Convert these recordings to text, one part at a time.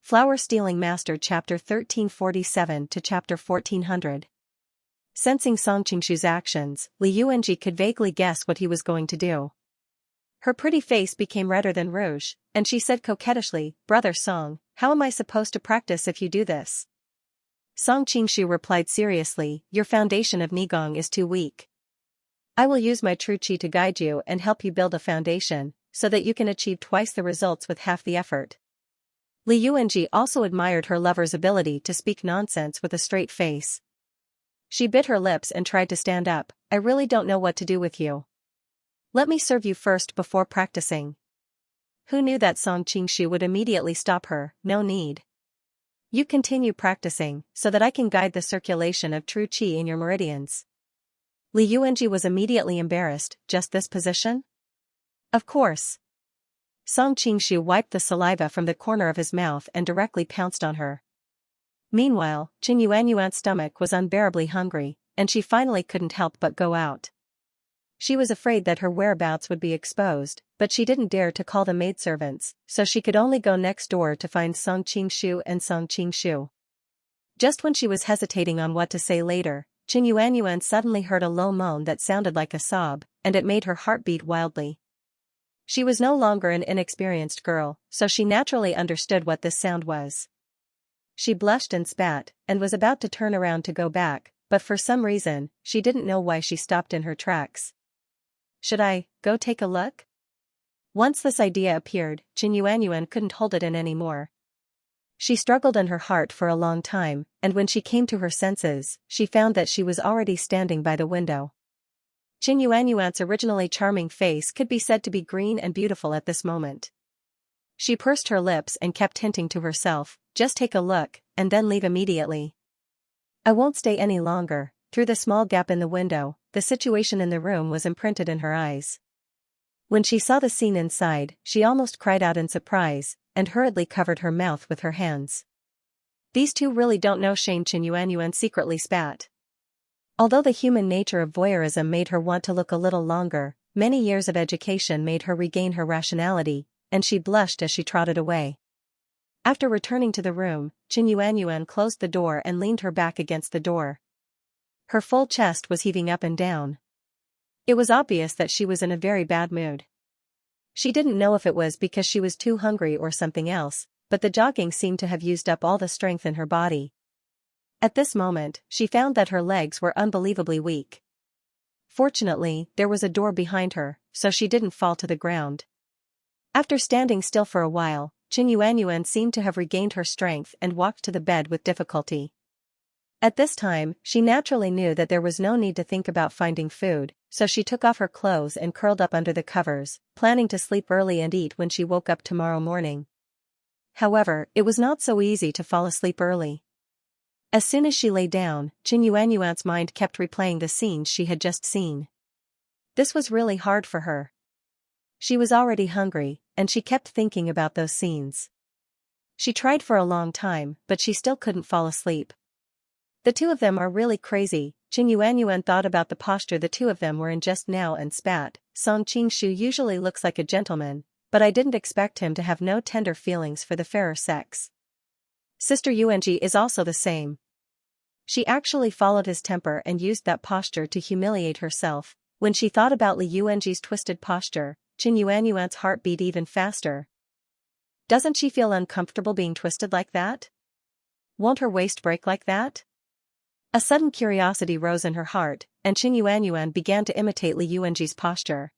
Flower Stealing Master Chapter 1347 to Chapter 1400. Sensing Song Qingshu's actions, Li Yuanji could vaguely guess what he was going to do. Her pretty face became redder than rouge, and she said coquettishly, "Brother Song, how am I supposed to practice if you do this?" Song Qingshu replied seriously, "Your foundation of Nigong is too weak. I will use my true qi to guide you and help you build a foundation, so that you can achieve twice the results with half the effort." Li Yuanji also admired her lover's ability to speak nonsense with a straight face. She bit her lips and tried to stand up. "I really don't know what to do with you. Let me serve you first before practicing." Who knew that Song Qingshu would immediately stop her? "No need. You continue practicing, so that I can guide the circulation of true qi in your meridians." Li Yuanji was immediately embarrassed. "Just this position?" "Of course." Song Qingshu wiped the saliva from the corner of his mouth and directly pounced on her. Meanwhile, Qin Yuanyuan's stomach was unbearably hungry, and she finally couldn't help but go out. She was afraid that her whereabouts would be exposed, but she didn't dare to call the maidservants, so she could only go next door to find Song Qingshu and Song Qingshu. Just when she was hesitating on what to say later, Qin Yuanyuan suddenly heard a low moan that sounded like a sob, and it made her heart beat wildly. She was no longer an inexperienced girl, so she naturally understood what this sound was. She blushed and spat, and was about to turn around to go back, but for some reason, she didn't know why she stopped in her tracks. "Should I go take a look?" Once this idea appeared, Qin Yuanyuan couldn't hold it in anymore. She struggled in her heart for a long time, and when she came to her senses, she found that she was already standing by the window. Qin Yuanyuan's originally charming face could be said to be green and beautiful at this moment. She pursed her lips and kept hinting to herself, "Just take a look, and then leave immediately. I won't stay any longer." Through the small gap in the window, the situation in the room was imprinted in her eyes. When she saw the scene inside, she almost cried out in surprise, and hurriedly covered her mouth with her hands. "These two really don't know shame," Qin Yuanyuan secretly spat. Although the human nature of voyeurism made her want to look a little longer, many years of education made her regain her rationality, and she blushed as she trotted away. After returning to the room, Qin Yuanyuan closed the door and leaned her back against the door. Her full chest was heaving up and down. It was obvious that she was in a very bad mood. She didn't know if it was because she was too hungry or something else, but the jogging seemed to have used up all the strength in her body. At this moment, she found that her legs were unbelievably weak. Fortunately, there was a door behind her, so she didn't fall to the ground. After standing still for a while, Qin Yuanyuan seemed to have regained her strength and walked to the bed with difficulty. At this time, she naturally knew that there was no need to think about finding food, so she took off her clothes and curled up under the covers, planning to sleep early and eat when she woke up tomorrow morning. However, it was not so easy to fall asleep early. As soon as she lay down, Qin Yuanyuan's mind kept replaying the scenes she had just seen. This was really hard for her. She was already hungry, and she kept thinking about those scenes. She tried for a long time, but she still couldn't fall asleep. The two of them are really crazy. Qin Yuanyuan thought about the posture the two of them were in just now and spat. "Song Qingshu usually looks like a gentleman, but I didn't expect him to have no tender feelings for the fairer sex. Sister Yuanji is also the same. She actually followed his temper and used that posture to humiliate herself." When she thought about Li Yuanji's twisted posture, Qin Yuanyuan's heart beat even faster. Doesn't she feel uncomfortable being twisted like that? Won't her waist break like that? A sudden curiosity rose in her heart, and Qin Yuanyuan began to imitate Li Yuanji's posture.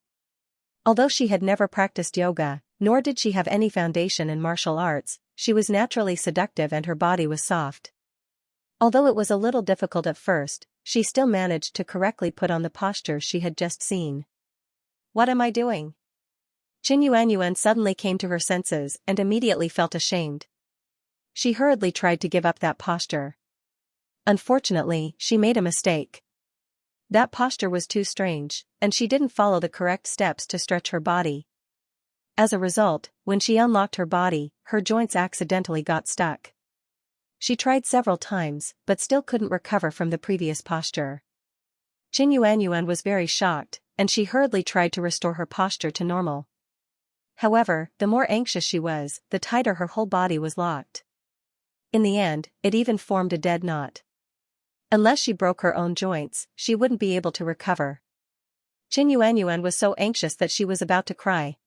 Although she had never practiced yoga, nor did she have any foundation in martial arts, she was naturally seductive and her body was soft. Although it was a little difficult at first, she still managed to correctly put on the posture she had just seen. "What am I doing?" Qin Yuanyuan suddenly came to her senses and immediately felt ashamed. She hurriedly tried to give up that posture. Unfortunately, she made a mistake. That posture was too strange, and she didn't follow the correct steps to stretch her body. As a result, when she unlocked her body, her joints accidentally got stuck. She tried several times, but still couldn't recover from the previous posture. Qin Yuanyuan was very shocked, and she hurriedly tried to restore her posture to normal. However, the more anxious she was, the tighter her whole body was locked. In the end, it even formed a dead knot. Unless she broke her own joints, she wouldn't be able to recover. Qin Yuanyuan was so anxious that she was about to cry.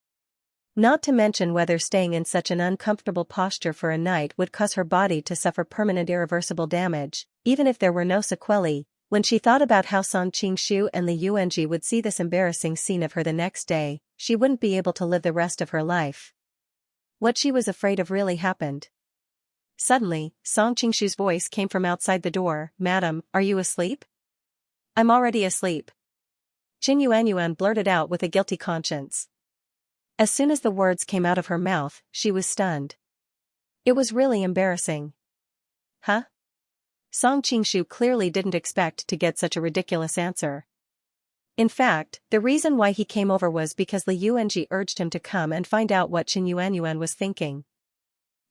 Not to mention whether staying in such an uncomfortable posture for a night would cause her body to suffer permanent irreversible damage, even if there were no sequelae. When she thought about how Song Qingshu and Li Yuanji would see this embarrassing scene of her the next day, she wouldn't be able to live the rest of her life. What she was afraid of really happened. Suddenly, Song Qingshu's voice came from outside the door. "Madam, are you asleep?" "I'm already asleep," Qin Yuanyuan blurted out with a guilty conscience. As soon as the words came out of her mouth, she was stunned. It was really embarrassing. Huh? Song Qingshu clearly didn't expect to get such a ridiculous answer. In fact, the reason why he came over was because Li Yuanji urged him to come and find out what Qin Yuanyuan was thinking.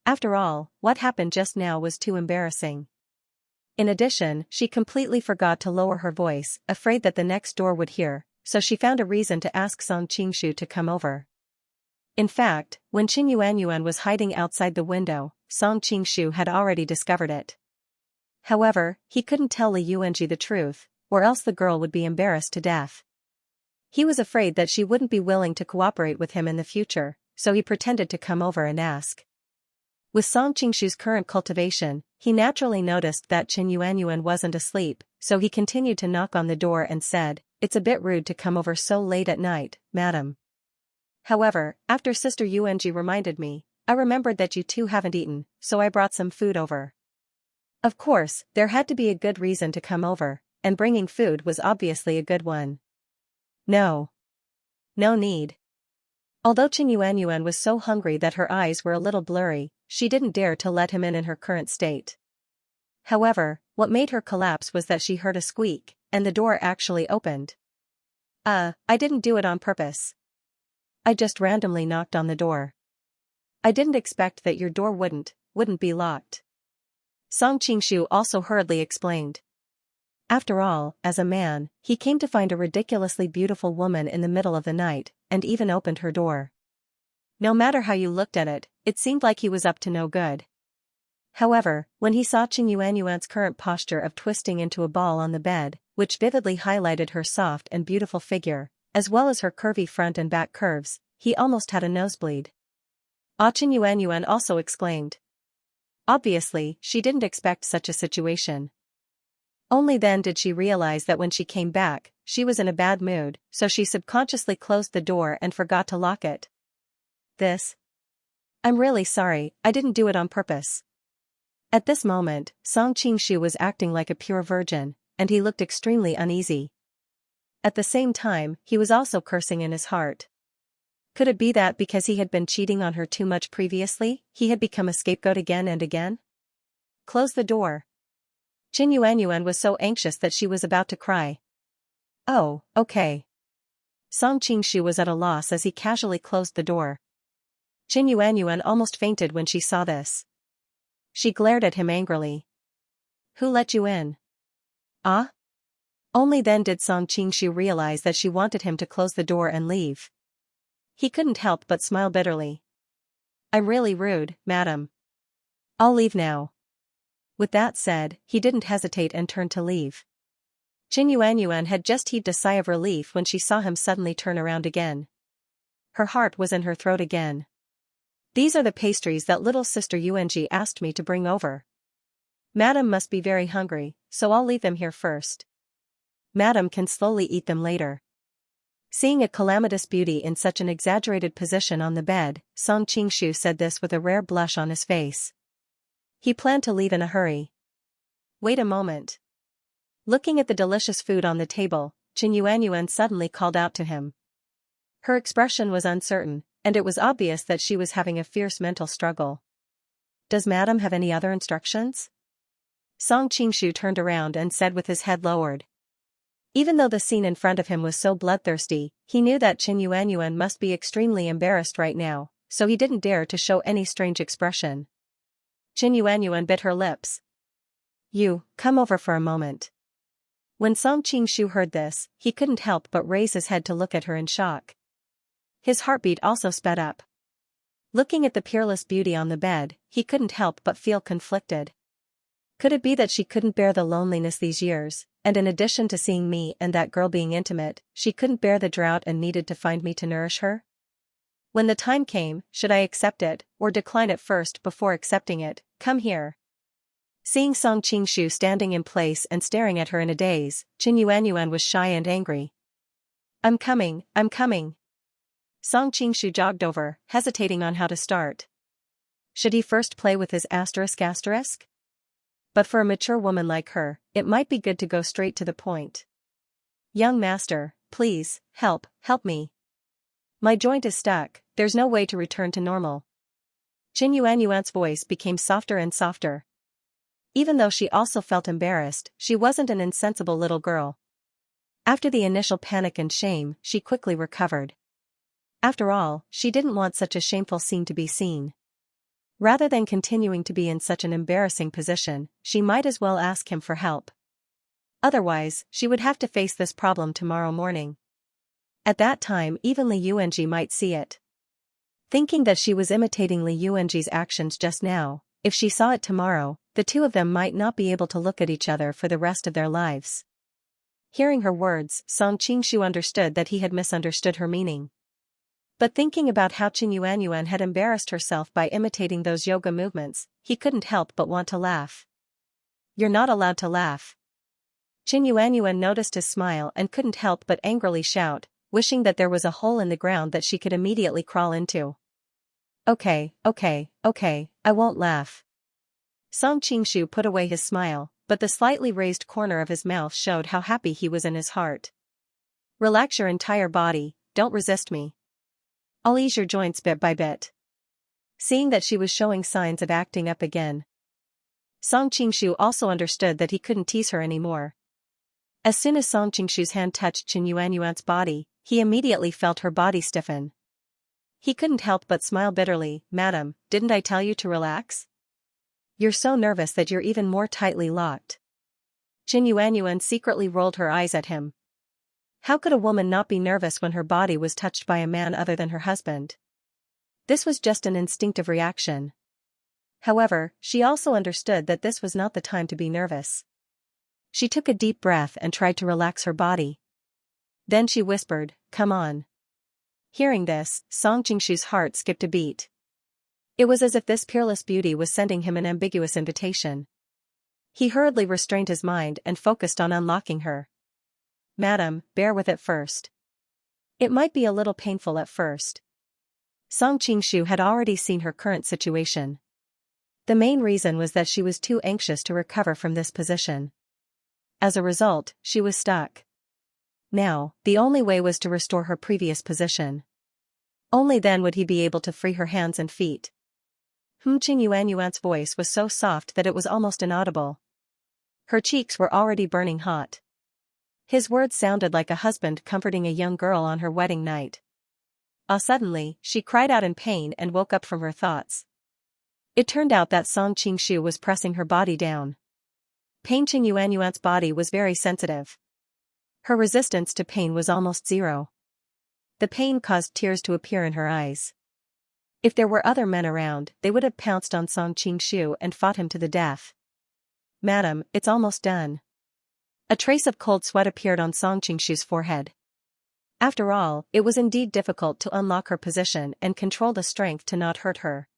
After all, what happened just now was too embarrassing. In addition, she completely forgot to lower her voice, afraid that the next door would hear, so she found a reason to ask Song Qingshu to come over. In fact, when Qin Yuanyuan was hiding outside the window, Song Qingshu had already discovered it. However, he couldn't tell Li Yuanji the truth, or else the girl would be embarrassed to death. He was afraid that she wouldn't be willing to cooperate with him in the future, so he pretended to come over and ask. With Song Qingshu's current cultivation, he naturally noticed that Qin Yuanyuan wasn't asleep, so he continued to knock on the door and said, "It's a bit rude to come over so late at night, madam. However, after Sister Yuanji reminded me, I remembered that you two haven't eaten, so I brought some food over." Of course, there had to be a good reason to come over, and bringing food was obviously a good one. No. No need. Although Qin Yuanyuan was so hungry that her eyes were a little blurry, she didn't dare to let him in her current state. However, what made her collapse was that she heard a squeak, and the door actually opened. I didn't do it on purpose. I just randomly knocked on the door. I didn't expect that your door wouldn't be locked. Song Qingshu also hurriedly explained. After all, as a man, he came to find a ridiculously beautiful woman in the middle of the night, and even opened her door. No matter how you looked at it, it seemed like he was up to no good. However, when he saw Qin Yuanyuan's current posture of twisting into a ball on the bed, which vividly highlighted her soft and beautiful figure, as well as her curvy front and back curves, he almost had a nosebleed. Qin Yuanyuan also exclaimed. Obviously, she didn't expect such a situation. Only then did she realize that when she came back, she was in a bad mood, so she subconsciously closed the door and forgot to lock it. I'm really sorry, I didn't do it on purpose. At this moment, Song Qingshu was acting like a pure virgin, and he looked extremely uneasy. At the same time, he was also cursing in his heart. Could it be that because he had been cheating on her too much previously, he had become a scapegoat again and again? Close the door. Qin Yuanyuan was so anxious that she was about to cry. Oh, okay. Song Qingshu was at a loss as he casually closed the door. Qin Yuanyuan almost fainted when she saw this. She glared at him angrily. Who let you in? Ah? Only then did Song Qingshu realize that she wanted him to close the door and leave. He couldn't help but smile bitterly. I'm really rude, madam. I'll leave now. With that said, he didn't hesitate and turned to leave. Qin Yuanyuan had just heaved a sigh of relief when she saw him suddenly turn around again. Her heart was in her throat again. These are the pastries that little sister Yuanji asked me to bring over. Madam must be very hungry, so I'll leave them here first. Madam can slowly eat them later. Seeing a calamitous beauty in such an exaggerated position on the bed, Song Qingshu said this with a rare blush on his face. He planned to leave in a hurry. Wait a moment. Looking at the delicious food on the table, Qin Yuanyuan suddenly called out to him. Her expression was uncertain, and it was obvious that she was having a fierce mental struggle. Does madam have any other instructions? Song Qingshu turned around and said with his head lowered. Even though the scene in front of him was so bloodthirsty, he knew that Qin Yuanyuan must be extremely embarrassed right now, so he didn't dare to show any strange expression. Qin Yuanyuan bit her lips. You, come over for a moment. When Song Qingshu heard this, he couldn't help but raise his head to look at her in shock. His heartbeat also sped up. Looking at the peerless beauty on the bed, he couldn't help but feel conflicted. Could it be that she couldn't bear the loneliness these years, and in addition to seeing me and that girl being intimate, she couldn't bear the drought and needed to find me to nourish her? When the time came, should I accept it, or decline it first before accepting it? Come here. Seeing Song Qingshu standing in place and staring at her in a daze, Qin Yuanyuan was shy and angry. I'm coming, I'm coming. Song Qingshu jogged over, hesitating on how to start. Should he first play with his asterisk? But for a mature woman like her, it might be good to go straight to the point. Young master, please, help me. My joint is stuck, there's no way to return to normal. Qin Yuanyuan's voice became softer and softer. Even though she also felt embarrassed, she wasn't an insensible little girl. After the initial panic and shame, she quickly recovered. After all, she didn't want such a shameful scene to be seen. Rather than continuing to be in such an embarrassing position, she might as well ask him for help. Otherwise, she would have to face this problem tomorrow morning. At that time, even Li Yuanji might see it. Thinking that she was imitating Li Yuanji's actions just now, if she saw it tomorrow, the two of them might not be able to look at each other for the rest of their lives. Hearing her words, Song Qingshu understood that he had misunderstood her meaning. But thinking about how Qin Yuanyuan had embarrassed herself by imitating those yoga movements, he couldn't help but want to laugh. You're not allowed to laugh. Qin Yuanyuan noticed his smile and couldn't help but angrily shout, wishing that there was a hole in the ground that she could immediately crawl into. Okay, I won't laugh. Song Qingshu put away his smile, but the slightly raised corner of his mouth showed how happy he was in his heart. Relax your entire body, don't resist me. I'll ease your joints bit by bit. Seeing that she was showing signs of acting up again, Song Qingshu also understood that he couldn't tease her anymore. As soon as Song Qingshu's hand touched Qin Yuanyuan's body, he immediately felt her body stiffen. He couldn't help but smile bitterly. Madam, didn't I tell you to relax? You're so nervous that you're even more tightly locked. Qin Yuanyuan secretly rolled her eyes at him. How could a woman not be nervous when her body was touched by a man other than her husband? This was just an instinctive reaction. However, she also understood that this was not the time to be nervous. She took a deep breath and tried to relax her body. Then she whispered, "Come on." Hearing this, Song Qingshu's heart skipped a beat. It was as if this peerless beauty was sending him an ambiguous invitation. He hurriedly restrained his mind and focused on unlocking her. Madam, bear with it first. It might be a little painful at first. Song Qingshu had already seen her current situation. The main reason was that she was too anxious to recover from this position. As a result, she was stuck. Now, the only way was to restore her previous position. Only then would he be able to free her hands and feet. Qin Yuanyuan's voice was so soft that it was almost inaudible. Her cheeks were already burning hot. His words sounded like a husband comforting a young girl on her wedding night. Suddenly, she cried out in pain and woke up from her thoughts. It turned out that Song Qingshu was pressing her body down. Qin Yuanyuan's body was very sensitive. Her resistance to pain was almost zero. The pain caused tears to appear in her eyes. If there were other men around, they would have pounced on Song Qingshu and fought him to the death. Madam, it's almost done. A trace of cold sweat appeared on Song Qingshu's forehead. After all, it was indeed difficult to unlock her position and control the strength to not hurt her.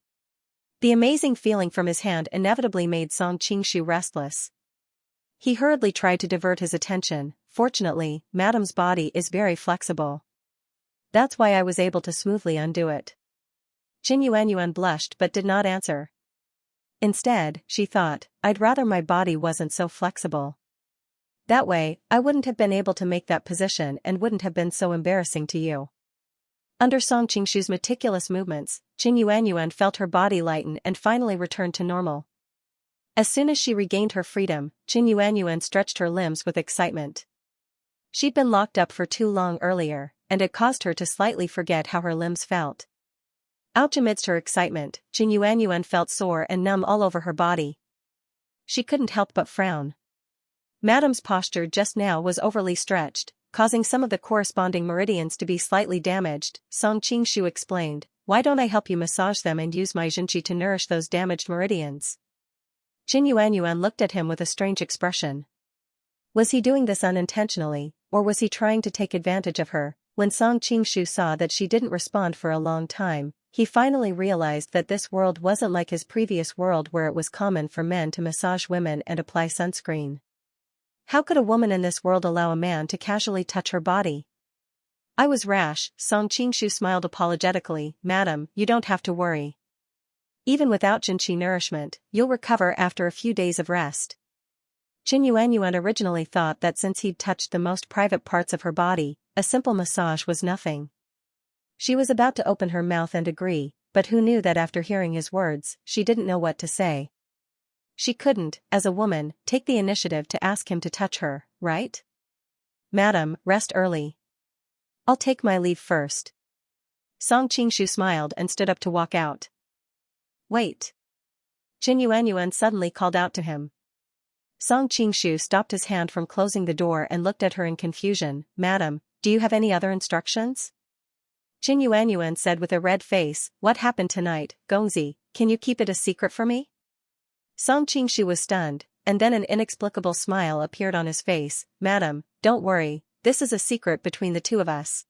The amazing feeling from his hand inevitably made Song Qingshu restless. He hurriedly tried to divert his attention. Fortunately, Madam's body is very flexible. That's why I was able to smoothly undo it. Qin Yuanyuan blushed but did not answer. Instead, she thought, I'd rather my body wasn't so flexible. That way, I wouldn't have been able to make that position and wouldn't have been so embarrassing to you. Under Song Qingshu's meticulous movements, Qin Yuanyuan felt her body lighten and finally return to normal. As soon as she regained her freedom, Qin Yuanyuan stretched her limbs with excitement. She'd been locked up for too long earlier, and it caused her to slightly forget how her limbs felt. Ouch! Amidst her excitement, Qin Yuanyuan felt sore and numb all over her body. She couldn't help but frown. Madam's posture just now was overly stretched, causing some of the corresponding meridians to be slightly damaged, Song Qingshu explained. why don't I help you massage them and use my Xianxia to nourish those damaged meridians? Jin Yuanyuan looked at him with a strange expression. Was he doing this unintentionally, or was he trying to take advantage of her? When Song Qingshu saw that she didn't respond for a long time, he finally realized that this world wasn't like his previous world where it was common for men to massage women and apply sunscreen. How could a woman in this world allow a man to casually touch her body? I was rash, Song Qingshu smiled apologetically. Madam, you don't have to worry. Even without Xianxia nourishment, you'll recover after a few days of rest. Jin Yuanyuan originally thought that since he'd touched the most private parts of her body, a simple massage was nothing. She was about to open her mouth and agree, but who knew that after hearing his words, she didn't know what to say. She couldn't, as a woman, take the initiative to ask him to touch her, right? Madam, rest early. I'll take my leave first. Song Qingshu smiled and stood up to walk out. Wait. Jin Yuanyuan suddenly called out to him. Song Qingshu stopped his hand from closing the door and looked at her in confusion. Madam, do you have any other instructions? Jin Yuanyuan said with a red face, what happened tonight, Gongzi, can you keep it a secret for me? Song Qingshu was stunned, and then an inexplicable smile appeared on his face. Madam, don't worry, this is a secret between the two of us.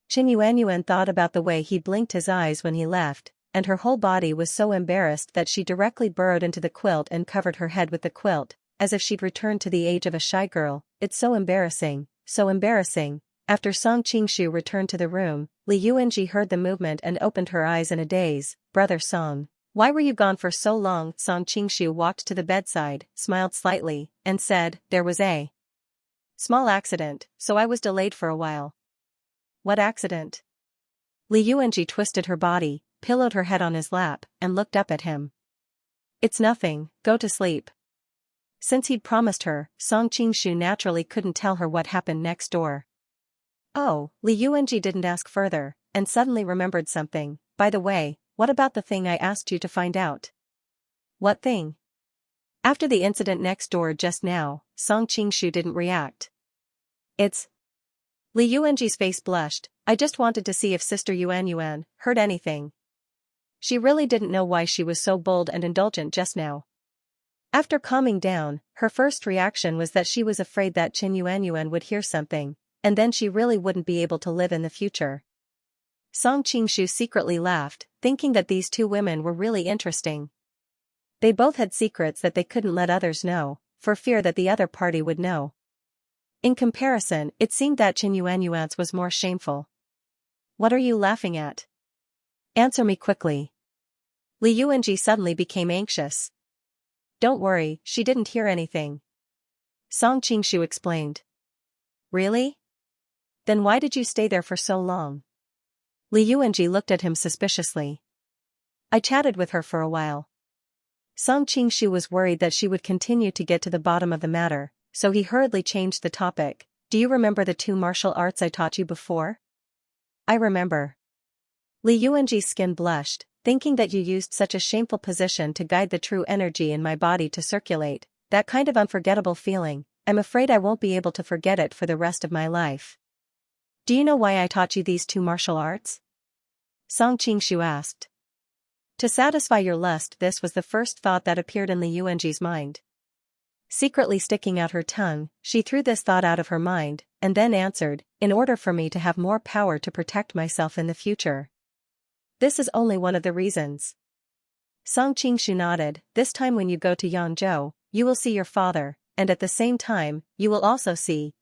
Jin Yuanyuan thought about the way he blinked his eyes when he left, and her whole body was so embarrassed that she directly burrowed into the quilt and covered her head with the quilt, as if she'd returned to the age of a shy girl. It's so embarrassing, so embarrassing. After Song Qingshu returned to the room, Li Yuanji heard the movement and opened her eyes in a daze. Brother Song, why were you gone for so long? Song Qingshu walked to the bedside, smiled slightly, and said, there was a small accident, so I was delayed for a while. What accident? Li Yuanji twisted her body, pillowed her head on his lap, and looked up at him. It's nothing, go to sleep. Since he'd promised her, Song Qingshu naturally couldn't tell her what happened next door. Oh, Li Yuanji didn't ask further, and suddenly remembered something. By the way, what about the thing I asked you to find out? What thing? After the incident next door just now, Song Qingshu didn't react. It's... Li Yuanji's face blushed. I just wanted to see if Sister Yuanyuan heard anything. She really didn't know why she was so bold and indulgent just now. After calming down, her first reaction was that she was afraid that Jin Yuanyuan would hear something, and then she really wouldn't be able to live in the future. Song Qingshu secretly laughed, thinking that these two women were really interesting. They both had secrets that they couldn't let others know, for fear that the other party would know. In comparison, it seemed that Jin Yuanyuan's was more shameful. What are you laughing at? Answer me quickly. Li Yuanji suddenly became anxious. Don't worry, she didn't hear anything. Song Qingshu explained. Really? Then why did you stay there for so long? Li Yuanji looked at him suspiciously. I chatted with her for a while. Song Qingshu was worried that she would continue to get to the bottom of the matter, so he hurriedly changed the topic. Do you remember the 2 martial arts I taught you before? I remember. Li Yuanji's skin blushed, thinking that you used such a shameful position to guide the true energy in my body to circulate, that kind of unforgettable feeling. I'm afraid I won't be able to forget it for the rest of my life. Do you know why I taught you these 2 martial arts? Song Qingshu asked. To satisfy your lust. This was the first thought that appeared in Li Yuanji's mind. Secretly sticking out her tongue, she threw this thought out of her mind, and then answered, in order for me to have more power to protect myself in the future. This is only one of the reasons. Song Qingshu nodded. This time when you go to Yangzhou, you will see your father, and at the same time, you will also see,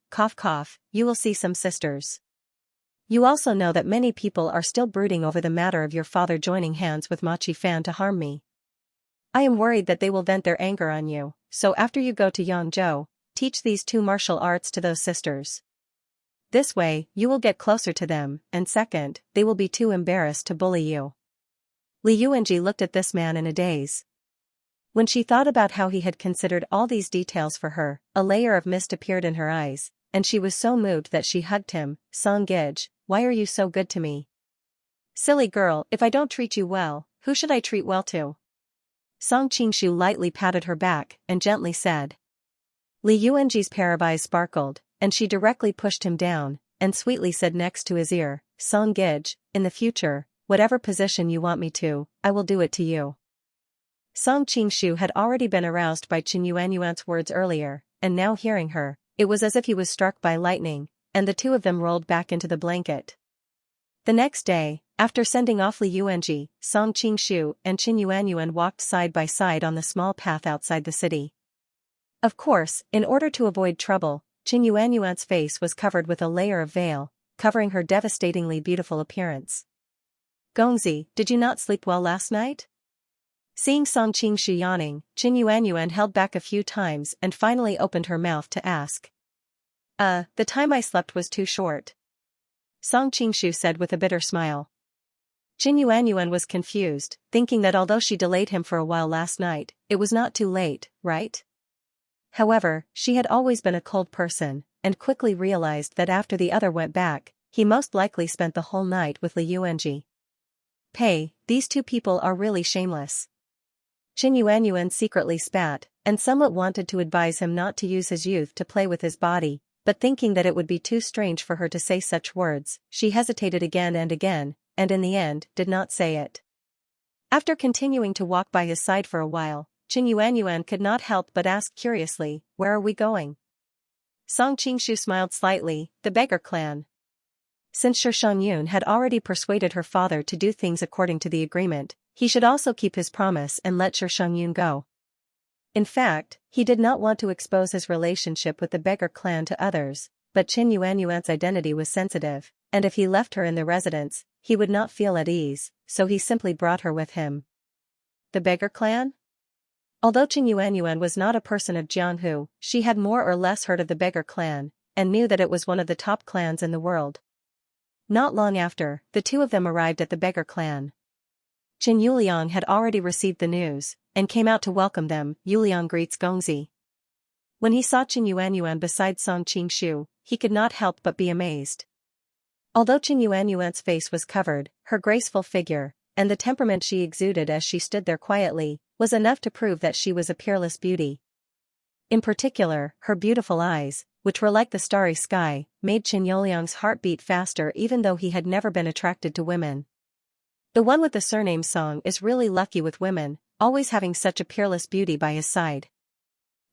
you will see some sisters. You also know that many people are still brooding over the matter of your father joining hands with Ma Qifan to harm me. I am worried that they will vent their anger on you, so after you go to Yangzhou, teach these 2 martial arts to those sisters. This way, you will get closer to them, and second, they will be too embarrassed to bully you. Li Yuanji looked at this man in a daze. When she thought about how he had considered all these details for her, a layer of mist appeared in her eyes, and she was so moved that she hugged him. Song Gij, why are you so good to me? Silly girl, if I don't treat you well, who should I treat well to? Song Qingshu lightly patted her back, and gently said. Li Yuanji's pair of eyes sparkled, and she directly pushed him down, and sweetly said next to his ear, Song Gij, in the future, whatever position you want me to, I will do it to you. Song Qingshu had already been aroused by Qin Yuanyuan's words earlier, and now hearing her, it was as if he was struck by lightning, and the two of them rolled back into the blanket. The next day, after sending off Li Yuanji, Song Qingshu and Qin Yuanyuan walked side by side on the small path outside the city. Of course, in order to avoid trouble, Qin Yuanyuan's face was covered with a layer of veil, covering her devastatingly beautiful appearance. Gongzi, did you not sleep well last night? Seeing Song Qingshu yawning, Qin Yuanyuan held back a few times and finally opened her mouth to ask. The time I slept was too short. Song Qingshu said with a bitter smile. Qin Yuanyuan was confused, thinking that although she delayed him for a while last night, it was not too late, right? However, she had always been a cold person, and quickly realized that after the other went back, he most likely spent the whole night with Li Yuanji. These two people are really shameless. Qin Yuanyuan secretly spat, and somewhat wanted to advise him not to use his youth to play with his body, but thinking that it would be too strange for her to say such words, she hesitated again, and in the end did not say it. After continuing to walk by his side for a while, Qin Yuanyuan could not help but ask curiously, "Where are we going?" Song Qingshu smiled slightly, "The beggar clan." Since Shi Shangyun had already persuaded her father to do things according to the agreement, he should also keep his promise and let Shi Shangyun go. In fact, he did not want to expose his relationship with the beggar clan to others, but Qin Yuanyuan's identity was sensitive, and if he left her in the residence, he would not feel at ease, so he simply brought her with him. The beggar clan? Although Qin Yuanyuan was not a person of Jianghu, she had more or less heard of the beggar clan, and knew that it was one of the top clans in the world. Not long after, the two of them arrived at the beggar clan. Qin Yuliang had already received the news, and came out to welcome them. Yuliang greets Gongzi. When he saw Qin Yuanyuan beside Song Qingshu, he could not help but be amazed. Although Qin Yuanyuan's face was covered, her graceful figure, and the temperament she exuded as she stood there quietly, was enough to prove that she was a peerless beauty. In particular, her beautiful eyes, which were like the starry sky, made Qin Yuliang's heart beat faster even though he had never been attracted to women. The one with the surname Song is really lucky with women, always having such a peerless beauty by his side.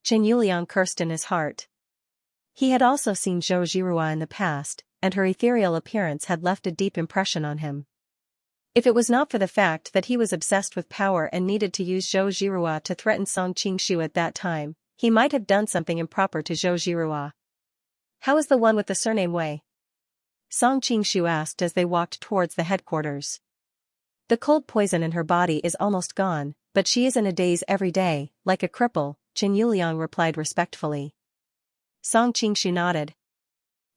Qin Yuliang cursed in his heart. He had also seen Zhou Zhirua in the past, and her ethereal appearance had left a deep impression on him. If it was not for the fact that he was obsessed with power and needed to use Zhou Zhirua to threaten Song Qingshu at that time, he might have done something improper to Zhou Zhirua. "How is the one with the surname Wei?" Song Qingshu asked as they walked towards the headquarters. "The cold poison in her body is almost gone, but she is in a daze every day, like a cripple," Qin Yuliang replied respectfully. Song Qingshu nodded.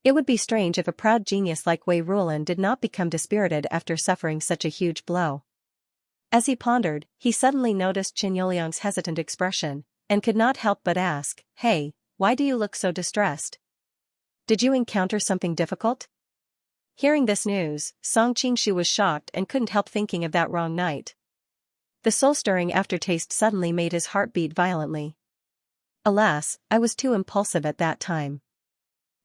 It would be strange if a proud genius like Wei Rulan did not become dispirited after suffering such a huge blow. As he pondered, he suddenly noticed Qin Yuliang's hesitant expression, and could not help but ask, "Hey, why do you look so distressed? Did you encounter something difficult?" Hearing this news, Song Qingshu was shocked and couldn't help thinking of that wrong night. The soul-stirring aftertaste suddenly made his heart beat violently. "Alas, I was too impulsive at that time."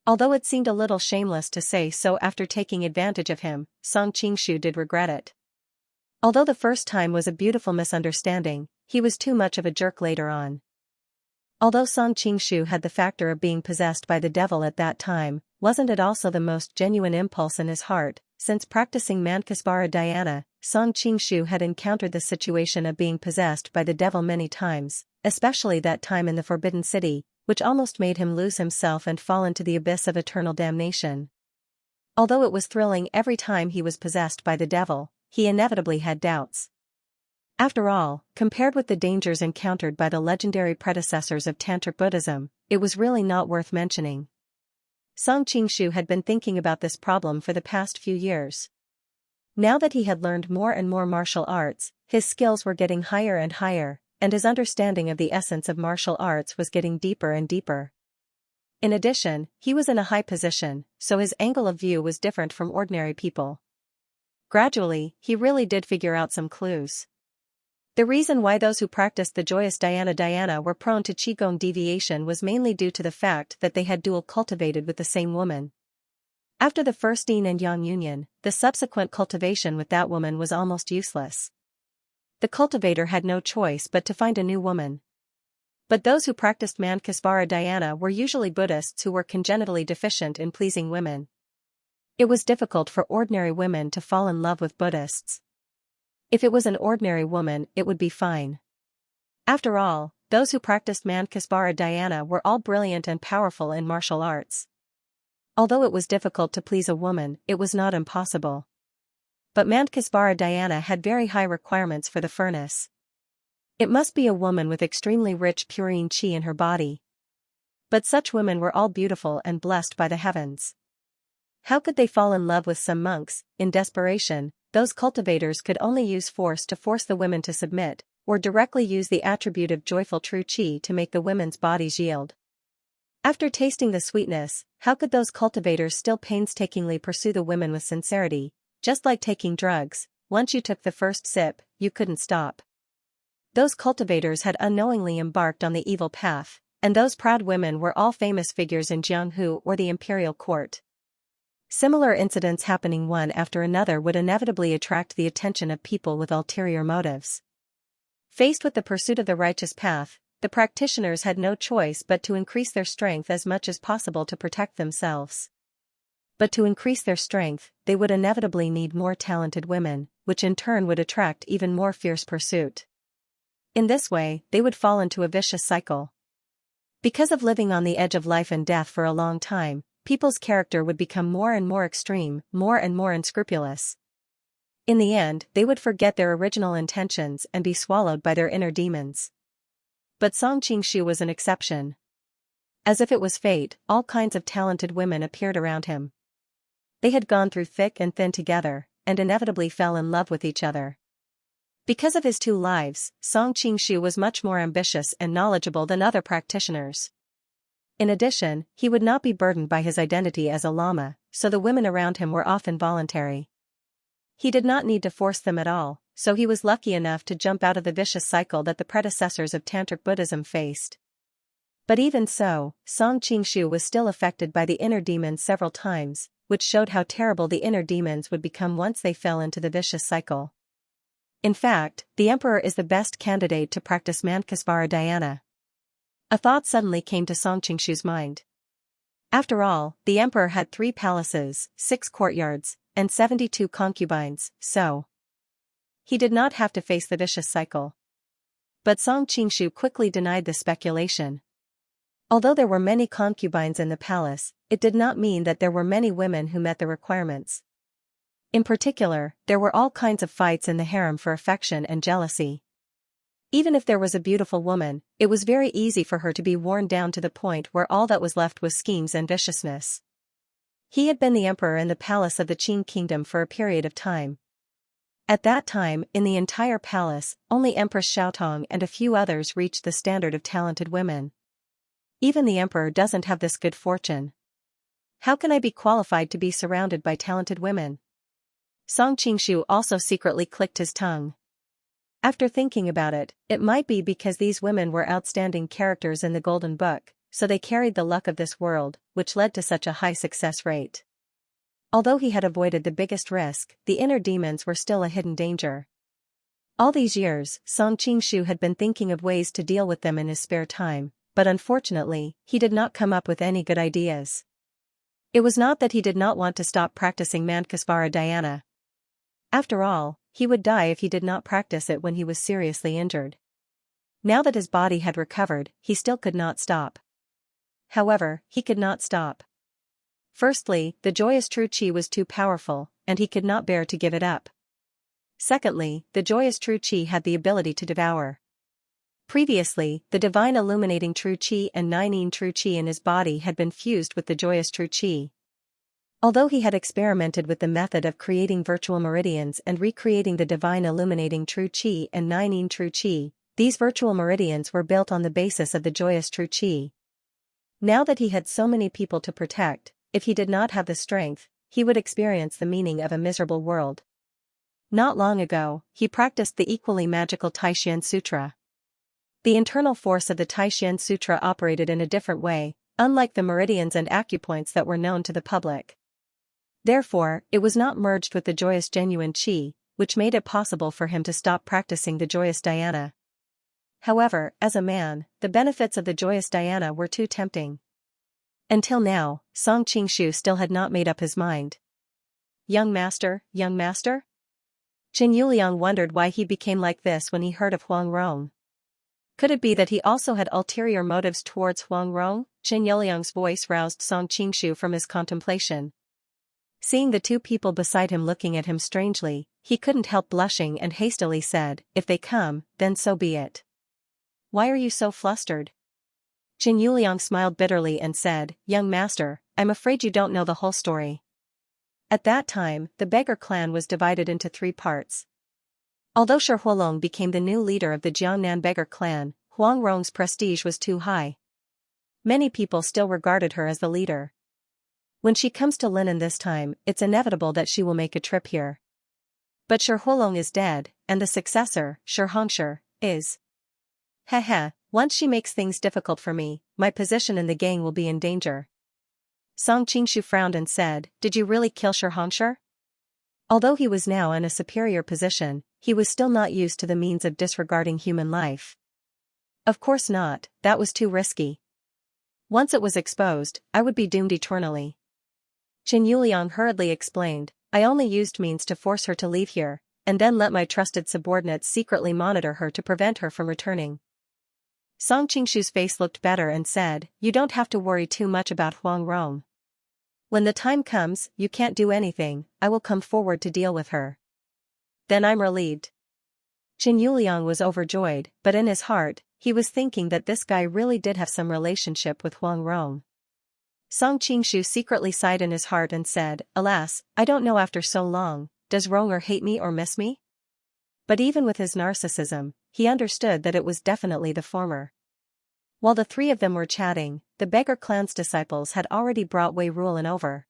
Although it seemed a little shameless to say so after taking advantage of him, Song Qingshu did regret it. Although the first time was a beautiful misunderstanding, he was too much of a jerk later on. Although Song Qingshu had the factor of being possessed by the devil at that time, wasn't it also the most genuine impulse in his heart? Since practicing Mankasvara Dhyana, Song Qingshu had encountered the situation of being possessed by the devil many times, especially that time in the Forbidden City, which almost made him lose himself and fall into the abyss of eternal damnation. Although it was thrilling every time he was possessed by the devil, he inevitably had doubts. After all, compared with the dangers encountered by the legendary predecessors of Tantric Buddhism, it was really not worth mentioning. Song Qingshu had been thinking about this problem for the past few years. Now that he had learned more and more martial arts, his skills were getting higher and higher, and his understanding of the essence of martial arts was getting deeper and deeper. In addition, he was in a high position, so his angle of view was different from ordinary people. Gradually, he really did figure out some clues. The reason why those who practiced the joyous dhyana were prone to qigong deviation was mainly due to the fact that they had dual cultivated with the same woman. After the first yin and yang union, the subsequent cultivation with that woman was almost useless. The cultivator had no choice but to find a new woman. But those who practiced Mankasvara dhyana were usually Buddhists who were congenitally deficient in pleasing women. It was difficult for ordinary women to fall in love with Buddhists. If it was an ordinary woman, it would be fine. After all, those who practiced Mankasvara dhyana were all brilliant and powerful in martial arts. Although it was difficult to please a woman, it was not impossible. But Mankasvara dhyana had very high requirements for the furnace. It must be a woman with extremely rich purine chi in her body. But such women were all beautiful and blessed by the heavens. How could they fall in love with some monks? In desperation, those cultivators could only use force to force the women to submit, or directly use the attribute of joyful true chi to make the women's bodies yield. After tasting the sweetness, how could those cultivators still painstakingly pursue the women with sincerity? Just like taking drugs, once you took the first sip, you couldn't stop. Those cultivators had unknowingly embarked on the evil path, and those proud women were all famous figures in Jianghu or the imperial court. Similar incidents happening one after another would inevitably attract the attention of people with ulterior motives. Faced with the pursuit of the righteous path, the practitioners had no choice but to increase their strength as much as possible to protect themselves. But to increase their strength, they would inevitably need more talented women, which in turn would attract even more fierce pursuit. In this way, they would fall into a vicious cycle. Because of living on the edge of life and death for a long time, people's character would become more and more extreme, more and more unscrupulous. In the end, they would forget their original intentions and be swallowed by their inner demons. But Song Qingshu was an exception. As if it was fate, all kinds of talented women appeared around him. They had gone through thick and thin together, and inevitably fell in love with each other. Because of his two lives, Song Qingshu was much more ambitious and knowledgeable than other practitioners. In addition, he would not be burdened by his identity as a lama, so the women around him were often voluntary. He did not need to force them at all, so he was lucky enough to jump out of the vicious cycle that the predecessors of Tantric Buddhism faced. But even so, Song Qingshu was still affected by the inner demons several times, which showed how terrible the inner demons would become once they fell into the vicious cycle. In fact, the emperor is the best candidate to practice Mankasvara dhyana. A thought suddenly came to Song Qingshu's mind. After all, the emperor had 3 palaces, 6 courtyards, and 72 concubines, so he did not have to face the vicious cycle. But Song Qingshu quickly denied this speculation. Although there were many concubines in the palace, it did not mean that there were many women who met the requirements. In particular, there were all kinds of fights in the harem for affection and jealousy. Even if there was a beautiful woman, it was very easy for her to be worn down to the point where all that was left was schemes and viciousness. He had been the emperor in the palace of the Qing kingdom for a period of time. At that time, in the entire palace, only Empress Xiaotong and a few others reached the standard of talented women. Even the emperor doesn't have this good fortune. How can I be qualified to be surrounded by talented women? Song Qingshu also secretly clicked his tongue. After thinking about it, it might be because these women were outstanding characters in the Golden Book, so they carried the luck of this world, which led to such a high success rate. Although he had avoided the biggest risk, the inner demons were still a hidden danger. All these years, Song Qingshu had been thinking of ways to deal with them in his spare time, but unfortunately, he did not come up with any good ideas. It was not that he did not want to stop practicing Mankasvara dhyana. After all, he would die if he did not practice it when he was seriously injured. Now that his body had recovered, he still could not stop. However, he could not stop. Firstly, the joyous true chi was too powerful, and he could not bear to give it up. Secondly, the joyous true chi had the ability to devour. Previously, the divine illuminating true chi and nine true chi in his body had been fused with the joyous true chi. Although he had experimented with the method of creating virtual meridians and recreating the divine illuminating true chi and nine true chi, these virtual meridians were built on the basis of the joyous true chi. Now that he had so many people to protect, if he did not have the strength, he would experience the meaning of a miserable world. Not long ago, he practiced the equally magical Taishan Sutra. The internal force of the Taishan Sutra operated in a different way, unlike the meridians and acupoints that were known to the public. Therefore, it was not merged with the joyous genuine qi, which made it possible for him to stop practicing the joyous dhyana. However, as a man, the benefits of the joyous dhyana were too tempting. Until now, Song Qingshu still had not made up his mind. Young master, young master? Qin Yuliang wondered why he became like this when he heard of Huang Rong. Could it be that he also had ulterior motives towards Huang Rong? Qin Yuliang's voice roused Song Qingshu from his contemplation. Seeing the two people beside him looking at him strangely, he couldn't help blushing and hastily said, "If they come, then so be it." "Why are you so flustered?" Qin Yuliang smiled bitterly and said, "Young master, I'm afraid you don't know the whole story." At that time, the beggar clan was divided into 3 parts. Although Shi Huolong became the new leader of the Jiangnan beggar clan, Huang Rong's prestige was too high. Many people still regarded her as the leader. When she comes to Linen this time, it's inevitable that she will make a trip here. But Shi Huolong is dead, and the successor, Shi Hongshi, is. Heh, once she makes things difficult for me, my position in the gang will be in danger. Song Qingshu frowned and said, "Did you really kill Shi Hongshi?" Although he was now in a superior position, he was still not used to the means of disregarding human life. Of course not, that was too risky. Once it was exposed, I would be doomed eternally. Qin Yuliang hurriedly explained, "I only used means to force her to leave here, and then let my trusted subordinates secretly monitor her to prevent her from returning." Song Qingshu's face looked better and said, "You don't have to worry too much about Huang Rong. When the time comes, you can't do anything, I will come forward to deal with her." "Then I'm relieved." Qin Yuliang was overjoyed, but in his heart, he was thinking that this guy really did have some relationship with Huang Rong. Song Qingshu secretly sighed in his heart and said, "Alas, I don't know after so long, does Ronger hate me or miss me?" But even with his narcissism, he understood that it was definitely the former. While the 3 of them were chatting, the beggar clan's disciples had already brought Wei Rulan over.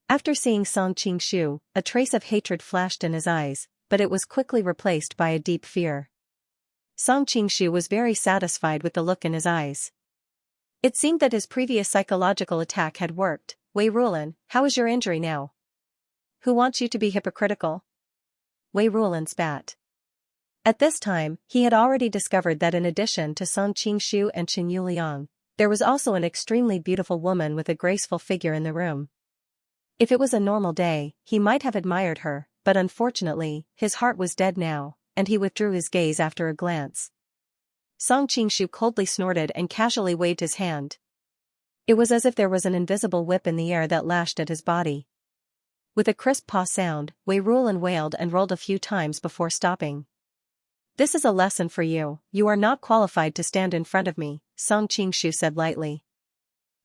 After seeing Song Qingshu, a trace of hatred flashed in his eyes, but it was quickly replaced by a deep fear. Song Qingshu was very satisfied with the look in his eyes. It seemed that his previous psychological attack had worked. "Wei Rulan, how is your injury now? Who wants you to be hypocritical?" Wei Rulan spat. At this time, he had already discovered that in addition to Song Qingshu and Qin Yuliang, there was also an extremely beautiful woman with a graceful figure in the room. If it was a normal day, he might have admired her, but unfortunately, his heart was dead now, and he withdrew his gaze after a glance. Song Qingshu coldly snorted and casually waved his hand. It was as if there was an invisible whip in the air that lashed at his body. With a crisp paw sound, Wei Rulan wailed and rolled a few times before stopping. "This is a lesson for you, you are not qualified to stand in front of me," Song Qingshu said lightly.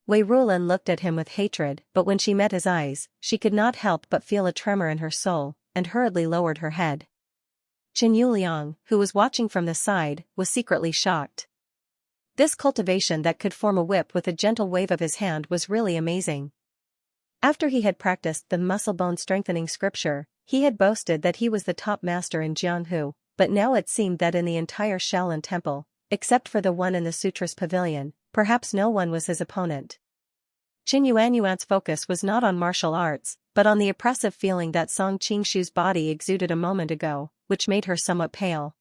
Wei Rulan looked at him with hatred, but when she met his eyes, she could not help but feel a tremor in her soul, and hurriedly lowered her head. Qin Yuliang, who was watching from the side, was secretly shocked. This cultivation that could form a whip with a gentle wave of his hand was really amazing. After he had practiced the muscle bone strengthening scripture, he had boasted that he was the top master in Jianghu, but now it seemed that in the entire Shaolin temple, except for the one in the Sutras Pavilion, perhaps no one was his opponent. Qin Yuanyuan's focus was not on martial arts, but on the oppressive feeling that Song Qingshu's body exuded a moment ago, which made her somewhat pale.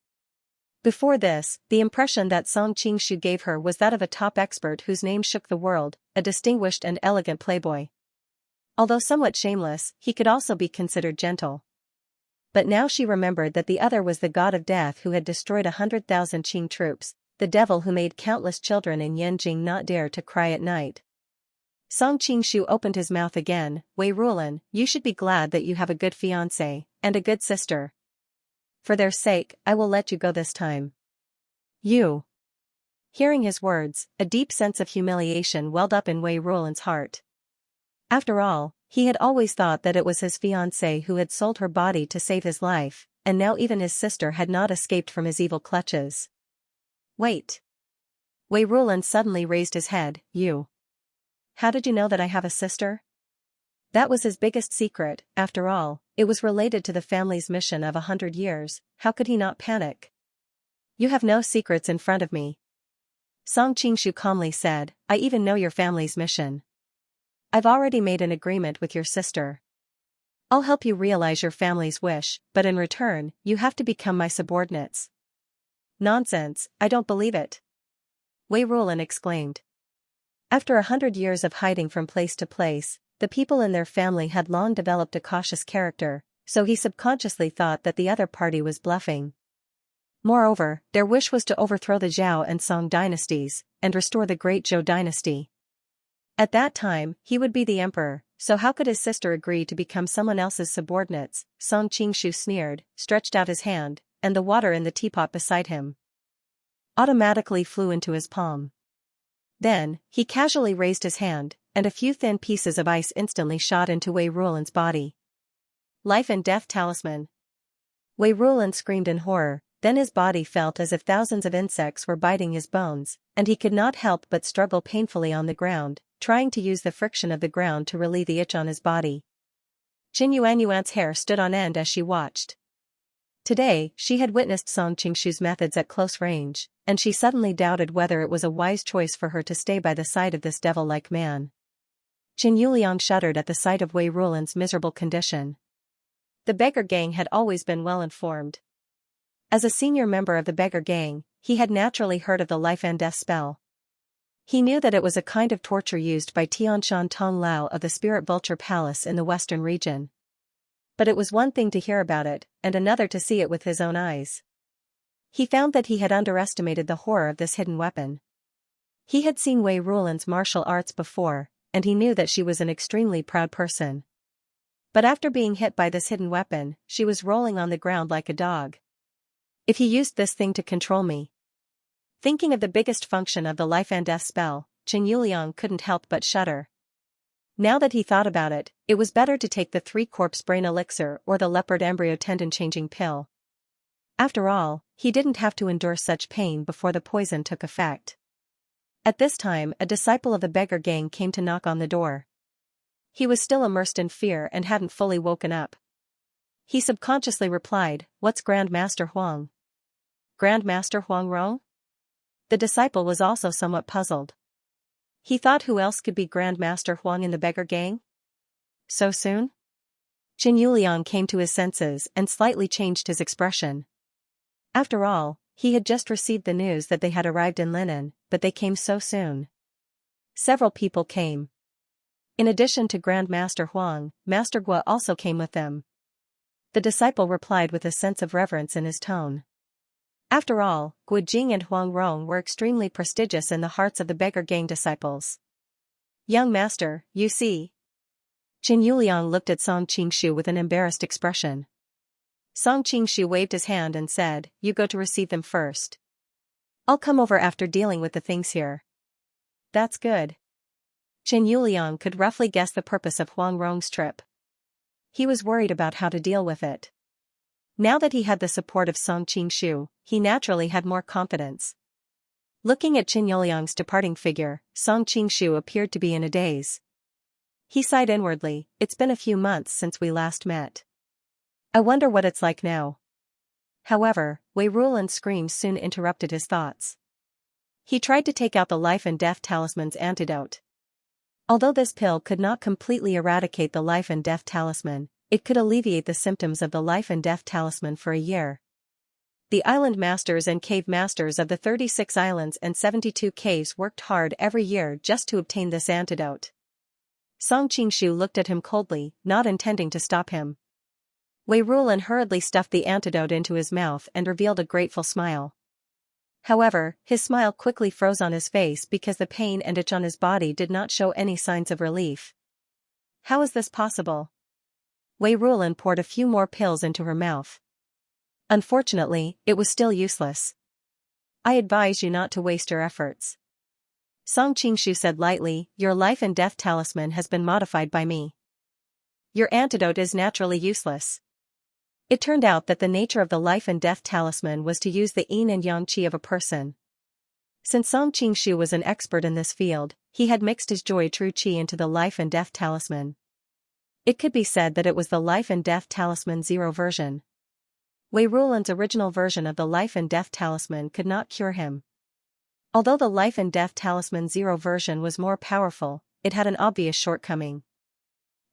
Before this, the impression that Song Qingshu gave her was that of a top expert whose name shook the world, a distinguished and elegant playboy. Although somewhat shameless, he could also be considered gentle. But now she remembered that the other was the god of death who had destroyed 100,000 Qing troops, the devil who made countless children in Yanjing not dare to cry at night. Song Qingshu opened his mouth again. "Wei Rulan, you should be glad that you have a good fiancé, and a good sister. For their sake, I will let you go this time." "You." Hearing his words, a deep sense of humiliation welled up in Wei Rulan's heart. After all, he had always thought that it was his fiancée who had sold her body to save his life, and now even his sister had not escaped from his evil clutches. "Wait." Wei Rulan suddenly raised his head. "You. How did you know that I have a sister?" That was his biggest secret, after all, it was related to the family's mission of 100 years, how could he not panic? "You have no secrets in front of me." Song Qingshu calmly said, "I even know your family's mission. I've already made an agreement with your sister." I'll help you realize your family's wish, but in return, you have to become my subordinates. Nonsense, I don't believe it. Wei Rulan exclaimed. After 100 years of hiding from place to place, the people in their family had long developed a cautious character, so he subconsciously thought that the other party was bluffing. Moreover, their wish was to overthrow the Zhao and Song dynasties, and restore the great Zhou dynasty. At that time, he would be the emperor, so how could his sister agree to become someone else's subordinates? Song Qingshu sneered, stretched out his hand, and the water in the teapot beside him automatically flew into his palm. Then, he casually raised his hand, and a few thin pieces of ice instantly shot into Wei Rulan's body. Life and death talisman. Wei Rulan screamed in horror, then his body felt as if thousands of insects were biting his bones, and he could not help but struggle painfully on the ground, trying to use the friction of the ground to relieve the itch on his body. Qin Yuanyuan's hair stood on end as she watched. Today, she had witnessed Song Qingshu's methods at close range, and she suddenly doubted whether it was a wise choice for her to stay by the side of this devil-like man. Qin Yuliang shuddered at the sight of Wei Rulan's miserable condition. The beggar gang had always been well informed. As a senior member of the beggar gang, he had naturally heard of the life and death spell. He knew that it was a kind of torture used by Tianshan Tong Lao of the Spirit Vulture Palace in the western region. But it was one thing to hear about it, and another to see it with his own eyes. He found that he had underestimated the horror of this hidden weapon. He had seen Wei Rulan's martial arts before, and he knew that she was an extremely proud person. But after being hit by this hidden weapon, she was rolling on the ground like a dog. If he used this thing to control me. Thinking of the biggest function of the life and death spell, Qin Yuliang couldn't help but shudder. Now that he thought about it, it was better to take the 3-corpse brain elixir or the leopard embryo tendon-changing pill. After all, he didn't have to endure such pain before the poison took effect. At this time, a disciple of the beggar gang came to knock on the door. He was still immersed in fear and hadn't fully woken up. He subconsciously replied, "What's Grand Master Huang?" Grand Master Huang Rong? The disciple was also somewhat puzzled. He thought who else could be Grand Master Huang in the beggar gang? So soon? Qin Yuliang came to his senses and slightly changed his expression. After all, he had just received the news that they had arrived in Linen, but they came so soon. Several people came. In addition to Grand Master Huang, Master Gua also came with them. The disciple replied with a sense of reverence in his tone. After all, Gua Jing and Huang Rong were extremely prestigious in the hearts of the beggar gang disciples. "Young master, you see." Qin Yuliang looked at Song Qingshu with an embarrassed expression. Song Qingshu waved his hand and said, "You go to receive them first. I'll come over after dealing with the things here." "That's good." Qin Yuliang could roughly guess the purpose of Huang Rong's trip. He was worried about how to deal with it. Now that he had the support of Song Qingshu, he naturally had more confidence. Looking at Qin Yuliang's departing figure, Song Qingshu appeared to be in a daze. He sighed inwardly, "It's been a few months since we last met. I wonder what it's like now." However, Wei Rulan's screams soon interrupted his thoughts. He tried to take out the life and death talisman's antidote. Although this pill could not completely eradicate the life and death talisman, it could alleviate the symptoms of the life and death talisman for a year. The island masters and cave masters of the 36 islands and 72 caves worked hard every year just to obtain this antidote. Song Qingshu looked at him coldly, not intending to stop him. Wei Rulan hurriedly stuffed the antidote into his mouth and revealed a grateful smile. However, his smile quickly froze on his face because the pain and itch on his body did not show any signs of relief. How is this possible? Wei Rulan poured a few more pills into her mouth. Unfortunately, it was still useless. "I advise you not to waste your efforts." Song Qingshu said lightly, "Your life and death talisman has been modified by me. Your antidote is naturally useless." It turned out that the nature of the life and death talisman was to use the yin and yang qi of a person. Since Song Qingshu was an expert in this field, he had mixed his joy true qi into the life and death talisman. It could be said that it was the life and death talisman zero version. Wei Rulan's original version of the life and death talisman could not cure him. Although the life and death talisman zero version was more powerful, it had an obvious shortcoming.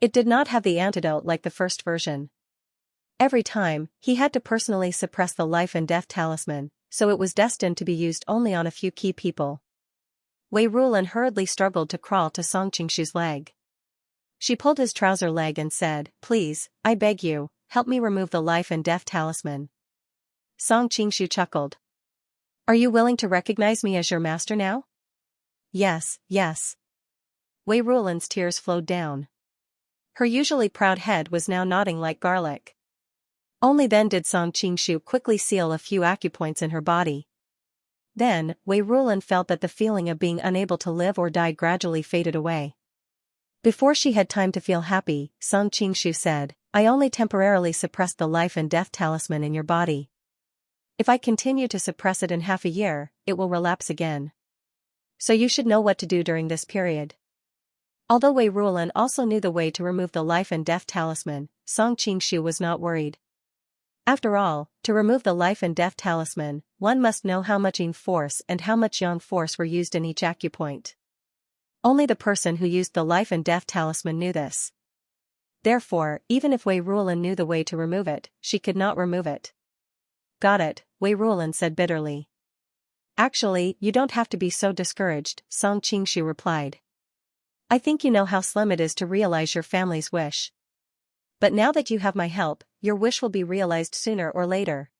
It did not have the antidote like the first version. Every time, he had to personally suppress the life and death talisman, so it was destined to be used only on a few key people. Wei Rulan hurriedly struggled to crawl to Song Qingshu's leg. She pulled his trouser leg and said, "Please, I beg you, help me remove the life and death talisman." Song Qingshu chuckled. "Are you willing to recognize me as your master now?" "Yes, yes." Wei Rulan's tears flowed down. Her usually proud head was now nodding like garlic. Only then did Song Qingshu quickly seal a few acupoints in her body. Then, Wei Rulan felt that the feeling of being unable to live or die gradually faded away. Before she had time to feel happy, Song Qingshu said, "I only temporarily suppressed the life and death talisman in your body. If I continue to suppress it in half a year, it will relapse again. So you should know what to do during this period." Although Wei Rulan also knew the way to remove the life and death talisman, Song Qingshu was not worried. After all, to remove the life and death talisman, one must know how much yin force and how much yang force were used in each acupoint. Only the person who used the life and death talisman knew this. Therefore, even if Wei Rulan knew the way to remove it, she could not remove it. "Got it," Wei Rulan said bitterly. "Actually, you don't have to be so discouraged," Song Qingshu replied. "I think you know how slim it is to realize your family's wish. But now that you have my help, your wish will be realized sooner or later.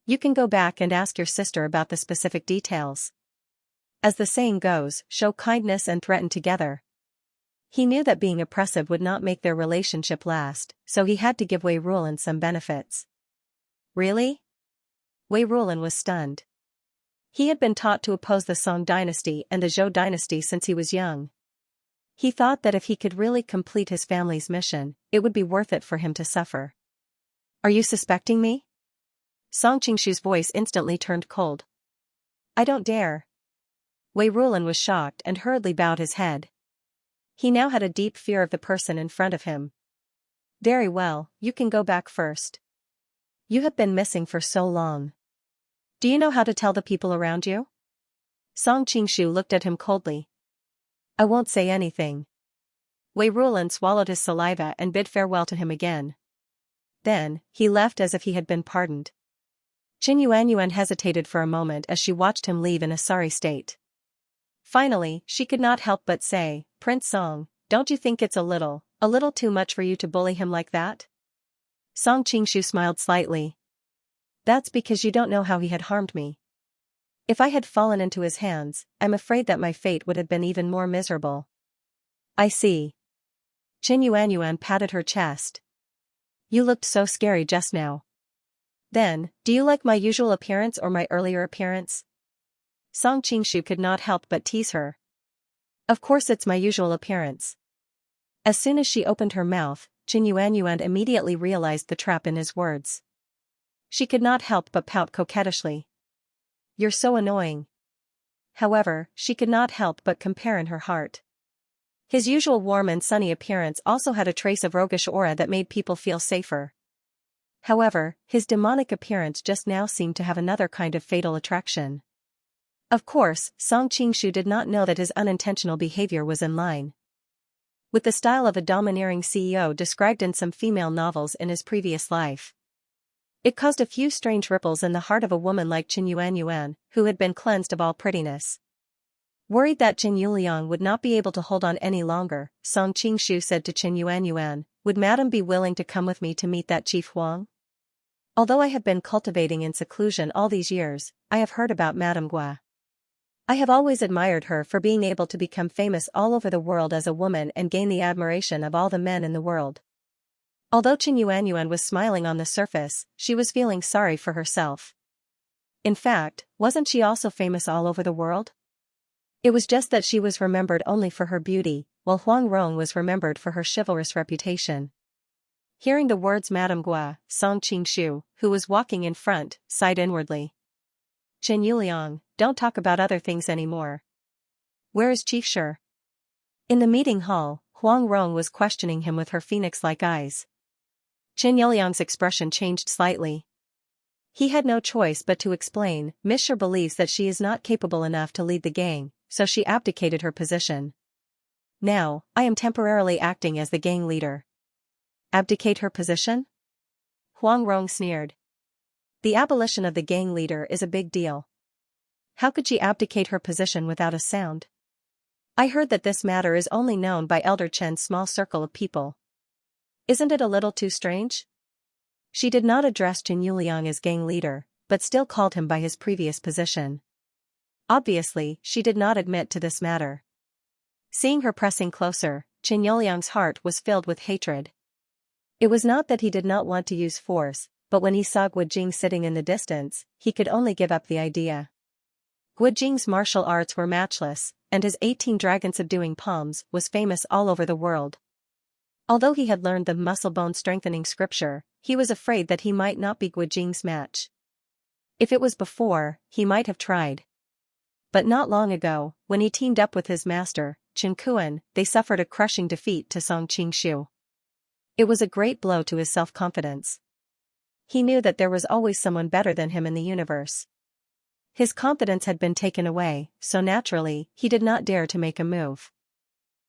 You can go back and ask your sister about the specific details. As the saying goes, show kindness and threaten together." He knew that being oppressive would not make their relationship last, so he had to give Wei Rulan some benefits. "Really?" Wei Rulan was stunned. He had been taught to oppose the Song dynasty and the Zhou dynasty since he was young. He thought that if he could really complete his family's mission, it would be worth it for him to suffer. "Are you suspecting me?" Song Qingshu's voice instantly turned cold. "I don't dare." Wei Rulan was shocked and hurriedly bowed his head. He now had a deep fear of the person in front of him. "Very well, you can go back first. You have been missing for so long. Do you know how to tell the people around you?" Song Qingshu looked at him coldly. "I won't say anything." Wei Rulan swallowed his saliva and bid farewell to him again. Then, he left as if he had been pardoned. Qin Yuanyuan hesitated for a moment as she watched him leave in a sorry state. Finally, she could not help but say, "Prince Song, don't you think it's a little too much for you to bully him like that?" Song Qingshu smiled slightly. "That's because you don't know how he had harmed me. If I had fallen into his hands, I'm afraid that my fate would have been even more miserable." "I see." Qin Yuanyuan patted her chest. "You looked so scary just now. Then, do you like my usual appearance or my earlier appearance?" Song Qingshu could not help but tease her. "Of course it's my usual appearance." As soon as she opened her mouth, Qin Yuanyuan immediately realized the trap in his words. She could not help but pout coquettishly. "You're so annoying." However, she could not help but compare in her heart. His usual warm and sunny appearance also had a trace of roguish aura that made people feel safer. However, his demonic appearance just now seemed to have another kind of fatal attraction. Of course, Song Qingshu did not know that his unintentional behavior was in line with the style of a domineering CEO described in some female novels in his previous life. It caused a few strange ripples in the heart of a woman like Qin Yuanyuan, who had been cleansed of all prettiness. Worried that Qin Yuliang would not be able to hold on any longer, Song Qingshu said to Qin Yuanyuan, "Would Madam be willing to come with me to meet that Chief Huang? Although I have been cultivating in seclusion all these years, I have heard about Madame Gua. I have always admired her for being able to become famous all over the world as a woman and gain the admiration of all the men in the world." Although Qin Yuanyuan was smiling on the surface, she was feeling sorry for herself. In fact, wasn't she also famous all over the world? It was just that she was remembered only for her beauty, while Huang Rong was remembered for her chivalrous reputation. Hearing the words Madame Gua, Song Qingshu, who was walking in front, sighed inwardly. "Qin Yuliang, don't talk about other things anymore. Where is Chief Shi?" In the meeting hall, Huang Rong was questioning him with her phoenix-like eyes. Qin Yuliang's expression changed slightly. He had no choice but to explain, "Miss Shi believes that she is not capable enough to lead the gang, so she abdicated her position." Now, I am temporarily acting as the gang leader. Abdicate her position? Huang Rong sneered. The abolition of the gang leader is a big deal. How could she abdicate her position without a sound? I heard that this matter is only known by Elder Chen's small circle of people. Isn't it a little too strange? She did not address Qin Yuliang as gang leader, but still called him by his previous position. Obviously, she did not admit to this matter. Seeing her pressing closer, Qin Yuliang's heart was filled with hatred. It was not that he did not want to use force, but when he saw Guojing sitting in the distance, he could only give up the idea. Guojing's martial arts were matchless, and his 18 dragon subduing palms was famous all over the world. Although he had learned the muscle-bone strengthening scripture, he was afraid that he might not be Guojing's match. If it was before, he might have tried. But not long ago, when he teamed up with his master, Chen Kuan, they suffered a crushing defeat to Song Qingshu. It was a great blow to his self-confidence. He knew that there was always someone better than him in the universe. His confidence had been taken away, so naturally, he did not dare to make a move.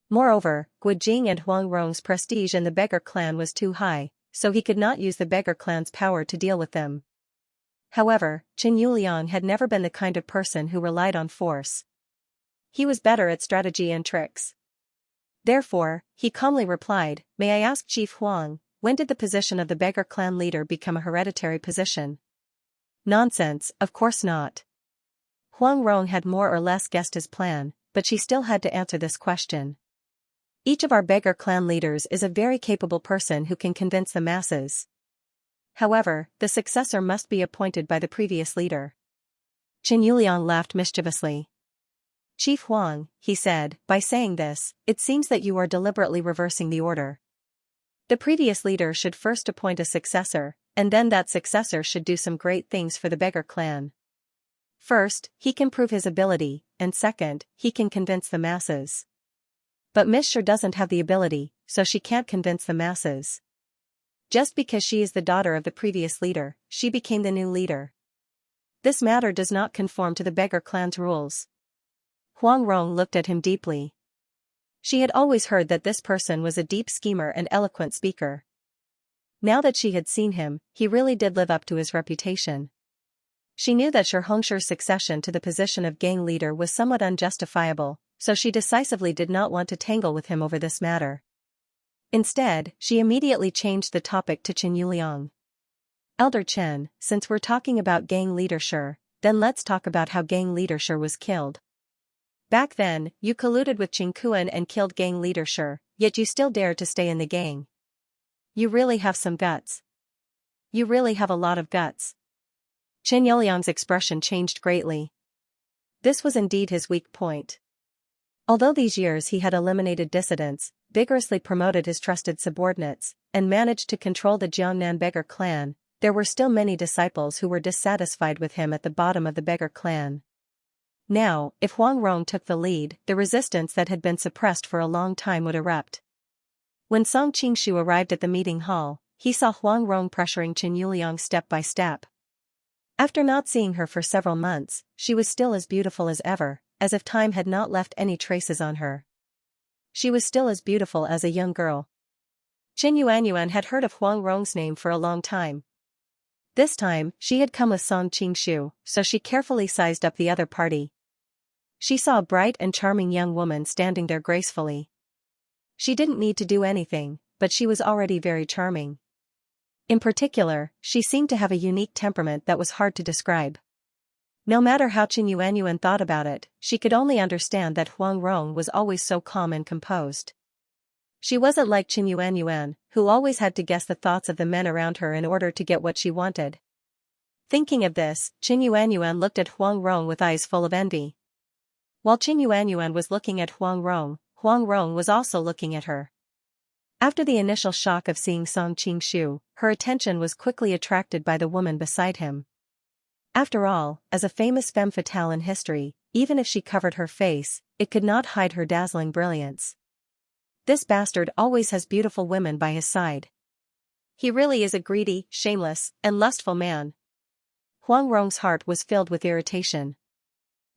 Moreover, Guojing and Huang Rong's prestige in the beggar clan was too high, so he could not use the beggar clan's power to deal with them. However, Qin Yuliang had never been the kind of person who relied on force. He was better at strategy and tricks. Therefore, he calmly replied, "May I ask Chief Huang, when did the position of the beggar clan leader become a hereditary position?" Nonsense, of course not. Huang Rong had more or less guessed his plan, but she still had to answer this question. Each of our beggar clan leaders is a very capable person who can convince the masses. However, the successor must be appointed by the previous leader. Qin Yuliang laughed mischievously. Chief Huang, he said, by saying this, it seems that you are deliberately reversing the order. The previous leader should first appoint a successor, and then that successor should do some great things for the beggar clan. First, he can prove his ability, and second, he can convince the masses. But Miss Sure doesn't have the ability, so she can't convince the masses. Just because she is the daughter of the previous leader, she became the new leader. This matter does not conform to the beggar clan's rules. Huang Rong looked at him deeply. She had always heard that this person was a deep schemer and eloquent speaker. Now that she had seen him, he really did live up to his reputation. She knew that Shi Hongshu's succession to the position of gang leader was somewhat unjustifiable, so she decisively did not want to tangle with him over this matter. Instead, she immediately changed the topic to Qin Yuliang. Elder Chen, since we're talking about gang leader Shi, then let's talk about how gang leader Shi was killed. Back then, you colluded with Qin Kuan and killed gang leader Shi, yet you still dared to stay in the gang. You really have some guts. You really have a lot of guts. Qin Yuliang's expression changed greatly. This was indeed his weak point. Although these years he had eliminated dissidents, vigorously promoted his trusted subordinates, and managed to control the Jiangnan beggar clan, there were still many disciples who were dissatisfied with him at the bottom of the beggar clan. Now, if Huang Rong took the lead, the resistance that had been suppressed for a long time would erupt. When Song Qingshu arrived at the meeting hall, he saw Huang Rong pressuring Qin Yuliang step by step. After not seeing her for several months, she was still as beautiful as ever, as if time had not left any traces on her. She was still as beautiful as a young girl. Qin Yuanyuan had heard of Huang Rong's name for a long time. This time, she had come with Song Qingshu, so she carefully sized up the other party. She saw a bright and charming young woman standing there gracefully. She didn't need to do anything, but she was already very charming. In particular, she seemed to have a unique temperament that was hard to describe. No matter how Qin Yuanyuan thought about it, she could only understand that Huang Rong was always so calm and composed. She wasn't like Qin Yuanyuan, who always had to guess the thoughts of the men around her in order to get what she wanted. Thinking of this, Qin Yuanyuan looked at Huang Rong with eyes full of envy. While Qin Yuanyuan was looking at Huang Rong was also looking at her. After the initial shock of seeing Song Qingshu, her attention was quickly attracted by the woman beside him. After all, as a famous femme fatale in history, even if she covered her face, it could not hide her dazzling brilliance. This bastard always has beautiful women by his side. He really is a greedy, shameless, and lustful man. Huang Rong's heart was filled with irritation.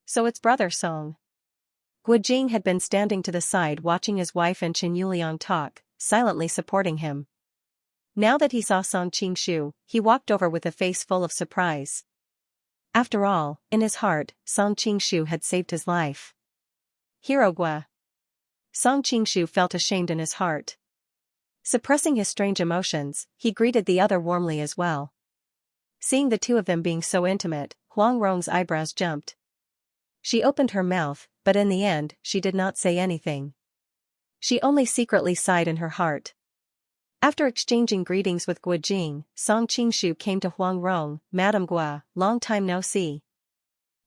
So it's brother Song. Guo Jing had been standing to the side watching his wife and Chen Yuliang talk, silently supporting him. Now that he saw Song Qingshu, he walked over with a face full of surprise. After all, in his heart, Song Qingshu had saved his life. Hero Gua. Song Qingshu felt ashamed in his heart. Suppressing his strange emotions, he greeted the other warmly as well. Seeing the two of them being so intimate, Huang Rong's eyebrows jumped. She opened her mouth, but in the end, she did not say anything. She only secretly sighed in her heart. After exchanging greetings with Guo Jing, Song Qingshu came to Huang Rong. Madame Gua, long time no see.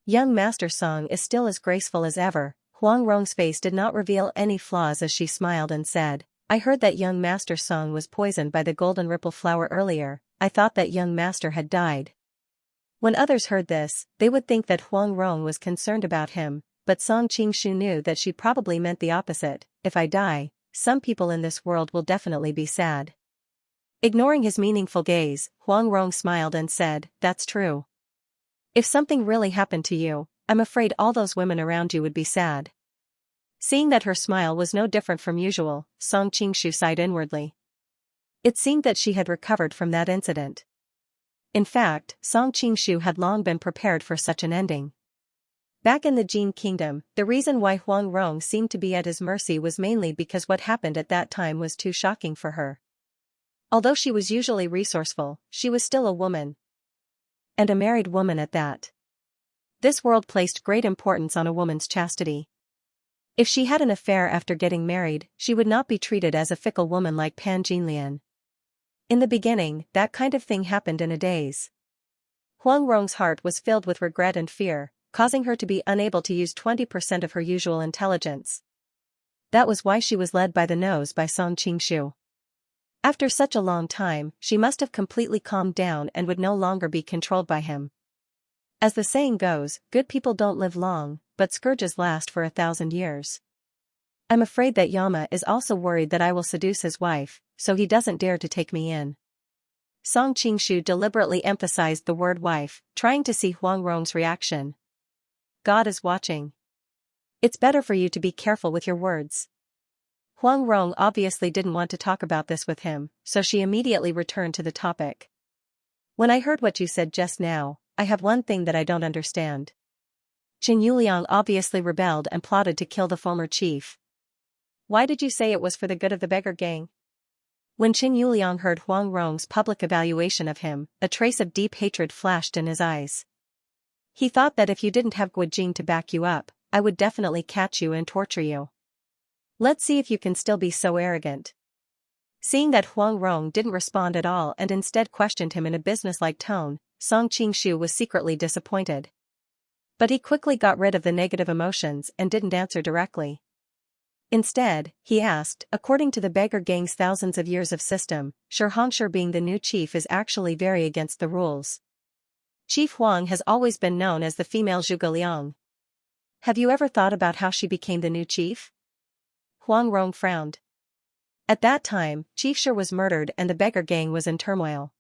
Young Master Song is still as graceful as ever. Huang Rong's face did not reveal any flaws as she smiled and said, I heard that young Master Song was poisoned by the golden ripple flower earlier. I thought that young master had died. When others heard this, they would think that Huang Rong was concerned about him, but Song Qingshu knew that she probably meant the opposite. If I die, some people in this world will definitely be sad. Ignoring his meaningful gaze, Huang Rong smiled and said, that's true. If something really happened to you, I'm afraid all those women around you would be sad. Seeing that her smile was no different from usual, Song Qingshu sighed inwardly. It seemed that she had recovered from that incident. In fact, Song Qingshu had long been prepared for such an ending. Back in the Jin kingdom, the reason why Huang Rong seemed to be at his mercy was mainly because what happened at that time was too shocking for her. Although she was usually resourceful, she was still a woman. And a married woman at that. This world placed great importance on a woman's chastity. If she had an affair after getting married, she would not be treated as a fickle woman like Pan Jinlian. In the beginning, that kind of thing happened in a daze. Huang Rong's heart was filled with regret and fear, causing her to be unable to use 20% of her usual intelligence. That was why she was led by the nose by Song Qingshu. After such a long time, she must have completely calmed down and would no longer be controlled by him. As the saying goes, good people don't live long, but scourges last for 1,000 years. I'm afraid that Yama is also worried that I will seduce his wife, so he doesn't dare to take me in. Song Qingshu deliberately emphasized the word wife, trying to see Huang Rong's reaction. God is watching. It's better for you to be careful with your words. Huang Rong obviously didn't want to talk about this with him, so she immediately returned to the topic. When I heard what you said just now, I have one thing that I don't understand. Chen Yuliang obviously rebelled and plotted to kill the former chief. Why did you say it was for the good of the beggar gang? When Chen Yuliang heard Huang Rong's public evaluation of him, a trace of deep hatred flashed in his eyes. He thought that if you didn't have Guo Jing to back you up, I would definitely catch you and torture you. Let's see if you can still be so arrogant. Seeing that Huang Rong didn't respond at all and instead questioned him in a businesslike tone, Song Qingshu was secretly disappointed. But he quickly got rid of the negative emotions and didn't answer directly. Instead, he asked, according to the beggar gang's thousands of years of system, Xianxia being the new chief is actually very against the rules. Chief Huang has always been known as the female Zhuge Liang. Have you ever thought about how she became the new chief? Huang Rong frowned. At that time, Chief Shi was murdered and the beggar gang was in turmoil.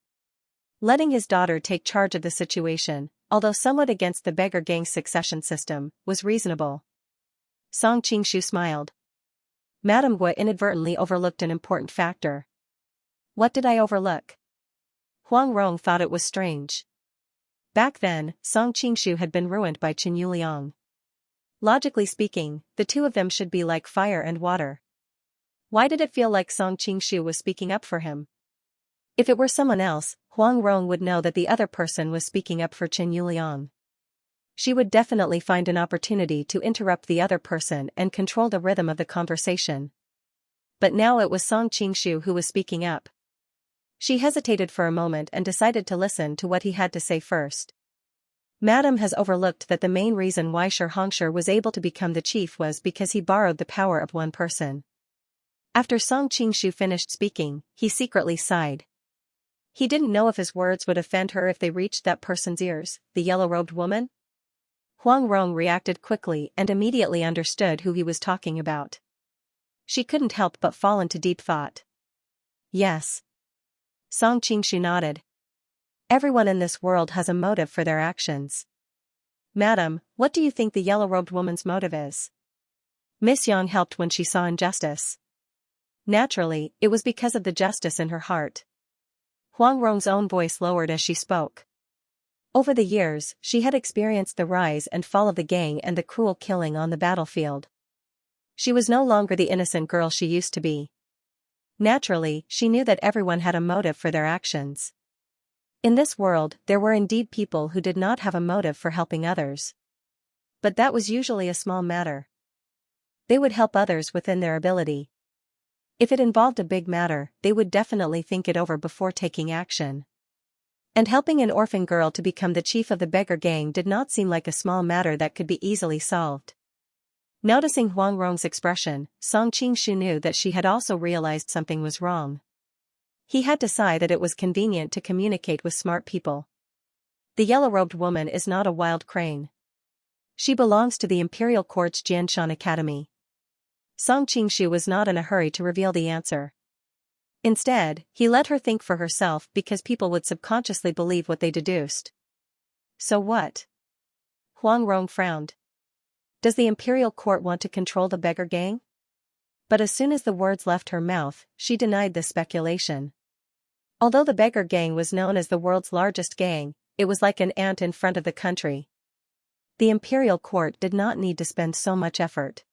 Letting his daughter take charge of the situation, although somewhat against the beggar gang's succession system, was reasonable. Song Qingshu smiled. Madame Gua inadvertently overlooked an important factor. What did I overlook? Huang Rong thought it was strange. Back then, Song Qingshu had been ruined by Chen Yuliang. Logically speaking, the two of them should be like fire and water. Why did it feel like Song Qingshu was speaking up for him? If it were someone else, Huang Rong would know that the other person was speaking up for Chen Yuliang. She would definitely find an opportunity to interrupt the other person and control the rhythm of the conversation. But now it was Song Qingshu who was speaking up. She hesitated for a moment and decided to listen to what he had to say first. Madame has overlooked that the main reason why Xianxia was able to become the chief was because he borrowed the power of one person. After Song Qingshu finished speaking, he secretly sighed. He didn't know if his words would offend her if they reached that person's ears, the yellow-robed woman. Huang Rong reacted quickly and immediately understood who he was talking about. She couldn't help but fall into deep thought. Yes. Song Qingshu nodded. Everyone in this world has a motive for their actions. Madam, what do you think the yellow-robed woman's motive is? Miss Yang helped when she saw injustice. Naturally, it was because of the justice in her heart. Huang Rong's own voice lowered as she spoke. Over the years, she had experienced the rise and fall of the gang and the cruel killing on the battlefield. She was no longer the innocent girl she used to be. Naturally, she knew that everyone had a motive for their actions. In this world, there were indeed people who did not have a motive for helping others. But that was usually a small matter. They would help others within their ability. If it involved a big matter, they would definitely think it over before taking action. And helping an orphan girl to become the chief of the beggar gang did not seem like a small matter that could be easily solved. Noticing Huang Rong's expression, Song Qingshu knew that she had also realized something was wrong. He had to sigh that it was convenient to communicate with smart people. The yellow-robed woman is not a wild crane. She belongs to the Imperial Court's Jianshan Academy. Song Qingshu was not in a hurry to reveal the answer. Instead, he let her think for herself because people would subconsciously believe what they deduced. So what? Huang Rong frowned. Does the Imperial Court want to control the beggar gang? But as soon as the words left her mouth, she denied this speculation. Although the beggar gang was known as the world's largest gang, it was like an ant in front of the country. The Imperial Court did not need to spend so much effort.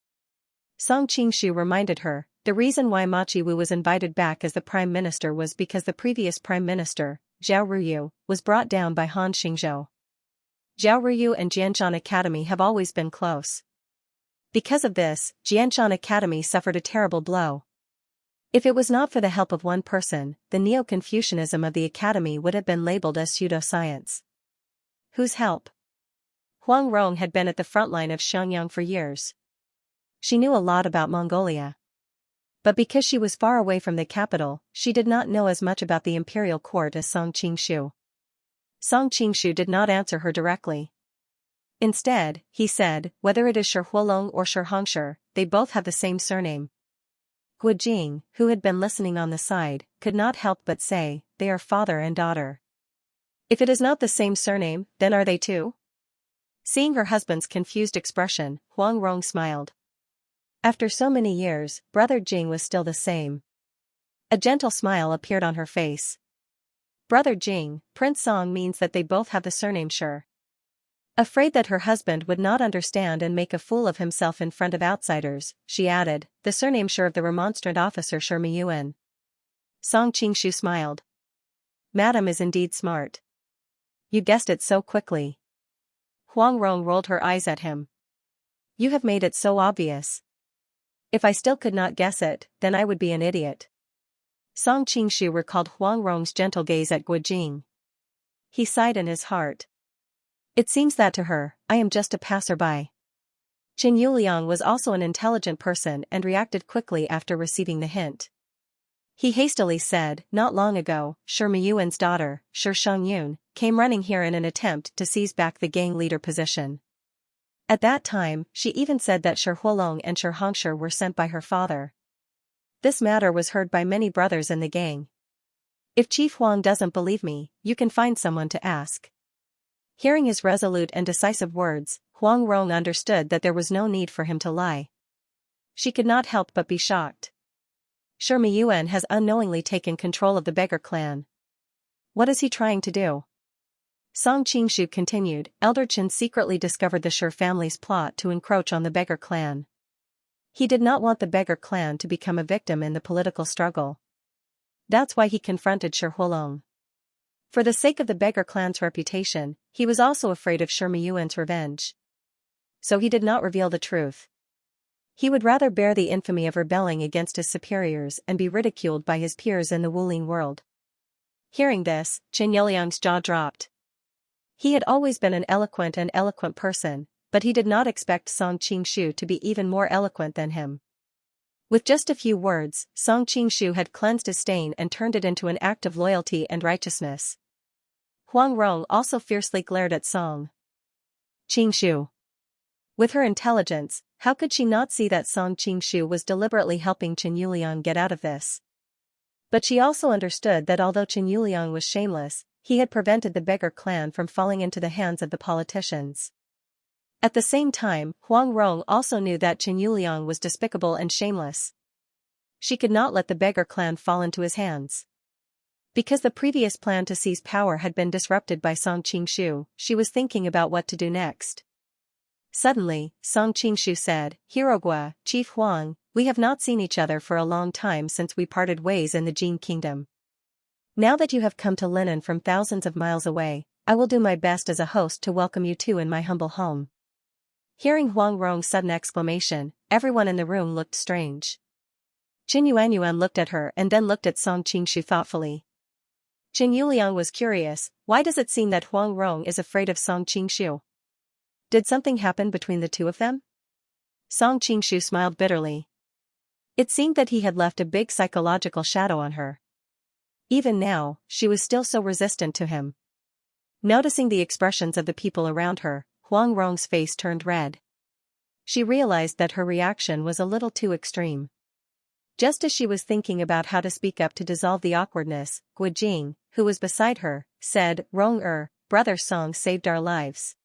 Song Qingshu reminded her, the reason why Ma Qiwu was invited back as the Prime Minister was because the previous Prime Minister, Zhao Ruyu, was brought down by Han Xingzhou. Zhao Ruyu and Jianshan Academy have always been close. Because of this, Jianshan Academy suffered a terrible blow. If it was not for the help of one person, the Neo-Confucianism of the Academy would have been labeled as pseudoscience. Whose help? Huang Rong had been at the front line of Xianxia for years. She knew a lot about Mongolia. But because she was far away from the capital, she did not know as much about the imperial court as Song Qingshu. Song Qingshu did not answer her directly. Instead, he said, whether it is Shi Huolong or Shi Hongshi, they both have the same surname. Gu Jing, who had been listening on the side, could not help but say, they are father and daughter. If it is not the same surname, then are they two? Seeing her husband's confused expression, Huang Rong smiled. After so many years, Brother Jing was still the same. A gentle smile appeared on her face. Brother Jing, Prince Song means that they both have the surname Shi. Afraid that her husband would not understand and make a fool of himself in front of outsiders, she added, the surname Shi of the remonstrant officer Shi Miyuan. Song Qingshu smiled. Madam is indeed smart. You guessed it so quickly. Huang Rong rolled her eyes at him. You have made it so obvious. If I still could not guess it, then I would be an idiot. Song Qingshu recalled Huang Rong's gentle gaze at Gu Jing. He sighed in his heart. It seems that to her, I am just a passerby. Qin Yuliang was also an intelligent person and reacted quickly after receiving the hint. He hastily said, not long ago, Shi Miyuan's daughter, Shi Shengyun, came running here in an attempt to seize back the gang leader position. At that time, she even said that Shi Huolong and Shi Hongshi were sent by her father. This matter was heard by many brothers in the gang. If Chief Huang doesn't believe me, you can find someone to ask. Hearing his resolute and decisive words, Huang Rong understood that there was no need for him to lie. She could not help but be shocked. Shi Miyuan has unknowingly taken control of the beggar clan. What is he trying to do? Song Qingshu continued, Elder Qin secretly discovered the Shi family's plot to encroach on the beggar clan. He did not want the beggar clan to become a victim in the political struggle. That's why he confronted Shi Huolong. For the sake of the beggar clan's reputation, he was also afraid of Shi Miyuan's revenge. So he did not reveal the truth. He would rather bear the infamy of rebelling against his superiors and be ridiculed by his peers in the Wuling world. Hearing this, Qin Yuliang's jaw dropped. He had always been an eloquent person, but he did not expect Song Qingshu to be even more eloquent than him. With just a few words, Song Qingshu had cleansed his stain and turned it into an act of loyalty and righteousness. Huang Rong also fiercely glared at Song Qingshu. With her intelligence, how could she not see that Song Qingshu was deliberately helping Qin Yuliang get out of this? But she also understood that although Qin Yuliang was shameless, he had prevented the beggar clan from falling into the hands of the politicians. At the same time, Huang Rong also knew that Chen Yuliang was despicable and shameless. She could not let the beggar clan fall into his hands. Because the previous plan to seize power had been disrupted by Song Qingshu, she was thinking about what to do next. Suddenly, Song Qingshu said, "Hirogua, Chief Huang, we have not seen each other for a long time since we parted ways in the Jin Kingdom. Now that you have come to Linen from thousands of miles away, I will do my best as a host to welcome you too in my humble home." Hearing Huang Rong's sudden exclamation, everyone in the room looked strange. Qin Yuanyuan looked at her and then looked at Song Qingshu thoughtfully. Qin Yuliang was curious, why does it seem that Huang Rong is afraid of Song Qingshu? Did something happen between the two of them? Song Qingshu smiled bitterly. It seemed that he had left a big psychological shadow on her. Even now, she was still so resistant to him. Noticing the expressions of the people around her, Huang Rong's face turned red. She realized that her reaction was a little too extreme. Just as she was thinking about how to speak up to dissolve the awkwardness, Guijing, who was beside her, said, "Rong brother Song saved our lives.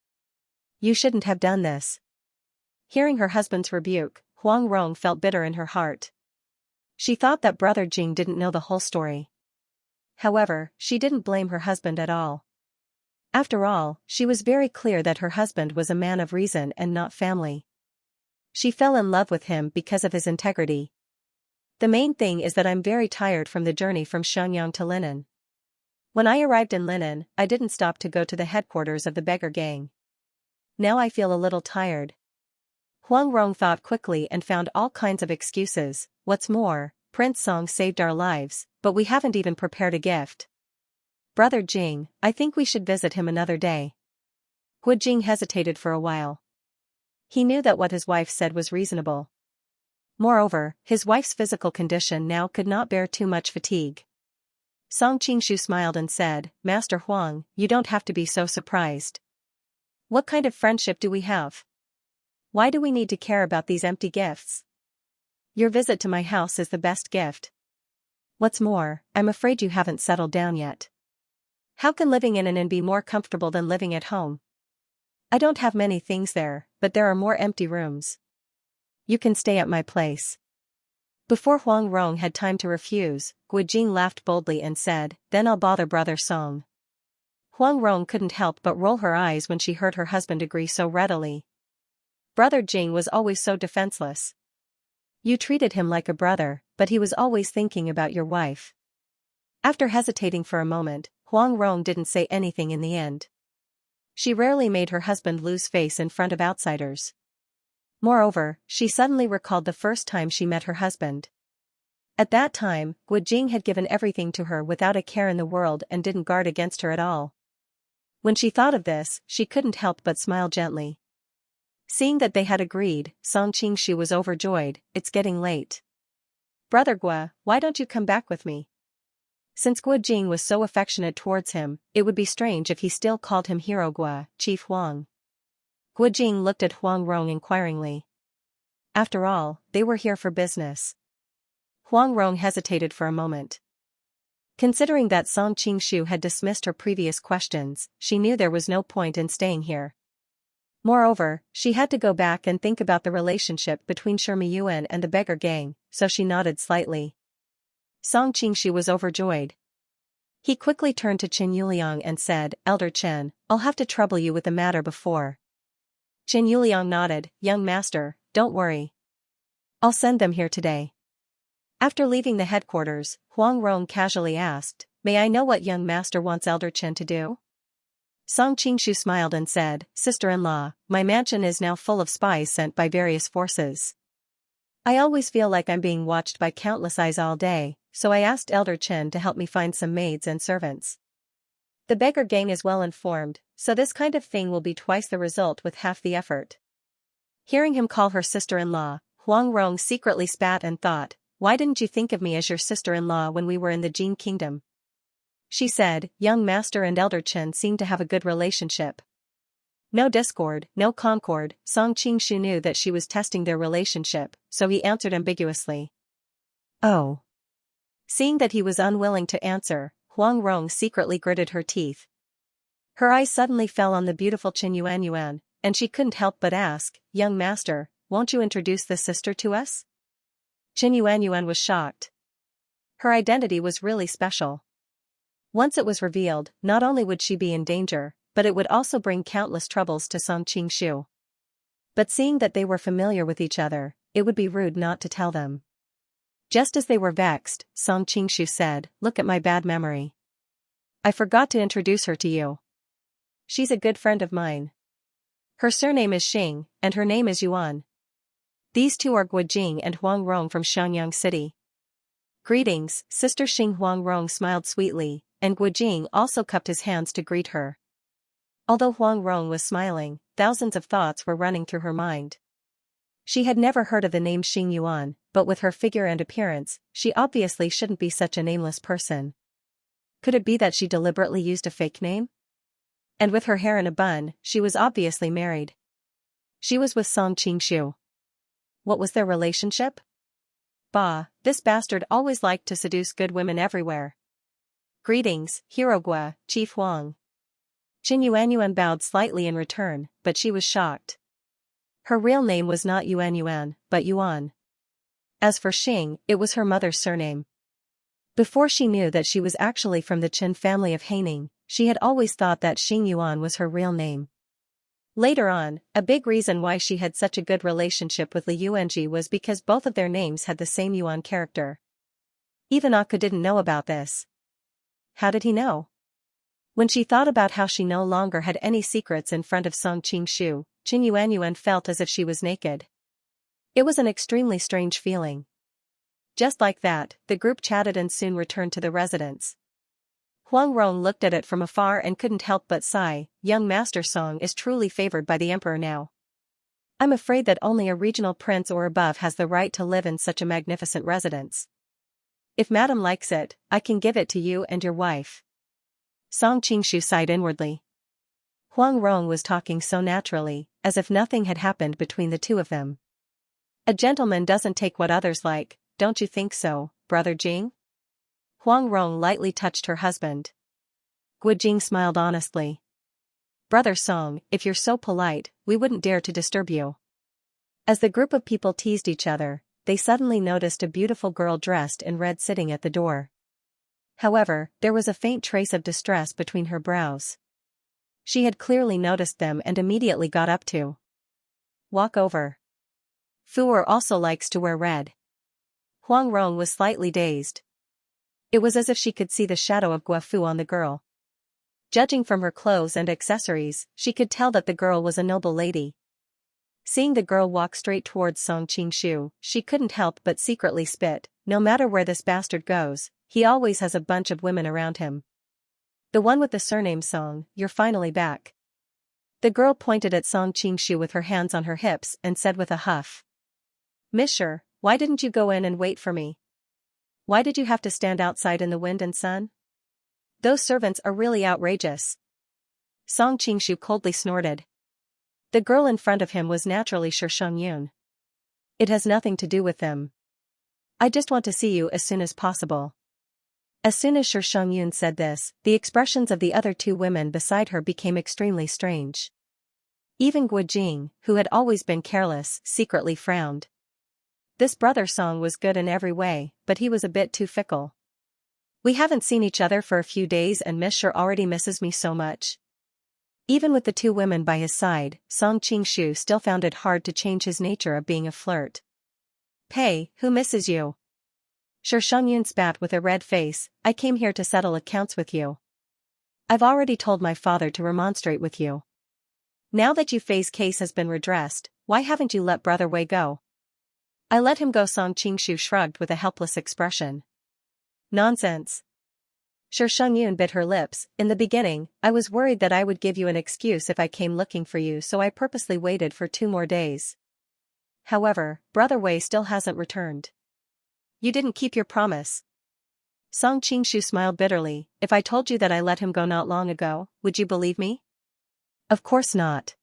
You shouldn't have done this." Hearing her husband's rebuke, Huang Rong felt bitter in her heart. She thought that brother Jing didn't know the whole story. However, she didn't blame her husband at all. After all, she was very clear that her husband was a man of reason and not family. She fell in love with him because of his integrity. The main thing is that I'm very tired from the journey from Xianxia to Linen. When I arrived in Linen, I didn't stop to go to the headquarters of the beggar gang. Now I feel a little tired. Huang Rong thought quickly and found all kinds of excuses. What's more, Prince Song saved our lives, but we haven't even prepared a gift. Brother Jing, I think we should visit him another day. Jing hesitated for a while. He knew that what his wife said was reasonable. Moreover, his wife's physical condition now could not bear too much fatigue. Song Qingshu smiled and said, "Master Huang, you don't have to be so surprised. What kind of friendship do we have? Why do we need to care about these empty gifts? Your visit to my house is the best gift. What's more, I'm afraid you haven't settled down yet. How can living in an inn be more comfortable than living at home? I don't have many things there, but there are more empty rooms. You can stay at my place." Before Huang Rong had time to refuse, Guijing laughed boldly and said, "Then I'll bother brother Song." Huang Rong couldn't help but roll her eyes when she heard her husband agree so readily. Brother Jing was always so defenseless. You treated him like a brother, but he was always thinking about your wife. After hesitating for a moment, Huang Rong didn't say anything in the end. She rarely made her husband lose face in front of outsiders. Moreover, she suddenly recalled the first time she met her husband. At that time, Guijing had given everything to her without a care in the world and didn't guard against her at all. When she thought of this, she couldn't help but smile gently. Seeing that they had agreed, Song Qingshu was overjoyed. "It's getting late. Brother Gua, why don't you come back with me?" Since Guijing was so affectionate towards him, it would be strange if he still called him Hero Gua, Chief Huang. Guijing looked at Huang Rong inquiringly. After all, they were here for business. Huang Rong hesitated for a moment. Considering that Song Qingshu had dismissed her previous questions, she knew there was no point in staying here. Moreover, she had to go back and think about the relationship between Yuan and the beggar gang, so she nodded slightly. Song Qingshu was overjoyed. He quickly turned to Chen Yuliang and said, "Elder Chen, I'll have to trouble you with the matter before." Chen Yuliang nodded, "Young master, don't worry. I'll send them here today." After leaving the headquarters, Huang Rong casually asked, "May I know what young master wants Elder Chen to do?" Song Qingshu smiled and said, "Sister-in-law, my mansion is now full of spies sent by various forces. I always feel like I'm being watched by countless eyes all day, so I asked Elder Chen to help me find some maids and servants. The beggar gang is well informed, so this kind of thing will be twice the result with half the effort." Hearing him call her sister-in-law, Huang Rong secretly spat and thought, "Why didn't you think of me as your sister-in-law when we were in the Jin Kingdom?" She said, "Young master and Elder Chen seem to have a good relationship." No discord, no concord. Song Qingshu knew that she was testing their relationship, so he answered ambiguously. "Oh." Seeing that he was unwilling to answer, Huang Rong secretly gritted her teeth. Her eyes suddenly fell on the beautiful Chen Yuanyuan, and she couldn't help but ask, "Young master, won't you introduce this sister to us?" Qin Yuanyuan was shocked. Her identity was really special. Once it was revealed, not only would she be in danger, but it would also bring countless troubles to Song Qingshu. But seeing that they were familiar with each other, it would be rude not to tell them. Just as they were vexed, Song Qingshu said, "Look at my bad memory. I forgot to introduce her to you. She's a good friend of mine. Her surname is Xing, and her name is Yuan. These two are Guojing and Huang Rong from Xiangyang City." "Greetings, Sister Xing." Huang Rong smiled sweetly, and Guojing also cupped his hands to greet her. Although Huang Rong was smiling, thousands of thoughts were running through her mind. She had never heard of the name Xing Yuan, but with her figure and appearance, she obviously shouldn't be such a nameless person. Could it be that she deliberately used a fake name? And with her hair in a bun, she was obviously married. She was with Song Qingshu. What was their relationship? Bah, this bastard always liked to seduce good women everywhere. "Greetings, Hirogua, Chief Huang." Qin Yuanyuan bowed slightly in return, but she was shocked. Her real name was not Yuanyuan, but Yuan. As for Xing, it was her mother's surname. Before she knew that she was actually from the Qin family of Haining, she had always thought that Xing Yuan was her real name. Later on, a big reason why she had such a good relationship with Li Yuanji was because both of their names had the same Yuan character. Even Akka didn't know about this. How did he know? When she thought about how she no longer had any secrets in front of Song Qingshu, Qin Yuanyuan felt as if she was naked. It was an extremely strange feeling. Just like that, the group chatted and soon returned to the residence. Huang Rong looked at it from afar and couldn't help but sigh. "Young Master Song is truly favored by the emperor now. I'm afraid that only a regional prince or above has the right to live in such a magnificent residence. If Madam likes it, I can give it to you and your wife." Song Qingshu sighed inwardly. Huang Rong was talking so naturally, as if nothing had happened between the two of them. "A gentleman doesn't take what others like, don't you think so, Brother Jing?" Huang Rong lightly touched her husband. Guojing smiled honestly. "Brother Song, if you're so polite, we wouldn't dare to disturb you." As the group of people teased each other, they suddenly noticed a beautiful girl dressed in red sitting at the door. However, there was a faint trace of distress between her brows. She had clearly noticed them and immediately got up to walk over. Fuer also likes to wear red. Huang Rong was slightly dazed. It was as if she could see the shadow of Guafu on the girl. Judging from her clothes and accessories, she could tell that the girl was a noble lady. Seeing the girl walk straight towards Song Qingshu, she couldn't help but secretly spit. No matter where this bastard goes, he always has a bunch of women around him. "The one with the surname Song, you're finally back." The girl pointed at Song Qingshu with her hands on her hips and said with a huff, "Monsieur, why didn't you go in and wait for me? Why did you have to stand outside in the wind and sun? Those servants are really outrageous." Song Qingshu coldly snorted. The girl in front of him was naturally Shenshengyun. "It has nothing to do with them. I just want to see you as soon as possible." As soon as Shenshengyun said this, the expressions of the other two women beside her became extremely strange. Even Guojing, who had always been careless, secretly frowned. This brother Song was good in every way, but he was a bit too fickle. "We haven't seen each other for a few days and Monsieur already misses me so much." Even with the two women by his side, Song Qingshu still found it hard to change his nature of being a flirt. "Hey, who misses you?" Shenshengyun spat with a red face. "I came here to settle accounts with you. I've already told my father to remonstrate with you. Now that Yu Fei's case has been redressed, why haven't you let Brother Wei go?" "I let him go." Song Qingshu shrugged with a helpless expression. "Nonsense." Shenshengyun bit her lips. "In the beginning, I was worried that I would give you an excuse if I came looking for you, so I purposely waited for 2 more days. However, Brother Wei still hasn't returned. You didn't keep your promise." Song Qingshu smiled bitterly. "If I told you that I let him go not long ago, would you believe me?" "Of course not.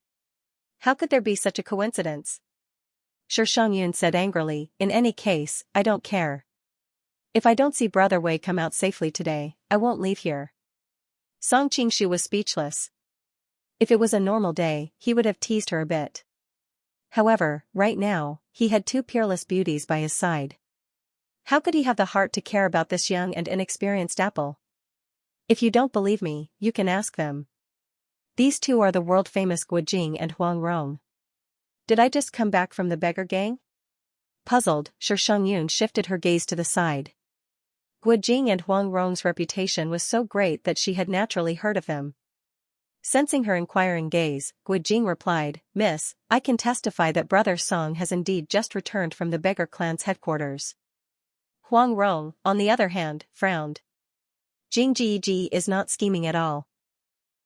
How could there be such a coincidence?" Shenshengyun said angrily. "In any case, I don't care. If I don't see Brother Wei come out safely today, I won't leave here." Song Qingshu was speechless. If it was a normal day, he would have teased her a bit. However, right now, he had two peerless beauties by his side. How could he have the heart to care about this young and inexperienced apple? If you don't believe me, you can ask them. These two are the world-famous Guojing and Huang Rong. Did I just come back from the beggar gang? Puzzled, Xianxia shifted her gaze to the side. Guojing and Huang Rong's reputation was so great that she had naturally heard of them. Sensing her inquiring gaze, Guojing replied, "Miss, I can testify that Brother Song has indeed just returned from the beggar clan's headquarters." Huang Rong, on the other hand, frowned. Jing Ji is not scheming at all.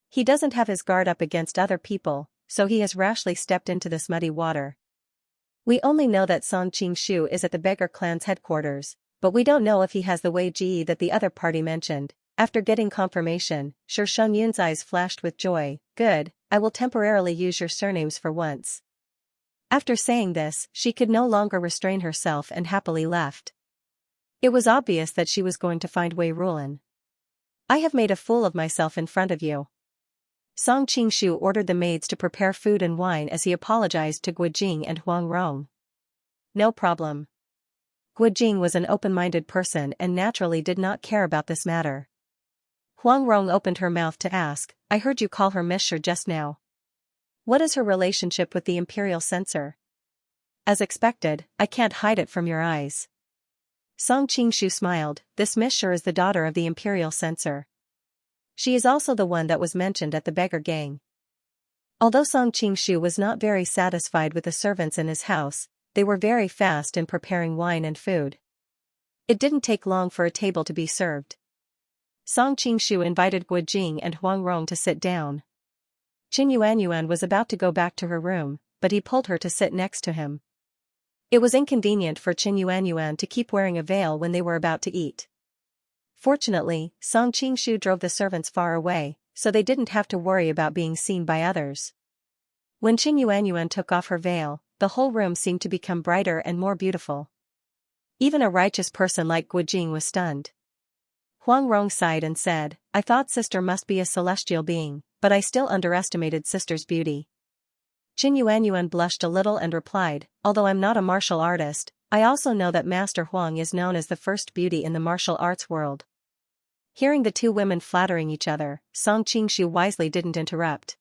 He doesn't have his guard up against other people, so he has rashly stepped into this muddy water. We only know that Song Qingshu is at the beggar clan's headquarters, but we don't know if he has the Wei Ji that the other party mentioned. After getting confirmation, Xianxia's eyes flashed with joy. Good, I will temporarily use your surnames for once. After saying this, she could no longer restrain herself and happily left. It was obvious that she was going to find Wei Rulan. I have made a fool of myself in front of you. Song Qingshu ordered the maids to prepare food and wine as he apologized to Guojing and Huang Rong. No problem. Guojing was an open-minded person and naturally did not care about this matter. Huang Rong opened her mouth to ask, I heard you call her Monsieur just now. What is her relationship with the imperial censor? As expected, I can't hide it from your eyes. Song Qingshu smiled, this Monsieur is the daughter of the imperial censor. She is also the one that was mentioned at the beggar gang. Although Song Qingshu was not very satisfied with the servants in his house, they were very fast in preparing wine and food. It didn't take long for a table to be served. Song Qingshu invited Guojing and Huang Rong to sit down. Qin Yuanyuan was about to go back to her room, but he pulled her to sit next to him. It was inconvenient for Qin Yuanyuan to keep wearing a veil when they were about to eat. Fortunately, Song Qingshu drove the servants far away, so they didn't have to worry about being seen by others. When Qin Yuanyuan took off her veil, the whole room seemed to become brighter and more beautiful. Even a righteous person like Guojing was stunned. Huang Rong sighed and said, I thought sister must be a celestial being, but I still underestimated sister's beauty. Qin Yuanyuan blushed a little and replied, although I'm not a martial artist, I also know that Master Huang is known as the first beauty in the martial arts world. Hearing the two women flattering each other, Song Qingshu wisely didn't interrupt.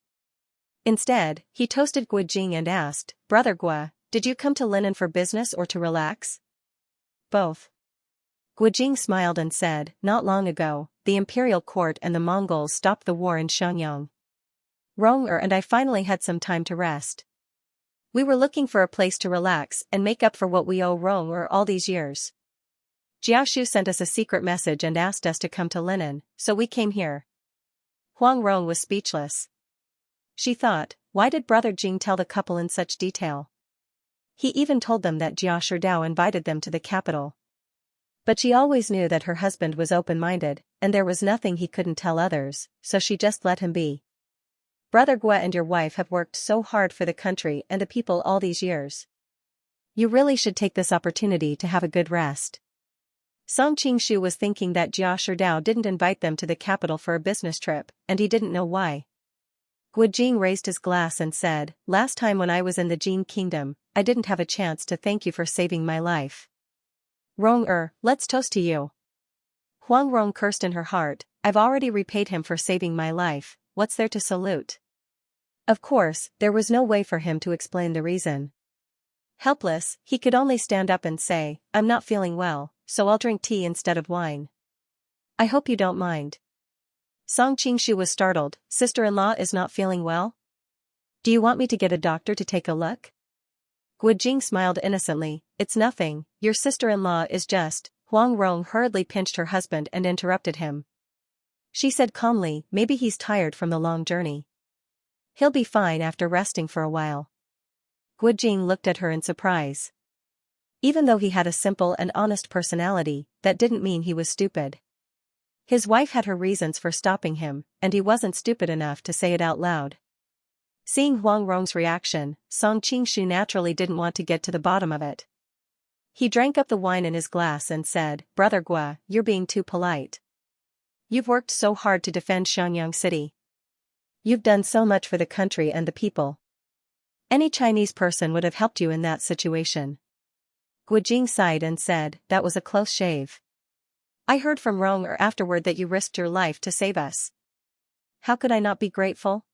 Instead, he toasted Guojing and asked, Brother Gua, did you come to Linen for business or to relax? Both. Guojing smiled and said, not long ago, the imperial court and the Mongols stopped the war in Shenyang. Rong-er and I finally had some time to rest. We were looking for a place to relax and make up for what we owe Rong-er all these years. Jiaoshu sent us a secret message and asked us to come to Linen, so we came here. Huang Rong was speechless. She thought, why did Brother Jing tell the couple in such detail? He even told them that Jia Sherdao invited them to the capital. But she always knew that her husband was open-minded, and there was nothing he couldn't tell others, so she just let him be. Brother Gua and your wife have worked so hard for the country and the people all these years. You really should take this opportunity to have a good rest. Song Qingshu was thinking that Jia Sherdao didn't invite them to the capital for a business trip, and he didn't know why. Guojing raised his glass and said, last time when I was in the Jin Kingdom, I didn't have a chance to thank you for saving my life. Rong-er, let's toast to you. Huang Rong cursed in her heart, I've already repaid him for saving my life, what's there to salute? Of course, there was no way for him to explain the reason. Helpless, he could only stand up and say, I'm not feeling well, so I'll drink tea instead of wine. I hope you don't mind. Song Qingshu was startled, sister-in-law is not feeling well? Do you want me to get a doctor to take a look? Guojing smiled innocently, it's nothing, your sister-in-law is just, Huang Rong hurriedly pinched her husband and interrupted him. She said calmly, maybe he's tired from the long journey. He'll be fine after resting for a while. Guojing looked at her in surprise. Even though he had a simple and honest personality, that didn't mean he was stupid. His wife had her reasons for stopping him, and he wasn't stupid enough to say it out loud. Seeing Huang Rong's reaction, Song Qingshu naturally didn't want to get to the bottom of it. He drank up the wine in his glass and said, Brother Gua, you're being too polite. You've worked so hard to defend Shenyang City. You've done so much for the country and the people. Any Chinese person would have helped you in that situation. Guojing sighed and said, that was a close shave. I heard from Rong afterward that you risked your life to save us. How could I not be grateful?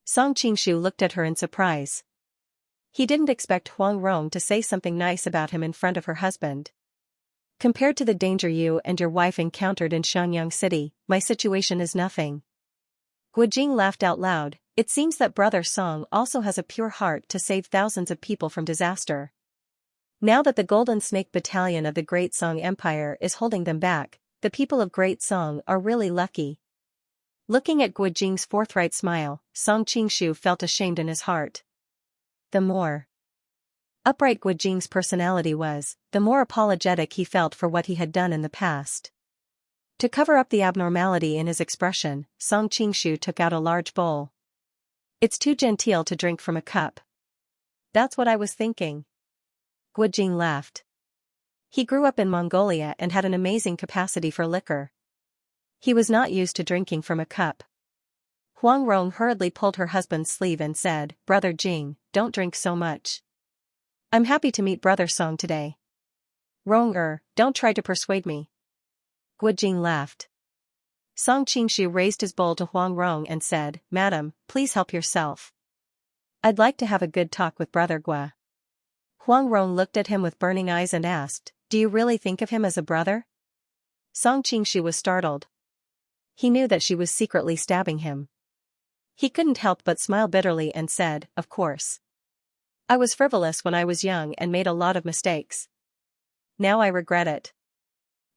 Song Qingshu looked at her in surprise. He didn't expect Huang Rong to say something nice about him in front of her husband. Compared to the danger you and your wife encountered in Xianxia City, my situation is nothing. Guojing laughed out loud. It seems that Brother Song also has a pure heart to save thousands of people from disaster. Now that the Golden Snake Battalion of the Great Song Empire is holding them back, the people of Great Song are really lucky. Looking at Guojing's forthright smile, Song Qingshu felt ashamed in his heart. The more upright Guojing's personality was, the more apologetic he felt for what he had done in the past. To cover up the abnormality in his expression, Song Qingshu took out a large bowl. It's too genteel to drink from a cup. That's what I was thinking. Guojing laughed. He grew up in Mongolia and had an amazing capacity for liquor. He was not used to drinking from a cup. Huang Rong hurriedly pulled her husband's sleeve and said, Brother Jing, don't drink so much. I'm happy to meet Brother Song today. Rong don't try to persuade me. Guojing laughed. Song Qingshu raised his bowl to Huang Rong and said, Madam, please help yourself. I'd like to have a good talk with Brother Gua. Huang Rong looked at him with burning eyes and asked, Do you really think of him as a brother? Song Qingshu was startled. He knew that she was secretly stabbing him. He couldn't help but smile bitterly and said, Of course. I was frivolous when I was young and made a lot of mistakes. Now I regret it.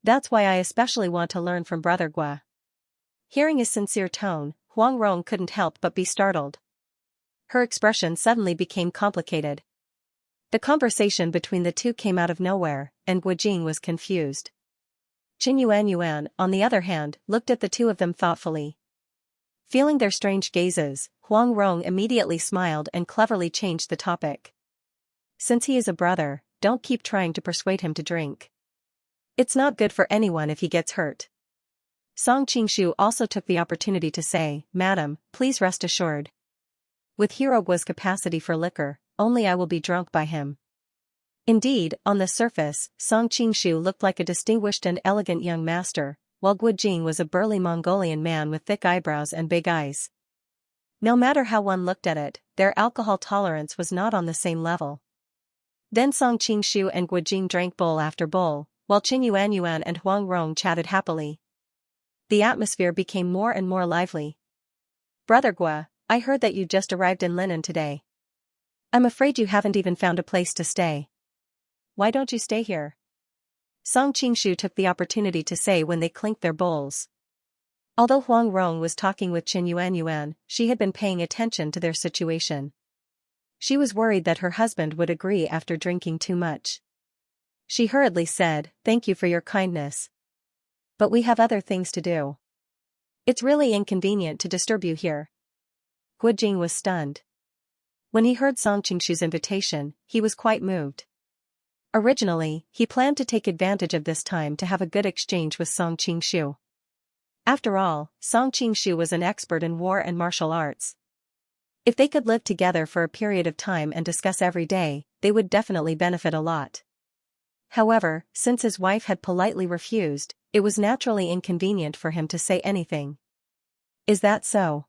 That's why I especially want to learn from Brother Gua. Hearing his sincere tone, Huang Rong couldn't help but be startled. Her expression suddenly became complicated. The conversation between the two came out of nowhere, and Guojing was confused. Qin Yuan, on the other hand, looked at the two of them thoughtfully. Feeling their strange gazes, Huang Rong immediately smiled and cleverly changed the topic. Since he is a brother, don't keep trying to persuade him to drink. It's not good for anyone if he gets hurt. Song Qingshu also took the opportunity to say, Madam, please rest assured. With Hero Gua's capacity for liquor, only I will be drunk by him. Indeed, on the surface, Song Qingshu looked like a distinguished and elegant young master, while Guojing was a burly Mongolian man with thick eyebrows and big eyes. No matter how one looked at it, their alcohol tolerance was not on the same level. Then Song Qingshu and Guojing drank bowl after bowl, while Qin Yuan and Huang Rong chatted happily. The atmosphere became more and more lively. Brother Gua, I heard that you just arrived in Linen today. I'm afraid you haven't even found a place to stay. Why don't you stay here? Song Qingshu took the opportunity to say when they clinked their bowls. Although Huang Rong was talking with Qin Yuan, she had been paying attention to their situation. She was worried that her husband would agree after drinking too much. She hurriedly said, Thank you for your kindness. But we have other things to do. It's really inconvenient to disturb you here. Guojing was stunned. When he heard Song Qingshu's invitation, he was quite moved. Originally, he planned to take advantage of this time to have a good exchange with Song Qingshu. After all, Song Qingshu was an expert in war and martial arts. If they could live together for a period of time and discuss every day, they would definitely benefit a lot. However, since his wife had politely refused, it was naturally inconvenient for him to say anything. Is that so?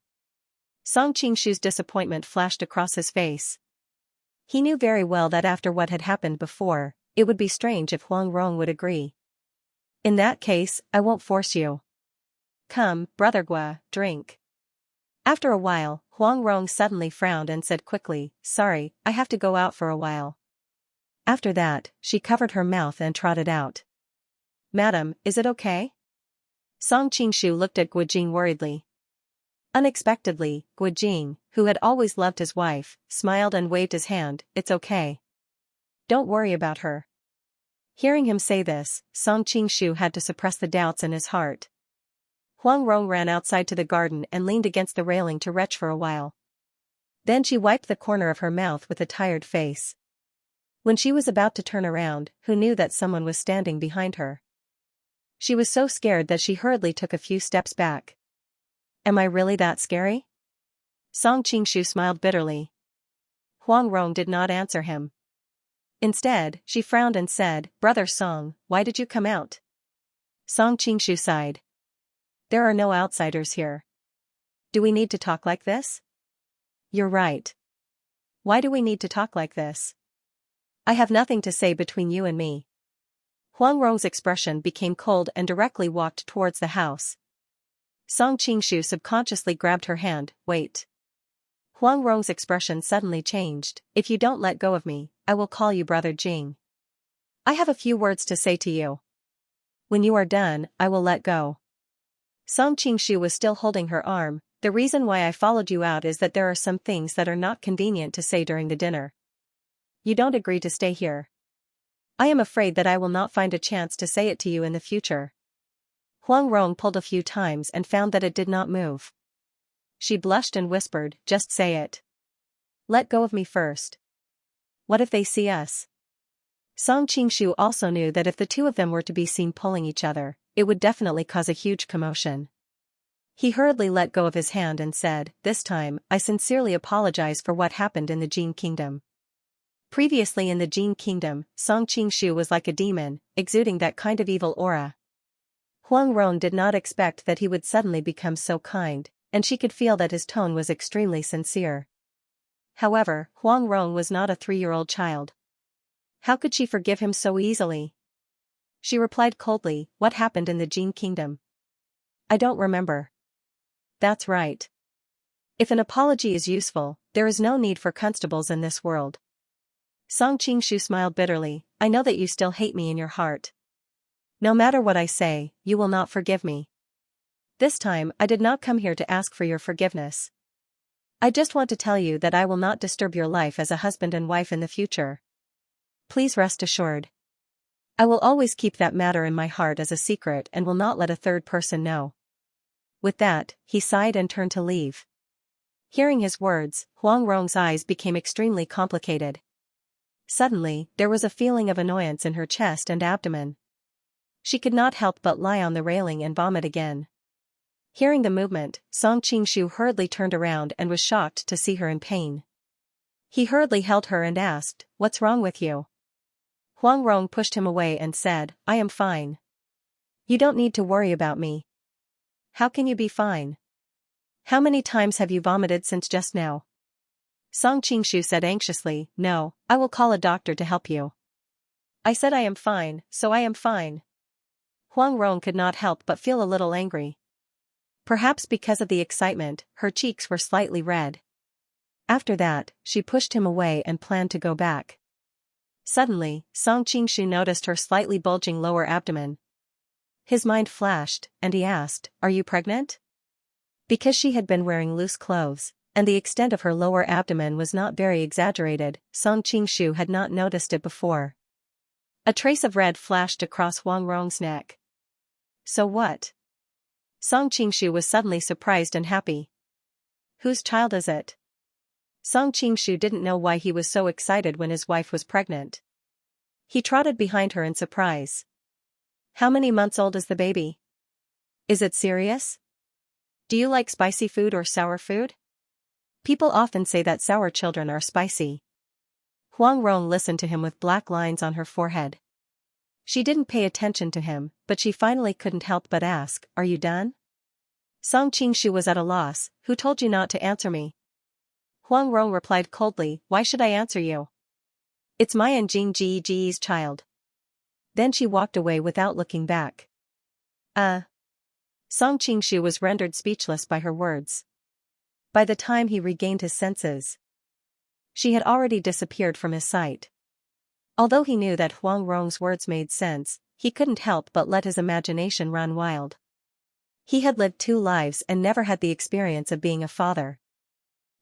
Song Qingshu's disappointment flashed across his face. He knew very well that after what had happened before, it would be strange if Huang Rong would agree. In that case, I won't force you. Come, Brother Gua, drink. After a while, Huang Rong suddenly frowned and said quickly, Sorry, I have to go out for a while. After that, she covered her mouth and trotted out. Madam, is it okay? Song Qingshu looked at Guojing worriedly. Unexpectedly, Guojing, who had always loved his wife, smiled and waved his hand, It's okay. Don't worry about her. Hearing him say this, Song Qingshu had to suppress the doubts in his heart. Huang Rong ran outside to the garden and leaned against the railing to retch for a while. Then she wiped the corner of her mouth with a tired face. When she was about to turn around, who knew that someone was standing behind her? She was so scared that she hurriedly took a few steps back. Am I really that scary? Song Qingshu smiled bitterly. Huang Rong did not answer him. Instead, she frowned and said, Brother Song, why did you come out? Song Qingshu sighed. There are no outsiders here. Do we need to talk like this? You're right. Why do we need to talk like this? I have nothing to say between you and me. Huang Rong's expression became cold and directly walked towards the house. Song Qingshu subconsciously grabbed her hand. Wait. Huang Rong's expression suddenly changed. If you don't let go of me, I will call you Brother Jing. I have a few words to say to you. When you are done, I will let go. Song Qingshu was still holding her arm. The reason why I followed you out is that there are some things that are not convenient to say during the dinner. You don't agree to stay here. I am afraid that I will not find a chance to say it to you in the future. Huang Rong pulled a few times and found that it did not move. She blushed and whispered, just say it. Let go of me first. What if they see us? Song Qingshu also knew that if the two of them were to be seen pulling each other, it would definitely cause a huge commotion. He hurriedly let go of his hand and said, this time, I sincerely apologize for what happened in the Jin Kingdom. Previously in the Jin Kingdom, Song Qingshu was like a demon, exuding that kind of evil aura. Huang Rong did not expect that he would suddenly become so kind, and she could feel that his tone was extremely sincere. However, Huang Rong was not a 3-year-old child. How could she forgive him so easily? She replied coldly, what happened in the Jin Kingdom? I don't remember. That's right. If an apology is useful, there is no need for constables in this world. Song Qingshu smiled bitterly, I know that you still hate me in your heart. No matter what I say, you will not forgive me. This time, I did not come here to ask for your forgiveness. I just want to tell you that I will not disturb your life as a husband and wife in the future. Please rest assured. I will always keep that matter in my heart as a secret and will not let a third person know. With that, he sighed and turned to leave. Hearing his words, Huang Rong's eyes became extremely complicated. Suddenly, there was a feeling of annoyance in her chest and abdomen. She could not help but lie on the railing and vomit again. Hearing the movement, Song Qingshu hurriedly turned around and was shocked to see her in pain. He hurriedly held her and asked, what's wrong with you? Huang Rong pushed him away and said, I am fine. You don't need to worry about me. How can you be fine? How many times have you vomited since just now? Song Qingshu said anxiously, no, I will call a doctor to help you. I said I am fine, so I am fine. Huang Rong could not help but feel a little angry. Perhaps because of the excitement, her cheeks were slightly red. After that, she pushed him away and planned to go back. Suddenly, Song Qingshu noticed her slightly bulging lower abdomen. His mind flashed, and he asked, are you pregnant? Because she had been wearing loose clothes, and the extent of her lower abdomen was not very exaggerated, Song Qingshu had not noticed it before. A trace of red flashed across Huang Rong's neck. So what? Song Qingshu was suddenly surprised and happy. Whose child is it? Song Qingshu didn't know why he was so excited when his wife was pregnant. He trotted behind her in surprise. How many months old is the baby? Is it serious? Do you like spicy food or sour food? People often say that sour children are spicy. Huang Rong listened to him with black lines on her forehead. She didn't pay attention to him, but she finally couldn't help but ask, are you done? Song Qingshu was at a loss, who told you not to answer me? Huang Rong replied coldly, why should I answer you? It's my and Jing Ji's child. Then she walked away without looking back. Song Qingshu was rendered speechless by her words. By the time he regained his senses, she had already disappeared from his sight. Although he knew that Huang Rong's words made sense, he couldn't help but let his imagination run wild. He had lived 2 lives and never had the experience of being a father.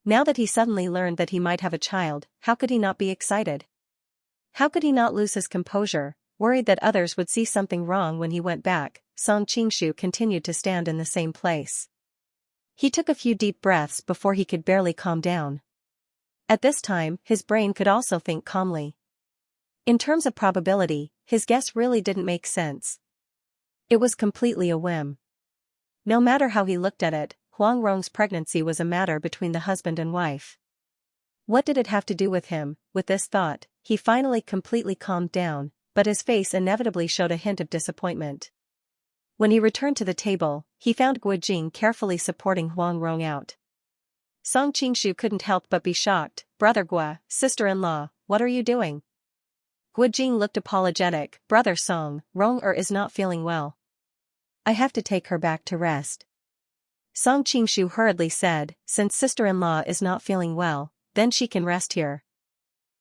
Now that he suddenly learned that he might have a child, how could he not be excited? How could he not lose his composure, worried that others would see something wrong when he went back? Song Qingshu continued to stand in the same place. He took a few deep breaths before he could barely calm down. At this time, his brain could also think calmly. In terms of probability, his guess really didn't make sense. It was completely a whim. No matter how he looked at it, Huang Rong's pregnancy was a matter between the husband and wife. What did it have to do with him? With this thought, he finally completely calmed down, but his face inevitably showed a hint of disappointment. When he returned to the table, he found Guo Jing carefully supporting Huang Rong out. Song Qingshu couldn't help but be shocked. "Brother Guo, sister-in-law, what are you doing?" Guo Jing looked apologetic. "Brother Song, Rong is not feeling well. I have to take her back to rest." Song Qingshu hurriedly said, "Since sister-in-law is not feeling well, then she can rest here.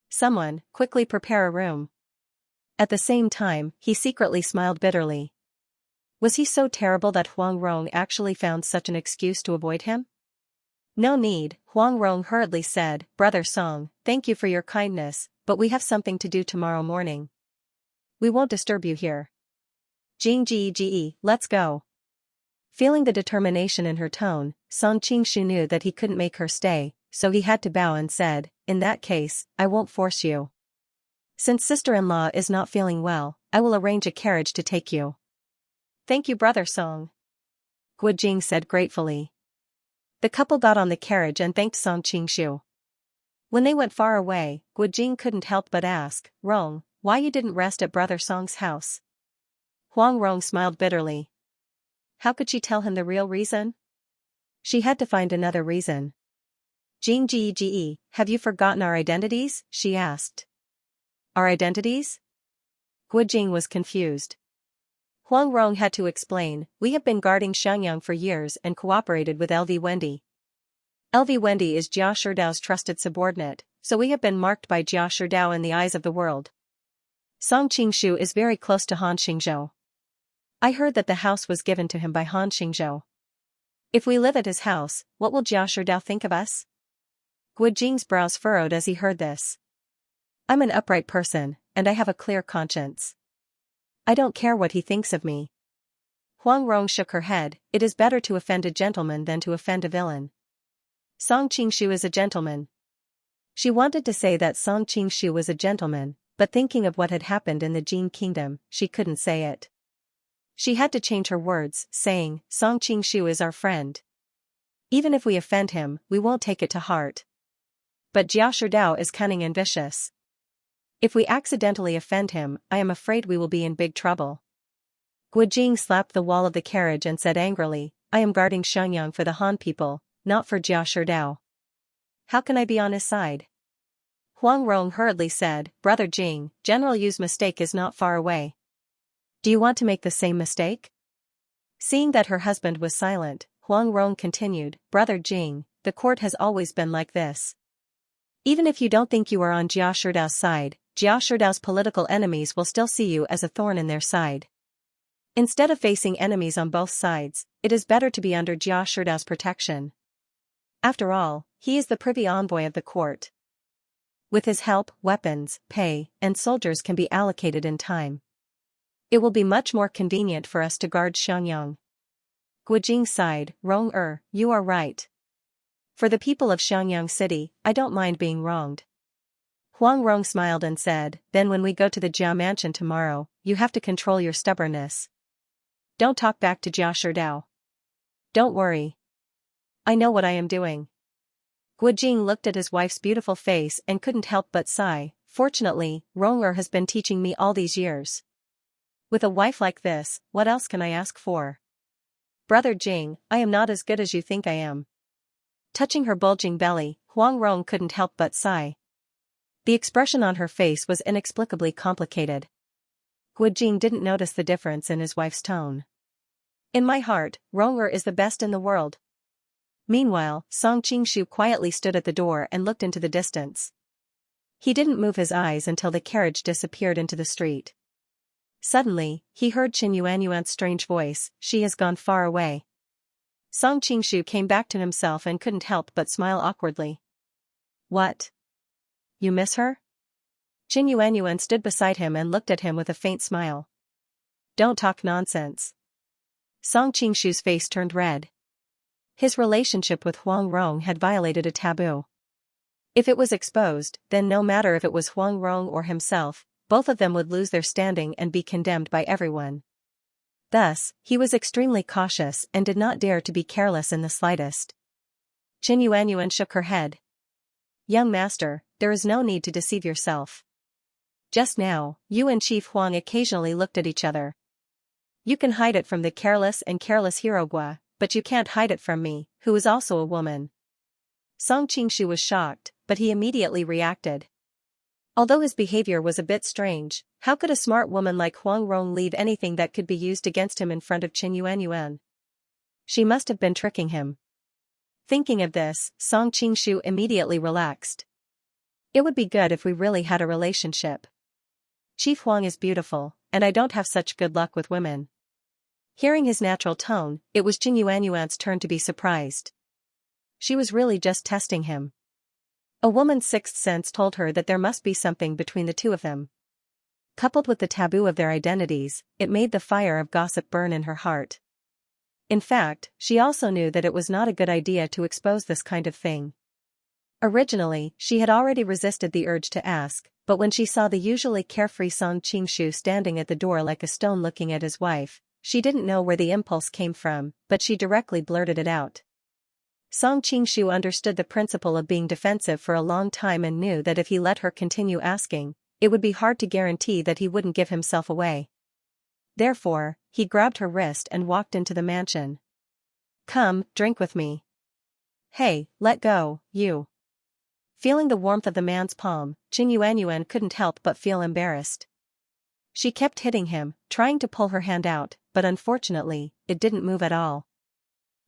Someone, quickly prepare a room." At the same time, he secretly smiled bitterly. Was he so terrible that Huang Rong actually found such an excuse to avoid him? "No need," Huang Rong hurriedly said. "Brother Song, thank you for your kindness, but we have something to do tomorrow morning. We won't disturb you here. Jing Ge, let's go." Feeling the determination in her tone, Song Qingshu knew that he couldn't make her stay, so he had to bow and said, "In that case, I won't force you. Since sister-in-law is not feeling well, I will arrange a carriage to take you." "Thank you, Brother Song," Guo Jing said gratefully. The couple got on the carriage and thanked Song Qingshu. When they went far away, Guo Jing couldn't help but ask, "Rong, why you didn't rest at Brother Song's house?" Huang Rong smiled bitterly. How could she tell him the real reason? She had to find another reason. "Jing Ge, have you forgotten our identities?" she asked. "Our identities?" Guo Jing was confused. Huang Rong had to explain, "We have been guarding Xianxia for years and cooperated with LV Wendy. LV Wendy is Jia Shidao's trusted subordinate, so we have been marked by Jia Shidao in the eyes of the world. Song Qingshu is very close to Han Xingzhou. I heard that the house was given to him by Han Xingzhou. If we live at his house, what will Jia Shidao think of us?" Guo Jing's brows furrowed as he heard this. "I'm an upright person, and I have a clear conscience. I don't care what he thinks of me." Huang Rong shook her head. "It is better to offend a gentleman than to offend a villain. Song Qingshu is a gentleman." She wanted to say that Song Qingshu was a gentleman, but thinking of what had happened in the Jin kingdom, she couldn't say it. She had to change her words, saying, "Song Qingshu is our friend. Even if we offend him, we won't take it to heart. But Jia Shidao is cunning and vicious. If we accidentally offend him, I am afraid we will be in big trouble." Guo Jing slapped the wall of the carriage and said angrily, "I am guarding Xianxia for the Han people, not for Jia Shidao. How can I be on his side?" Huang Rong hurriedly said, "Brother Jing, General Yu's mistake is not far away. Do you want to make the same mistake?" Seeing that her husband was silent, Huang Rong continued, "Brother Jing, the court has always been like this. Even if you don't think you are on Jia Shidao's side, Jia Shidao's political enemies will still see you as a thorn in their side. Instead of facing enemies on both sides, it is better to be under Jia Shidao's protection. After all, he is the privy envoy of the court. With his help, weapons, pay, and soldiers can be allocated in time. It will be much more convenient for us to guard Xiangyang." Guo Jing sighed, "Rong you are right. For the people of Xiangyang City, I don't mind being wronged." Huang Rong smiled and said, "Then when we go to the Jia mansion tomorrow, you have to control your stubbornness. Don't talk back to Jia Shidao. Don't worry. I know what I am doing." Guo Jing looked at his wife's beautiful face and couldn't help but sigh, "Fortunately, Rong has been teaching me all these years. With a wife like this, what else can I ask for? Brother Jing, I am not as good as you think I am." Touching her bulging belly, Huang Rong couldn't help but sigh. The expression on her face was inexplicably complicated. Guo Jing didn't notice the difference in his wife's tone. "In my heart, Rong is the best in the world." Meanwhile, Song Qingshu quietly stood at the door and looked into the distance. He didn't move his eyes until the carriage disappeared into the street. Suddenly, he heard Qin Yuanyuan's strange voice, "She has gone far away." Song Qingshu came back to himself and couldn't help but smile awkwardly. "What? You miss her?" Qin Yuanyuan stood beside him and looked at him with a faint smile. "Don't talk nonsense." Song Qingshu's face turned red. His relationship with Huang Rong had violated a taboo. If it was exposed, then no matter if it was Huang Rong or himself, both of them would lose their standing and be condemned by everyone. Thus, he was extremely cautious and did not dare to be careless in the slightest. Qin Yuanyuan shook her head. Young master, there is no need to deceive yourself. Just now, you and Chief Huang occasionally looked at each other. You can hide it from the careless and careless Hirogua, but you can't hide it from me, who is also a woman. Song Qingshu was shocked, but he immediately reacted. Although his behavior was a bit strange, how could a smart woman like Huang Rong leave anything that could be used against him in front of Qin Yuanyuan? She must have been tricking him. Thinking of this, Song Qingshu immediately relaxed. It would be good if we really had a relationship. Chief Huang is beautiful, and I don't have such good luck with women. Hearing his natural tone, it was Qin Yuanyuan's turn to be surprised. She was really just testing him. A woman's sixth sense told her that there must be something between the two of them. Coupled with the taboo of their identities, it made the fire of gossip burn in her heart. In fact, she also knew that it was not a good idea to expose this kind of thing. Originally, she had already resisted the urge to ask, but when she saw the usually carefree Song Qingshu standing at the door like a stone looking at his wife, she didn't know where the impulse came from, but she directly blurted it out. Song Qingshu understood the principle of being defensive for a long time and knew that if he let her continue asking, it would be hard to guarantee that he wouldn't give himself away. Therefore, he grabbed her wrist and walked into the mansion. Come, drink with me. Hey, let go, you. Feeling the warmth of the man's palm, Qin Yuanyuan couldn't help but feel embarrassed. She kept hitting him, trying to pull her hand out, but unfortunately, it didn't move at all.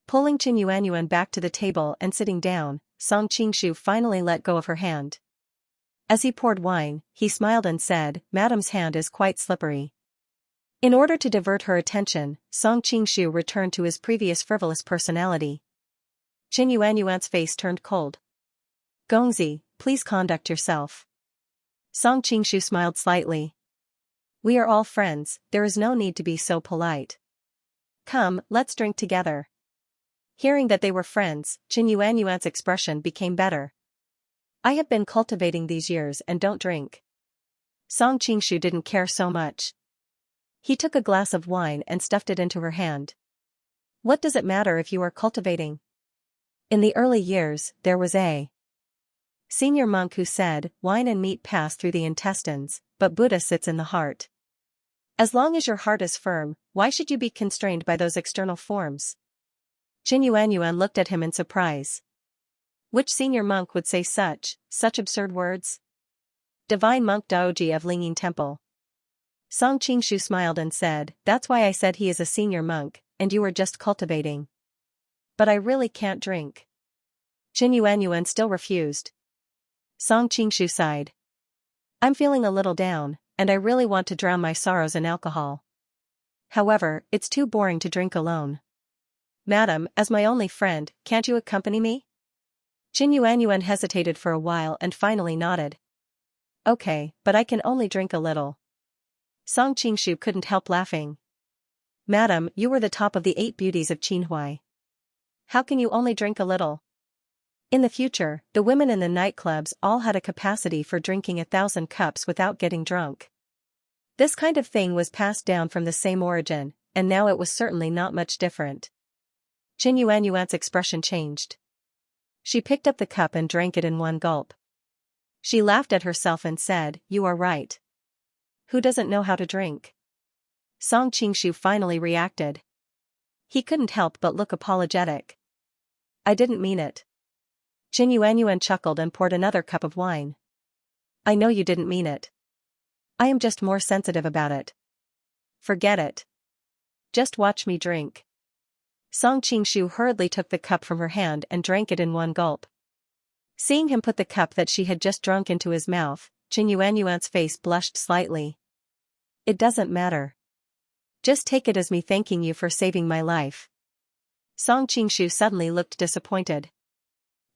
Pulling Qin Yuanyuan back to the table and sitting down, Song Qingshu finally let go of her hand. As he poured wine, he smiled and said, "Madam's hand is quite slippery." In order to divert her attention, Song Qingshu returned to his previous frivolous personality. Qin Yuanyuan's face turned cold. "Gongzi, please conduct yourself." Song Qingshu smiled slightly. "We are all friends, there is no need to be so polite. Come, let's drink together." Hearing that they were friends, Qin Yuanyuan's expression became better. "I have been cultivating these years and don't drink." Song Qingshu didn't care so much. He took a glass of wine and stuffed it into her hand. "What does it matter if you are cultivating?" In the early years, there was a senior monk who said, "Wine and meat pass through the intestines, but Buddha sits in the heart." As long as your heart is firm, why should you be constrained by those external forms? Qin Yuanyuan looked at him in surprise. Which senior monk would say such absurd words? Divine Monk Daoji of Lingyin Temple. Song Qingshu smiled and said, "That's why I said he is a senior monk, and you are just cultivating." "But I really can't drink." Qin Yuanyuan still refused. Song Qingshu sighed. "I'm feeling a little down, and I really want to drown my sorrows in alcohol. However, it's too boring to drink alone. Madam, as my only friend, can't you accompany me?" Qin Yuanyuan hesitated for a while and finally nodded. "Okay, but I can only drink a little." Song Qingshu couldn't help laughing. "Madam, you were the top of the 8 beauties of Qinhuai. How can you only drink a little?" In the future, the women in the nightclubs all had a capacity for drinking 1,000 cups without getting drunk. This kind of thing was passed down from the same origin, and now it was certainly not much different. Qin Yuanyuan's expression changed. She picked up the cup and drank it in one gulp. She laughed at herself and said, "You are right. Who doesn't know how to drink?" Song Qingshu finally reacted. He couldn't help but look apologetic. "I didn't mean it." Qin Yuanyuan chuckled and poured another cup of wine. "I know you didn't mean it. I am just more sensitive about it. Forget it. Just watch me drink." Song Qingshu hurriedly took the cup from her hand and drank it in one gulp. Seeing him put the cup that she had just drunk into his mouth, Qin Yuanyuan's face blushed slightly. "It doesn't matter. Just take it as me thanking you for saving my life." Song Qingshu suddenly looked disappointed.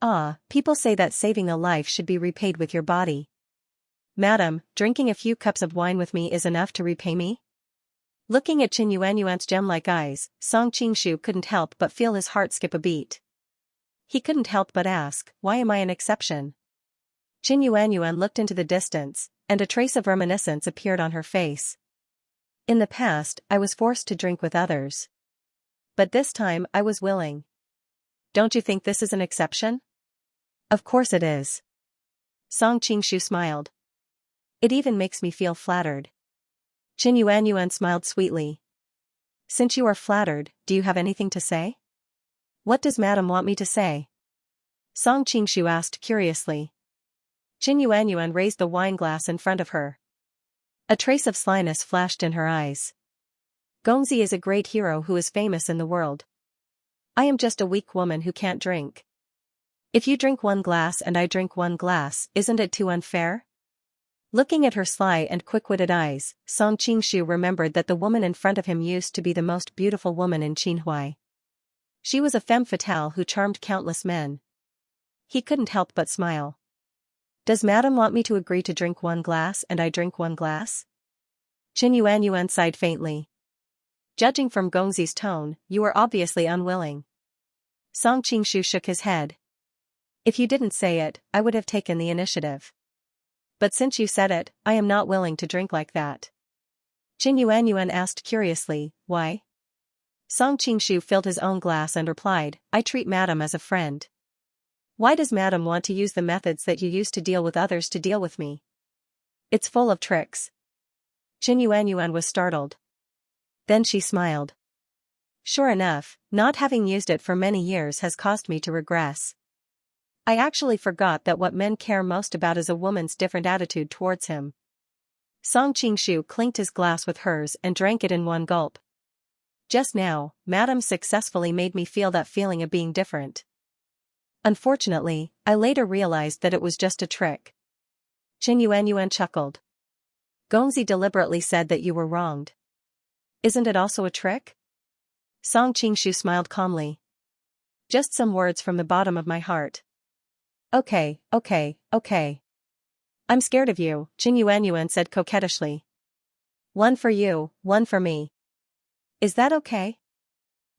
"Ah, people say that saving a life should be repaid with your body. Madam, drinking a few cups of wine with me is enough to repay me?" Looking at Qin Yuanyuan's gem-like eyes, Song Qingshu couldn't help but feel his heart skip a beat. He couldn't help but ask, "Why am I an exception?" Qin Yuanyuan looked into the distance, and a trace of reminiscence appeared on her face. In the past, I was forced to drink with others. But this time, I was willing. Don't you think this is an exception? Of course it is. Song Qingshu smiled. It even makes me feel flattered. Qin Yuanyuan smiled sweetly. Since you are flattered, do you have anything to say? What does Madam want me to say? Song Qingshu asked curiously. Qin Yuanyuan raised the wine glass in front of her. A trace of slyness flashed in her eyes. Gongzi is a great hero who is famous in the world. I am just a weak woman who can't drink. If you drink one glass and I drink one glass, isn't it too unfair? Looking at her sly and quick-witted eyes, Song Qingshu remembered that the woman in front of him used to be the most beautiful woman in Qinhuai. She was a femme fatale who charmed countless men. He couldn't help but smile. Does Madam want me to agree to drink one glass and I drink one glass? Qin Yuanyuan sighed faintly. Judging from Gongzi's tone, you are obviously unwilling. Song Qingshu shook his head. If you didn't say it, I would have taken the initiative. But since you said it, I am not willing to drink like that. Qin Yuanyuan asked curiously, why? Song Qingshu filled his own glass and replied, I treat Madam as a friend. Why does Madam want to use the methods that you use to deal with others to deal with me? It's full of tricks. Qin Yuanyuan was startled. Then she smiled. Sure enough, not having used it for many years has caused me to regress. I actually forgot that what men care most about is a woman's different attitude towards him. Song Qingshu clinked his glass with hers and drank it in one gulp. Just now, Madam successfully made me feel that feeling of being different. Unfortunately, I later realized that it was just a trick. Qin Yuanyuan chuckled. Gongzi deliberately said that you were wronged. Isn't it also a trick? Song Qingshu smiled calmly. Just some words from the bottom of my heart. Okay. I'm scared of you, Qin Yuanyuan said coquettishly. One for you, one for me. Is that okay?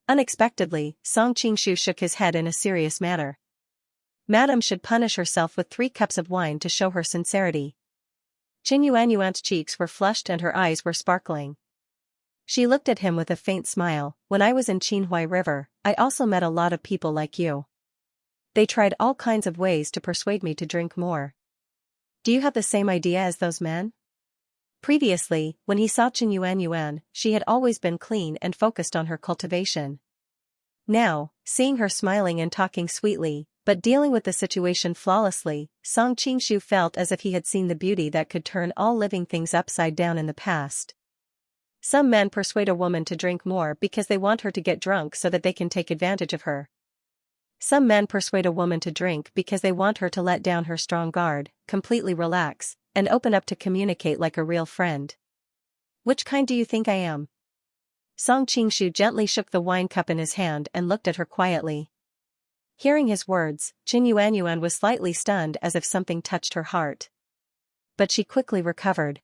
Unexpectedly, Song Qingshu shook his head in a serious manner. Madam should punish herself with 3 cups of wine to show her sincerity. Qin Yuanyuan's cheeks were flushed and her eyes were sparkling. She looked at him with a faint smile. When I was in Qinhuai River, I also met a lot of people like you. They tried all kinds of ways to persuade me to drink more. Do you have the same idea as those men? Previously, when he saw Qin Yuanyuan, she had always been clean and focused on her cultivation. Now, seeing her smiling and talking sweetly, but dealing with the situation flawlessly, Song Qingshu felt as if he had seen the beauty that could turn all living things upside down in the past. Some men persuade a woman to drink more because they want her to get drunk so that they can take advantage of her. Some men persuade a woman to drink because they want her to let down her strong guard, completely relax, and open up to communicate like a real friend. Which kind do you think I am? Song Qingshu gently shook the wine cup in his hand and looked at her quietly. Hearing his words, Qin Yuanyuan was slightly stunned as if something touched her heart. But she quickly recovered.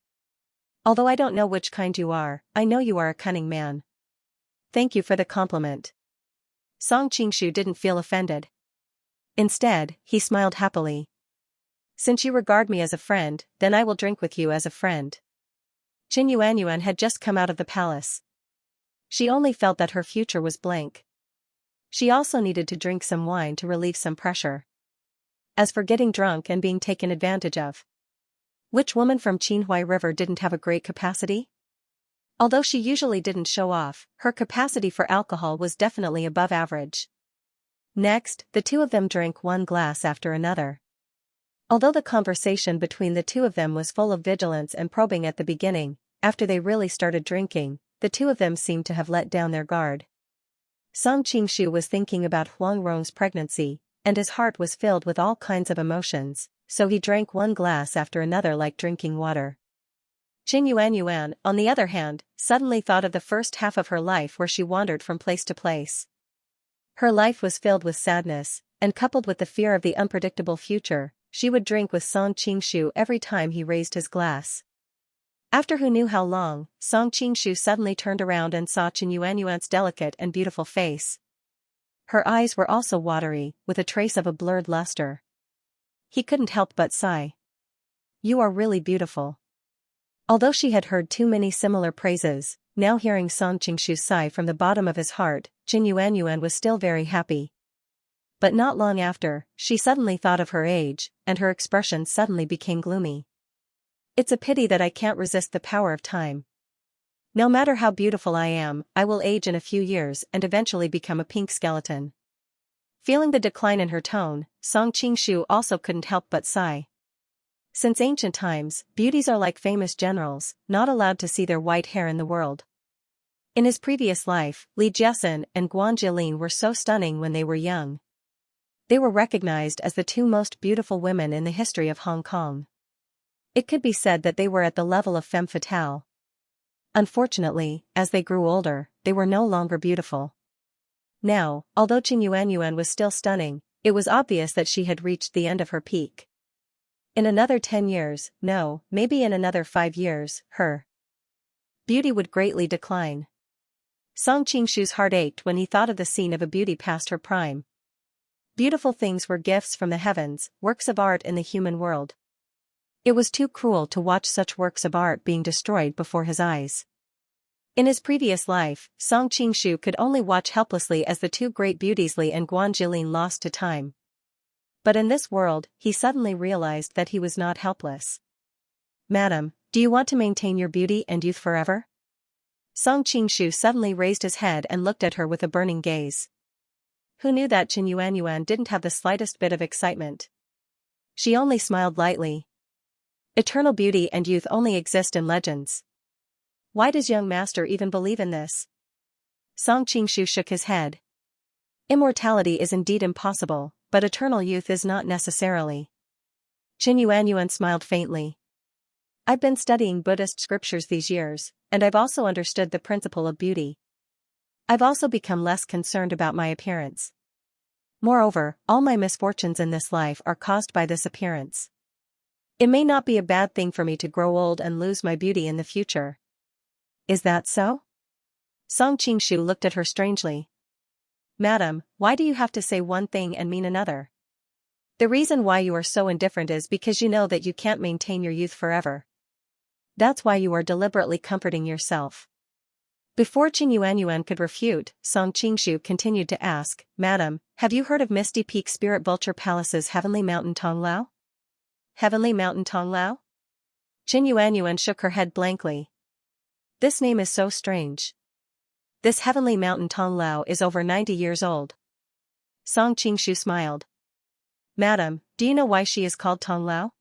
Although I don't know which kind you are, I know you are a cunning man. Thank you for the compliment. Song Qingshu didn't feel offended. Instead, he smiled happily. Since you regard me as a friend, then I will drink with you as a friend. Qin Yuanyuan had just come out of the palace. She only felt that her future was blank. She also needed to drink some wine to relieve some pressure. As for getting drunk and being taken advantage of, which woman from Qinhuai River didn't have a great capacity? Although she usually didn't show off, her capacity for alcohol was definitely above average. Next, the two of them drank one glass after another. Although the conversation between the two of them was full of vigilance and probing at the beginning, after they really started drinking, the two of them seemed to have let down their guard. Song Qingshu was thinking about Huang Rong's pregnancy, and his heart was filled with all kinds of emotions, so he drank one glass after another like drinking water. Qin Yuanyuan, on the other hand, suddenly thought of the first half of her life where she wandered from place to place. Her life was filled with sadness, and coupled with the fear of the unpredictable future, she would drink with Song Qingshu every time he raised his glass. After who knew how long, Song Qingshu suddenly turned around and saw Qin Yuanyuan's delicate and beautiful face. Her eyes were also watery, with a trace of a blurred luster. He couldn't help but sigh. You are really beautiful. Although she had heard too many similar praises, now hearing Song Qingshu's sigh from the bottom of his heart, Qin Yuanyuan was still very happy. But not long after, she suddenly thought of her age, and her expression suddenly became gloomy. It's a pity that I can't resist the power of time. No matter how beautiful I am, I will age in a few years and eventually become a pink skeleton. Feeling the decline in her tone, Song Qingshu also couldn't help but sigh. Since ancient times, beauties are like famous generals, not allowed to see their white hair in the world. In his previous life, Li Jiesin and Guan Jilin were so stunning when they were young. They were recognized as the two most beautiful women in the history of Hong Kong. It could be said that they were at the level of femme fatale. Unfortunately, as they grew older, they were no longer beautiful. Now, although Qin Yuanyuan was still stunning, it was obvious that she had reached the end of her peak. In another 10 years, no, maybe in another 5 years, her beauty would greatly decline. Song Qingshu's heart ached when he thought of the scene of a beauty past her prime. Beautiful things were gifts from the heavens, works of art in the human world. It was too cruel to watch such works of art being destroyed before his eyes. In his previous life, Song Qingshu could only watch helplessly as the two great beauties Li and Guan Jilin lost to time. But in this world, he suddenly realized that he was not helpless. "Madam, do you want to maintain your beauty and youth forever?" Song Qingshu suddenly raised his head and looked at her with a burning gaze. Who knew that Qin Yuanyuan didn't have the slightest bit of excitement? She only smiled lightly. Eternal beauty and youth only exist in legends. Why does young master even believe in this? Song Qingshu shook his head. Immortality is indeed impossible, but eternal youth is not necessarily. Qin Yuanyuan smiled faintly. I've been studying Buddhist scriptures these years, and I've also understood the principle of beauty. I've also become less concerned about my appearance. Moreover, all my misfortunes in this life are caused by this appearance. It may not be a bad thing for me to grow old and lose my beauty in the future. Is that so? Song Qingshu looked at her strangely. Madam, why do you have to say one thing and mean another? The reason why you are so indifferent is because you know that you can't maintain your youth forever. That's why you are deliberately comforting yourself. Before Qin Yuanyuan could refute, Song Qingshu continued to ask, Madam, have you heard of Misty Peak Spirit Vulture Palace's Heavenly Mountain Tonglao? Heavenly Mountain Tonglao? Qin Yuanyuan shook her head blankly. This name is so strange. This Heavenly Mountain Tonglao is over 90 years old. Song Qingshu smiled. Madam, do you know why she is called Tonglao?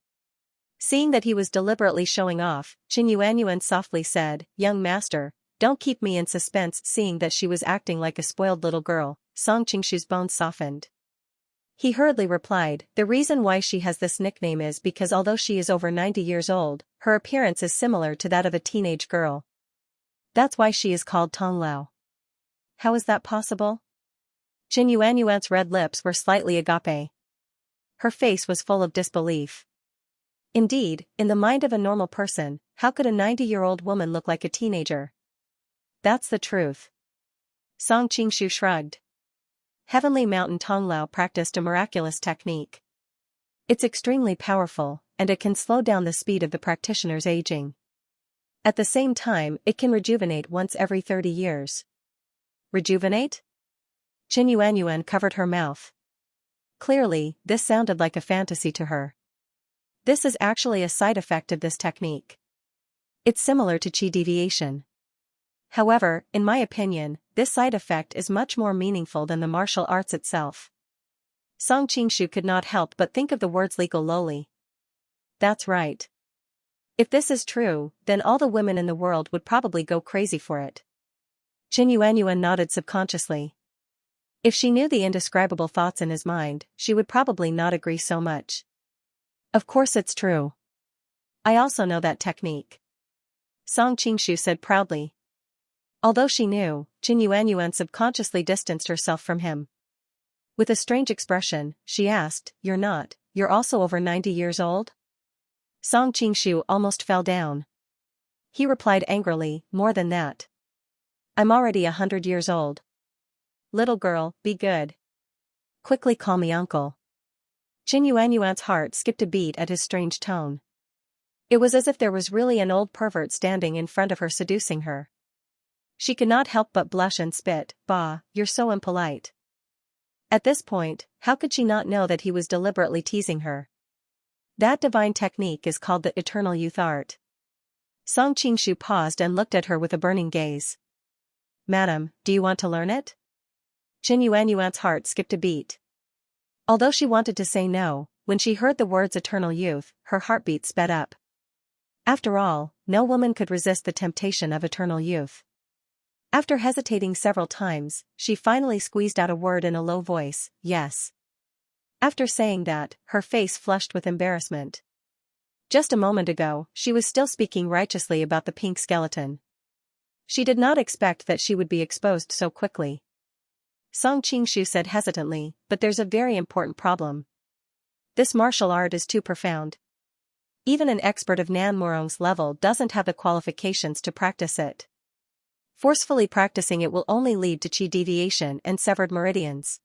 Seeing that he was deliberately showing off, Qin Yuanyuan softly said, Young master, don't keep me in suspense. Seeing that she was acting like a spoiled little girl, Song Qingshu's bones softened. He hurriedly replied, the reason why she has this nickname is because although she is over 90 years old, her appearance is similar to that of a teenage girl. That's why she is called Tonglao. How is that possible? Qin Yuanyuan's red lips were slightly agape. Her face was full of disbelief. Indeed, in the mind of a normal person, how could a 90-year-old woman look like a teenager? That's the truth. Song Qingshu shrugged. Heavenly Mountain Tonglao practiced a miraculous technique. It's extremely powerful, and it can slow down the speed of the practitioner's aging. At the same time, it can rejuvenate once every 30 years. Rejuvenate? Qin Yuanyuan covered her mouth. Clearly, this sounded like a fantasy to her. This is actually a side effect of this technique. It's similar to qi deviation. However, in my opinion, this side effect is much more meaningful than the martial arts itself. Song Qingshu could not help but think of the words legal lowly. That's right. If this is true, then all the women in the world would probably go crazy for it. Qin Yuanyuan nodded subconsciously. If she knew the indescribable thoughts in his mind, she would probably not agree so much. Of course it's true. I also know that technique. Song Qingshu said proudly. Although she knew, Qin Yuanyuan subconsciously distanced herself from him. With a strange expression, she asked, You're also over 90 years old? Song Qingshu almost fell down. He replied angrily, more than that. I'm already 100 years old. Little girl, be good. Quickly call me uncle. Qin Yuanyuan's heart skipped a beat at his strange tone. It was as if there was really an old pervert standing in front of her seducing her. She could not help but blush and spit. "Bah, you're so impolite." At this point, how could she not know that he was deliberately teasing her? That divine technique is called the eternal youth art. Song Qingshu paused and looked at her with a burning gaze. "Madam, do you want to learn it?" Jin Yuanyuan's heart skipped a beat. Although she wanted to say no, when she heard the words eternal youth, her heartbeat sped up. After all, no woman could resist the temptation of eternal youth. After hesitating several times, she finally squeezed out a word in a low voice, "Yes." After saying that, her face flushed with embarrassment. Just a moment ago, she was still speaking righteously about the pink skeleton. She did not expect that she would be exposed so quickly. Song Qingshu said hesitantly, "But there's a very important problem. This martial art is too profound. Even an expert of Nan Murong's level doesn't have the qualifications to practice it. Forcefully practicing it will only lead to chi deviation and severed meridians."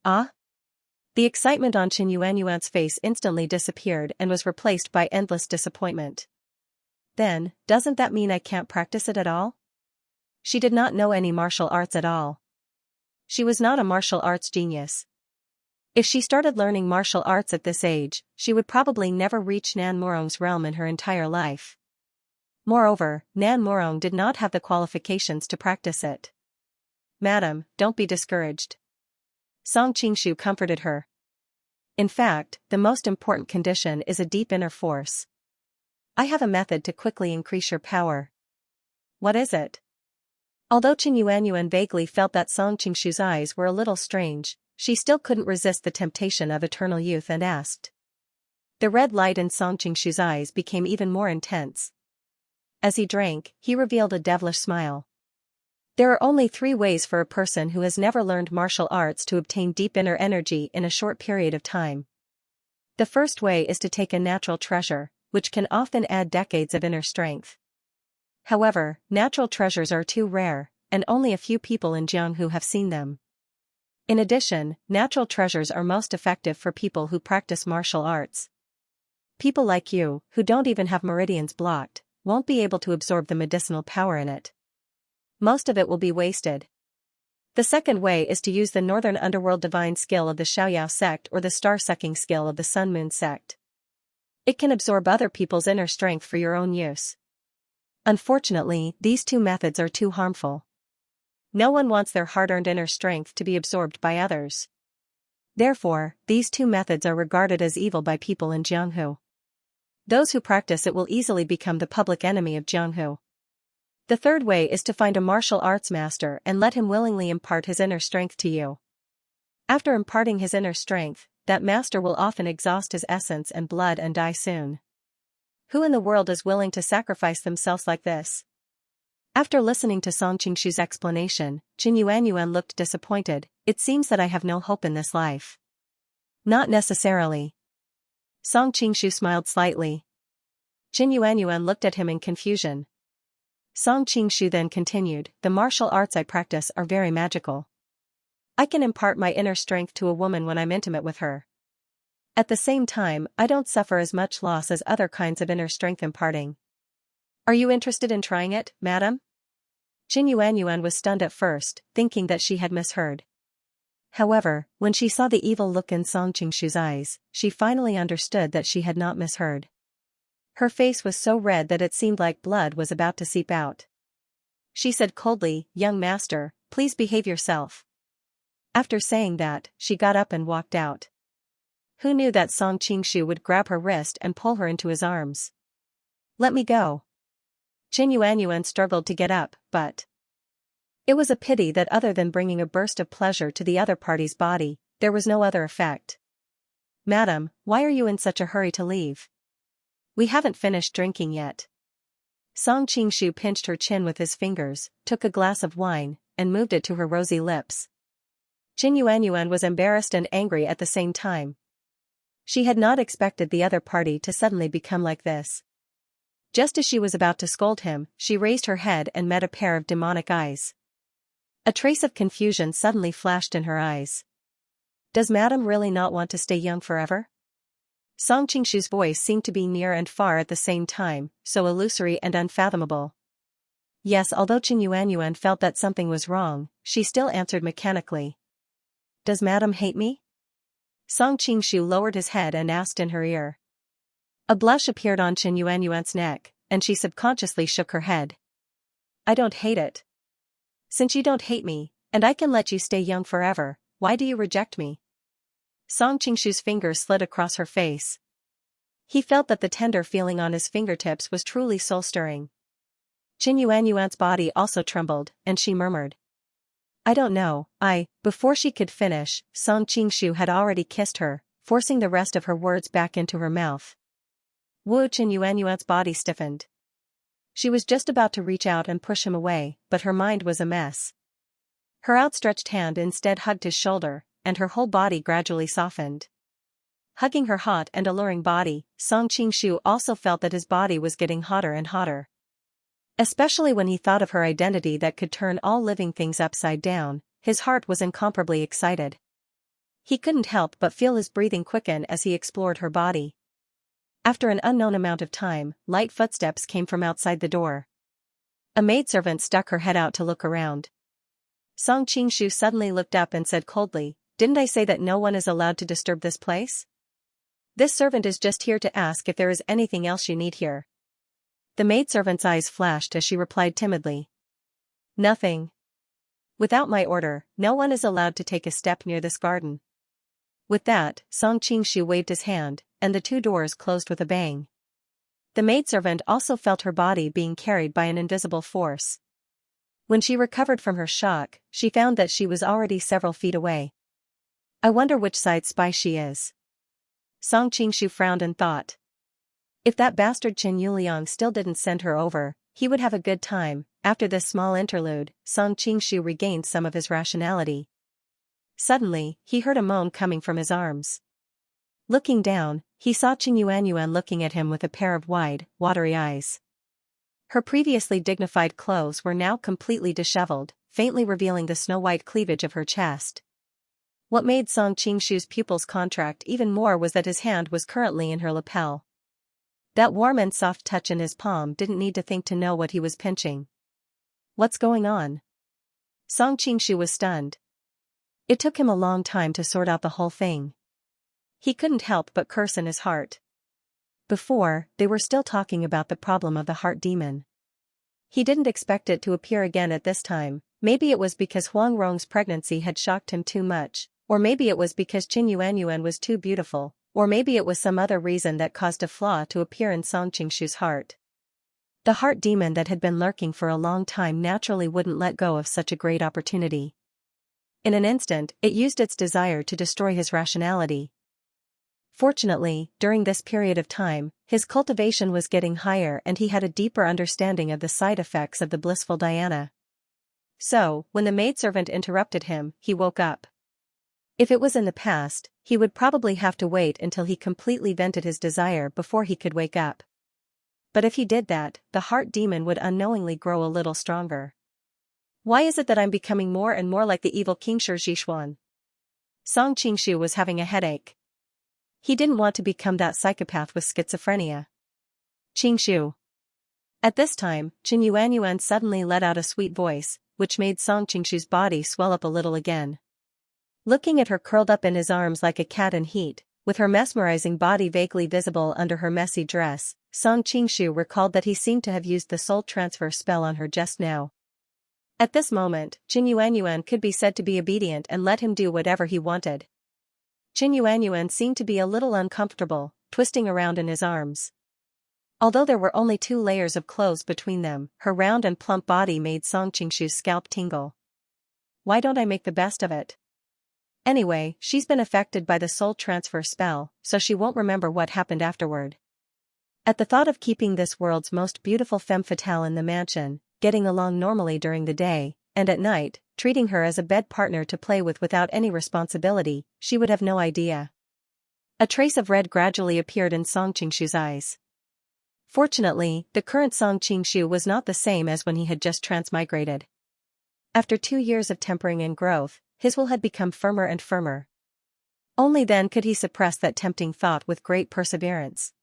"Ah?" The excitement on Qin Yuanyuan's face instantly disappeared and was replaced by endless disappointment. "Then, doesn't that mean I can't practice it at all?" She did not know any martial arts at all. She was not a martial arts genius. If she started learning martial arts at this age, she would probably never reach Nan Murong's realm in her entire life. Moreover, Nan Murong did not have the qualifications to practice it. "Madam, don't be discouraged." Song Qingshu comforted her. "In fact, the most important condition is a deep inner force. I have a method to quickly increase your power." "What is it?" Although Qin Yuanyuan vaguely felt that Song Qingshu's eyes were a little strange, she still couldn't resist the temptation of eternal youth and asked. The red light in Song Qingshu's eyes became even more intense. As he drank, he revealed a devilish smile. "There are only 3 ways for a person who has never learned martial arts to obtain deep inner energy in a short period of time. The first way is to take a natural treasure, which can often add decades of inner strength. However, natural treasures are too rare, and only a few people in Jianghu have seen them. In addition, natural treasures are most effective for people who practice martial arts. People like you, who don't even have meridians blocked, won't be able to absorb the medicinal power in it. Most of it will be wasted. The second way is to use the northern underworld divine skill of the Xiaoyao sect or the star-sucking skill of the Sun Moon sect. It can absorb other people's inner strength for your own use. Unfortunately, these 2 methods are too harmful. No one wants their hard-earned inner strength to be absorbed by others. Therefore, these 2 methods are regarded as evil by people in Jianghu. Those who practice it will easily become the public enemy of Jianghu. The third way is to find a martial arts master and let him willingly impart his inner strength to you. After imparting his inner strength, that master will often exhaust his essence and blood and die soon. Who in the world is willing to sacrifice themselves like this?" After listening to Song Qingshu's explanation, Qin Yuanyuan looked disappointed. "It seems that I have no hope in this life." "Not necessarily." Song Qingshu smiled slightly. Qin Yuanyuan looked at him in confusion. Song Qingshu then continued, "The martial arts I practice are very magical. I can impart my inner strength to a woman when I'm intimate with her. At the same time, I don't suffer as much loss as other kinds of inner strength imparting. Are you interested in trying it, madam?" Qin Yuanyuan was stunned at first, thinking that she had misheard. However, when she saw the evil look in Song Qingshu's eyes, she finally understood that she had not misheard. Her face was so red that it seemed like blood was about to seep out. She said coldly, "Young master, please behave yourself." After saying that, she got up and walked out. Who knew that Song Qingshu would grab her wrist and pull her into his arms? "Let me go." Qin Yuanyuan struggled to get up, but it was a pity that other than bringing a burst of pleasure to the other party's body, there was no other effect. "Madam, why are you in such a hurry to leave? We haven't finished drinking yet." Song Qingshu pinched her chin with his fingers, took a glass of wine, and moved it to her rosy lips. Qin Yuanyuan was embarrassed and angry at the same time. She had not expected the other party to suddenly become like this. Just as she was about to scold him, she raised her head and met a pair of demonic eyes. A trace of confusion suddenly flashed in her eyes. "Does madam really not want to stay young forever?" Song Qingshu's voice seemed to be near and far at the same time, so illusory and unfathomable. Yes, although Qin Yuanyuan felt that something was wrong, she still answered mechanically. Does madam hate me? Song Qingshu lowered his head and asked in her ear. A blush appeared on Qin Yuanyuan's neck, and she subconsciously shook her head. I don't hate it. Since you don't hate me, and I can let you stay young forever, why do you reject me? Song Qingshu's fingers slid across her face. He felt that the tender feeling on his fingertips was truly soul-stirring. Qin Yuanyuan's body also trembled, and she murmured. I don't know, Before she could finish, Song Qingshu had already kissed her, forcing the rest of her words back into her mouth. Qin Yuanyuan's body stiffened. She was just about to reach out and push him away, but her mind was a mess. Her outstretched hand instead hugged his shoulder, and her whole body gradually softened. Hugging her hot and alluring body, Song Qingshu also felt that his body was getting hotter and hotter. Especially when he thought of her identity that could turn all living things upside down, his heart was incomparably excited. He couldn't help but feel his breathing quicken as he explored her body. After an unknown amount of time, light footsteps came from outside the door. A maidservant stuck her head out to look around. Song Qingshu suddenly looked up and said coldly, Didn't I say that no one is allowed to disturb this place? This servant is just here to ask if there is anything else you need here. The maidservant's eyes flashed as she replied timidly. Nothing. Without my order, no one is allowed to take a step near this garden. With that, Song Qingshu waved his hand, and the two doors closed with a bang. The maidservant also felt her body being carried by an invisible force. When she recovered from her shock, she found that she was already several feet away. I wonder which side's spy she is. Song Qingshu frowned and thought. If that bastard Chen Yuliang still didn't send her over, he would have a good time. After this small interlude, Song Qingshu regained some of his rationality. Suddenly, he heard a moan coming from his arms. Looking down, he saw Qin Yuanyuan looking at him with a pair of wide, watery eyes. Her previously dignified clothes were now completely disheveled, faintly revealing the snow-white cleavage of her chest. What made Song Qingshu's pupils contract even more was that his hand was currently in her lapel. That warm and soft touch in his palm didn't need to think to know what he was pinching. What's going on? Song Qingshu was stunned. It took him a long time to sort out the whole thing. He couldn't help but curse in his heart. Before, they were still talking about the problem of the heart demon. He didn't expect it to appear again at this time. Maybe it was because Huang Rong's pregnancy had shocked him too much, or maybe it was because Qin Yuanyuan was too beautiful, or maybe it was some other reason that caused a flaw to appear in Song Qingshu's heart. The heart demon that had been lurking for a long time naturally wouldn't let go of such a great opportunity. In an instant, it used its desire to destroy his rationality. Fortunately, during this period of time, his cultivation was getting higher and he had a deeper understanding of the side effects of the blissful dhyana. So, when the maidservant interrupted him, he woke up. If it was in the past, he would probably have to wait until he completely vented his desire before he could wake up. But if he did that, the heart demon would unknowingly grow a little stronger. Why is it that I'm becoming more and more like the evil King Zhishuan? Song Qingshu was having a headache. He didn't want to become that psychopath with schizophrenia. Qingshu. At this time, Qin Yuanyuan suddenly let out a sweet voice, which made Song Qingshu's body swell up a little again. Looking at her curled up in his arms like a cat in heat, with her mesmerizing body vaguely visible under her messy dress, Song Qingshu recalled that he seemed to have used the soul transfer spell on her just now. At this moment, Qin Yuanyuan could be said to be obedient and let him do whatever he wanted. Qin Yuanyuan seemed to be a little uncomfortable, twisting around in his arms. Although there were only 2 layers of clothes between them, her round and plump body made Song Qingshu's scalp tingle. Why don't I make the best of it? Anyway, she's been affected by the soul transfer spell, so she won't remember what happened afterward. At the thought of keeping this world's most beautiful femme fatale in the mansion, getting along normally during the day, and at night, treating her as a bed partner to play with without any responsibility, she would have no idea. A trace of red gradually appeared in Song Qingshu's eyes. Fortunately, the current Song Qingshu was not the same as when he had just transmigrated. After 2 years of tempering and growth, his will had become firmer and firmer. Only then could he suppress that tempting thought with great perseverance.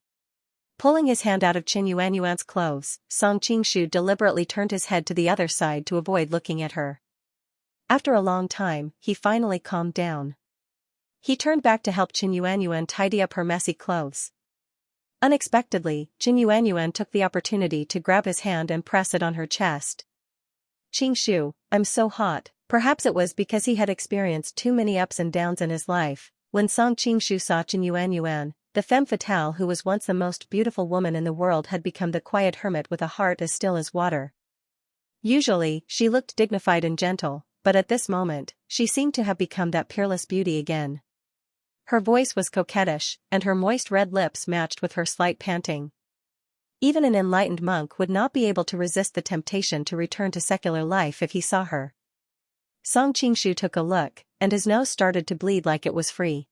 Pulling his hand out of Qin Yuanyuan's clothes, Song Qingshu deliberately turned his head to the other side to avoid looking at her. After a long time, he finally calmed down. He turned back to help Qin Yuanyuan tidy up her messy clothes. Unexpectedly, Qin Yuanyuan took the opportunity to grab his hand and press it on her chest. "Qingshu, I'm so hot." Perhaps it was because he had experienced too many ups and downs in his life. When Song Qingshu saw Qin Yuanyuan, the femme fatale who was once the most beautiful woman in the world had become the quiet hermit with a heart as still as water. Usually, she looked dignified and gentle, but at this moment, she seemed to have become that peerless beauty again. Her voice was coquettish, and her moist red lips matched with her slight panting. Even an enlightened monk would not be able to resist the temptation to return to secular life if he saw her. Song Qingshu took a look, and his nose started to bleed like it was free.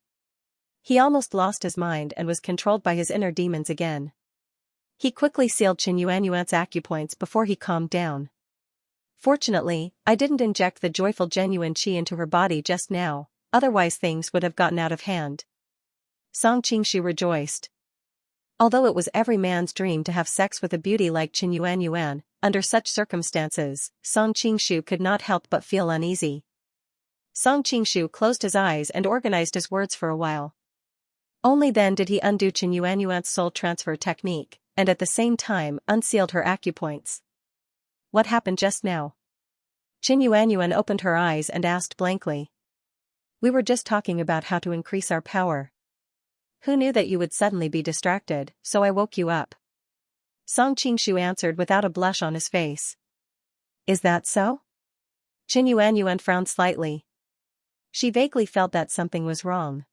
He almost lost his mind and was controlled by his inner demons again. He quickly sealed Qin Yuanyuan's acupoints before he calmed down. "Fortunately, I didn't inject the joyful genuine qi into her body just now, otherwise things would have gotten out of hand." Song Qingshu rejoiced. Although it was every man's dream to have sex with a beauty like Qin Yuanyuan, under such circumstances, Song Qingshu could not help but feel uneasy. Song Qingshu closed his eyes and organized his words for a while. Only then did he undo Qin Yuanyuan's soul transfer technique, and at the same time unsealed her acupoints. "What happened just now?" Qin Yuanyuan opened her eyes and asked blankly. "We were just talking about how to increase our power. Who knew that you would suddenly be distracted, so I woke you up." Song Qingshu answered without a blush on his face. "Is that so?" Qin Yuanyuan frowned slightly. She vaguely felt that something was wrong.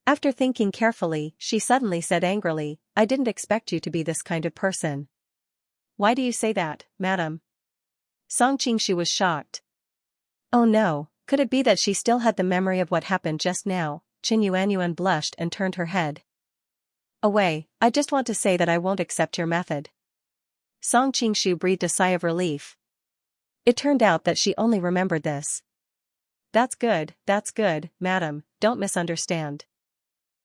After thinking carefully, she suddenly said angrily, "I didn't expect you to be this kind of person." "Why do you say that, madam?" Song Qingshu was shocked. Oh no, could it be that she still had the memory of what happened just now? Qin Yuanyuan blushed and turned her head away. "I just want to say that I won't accept your method." Song Qingshu breathed a sigh of relief. It turned out that she only remembered this. That's good, madam, don't misunderstand.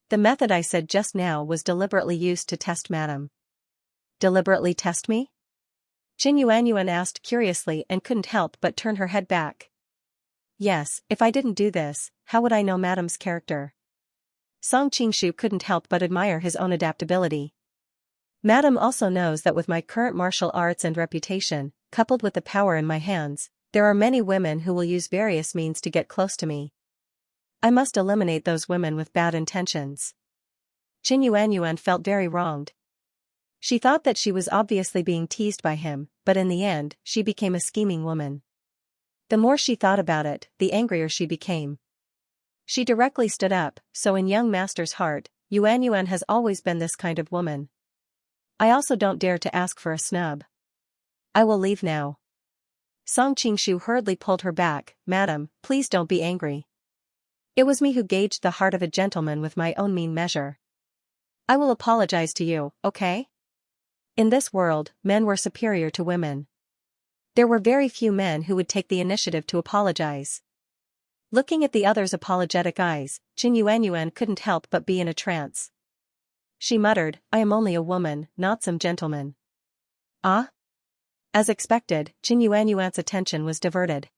The method I said just now was deliberately used to test madam." "Deliberately test me?" Qin Yuanyuan asked curiously and couldn't help but turn her head back. "Yes, if I didn't do this, how would I know madam's character?" Song Qingshu couldn't help but admire his own adaptability. "Madam also knows that with my current martial arts and reputation, coupled with the power in my hands, there are many women who will use various means to get close to me. I must eliminate those women with bad intentions." Qin Yuanyuan felt very wronged. She thought that she was obviously being teased by him, but in the end, she became a scheming woman. The more she thought about it, the angrier she became. She directly stood up, "So in young master's heart, Yuanyuan has always been this kind of woman. I also don't dare to ask for a snub. I will leave now." Song Qingshu hurriedly pulled her back. "Madam, please don't be angry. It was me who gauged the heart of a gentleman with my own mean measure. I will apologize to you, okay?" In this world, men were superior to women. There were very few men who would take the initiative to apologize. Looking at the other's apologetic eyes, Qin Yuanyuan couldn't help but be in a trance. She muttered, "I am only a woman, not some gentleman." "Ah?" As expected, Qin Yuanyuan's attention was diverted.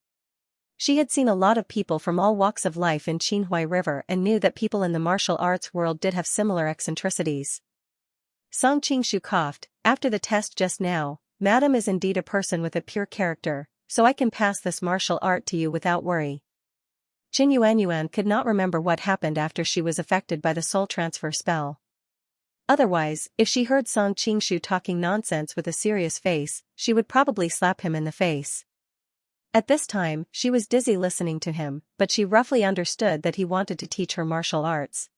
She had seen a lot of people from all walks of life in Qinhuai River and knew that people in the martial arts world did have similar eccentricities. Song Qingshu coughed. "After the test just now, madam is indeed a person with a pure character, so I can pass this martial art to you without worry." Qin Yuanyuan could not remember what happened after she was affected by the soul transfer spell. Otherwise, if she heard Song Qingshu talking nonsense with a serious face, she would probably slap him in the face. At this time, she was dizzy listening to him, but she roughly understood that he wanted to teach her martial arts.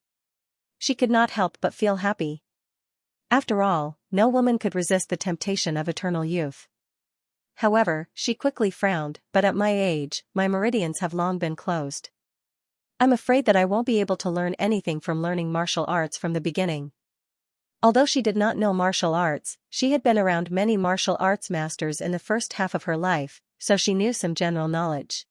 She could not help but feel happy. After all, no woman could resist the temptation of eternal youth. However, she quickly frowned, "But at my age, my meridians have long been closed. I'm afraid that I won't be able to learn anything from learning martial arts from the beginning." Although she did not know martial arts, she had been around many martial arts masters in the first half of her life, so she knew some general knowledge.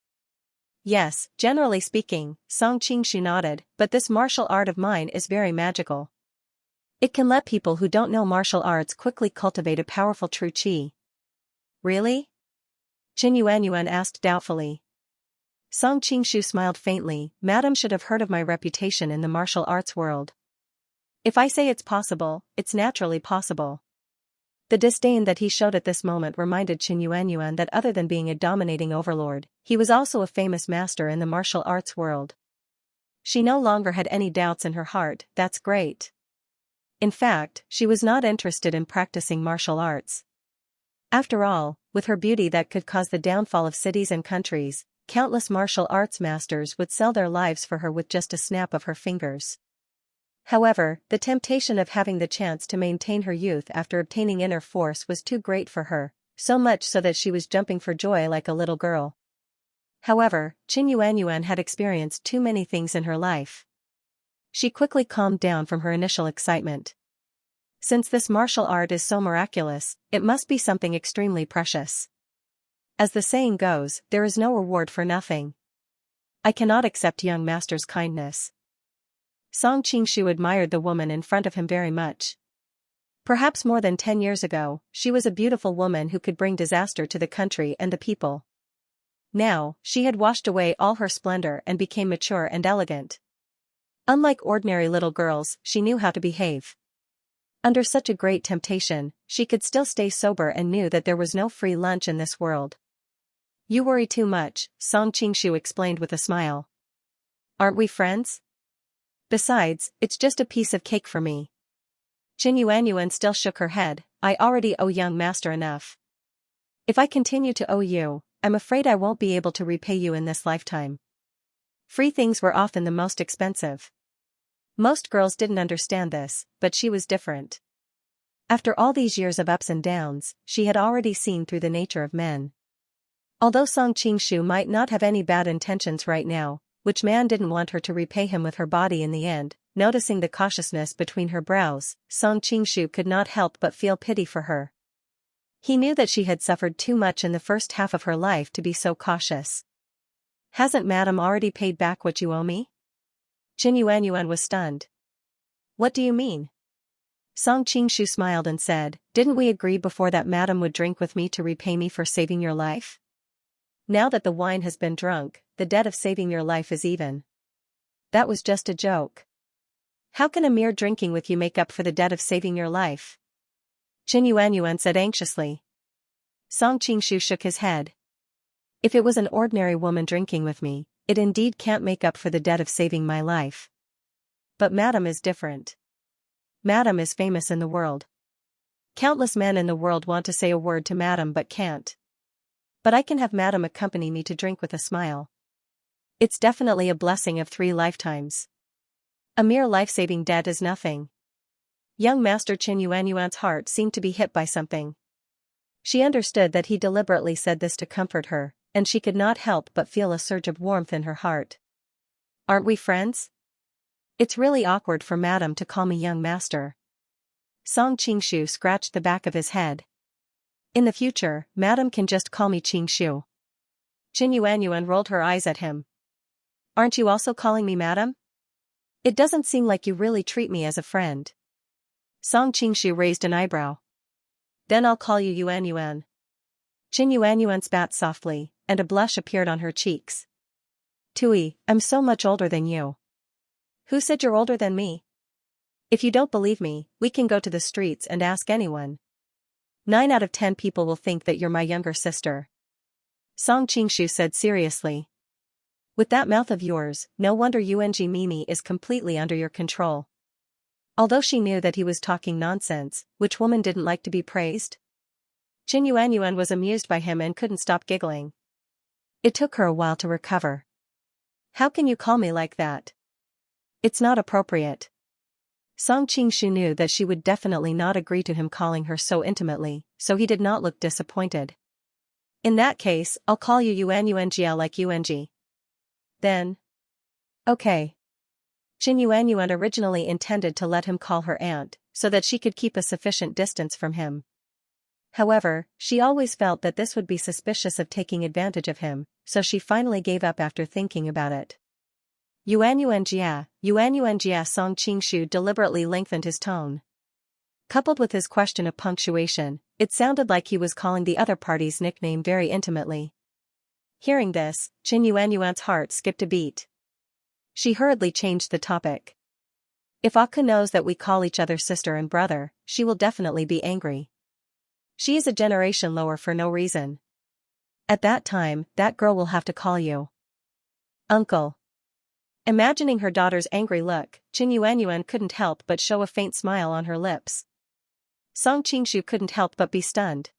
Yes, generally speaking, Song Qingshu nodded, but this martial art of mine is very magical. It can let people who don't know martial arts quickly cultivate a powerful true qi. Really? Qin Yuanyuan asked doubtfully. Song Qingshu smiled faintly. Madam should have heard of my reputation in the martial arts world. If I say it's possible, it's naturally possible. The disdain that he showed at this moment reminded Qin Yuanyuan that other than being a dominating overlord, he was also a famous master in the martial arts world. She no longer had any doubts in her heart. That's great. In fact, she was not interested in practicing martial arts. After all, with her beauty that could cause the downfall of cities and countries, countless martial arts masters would sell their lives for her with just a snap of her fingers. However, the temptation of having the chance to maintain her youth after obtaining inner force was too great for her, so much so that she was jumping for joy like a little girl. However, Qin Yuanyuan had experienced too many things in her life. She quickly calmed down from her initial excitement. Since this martial art is so miraculous, it must be something extremely precious. As the saying goes, there is no reward for nothing. I cannot accept young master's kindness. Song Qingshu admired the woman in front of him very much. Perhaps more than 10 years ago, she was a beautiful woman who could bring disaster to the country and the people. Now, she had washed away all her splendor and became mature and elegant. Unlike ordinary little girls, she knew how to behave. Under such a great temptation, she could still stay sober and knew that there was no free lunch in this world. You worry too much, Song Qingshu explained with a smile. Aren't we friends? Besides, it's just a piece of cake for me. Qin Yuanyuan still shook her head. I already owe young master enough. If I continue to owe you, I'm afraid I won't be able to repay you in this lifetime. Free things were often the most expensive. Most girls didn't understand this, but she was different. After all these years of ups and downs, she had already seen through the nature of men. Although Song Qingshu might not have any bad intentions right now, which man didn't want her to repay him with her body in the end, noticing the cautiousness between her brows, Song Qingshu could not help but feel pity for her. He knew that she had suffered too much in the first half of her life to be so cautious. Hasn't madam already paid back what you owe me? Qin Yuanyuan was stunned. What do you mean? Song Qingshu smiled and said, didn't we agree before that madam would drink with me to repay me for saving your life? Now that the wine has been drunk, the debt of saving your life is even. That was just a joke. How can a mere drinking with you make up for the debt of saving your life? Qin Yuanyuan said anxiously. Song Qingshu shook his head. If it was an ordinary woman drinking with me, it indeed can't make up for the debt of saving my life. But madam is different. Madam is famous in the world. Countless men in the world want to say a word to madam but can't. But I can have madam accompany me to drink with a smile. It's definitely a blessing of 3 lifetimes. A mere life-saving debt is nothing. Young Master Qin Yuanyuan's heart seemed to be hit by something. She understood that he deliberately said this to comfort her, and she could not help but feel a surge of warmth in her heart. Aren't we friends? It's really awkward for madam to call me young master. Song Qingshu scratched the back of his head. In the future, madam can just call me Qingshu. Qin Yuanyuan rolled her eyes at him. Aren't you also calling me madam? It doesn't seem like you really treat me as a friend. Song Qingshu raised an eyebrow. Then I'll call you Yuanyuan. Qin Yuanyuan spat softly, and a blush appeared on her cheeks. Tui, I'm so much older than you. Who said you're older than me? If you don't believe me, we can go to the streets and ask anyone. 9 out of 10 people will think that you're my younger sister. Song Qingshu said seriously. With that mouth of yours, no wonder Yung Mimi is completely under your control. Although she knew that he was talking nonsense, which woman didn't like to be praised? Qin Yuanyuan was amused by him and couldn't stop giggling. It took her a while to recover. How can you call me like that? It's not appropriate. Song Qingshu knew that she would definitely not agree to him calling her so intimately, so he did not look disappointed. In that case, I'll call you Yuanyuan like Yung. Then. Okay. Qin Yuanyuan originally intended to let him call her aunt, so that she could keep a sufficient distance from him. However, she always felt that this would be suspicious of taking advantage of him, so she finally gave up after thinking about it. Yuan Song Qingshu deliberately lengthened his tone. Coupled with his question of punctuation, it sounded like he was calling the other party's nickname very intimately. Hearing this, Yuan's heart skipped a beat. She hurriedly changed the topic. If Aka knows that we call each other sister and brother, she will definitely be angry. She is a generation lower for no reason. At that time, that girl will have to call you uncle. Imagining her daughter's angry look, Yuan couldn't help but show a faint smile on her lips. Song Qingshu couldn't help but be stunned.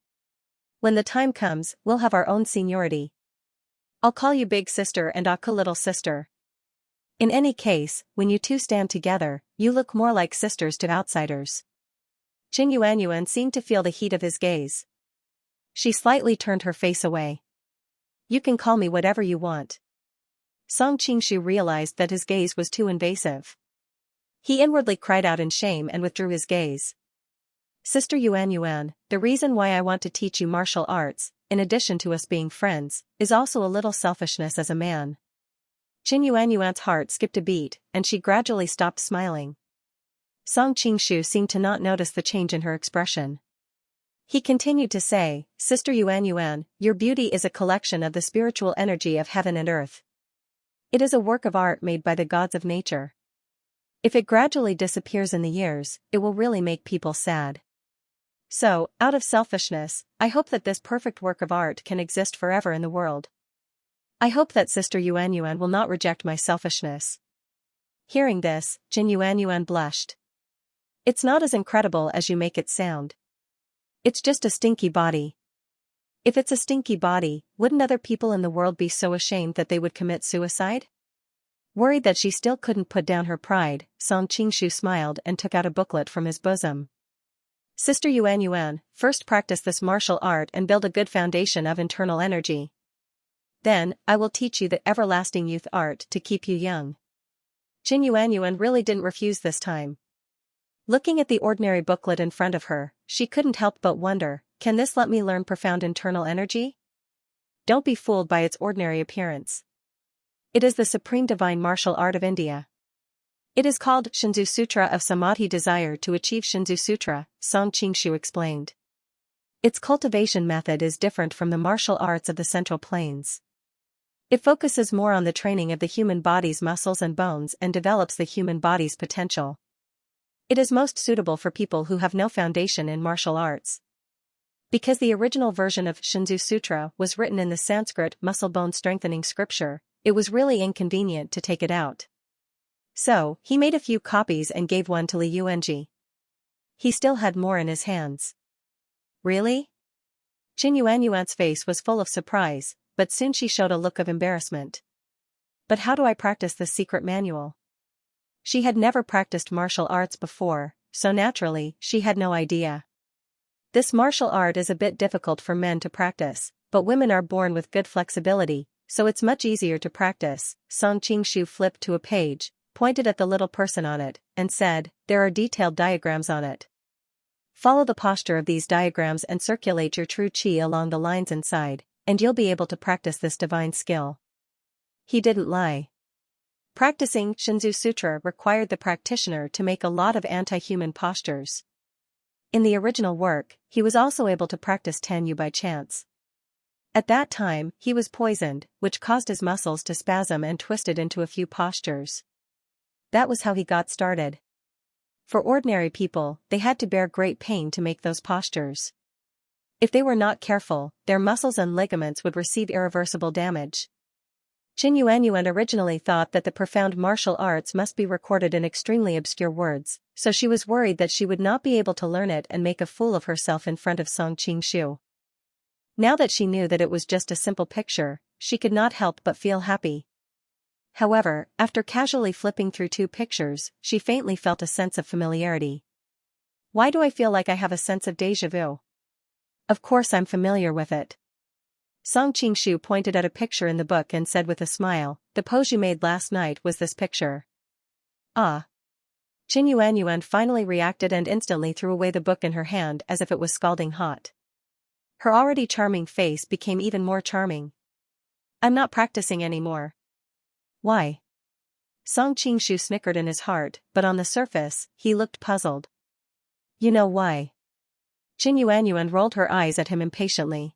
When the time comes, we'll have our own seniority. I'll call you big sister and Aka little sister. In any case, when you two stand together, you look more like sisters to outsiders. Yuan seemed to feel the heat of his gaze. She slightly turned her face away. You can call me whatever you want. Song Qingshu realized that his gaze was too invasive. He inwardly cried out in shame and withdrew his gaze. Sister Yuan, the reason why I want to teach you martial arts, in addition to us being friends, is also a little selfishness as a man. Yuan's heart skipped a beat, and she gradually stopped smiling. Song Qingshu seemed to not notice the change in her expression. He continued to say, Sister Yuan, your beauty is a collection of the spiritual energy of heaven and earth. It is a work of art made by the gods of nature. If it gradually disappears in the years, it will really make people sad. So, out of selfishness, I hope that this perfect work of art can exist forever in the world. I hope that Sister Yuan will not reject my selfishness. Hearing this, Yuan blushed. It's not as incredible as you make it sound. It's just a stinky body. If it's a stinky body, wouldn't other people in the world be so ashamed that they would commit suicide? Worried that she still couldn't put down her pride, Song Qingshu smiled and took out a booklet from his bosom. Sister Yuan, first practice this martial art and build a good foundation of internal energy. Then, I will teach you the everlasting youth art to keep you young. Yuan really didn't refuse this time. Looking at the ordinary booklet in front of her, she couldn't help but wonder, can this let me learn profound internal energy? Don't be fooled by its ordinary appearance. It is the supreme divine martial art of India. It is called Shinzu Sutra of Samadhi. Desire to achieve Shinzu Sutra, Song Qingshu explained. Its cultivation method is different from the martial arts of the Central Plains. It focuses more on the training of the human body's muscles and bones and develops the human body's potential. It is most suitable for people who have no foundation in martial arts. Because the original version of Shinzu Sutra was written in the Sanskrit muscle bone strengthening scripture, it was really inconvenient to take it out. So, he made a few copies and gave one to Li Yuanji. He still had more in his hands. Really? Yuan's face was full of surprise, but soon she showed a look of embarrassment. But how do I practice this secret manual? She had never practiced martial arts before, so naturally, she had no idea. This martial art is a bit difficult for men to practice, but women are born with good flexibility, so it's much easier to practice. Song Qingshu flipped to a page, pointed at the little person on it, and said, there are detailed diagrams on it. Follow the posture of these diagrams and circulate your true qi along the lines inside, and you'll be able to practice this divine skill. He didn't lie. Practicing Shinzu Sutra required the practitioner to make a lot of anti-human postures. In the original work, he was also able to practice Tanyu by chance. At that time, he was poisoned, which caused his muscles to spasm and twisted into a few postures. That was how he got started. For ordinary people, they had to bear great pain to make those postures. If they were not careful, their muscles and ligaments would receive irreversible damage. Yuan originally thought that the profound martial arts must be recorded in extremely obscure words, so she was worried that she would not be able to learn it and make a fool of herself in front of Song Qingshu. Now that she knew that it was just a simple picture, she could not help but feel happy. However, after casually flipping through 2 pictures, she faintly felt a sense of familiarity. Why do I feel like I have a sense of déjà vu? Of course I'm familiar with it. Song Qingshu pointed at a picture in the book and said with a smile, the pose you made last night was this picture. Ah. Yuan finally reacted and instantly threw away the book in her hand as if it was scalding hot. Her already charming face became even more charming. I'm not practicing anymore. Why? Song Qingshu snickered in his heart, but on the surface, he looked puzzled. You know why? Qin Yuanyuan rolled her eyes at him impatiently.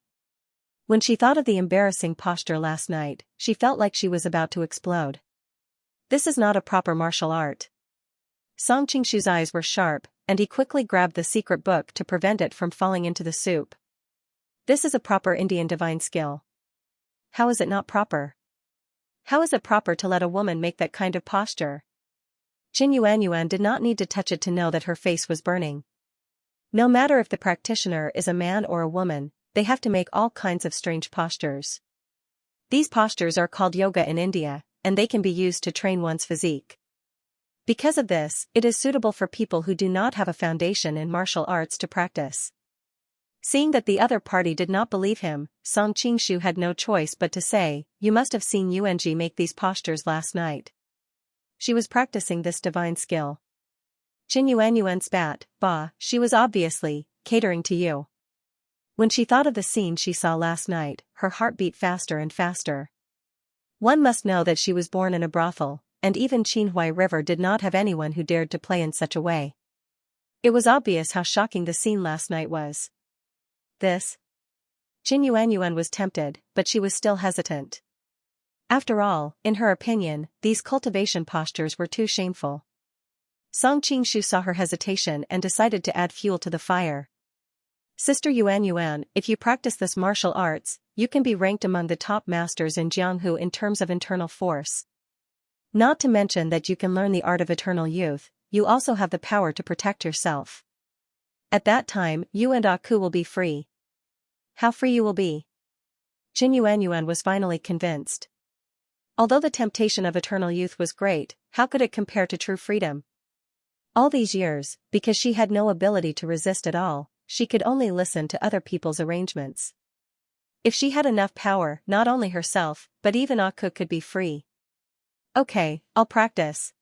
When she thought of the embarrassing posture last night, she felt like she was about to explode. This is not a proper martial art. Song Qingshu's eyes were sharp, and he quickly grabbed the secret book to prevent it from falling into the soup. This is a proper Indian divine skill. How is it not proper? How is it proper to let a woman make that kind of posture? Qin Yuanyuan did not need to touch it to know that her face was burning. No matter if the practitioner is a man or a woman, they have to make all kinds of strange postures. These postures are called yoga in India, and they can be used to train one's physique. Because of this, it is suitable for people who do not have a foundation in martial arts to practice. Seeing that the other party did not believe him, Song Qingshu had no choice but to say, "You must have seen Yuanji make these postures last night. She was practicing this divine skill." Qin Yuanyuan spat, "Bah, she was obviously catering to you." When she thought of the scene she saw last night, her heart beat faster and faster. One must know that she was born in a brothel, and even Qinhuai River did not have anyone who dared to play in such a way. It was obvious how shocking the scene last night was. This? Qin Yuanyuan was tempted, but she was still hesitant. After all, in her opinion, these cultivation postures were too shameful. Song Qingshu saw her hesitation and decided to add fuel to the fire. Sister Yuanyuan, if you practice this martial arts, you can be ranked among the top masters in Jianghu in terms of internal force. Not to mention that you can learn the art of eternal youth, you also have the power to protect yourself. At that time, you and Aku will be free. How free you will be? Qin Yuanyuan was finally convinced. Although the temptation of eternal youth was great, how could it compare to true freedom? All these years, because she had no ability to resist at all, she could only listen to other people's arrangements. If she had enough power, not only herself, but even Aku could be free. Okay, I'll practice.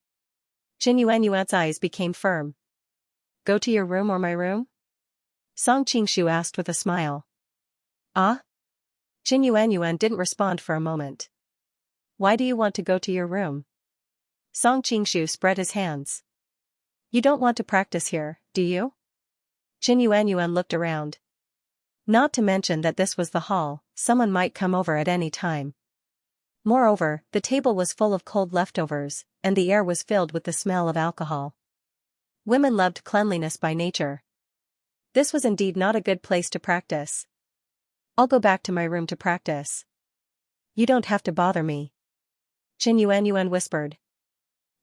Qin Yuanyuan's eyes became firm. Go to your room or my room? Song Qingshu asked with a smile. Ah? Qin Yuanyuan didn't respond for a moment. Why do you want to go to your room? Song Qingshu spread his hands. You don't want to practice here, do you? Qin Yuanyuan looked around. Not to mention that this was the hall, someone might come over at any time. Moreover, the table was full of cold leftovers, and the air was filled with the smell of alcohol. Women loved cleanliness by nature. This was indeed not a good place to practice. I'll go back to my room to practice. You don't have to bother me. Qin Yuanyuan whispered.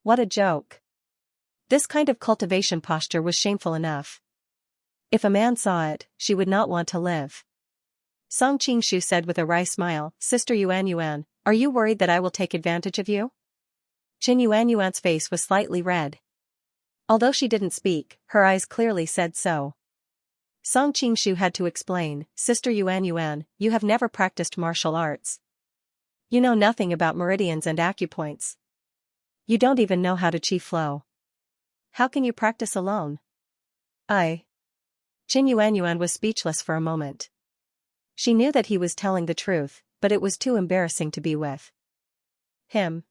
What a joke. This kind of cultivation posture was shameful enough. If a man saw it, she would not want to live. Song Qingshu said with a wry smile, Sister Yuanyuan, are you worried that I will take advantage of you? Qin Yuanyuan's face was slightly red. Although she didn't speak, her eyes clearly said so. Song Qingshu had to explain, Sister Yuanyuan, you have never practiced martial arts. You know nothing about meridians and acupoints. You don't even know how to chi flow. How can you practice alone? Qin Yuanyuan was speechless for a moment. She knew that he was telling the truth, but it was too embarrassing to be with him.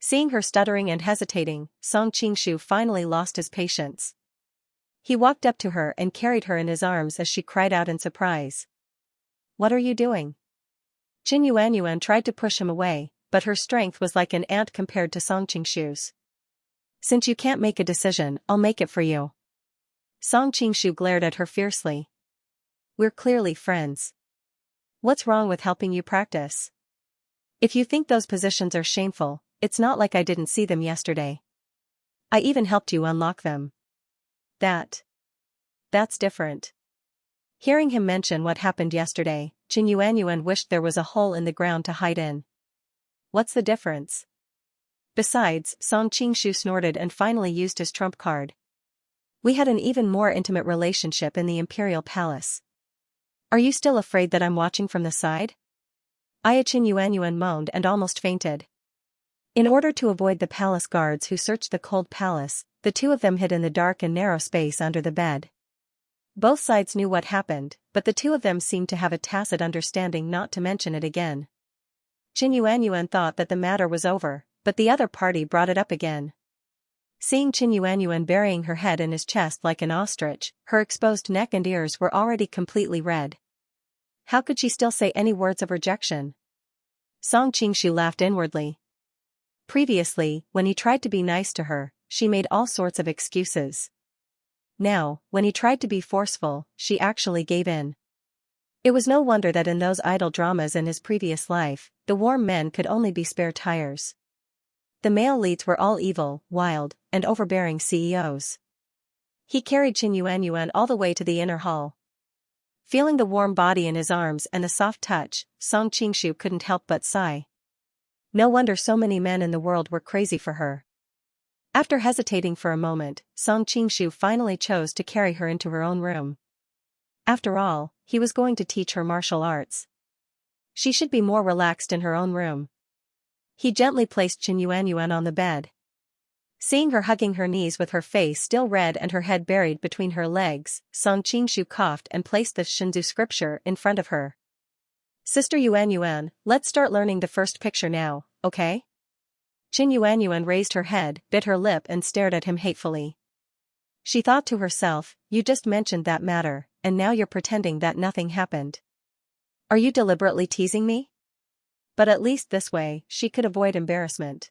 Seeing her stuttering and hesitating, Song Qingshu finally lost his patience. He walked up to her and carried her in his arms as she cried out in surprise. What are you doing? Qin Yuanyuan tried to push him away, but her strength was like an ant compared to Song Qingshu's. Since you can't make a decision, I'll make it for you. Song Qingshu glared at her fiercely. We're clearly friends. What's wrong with helping you practice? If you think those positions are shameful, it's not like I didn't see them yesterday. I even helped you unlock them. That's different. Hearing him mention what happened yesterday, Qin Yuanyuan wished there was a hole in the ground to hide in. What's the difference? Besides, Song Qingshu snorted and finally used his trump card. We had an even more intimate relationship in the imperial palace. Are you still afraid that I'm watching from the side? Qin Yuanyuan moaned and almost fainted. In order to avoid the palace guards who searched the cold palace, the two of them hid in the dark and narrow space under the bed. Both sides knew what happened, but the two of them seemed to have a tacit understanding not to mention it again. Qin Yuanyuan thought that the matter was over, but the other party brought it up again. Seeing Qin Yuanyuan burying her head in his chest like an ostrich, her exposed neck and ears were already completely red. How could she still say any words of rejection? Song Qingshu laughed inwardly. Previously, when he tried to be nice to her, she made all sorts of excuses. Now, when he tried to be forceful, she actually gave in. It was no wonder that in those idol dramas in his previous life, the warm men could only be spare tires. The male leads were all evil, wild, and overbearing CEOs. He carried Qin Yuanyuan all the way to the inner hall. Feeling the warm body in his arms and the soft touch, Song Qingshu couldn't help but sigh. No wonder so many men in the world were crazy for her. After hesitating for a moment, Song Qingshu finally chose to carry her into her own room. After all, he was going to teach her martial arts. She should be more relaxed in her own room. He gently placed Qin Yuanyuan on the bed. Seeing her hugging her knees with her face still red and her head buried between her legs, Song Qingshu coughed and placed the Shinzu scripture in front of her. Sister Yuanyuan, let's start learning the first picture now, okay? Qin Yuanyuan raised her head, bit her lip and stared at him hatefully. She thought to herself, you just mentioned that matter, and now you're pretending that nothing happened. Are you deliberately teasing me? But at least this way, she could avoid embarrassment.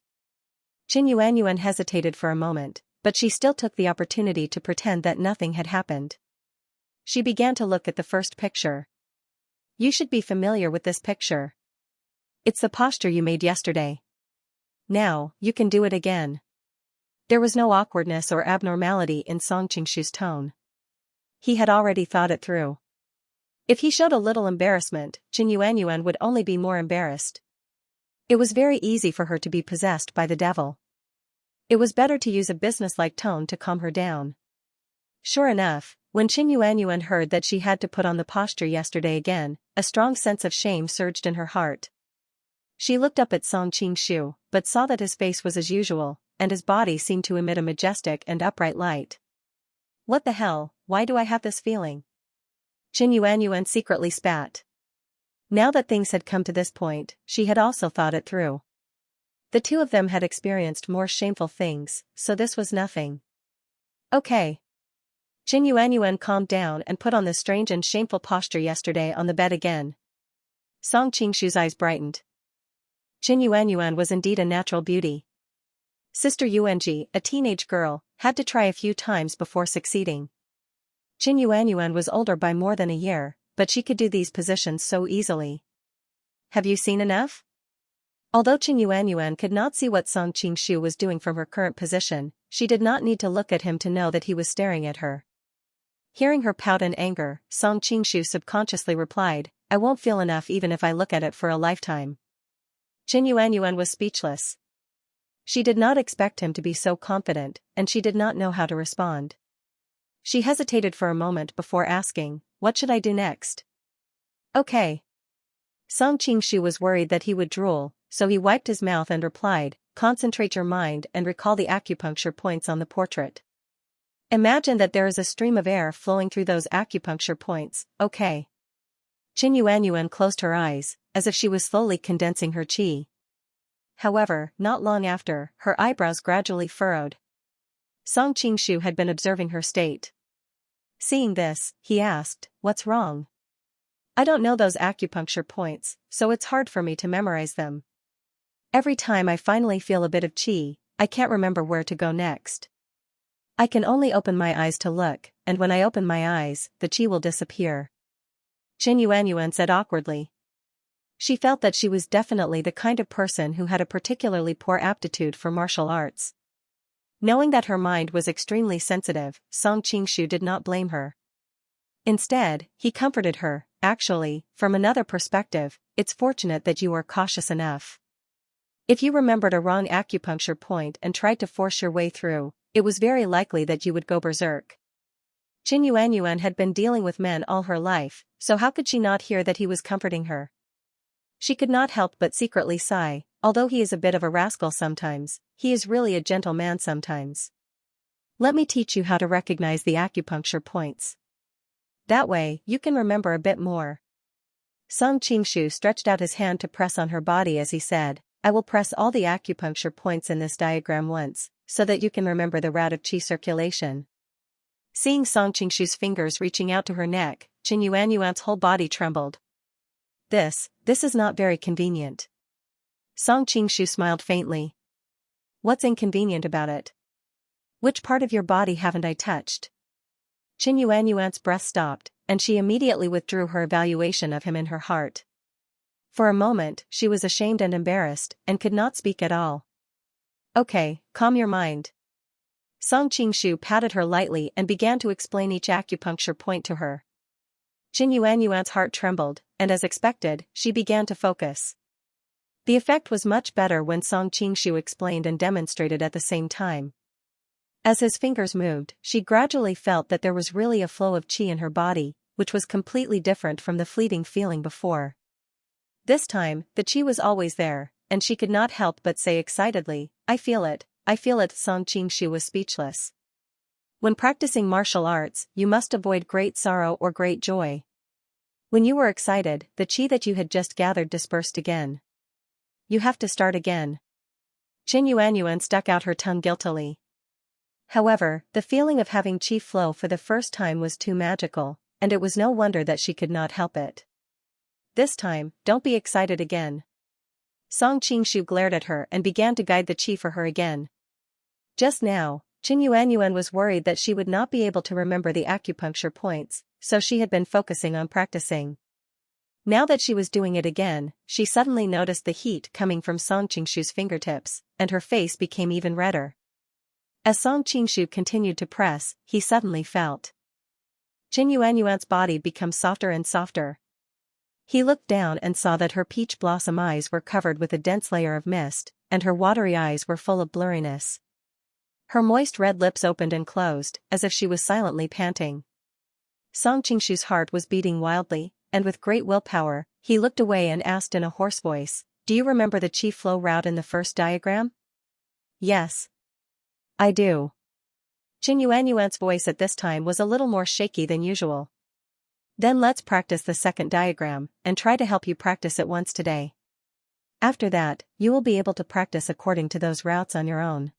Qin Yuanyuan hesitated for a moment, but she still took the opportunity to pretend that nothing had happened. She began to look at the first picture. You should be familiar with this picture. It's the posture you made yesterday. Now, you can do it again. There was no awkwardness or abnormality in Song Qingshu's tone. He had already thought it through. If he showed a little embarrassment, Qin Yuanyuan would only be more embarrassed. It was very easy for her to be possessed by the devil. It was better to use a businesslike tone to calm her down. Sure enough, when Qin Yuanyuan heard that she had to put on the posture yesterday again, a strong sense of shame surged in her heart. She looked up at Song Qingshu, but saw that his face was as usual, and his body seemed to emit a majestic and upright light. What the hell, why do I have this feeling? Qin Yuanyuan secretly spat. Now that things had come to this point, she had also thought it through. The two of them had experienced more shameful things, so this was nothing. Okay. Qin Yuanyuan calmed down and put on the strange and shameful posture yesterday on the bed again. Song Qingshu's eyes brightened. Qin Yuanyuan was indeed a natural beauty. Sister Yuanji, a teenage girl, had to try a few times before succeeding. Qin Yuanyuan was older by more than a year, but she could do these positions so easily. Have you seen enough? Although Qin Yuanyuan could not see what Song Qingshu was doing from her current position, she did not need to look at him to know that he was staring at her. Hearing her pout in anger, Song Qingshu subconsciously replied, I won't feel enough even if I look at it for a lifetime. Qin Yuanyuan was speechless. She did not expect him to be so confident, and she did not know how to respond. She hesitated for a moment before asking, what should I do next? Okay. Song Qingshu was worried that he would drool, so he wiped his mouth and replied, concentrate your mind and recall the acupuncture points on the portrait. Imagine that there is a stream of air flowing through those acupuncture points, okay. Qin Yuanyuan closed her eyes, as if she was slowly condensing her qi. However, not long after, her eyebrows gradually furrowed. Song Qingshu had been observing her state. Seeing this, he asked, what's wrong? I don't know those acupuncture points, so it's hard for me to memorize them. Every time I finally feel a bit of qi, I can't remember where to go next. I can only open my eyes to look, and when I open my eyes, the qi will disappear. Qin Yuanyuan said awkwardly. She felt that she was definitely the kind of person who had a particularly poor aptitude for martial arts. Knowing that her mind was extremely sensitive, Song Qingshu did not blame her. Instead, he comforted her, actually, from another perspective, it's fortunate that you are cautious enough. If you remembered a wrong acupuncture point and tried to force your way through, it was very likely that you would go berserk. Qin Yuanyuan had been dealing with men all her life, so how could she not hear that he was comforting her? She could not help but secretly sigh, although he is a bit of a rascal sometimes, he is really a gentle man sometimes. Let me teach you how to recognize the acupuncture points. That way, you can remember a bit more. Song Qingshu stretched out his hand to press on her body as he said, I will press all the acupuncture points in this diagram once, so that you can remember the route of qi circulation. Seeing Song Qingshu's fingers reaching out to her neck, Qin Yuanyuan's whole body trembled. This is not very convenient. Song Qingshu smiled faintly. What's inconvenient about it? Which part of your body haven't I touched? Qin Yuanyuan's breath stopped, and she immediately withdrew her evaluation of him in her heart. For a moment, she was ashamed and embarrassed, and could not speak at all. Okay, calm your mind. Song Qingshu patted her lightly and began to explain each acupuncture point to her. Qin Yuanyuan's heart trembled, and as expected, she began to focus. The effect was much better when Song Qingshu explained and demonstrated at the same time. As his fingers moved, she gradually felt that there was really a flow of qi in her body, which was completely different from the fleeting feeling before. This time, the qi was always there, and she could not help but say excitedly, I feel it, I feel it. Song Qingshu was speechless. When practicing martial arts, you must avoid great sorrow or great joy. When you were excited, the qi that you had just gathered dispersed again. You have to start again. Qin Yuanyuan stuck out her tongue guiltily. However, the feeling of having qi flow for the first time was too magical, and it was no wonder that she could not help it. This time, don't be excited again. Song Qingshu glared at her and began to guide the qi for her again. Just now, Qin Yuanyuan was worried that she would not be able to remember the acupuncture points, so she had been focusing on practicing. Now that she was doing it again, she suddenly noticed the heat coming from Song Qingshu's fingertips, and her face became even redder. As Song Qingshu continued to press, he suddenly felt Qin Yuanyuan's body become softer and softer. He looked down and saw that her peach blossom eyes were covered with a dense layer of mist, and her watery eyes were full of blurriness. Her moist red lips opened and closed, as if she was silently panting. Song Qingshu's heart was beating wildly, and with great willpower, he looked away and asked in a hoarse voice, Do you remember the qi flow route in the first diagram? Yes. I do. Qin Yuanyuan's voice at this time was a little more shaky than usual. Then let's practice the second diagram, and try to help you practice it once today. After that, you will be able to practice according to those routes on your own.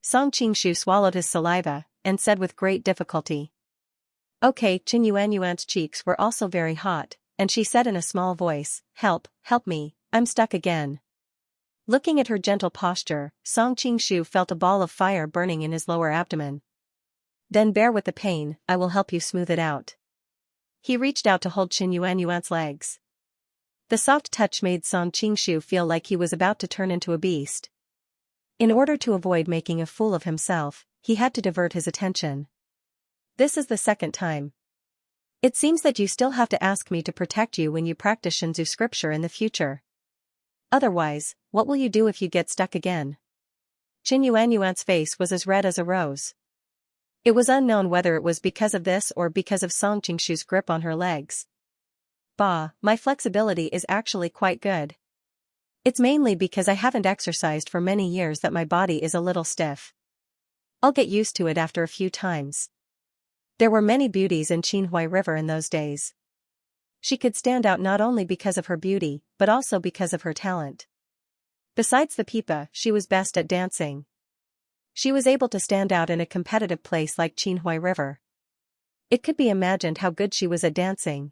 Song Qingshu swallowed his saliva, and said with great difficulty. Okay. Qin Yuanyuan's cheeks were also very hot, and she said in a small voice, help me, I'm stuck again. Looking at her gentle posture, Song Qingshu felt a ball of fire burning in his lower abdomen. Then bear with the pain, I will help you smooth it out. He reached out to hold Qin Yuanyuan's legs. The soft touch made Song Qingshu feel like he was about to turn into a beast. In order to avoid making a fool of himself, he had to divert his attention. This is the second time. It seems that you still have to ask me to protect you when you practice Shinzu scripture in the future. Otherwise, what will you do if you get stuck again? Qin Yuanyuan's face was as red as a rose. It was unknown whether it was because of this or because of Song Qingshu's grip on her legs. Bah, my flexibility is actually quite good. It's mainly because I haven't exercised for many years that my body is a little stiff. I'll get used to it after a few times. There were many beauties in Qinhui River in those days. She could stand out not only because of her beauty, but also because of her talent. Besides the pipa, she was best at dancing. She was able to stand out in a competitive place like Qinhui River. It could be imagined how good she was at dancing.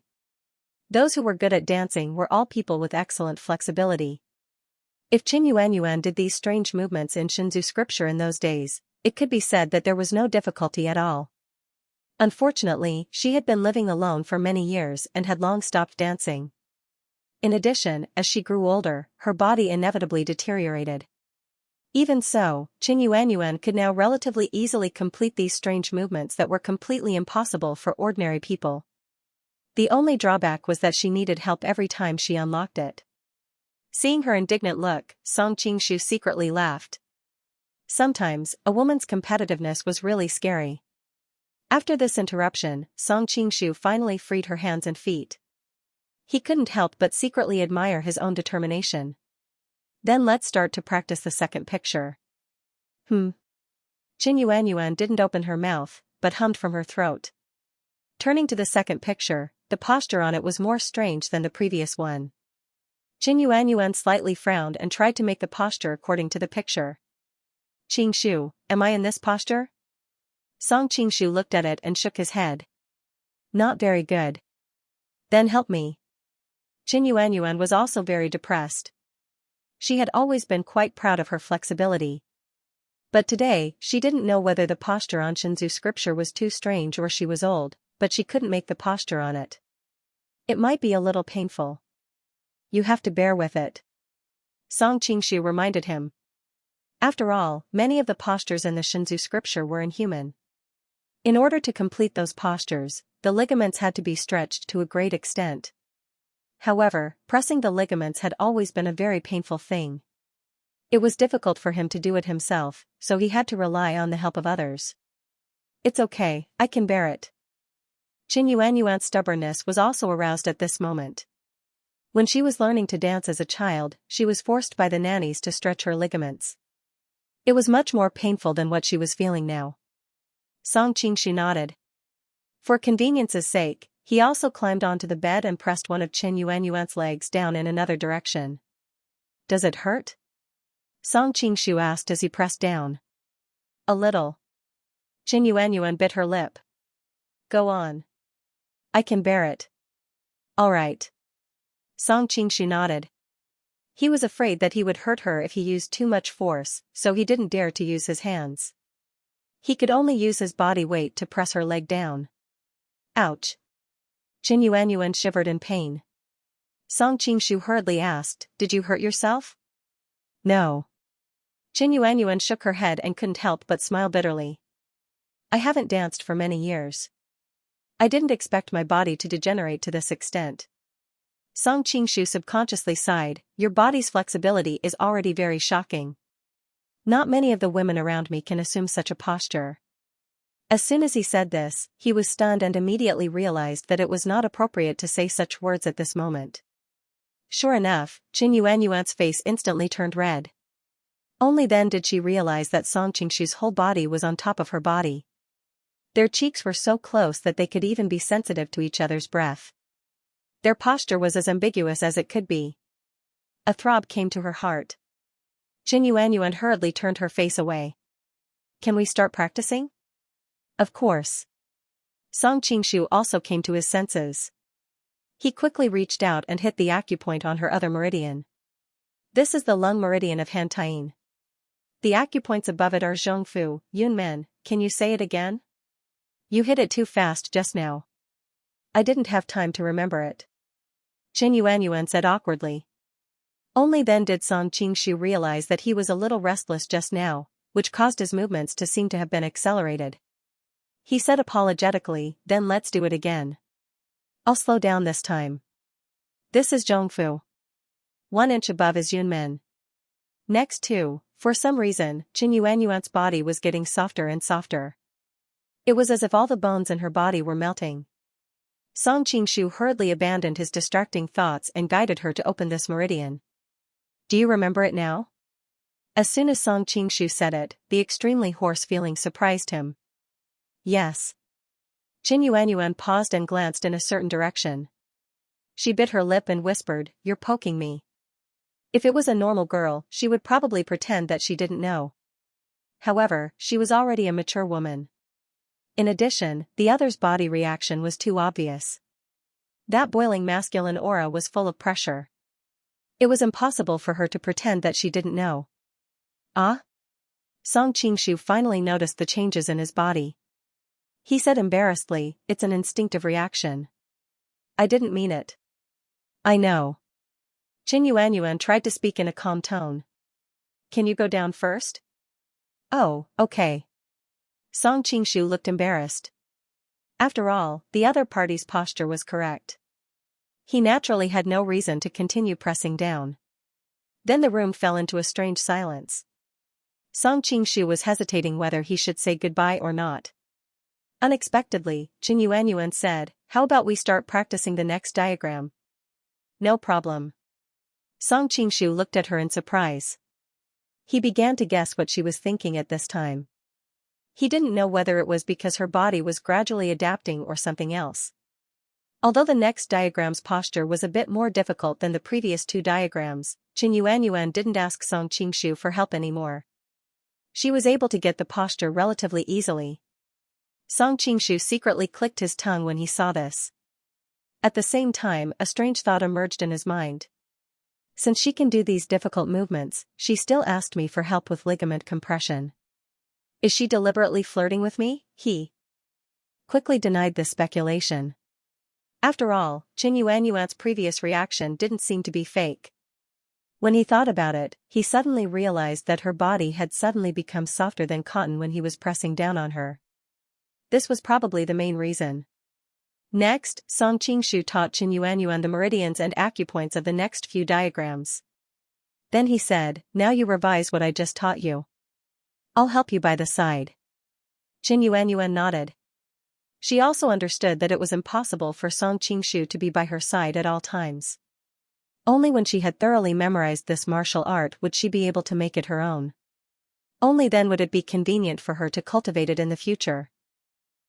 Those who were good at dancing were all people with excellent flexibility. If Qin Yuanyuan did these strange movements in Shinzu scripture in those days, it could be said that there was no difficulty at all. Unfortunately, she had been living alone for many years and had long stopped dancing. In addition, as she grew older, her body inevitably deteriorated. Even so, Qin Yuanyuan could now relatively easily complete these strange movements that were completely impossible for ordinary people. The only drawback was that she needed help every time she unlocked it. Seeing her indignant look, Song Qingshu secretly laughed. Sometimes, a woman's competitiveness was really scary. After this interruption, Song Qingshu finally freed her hands and feet. He couldn't help but secretly admire his own determination. Then let's start to practice the second picture. Qin Yuanyuan didn't open her mouth, but hummed from her throat. Turning to the second picture, the posture on it was more strange than the previous one. Qin Yuanyuan slightly frowned and tried to make the posture according to the picture. Qingshu, am I in this posture? Song Qingshu looked at it and shook his head. Not very good. Then help me. Qin Yuanyuan was also very depressed. She had always been quite proud of her flexibility. But today, she didn't know whether the posture on Shinzu scripture was too strange or she was old, but she couldn't make the posture on it. It might be a little painful. You have to bear with it. Song Qingshu reminded him. After all, many of the postures in the Shinzu scripture were inhuman. In order to complete those postures, the ligaments had to be stretched to a great extent. However, pressing the ligaments had always been a very painful thing. It was difficult for him to do it himself, so he had to rely on the help of others. It's okay, I can bear it. Qin Yuanyuan's stubbornness was also aroused at this moment. When she was learning to dance as a child, she was forced by the nannies to stretch her ligaments. It was much more painful than what she was feeling now. Song Qingshu nodded. For convenience's sake, he also climbed onto the bed and pressed one of Qin Yuanyuan's legs down in another direction. Does it hurt? Song Qingshu asked as he pressed down. A little. Qin Yuanyuan bit her lip. Go on. I can bear it. All right. Song Qingshu nodded. He was afraid that he would hurt her if he used too much force, so he didn't dare to use his hands. He could only use his body weight to press her leg down. Ouch. Qin Yuanyuan shivered in pain. Song Qingshu hurriedly asked, Did you hurt yourself? No. Qin Yuanyuan shook her head and couldn't help but smile bitterly. I haven't danced for many years. I didn't expect my body to degenerate to this extent. Song Qingshu subconsciously sighed, Your body's flexibility is already very shocking. Not many of the women around me can assume such a posture. As soon as he said this, he was stunned and immediately realized that it was not appropriate to say such words at this moment. Sure enough, Qin Yuanyuan's face instantly turned red. Only then did she realize that Song Qingshu's whole body was on top of her body. Their cheeks were so close that they could even be sensitive to each other's breath. Their posture was as ambiguous as it could be. A throb came to her heart. Qin Yuanyuan hurriedly turned her face away. Can we start practicing? Of course. Song Qingshu also came to his senses. He quickly reached out and hit the acupoint on her other meridian. This is the lung meridian of Hantain. The acupoints above it are Zhongfu, Yunmen, can you say it again? You hit it too fast just now. I didn't have time to remember it. Qin Yuanyuan said awkwardly. Only then did Song Qingshu realize that he was a little restless just now, which caused his movements to seem to have been accelerated. He said apologetically, then let's do it again. I'll slow down this time. This is Zhongfu. 1 inch above is Yunmen. Next too, for some reason, Qin Yuanyuan's body was getting softer and softer. It was as if all the bones in her body were melting. Song Qingshu hurriedly abandoned his distracting thoughts and guided her to open this meridian. Do you remember it now? As soon as Song Qingshu said it, the extremely hoarse feeling surprised him. Yes. Qin Yuanyuan paused and glanced in a certain direction. She bit her lip and whispered, You're poking me. If it was a normal girl, she would probably pretend that she didn't know. However, she was already a mature woman. In addition, the other's body reaction was too obvious. That boiling masculine aura was full of pressure. It was impossible for her to pretend that she didn't know. Ah? Song Qingshu finally noticed the changes in his body. He said embarrassedly, It's an instinctive reaction. I didn't mean it. I know. Qin Yuanyuan tried to speak in a calm tone. Can you go down first? Oh, okay. Song Qingshu looked embarrassed. After all, the other party's posture was correct. He naturally had no reason to continue pressing down. Then the room fell into a strange silence. Song Qingshu was hesitating whether he should say goodbye or not. Unexpectedly, Qin Yuanyuan said, How about we start practicing the next diagram? No problem. Song Qingshu looked at her in surprise. He began to guess what she was thinking at this time. He didn't know whether it was because her body was gradually adapting or something else. Although the next diagram's posture was a bit more difficult than the previous two diagrams, Qin Yuanyuan didn't ask Song Qingshu for help anymore. She was able to get the posture relatively easily. Song Qingshu secretly clicked his tongue when he saw this. At the same time, a strange thought emerged in his mind. Since she can do these difficult movements, she still asked me for help with ligament compression. Is she deliberately flirting with me? He quickly denied this speculation. After all, Qin Yuanyuan's previous reaction didn't seem to be fake. When he thought about it, he suddenly realized that her body had suddenly become softer than cotton when he was pressing down on her. This was probably the main reason. Next, Song Qingshu taught Qin Yuanyuan the meridians and acupoints of the next few diagrams. Then he said, "Now you revise what I just taught you. I'll help you by the side." Qin Yuanyuan nodded. She also understood that it was impossible for Song Qingshu to be by her side at all times. Only when she had thoroughly memorized this martial art would she be able to make it her own. Only then would it be convenient for her to cultivate it in the future.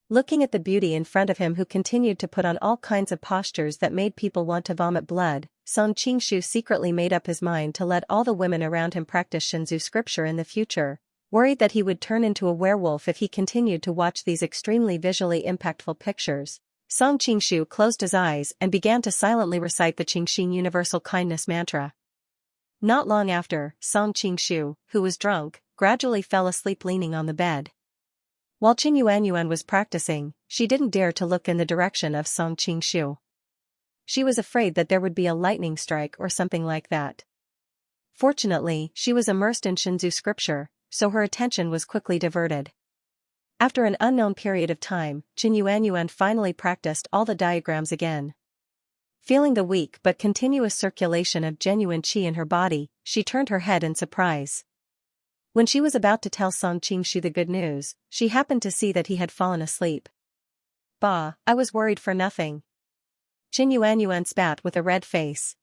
Looking at the beauty in front of him who continued to put on all kinds of postures that made people want to vomit blood, Song Qingshu secretly made up his mind to let all the women around him practice Shinzu scripture in the future, worried that he would turn into a werewolf if he continued to watch these extremely visually impactful pictures. Song Qingshu closed his eyes and began to silently recite the Qingxin Universal Kindness Mantra. Not long after, Song Qingshu, who was drunk, gradually fell asleep leaning on the bed. While Qin Yuanyuan was practicing, she didn't dare to look in the direction of Song Qingshu. She was afraid that there would be a lightning strike or something like that. Fortunately, she was immersed in Shinzu scripture, so her attention was quickly diverted. After an unknown period of time, Qin Yuanyuan finally practiced all the diagrams again. Feeling the weak but continuous circulation of genuine qi in her body, she turned her head in surprise. When she was about to tell Song Qingshu the good news, she happened to see that he had fallen asleep. "Bah, I was worried for nothing." Qin Yuanyuan spat with a red face.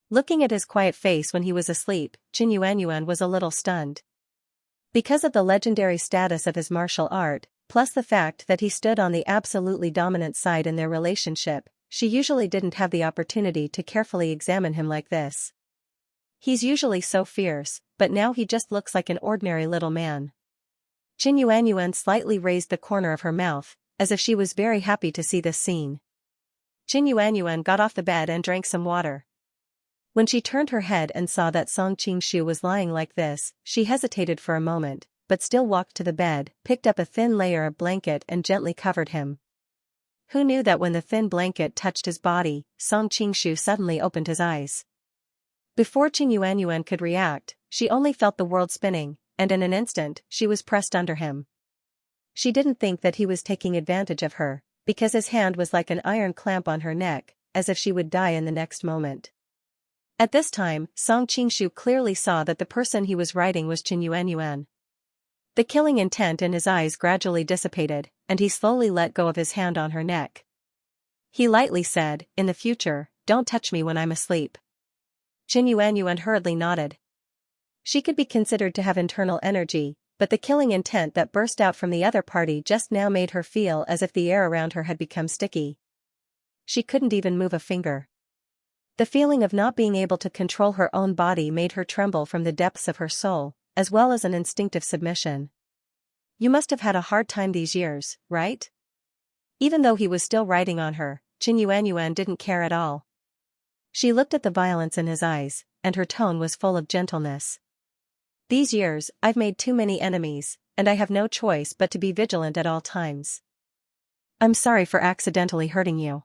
Looking at his quiet face when he was asleep, Qin Yuanyuan was a little stunned. Because of the legendary status of his martial art, plus the fact that he stood on the absolutely dominant side in their relationship, she usually didn't have the opportunity to carefully examine him like this. He's usually so fierce, but now he just looks like an ordinary little man. Qin Yuanyuan slightly raised the corner of her mouth, as if she was very happy to see this scene. Qin Yuanyuan got off the bed and drank some water. When she turned her head and saw that Song Qingshu was lying like this, she hesitated for a moment, but still walked to the bed, picked up a thin layer of blanket and gently covered him. Who knew that when the thin blanket touched his body, Song Qingshu suddenly opened his eyes. Before Qin Yuanyuan could react, she only felt the world spinning, and in an instant, she was pressed under him. She didn't think that he was taking advantage of her, because his hand was like an iron clamp on her neck, as if she would die in the next moment. At this time, Song Qingshu clearly saw that the person he was riding was Qin Yuanyuan. The killing intent in his eyes gradually dissipated, and he slowly let go of his hand on her neck. He lightly said, "In the future, don't touch me when I'm asleep." Qin Yuanyuan hurriedly nodded. She could be considered to have internal energy, but the killing intent that burst out from the other party just now made her feel as if the air around her had become sticky. She couldn't even move a finger. The feeling of not being able to control her own body made her tremble from the depths of her soul, as well as an instinctive submission. "You must have had a hard time these years, right?" Even though he was still riding on her, Qin Yuanyuan didn't care at all. She looked at the violence in his eyes, and her tone was full of gentleness. "These years, I've made too many enemies, and I have no choice but to be vigilant at all times. I'm sorry for accidentally hurting you."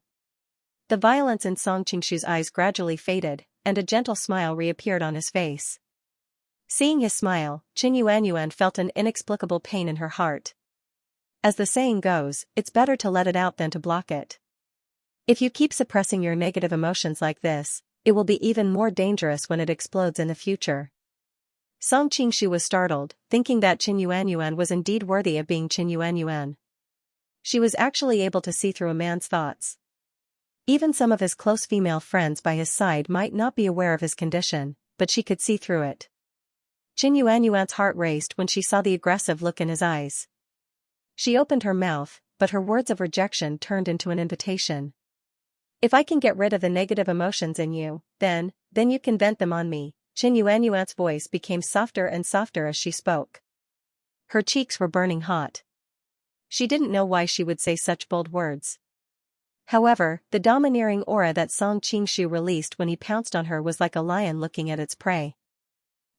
The violence in Song Qingshu's eyes gradually faded, and a gentle smile reappeared on his face. Seeing his smile, Qin Yuanyuan felt an inexplicable pain in her heart. As the saying goes, it's better to let it out than to block it. If you keep suppressing your negative emotions like this, it will be even more dangerous when it explodes in the future. Song Qingshu was startled, thinking that Qin Yuanyuan was indeed worthy of being Qin Yuanyuan. She was actually able to see through a man's thoughts. Even some of his close female friends by his side might not be aware of his condition, but she could see through it. Qin Yuanyuan's heart raced when she saw the aggressive look in his eyes. She opened her mouth, but her words of rejection turned into an invitation. If I can get rid of the negative emotions in you, then you can vent them on me. Qin Yuanyuan's voice became softer and softer as she spoke. Her cheeks were burning hot. She didn't know why she would say such bold words. However, the domineering aura that Song Qingshu released when he pounced on her was like a lion looking at its prey.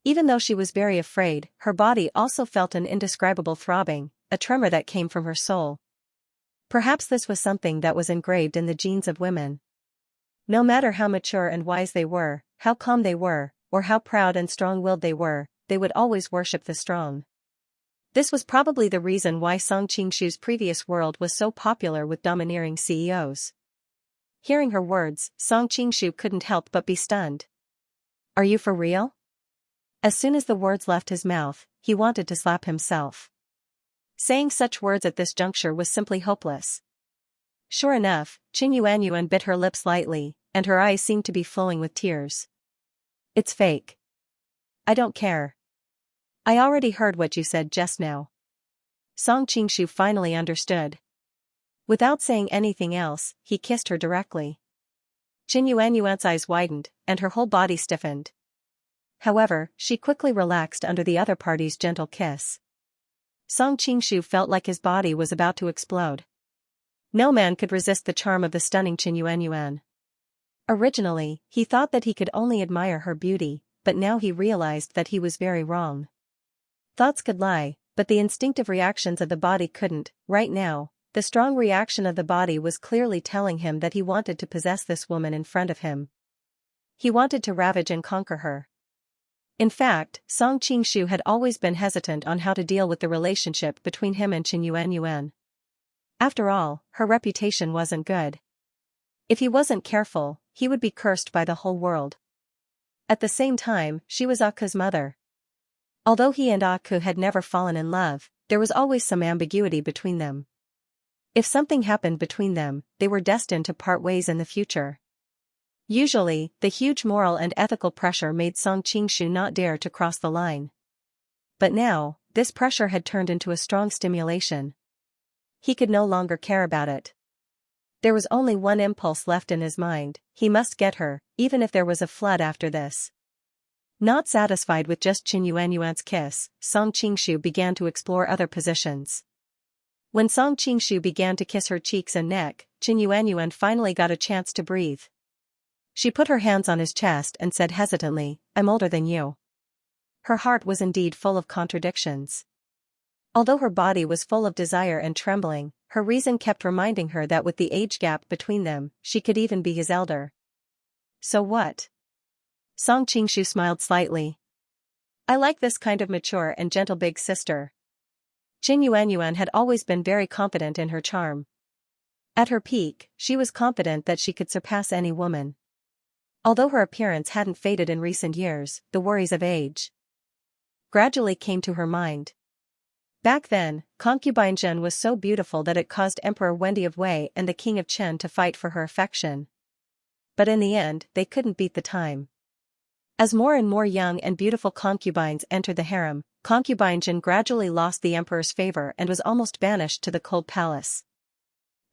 Even though she was very afraid, her body also felt an indescribable throbbing, a tremor that came from her soul. Perhaps this was something that was engraved in the genes of women. No matter how mature and wise they were, how calm they were, or how proud and strong-willed they would always worship the strong. This was probably the reason why Song Qingshu's previous world was so popular with domineering CEOs. Hearing her words, Song Qingshu couldn't help but be stunned. Are you for real? As soon as the words left his mouth, he wanted to slap himself. Saying such words at this juncture was simply hopeless. Sure enough, Qin Yuanyuan bit her lips lightly, and her eyes seemed to be flowing with tears. It's fake. I don't care. I already heard what you said just now. Song Qingshu finally understood. Without saying anything else, he kissed her directly. Qin Yuanyuan's eyes widened, and her whole body stiffened. However, she quickly relaxed under the other party's gentle kiss. Song Qingshu felt like his body was about to explode. No man could resist the charm of the stunning Qin Yuanyuan. Originally, he thought that he could only admire her beauty, but now he realized that he was very wrong. Thoughts could lie, but the instinctive reactions of the body couldn't. Right now, the strong reaction of the body was clearly telling him that he wanted to possess this woman in front of him. He wanted to ravage and conquer her. In fact, Song Qingshu had always been hesitant on how to deal with the relationship between him and Qin Yuanyuan. After all, her reputation wasn't good. If he wasn't careful, he would be cursed by the whole world. At the same time, she was Aku's mother. Although he and Aku had never fallen in love, there was always some ambiguity between them. If something happened between them, they were destined to part ways in the future. Usually, the huge moral and ethical pressure made Song Qingshu not dare to cross the line. But now, this pressure had turned into a strong stimulation. He could no longer care about it. There was only one impulse left in his mind: he must get her, even if there was a flood after this. Not satisfied with just Qin Yuanyuan's kiss, Song Qingshu began to explore other positions. When Song Qingshu began to kiss her cheeks and neck, Qin Yuanyuan finally got a chance to breathe. She put her hands on his chest and said hesitantly, "I'm older than you." Her heart was indeed full of contradictions. Although her body was full of desire and trembling, her reason kept reminding her that with the age gap between them, she could even be his elder. So what? Song Qingshu smiled slightly. I like this kind of mature and gentle big sister. Qin Yuanyuan had always been very confident in her charm. At her peak, she was confident that she could surpass any woman. Although her appearance hadn't faded in recent years, the worries of age gradually came to her mind. Back then, concubine Zhen was so beautiful that it caused Emperor Wendy of Wei and the King of Chen to fight for her affection. But in the end, they couldn't beat the time. As more and more young and beautiful concubines entered the harem, concubine Zhen gradually lost the emperor's favor and was almost banished to the cold palace.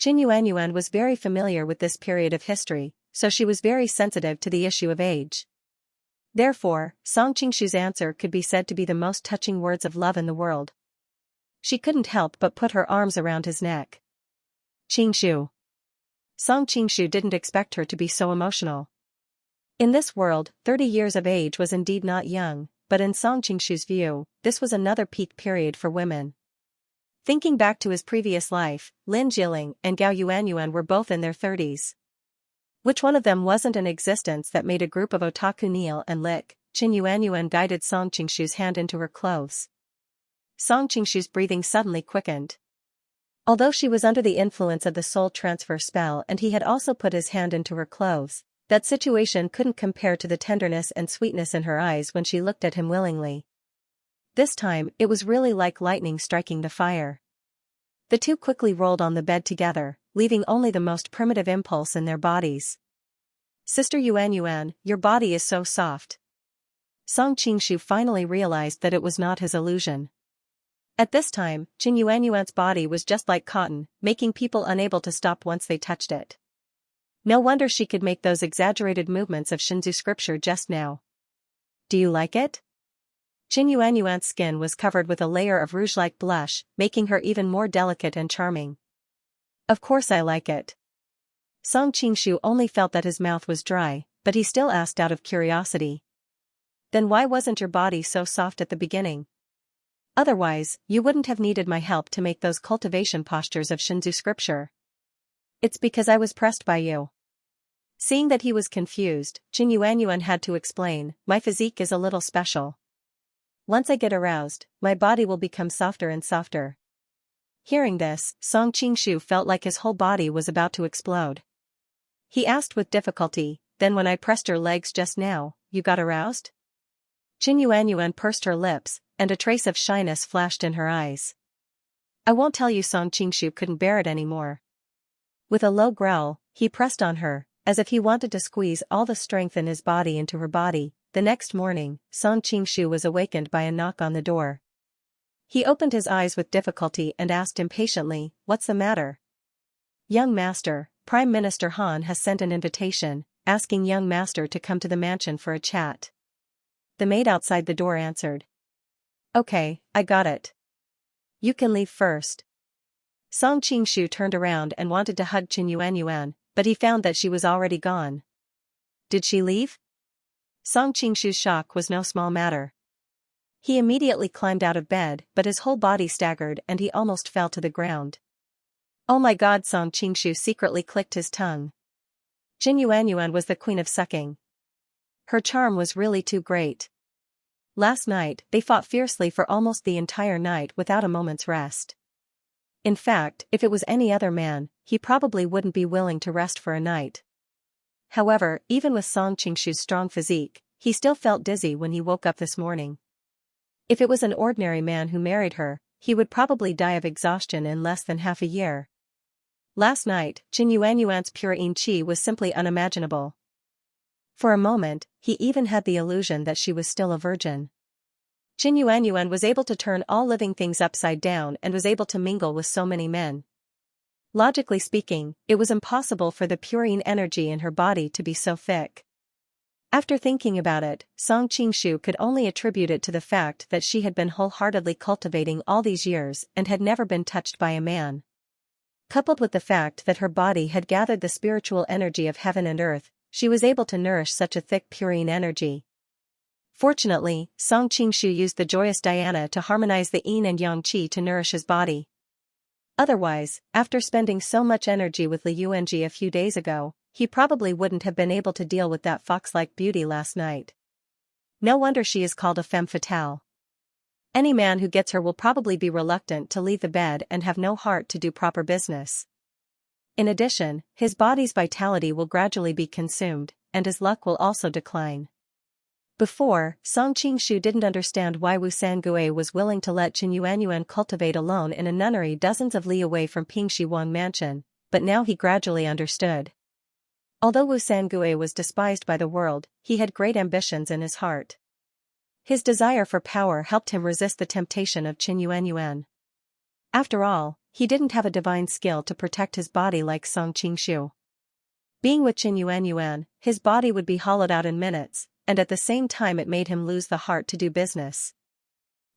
Qin Yuanyuan was very familiar with this period of history, so she was very sensitive to the issue of age. Therefore, Song Qingshu's answer could be said to be the most touching words of love in the world. She couldn't help but put her arms around his neck. Qingshu. Song Qingshu didn't expect her to be so emotional. In this world, 30 years of age was indeed not young, but in Song Qingshu's view, this was another peak period for women. Thinking back to his previous life, Lin Jiling and Gao Yuanyuan were both in their 30s. Which one of them wasn't an existence that made a group of otaku kneel and lick? Qin Yuanyuan guided Song Qingshu's hand into her clothes. Song Qingshu's breathing suddenly quickened. Although she was under the influence of the soul transfer spell and he had also put his hand into her clothes, that situation couldn't compare to the tenderness and sweetness in her eyes when she looked at him willingly. This time, it was really like lightning striking the fire. The two quickly rolled on the bed together, leaving only the most primitive impulse in their bodies. Sister Yuanyuan, your body is so soft. Song Qingshu finally realized that it was not his illusion. At this time, Qin Yuanyuan's body was just like cotton, making people unable to stop once they touched it. No wonder she could make those exaggerated movements of Shinzu scripture just now. Do you like it? Qin Yuanyuan's skin was covered with a layer of rouge-like blush, making her even more delicate and charming. Of course I like it. Song Qingshu only felt that his mouth was dry, but he still asked out of curiosity. Then why wasn't your body so soft at the beginning? Otherwise, you wouldn't have needed my help to make those cultivation postures of Shinzu scripture. It's because I was pressed by you. Seeing that he was confused, Qin Yuanyuan had to explain, my physique is a little special. Once I get aroused, my body will become softer and softer. Hearing this, Song Qingshu felt like his whole body was about to explode. He asked with difficulty, then when I pressed your legs just now, you got aroused? Qin Yuanyuan pursed her lips, and a trace of shyness flashed in her eyes. I won't tell you. Song Qingshu couldn't bear it anymore. With a low growl, he pressed on her, as if he wanted to squeeze all the strength in his body into her body. The next morning, Song Qingshu was awakened by a knock on the door. He opened his eyes with difficulty and asked impatiently, what's the matter? Young master, Prime Minister Han has sent an invitation, asking young master to come to the mansion for a chat. The maid outside the door answered. Okay, I got it. You can leave first. Song Qingshu turned around and wanted to hug Qin Yuanyuan, but he found that she was already gone. Did she leave? Song Qingshu's shock was no small matter. He immediately climbed out of bed, but his whole body staggered and he almost fell to the ground. Oh my god! Song Qingshu secretly clicked his tongue. Qin Yuanyuan was the queen of sucking. Her charm was really too great. Last night, they fought fiercely for almost the entire night without a moment's rest. In fact, if it was any other man, he probably wouldn't be willing to rest for a night. However, even with Song Qingshu's strong physique, he still felt dizzy when he woke up this morning. If it was an ordinary man who married her, he would probably die of exhaustion in less than half a year. Last night, Qin Yuanyuan's pure yin qi was simply unimaginable. For a moment, he even had the illusion that she was still a virgin. Qin Yuanyuan was able to turn all living things upside down and was able to mingle with so many men. Logically speaking, it was impossible for the pure yin energy in her body to be so thick. After thinking about it, Song Qingshu could only attribute it to the fact that she had been wholeheartedly cultivating all these years and had never been touched by a man. Coupled with the fact that her body had gathered the spiritual energy of heaven and earth, she was able to nourish such a thick pure yin energy. Fortunately, Song Qingshu used the joyous dhyana to harmonize the yin and yang qi to nourish his body. Otherwise, after spending so much energy with Li Yuanji a few days ago, he probably wouldn't have been able to deal with that fox-like beauty last night. No wonder she is called a femme fatale. Any man who gets her will probably be reluctant to leave the bed and have no heart to do proper business. In addition, his body's vitality will gradually be consumed, and his luck will also decline. Before, Song Qingshu didn't understand why Wu Sangue was willing to let Qin Yuanyuan cultivate alone in a nunnery dozens of li away from Pingxi Wang Mansion, but now he gradually understood. Although Wu Sangue was despised by the world, he had great ambitions in his heart. His desire for power helped him resist the temptation of Qin Yuanyuan. After all, he didn't have a divine skill to protect his body like Song Qingshu. Being with Qin Yuanyuan, his body would be hollowed out in minutes, and at the same time it made him lose the heart to do business.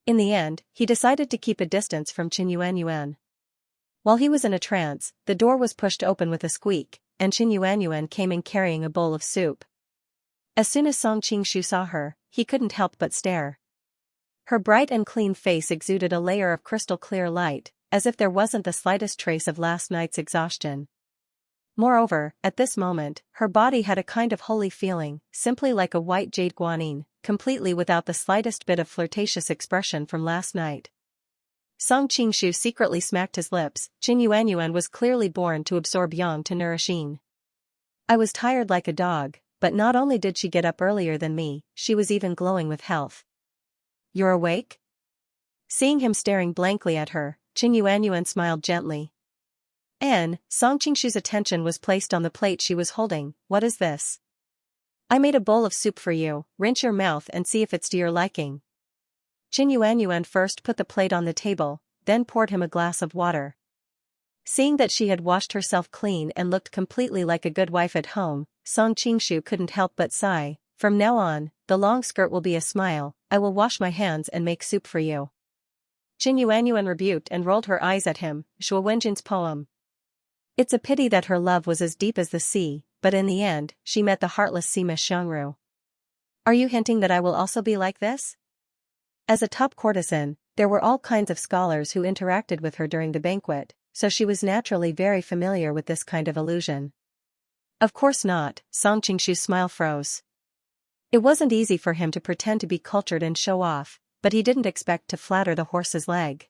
In the end, he decided to keep a distance from Qin Yuanyuan. While he was in a trance, the door was pushed open with a squeak, and Qin Yuanyuan came in carrying a bowl of soup. As soon as Song Qingshu saw her, he couldn't help but stare. Her bright and clean face exuded a layer of crystal-clear light, as if there wasn't the slightest trace of last night's exhaustion. Moreover, at this moment, her body had a kind of holy feeling, simply like a white jade guanine, completely without the slightest bit of flirtatious expression from last night. Song Qingshu secretly smacked his lips. Qin Yuanyuan was clearly born to absorb yang to nourish yin. I was tired like a dog, but not only did she get up earlier than me, she was even glowing with health. You're awake? Seeing him staring blankly at her, Qin Yuanyuan smiled gently. Song Qingshu's attention was placed on the plate she was holding. What is this? I made a bowl of soup for you, rinse your mouth and see if it's to your liking. Qin Yuanyuan first put the plate on the table, then poured him a glass of water. Seeing that she had washed herself clean and looked completely like a good wife at home, Song Qingshu couldn't help but sigh. From now on, the long skirt will be a smile. I will wash my hands and make soup for you. Qin Yuanyuan rebuked and rolled her eyes at him. Shuo Wenjin's poem. It's a pity that her love was as deep as the sea, but in the end, she met the heartless Sima Xiangru. Are you hinting that I will also be like this? As a top courtesan, there were all kinds of scholars who interacted with her during the banquet, so she was naturally very familiar with this kind of illusion. Of course not, Song Qingshu's smile froze. It wasn't easy for him to pretend to be cultured and show off, but he didn't expect to flatter the horse's leg.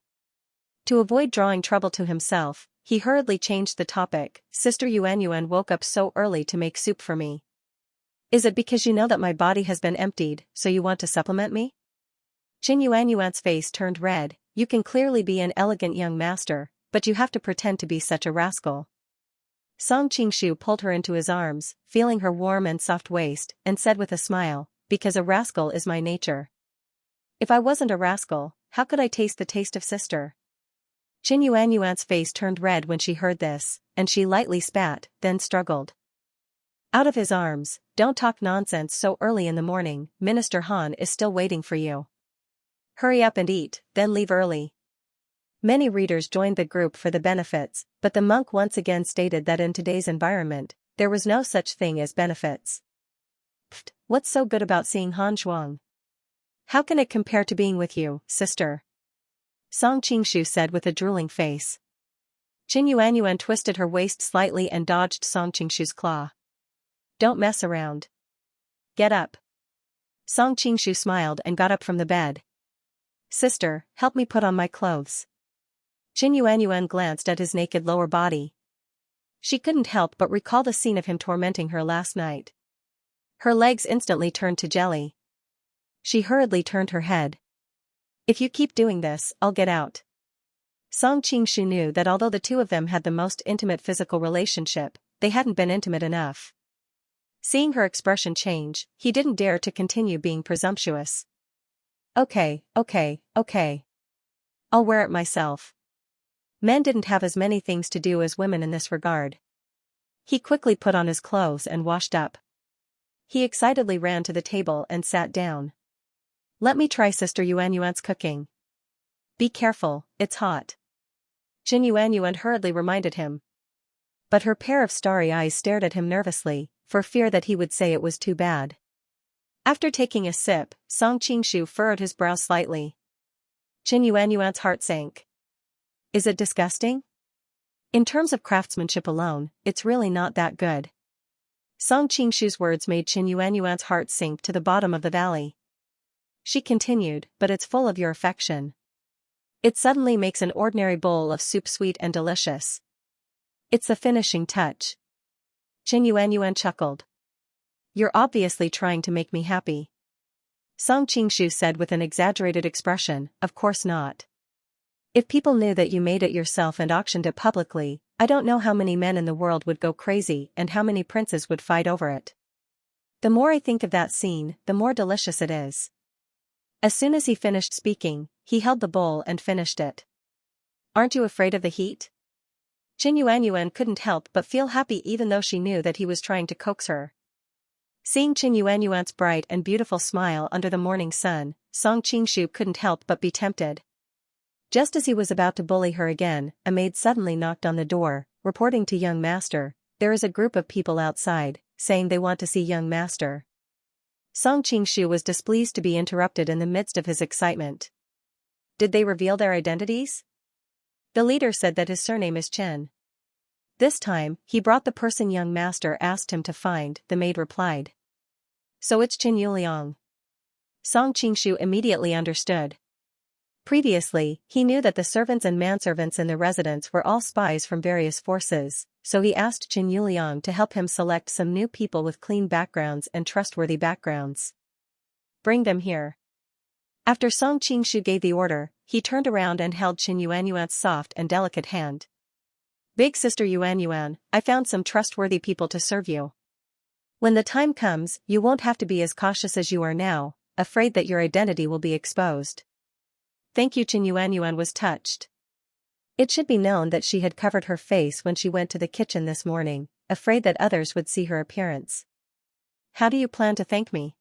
To avoid drawing trouble to himself, he hurriedly changed the topic. Sister Yuanyuan woke up so early to make soup for me. Is it because you know that my body has been emptied, so you want to supplement me? Qin Yuanyuan's face turned red. You can clearly be an elegant young master, but you have to pretend to be such a rascal. Song Qingshu pulled her into his arms, feeling her warm and soft waist, and said with a smile, because a rascal is my nature. If I wasn't a rascal, how could I taste the taste of sister? Qin Yuanyuan's face turned red when she heard this, and she lightly spat, then struggled out of his arms. Don't talk nonsense so early in the morning, Minister Han is still waiting for you. Hurry up and eat, then leave early. Many readers joined the group for the benefits, but the monk once again stated that in today's environment, there was no such thing as benefits. Pfft, what's so good about seeing Han Zhuang? How can it compare to being with you, sister? Song Qingshu said with a drooling face. Qin Yuanyuan twisted her waist slightly and dodged Song Qingshu's claw. Don't mess around. Get up. Song Qingshu smiled and got up from the bed. Sister, help me put on my clothes. Qin Yuanyuan glanced at his naked lower body. She couldn't help but recall the scene of him tormenting her last night. Her legs instantly turned to jelly. She hurriedly turned her head. If you keep doing this, I'll get out. Song Qingshu knew that although the two of them had the most intimate physical relationship, they hadn't been intimate enough. Seeing her expression change, he didn't dare to continue being presumptuous. Okay. I'll wear it myself. Men didn't have as many things to do as women in this regard. He quickly put on his clothes and washed up. He excitedly ran to the table and sat down. Let me try Sister Yuanyuan's cooking. Be careful, it's hot. Qin Yuanyuan hurriedly reminded him. But her pair of starry eyes stared at him nervously, for fear that he would say it was too bad. After taking a sip, Song Qingshu furrowed his brow slightly. Qin Yuanyuan's heart sank. Is it disgusting? In terms of craftsmanship alone, it's really not that good. Song Qingshu's words made Qin Yuanyuan's heart sink to the bottom of the valley. She continued, but it's full of your affection. It suddenly makes an ordinary bowl of soup sweet and delicious. It's the finishing touch. Qin Yuanyuan chuckled. You're obviously trying to make me happy. Song Qingshu said with an exaggerated expression, of course not. If people knew that you made it yourself and auctioned it publicly, I don't know how many men in the world would go crazy and how many princes would fight over it. The more I think of that scene, the more delicious it is. As soon as he finished speaking, he held the bowl and finished it. Aren't you afraid of the heat? Qin Yuanyuan couldn't help but feel happy even though she knew that he was trying to coax her. Seeing Qin Yuanyuan's bright and beautiful smile under the morning sun, Song Qingshu couldn't help but be tempted. Just as he was about to bully her again, a maid suddenly knocked on the door, reporting to young master, there is a group of people outside, saying they want to see young master. Song Qingshu was displeased to be interrupted in the midst of his excitement. Did they reveal their identities? The leader said that his surname is Chen. This time, he brought the person young master asked him to find, the maid replied. So it's Chen Yuliang. Song Qingshu immediately understood. Previously, he knew that the servants and manservants in the residence were all spies from various forces, so he asked Qin Yuliang to help him select some new people with clean backgrounds and trustworthy backgrounds. Bring them here. After Song Qingshu gave the order, he turned around and held Qin Yuanyuan's soft and delicate hand. Big Sister Yuanyuan, I found some trustworthy people to serve you. When the time comes, you won't have to be as cautious as you are now, afraid that your identity will be exposed. Thank you. Qin Yuanyuan was touched. It should be known that she had covered her face when she went to the kitchen this morning, afraid that others would see her appearance. How do you plan to thank me?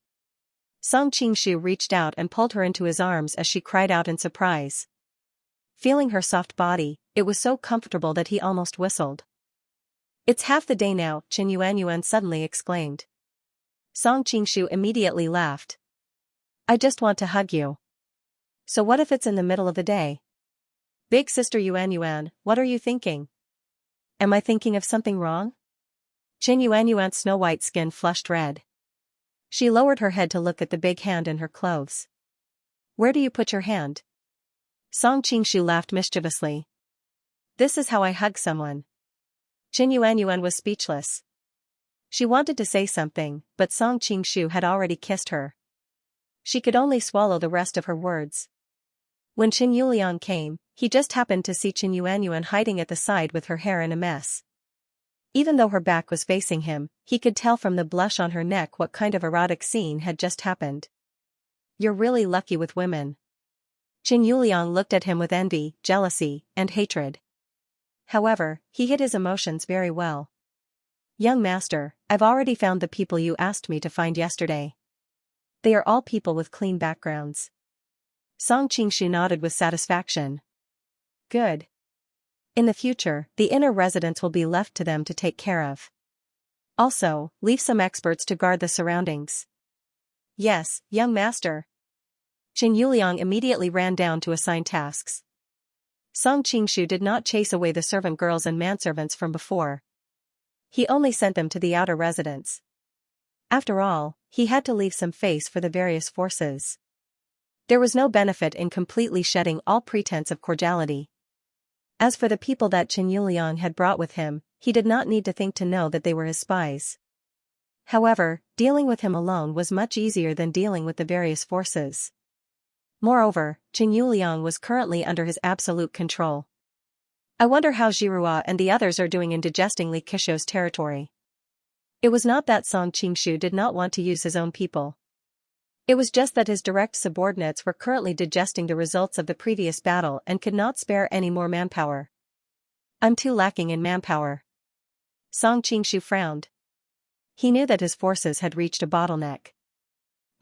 Song Qingshu reached out and pulled her into his arms as she cried out in surprise. Feeling her soft body, it was so comfortable that he almost whistled. It's half the day now, Qin Yuanyuan suddenly exclaimed. Song Qingshu immediately laughed. I just want to hug you. So what if it's in the middle of the day? Big sister Yuanyuan, what are you thinking? Am I thinking of something wrong? Qin Yuanyuan's snow-white skin flushed red. She lowered her head to look at the big hand in her clothes. Where do you put your hand? Song Qingshu laughed mischievously. This is how I hug someone. Qin Yuanyuan was speechless. She wanted to say something, but Song Qingshu had already kissed her. She could only swallow the rest of her words. When Qin Yuliang came, he just happened to see Qin Yuanyuan hiding at the side with her hair in a mess. Even though her back was facing him, he could tell from the blush on her neck what kind of erotic scene had just happened. You're really lucky with women. Qin Yuliang looked at him with envy, jealousy, and hatred. However, he hid his emotions very well. Young master, I've already found the people you asked me to find yesterday. They are all people with clean backgrounds. Song Qingshu nodded with satisfaction. Good. In the future, the inner residence will be left to them to take care of. Also, leave some experts to guard the surroundings. Yes, young master. Qin Yuliang immediately ran down to assign tasks. Song Qingshu did not chase away the servant girls and manservants from before. He only sent them to the outer residence. After all, he had to leave some face for the various forces. There was no benefit in completely shedding all pretense of cordiality. As for the people that Qin Yuliang had brought with him, he did not need to think to know that they were his spies. However, dealing with him alone was much easier than dealing with the various forces. Moreover, Qin Yuliang was currently under his absolute control. I wonder how Jirua and the others are doing in digesting Li Kisho's territory. It was not that Song Qingshu did not want to use his own people. It was just that his direct subordinates were currently digesting the results of the previous battle and could not spare any more manpower. I'm too lacking in manpower. Song Qingshu frowned. He knew that his forces had reached a bottleneck.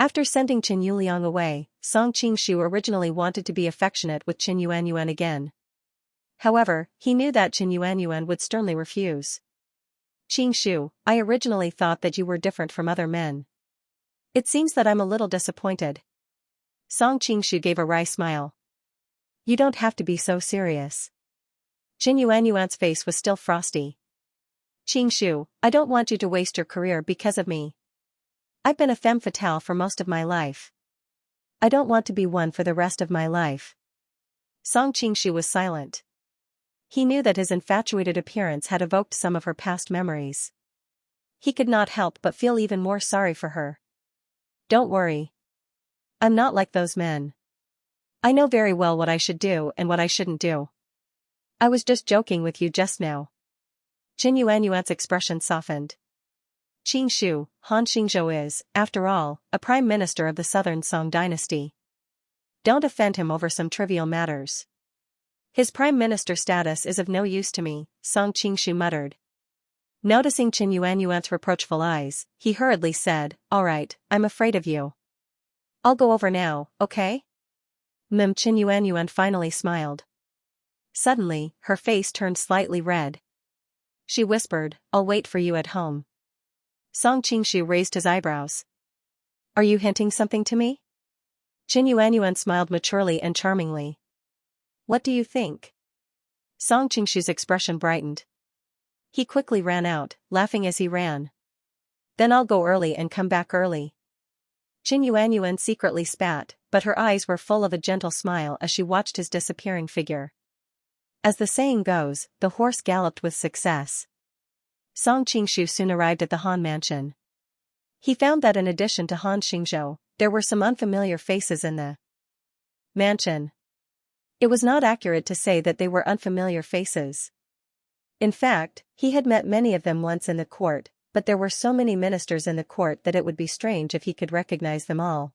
After sending Qin Yuliang away, Song Qingshu originally wanted to be affectionate with Qin Yuanyuan again. However, he knew that Qin Yuanyuan would sternly refuse. Qingshu, I originally thought that you were different from other men. It seems that I'm a little disappointed. Song Qingshu gave a wry smile. You don't have to be so serious. Qin Yuanyuan's face was still frosty. Qingshu, I don't want you to waste your career because of me. I've been a femme fatale for most of my life. I don't want to be one for the rest of my life. Song Qingshu was silent. He knew that his infatuated appearance had evoked some of her past memories. He could not help but feel even more sorry for her. Don't worry. I'm not like those men. I know very well what I should do and what I shouldn't do. I was just joking with you just now. Qin Yuanyuan's expression softened. Qingshu, Han Xingzhou is, after all, a prime minister of the southern Song dynasty. Don't offend him over some trivial matters. His prime minister status is of no use to me, Song Qingshu muttered. Noticing Qin Yuanyuan's reproachful eyes, he hurriedly said, All right, I'm afraid of you. I'll go over now, okay? Qin Yuanyuan finally smiled. Suddenly, her face turned slightly red. She whispered, I'll wait for you at home. Song Qingshu raised his eyebrows. Are you hinting something to me? Qin Yuanyuan smiled maturely and charmingly. What do you think? Song Qingshu's expression brightened. He quickly ran out, laughing as he ran. Then I'll go early and come back early. Qin Yuanyuan secretly spat, but her eyes were full of a gentle smile as she watched his disappearing figure. As the saying goes, the horse galloped with success. Song Qingshu soon arrived at the Han mansion. He found that in addition to Han Xingzhou, there were some unfamiliar faces in the mansion. It was not accurate to say that they were unfamiliar faces. In fact, he had met many of them once in the court, but there were so many ministers in the court that it would be strange if he could recognize them all.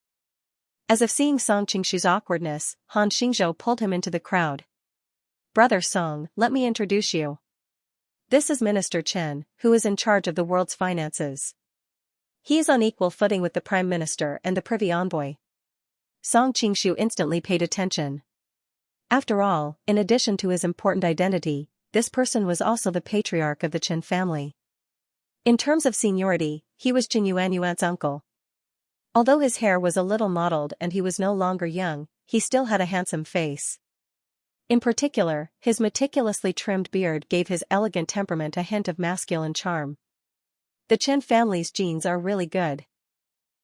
As if seeing Song Qingshu's awkwardness, Han Xingzhou pulled him into the crowd. "Brother Song, let me introduce you. This is Minister Chen, who is in charge of the world's finances. He is on equal footing with the Prime Minister and the Privy Envoy." Song Qingshu instantly paid attention. After all, in addition to his important identity, this person was also the patriarch of the Chen family. In terms of seniority, he was Chen Yuanyuan's uncle. Although his hair was a little mottled and he was no longer young, he still had a handsome face. In particular, his meticulously trimmed beard gave his elegant temperament a hint of masculine charm. The Chen family's genes are really good.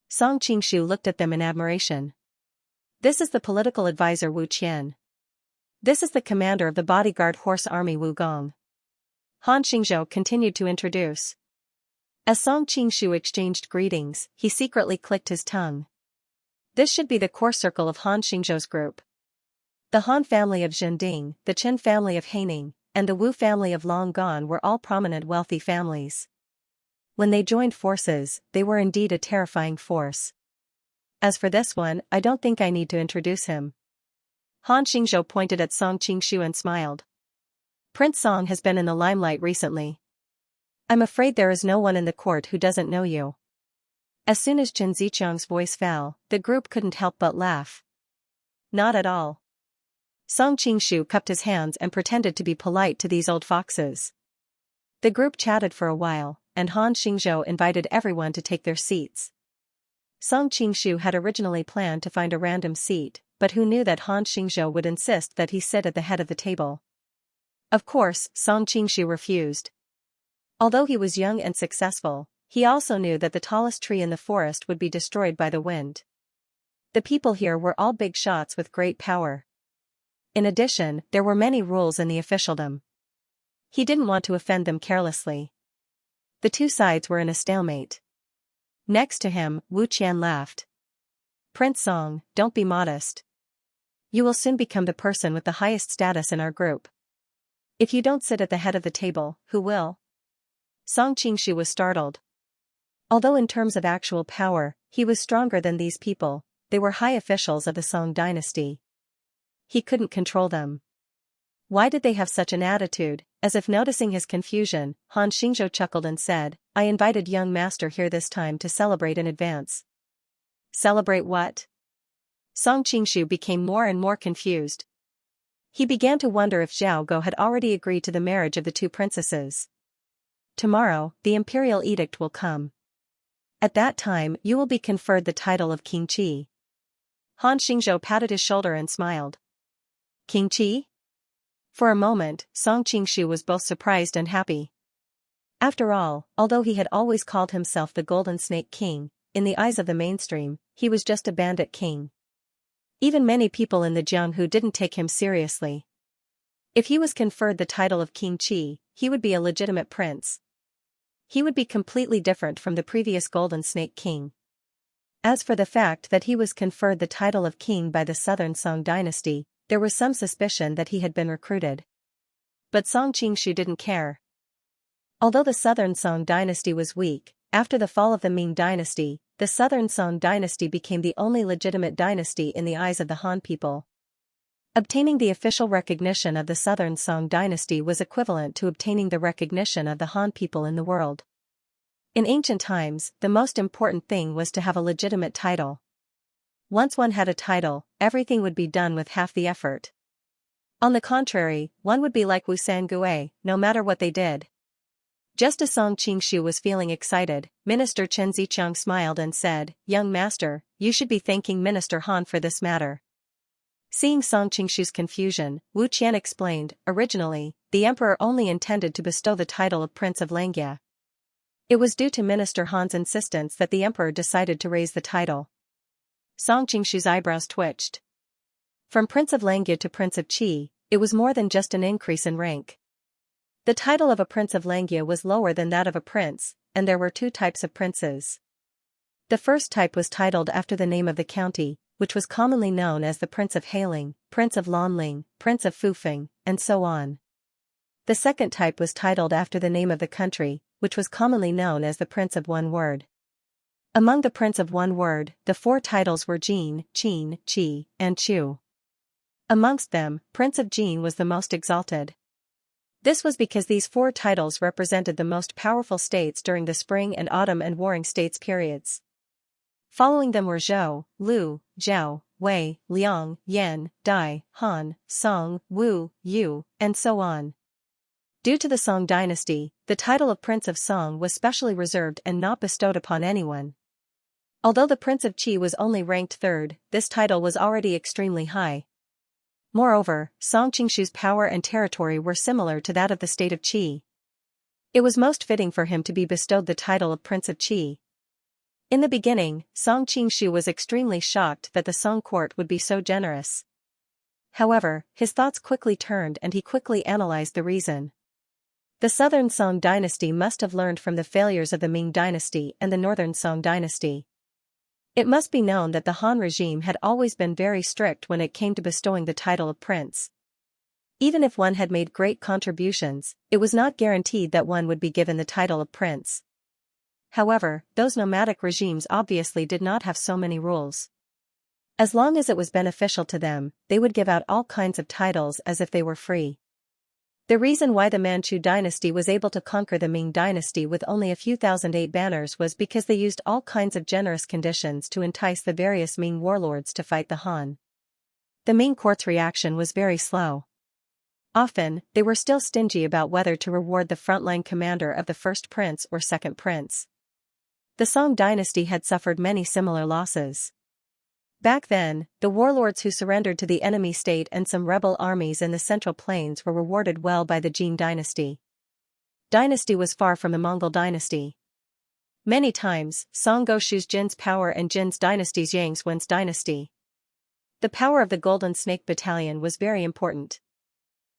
Song Qingshu looked at them in admiration. This is the political advisor Wu Qian. This is the commander of the bodyguard horse army Wu Gong. Han Xingzhou continued to introduce. As Song Qingshu exchanged greetings, he secretly clicked his tongue. This should be the core circle of Han Xingzhou's group. The Han family of Zhending, the Chen family of Haining, and the Wu family of Long Gone were all prominent wealthy families. When they joined forces, they were indeed a terrifying force. As for this one, I don't think I need to introduce him. Han Xingzhou pointed at Song Qingshu and smiled. Prince Song has been in the limelight recently. I'm afraid there is no one in the court who doesn't know you. As soon as Chen Zichang's voice fell, the group couldn't help but laugh. Not at all. Song Qingshu cupped his hands and pretended to be polite to these old foxes. The group chatted for a while, and Han Xingzhou invited everyone to take their seats. Song Qingshu had originally planned to find a random seat, but who knew that Han Xingzhou would insist that he sit at the head of the table? Of course, Song Qingshu refused. Although he was young and successful, he also knew that the tallest tree in the forest would be destroyed by the wind. The people here were all big shots with great power. In addition, there were many rules in the officialdom. He didn't want to offend them carelessly. The two sides were in a stalemate. Next to him, Wu Qian laughed. Prince Song, don't be modest. You will soon become the person with the highest status in our group. If you don't sit at the head of the table, who will? Song Qingshu was startled. Although in terms of actual power, he was stronger than these people, they were high officials of the Song dynasty. He couldn't control them. Why did they have such an attitude? As if noticing his confusion, Han Xingzhou chuckled and said, I invited young master here this time to celebrate in advance. Celebrate what? Song Qingshu became more and more confused. He began to wonder if Zhao Go had already agreed to the marriage of the two princesses. Tomorrow, the imperial edict will come. At that time, you will be conferred the title of King Qi. Han Xingzhou patted his shoulder and smiled. King Qi? For a moment, Song Qingshu was both surprised and happy. After all, although he had always called himself the Golden Snake King, in the eyes of the mainstream, he was just a bandit king. Even many people in the Jianghu didn't take him seriously. If he was conferred the title of King Qi, he would be a legitimate prince. He would be completely different from the previous Golden Snake King. As for the fact that he was conferred the title of king by the Southern Song dynasty, there was some suspicion that he had been recruited. But Song Qingshu didn't care. Although the Southern Song dynasty was weak, after the fall of the Ming dynasty, the Southern Song dynasty became the only legitimate dynasty in the eyes of the Han people. Obtaining the official recognition of the Southern Song dynasty was equivalent to obtaining the recognition of the Han people in the world. In ancient times, the most important thing was to have a legitimate title. Once one had a title, everything would be done with half the effort. On the contrary, one would be like Wu Sangue, no matter what they did. Just as Song Qingshu was feeling excited, Minister Chen Zichang smiled and said, Young master, you should be thanking Minister Han for this matter. Seeing Song Qingshu's confusion, Wu Qian explained, originally, the emperor only intended to bestow the title of Prince of Xianxia. It was due to Minister Han's insistence that the emperor decided to raise the title. Song Qingshu's eyebrows twitched. From Prince of Xianxia to Prince of Qi, it was more than just an increase in rank. The title of a Prince of Xianxia was lower than that of a prince, and there were two types of princes. The first type was titled after the name of the county, which was commonly known as the Prince of Hailing, Prince of Lanling, Prince of Fufeng, and so on. The second type was titled after the name of the country, which was commonly known as the Prince of One Word. Among the prince of one word, the four titles were Jin, Qin, Qi, and Chu. Amongst them, Prince of Jin was the most exalted. This was because these four titles represented the most powerful states during the spring and autumn and warring states periods. Following them were Zhou, Lu, Zhao, Wei, Liang, Yan, Dai, Han, Song, Wu, Yu, and so on. Due to the Song dynasty, the title of Prince of Song was specially reserved and not bestowed upon anyone. Although the Prince of Qi was only ranked third, this title was already extremely high. Moreover, Song Qingshu's power and territory were similar to that of the state of Qi. It was most fitting for him to be bestowed the title of Prince of Qi. In the beginning, Song Qingshu was extremely shocked that the Song court would be so generous. However, his thoughts quickly turned and he quickly analyzed the reason. The southern Song dynasty must have learned from the failures of the Ming dynasty and the northern Song dynasty. It must be known that the Han regime had always been very strict when it came to bestowing the title of prince. Even if one had made great contributions, it was not guaranteed that one would be given the title of prince. However, those nomadic regimes obviously did not have so many rules. As long as it was beneficial to them, they would give out all kinds of titles as if they were free. The reason why the Manchu dynasty was able to conquer the Ming dynasty with only a few 1008 banners was because they used all kinds of generous conditions to entice the various Ming warlords to fight the Han. The Ming court's reaction was very slow. Often, they were still stingy about whether to reward the frontline commander of the first prince or second prince. The Song dynasty had suffered many similar losses. Back then, the warlords who surrendered to the enemy state and some rebel armies in the Central Plains were rewarded well by the Jin dynasty. Dynasty was far from the Mongol dynasty. Many times, Song Goshu's Jin's power and Jin's dynasty's Yang's Wen's dynasty. The power of the Golden Snake Battalion was very important.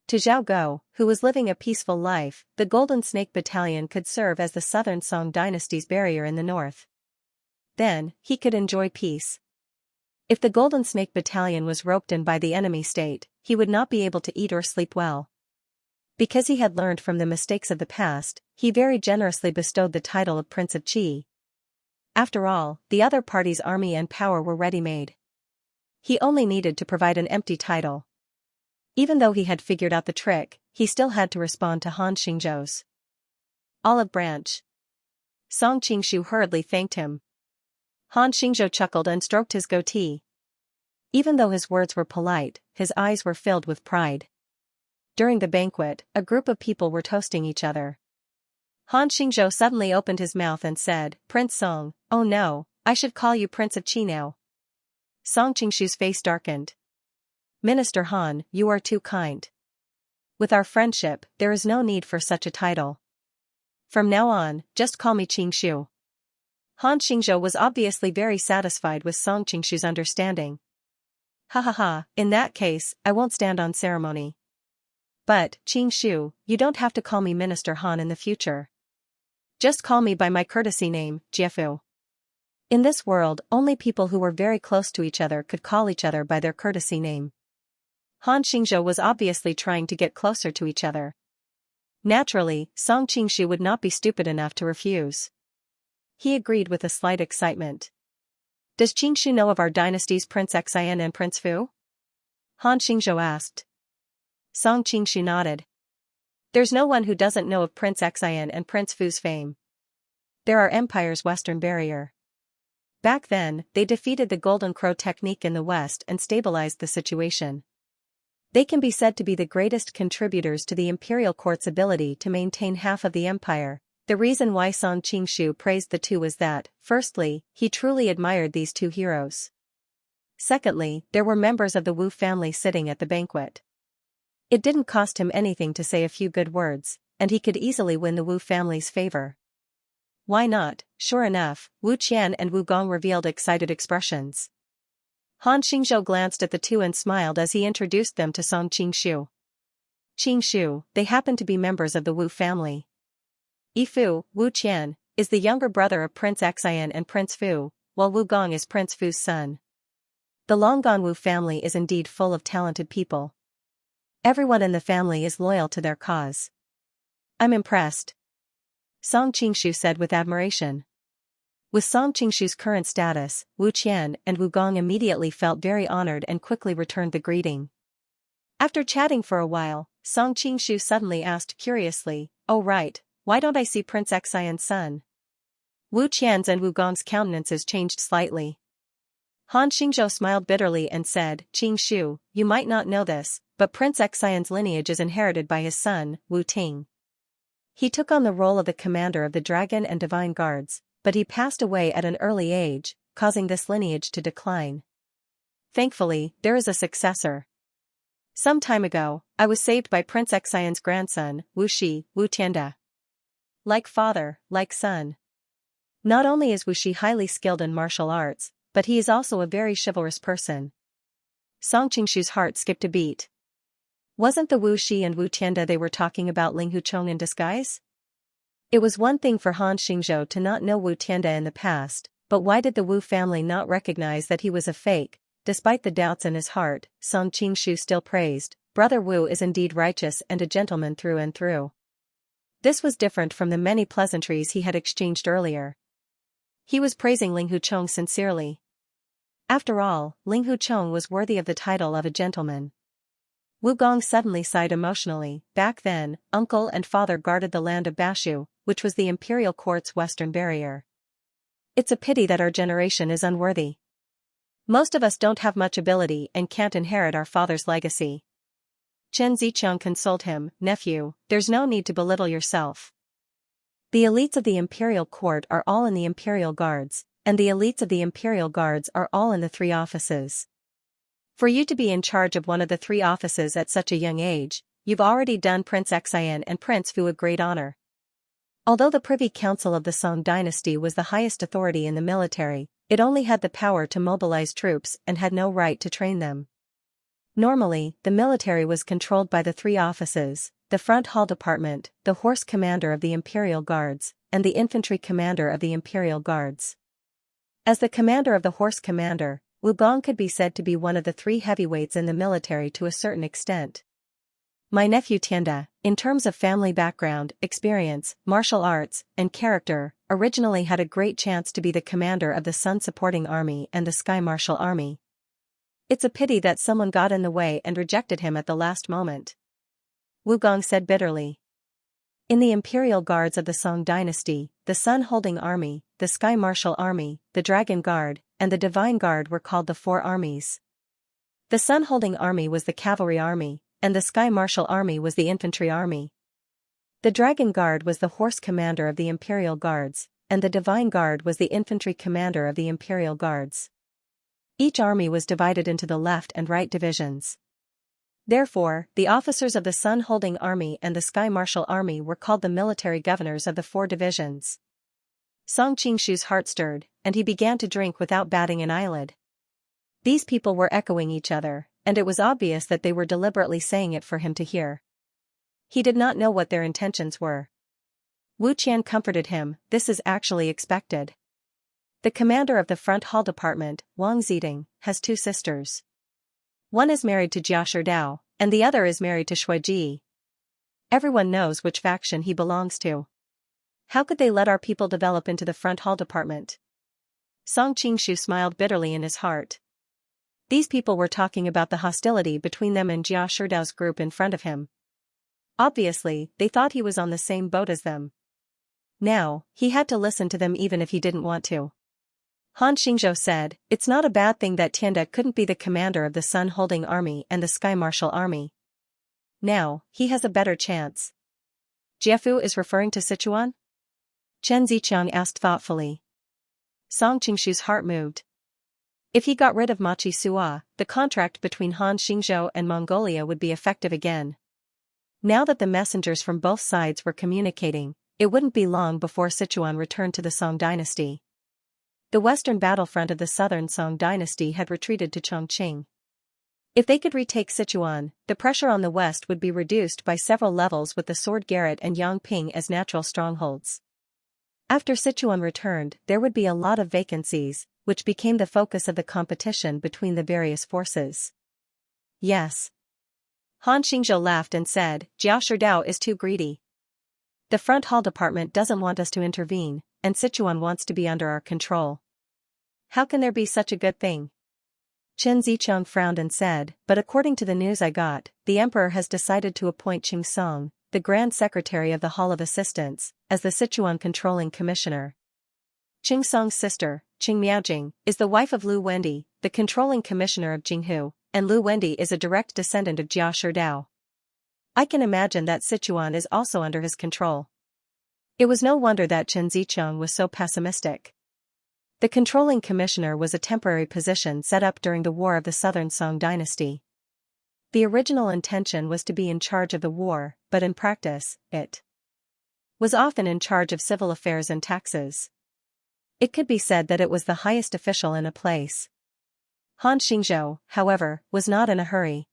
To Zhao Go, who was living a peaceful life, the Golden Snake Battalion could serve as the southern Song dynasty's barrier in the north. Then, he could enjoy peace. If the Golden Snake Battalion was roped in by the enemy state, he would not be able to eat or sleep well. Because he had learned from the mistakes of the past, he very generously bestowed the title of Prince of Qi. After all, the other party's army and power were ready-made. He only needed to provide an empty title. Even though he had figured out the trick, he still had to respond to Han Xingzhou's olive branch. Song Qingshu hurriedly thanked him. Han Xingzhou chuckled and stroked his goatee. Even though his words were polite, his eyes were filled with pride. During the banquet, a group of people were toasting each other. Han Xingzhou suddenly opened his mouth and said, "Prince Song, oh no, I should call you Prince of Qi now." Song Qingshu's face darkened. "Minister Han, you are too kind. With our friendship, there is no need for such a title. From now on, just call me Qingshu." Han Xingzhou was obviously very satisfied with Song Qingshu's understanding. "Ha ha ha, in that case, I won't stand on ceremony. But, Qingshu, you don't have to call me Minister Han in the future. Just call me by my courtesy name, Jiefu." In this world, only people who were very close to each other could call each other by their courtesy name. Han Xingzhou was obviously trying to get closer to each other. Naturally, Song Qingshu would not be stupid enough to refuse. He agreed with a slight excitement. "Does Qingshu know of our dynasty's Prince Xian and Prince Fu?" Han Xingzhou asked. Song Qingshu nodded. "There's no one who doesn't know of Prince Xian and Prince Fu's fame. They're our empire's western barrier. Back then, they defeated the Golden Crow technique in the west and stabilized the situation. They can be said to be the greatest contributors to the imperial court's ability to maintain half of the empire." The reason why Song Qingshu praised the two was that, firstly, he truly admired these two heroes. Secondly, there were members of the Wu family sitting at the banquet. It didn't cost him anything to say a few good words, and he could easily win the Wu family's favor. Why not? Sure enough, Wu Qian and Wu Gong revealed excited expressions. Han Xingzhou glanced at the two and smiled as he introduced them to Song Qingshu. "Qingshu, they happen to be members of the Wu family. Yifu, Wu Qian, is the younger brother of Prince Xian and Prince Fu, while Wu Gong is Prince Fu's son. The long-gone Wu family is indeed full of talented people. Everyone in the family is loyal to their cause. I'm impressed," Song Qingshu said with admiration. With Song Qingshu's current status, Wu Qian and Wu Gong immediately felt very honored and quickly returned the greeting. After chatting for a while, Song Qingshu suddenly asked curiously, "Oh right, why don't I see Prince Xian's son?" Wu Qian's and Wu Gong's countenances changed slightly. Han Xingzhou smiled bitterly and said, "Qingshu, you might not know this, but Prince Xian's lineage is inherited by his son, Wu Ting. He took on the role of the commander of the Dragon and Divine Guards, but he passed away at an early age, causing this lineage to decline. Thankfully, there is a successor. Some time ago, I was saved by Prince Xian's grandson, Wu Shi, Wu Tianda. Like father, like son. Not only is Wu Shi highly skilled in martial arts, but he is also a very chivalrous person." Song Qingshu's heart skipped a beat. Wasn't the Wu Shi and Wu Tianda they were talking about Ling Huchong in disguise? It was one thing for Han Xingzhou to not know Wu Tianda in the past, but why did the Wu family not recognize that he was a fake? Despite the doubts in his heart, Song Qingshu still praised, "Brother Wu is indeed righteous and a gentleman through and through." This was different from the many pleasantries he had exchanged earlier. He was praising Ling Huchong sincerely. After all, Ling Huchong was worthy of the title of a gentleman. Wu Gong suddenly sighed emotionally. Back then, uncle and father guarded the land of Bashu, which was the imperial court's western barrier. It's a pity that our generation is unworthy. Most of us don't have much ability and can't inherit our father's legacy. Chen Ziqiang consoled him, "Nephew, there's no need to belittle yourself. The elites of the imperial court are all in the imperial guards, and the elites of the imperial guards are all in the 3 offices. For you to be in charge of one of the 3 offices at such a young age, you've already done Prince Xian and Prince Fu a great honor." Although the Privy Council of the Song dynasty was the highest authority in the military, it only had the power to mobilize troops and had no right to train them. Normally, the military was controlled by the 3 offices, the Front Hall Department, the Horse Commander of the Imperial Guards, and the Infantry Commander of the Imperial Guards. As the commander of the Horse Commander, Wu Gong could be said to be one of the 3 heavyweights in the military to a certain extent. My nephew Tianda, in terms of family background, experience, martial arts, and character, originally had a great chance to be the commander of the Sun Supporting Army and the Sky Martial Army. It's a pity that someone got in the way and rejected him at the last moment. Wu Gong said bitterly. In the Imperial Guards of the Song dynasty, the Sun Holding Army, the Sky Martial Army, the Dragon Guard, and the Divine Guard were called the 4 armies. The Sun Holding Army was the Cavalry Army, and the Sky Martial Army was the Infantry Army. The Dragon Guard was the Horse Commander of the Imperial Guards, and the Divine Guard was the Infantry Commander of the Imperial Guards. Each army was divided into the left and right divisions. Therefore, the officers of the Sun Holding Army and the Sky Martial Army were called the military governors of the 4 divisions. Song Qingshu's heart stirred, and he began to drink without batting an eyelid. These people were echoing each other, and it was obvious that they were deliberately saying it for him to hear. He did not know what their intentions were. Wu Qian comforted him, "This is actually expected. The commander of the Front Hall Department, Wang Ziding, has 2 sisters. One is married to Jia Sherdao, and the other is married to Shui Ji. Everyone knows which faction he belongs to. How could they let our people develop into the Front Hall Department?" Song Qingshu smiled bitterly in his heart. These people were talking about the hostility between them and Jia Sherdao's group in front of him. Obviously, they thought he was on the same boat as them. Now, he had to listen to them even if he didn't want to. Han Xingzhou said, "It's not a bad thing that Tianda couldn't be the commander of the Sun Holding Army and the Sky Martial Army. Now, he has a better chance." Jiefu is referring to Sichuan? Chen Ziqiang asked thoughtfully. Song Qingshu's heart moved. If he got rid of Machi Sua, the contract between Han Xingzhou and Mongolia would be effective again. Now that the messengers from both sides were communicating, it wouldn't be long before Sichuan returned to the Song dynasty. The western battlefront of the southern Song dynasty had retreated to Chongqing. If they could retake Sichuan, the pressure on the west would be reduced by several levels with the Sword Garret and Yangping as natural strongholds. After Sichuan returned, there would be a lot of vacancies, which became the focus of the competition between the various forces. Yes. Han Xingzhou laughed and said, "Jia Sherdao is too greedy. The Front Hall Department doesn't want us to intervene, and Sichuan wants to be under our control. How can there be such a good thing? Chen Zicheng frowned and said, but according to the news I got, the emperor has decided to appoint Qing Song, the Grand Secretary of the Hall of Assistants, as the Sichuan controlling commissioner. Qing Song's sister, Qing Miaojing, is the wife of Lu Wendi, the controlling commissioner of Jinghu, and Lu Wendi is a direct descendant of Jia Shidao. I can imagine that Sichuan is also under his control. It was no wonder that Chen Zicheng was so pessimistic. The controlling commissioner was a temporary position set up during the War of the Southern Song dynasty. The original intention was to be in charge of the war, but in practice, it was often in charge of civil affairs and taxes. It could be said that it was the highest official in a place. Han Xingzhou, however, was not in a hurry.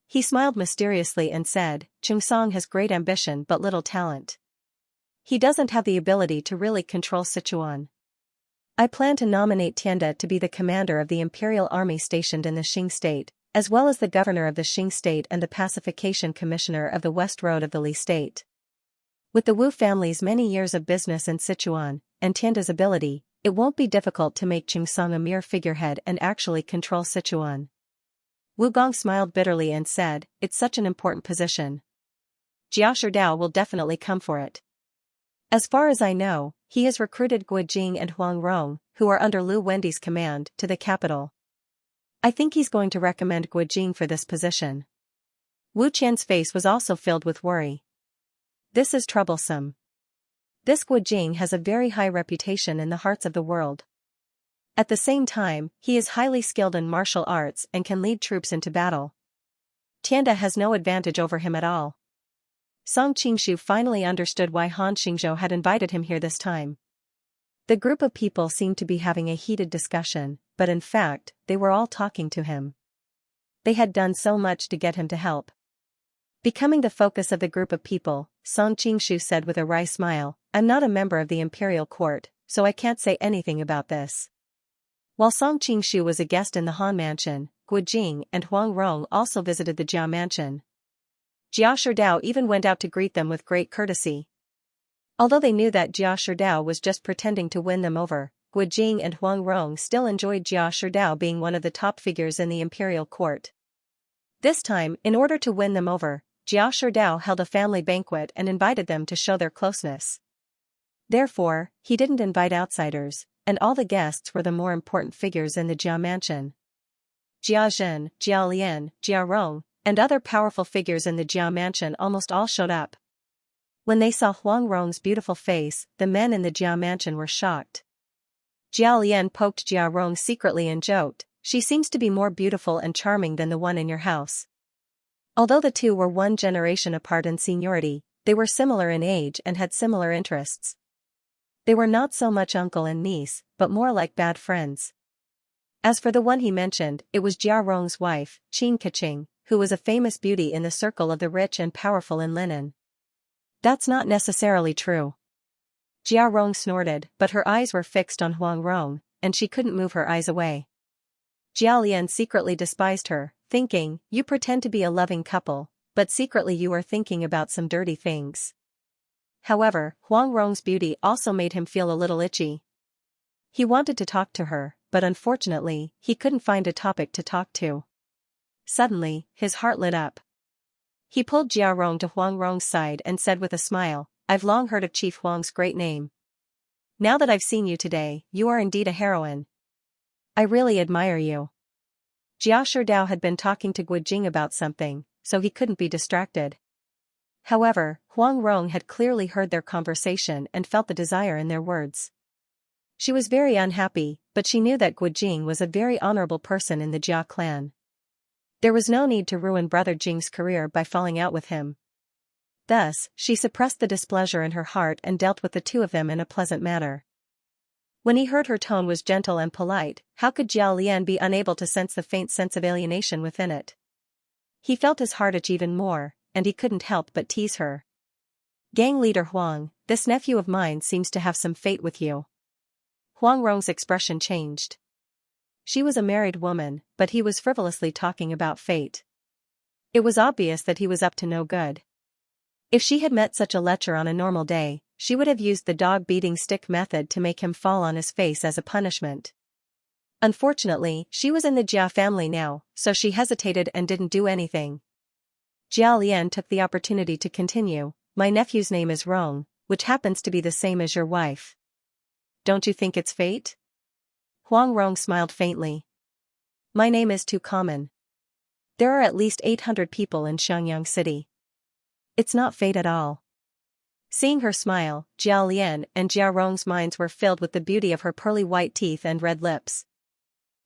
He smiled mysteriously and said, Qing Song has great ambition but little talent. He doesn't have the ability to really control Sichuan. I plan to nominate Tianda to be the commander of the imperial army stationed in the Qing state, as well as the governor of the Qing state and the pacification commissioner of the West Road of the Li state. With the Wu family's many years of business in Sichuan, and Tianda's ability, it won't be difficult to make Qing Song a mere figurehead and actually control Sichuan. Wu Gong smiled bitterly and said, it's such an important position. Jia Shidao will definitely come for it. As far as I know, he has recruited Guo Jing and Huang Rong, who are under Lu Wendi's command, to the capital. I think he's going to recommend Guo Jing for this position. Wu Qian's face was also filled with worry. This is troublesome. This Guo Jing has a very high reputation in the hearts of the world. At the same time, he is highly skilled in martial arts and can lead troops into battle. Tianda has no advantage over him at all. Song Qingshu finally understood why Han Xingzhou had invited him here this time. The group of people seemed to be having a heated discussion, but in fact, they were all talking to him. They had done so much to get him to help. Becoming the focus of the group of people, Song Qingshu said with a wry smile, I'm not a member of the imperial court, so I can't say anything about this. While Song Qingshu was a guest in the Han mansion, Guo Jing and Huang Rong also visited the Jia mansion. Jia Shidao even went out to greet them with great courtesy. Although they knew that Jia Shidao was just pretending to win them over, Guo Jing and Huang Rong still enjoyed Jia Shidao being one of the top figures in the imperial court. This time, in order to win them over, Jia Shidao held a family banquet and invited them to show their closeness. Therefore, he didn't invite outsiders, and all the guests were the more important figures in the Jia mansion. Jia Zhen, Jia Lian, Jia Rong, and other powerful figures in the Jia mansion almost all showed up. When they saw Huang Rong's beautiful face, the men in the Jia mansion were shocked. Jia Lian poked Jia Rong secretly and joked, she seems to be more beautiful and charming than the one in your house. Although the two were one generation apart in seniority, they were similar in age and had similar interests. They were not so much uncle and niece, but more like bad friends. As for the one he mentioned, it was Jia Rong's wife, Qin Keqing, who was a famous beauty in the circle of the rich and powerful in linen. That's not necessarily true. Jia Rong snorted, but her eyes were fixed on Huang Rong, and she couldn't move her eyes away. Jia Lian secretly despised her, thinking, you pretend to be a loving couple, but secretly you are thinking about some dirty things. However, Huang Rong's beauty also made him feel a little itchy. He wanted to talk to her, but unfortunately, he couldn't find a topic to talk to. Suddenly, his heart lit up. He pulled Jia Rong to Huang Rong's side and said with a smile, I've long heard of Chief Huang's great name. Now that I've seen you today, you are indeed a heroine. I really admire you. Jia Shidao had been talking to Guo Jing about something, so he couldn't be distracted. However, Huang Rong had clearly heard their conversation and felt the desire in their words. She was very unhappy, but she knew that Guo Jing was a very honorable person in the Jia clan. There was no need to ruin Brother Jing's career by falling out with him. Thus, she suppressed the displeasure in her heart and dealt with the two of them in a pleasant manner. When he heard her tone was gentle and polite, how could Jia Lian be unable to sense the faint sense of alienation within it? He felt his heart itch even more, and he couldn't help but tease her. Gang leader Huang, this nephew of mine seems to have some fate with you. Huang Rong's expression changed. She was a married woman, but he was frivolously talking about fate. It was obvious that he was up to no good. If she had met such a lecher on a normal day, she would have used the dog-beating stick method to make him fall on his face as a punishment. Unfortunately, she was in the Jia family now, so she hesitated and didn't do anything. Jia Lian took the opportunity to continue, "My nephew's name is Rong, which happens to be the same as your wife. Don't you think it's fate?" Huang Rong smiled faintly. "My name is too common. There are at least 800 people in Xianxia City. It's not fate at all." Seeing her smile, Jia Lian and Jia Rong's minds were filled with the beauty of her pearly white teeth and red lips.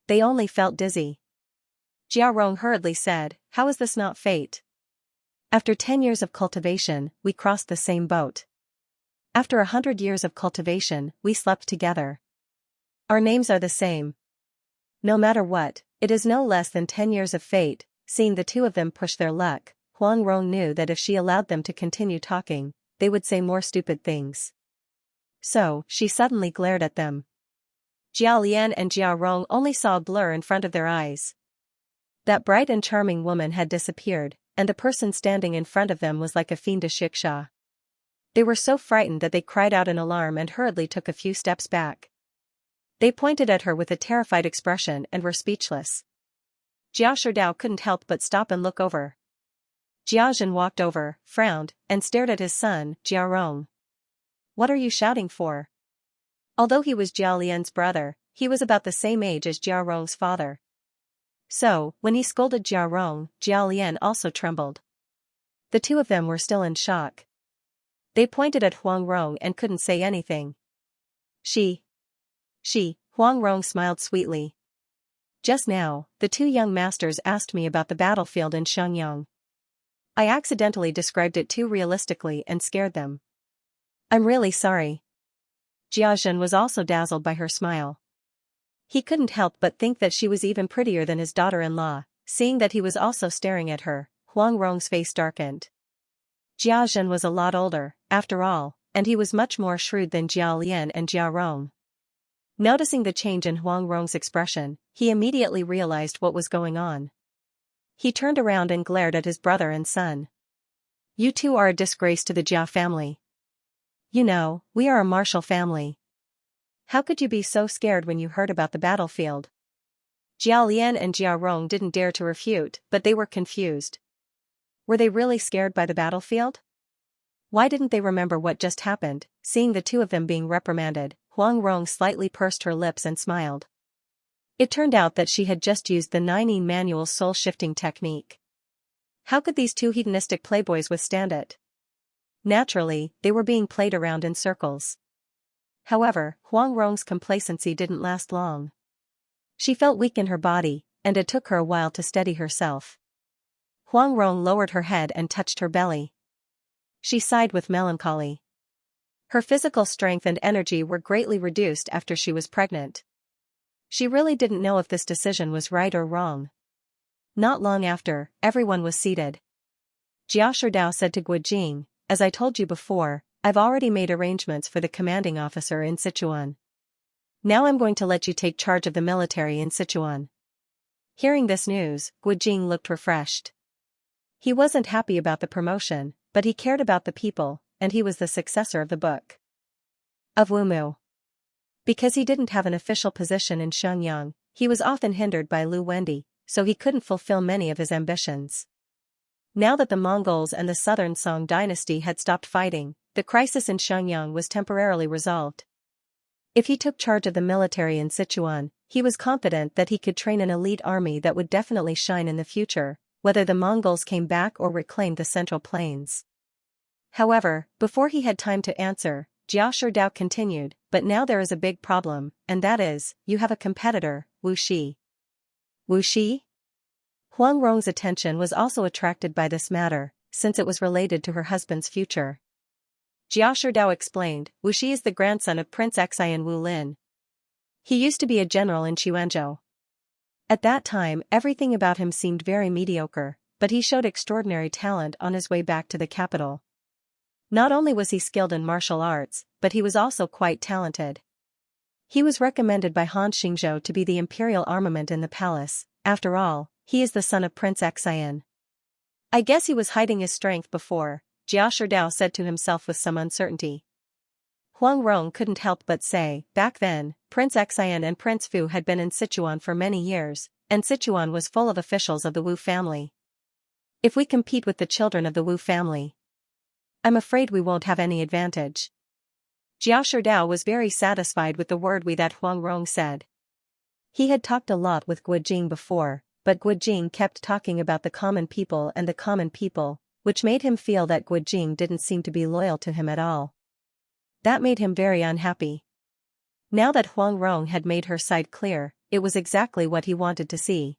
They only felt dizzy. Jia Rong hurriedly said, "How is this not fate? After 10 years of cultivation, we crossed the same boat. After 100 years of cultivation, we slept together. Our names are the same. No matter what, it is no less than 10 years of fate." Seeing the two of them push their luck, Huang Rong knew that if she allowed them to continue talking, they would say more stupid things. So, she suddenly glared at them. Jia Lian and Jia Rong only saw a blur in front of their eyes. That bright and charming woman had disappeared, and the person standing in front of them was like a fiendish Xianxia. They were so frightened that they cried out in alarm and hurriedly took a few steps back. They pointed at her with a terrified expression and were speechless. Jia Sherdao couldn't help but stop and look over. Jia Zhen walked over, frowned, and stared at his son, Jia Rong. "What are you shouting for?" Although he was Jia Lian's brother, he was about the same age as Jia Rong's father. So, when he scolded Jia Rong, Jia Lian also trembled. The two of them were still in shock. They pointed at Huang Rong and couldn't say anything. She, Huang Rong smiled sweetly. "Just now, the two young masters asked me about the battlefield in Xiangyang. I accidentally described it too realistically and scared them. I'm really sorry." Jia Zhen was also dazzled by her smile. He couldn't help but think that she was even prettier than his daughter-in-law. Seeing that he was also staring at her, Huang Rong's face darkened. Jia Zhen was a lot older, after all, and he was much more shrewd than Jia Lian and Jia Rong. Noticing the change in Huang Rong's expression, he immediately realized what was going on. He turned around and glared at his brother and son. "You two are a disgrace to the Jia family. You know, we are a martial family. How could you be so scared when you heard about the battlefield?" Jia Lian and Jia Rong didn't dare to refute, but they were confused. Were they really scared by the battlefield? Why didn't they remember what just happened? Seeing the two of them being reprimanded, Huang Rong slightly pursed her lips and smiled. It turned out that she had just used the 9E manual soul-shifting technique. How could these two hedonistic playboys withstand it? Naturally, they were being played around in circles. However, Huang Rong's complacency didn't last long. She felt weak in her body, and it took her a while to steady herself. Huang Rong lowered her head and touched her belly. She sighed with melancholy. Her physical strength and energy were greatly reduced after she was pregnant. She really didn't know if this decision was right or wrong. Not long after, everyone was seated. Jia Sherdao said to Guojing, "As I told you before, I've already made arrangements for the commanding officer in Sichuan. Now I'm going to let you take charge of the military in Sichuan." Hearing this news, Guojing looked refreshed. He wasn't happy about the promotion, but he cared about the people, and he was the successor of the book of Wumu. Because he didn't have an official position in Xiangyang, he was often hindered by Lu Wendi, so he couldn't fulfill many of his ambitions. Now that the Mongols and the Southern Song dynasty had stopped fighting, the crisis in Xiangyang was temporarily resolved. If he took charge of the military in Sichuan, he was confident that he could train an elite army that would definitely shine in the future, whether the Mongols came back or reclaimed the Central Plains. However, before he had time to answer, Jia Sherdao continued, "But now there is a big problem, and that is, you have a competitor, Wu Shi." Wu Shi? Huang Rong's attention was also attracted by this matter, since it was related to her husband's future. Jia Sherdao explained, "Wu Shi is the grandson of Prince Xian Wu Lin. He used to be a general in Quanzhou. At that time everything about him seemed very mediocre, but he showed extraordinary talent on his way back to the capital. Not only was he skilled in martial arts, but he was also quite talented. He was recommended by Han Xingzhou to be the imperial armament in the palace. After all, he is the son of Prince Xian. I guess he was hiding his strength before," Jia Sherdao said to himself with some uncertainty. Huang Rong couldn't help but say, back then, Prince Xian and Prince Fu had been in Sichuan for many years, and Sichuan was full of officials of the Wu family. If we compete with the children of the Wu family, I'm afraid we won't have any advantage. Jiao Sherdao was very satisfied with the word "we" that Huang Rong said. He had talked a lot with Guo Jing before, but Guo Jing kept talking about the common people and the common people, which made him feel that Guo Jing didn't seem to be loyal to him at all. That made him very unhappy. Now that Huang Rong had made her side clear, it was exactly what he wanted to see.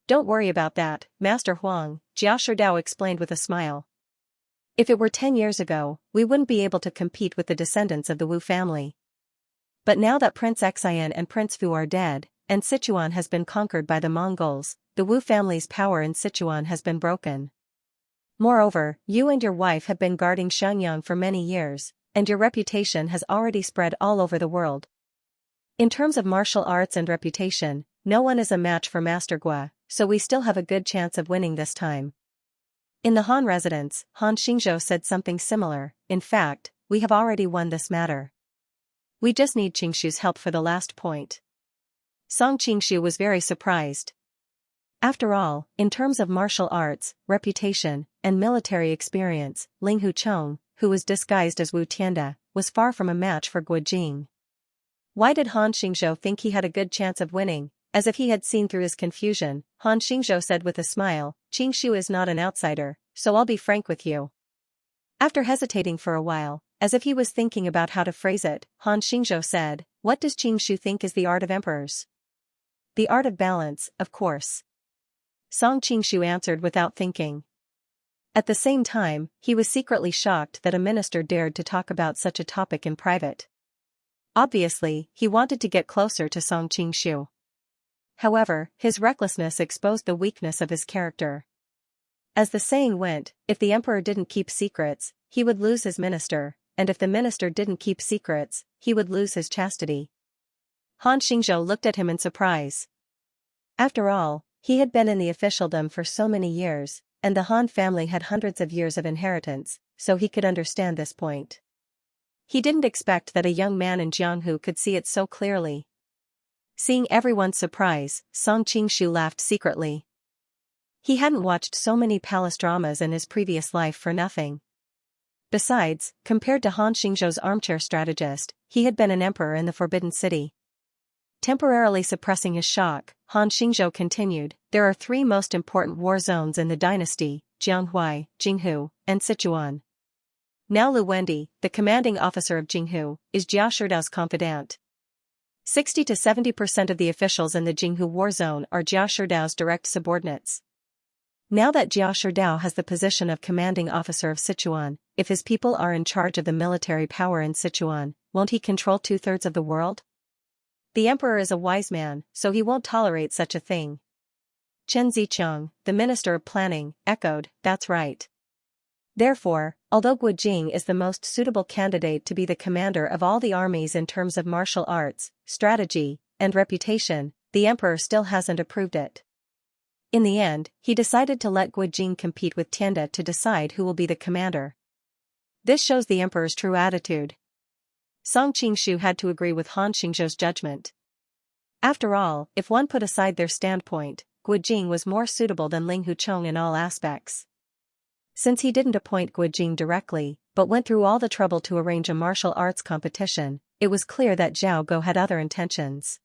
Don't worry about that, Master Huang, Jiao Sherdao explained with a smile. If it were 10 years ago, we wouldn't be able to compete with the descendants of the Wu family. But now that Prince Xian and Prince Fu are dead, and Sichuan has been conquered by the Mongols, the Wu family's power in Sichuan has been broken. Moreover, you and your wife have been guarding Xianxia for many years, and your reputation has already spread all over the world. In terms of martial arts and reputation, no one is a match for Master Guo, so we still have a good chance of winning this time. In the Han residence, Han Xingzhou said something similar. In fact, we have already won this matter. We just need Qingshu's help for the last point. Song Qingshu was very surprised. After all, in terms of martial arts, reputation, and military experience, Ling Huchong, who was disguised as Wu Tianda, was far from a match for Guo Jing. Why did Han Xingzhou think he had a good chance of winning? As if he had seen through his confusion, Han Xingzhou said with a smile, Qingshu is not an outsider, so I'll be frank with you. After hesitating for a while, as if he was thinking about how to phrase it, Han Xingzhou said, what does Qingshu think is the art of emperors? The art of balance, of course. Song Qingshu answered without thinking. At the same time, he was secretly shocked that a minister dared to talk about such a topic in private. Obviously, he wanted to get closer to Song Qingshu. However, his recklessness exposed the weakness of his character. As the saying went, if the emperor didn't keep secrets, he would lose his minister, and if the minister didn't keep secrets, he would lose his chastity. Han Xingzhou looked at him in surprise. After all, he had been in the officialdom for so many years, and the Han family had hundreds of years of inheritance, so he could understand this point. He didn't expect that a young man in Jianghu could see it so clearly. Seeing everyone's surprise, Song Qingshu laughed secretly. He hadn't watched so many palace dramas in his previous life for nothing. Besides, compared to Han Xingzhou's armchair strategist, he had been an emperor in the Forbidden City. Temporarily suppressing his shock, Han Xingzhou continued, there are 3 most important war zones in the dynasty, Jianghui, Jinghu, and Sichuan. Now Lu Wendi, the commanding officer of Jinghu, is Jiao Shirdao's confidant. 60 to 70% of the officials in the Jinghu war zone are Jiao Shirdao's direct subordinates. Now that Jiao Shirdao has the position of commanding officer of Sichuan, if his people are in charge of the military power in Sichuan, won't he control 2/3 of the world? The emperor is a wise man, so he won't tolerate such a thing. Chen Zicheng, the minister of planning, echoed, that's right. Therefore, although Guo Jing is the most suitable candidate to be the commander of all the armies in terms of martial arts, strategy, and reputation, the emperor still hasn't approved it. In the end, he decided to let Guo Jing compete with Tianda to decide who will be the commander. This shows the emperor's true attitude. Song Qingshu had to agree with Han Xingzhou's judgment. After all, if one put aside their standpoint, Guo Jing was more suitable than Ling Huchong in all aspects. Since he didn't appoint Guo Jing directly, but went through all the trouble to arrange a martial arts competition, it was clear that Zhao Go had other intentions.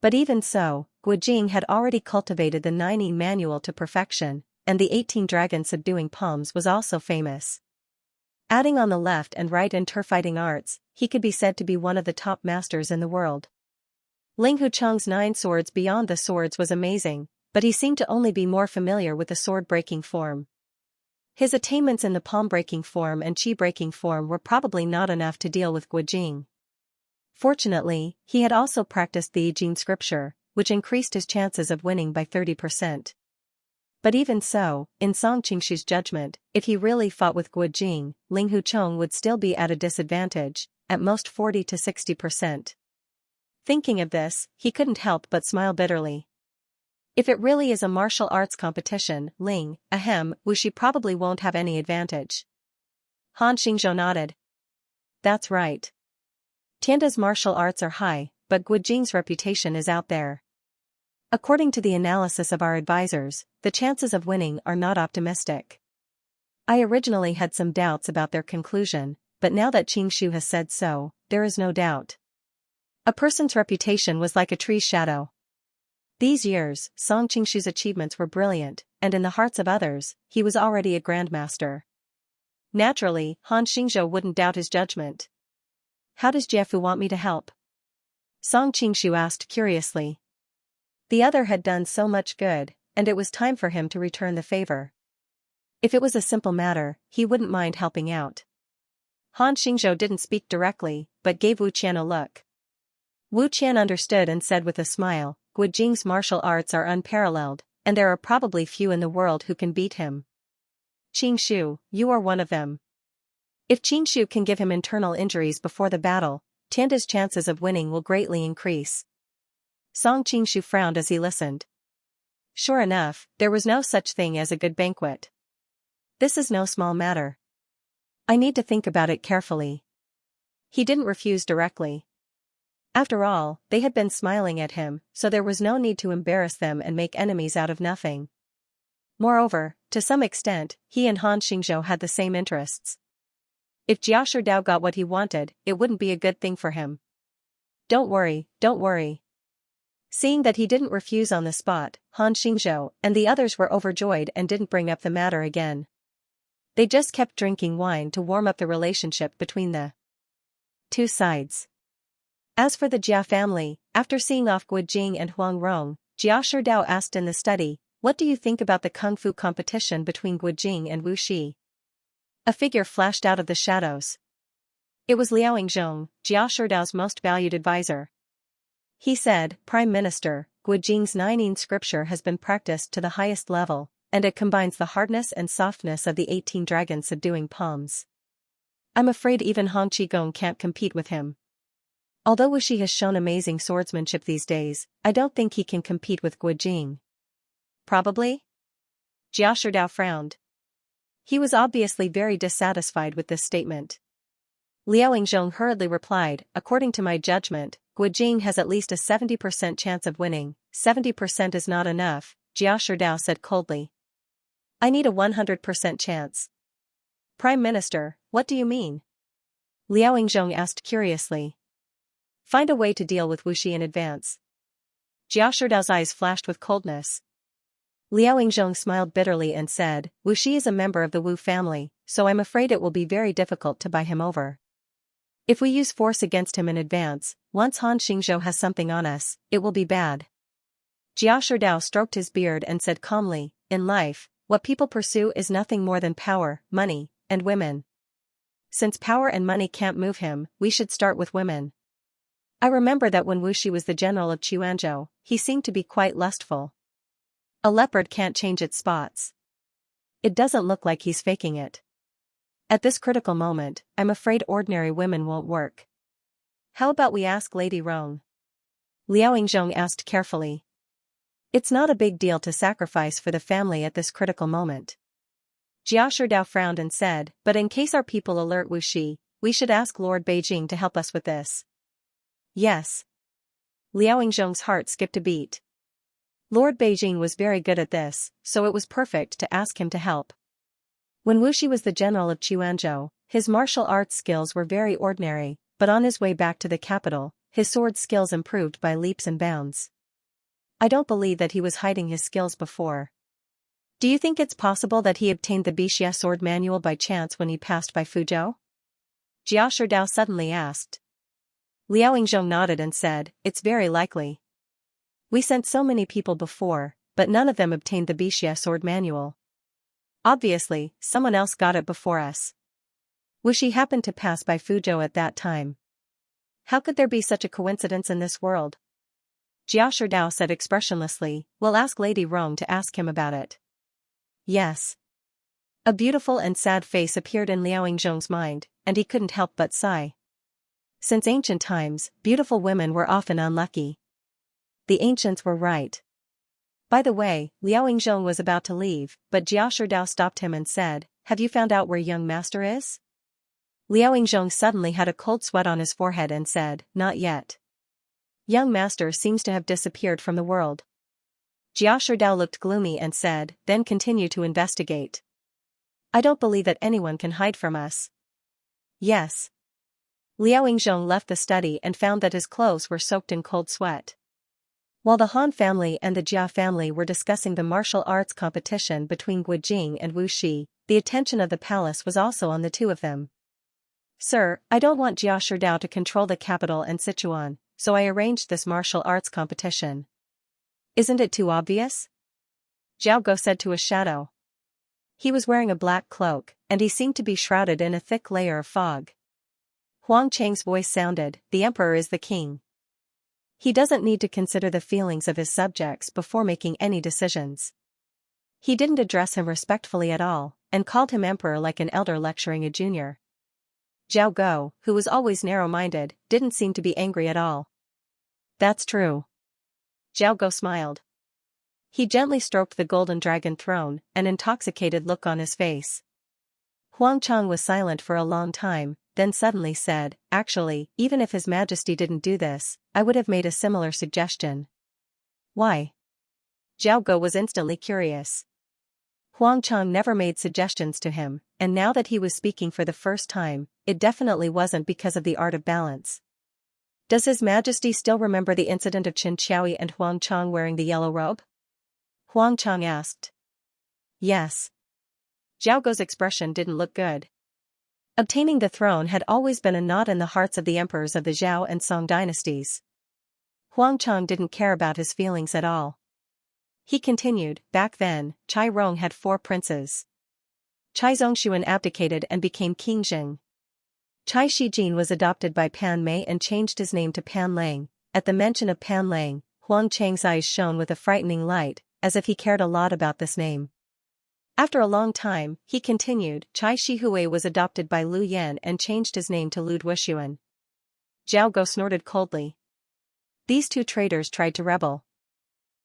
But even so, Guo Jing had already cultivated the 9E manual to perfection, and the 18 dragon subduing palms was also famous. Adding on the left and right interfighting arts, he could be said to be one of the top masters in the world. Ling Huchong's 9 swords beyond the swords was amazing, but he seemed to only be more familiar with the sword-breaking form. His attainments in the palm-breaking form and chi-breaking form were probably not enough to deal with Guo Jing. Fortunately, he had also practiced the I Ching scripture, which increased his chances of winning by 30%. But even so, in Song Qingshu's judgment, if he really fought with Guo Jing, Ling Huchong would still be at a disadvantage, at most 40 to 60%. Thinking of this, he couldn't help but smile bitterly. If it really is a martial arts competition, Wuxi probably won't have any advantage. Han Xingzhou nodded. that's right. Tianda's martial arts are high, but Guijing's reputation is out there. According to the analysis of our advisors, the chances of winning are not optimistic. I originally had some doubts about their conclusion, but now that Xianxia has said so, there is no doubt. A person's reputation was like a tree's shadow. These years, Song Xianxia's achievements were brilliant, and in the hearts of others, he was already a grandmaster. Naturally, Han Xingzhou wouldn't doubt his judgment. How does Jiefu want me to help? Song Xianxia asked curiously. The other had done so much good, and it was time for him to return the favor. If it was a simple matter, he wouldn't mind helping out. Han Xingzhou didn't speak directly, but gave Wu Qian a look. Wu Qian understood and said with a smile, Guijing's martial arts are unparalleled, and there are probably few in the world who can beat him. Xianxia, you are one of them. If Xianxia can give him internal injuries before the battle, Tianda's chances of winning will greatly increase. Song Xianxia frowned as he listened. Sure enough, there was no such thing as a good banquet. This is no small matter. I need to think about it carefully. He didn't refuse directly. After all, they had been smiling at him, so there was no need to embarrass them and make enemies out of nothing. Moreover, to some extent, he and Han Xingzhou had the same interests. If Jia Shidao got what he wanted, it wouldn't be a good thing for him. Don't worry, don't worry. Seeing that he didn't refuse on the spot, Han Xingzhou and the others were overjoyed and didn't bring up the matter again. They just kept drinking wine to warm up the relationship between the two sides. As for the Jia family, after seeing off Guijing and Huang Rong, Jia Shidao asked in the study, "What do you think about the kung fu competition between Guijing and Wu Shi?" A figure flashed out of the shadows. It was Liao Yingzhong, Jia Shidao's most valued advisor. He said, "Prime Minister, Guijing's 9 scripture has been practiced to the highest level, and it combines the hardness and softness of the 18 dragon subduing palms. I'm afraid even Hong Qigong can't compete with him. Although Wu Shi has shown amazing swordsmanship these days, I don't think he can compete with Guijing." Probably? Jia Shidao frowned. He was obviously very dissatisfied with this statement. Liao Yingzhong hurriedly replied, "According to my judgment, Guijing has at least a 70% chance of winning. 70% is not enough," Jia Shidao said coldly. "I need a 100% chance." "Prime Minister, what do you mean?" Liao Yingzhong asked curiously. "Find a way to deal with Wu Shi in advance." Jia Shidao's eyes flashed with coldness. Liao Yingzhong smiled bitterly and said, "Wu Shi is a member of the Wu family, so I'm afraid it will be very difficult to buy him over. If we use force against him in advance, once Han Xingzhou has something on us, it will be bad." Jia Shidao stroked his beard and said calmly, "In life, what people pursue is nothing more than power, money, and women. Since power and money can't move him, we should start with women. I remember that when Wu Shi was the general of Quanzhou, he seemed to be quite lustful. A leopard can't change its spots. It doesn't look like he's faking it. At this critical moment, I'm afraid ordinary women won't work. How about we ask Lady Rong?" Liao Yingzhong asked carefully. "It's not a big deal to sacrifice for the family at this critical moment." Jia Shidao frowned and said, "But in case our people alert Wu Shi, we should ask Lord Beijing to help us with this." "Yes." Liao Yingzhong's heart skipped a beat. Lord Beijing was very good at this, so it was perfect to ask him to help. When Wu Shi was the general of Quanzhou, his martial arts skills were very ordinary, but on his way back to the capital, his sword skills improved by leaps and bounds. I don't believe that he was hiding his skills before. Do you think it's possible that he obtained the Bixia sword manual by chance when he passed by Fuzhou? Jia Shidao suddenly asked. Liao Yingzhong nodded and said, "It's very likely. We sent so many people before, but none of them obtained the Bixia sword manual. Obviously, someone else got it before us. Wu Shi happened to pass by Fuzhou at that time. How could there be such a coincidence in this world?" Jia Shidao said expressionlessly, "We'll ask Lady Rong to ask him about it." "Yes." A beautiful and sad face appeared in Liao Yingzhong's mind, and he couldn't help but sigh. Since ancient times, beautiful women were often unlucky. The ancients were right. By the way, Liao Yingzhong was about to leave, but Jia Shidao stopped him and said, "Have you found out where young master is?" Liao Yingzhong suddenly had a cold sweat on his forehead and said, "Not yet." Young master seems to have disappeared from the world. Jia Sherdao looked gloomy and said, "Then continue to investigate. I don't believe that anyone can hide from us." "Yes." Liao Yingzhong left the study and found that his clothes were soaked in cold sweat. While the Han family and the Jia family were discussing the martial arts competition between Gu Jing and Wu Shi, the attention of the palace was also on the two of them. "Sir, I don't want Jia Sherdao to control the capital and Sichuan, so I arranged this martial arts competition." "Isn't it too obvious?" Zhao Go said to his shadow. He was wearing a black cloak, and he seemed to be shrouded in a thick layer of fog. Huang Chang's voice sounded, "The emperor is the king. He doesn't need to consider the feelings of his subjects before making any decisions." He didn't address him respectfully at all, and called him emperor like an elder lecturing a junior. Zhao Go, who was always narrow-minded, didn't seem to be angry at all. "That's true." Zhao Go smiled. He gently stroked the golden dragon throne, an intoxicated look on his face. Huang Chang was silent for a long time, then suddenly said, "Actually, even if His Majesty didn't do this, I would have made a similar suggestion." "Why?" Zhao Go was instantly curious. Huang Chang never made suggestions to him, and now that he was speaking for the first time, it definitely wasn't because of the art of balance. "Does His Majesty still remember the incident of Qin Qiaoyi and Huang Chang wearing the yellow robe?" Huang Chang asked. "Yes." Zhao Go's expression didn't look good. Obtaining the throne had always been a knot in the hearts of the emperors of the Zhao and Song dynasties. Huang Chang didn't care about his feelings at all. He continued, "Back then, Chai Rong had 4 princes. Chai Zongxuan abdicated and became King Jing. Chai Shijin was adopted by Pan Mei and changed his name to Pan Lang." At the mention of Pan Lang, Huang Chang's eyes shone with a frightening light, as if he cared a lot about this name. After a long time, he continued, "Chai Shihui was adopted by Lu Yan and changed his name to Lu Duishuan." Zhao Go snorted coldly. These 2 traitors tried to rebel.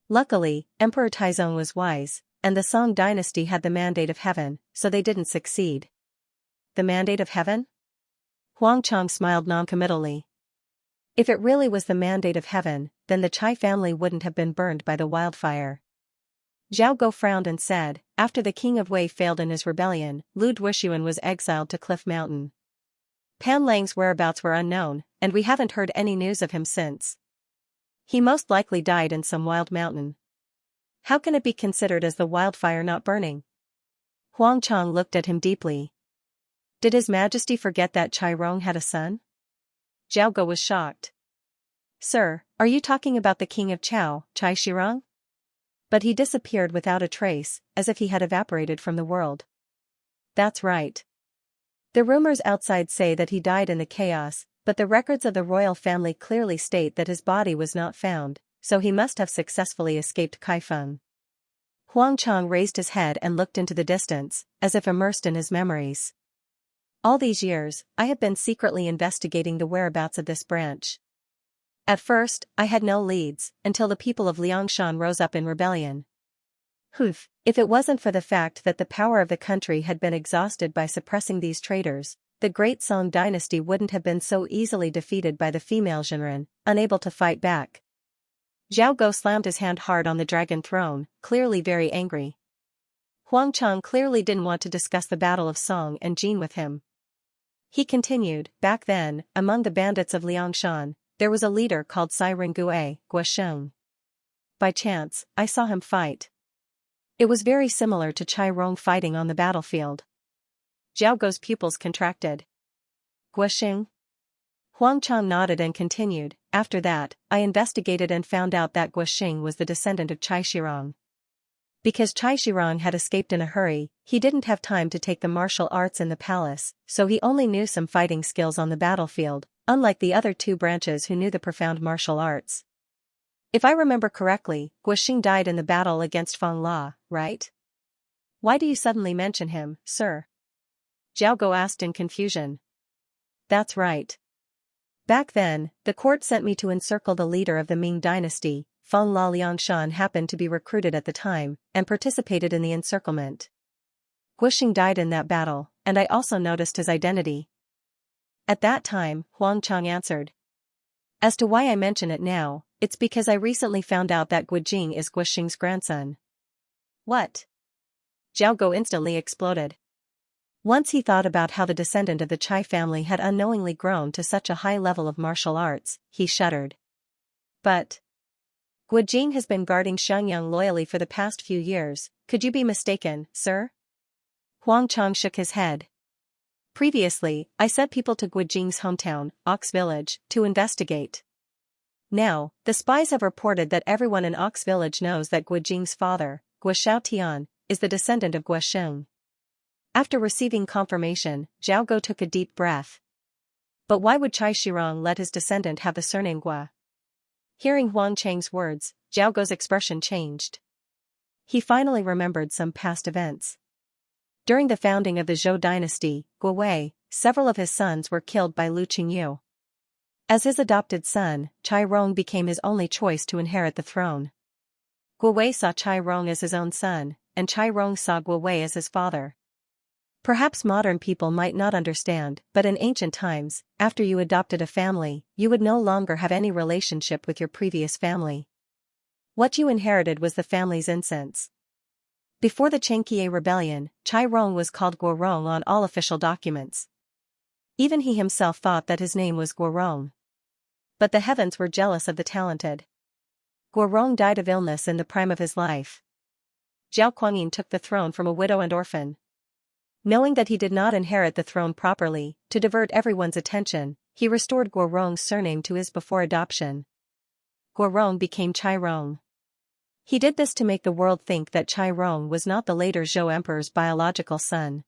Luckily, Emperor Taizong was wise, and the Song dynasty had the mandate of heaven, so they didn't succeed. The mandate of heaven? Huang Chang smiled noncommittally. If it really was the mandate of heaven, then the Chai family wouldn't have been burned by the wildfire. Zhao Go frowned and said, "After the king of Wei failed in his rebellion, Lu Duishuan was exiled to Cliff Mountain. Pan Lang's whereabouts were unknown, and we haven't heard any news of him since. He most likely died in some wild mountain. How can it be considered as the wildfire not burning?" Huang Chang looked at him deeply. "Did His Majesty forget that Chai Rong had a son?" Zhao Go was shocked. "Sir, are you talking about the king of Chao, Chai Shirong? But he disappeared without a trace, as if he had evaporated from the world." "That's right. The rumors outside say that he died in the chaos, but the records of the royal family clearly state that his body was not found, so he must have successfully escaped Kaifeng." Huang Chang raised his head and looked into the distance, as if immersed in his memories. "All these years, I have been secretly investigating the whereabouts of this branch. At first, I had no leads, until the people of Liangshan rose up in rebellion. If it wasn't for the fact that the power of the country had been exhausted by suppressing these traitors, the great Song dynasty wouldn't have been so easily defeated by the female Zhenren, unable to fight back." Zhao Go slammed his hand hard on the dragon throne, clearly very angry. Huang Chang clearly didn't want to discuss the battle of Song and Jin with him. He continued, "Back then, among the bandits of Liangshan, there was a leader called Sai Ringue, Guasheng. By chance, I saw him fight. It was very similar to Chai Rong fighting on the battlefield." Zhao Go's pupils contracted. "Guasheng?" Huang Chang nodded and continued, "After that, I investigated and found out that Guasheng was the descendant of Chai Shirong. Because Chai Shirong had escaped in a hurry, he didn't have time to take the martial arts in the palace, so he only knew some fighting skills on the battlefield, unlike the other 2 branches who knew the profound martial arts. If I remember correctly, Guasheng died in the battle against Feng La, right? Why do you suddenly mention him, sir?" Zhao Go asked in confusion. "That's right. Back then, the court sent me to encircle the leader of the Ming dynasty. Feng La Liangshan happened to be recruited at the time, and participated in the encirclement. Guisheng died in that battle, and I also noticed his identity. At that time, Huang Chang answered. As to why I mention it now, it's because I recently found out that Guojing is Guoxing's grandson. What? Zhao Guo instantly exploded. Once he thought about how the descendant of the Chai family had unknowingly grown to such a high level of martial arts, he shuddered. But Guojing has been guarding Xianxia loyally for the past few years, could you be mistaken, sir? Huang Chang shook his head. Previously, I sent people to Guojing's hometown, Ox Village, to investigate. Now, the spies have reported that everyone in Ox Village knows that Guojing's father, Guo Xiaotian, is the descendant of Guoxing. After receiving confirmation, Zhao Guo took a deep breath. But why would Chai Shirong let his descendant have the surname Guo? Hearing Huang Chang's words, Zhao Guo's expression changed. He finally remembered some past events. During the founding of the Zhou dynasty, Guo Wei, several of his sons were killed by Lu Qingyu. As his adopted son, Chai Rong became his only choice to inherit the throne. Guo Wei saw Chai Rong as his own son, and Chai Rong saw Guo Wei as his father. Perhaps modern people might not understand, but in ancient times, after you adopted a family, you would no longer have any relationship with your previous family. What you inherited was the family's incense. Before the Xianxia rebellion, Chai Rong was called Guo Rong on all official documents. Even he himself thought that his name was Guo Rong. But the heavens were jealous of the talented. Guo Rong died of illness in the prime of his life. Zhao Guangyin took the throne from a widow and orphan. Knowing that he did not inherit the throne properly, to divert everyone's attention, he restored Guo Rong's surname to his before adoption. Guo Rong became Chai Rong. He did this to make the world think that Chai Rong was not the later Zhou emperor's biological son.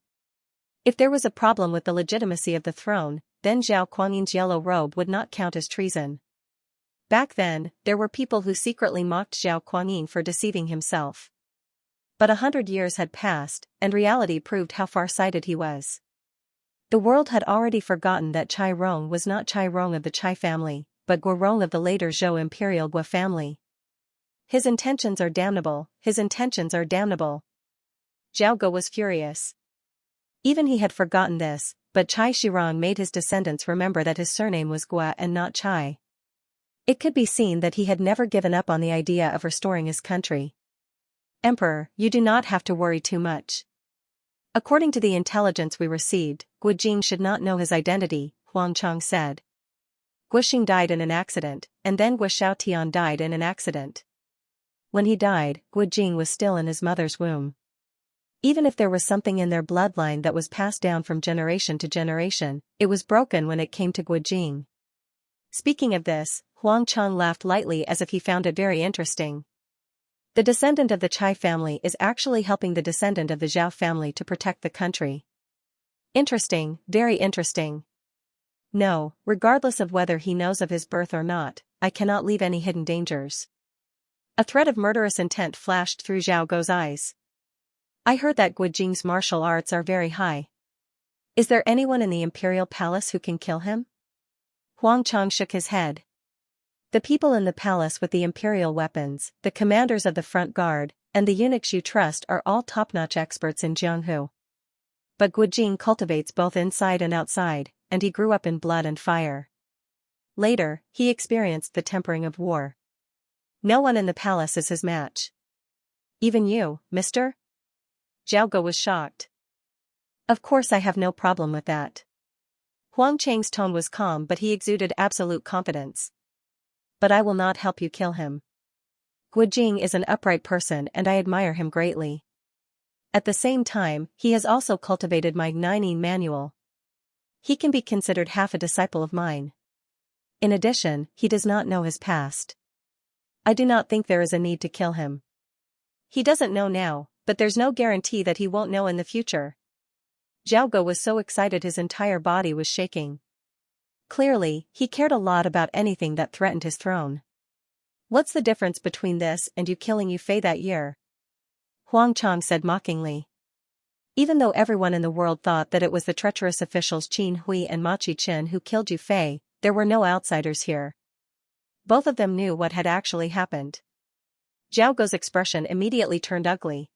If there was a problem with the legitimacy of the throne, then Zhao Guangyin's yellow robe would not count as treason. Back then, there were people who secretly mocked Zhao Guangyin for deceiving himself. But 100 years had passed, and reality proved how far-sighted he was. The world had already forgotten that Chai Rong was not Chai Rong of the Chai family, but Guo Rong of the later Zhou imperial Guo family. His intentions are damnable, his intentions are damnable. Zhao Guo was furious. Even he had forgotten this, but Chai Shirong made his descendants remember that his surname was Guo and not Chai. It could be seen that he had never given up on the idea of restoring his country. Emperor, you do not have to worry too much. According to the intelligence we received, Guojing should not know his identity, Huang Chang said. Guoxing died in an accident, and then Guo Xiaotian died in an accident. When he died, Guojing was still in his mother's womb. Even if there was something in their bloodline that was passed down from generation to generation, it was broken when it came to Guojing. Speaking of this, Huang Chang laughed lightly as if he found it very interesting. The descendant of the Chai family is actually helping the descendant of the Zhao family to protect the country. Interesting, very interesting. No, regardless of whether he knows of his birth or not, I cannot leave any hidden dangers. A threat of murderous intent flashed through Zhao Guo's eyes. I heard that Guojing's martial arts are very high. Is there anyone in the imperial palace who can kill him? Huang Chang shook his head. The people in the palace with the imperial weapons, the commanders of the front guard, and the eunuchs you trust are all top-notch experts in Jianghu. But Guojing cultivates both inside and outside, and he grew up in blood and fire. Later, he experienced the tempering of war. No one in the palace is his match. Even you, mister? Zhao Guo was shocked. Of course I have no problem with that. Huang Chang's tone was calm but he exuded absolute confidence. But I will not help you kill him. Guojing is an upright person and I admire him greatly. At the same time, he has also cultivated my Guanyin manual. He can be considered half a disciple of mine. In addition, he does not know his past. I do not think there is a need to kill him. He doesn't know now, but there's no guarantee that he won't know in the future. Zhao Guo was so excited his entire body was shaking. Clearly, he cared a lot about anything that threatened his throne. What's the difference between this and you killing Yu Fei that year? Huang Chang said mockingly. Even though everyone in the world thought that it was the treacherous officials Qin Hui and Ma Qichen who killed Yu Fei, there were no outsiders here. Both of them knew what had actually happened. Zhao Guo's expression immediately turned ugly.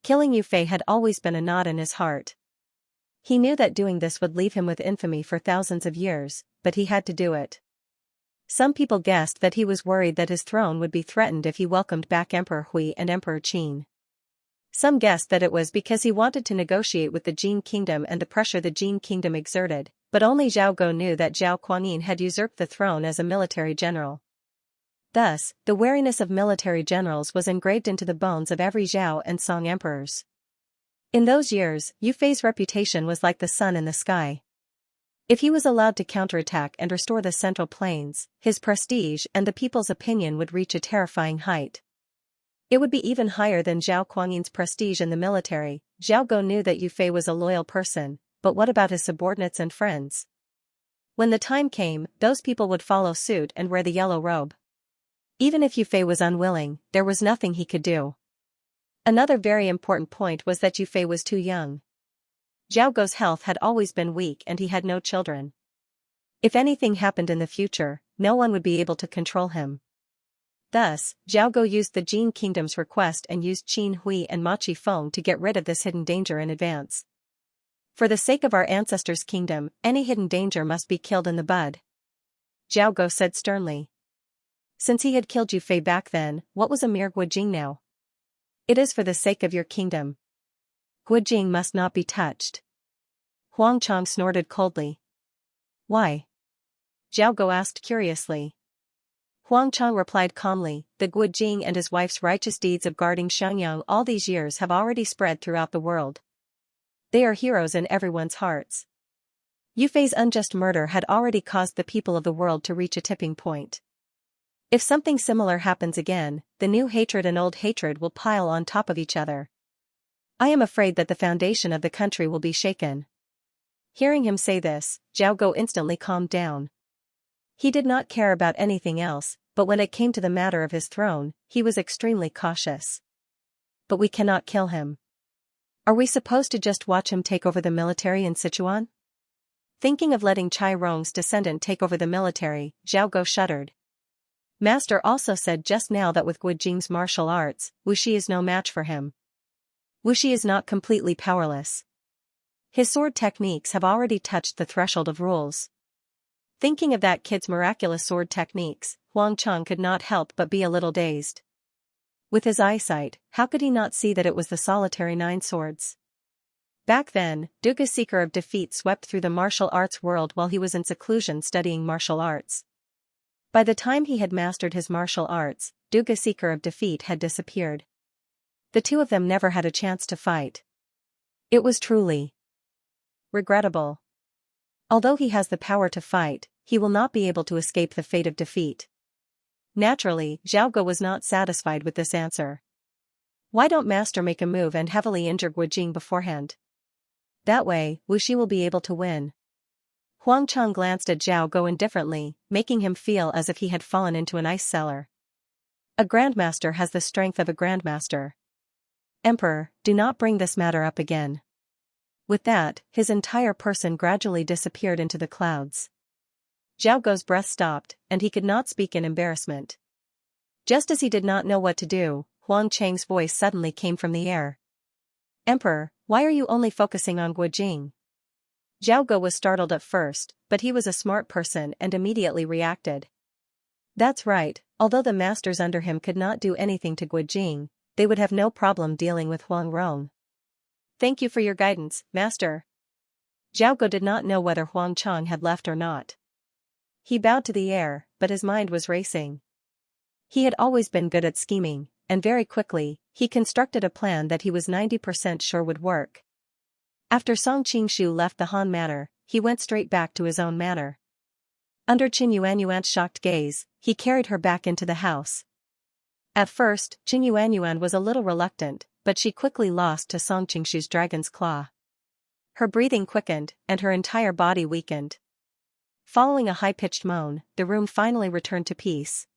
Killing Yu Fei had always been a knot in his heart. He knew that doing this would leave him with infamy for thousands of years, but he had to do it. Some people guessed that he was worried that his throne would be threatened if he welcomed back Emperor Hui and Emperor Qin. Some guessed that it was because he wanted to negotiate with the Jin kingdom and the pressure the Jin kingdom exerted, but only Zhao Guo knew that Zhao Kuanyin had usurped the throne as a military general. Thus, the wariness of military generals was engraved into the bones of every Zhao and Song emperors. In those years, Yu Fei's reputation was like the sun in the sky. If he was allowed to counterattack and restore the Central Plains, his prestige and the people's opinion would reach a terrifying height. It would be even higher than Zhao Kuanyin's prestige in the military. Zhao Guo knew that Yu Fei was a loyal person, but what about his subordinates and friends? When the time came, those people would follow suit and wear the yellow robe. Even if Yu Fei was unwilling, there was nothing he could do. Another very important point was that Yu Fei was too young. Zhao Guo's health had always been weak and he had no children. If anything happened in the future, no one would be able to control him. Thus, Zhao Guo used the Jin kingdom's request and used Qin Hui and Ma Qifeng to get rid of this hidden danger in advance. For the sake of our ancestors' kingdom, any hidden danger must be killed in the bud. Zhao Guo said sternly. Since he had killed Yu Fei back then, what was a mere Guojing now? It is for the sake of your kingdom. Guojing must not be touched. Huang Chang snorted coldly. Why? Zhao Guo asked curiously. Huang Chang replied calmly, the Guojing and his wife's righteous deeds of guarding Xianxia all these years have already spread throughout the world. They are heroes in everyone's hearts. Yu Fei's unjust murder had already caused the people of the world to reach a tipping point. If something similar happens again, the new hatred and old hatred will pile on top of each other. I am afraid that the foundation of the country will be shaken. Hearing him say this, Zhao Guo instantly calmed down. He did not care about anything else, but when it came to the matter of his throne, he was extremely cautious. But we cannot kill him. Are we supposed to just watch him take over the military in Sichuan? Thinking of letting Chai Rong's descendant take over the military, Zhao Guo shuddered. Master also said just now that with Guojing's martial arts, Wuxi is no match for him. Wuxi is not completely powerless. His sword techniques have already touched the threshold of rules. Thinking of that kid's miraculous sword techniques, Huang Chang could not help but be a little dazed. With his eyesight, how could he not see that it was the solitary 9 swords? Back then, Duga Seeker of Defeat swept through the martial arts world while he was in seclusion studying martial arts. By the time he had mastered his martial arts, Duga Seeker of Defeat had disappeared. The two of them never had a chance to fight. It was truly regrettable. Although he has the power to fight, he will not be able to escape the fate of defeat. Naturally, Zhao Guo was not satisfied with this answer. Why don't Master make a move and heavily injure Guojing beforehand? That way, Wuxi will be able to win. Huang Chang glanced at Zhao Guo indifferently, making him feel as if he had fallen into an ice cellar. A grandmaster has the strength of a grandmaster. Emperor, do not bring this matter up again. With that, his entire person gradually disappeared into the clouds. Zhao Guo's breath stopped, and he could not speak in embarrassment. Just as he did not know what to do, Huang Chang's voice suddenly came from the air. Emperor, why are you only focusing on Guojing? Zhao Guo was startled at first, but he was a smart person and immediately reacted. That's right, although the masters under him could not do anything to Guojing, they would have no problem dealing with Huang Rong. Thank you for your guidance, Master. Zhao Guo did not know whether Huang Chang had left or not. He bowed to the air, but his mind was racing. He had always been good at scheming, and very quickly, he constructed a plan that he was 90% sure would work. After Song Qingshu left the Han manor, he went straight back to his own manor. Under Qin Yuanyuan's shocked gaze, he carried her back into the house. At first, Qin Yuanyuan was a little reluctant, but she quickly lost to Song Qingshu's dragon's claw. Her breathing quickened, and her entire body weakened. Following a high-pitched moan, the room finally returned to peace.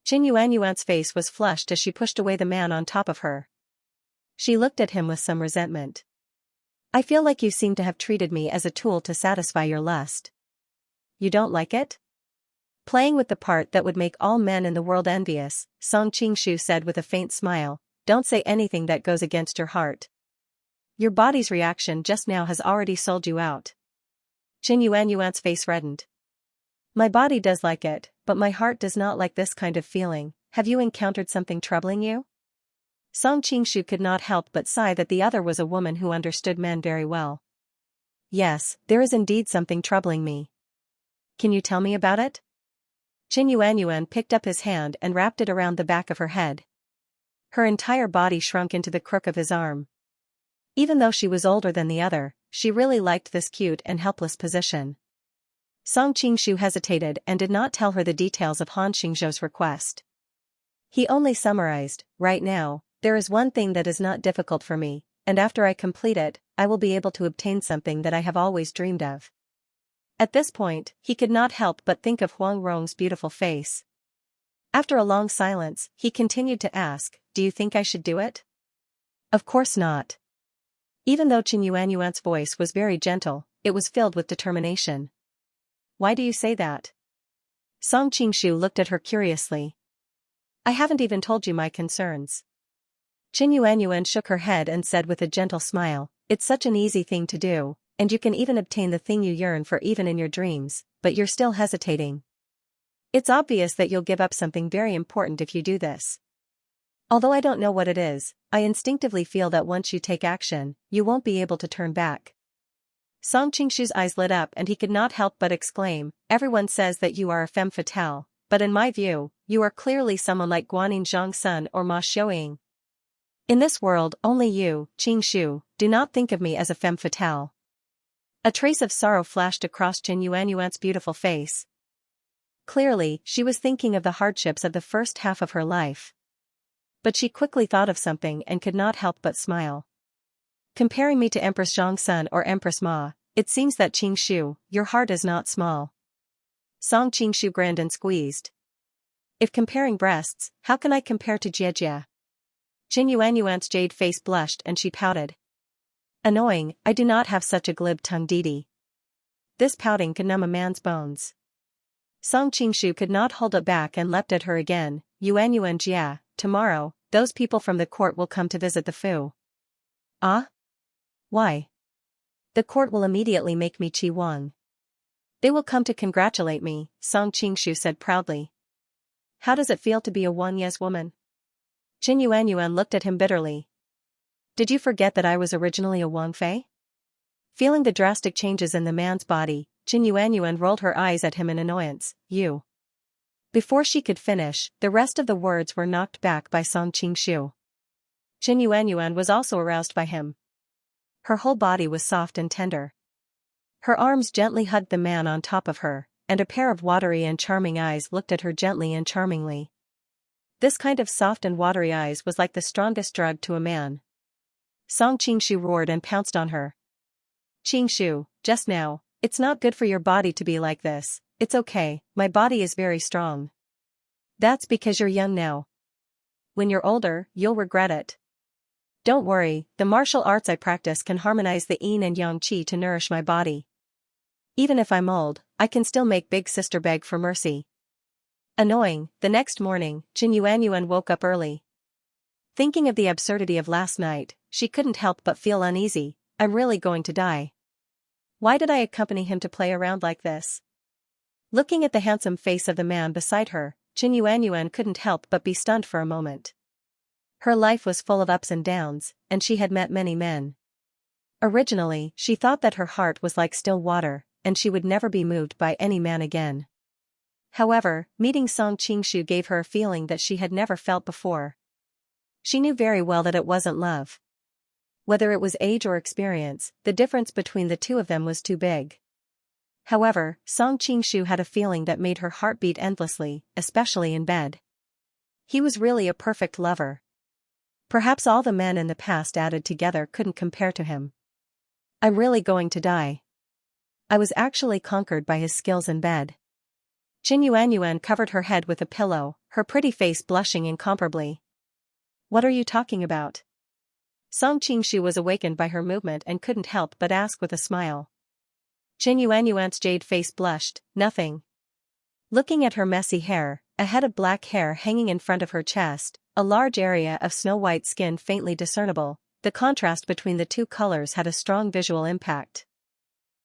Qin Yuanyuan's face was flushed as she pushed away the man on top of her. She looked at him with some resentment. I feel like you seem to have treated me as a tool to satisfy your lust. You don't like it? Playing with the part that would make all men in the world envious, Song Qingshu said with a faint smile, don't say anything that goes against your heart. Your body's reaction just now has already sold you out. Qin Yuanyuan's face reddened. My body does like it, but my heart does not like this kind of feeling. Have you encountered something troubling you? Song Qingshu could not help but sigh that the other was a woman who understood men very well. Yes, there is indeed something troubling me. Can you tell me about it? Qin Yuanyuan picked up his hand and wrapped it around the back of her head. Her entire body shrunk into the crook of his arm. Even though she was older than the other, she really liked this cute and helpless position. Song Qingshu hesitated and did not tell her the details of Han Xingzhou's request. He only summarized, right now, there is one thing that is not difficult for me, and after I complete it, I will be able to obtain something that I have always dreamed of. At this point, he could not help but think of Huang Rong's beautiful face. After a long silence, he continued to ask, do you think I should do it? Of course not. Even though Qin Yuanyuan's voice was very gentle, it was filled with determination. Why do you say that? Song Qingshu looked at her curiously. I haven't even told you my concerns. Qin Yuanyuan shook her head and said with a gentle smile, it's such an easy thing to do, and you can even obtain the thing you yearn for even in your dreams, but you're still hesitating. It's obvious that you'll give up something very important if you do this. Although I don't know what it is, I instinctively feel that once you take action, you won't be able to turn back. Song Qingshu's eyes lit up and he could not help but exclaim, everyone says that you are a femme fatale, but in my view, you are clearly someone like Guanyin Zhongsun or Ma Xiaoying. In this world, only you, Qingshu, do not think of me as a femme fatale. A trace of sorrow flashed across Qin Yuanyuan's beautiful face. Clearly, she was thinking of the hardships of the first half of her life. But she quickly thought of something and could not help but smile. Comparing me to Empress Zhongsun or Empress Ma, it seems that Qingshu, your heart is not small. Song Qingshu grinned and squeezed. If comparing breasts, how can I compare to Jiejia? Qin Yuanyuan's jade face blushed and she pouted. Annoying, I do not have such a glib tongue Didi. This pouting could numb a man's bones. Song Qingshu could not hold it back and leapt at her again, Yuanyuan Jia, tomorrow, those people from the court will come to visit the Fu. Ah? Why? The court will immediately make me Qi Wang. They will come to congratulate me, Song Qingshu said proudly. How does it feel to be a Wang Yes woman? Qin Yuanyuan looked at him bitterly. Did you forget that I was originally a Wang Fei? Feeling the drastic changes in the man's body, Qin Yuanyuan rolled her eyes at him in annoyance, you. Before she could finish, the rest of the words were knocked back by Song Qingshu. Qin Yuanyuan was also aroused by him. Her whole body was soft and tender. Her arms gently hugged the man on top of her, and a pair of watery and charming eyes looked at her gently and charmingly. This kind of soft and watery eyes was like the strongest drug to a man. Song Qingshu roared and pounced on her. Qingshu, just now, it's not good for your body to be like this, it's okay, my body is very strong. That's because you're young now. When you're older, you'll regret it. Don't worry, the martial arts I practice can harmonize the yin and yang qi to nourish my body. Even if I'm old, I can still make big sister beg for mercy. Annoying, the next morning, Qin Yuanyuan woke up early. Thinking of the absurdity of last night, she couldn't help but feel uneasy. I'm really going to die. Why did I accompany him to play around like this? Looking at the handsome face of the man beside her, Qin Yuanyuan couldn't help but be stunned for a moment. Her life was full of ups and downs, and she had met many men. Originally, she thought that her heart was like still water, and she would never be moved by any man again. However, meeting Song Qingshu gave her a feeling that she had never felt before. She knew very well that it wasn't love. Whether it was age or experience, the difference between the two of them was too big. However, Song Qingshu had a feeling that made her heart beat endlessly, especially in bed. He was really a perfect lover. Perhaps all the men in the past added together couldn't compare to him. I'm really going to die. I was actually conquered by his skills in bed. Qin Yuanyuan covered her head with a pillow, her pretty face blushing incomparably. What are you talking about? Song Qingshu was awakened by her movement and couldn't help but ask with a smile. Qin Yuanyuan's jade face blushed, nothing. Looking at her messy hair, a head of black hair hanging in front of her chest, a large area of snow-white skin faintly discernible, the contrast between the two colors had a strong visual impact.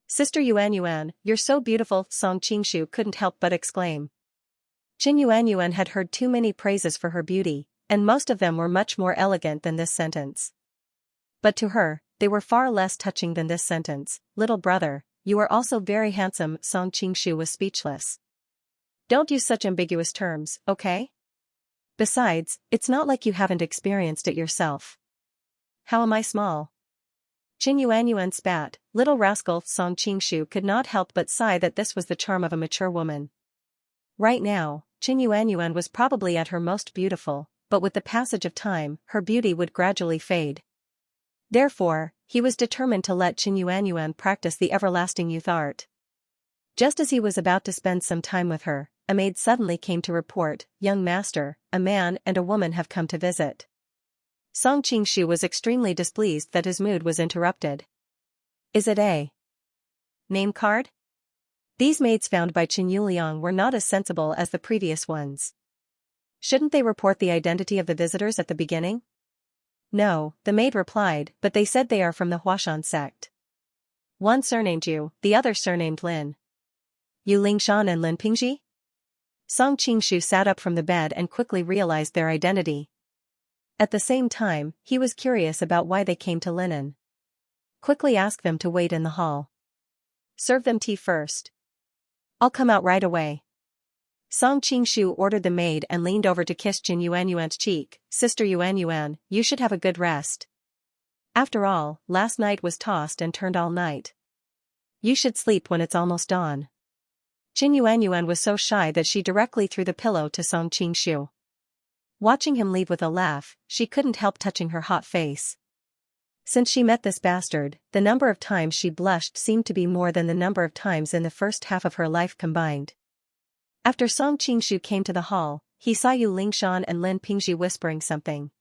"Sister Yuan, you're so beautiful," Song Qingshu couldn't help but exclaim. Qin Yuan had heard too many praises for her beauty, and most of them were much more elegant than this sentence. But to her, they were far less touching than this sentence. "Little brother, you are also very handsome." Song Qingshu was speechless. "Don't use such ambiguous terms, okay? Besides, it's not like you haven't experienced it yourself." "How am I small?" Qin Yuan spat. "Little rascal." Song Qingshu could not help but sigh that this was the charm of a mature woman. Right now, Qin Yuan was probably at her most beautiful, but with the passage of time, her beauty would gradually fade. Therefore, he was determined to let Qin Yuan practice the everlasting youth art. Just as he was about to spend some time with her, a maid suddenly came to report, "Young master, a man and a woman have come to visit." Song Qingshu was extremely displeased that his mood was interrupted. "Is it a name card?" These maids found by Qin Yuliang were not as sensible as the previous ones. Shouldn't they report the identity of the visitors at the beginning? "No," the maid replied, "but they said they are from the Huashan sect. One surnamed Yu, the other surnamed Lin." "Yu Lingshan and Lin Pingji?" Song Qingshu sat up from the bed and quickly realized their identity. At the same time, he was curious about why they came to Linen. "Quickly ask them to wait in the hall. Serve them tea first. I'll come out right away." Song Qingshu ordered the maid and leaned over to kiss Qin Yuan's cheek. "Sister Yuan, you should have a good rest. After all, last night was tossed and turned all night. You should sleep when it's almost dawn." Qin Yuan was so shy that she directly threw the pillow to Song Qingshu. Watching him leave with a laugh, she couldn't help touching her hot face. Since she met this bastard, the number of times she blushed seemed to be more than the number of times in the first half of her life combined. After Song Qingshu came to the hall, he saw Yu Lingshan and Lin Pingji whispering something.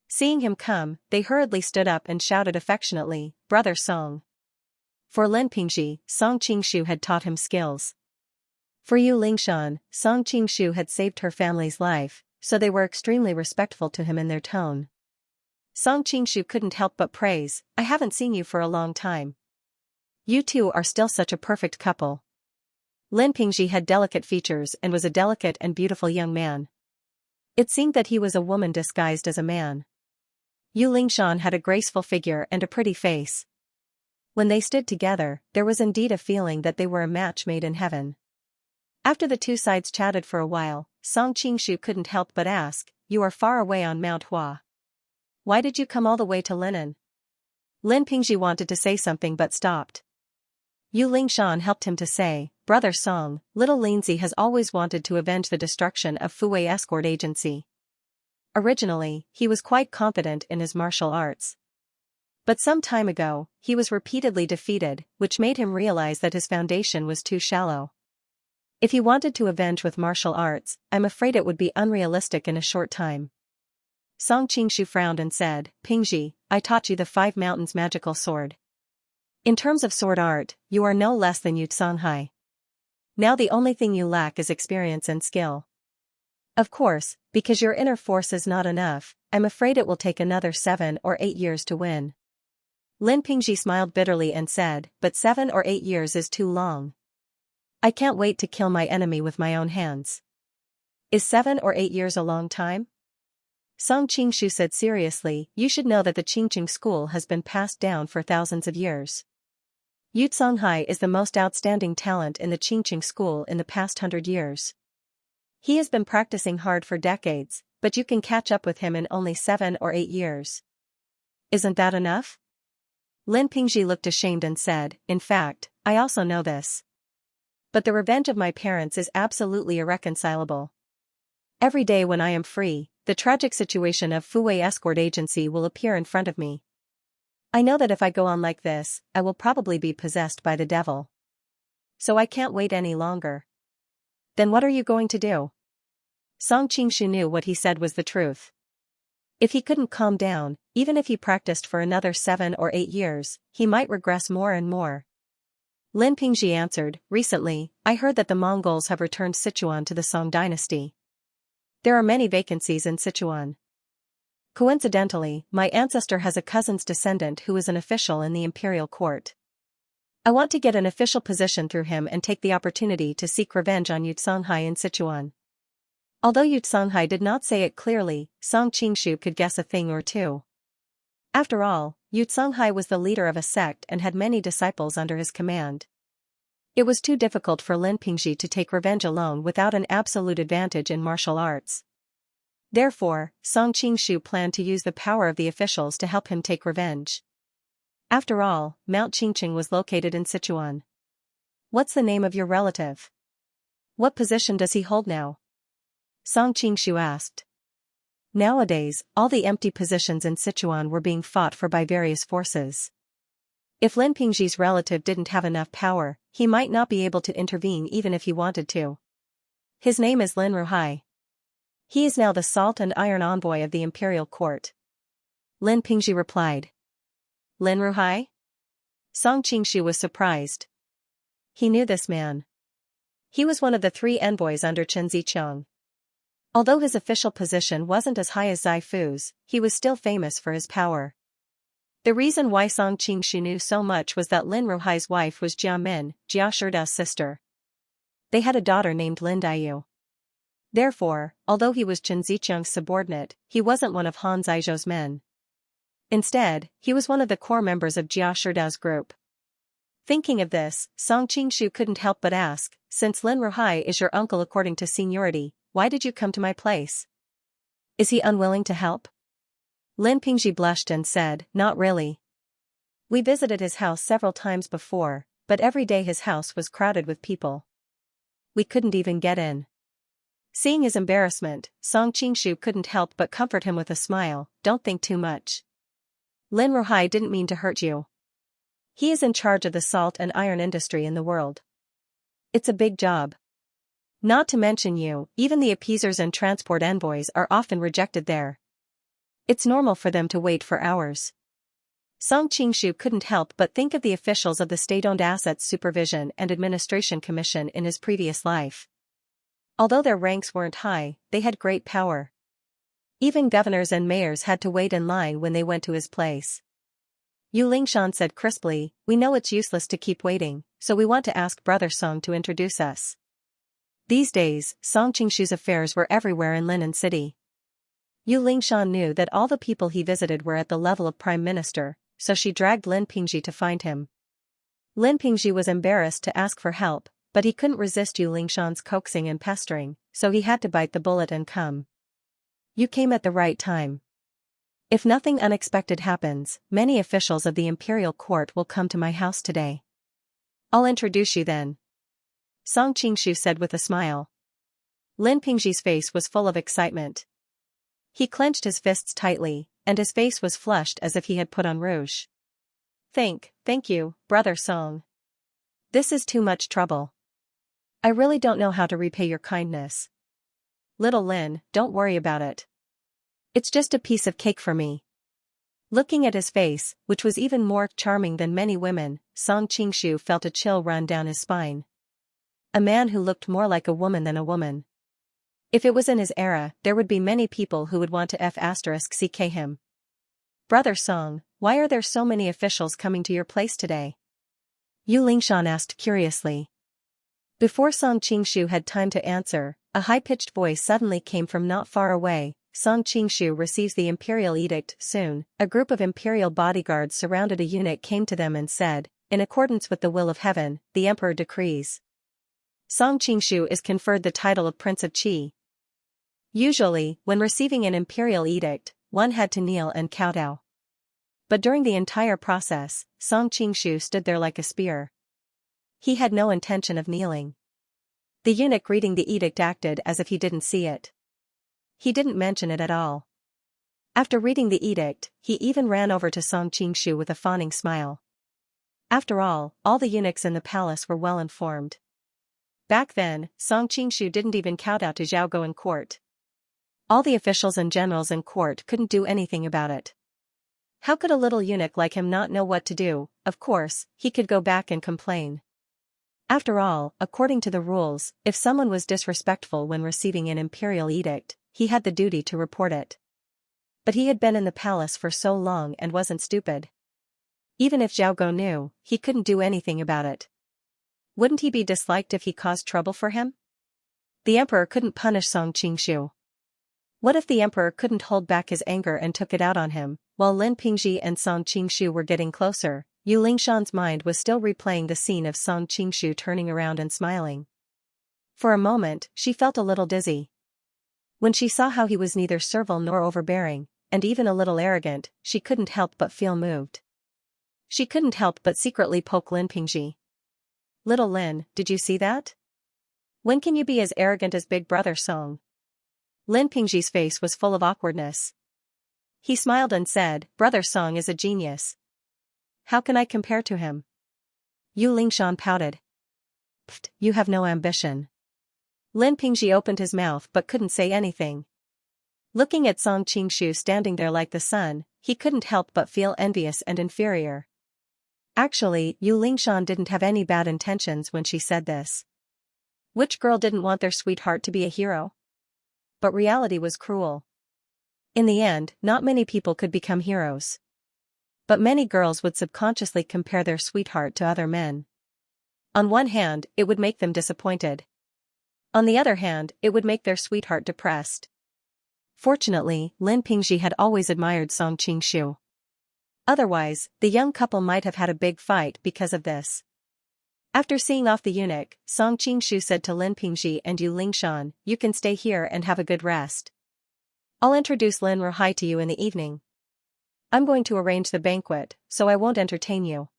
Seeing him come, they hurriedly stood up and shouted affectionately, "Brother Song." For Lin Pingji, Song Qingshu had taught him skills. For Yu Lingshan, Song Qingshu had saved her family's life, so they were extremely respectful to him in their tone. Song Qingshu couldn't help but praise, "I haven't seen you for a long time. You two are still such a perfect couple." Lin Pingji had delicate features and was a delicate and beautiful young man. It seemed that he was a woman disguised as a man. Yu Lingshan had a graceful figure and a pretty face. When they stood together, there was indeed a feeling that they were a match made in heaven. After the two sides chatted for a while, Song Qingshu couldn't help but ask, "You are far away on Mount Hua. Why did you come all the way to Linen?" Lin Pingji wanted to say something but stopped. Yu Lingshan helped him to say, "Brother Song, little Linzi has always wanted to avenge the destruction of Fuwei Escort Agency. Originally, he was quite confident in his martial arts. But some time ago, he was repeatedly defeated, which made him realize that his foundation was too shallow. If he wanted to avenge with martial arts, I'm afraid it would be unrealistic in a short time." Song Qingshu frowned and said, "Pingji, I taught you the 5 Mountains magical sword. In terms of sword art, you are no less than Yu Songhai. Now the only thing you lack is experience and skill. Of course, because your inner force is not enough, I'm afraid it will take another 7 or 8 years to win." Lin Pingji smiled bitterly and said, "But 7 or 8 years is too long. I can't wait to kill my enemy with my own hands." "Is 7 or 8 years a long time?" Song Qingshu said seriously, "You should know that the Qingqing school has been passed down for thousands of years. Yu Songhai is the most outstanding talent in the Qingqing school in the past 100 years. He has been practicing hard for decades, but you can catch up with him in only 7 or 8 years. Isn't that enough?" Lin Pingji looked ashamed and said, "In fact, I also know this. But the revenge of my parents is absolutely irreconcilable. Every day when I am free, the tragic situation of Fuwei Escort Agency will appear in front of me. I know that if I go on like this, I will probably be possessed by the devil. So I can't wait any longer." "Then what are you going to do?" Song Qingshu knew what he said was the truth. If he couldn't calm down, even if he practiced for another 7 or 8 years, he might regress more and more. Lin Pingji answered, "Recently, I heard that the Mongols have returned Sichuan to the Song dynasty. There are many vacancies in Sichuan. Coincidentally, my ancestor has a cousin's descendant who is an official in the imperial court. I want to get an official position through him and take the opportunity to seek revenge on Xianxia in Sichuan. Although Xianxia did not say it clearly, Song Qingshu could guess a thing or two. After all, Xianxia was the leader of a sect and had many disciples under his command. It was too difficult for Lin Pingzhi to take revenge alone without an absolute advantage in martial arts. Therefore, Song Qingshu planned to use the power of the officials to help him take revenge. After all, Mount Qingqing was located in Sichuan. What's the name of your relative? What position does he hold now? Song Qingshu asked. Nowadays, all the empty positions in Sichuan were being fought for by various forces. If Lin Pingzhi's relative didn't have enough power, he might not be able to intervene even if he wanted to. His name is Lin Ruhai. He is now the Salt and Iron Envoy of the Imperial Court. Lin Pingzhi replied. Lin Ruhai? Song Qingshu was surprised. He knew this man. He was one of the 3 envoys under Chen Zicheng. Although his official position wasn't as high as Zai Fu's, he was still famous for his power. The reason why Song Qingshu knew so much was that Lin Ruhai's wife was Jia Min, Jia Shidao's sister. They had a daughter named Lin Daiyu. Therefore, although he was Chen Zicheng's subordinate, he wasn't one of Han Zizhou's men. Instead, he was one of the core members of Jia Shidao's group. Thinking of this, Song Qingshu couldn't help but ask, since Lin Ruhai is your uncle according to seniority, why did you come to my place? Is he unwilling to help? Lin Pingzhi blushed and said, not really. We visited his house several times before, but every day his house was crowded with people. We couldn't even get in. Seeing his embarrassment, Song Qingshu couldn't help but comfort him with a smile, don't think too much. Lin Ruhai didn't mean to hurt you. He is in charge of the salt and iron industry in the world. It's a big job. Not to mention you, even the appeasers and transport envoys are often rejected there. It's normal for them to wait for hours. Song Qingshu couldn't help but think of the officials of the State-Owned Assets Supervision and Administration Commission in his previous life. Although their ranks weren't high, they had great power. Even governors and mayors had to wait in line when they went to his place. Yu Lingshan said crisply, we know it's useless to keep waiting, so we want to ask Brother Song to introduce us. These days, Song Qingshu's affairs were everywhere in Linan City. Yu Lingshan knew that all the people he visited were at the level of Prime Minister, so she dragged Lin Pingzhi to find him. Lin Pingzhi was embarrassed to ask for help, but he couldn't resist Yu Lingshan's coaxing and pestering, so he had to bite the bullet and come. You came at the right time. If nothing unexpected happens, many officials of the imperial court will come to my house today. I'll introduce you then. Song Qingshu said with a smile. Lin Pingzhi's face was full of excitement. He clenched his fists tightly, and his face was flushed as if he had put on rouge. Thank you, Brother Song. This is too much trouble. I really don't know how to repay your kindness. Little Lin, don't worry about it. It's just a piece of cake for me. Looking at his face, which was even more charming than many women, Song Qingshu felt a chill run down his spine. A man who looked more like a woman than a woman. If it was in his era, there would be many people who would want to *ck him. Brother Song, why are there so many officials coming to your place today? Yu Lingshan asked curiously. Before Song Qingshu had time to answer, a high-pitched voice suddenly came from not far away. Song Qingshu receives the imperial edict soon. A group of imperial bodyguards surrounded a eunuch came to them and said, in accordance with the will of heaven, the emperor decrees. Song Qingshu is conferred the title of Prince of Qi. Usually, when receiving an imperial edict, one had to kneel and kowtow. But during the entire process, Song Qingshu stood there like a spear. He had no intention of kneeling. The eunuch reading the edict acted as if he didn't see it. He didn't mention it at all. After reading the edict, he even ran over to Song Qingshu with a fawning smile. After all the eunuchs in the palace were well informed. Back then, Song Qingshu didn't even kowtow to Zhaogo in court. All the officials and generals in court couldn't do anything about it. How could a little eunuch like him not know what to do? Of course, he could go back and complain. After all, according to the rules, if someone was disrespectful when receiving an imperial edict, he had the duty to report it. But he had been in the palace for so long and wasn't stupid. Even if Zhao Go knew, he couldn't do anything about it. Wouldn't he be disliked if he caused trouble for him? The emperor couldn't punish Song Qingshu. What if the emperor couldn't hold back his anger and took it out on him? While Lin Pingzhi and Song Qingshu were getting closer, Yu Lingshan's mind was still replaying the scene of Song Qingshu turning around and smiling. For a moment, she felt a little dizzy. When she saw how he was neither servile nor overbearing, and even a little arrogant, she couldn't help but feel moved. She couldn't help but secretly poke Lin Pingzhi. "Little Lin, did you see that? When can you be as arrogant as Big Brother Song?" Lin Pingzhi's face was full of awkwardness. He smiled and said, "Brother Song is a genius. How can I compare to him?" Yu Lingshan pouted. "Pfft, you have no ambition." Lin Pingzhi opened his mouth but couldn't say anything. Looking at Song Qingshu standing there like the sun, he couldn't help but feel envious and inferior. Actually, Yu Lingshan didn't have any bad intentions when she said this. Which girl didn't want their sweetheart to be a hero? But reality was cruel. In the end, not many people could become heroes. But many girls would subconsciously compare their sweetheart to other men. On one hand, it would make them disappointed. On the other hand, it would make their sweetheart depressed. Fortunately, Lin Pingzhi had always admired Song Qingshu. Otherwise, the young couple might have had a big fight because of this. After seeing off the eunuch, Song Qingshu said to Lin Pingzhi and Yu Lingshan, "You can stay here and have a good rest. I'll introduce Lin Ruhai to you in the evening. I'm going to arrange the banquet, so I won't entertain you.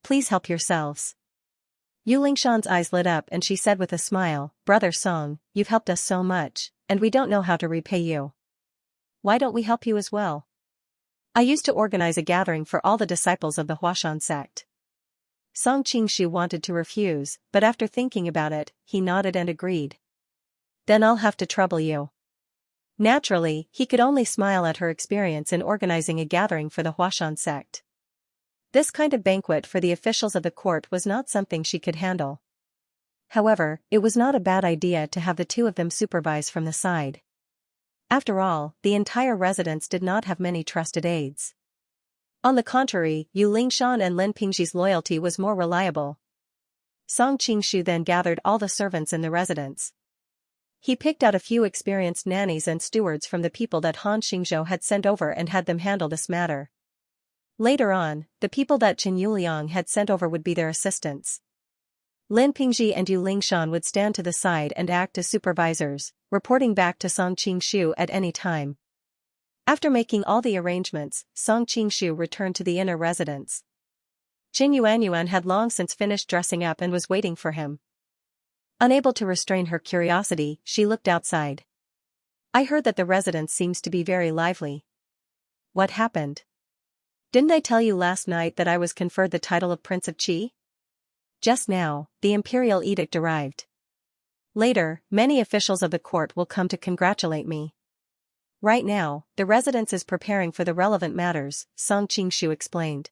Please help yourselves." Yu Lingshan's eyes lit up and she said with a smile, "Brother Song, you've helped us so much, and we don't know how to repay you. Why don't we help you as well? I used to organize a gathering for all the disciples of the Huashan sect." Song Qingshu wanted to refuse, but after thinking about it, he nodded and agreed. "Then I'll have to trouble you." Naturally, he could only smile at her experience in organizing a gathering for the Huashan sect. This kind of banquet for the officials of the court was not something she could handle. However, it was not a bad idea to have the two of them supervise from the side. After all, the entire residence did not have many trusted aides. On the contrary, Yu Lingshan and Lin Pingzhi's loyalty was more reliable. Song Qingshu then gathered all the servants in the residence. He picked out a few experienced nannies and stewards from the people that Han Xingzhou had sent over and had them handle this matter. Later on, the people that Chen Yuliang had sent over would be their assistants. Lin Pingzhi and Yu Lingshan would stand to the side and act as supervisors, reporting back to Song Qingshu at any time. After making all the arrangements, Song Qingshu returned to the inner residence. Qin Yuanyuan had long since finished dressing up and was waiting for him. Unable to restrain her curiosity, she looked outside. "I heard that the residence seems to be very lively. What happened? Didn't I tell you last night that I was conferred the title of Prince of Qi? Just now, the imperial edict arrived. Later, many officials of the court will come to congratulate me. Right now, the residence is preparing for the relevant matters," Song Qingshu explained.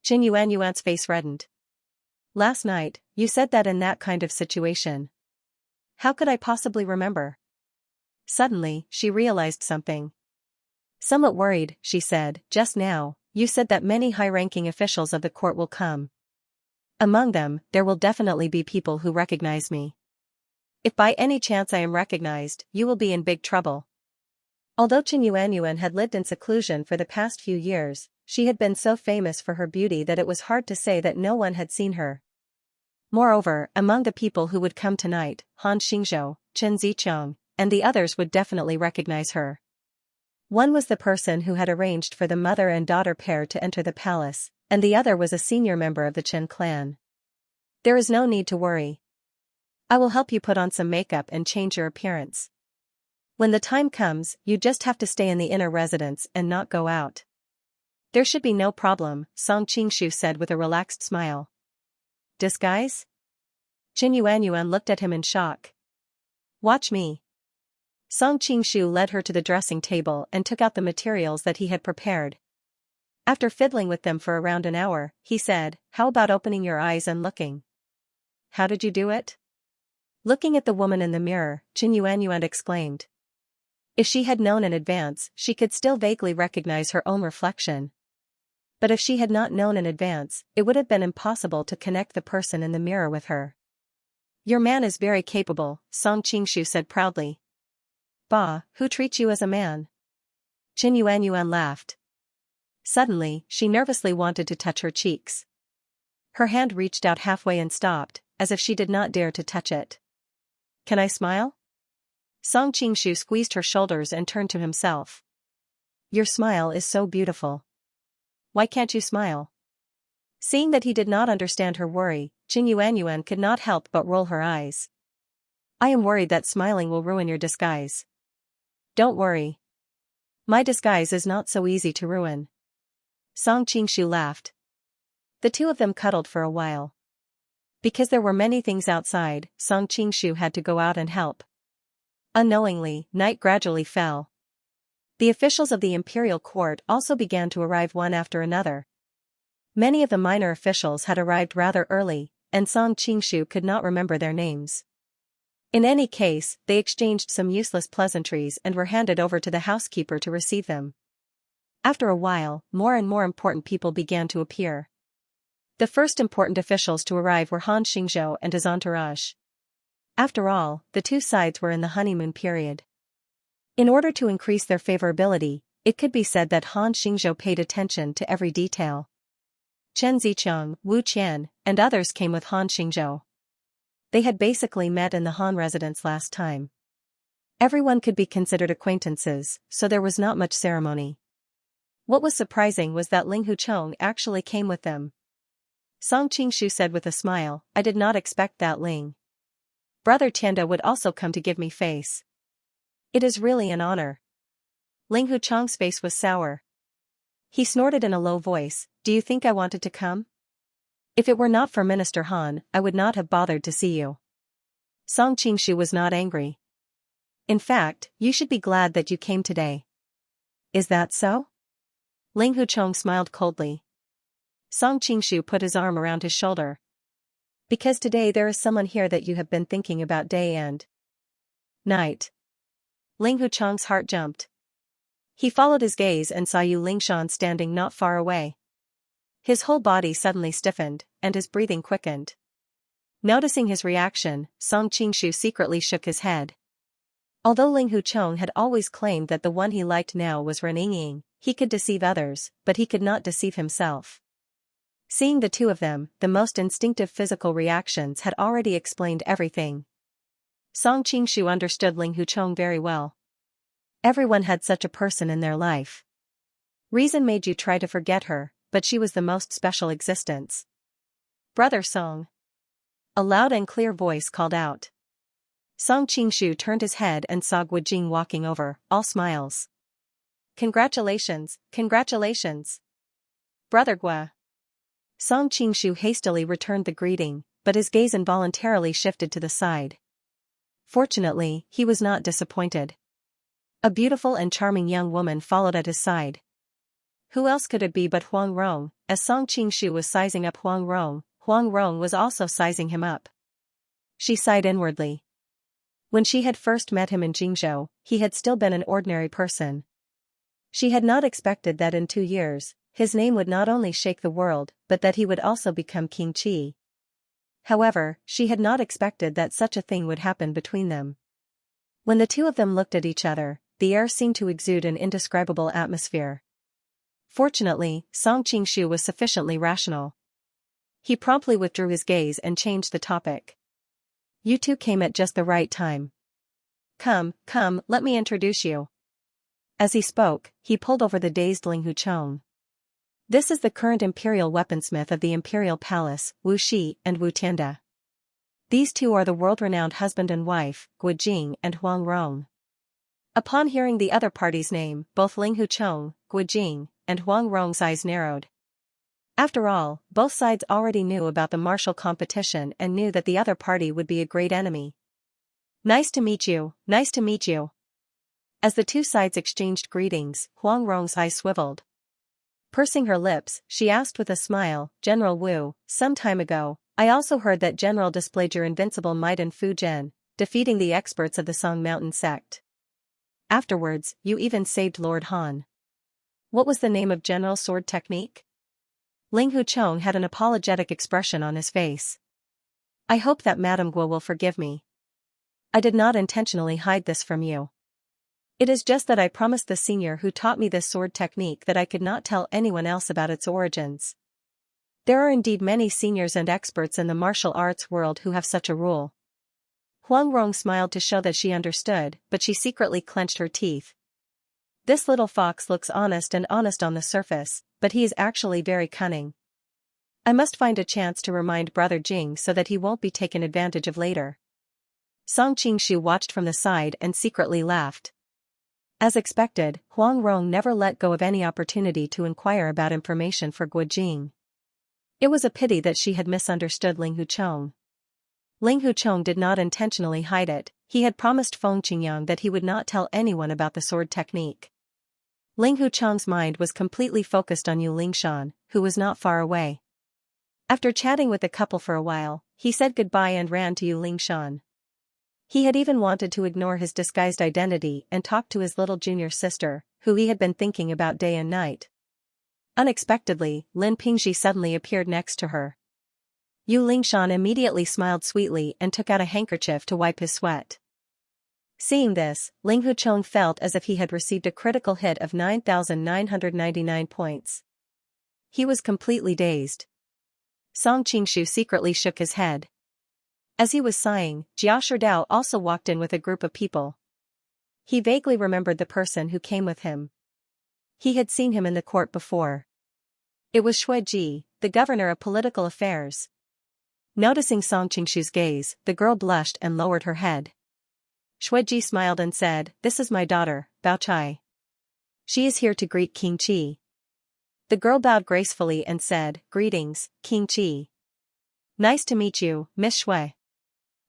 Qin Yuanyuan's face reddened. "Last night, you said that in that kind of situation. How could I possibly remember?" Suddenly, she realized something. Somewhat worried, she said, "Just now, you said that many high-ranking officials of the court will come. Among them, there will definitely be people who recognize me. If by any chance I am recognized, you will be in big trouble." Although Qin Yuanyuan had lived in seclusion for the past few years, she had been so famous for her beauty that it was hard to say that no one had seen her. Moreover, among the people who would come tonight, Han Xingzhou, Chen Ziqiang, and the others would definitely recognize her. One was the person who had arranged for the mother and daughter pair to enter the palace, and the other was a senior member of the Chen clan. "There is no need to worry. I will help you put on some makeup and change your appearance. When the time comes, you just have to stay in the inner residence and not go out." "There should be no problem," Song Qingshu said with a relaxed smile. "Disguise?" Qin Yuanyuan looked at him in shock. "Watch me." Song Qingshu led her to the dressing table and took out the materials that he had prepared. After fiddling with them for around an hour, he said, "How about opening your eyes and looking?" "How did you do it?" Looking at the woman in the mirror, Qin Yuanyuan exclaimed. If she had known in advance, she could still vaguely recognize her own reflection. But if she had not known in advance, it would have been impossible to connect the person in the mirror with her. Your man is very capable, Song Qingshu said proudly. Bah, who treats you as a man? Qin Yuanyuan laughed. Suddenly, she nervously wanted to touch her cheeks. Her hand reached out halfway and stopped, as if she did not dare to touch it. Can I smile? Song Qingshu squeezed her shoulders and turned to himself. Your smile is so beautiful. Why can't you smile? Seeing that he did not understand her worry, Qin Yuanyuan could not help but roll her eyes. I am worried that smiling will ruin your disguise. Don't worry. My disguise is not so easy to ruin. Song Qingshu laughed. The two of them cuddled for a while. Because there were many things outside, Song Qingshu had to go out and help. Unknowingly, night gradually fell. The officials of the imperial court also began to arrive one after another. Many of the minor officials had arrived rather early, and Song Qingshu could not remember their names. In any case, they exchanged some useless pleasantries and were handed over to the housekeeper to receive them. After a while, more and more important people began to appear. The first important officials to arrive were Han Xingzhou and his entourage. After all, the two sides were in the honeymoon period. In order to increase their favorability, it could be said that Han Xingzhou paid attention to every detail. Chen Zicheng, Wu Qian, and others came with Han Xingzhou. They had basically met in the Han residence last time. Everyone could be considered acquaintances, so there was not much ceremony. What was surprising was that Ling Huchong actually came with them. Song Qingshu said with a smile, I did not expect that Ling. Brother Tianda would also come to give me face. It is really an honor. Ling Huchong's face was sour. He snorted in a low voice, do you think I wanted to come? If it were not for Minister Han, I would not have bothered to see you. Song Qingshu was not angry. In fact, you should be glad that you came today. Is that so? Ling Huchong smiled coldly. Song Qingshu put his arm around his shoulder. Because today there is someone here that you have been thinking about day and night. Ling Huchong's heart jumped. He followed his gaze and saw Yu Lingshan standing not far away. His whole body suddenly stiffened, and his breathing quickened. Noticing his reaction, Song Qingshu secretly shook his head. Although Ling Huchong had always claimed that the one he liked now was Ren Yingying, he could deceive others, but he could not deceive himself. Seeing the two of them, the most instinctive physical reactions had already explained everything. Song Qingshu understood Ling Huchong very well. Everyone had such a person in their life. Reason made you try to forget her, but she was the most special existence. Brother Song. A loud and clear voice called out. Song Qingshu turned his head and saw Guojing walking over, all smiles. Congratulations, congratulations. Brother Gua. Song Qingshu hastily returned the greeting, but his gaze involuntarily shifted to the side. Fortunately, he was not disappointed. A beautiful and charming young woman followed at his side. Who else could it be but Huang Rong? As Song Qingshu was sizing up Huang Rong was also sizing him up. She sighed inwardly. When she had first met him in Jingzhou, he had still been an ordinary person. She had not expected that in 2 years, his name would not only shake the world, but that he would also become King Qi. However, she had not expected that such a thing would happen between them. When the two of them looked at each other, the air seemed to exude an indescribable atmosphere. Fortunately, Song Qingshu was sufficiently rational. He promptly withdrew his gaze and changed the topic. You two came at just the right time. Come, let me introduce you. As he spoke, he pulled over the dazed Ling Huchong. This is the current imperial weaponsmith of the imperial palace, Wu Shi and Wu Tianda. These two are the world-renowned husband and wife, Guojing and Huang Rong. Upon hearing the other party's name, both Ling Huchong, Guojing, and Huang Rong's eyes narrowed. After all, both sides already knew about the martial competition and knew that the other party would be a great enemy. Nice to meet you, nice to meet you. As the two sides exchanged greetings, Huang Rong's eyes swiveled. Pursing her lips, she asked with a smile, General Wu, some time ago, I also heard that General displayed your invincible might in Fujian, defeating the experts of the Song Mountain sect. Afterwards, you even saved Lord Han. What was the name of General Sword Technique? Ling Hucheng had an apologetic expression on his face. I hope that Madame Guo will forgive me. I did not intentionally hide this from you. It is just that I promised the senior who taught me this sword technique that I could not tell anyone else about its origins. There are indeed many seniors and experts in the martial arts world who have such a rule. Huang Rong smiled to show that she understood, but she secretly clenched her teeth. This little fox looks honest on the surface, but he is actually very cunning. I must find a chance to remind Brother Jing so that he won't be taken advantage of later. Song Qingshu watched from the side and secretly laughed. As expected, Huang Rong never let go of any opportunity to inquire about information for Guo Jing. It was a pity that she had misunderstood Ling Hucheng. Ling Hucheng did not intentionally hide it. He had promised Feng Qingyang that he would not tell anyone about the sword technique. Ling Hucheng's mind was completely focused on Yu Lingshan, who was not far away. After chatting with the couple for a while, he said goodbye and ran to Yu Lingshan. He had even wanted to ignore his disguised identity and talk to his little junior sister, who he had been thinking about day and night. Unexpectedly, Lin Pingxi suddenly appeared next to her. Yu Lingshan immediately smiled sweetly and took out a handkerchief to wipe his sweat. Seeing this, Ling Hucheng felt as if he had received a critical hit of 9,999 points. He was completely dazed. Song Qingshu secretly shook his head. As he was sighing, Jia Sherdao also walked in with a group of people. He vaguely remembered the person who came with him. He had seen him in the court before. It was Xue Ji, the governor of political affairs. Noticing Song Qingshu's gaze, the girl blushed and lowered her head. Xue Ji smiled and said, "This is my daughter, Bao Chai. She is here to greet King Qi." The girl bowed gracefully and said, "Greetings, King Qi. Nice to meet you, Miss Xue."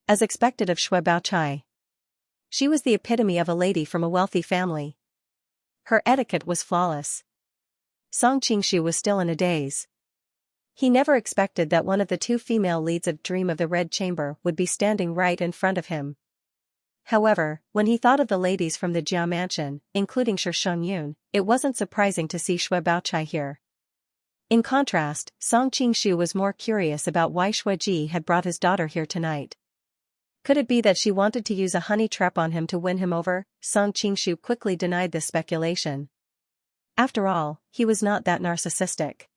As expected of Xue Baochai. She was the epitome of a lady from a wealthy family. Her etiquette was flawless. Song Qingshu was still in a daze. He never expected that one of the two female leads of Dream of the Red Chamber would be standing right in front of him. However, when he thought of the ladies from the Jia mansion, including Shi Shengyun, it wasn't surprising to see Xue Baochai here. In contrast, Song Qingshu was more curious about why Xue Ji had brought his daughter here tonight. Could it be that she wanted to use a honey trap on him to win him over? Song Qingshu quickly denied this speculation. After all, he was not that narcissistic.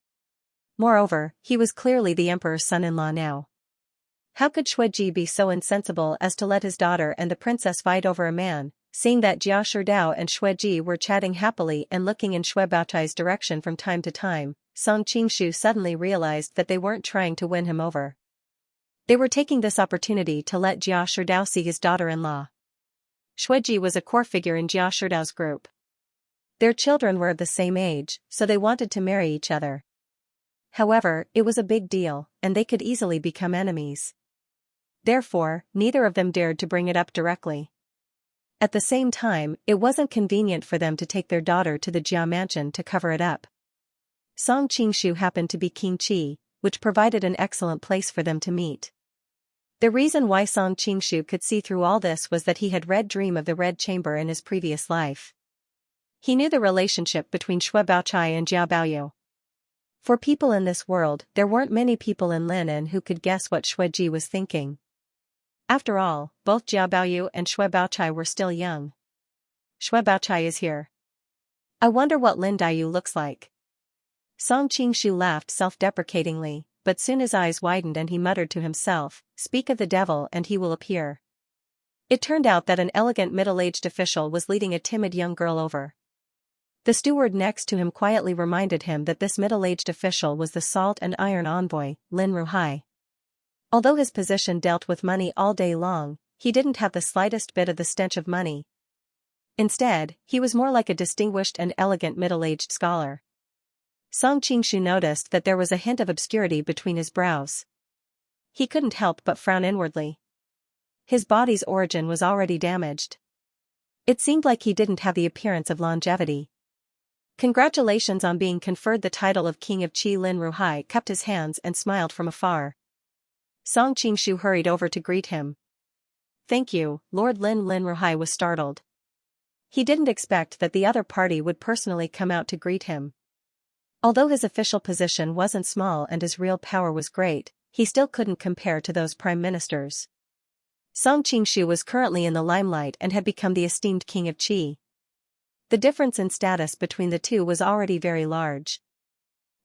Moreover, he was clearly the emperor's son-in-law now. How could Xue Ji be so insensible as to let his daughter and the princess fight over a man? Seeing that Jia Sherdao and Xue Ji were chatting happily and looking in Xue Baochai's direction from time to time, Song Qingshu suddenly realized that they weren't trying to win him over. They were taking this opportunity to let Jia Sherdao see his daughter-in-law. Xue Ji was a core figure in Jia Sherdao's group. Their children were of the same age, so they wanted to marry each other. However, it was a big deal, and they could easily become enemies. Therefore, neither of them dared to bring it up directly. At the same time, it wasn't convenient for them to take their daughter to the Jia mansion to cover it up. Song Qingshu happened to be King Qi, which provided an excellent place for them to meet. The reason why Song Qingshu could see through all this was that he had read Dream of the Red Chamber in his previous life. He knew the relationship between Xue Baochai and Jia Baoyu. For people in this world, there weren't many people in Linen who could guess what Xue Ji was thinking. After all, both Jia Baoyu and Xue Baochai were still young. Xue Baochai is here. I wonder what Lin Daiyu looks like. Song Qingshu laughed self-deprecatingly, but soon his eyes widened and he muttered to himself, "Speak of the devil and he will appear." It turned out that an elegant middle-aged official was leading a timid young girl over. The steward next to him quietly reminded him that this middle-aged official was the salt and iron envoy, Lin Ruhai. Although his position dealt with money all day long, he didn't have the slightest bit of the stench of money. Instead, he was more like a distinguished and elegant middle-aged scholar. Song Qingshu noticed that there was a hint of obscurity between his brows. He couldn't help but frown inwardly. His body's origin was already damaged. It seemed like he didn't have the appearance of longevity. Congratulations on being conferred the title of King of Qi. Lin Ruhai cupped his hands and smiled from afar. Song Qingshu hurried over to greet him. "Thank you, Lord Lin." Lin Ruhai was startled. He didn't expect that the other party would personally come out to greet him. Although his official position wasn't small and his real power was great, he still couldn't compare to those prime ministers. Song Qingshu was currently in the limelight and had become the esteemed king of Qi. The difference in status between the two was already very large.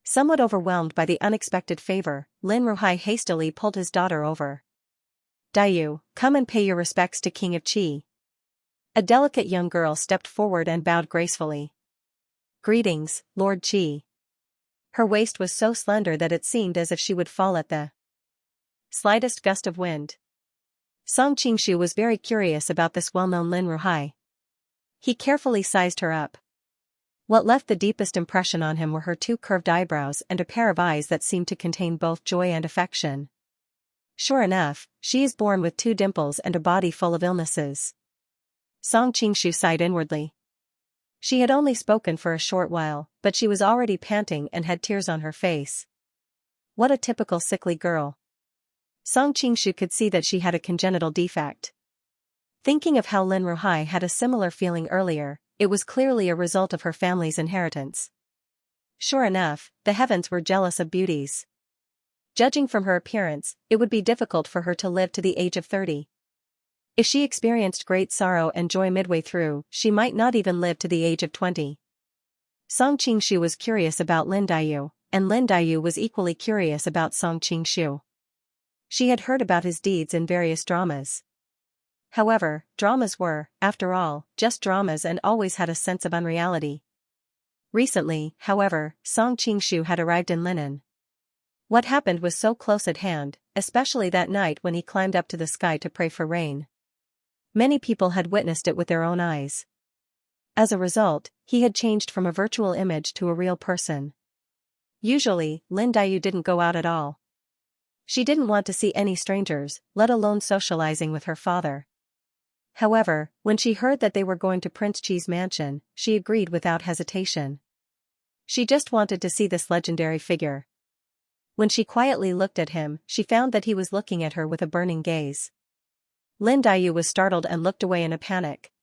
Somewhat overwhelmed by the unexpected favor, Lin Ruhai hastily pulled his daughter over. "Dayu, come and pay your respects to King of Qi." A delicate young girl stepped forward and bowed gracefully. "Greetings, Lord Qi." Her waist was so slender that it seemed as if she would fall at the slightest gust of wind. Song Qingshu was very curious about this well-known Lin Ruhai. He carefully sized her up. What left the deepest impression on him were her two curved eyebrows and a pair of eyes that seemed to contain both joy and affection. Sure enough, she is born with two dimples and a body full of illnesses. Song Qingshu sighed inwardly. She had only spoken for a short while, but she was already panting and had tears on her face. What a typical sickly girl. Song Qingshu could see that she had a congenital defect. Thinking of how Lin Ruhai had a similar feeling earlier, it was clearly a result of her family's inheritance. Sure enough, the heavens were jealous of beauties. Judging from her appearance, it would be difficult for her to live to the age of 30. If she experienced great sorrow and joy midway through, she might not even live to the age of 20. Song Qingshu was curious about Lin Dayu, and Lin Dayu was equally curious about Song Qingshu. She had heard about his deeds in various dramas. However, dramas were, after all, just dramas and always had a sense of unreality. Recently, however, Song Qingshu had arrived in Linen. What happened was so close at hand, especially that night when he climbed up to the sky to pray for rain. Many people had witnessed it with their own eyes. As a result, he had changed from a virtual image to a real person. Usually, Lin Dayu didn't go out at all. She didn't want to see any strangers, let alone socializing with her father. However, when she heard that they were going to Prince Qi's mansion, she agreed without hesitation. She just wanted to see this legendary figure. When she quietly looked at him, she found that he was looking at her with a burning gaze. Lin Dayu was startled and looked away in a panic.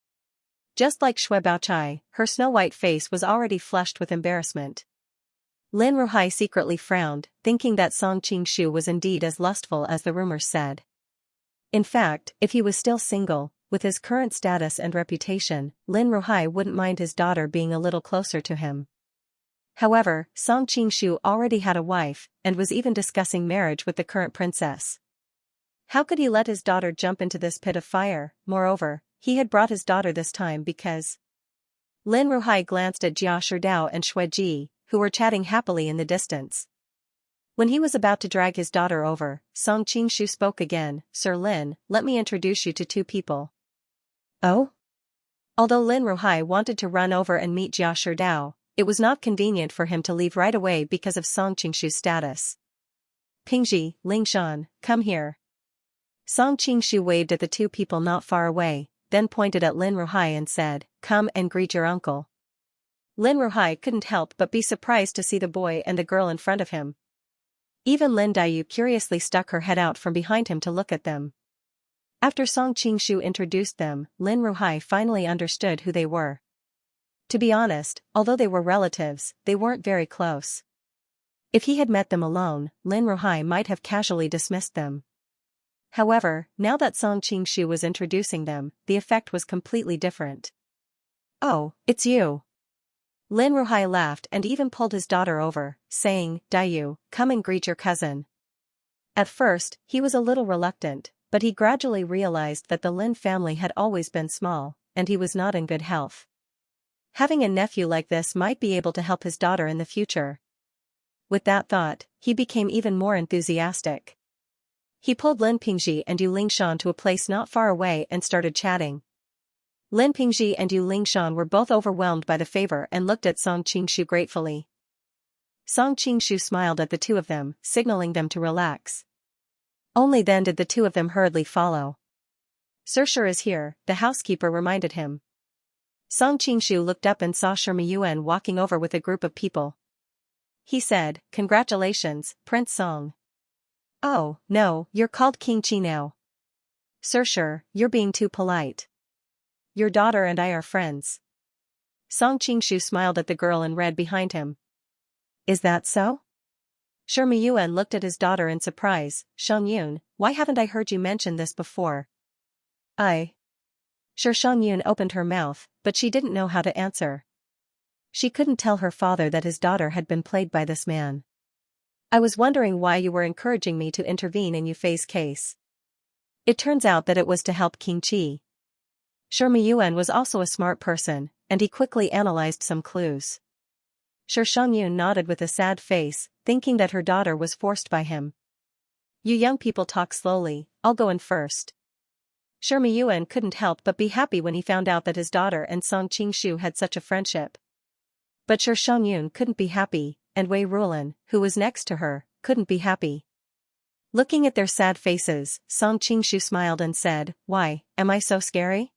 Just like Shui Baochai, her snow-white face was already flushed with embarrassment. Lin Ruhai secretly frowned, thinking that Song Qingshu was indeed as lustful as the rumors said. In fact, if he was still single, with his current status and reputation, Lin Ruhai wouldn't mind his daughter being a little closer to him. However, Song Qingshu already had a wife, and was even discussing marriage with the current princess. How could he let his daughter jump into this pit of fire? Moreover, he had brought his daughter this time because... Lin Ruhai glanced at Jia Sherdao and Shui Ji, who were chatting happily in the distance. When he was about to drag his daughter over, Song Qingshu spoke again. "Sir Lin, let me introduce you to two people." "Oh?" Although Lin Ruhai wanted to run over and meet Jia Sherdao, it was not convenient for him to leave right away because of Song Qingshu's status. "Pingji, Lingshan, come here." Song Qingshu waved at the two people not far away, then pointed at Lin Ruhai and said, "Come and greet your uncle." Lin Ruhai couldn't help but be surprised to see the boy and the girl in front of him. Even Lin Dayu curiously stuck her head out from behind him to look at them. After Song Qingshu introduced them, Lin Ruhai finally understood who they were. To be honest, although they were relatives, they weren't very close. If he had met them alone, Lin Ruhai might have casually dismissed them. However, now that Song Qingshu was introducing them, the effect was completely different. "Oh, it's you." Lin Ruhai laughed and even pulled his daughter over, saying, "Dayu, come and greet your cousin." At first, he was a little reluctant, but he gradually realized that the Lin family had always been small, and he was not in good health. Having a nephew like this might be able to help his daughter in the future. With that thought, he became even more enthusiastic. He pulled Lin Pingji and Yu Lingshan to a place not far away and started chatting. Lin Pingji and Yu Lingshan were both overwhelmed by the favor and looked at Song Qingshu gratefully. Song Qingshu smiled at the two of them, signaling them to relax. Only then did the two of them hurriedly follow. "Sir is here," the housekeeper reminded him. Song Qingshu looked up and saw Sherma Yuan walking over with a group of people. He said, "Congratulations, Prince Song." "Oh, no, you're called King Qi now." "Sir, you're being too polite." Your daughter and I are friends. Song Qingshu smiled at the girl in red behind him. Is that so? Shi Miyuan looked at his daughter in surprise. Shengyun, why haven't I heard you mention this before? Shi Shengyun opened her mouth, but she didn't know how to answer. She couldn't tell her father that his daughter had been played by this man. I was wondering why you were encouraging me to intervene in Yufei's case. It turns out that it was to help King Qi. Shi Miyuan was also a smart person, and he quickly analyzed some clues. Shi Shengyun nodded with a sad face, thinking that her daughter was forced by him. You young people talk slowly, I'll go in first. Shi Miyuan couldn't help but be happy when he found out that his daughter and Song Qingshu had such a friendship. But Shi Shengyun couldn't be happy, and Wei Rulan, who was next to her, couldn't be happy. Looking at their sad faces, Song Qingshu smiled and said, Why, am I so scary?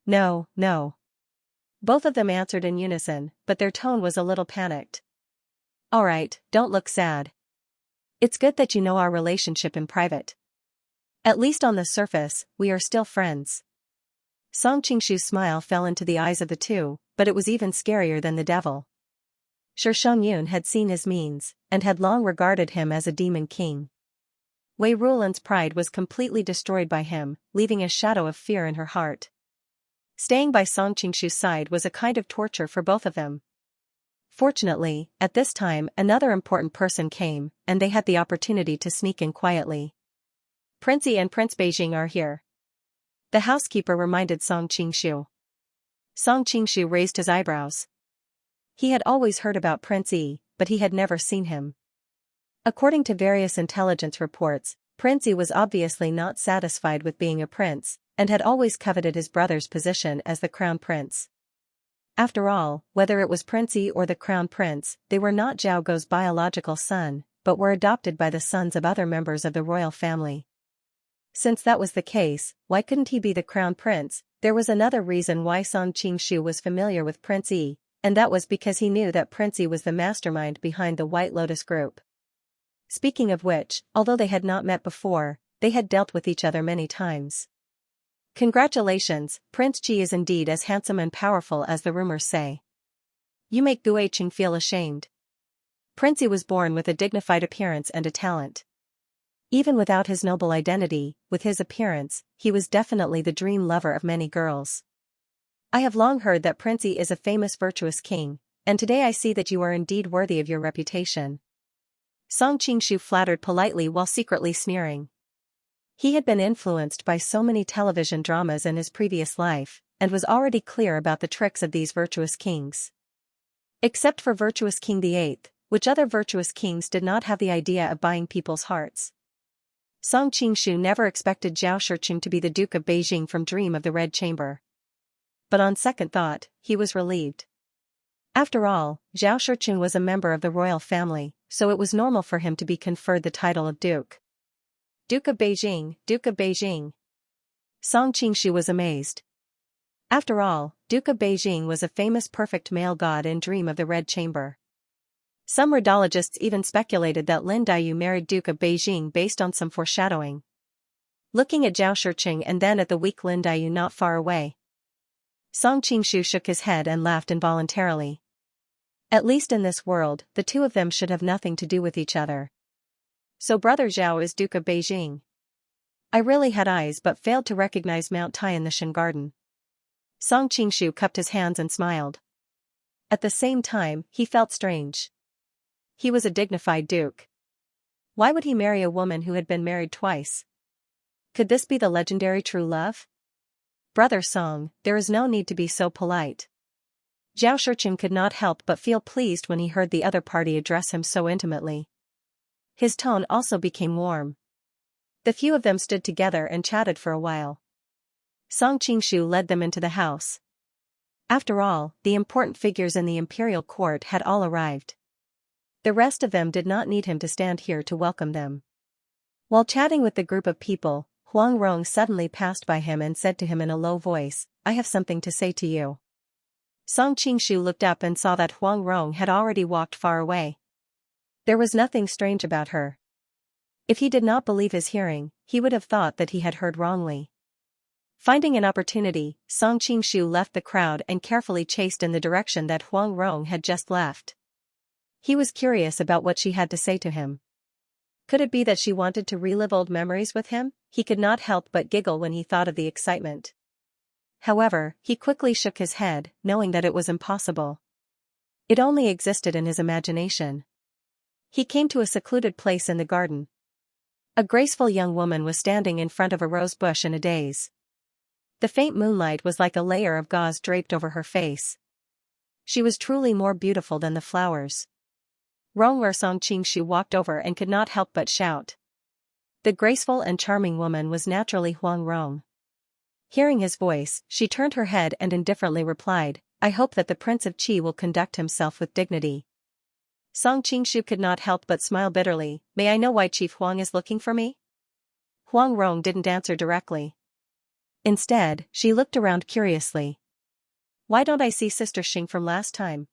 No, no. Both of them answered in unison, but their tone was a little panicked. Alright, don't look sad. It's good that you know our relationship in private. At least on the surface, we are still friends. Song Qingshu's smile fell into the eyes of the two, but it was even scarier than the devil. Shi Shengyun had seen his means, and had long regarded him as a demon king. Wei Rulan's pride was completely destroyed by him, leaving a shadow of fear in her heart. Staying by Song Qingshu's side was a kind of torture for both of them. Fortunately, at this time another important person came, and they had the opportunity to sneak in quietly. Prince Yi and Prince Beijing are here. The housekeeper reminded Song Qingshu. Song Qingshu raised his eyebrows. He had always heard about Prince Yi, but he had never seen him. According to various intelligence reports, Prince Yi was obviously not satisfied with being a prince, and had always coveted his brother's position as the crown prince. After all, whether it was Prince Yi or the crown prince, they were not Zhao Guo's biological son, but were adopted by the sons of other members of the royal family. Since that was the case, why couldn't he be the crown prince? There was another reason why Song Qingshu was familiar with Prince Yi, and that was because he knew that Prince Yi was the mastermind behind the White Lotus group. Speaking of which, although they had not met before, they had dealt with each other many times. Congratulations, Prince Qi is indeed as handsome and powerful as the rumors say. You make Guiqing feel ashamed. Prince Yi was born with a dignified appearance and a talent. Even without his noble identity, with his appearance, he was definitely the dream lover of many girls. I have long heard that Prince Yi is a famous virtuous king, and today I see that you are indeed worthy of your reputation. Song Qingshu flattered politely while secretly sneering. He had been influenced by so many television dramas in his previous life, and was already clear about the tricks of these virtuous kings. Except for Virtuous King VIII, which other virtuous kings did not have the idea of buying people's hearts. Song Qingshu never expected Zhao Shiqing to be the Duke of Beijing from Dream of the Red Chamber. But on second thought, he was relieved. After all, Zhao Shiqing was a member of the royal family, so it was normal for him to be conferred the title of Duke. Duke of Beijing, Duke of Beijing. Song Qingshu was amazed. After all, Duke of Beijing was a famous perfect male god in Dream of the Red Chamber. Some radiologists even speculated that Lin Daiyu married Duke of Beijing based on some foreshadowing. Looking at Zhao Shiqing and then at the weak Lin Daiyu not far away, Song Qingshu shook his head and laughed involuntarily. At least in this world, the two of them should have nothing to do with each other. So brother Zhao is Duke of Beijing. I really had eyes but failed to recognize Mount Tai in the Shen Garden. Song Qingshu cupped his hands and smiled. At the same time, he felt strange. He was a dignified duke. Why would he marry a woman who had been married twice? Could this be the legendary true love? Brother Song, there is no need to be so polite. Zhao Shiqing could not help but feel pleased when he heard the other party address him so intimately. His tone also became warm. The few of them stood together and chatted for a while. Song Qingshu led them into the house. After all, the important figures in the imperial court had all arrived. The rest of them did not need him to stand here to welcome them. While chatting with the group of people, Huang Rong suddenly passed by him and said to him in a low voice, I have something to say to you. Song Qingshu looked up and saw that Huang Rong had already walked far away. There was nothing strange about her. If he did not believe his hearing, he would have thought that he had heard wrongly. Finding an opportunity, Song Qingshu left the crowd and carefully chased in the direction that Huang Rong had just left. He was curious about what she had to say to him. Could it be that she wanted to relive old memories with him? He could not help but giggle when he thought of the excitement. However, he quickly shook his head, knowing that it was impossible. It only existed in his imagination. He came to a secluded place in the garden. A graceful young woman was standing in front of a rose bush in a daze. The faint moonlight was like a layer of gauze draped over her face. She was truly more beautiful than the flowers. Rong'er Song Qingshu walked over and could not help but shout. The graceful and charming woman was naturally Huang Rong. Hearing his voice, she turned her head and indifferently replied, "I hope that the Prince of Qi will conduct himself with dignity." Song Qingshu could not help but smile bitterly. "May I know why Chief Huang is looking for me?" Huang Rong didn't answer directly. Instead, she looked around curiously. "Why don't I see Sister Xing from last time?"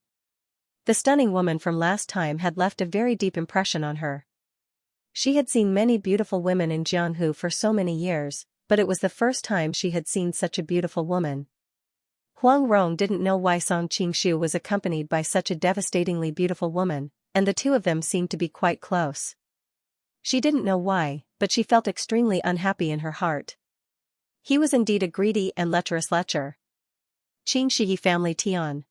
The stunning woman from last time had left a very deep impression on her. She had seen many beautiful women in Jianghu for so many years, but it was the first time she had seen such a beautiful woman. Huang Rong didn't know why Song Qingshu was accompanied by such a devastatingly beautiful woman, and the two of them seemed to be quite close. She didn't know why, but she felt extremely unhappy in her heart. He was indeed a greedy and lecherous lecher. Qing Shi family Tian.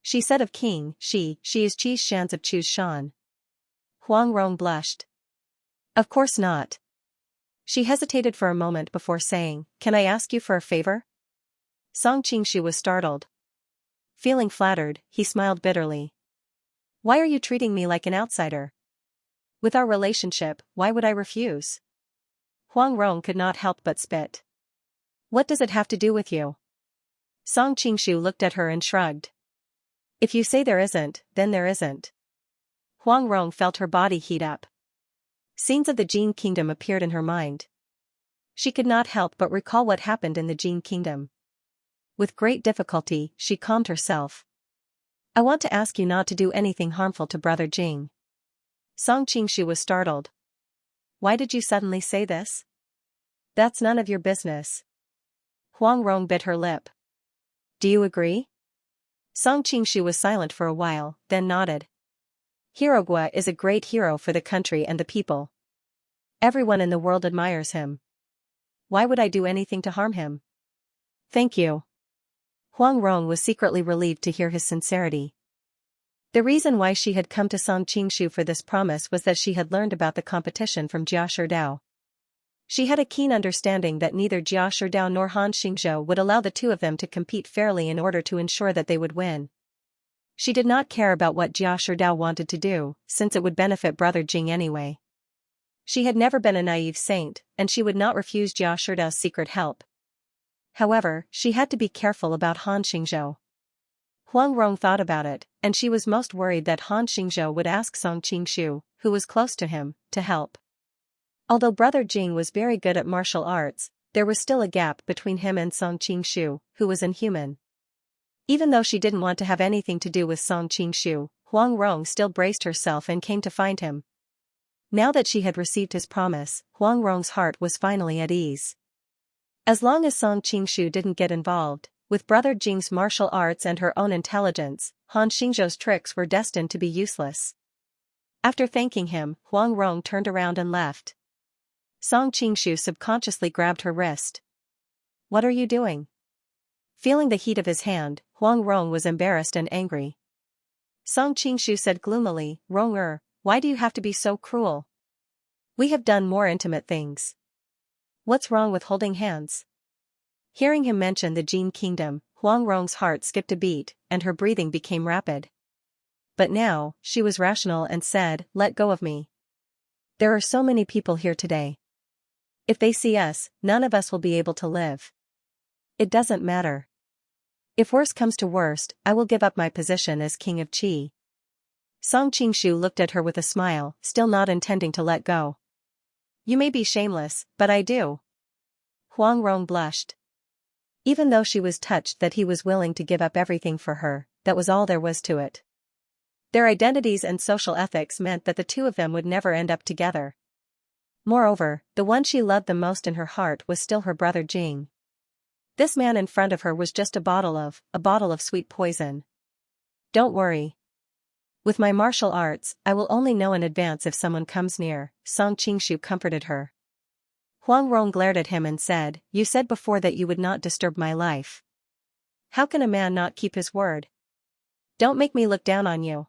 She said of King Shi is Qi's Shans of Chu's Shan. Huang Rong blushed. Of course not. She hesitated for a moment before saying, "Can I ask you for a favor?" Song Qingshu was startled. Feeling flattered, he smiled bitterly. "Why are you treating me like an outsider? With our relationship, why would I refuse?" Huang Rong could not help but spit. "What does it have to do with you?" Song Qingshu looked at her and shrugged. "If you say there isn't, then there isn't." Huang Rong felt her body heat up. Scenes of the Jin Kingdom appeared in her mind. She could not help but recall what happened in the Jin Kingdom. With great difficulty, she calmed herself. "I want to ask you not to do anything harmful to Brother Jing." Song Qingshu was startled. "Why did you suddenly say this?" "That's none of your business." Huang Rong bit her lip. "Do you agree?" Song Qingshu was silent for a while, then nodded. "Hirogua is a great hero for the country and the people. Everyone in the world admires him. Why would I do anything to harm him?" "Thank you." Huang Rong was secretly relieved to hear his sincerity. The reason why she had come to Song Qingshu for this promise was that she had learned about the competition from Jia Sherdao. She had a keen understanding that neither Jia Sherdao nor Han Xingzhou would allow the two of them to compete fairly in order to ensure that they would win. She did not care about what Jia Sherdao wanted to do, since it would benefit Brother Jing anyway. She had never been a naive saint, and she would not refuse Jia Sherdao's secret help. However, she had to be careful about Han Xingzhou. Huang Rong thought about it, and she was most worried that Han Xingzhou would ask Song Qingshu, who was close to him, to help. Although Brother Jing was very good at martial arts, there was still a gap between him and Song Qingshu, who was inhuman. Even though she didn't want to have anything to do with Song Qingshu, Huang Rong still braced herself and came to find him. Now that she had received his promise, Huang Rong's heart was finally at ease. As long as Song Qingshu didn't get involved, with Brother Jing's martial arts and her own intelligence, Han Xingzhou's tricks were destined to be useless. After thanking him, Huang Rong turned around and left. Song Qingshu subconsciously grabbed her wrist. "What are you doing?" Feeling the heat of his hand, Huang Rong was embarrassed and angry. Song Qingshu said gloomily, "Rong-er, why do you have to be so cruel? We have done more intimate things. What's wrong with holding hands?" Hearing him mention the Jin Kingdom, Huang Rong's heart skipped a beat, and her breathing became rapid. But now, she was rational and said, "Let go of me. There are so many people here today. If they see us, none of us will be able to live. It doesn't matter. If worse comes to worst, I will give up my position as King of Qi." Song Qingshu looked at her with a smile, still not intending to let go. "You may be shameless, but I do." Huang Rong blushed. Even though she was touched that he was willing to give up everything for her, that was all there was to it. Their identities and social ethics meant that the two of them would never end up together. Moreover, the one she loved the most in her heart was still her brother Jing. This man in front of her was just a bottle of sweet poison. Don't worry. With my martial arts, I will only know in advance if someone comes near, Song Qingshu comforted her. Huang Rong glared at him and said, you said before that you would not disturb my life. How can a man not keep his word? Don't make me look down on you.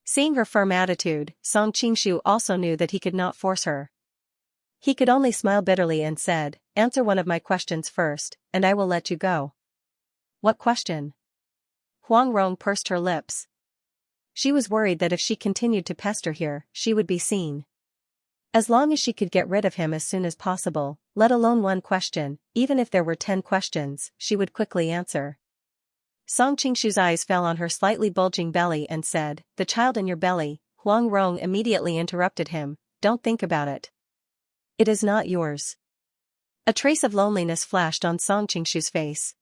Seeing her firm attitude, Song Qingshu also knew that he could not force her. He could only smile bitterly and said, answer one of my questions first, and I will let you go. What question? Huang Rong pursed her lips. She was worried that if she continued to pester here, she would be seen. As long as she could get rid of him as soon as possible, let alone one question, even if there were 10 questions, she would quickly answer. Song Qingshu's eyes fell on her slightly bulging belly and said, the child in your belly. Huang Rong immediately interrupted him, don't think about it. It is not yours. A trace of loneliness flashed on Song Qingshu's face.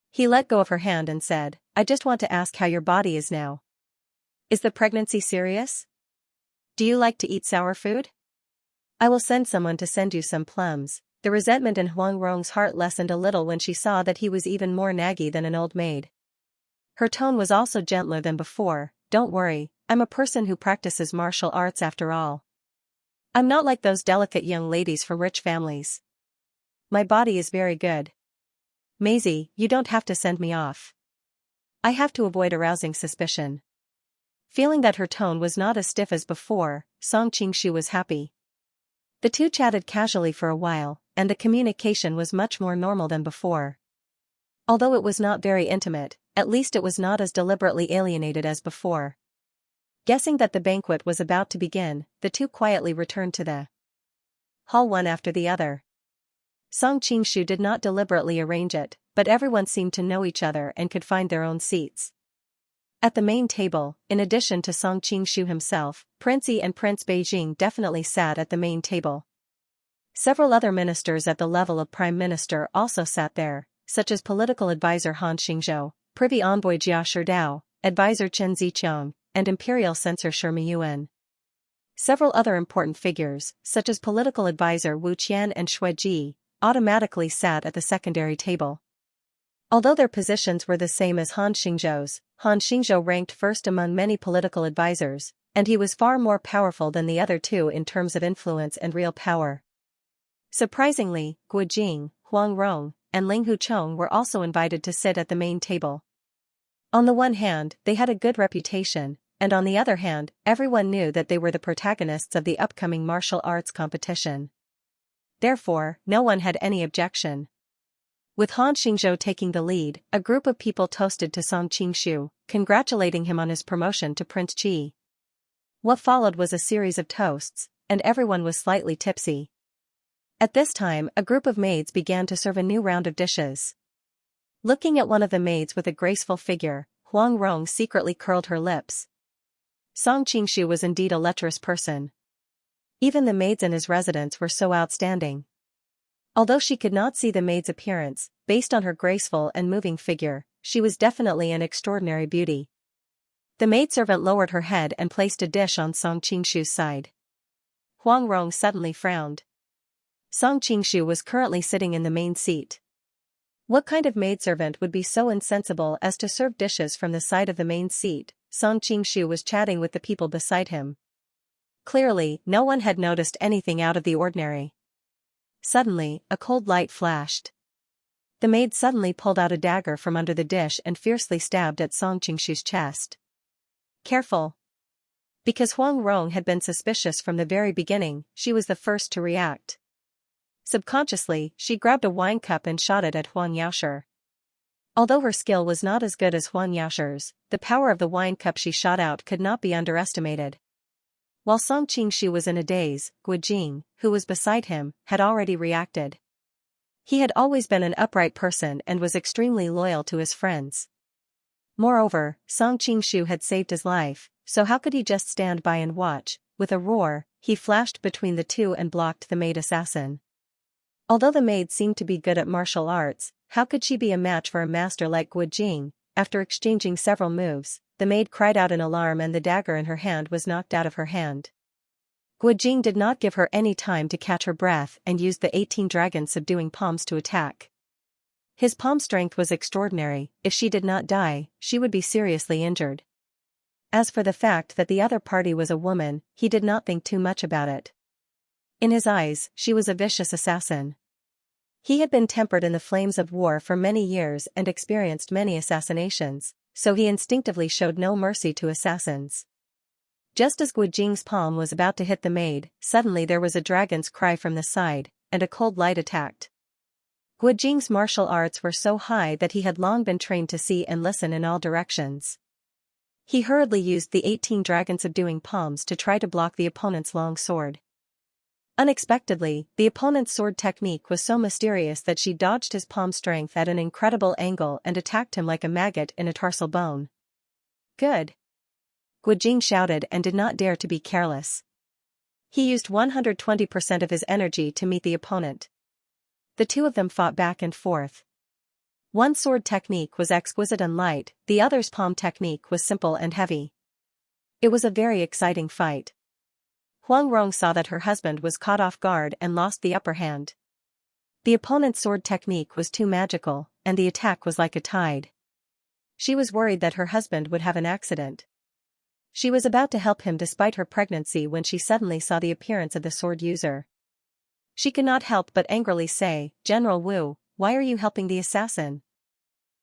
He let go of her hand and said, I just want to ask how your body is now. Is the pregnancy serious? Do you like to eat sour food? I will send someone to send you some plums. The resentment in Huang Rong's heart lessened a little when she saw that he was even more naggy than an old maid. Her tone was also gentler than before, don't worry, I'm a person who practices martial arts after all. I'm not like those delicate young ladies from rich families. My body is very good. Maisie, you don't have to send me off. I have to avoid arousing suspicion. Feeling that her tone was not as stiff as before, Song Qingshu was happy. The two chatted casually for a while, and the communication was much more normal than before. Although it was not very intimate, at least it was not as deliberately alienated as before. Guessing that the banquet was about to begin, the two quietly returned to the hall one after the other. Song Qingshu did not deliberately arrange it, but everyone seemed to know each other and could find their own seats. At the main table, in addition to Song Qingshu himself, Prince Yi and Prince Beijing definitely sat at the main table. Several other ministers at the level of Prime Minister also sat there, such as Political Advisor Han Xingzhou, Privy Envoy Jia Sherdao, Advisor Chen Ziqiang, and Imperial Censor Shi Miyuan. Several other important figures, such as Political Advisor Wu Qian and Xue Ji, automatically sat at the secondary table. Although their positions were the same as Han Xingzhou's, Han Xingzhou ranked first among many political advisors, and he was far more powerful than the other two in terms of influence and real power. Surprisingly, Guo Jing, Huang Rong, and Ling Huchong were also invited to sit at the main table. On the one hand, they had a good reputation, and on the other hand, everyone knew that they were the protagonists of the upcoming martial arts competition. Therefore, no one had any objection. With Han Xingzhou taking the lead, a group of people toasted to Song Qingshu, congratulating him on his promotion to Prince Qi. What followed was a series of toasts, and everyone was slightly tipsy. At this time, a group of maids began to serve a new round of dishes. Looking at one of the maids with a graceful figure, Huang Rong secretly curled her lips. Song Qingshu was indeed a lecherous person. Even the maids in his residence were so outstanding. Although she could not see the maid's appearance, based on her graceful and moving figure, she was definitely an extraordinary beauty. The maidservant lowered her head and placed a dish on Song Qingshu's side. Huang Rong suddenly frowned. Song Qingshu was currently sitting in the main seat. What kind of maidservant would be so insensible as to serve dishes from the side of the main seat? Song Qingshu was chatting with the people beside him. Clearly, no one had noticed anything out of the ordinary. Suddenly, a cold light flashed. The maid suddenly pulled out a dagger from under the dish and fiercely stabbed at Song Qingshu's chest. Careful! Because Huang Rong had been suspicious from the very beginning, she was the first to react. Subconsciously, she grabbed a wine cup and shot it at Huang Yaoshi. Although her skill was not as good as Huang Yaoshi's, the power of the wine cup she shot out could not be underestimated. While Song Qingshu was in a daze, Guo Jing, who was beside him, had already reacted. He had always been an upright person and was extremely loyal to his friends. Moreover, Song Qingshu had saved his life, so how could he just stand by and watch? With a roar, he flashed between the two and blocked the maid assassin. Although the maid seemed to be good at martial arts, how could she be a match for a master like Guo Jing? After exchanging several moves, the maid cried out in alarm and the dagger in her hand was knocked out of her hand. Guo Jing did not give her any time to catch her breath and used the 18 dragon subduing palms to attack. His palm strength was extraordinary. If she did not die, she would be seriously injured. As for the fact that the other party was a woman, he did not think too much about it. In his eyes, she was a vicious assassin. He had been tempered in the flames of war for many years and experienced many assassinations, so he instinctively showed no mercy to assassins. Just as Gu Jing's palm was about to hit the maid, suddenly there was a dragon's cry from the side, and a cold light attacked. Gu Jing's martial arts were so high that he had long been trained to see and listen in all directions. He hurriedly used the 18 dragon subduing palms to try to block the opponent's long sword. Unexpectedly, the opponent's sword technique was so mysterious that she dodged his palm strength at an incredible angle and attacked him like a maggot in a tarsal bone. Good! Gu Jing shouted and did not dare to be careless. He used 120% of his energy to meet the opponent. The two of them fought back and forth. One sword technique was exquisite and light, the other's palm technique was simple and heavy. It was a very exciting fight. Huang Rong saw that her husband was caught off guard and lost the upper hand. The opponent's sword technique was too magical, and the attack was like a tide. She was worried that her husband would have an accident. She was about to help him despite her pregnancy when she suddenly saw the appearance of the sword user. She could not help but angrily say, "General Wu, why are you helping the assassin?"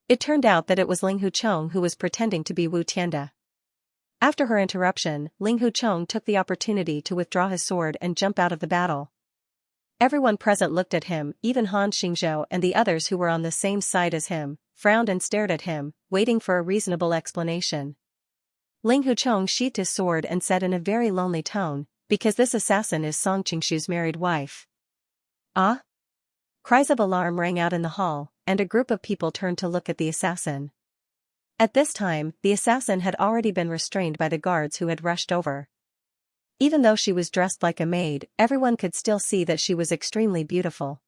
It turned out that it was Ling Huchong who was pretending to be Wu Tianda. After her interruption, Ling Huchong took the opportunity to withdraw his sword and jump out of the battle. Everyone present looked at him, even Han Xingzhou and the others who were on the same side as him, frowned and stared at him, waiting for a reasonable explanation. Ling Huchong sheathed his sword and said in a very lonely tone, "Because this assassin is Song Qingshu's married wife." Ah? Cries of alarm rang out in the hall, and a group of people turned to look at the assassin. At this time, the assassin had already been restrained by the guards who had rushed over. Even though she was dressed like a maid, everyone could still see that she was extremely beautiful.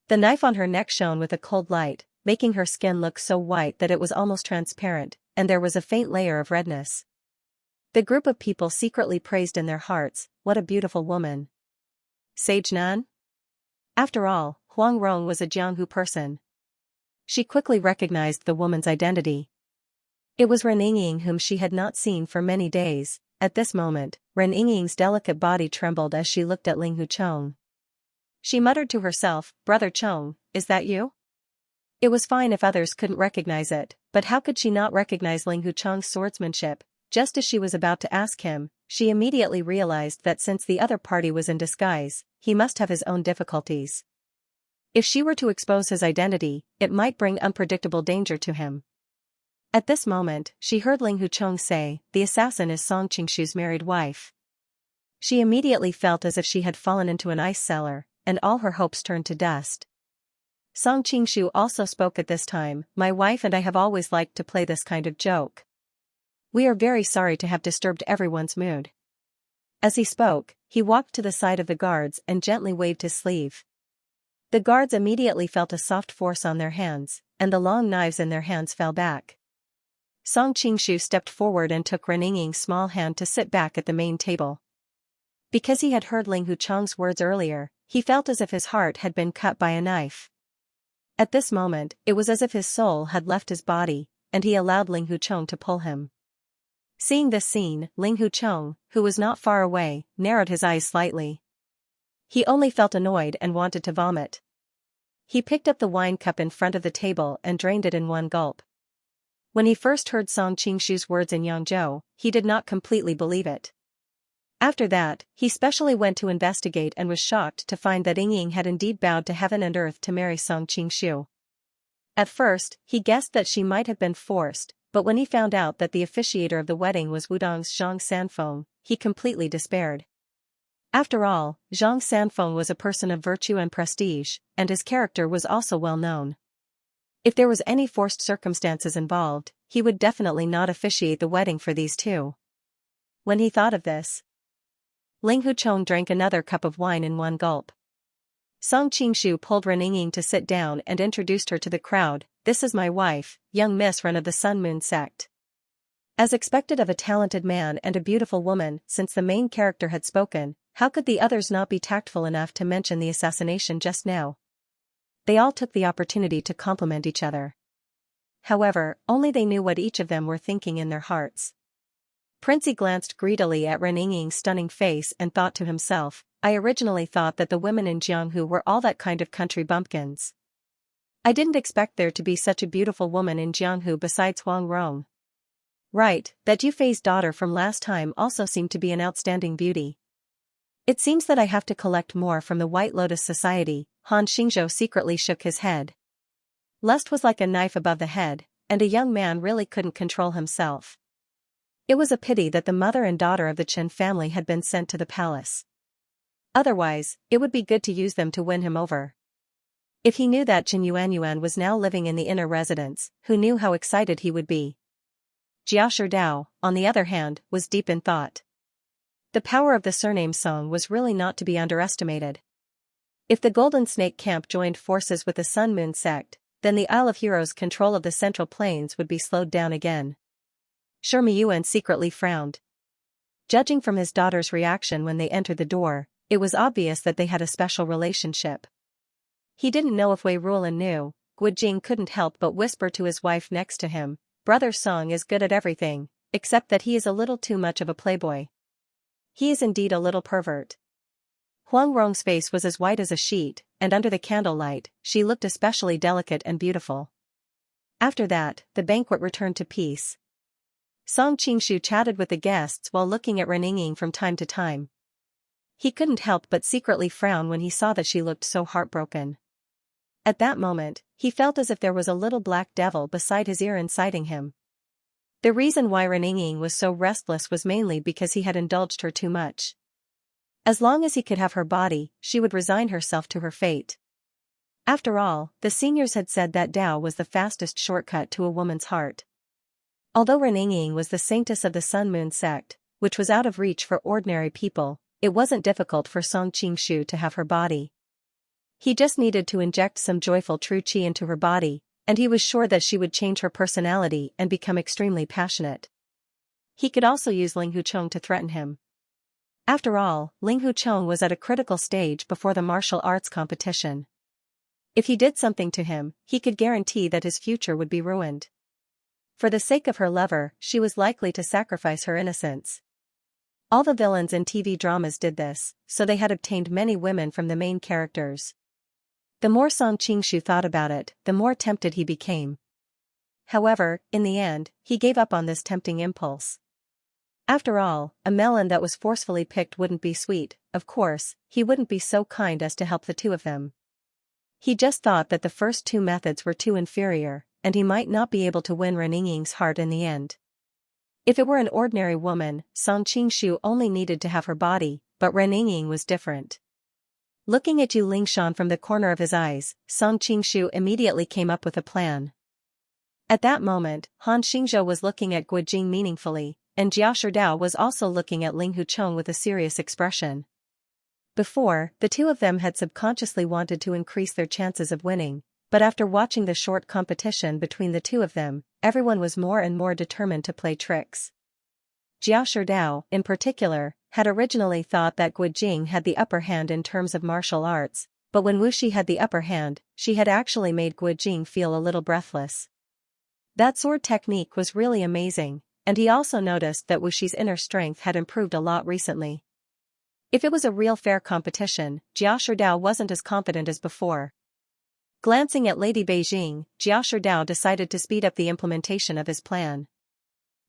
The knife on her neck shone with a cold light, making her skin look so white that it was almost transparent, and there was a faint layer of redness. The group of people secretly praised in their hearts, "What a beautiful woman." Sage Nan? After all, Huang Rong was a Jianghu person. She quickly recognized the woman's identity. It was Ren Yingying whom she had not seen for many days. At this moment, Ren Yingying's delicate body trembled as she looked at Ling Huchong. She muttered to herself, "Brother Chong, is that you?" It was fine if others couldn't recognize it, but how could she not recognize Ling Huchong's swordsmanship? Just as she was about to ask him, she immediately realized that since the other party was in disguise, he must have his own difficulties. If she were to expose his identity, it might bring unpredictable danger to him. At this moment, she heard Ling Huchong say, "The assassin is Song Qingshu's married wife." She immediately felt as if she had fallen into an ice cellar, and all her hopes turned to dust. Song Qingshu also spoke at this time, "My wife and I have always liked to play this kind of joke. We are very sorry to have disturbed everyone's mood." As he spoke, he walked to the side of the guards and gently waved his sleeve. The guards immediately felt a soft force on their hands, and the long knives in their hands fell back. Song Qingshu stepped forward and took Ren Yingying's small hand to sit back at the main table. Because he had heard Ling Huchong's words earlier, he felt as if his heart had been cut by a knife. At this moment, it was as if his soul had left his body, and he allowed Ling Huchong to pull him. Seeing this scene, Ling Huchong, who was not far away, narrowed his eyes slightly. He only felt annoyed and wanted to vomit. He picked up the wine cup in front of the table and drained it in one gulp. When he first heard Song Qingshu's words in Yangzhou, he did not completely believe it. After that, he specially went to investigate and was shocked to find that Yingying had indeed bowed to heaven and earth to marry Song Qingshu. At first, he guessed that she might have been forced, but when he found out that the officiator of the wedding was Wudong's Zhang Sanfeng, he completely despaired. After all, Zhang Sanfeng was a person of virtue and prestige, and his character was also well known. If there was any forced circumstances involved, he would definitely not officiate the wedding for these two. When he thought of this, Ling Huchong drank another cup of wine in one gulp. Song Qingshu pulled Ren Yingying to sit down and introduced her to the crowd. "This is my wife, young Miss Ren of the Sun Moon sect." As expected of a talented man and a beautiful woman, since the main character had spoken, how could the others not be tactful enough to mention the assassination just now? they all took the opportunity to compliment each other. However, only they knew what each of them were thinking in their hearts. Princey glanced greedily at Reninging's stunning face and thought to himself, I originally thought that the women in Jianghu were all that kind of country bumpkins. I didn't expect there to be such a beautiful woman in Jianghu besides Huang Rong. Right, that Yufei's daughter from last time also seemed to be an outstanding beauty. It seems that I have to collect more from the White Lotus Society. Han Xingzhou secretly shook his head. Lust was like a knife above the head, and a young man really couldn't control himself. It was a pity that the mother and daughter of the Chen family had been sent to the palace. Otherwise, it would be good to use them to win him over. If he knew that Chen Yuanyuan was now living in the inner residence, who knew how excited he would be. Jia Sherdao, on the other hand, was deep in thought. The power of the surname Song was really not to be underestimated. If the Golden Snake Camp joined forces with the Sun Moon sect, then the Isle of Heroes' control of the Central Plains would be slowed down again. Shi Miyuan secretly frowned. Judging from his daughter's reaction when they entered the door, it was obvious that they had a special relationship. He didn't know if Wei Ruolin knew. Guojing couldn't help but whisper to his wife next to him, Brother Song is good at everything, except that he is a little too much of a playboy. He is indeed a little pervert. Huang Rong's face was as white as a sheet, and under the candlelight, she looked especially delicate and beautiful. After that, the banquet returned to peace. Song Qingshu chatted with the guests while looking at Reninging from time to time. He couldn't help but secretly frown when he saw that she looked so heartbroken. At that moment, he felt as if there was a little black devil beside his ear inciting him. The reason why Reninging was so restless was mainly because he had indulged her too much. As long as he could have her body, she would resign herself to her fate. After all, the seniors had said that Dao was the fastest shortcut to a woman's heart. Although Reninging was the saintess of the Sun Moon sect, which was out of reach for ordinary people, it wasn't difficult for Song Qingshu to have her body. He just needed to inject some joyful true qi into her body, and he was sure that she would change her personality and become extremely passionate. He could also use Ling Huchong to threaten him. After all, Ling Huchong was at a critical stage before the martial arts competition. If he did something to him, he could guarantee that his future would be ruined. For the sake of her lover, she was likely to sacrifice her innocence. All the villains in TV dramas did this, so they had obtained many women from the main characters. The more Song Qingshu thought about it, the more tempted he became. However, in the end, he gave up on this tempting impulse. After all, a melon that was forcefully picked wouldn't be sweet. Of course, he wouldn't be so kind as to help the two of them. He just thought that the first two methods were too inferior, and he might not be able to win Reninging's heart in the end. If it were an ordinary woman, Song Qingshu only needed to have her body, but Reninging was different. Looking at Yu Lingshan from the corner of his eyes, Song Qingshu immediately came up with a plan. At that moment, Han Xingzhou was looking at Guojing meaningfully, and Jia Sherdao was also looking at Ling Huchong with a serious expression. Before, the two of them had subconsciously wanted to increase their chances of winning, but after watching the short competition between the two of them, everyone was more and more determined to play tricks. Jia Sherdao, in particular, had originally thought that Guojing had the upper hand in terms of martial arts, but when Wuxi had the upper hand, she had actually made Guojing feel a little breathless. That sword technique was really amazing, and he also noticed that Wuxi's inner strength had improved a lot recently. If it was a real fair competition, Jia Sherdao wasn't as confident as before. Glancing at Lady Beijing, Jia Sherdao decided to speed up the implementation of his plan.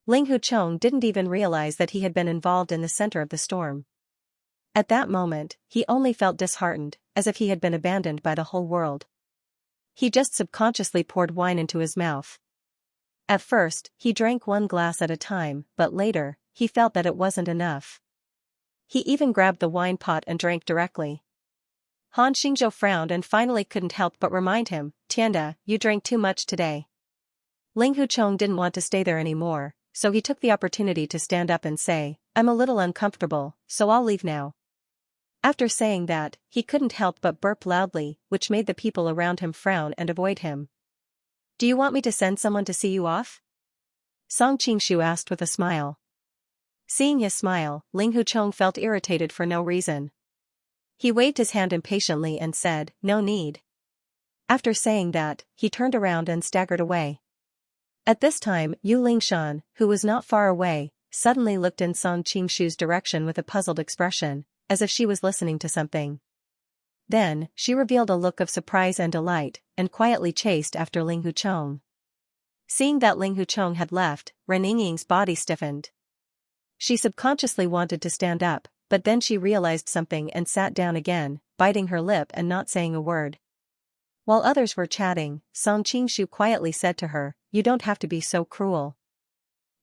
Ling Huchong didn't even realize that he had been involved in the center of the storm. At that moment, he only felt disheartened, as if he had been abandoned by the whole world. He just subconsciously poured wine into his mouth. At first, he drank one glass at a time, but later, he felt that it wasn't enough. He even grabbed the wine pot and drank directly. Han Xingzhou frowned and finally couldn't help but remind him, Tianda, you drank too much today. Ling Huchong didn't want to stay there anymore, so he took the opportunity to stand up and say, I'm a little uncomfortable, so I'll leave now. After saying that, he couldn't help but burp loudly, which made the people around him frown and avoid him. Do you want me to send someone to see you off? Song Qingshu asked with a smile. Seeing his smile, Ling Huchong felt irritated for no reason. He waved his hand impatiently and said, no need. After saying that, he turned around and staggered away. At this time, Yu Lingshan, who was not far away, suddenly looked in Song Qingshu's direction with a puzzled expression, as if she was listening to something. Then, she revealed a look of surprise and delight, and quietly chased after Ling Huchong. Seeing that Ling Huchong had left, Ren Yingying's body stiffened. She subconsciously wanted to stand up, but then she realized something and sat down again, biting her lip and not saying a word. While others were chatting, Song Qingshu quietly said to her, "You don't have to be so cruel.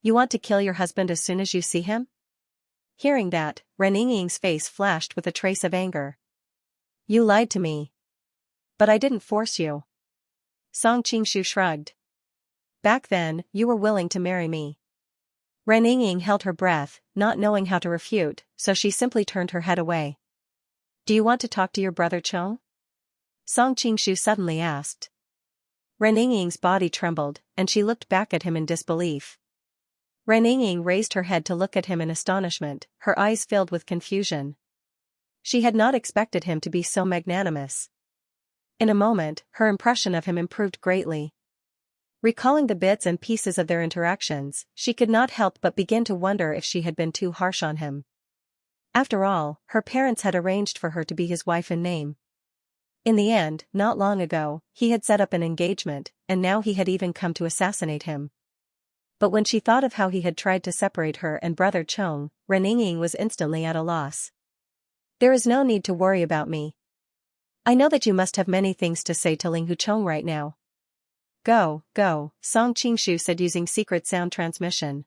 You want to kill your husband as soon as you see him?" Hearing that, Ren Yingying's face flashed with a trace of anger. "You lied to me. But I didn't force you." Song Qingshu shrugged. "Back then, you were willing to marry me." Ren Yingying held her breath, not knowing how to refute, so she simply turned her head away. "Do you want to talk to your brother Chong?" Song Qingshu suddenly asked. Ren Yingying's body trembled, and she looked back at him in disbelief. Ren Yingying raised her head to look at him in astonishment, her eyes filled with confusion. She had not expected him to be so magnanimous. In a moment, her impression of him improved greatly. Recalling the bits and pieces of their interactions, she could not help but begin to wonder if she had been too harsh on him. After all, her parents had arranged for her to be his wife in name. In the end, not long ago, he had set up an engagement, and now he had even come to assassinate him. But when she thought of how he had tried to separate her and brother Chong, Ren Yingying was instantly at a loss. "There is no need to worry about me. I know that you must have many things to say to Ling Huchong right now." "Go, go," Song Qingshu said using secret sound transmission.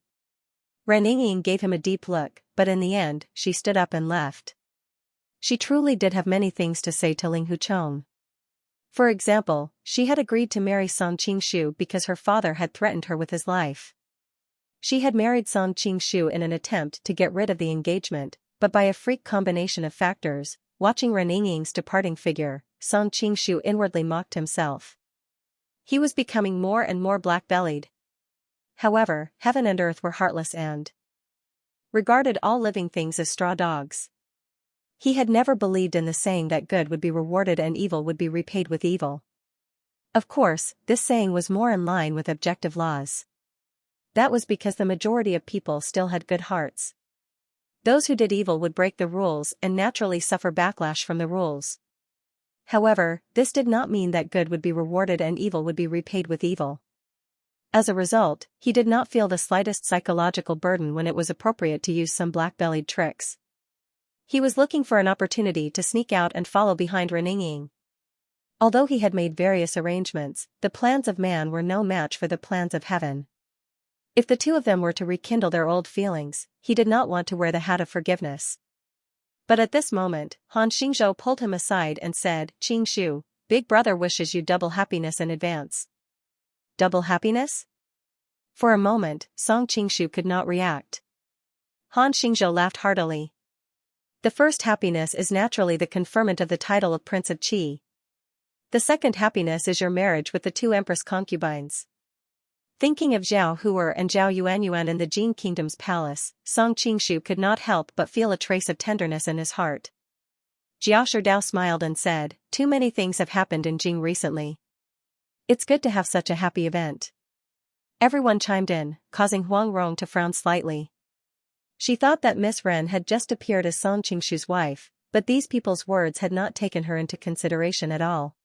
Ren Yingying gave him a deep look, but in the end, she stood up and left. She truly did have many things to say to Ling Huchong. For example, she had agreed to marry Song Qingshu because her father had threatened her with his life. She had married Song Qingshu in an attempt to get rid of the engagement, but by a freak combination of factors, watching Ren Yingying's departing figure, Song Qingshu inwardly mocked himself. He was becoming more and more black-bellied. However, heaven and earth were heartless and regarded all living things as straw dogs. He had never believed in the saying that good would be rewarded and evil would be repaid with evil. Of course, this saying was more in line with objective laws. That was because the majority of people still had good hearts. Those who did evil would break the rules and naturally suffer backlash from the rules. However, this did not mean that good would be rewarded and evil would be repaid with evil. As a result, he did not feel the slightest psychological burden when it was appropriate to use some black-bellied tricks. He was looking for an opportunity to sneak out and follow behind Ren Yingying. Although he had made various arrangements, the plans of man were no match for the plans of heaven. If the two of them were to rekindle their old feelings, he did not want to wear the hat of forgiveness. But at this moment, Han Xingzhou pulled him aside and said, "Qingshu, Big Brother wishes you double happiness in advance." "Double happiness?" For a moment, Song Qingshu could not react. Han Xingzhou laughed heartily. "The first happiness is naturally the conferment of the title of Prince of Qi. The second happiness is your marriage with the two Empress concubines." Thinking of Zhao Huer and Zhao Yuanyuan in the Jin Kingdom's palace, Song Qingshu could not help but feel a trace of tenderness in his heart. Jiao Sherdao smiled and said, "Too many things have happened in Jing recently. It's good to have such a happy event." Everyone chimed in, causing Huang Rong to frown slightly. She thought that Miss Ren had just appeared as Song Qingshu's wife, but these people's words had not taken her into consideration at all.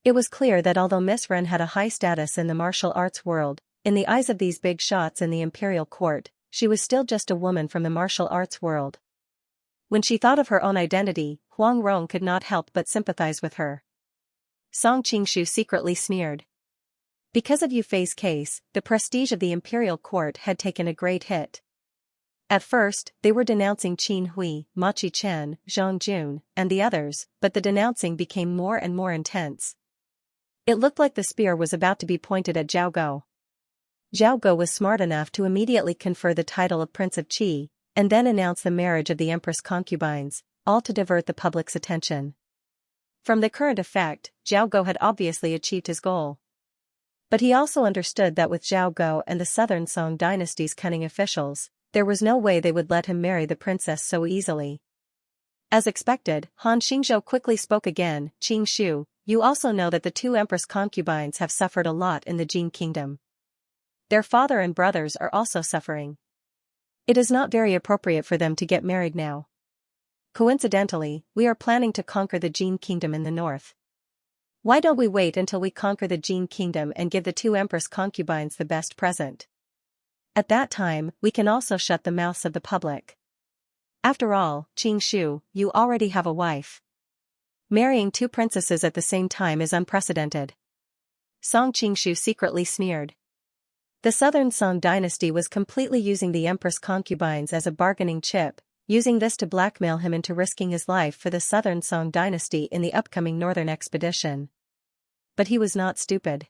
It was clear that although Miss Ren had a high status in the martial arts world, in the eyes of these big shots in the imperial court, she was still just a woman from the martial arts world. When she thought of her own identity, Huang Rong could not help but sympathize with her. Song Qingshu secretly sneered. Because of Yu Fei's case, the prestige of the imperial court had taken a great hit. At first, they were denouncing Qin Hui, Ma Qichen, Zhang Jun, and the others, but the denouncing became more and more intense. It looked like the spear was about to be pointed at Zhao Go. Zhao Go was smart enough to immediately confer the title of Prince of Qi, and then announce the marriage of the Empress concubines, all to divert the public's attention. From the current effect, Zhao Go had obviously achieved his goal. But he also understood that with Zhao Go and the Southern Song dynasty's cunning officials, there was no way they would let him marry the princess so easily. As expected, Han Xingzhou quickly spoke again, "Qingshu, you also know that the two Empress concubines have suffered a lot in the Jin kingdom. Their father and brothers are also suffering. It is not very appropriate for them to get married now. Coincidentally, we are planning to conquer the Jin kingdom in the north. Why don't we wait until we conquer the Jin kingdom and give the two Empress concubines the best present? At that time, we can also shut the mouths of the public. After all, Qingshu, you already have a wife. Marrying two princesses at the same time is unprecedented. Song Qingshu secretly sneered. The southern Song dynasty was completely using the Empress concubines as a bargaining chip, using this to blackmail him into risking his life for the southern Song dynasty in the upcoming northern expedition. But he was not stupid.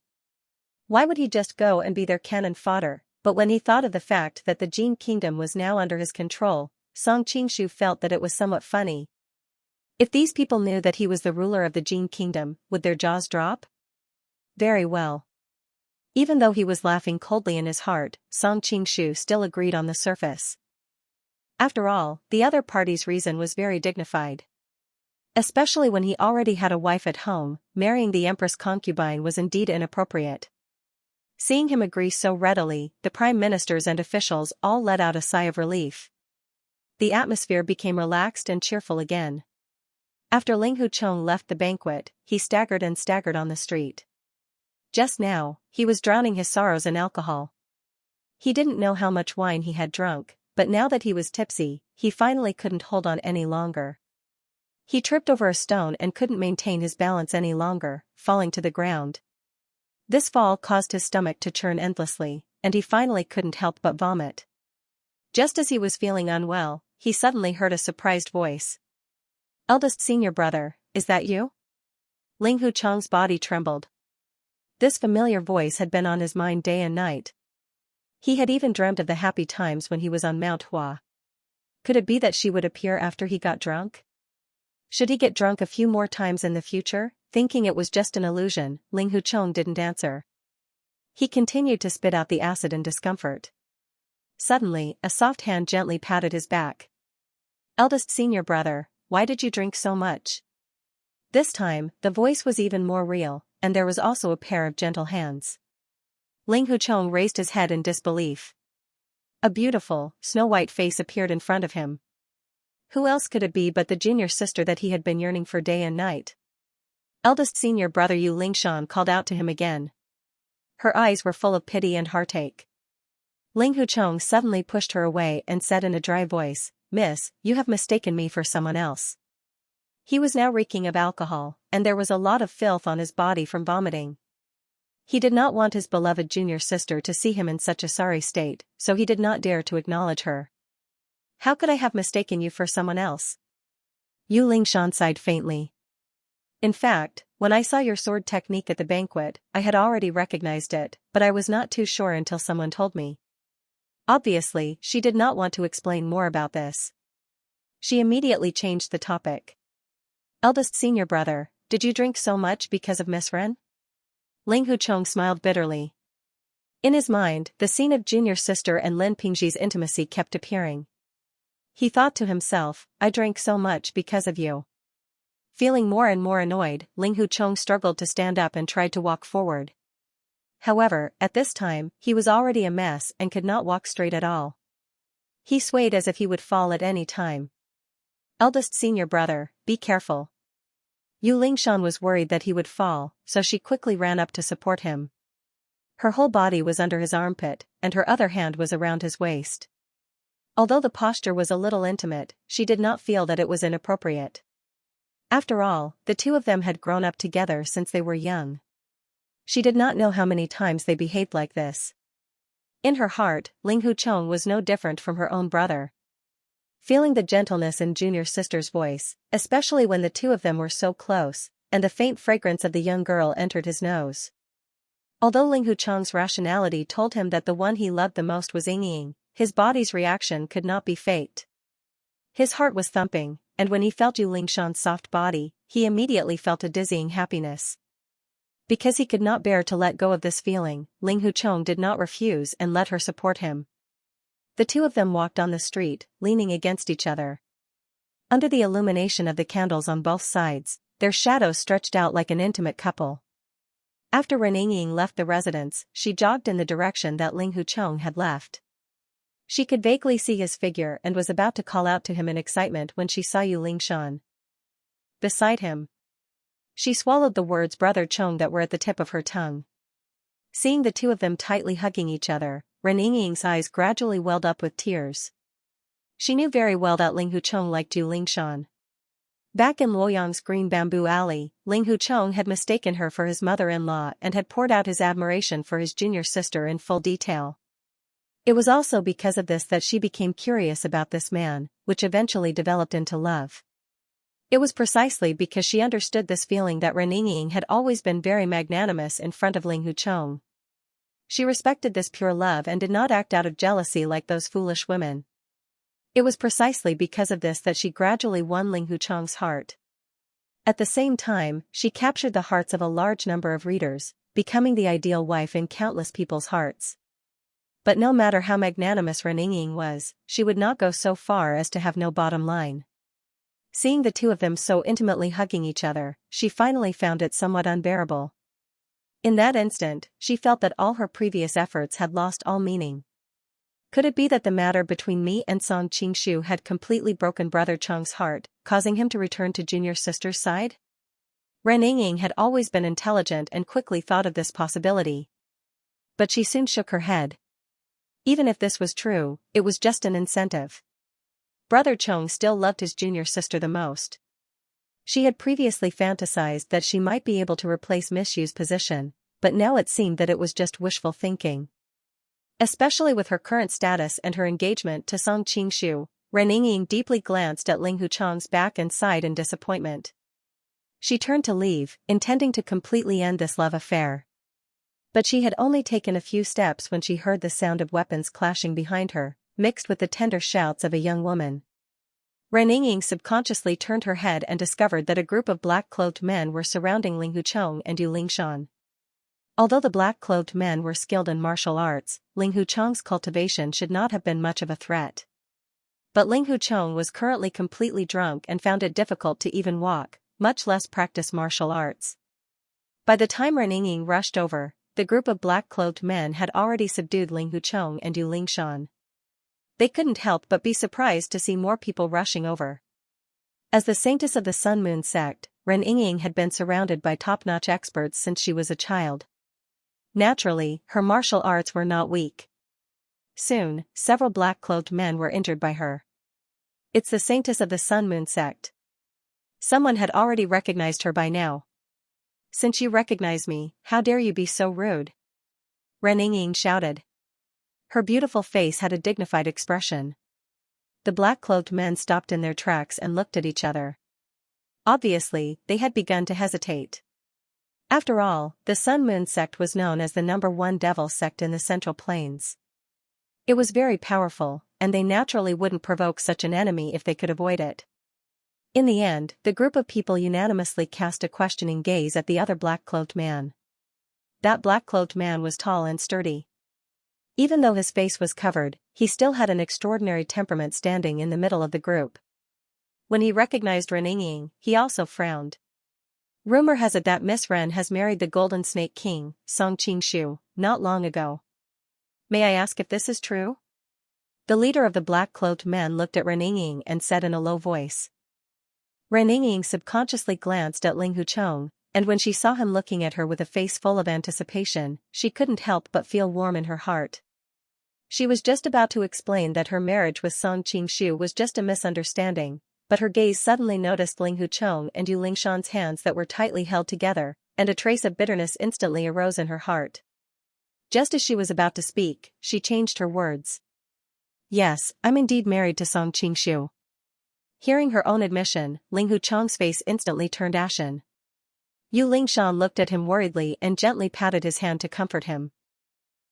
Why would he just go and be their cannon fodder? But when he thought of the fact that the Jin kingdom was now under his control, Song Qingshu felt that it was somewhat funny. If these people knew that he was the ruler of the Jin kingdom, would their jaws drop? Very well. Even though he was laughing coldly in his heart, Song Qingshu still agreed on the surface. After all, the other party's reason was very dignified. Especially when he already had a wife at home, marrying the Empress concubine was indeed inappropriate. Seeing him agree so readily, the prime ministers and officials all let out a sigh of relief. The atmosphere became relaxed and cheerful again. After Ling Hucheng left the banquet, he staggered on the street. Just now, he was drowning his sorrows in alcohol. He didn't know how much wine he had drunk, but now that he was tipsy, he finally couldn't hold on any longer. He tripped over a stone and couldn't maintain his balance any longer, falling to the ground. This fall caused his stomach to churn endlessly, and he finally couldn't help but vomit. Just as he was feeling unwell, he suddenly heard a surprised voice. "Eldest senior brother, is that you?" Ling Hucheng's body trembled. This familiar voice had been on his mind day and night. He had even dreamt of the happy times when he was on Mount Hua. Could it be that she would appear after he got drunk? Should he get drunk a few more times in the future? Thinking it was just an illusion, Ling Hucheng didn't answer. He continued to spit out the acid in discomfort. Suddenly, a soft hand gently patted his back. "Eldest senior brother, why did you drink so much?" This time, the voice was even more real, and there was also a pair of gentle hands. Ling Hucheng raised his head in disbelief. A beautiful, snow-white face appeared in front of him. Who else could it be but the junior sister that he had been yearning for day and night? "Eldest senior brother," Yu Lingshan called out to him again. Her eyes were full of pity and heartache. Ling Hucheng suddenly pushed her away and said in a dry voice, "Miss, you have mistaken me for someone else." He was now reeking of alcohol, and there was a lot of filth on his body from vomiting. He did not want his beloved junior sister to see him in such a sorry state, so he did not dare to acknowledge her. "How could I have mistaken you for someone else?" Yu Lingshan sighed faintly. "In fact, when I saw your sword technique at the banquet, I had already recognized it, but I was not too sure until someone told me." Obviously, she did not want to explain more about this. She immediately changed the topic. "Eldest senior brother, did you drink so much because of Miss Ren?" Ling Hucheng smiled bitterly. In his mind, the scene of junior sister and Lin Pingji's intimacy kept appearing. He thought to himself, "I drank so much because of you." Feeling more and more annoyed, Ling Hucheng struggled to stand up and tried to walk forward. However, at this time, he was already a mess and could not walk straight at all. He swayed as if he would fall at any time. "Eldest senior brother, be careful." Yu Lingshan was worried that he would fall, so she quickly ran up to support him. Her whole body was under his armpit, and her other hand was around his waist. Although the posture was a little intimate, she did not feel that it was inappropriate. After all, the two of them had grown up together since they were young. She did not know how many times they behaved like this. In her heart, Ling Hucheng was no different from her own brother. Feeling the gentleness in junior sister's voice, especially when the two of them were so close, and the faint fragrance of the young girl entered his nose. Although Ling Hucheng's rationality told him that the one he loved the most was Ying, his body's reaction could not be faked. His heart was thumping, and when he felt Yu Lingshan's soft body, he immediately felt a dizzying happiness. Because he could not bear to let go of this feeling, Ling Hucheng did not refuse and let her support him. The two of them walked on the street, leaning against each other. Under the illumination of the candles on both sides, their shadows stretched out like an intimate couple. After Reninging left the residence, she jogged in the direction that Ling Hucheng had left. She could vaguely see his figure and was about to call out to him in excitement when she saw Yu Lingshan beside him. She swallowed the words Brother Chong that were at the tip of her tongue. Seeing the two of them tightly hugging each other, Reninging's eyes gradually welled up with tears. She knew very well that Ling Hucheng liked Yu Lingshan. Back in Luoyang's green bamboo alley, Ling Hucheng had mistaken her for his mother-in-law and had poured out his admiration for his junior sister in full detail. It was also because of this that she became curious about this man, which eventually developed into love. It was precisely because she understood this feeling that Reninging had always been very magnanimous in front of Ling Hucheng. She respected this pure love and did not act out of jealousy like those foolish women. It was precisely because of this that she gradually won Ling Hucheng's heart. At the same time, she captured the hearts of a large number of readers, becoming the ideal wife in countless people's hearts. But no matter how magnanimous Reninging was, she would not go so far as to have no bottom line. Seeing the two of them so intimately hugging each other, she finally found it somewhat unbearable. In that instant, she felt that all her previous efforts had lost all meaning. Could it be that the matter between me and Song Qingshu had completely broken Brother Chong's heart, causing him to return to junior sister's side? Reninging had always been intelligent and quickly thought of this possibility. But she soon shook her head. Even if this was true, it was just an incentive. Brother Chong still loved his junior sister the most. She had previously fantasized that she might be able to replace Miss Yu's position, but now it seemed that it was just wishful thinking. Especially with her current status and her engagement to Song Qingshu, Reninging deeply glanced at Ling Hucheng's back and sighed in disappointment. She turned to leave, intending to completely end this love affair. But she had only taken a few steps when she heard the sound of weapons clashing behind her, mixed with the tender shouts of a young woman. Reninging subconsciously turned her head and discovered that a group of black-cloaked men were surrounding Ling Hucheng and Yu Lingshan. Although the black-cloaked men were skilled in martial arts, Ling Hucheng's cultivation should not have been much of a threat. But Ling Hucheng was currently completely drunk and found it difficult to even walk, much less practice martial arts. By the time Reninging rushed over, the group of black-cloaked men had already subdued Ling Hucheng and Yu Lingshan. They couldn't help but be surprised to see more people rushing over. As the saintess of the Sun Moon sect, Reninging had been surrounded by top-notch experts since she was a child. Naturally, her martial arts were not weak. Soon, several black-cloaked men were injured by her. It's the saintess of the Sun Moon sect. Someone had already recognized her by now. Since you recognize me, how dare you be so rude? Reninging shouted. Her beautiful face had a dignified expression. The black-cloaked men stopped in their tracks and looked at each other. Obviously, they had begun to hesitate. After all, the Sun Moon sect was known as the #1 devil sect in the Central Plains. It was very powerful, and they naturally wouldn't provoke such an enemy if they could avoid it. In the end, the group of people unanimously cast a questioning gaze at the other black-cloaked man. That black-cloaked man was tall and sturdy. Even though his face was covered, he still had an extraordinary temperament standing in the middle of the group. When he recognized Reninging, he also frowned. Rumor has it that Miss Ren has married the Golden Snake King, Song Qingshu, not long ago. May I ask if this is true? The leader of the black-cloaked men looked at Reninging and said in a low voice. Reninging subconsciously glanced at Ling Hucheng, and when she saw him looking at her with a face full of anticipation, she couldn't help but feel warm in her heart. She was just about to explain that her marriage with Song Qingshu was just a misunderstanding, but her gaze suddenly noticed Ling Hucheng and Yu Lingshan's hands that were tightly held together, and a trace of bitterness instantly arose in her heart. Just as she was about to speak, she changed her words. Yes, I'm indeed married to Song Qingshu. Hearing her own admission, Ling Hucheng's face instantly turned ashen. Yu Lingshan looked at him worriedly and gently patted his hand to comfort him.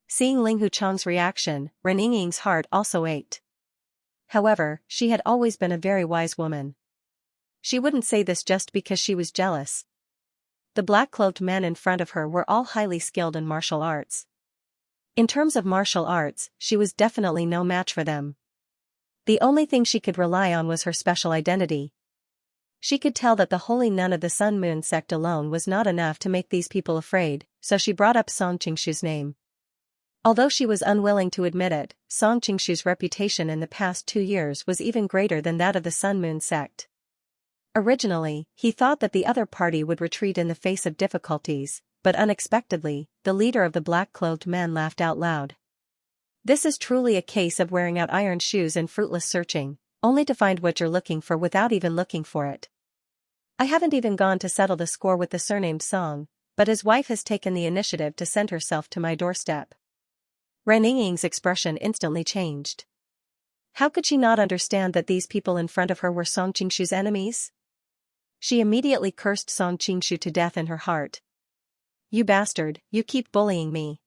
Seeing Ling Hucheng's reaction, Reninging's heart also ached. However, she had always been a very wise woman. She wouldn't say this just because she was jealous. The black-cloaked men in front of her were all highly skilled in martial arts. In terms of martial arts, she was definitely no match for them. The only thing she could rely on was her special identity. She could tell that the holy nun of the Sun Moon sect alone was not enough to make these people afraid, so she brought up Song Qingshu's name. Although she was unwilling to admit it, Song Qingshu's reputation in the past 2 years was even greater than that of the Sun Moon sect. Originally, he thought that the other party would retreat in the face of difficulties, but unexpectedly, the leader of the black-clothed men laughed out loud. This is truly a case of wearing out iron shoes and fruitless searching, only to find what you're looking for without even looking for it. I haven't even gone to settle the score with the surnamed Song, but his wife has taken the initiative to send herself to my doorstep. Ren Yingying's expression instantly changed. How could she not understand that these people in front of her were Song Qingshu's enemies? She immediately cursed Song Qingshu to death in her heart. You bastard, you keep bullying me.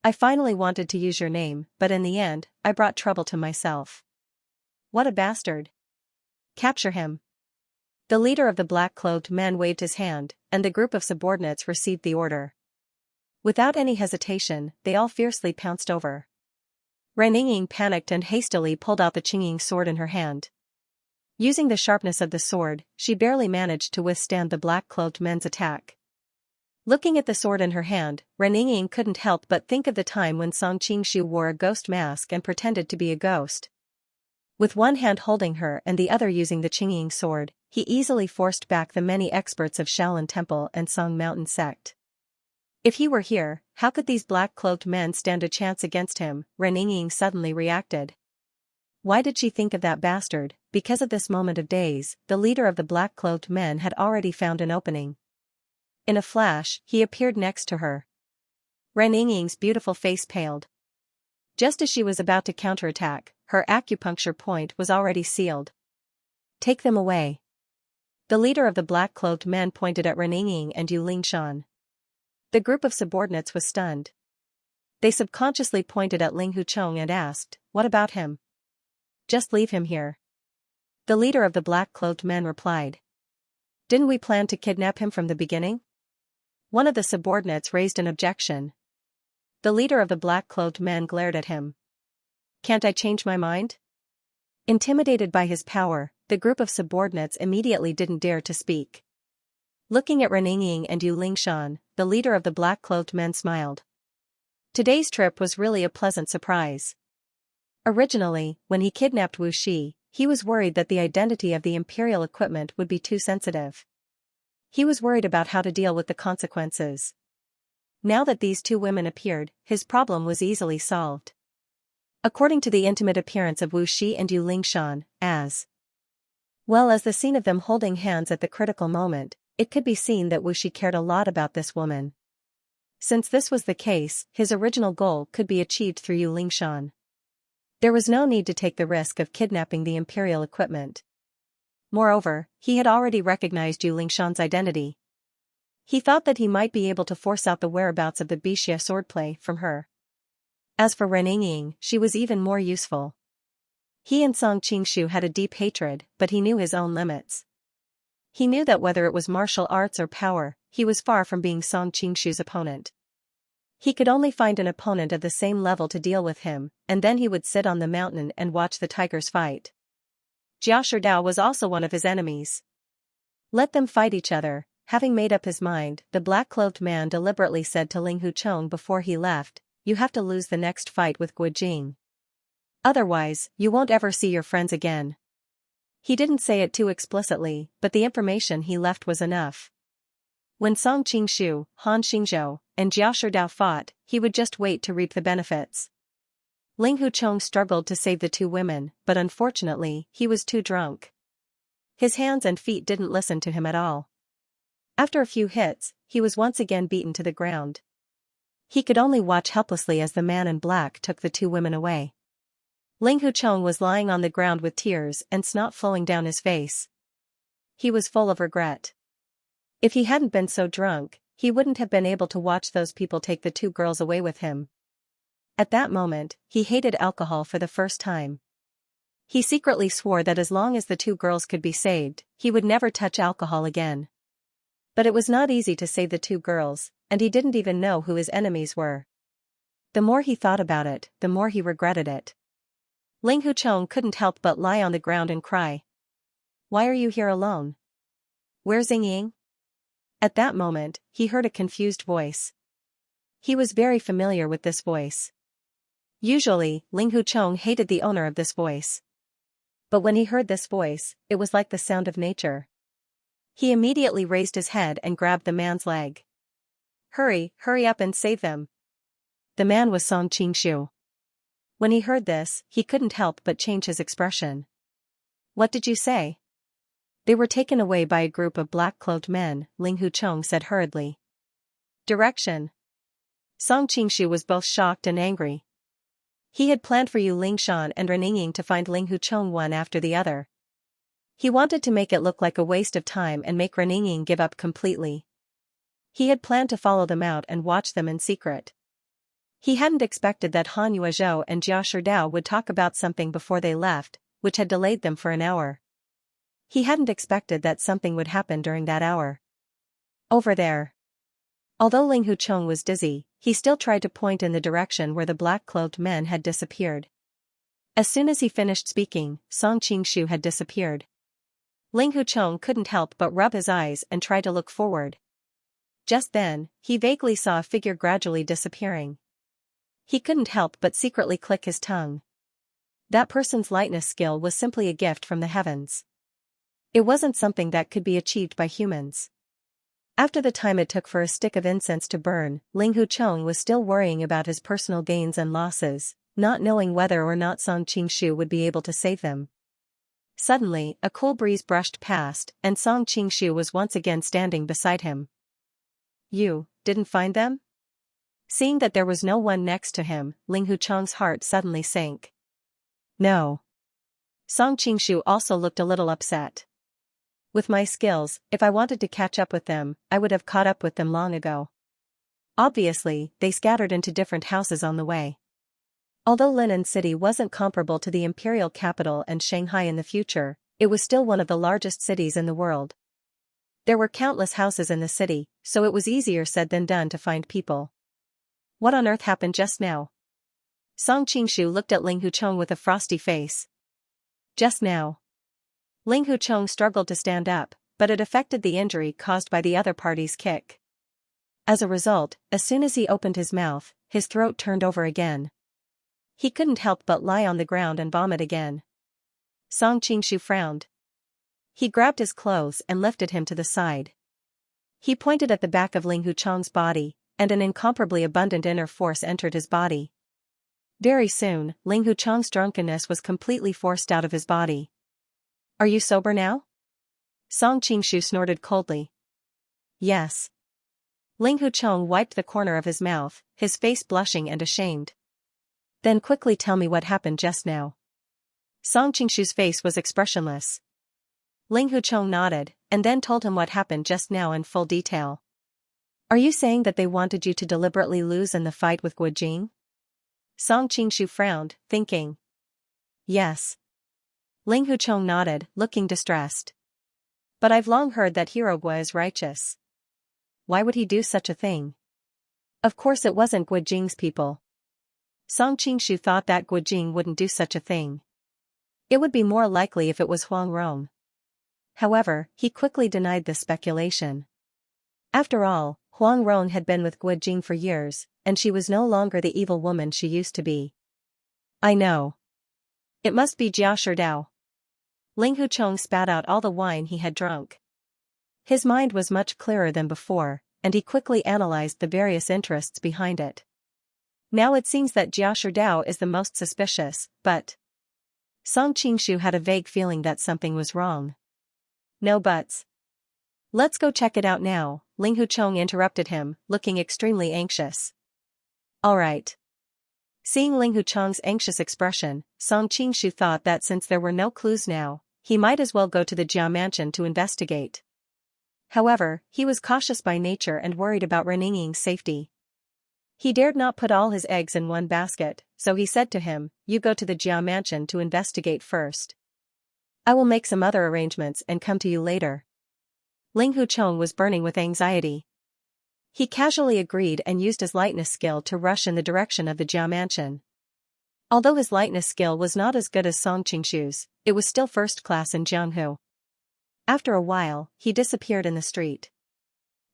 I finally wanted to use your name, but in the end, I brought trouble to myself. What a bastard. Capture him. The leader of the black-clothed men waved his hand, and the group of subordinates received the order. Without any hesitation, they all fiercely pounced over. Ren Yingying panicked and hastily pulled out the Qingying sword in her hand. Using the sharpness of the sword, she barely managed to withstand the black-clothed men's attack. Looking at the sword in her hand, Ren Yingying couldn't help but think of the time when Song Qingshu wore a ghost mask and pretended to be a ghost. With one hand holding her and the other using the Qingying sword, he easily forced back the many experts of Shaolin Temple and Song Mountain sect. If he were here, how could these black-cloaked men stand a chance against him? Ren Yingying suddenly reacted. Why did she think of that bastard? Because of this moment of daze, the leader of the black-cloaked men had already found an opening. In a flash, he appeared next to her. Ren Yingying's beautiful face paled. Just as she was about to counterattack, her acupuncture point was already sealed. Take them away. The leader of the black-cloaked men pointed at Ren Yingying and Yu Lingshan. The group of subordinates was stunned. They subconsciously pointed at Ling Huchong and asked, what about him? Just leave him here. The leader of the black-cloaked men replied. Didn't we plan to kidnap him from the beginning? One of the subordinates raised an objection. The leader of the black-clothed men glared at him. Can't I change my mind? Intimidated by his power, the group of subordinates immediately didn't dare to speak. Looking at Ren Yingying and Yu Lingshan, the leader of the black-clothed men smiled. Today's trip was really a pleasant surprise. Originally, when he kidnapped Wu Shi, he was worried that the identity of the imperial equipment would be too sensitive. He was worried about how to deal with the consequences. Now that these two women appeared, his problem was easily solved. According to the intimate appearance of Wu Shi and Yu Lingshan, as well as the scene of them holding hands at the critical moment, it could be seen that Wu Shi cared a lot about this woman. Since this was the case, his original goal could be achieved through Yu Lingshan. There was no need to take the risk of kidnapping the imperial equipment. Moreover, he had already recognized Yu Lingshan's identity. He thought that he might be able to force out the whereabouts of the Bixia swordplay from her. As for Ren Yingying, she was even more useful. He and Song Qingshu had a deep hatred, but he knew his own limits. He knew that whether it was martial arts or power, he was far from being Song Qingshu's opponent. He could only find an opponent of the same level to deal with him, and then he would sit on the mountain and watch the tigers fight. Jia Sherdao was also one of his enemies. Let them fight each other. Having made up his mind, the black-clothed man deliberately said to Ling Huchong before he left, you have to lose the next fight with Guojing. Otherwise, you won't ever see your friends again. He didn't say it too explicitly, but the information he left was enough. When Song Qingshu, Han Xingzhou, and Jia Sherdao fought, he would just wait to reap the benefits. Ling Huchong struggled to save the two women, but unfortunately, he was too drunk. His hands and feet didn't listen to him at all. After a few hits, he was once again beaten to the ground. He could only watch helplessly as the man in black took the two women away. Ling Huchong was lying on the ground with tears and snot flowing down his face. He was full of regret. If he hadn't been so drunk, he wouldn't have been able to watch those people take the two girls away with him. At that moment, he hated alcohol for the first time. He secretly swore that as long as the two girls could be saved, he would never touch alcohol again. But it was not easy to save the two girls, and he didn't even know who his enemies were. The more he thought about it, the more he regretted it. Ling Huchong couldn't help but lie on the ground and cry. Why are you here alone? Where's Ying? At that moment, he heard a confused voice. He was very familiar with this voice. Usually, Ling Hucheng hated the owner of this voice. But when he heard this voice, it was like the sound of nature. He immediately raised his head and grabbed the man's leg. Hurry up and save them. The man was Song Qingshu. When he heard this, he couldn't help but change his expression. What did you say? They were taken away by a group of black-clothed men, Ling Hucheng said hurriedly. Direction. Song Qingshu was both shocked and angry. He had planned for Yu Lingshan and Reninging to find Ling Hucheng one after the other. He wanted to make it look like a waste of time and make Reninging give up completely. He had planned to follow them out and watch them in secret. He hadn't expected that Han Yuezhou and Jia Sherdao would talk about something before they left, which had delayed them for an hour. He hadn't expected that something would happen during that hour. Over there. Although Ling Hucheng was dizzy, he still tried to point in the direction where the black-clothed men had disappeared. As soon as he finished speaking, Song Qingshu had disappeared. Ling Hucheng couldn't help but rub his eyes and try to look forward. Just then, he vaguely saw a figure gradually disappearing. He couldn't help but secretly click his tongue. That person's lightness skill was simply a gift from the heavens. It wasn't something that could be achieved by humans. After the time it took for a stick of incense to burn, Ling Hucheng was still worrying about his personal gains and losses, not knowing whether or not Song Qingshu would be able to save them. Suddenly, a cool breeze brushed past, and Song Qingshu was once again standing beside him. You didn't find them? Seeing that there was no one next to him, Ling Hucheng's heart suddenly sank. No. Song Qingshu also looked a little upset. With my skills, if I wanted to catch up with them, I would have caught up with them long ago. Obviously, they scattered into different houses on the way. Although Linen City wasn't comparable to the imperial capital and Shanghai in the future, it was still one of the largest cities in the world. There were countless houses in the city, so it was easier said than done to find people. What on earth happened just now? Song Qingshu looked at Ling Hucheng with a frosty face. Just now. Ling Hucheng struggled to stand up, but it affected the injury caused by the other party's kick. As a result, as soon as he opened his mouth, his throat turned over again. He couldn't help but lie on the ground and vomit again. Song Qingshu frowned. He grabbed his clothes and lifted him to the side. He pointed at the back of Ling Hucheng's body, and an incomparably abundant inner force entered his body. Very soon, Ling Hucheng's drunkenness was completely forced out of his body. Are you sober now? Song Qingshu snorted coldly. Yes. Ling Hucheng wiped the corner of his mouth, his face blushing and ashamed. Then quickly tell me what happened just now. Song Qingshu's face was expressionless. Ling Hucheng nodded, and then told him what happened just now in full detail. Are you saying that they wanted you to deliberately lose in the fight with Guojing? Song Qingshu frowned, thinking. Yes. Ling Hucheng nodded, looking distressed. But I've long heard that Hero Gua is righteous. Why would he do such a thing? Of course it wasn't Guojing's people. Song Qingshu thought that Guojing wouldn't do such a thing. It would be more likely if it was Huang Rong. However, he quickly denied this speculation. After all, Huang Rong had been with Guojing for years, and she was no longer the evil woman she used to be. I know. It must be Jia Sherdao. Ling Hucheng spat out all the wine he had drunk. His mind was much clearer than before, and he quickly analyzed the various interests behind it. Now it seems that Jia Sherdao is the most suspicious, but... Song Qingshu had a vague feeling that something was wrong. No buts. Let's go check it out now, Ling Hucheng interrupted him, looking extremely anxious. All right. Seeing Ling Hucheng's anxious expression, Song Qingshu thought that since there were no clues now, he might as well go to the Jia mansion to investigate. However, he was cautious by nature and worried about Reninging's safety. He dared not put all his eggs in one basket, so he said to him, You go to the Jia mansion to investigate first. I will make some other arrangements and come to you later. Ling Hucheng was burning with anxiety. He casually agreed and used his lightness skill to rush in the direction of the Jia mansion. Although his lightness skill was not as good as Song Qingshu's, it was still first class in Jianghu. After a while, he disappeared in the street.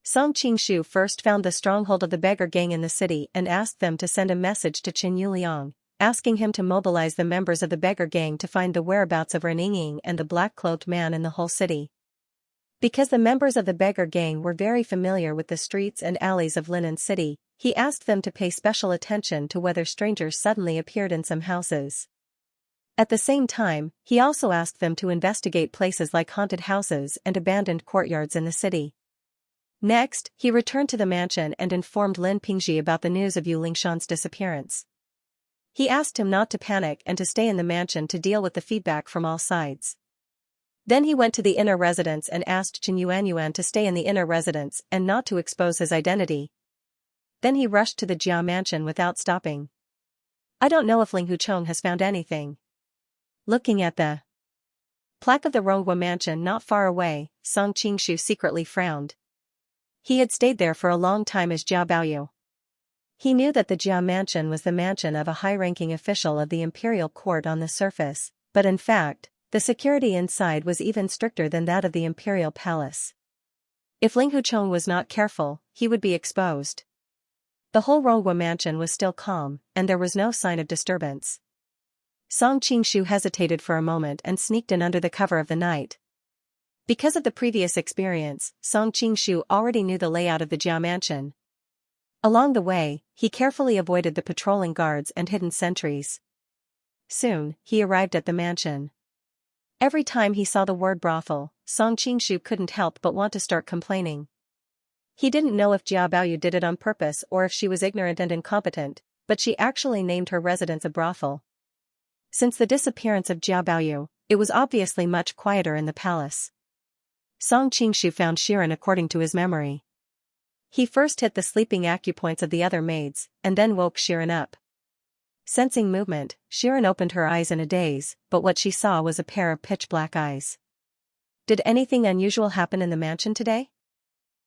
Song Qingshu first found the stronghold of the beggar gang in the city and asked them to send a message to Qin Yuliang, asking him to mobilize the members of the beggar gang to find the whereabouts of Ren Yingying and the black-cloaked man in the whole city. Because the members of the beggar gang were very familiar with the streets and alleys of Linen City, he asked them to pay special attention to whether strangers suddenly appeared in some houses. At the same time, he also asked them to investigate places like haunted houses and abandoned courtyards in the city. Next, he returned to the mansion and informed Lin Pingji about the news of Yu Lingshan's disappearance. He asked him not to panic and to stay in the mansion to deal with the feedback from all sides. Then he went to the inner residence and asked Qin Yuanyuan to stay in the inner residence and not to expose his identity. Then he rushed to the Jia mansion without stopping. I don't know if Ling Huchong has found anything. Looking at the plaque of the Ronghua mansion not far away, Song Qingshu secretly frowned. He had stayed there for a long time as Jia Baoyu. He knew that the Jia mansion was the mansion of a high-ranking official of the imperial court on the surface, but in fact, the security inside was even stricter than that of the imperial palace. If Ling Huchong was not careful, he would be exposed. The whole Ronghua mansion was still calm, and there was no sign of disturbance. Song Qingshu hesitated for a moment and sneaked in under the cover of the night. Because of the previous experience, Song Qingshu already knew the layout of the Jia mansion. Along the way, he carefully avoided the patrolling guards and hidden sentries. Soon, he arrived at the mansion. Every time he saw the word brothel, Song Qingshu couldn't help but want to start complaining. He didn't know if Jia Baoyu did it on purpose or if she was ignorant and incompetent, but she actually named her residence a brothel. Since the disappearance of Jia Baoyu, it was obviously much quieter in the palace. Song Qingshu found Shiren according to his memory. He first hit the sleeping acupoints of the other maids, and then woke Shiren up. Sensing movement, Shiren opened her eyes in a daze, but what she saw was a pair of pitch-black eyes. Did anything unusual happen in the mansion today?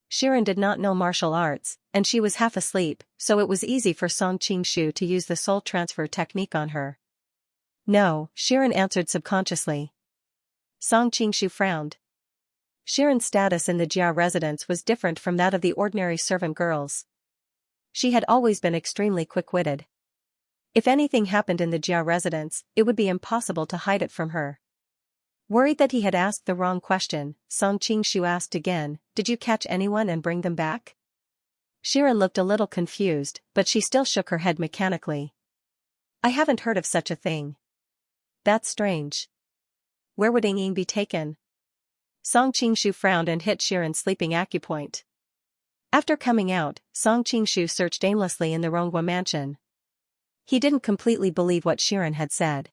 Shiren did not know martial arts, and she was half asleep, so it was easy for Song Qingshu to use the soul transfer technique on her. No, Shiren answered subconsciously. Song Qingshu frowned. Shiren's status in the Jia residence was different from that of the ordinary servant girls. She had always been extremely quick-witted. If anything happened in the Jia residence, it would be impossible to hide it from her. Worried that he had asked the wrong question, Song Qingshu asked again, "Did you catch anyone and bring them back?" Shiren looked a little confused, but she still shook her head mechanically. "I haven't heard of such a thing." "That's strange. Where would Yingying be taken?" Song Qingshu frowned and hit Shiren's sleeping acupoint. After coming out, Song Qingshu searched aimlessly in the Ronghua mansion. He didn't completely believe what Shiren had said.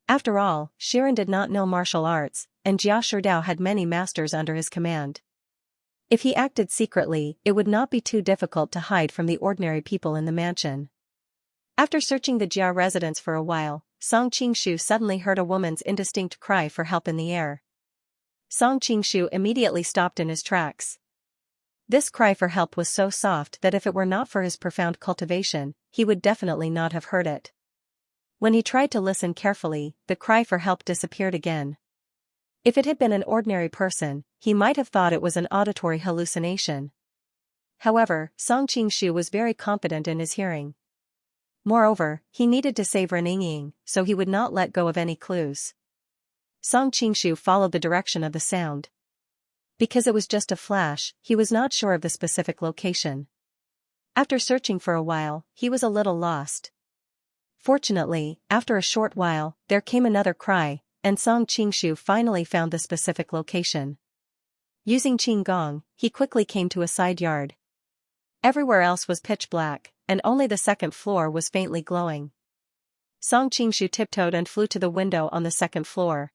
After all, Shiren did not know martial arts, and Jia Sherdao had many masters under his command. If he acted secretly, it would not be too difficult to hide from the ordinary people in the mansion. After searching the Jia residence for a while, Song Qingshu suddenly heard a woman's indistinct cry for help in the air. Song Qingshu immediately stopped in his tracks. This cry for help was so soft that if it were not for his profound cultivation, he would definitely not have heard it. When he tried to listen carefully, the cry for help disappeared again. If it had been an ordinary person, he might have thought it was an auditory hallucination. However, Song Qingshu was very confident in his hearing. Moreover, he needed to save Ren Yingying, so he would not let go of any clues. Song Qingshu followed the direction of the sound. Because it was just a flash, he was not sure of the specific location. After searching for a while, he was a little lost. Fortunately, after a short while, there came another cry, and Song Qingshu finally found the specific location. Using Qin Gong, he quickly came to a side yard. Everywhere else was pitch black, and only the second floor was faintly glowing. Song Qingshu tiptoed and flew to the window on the second floor.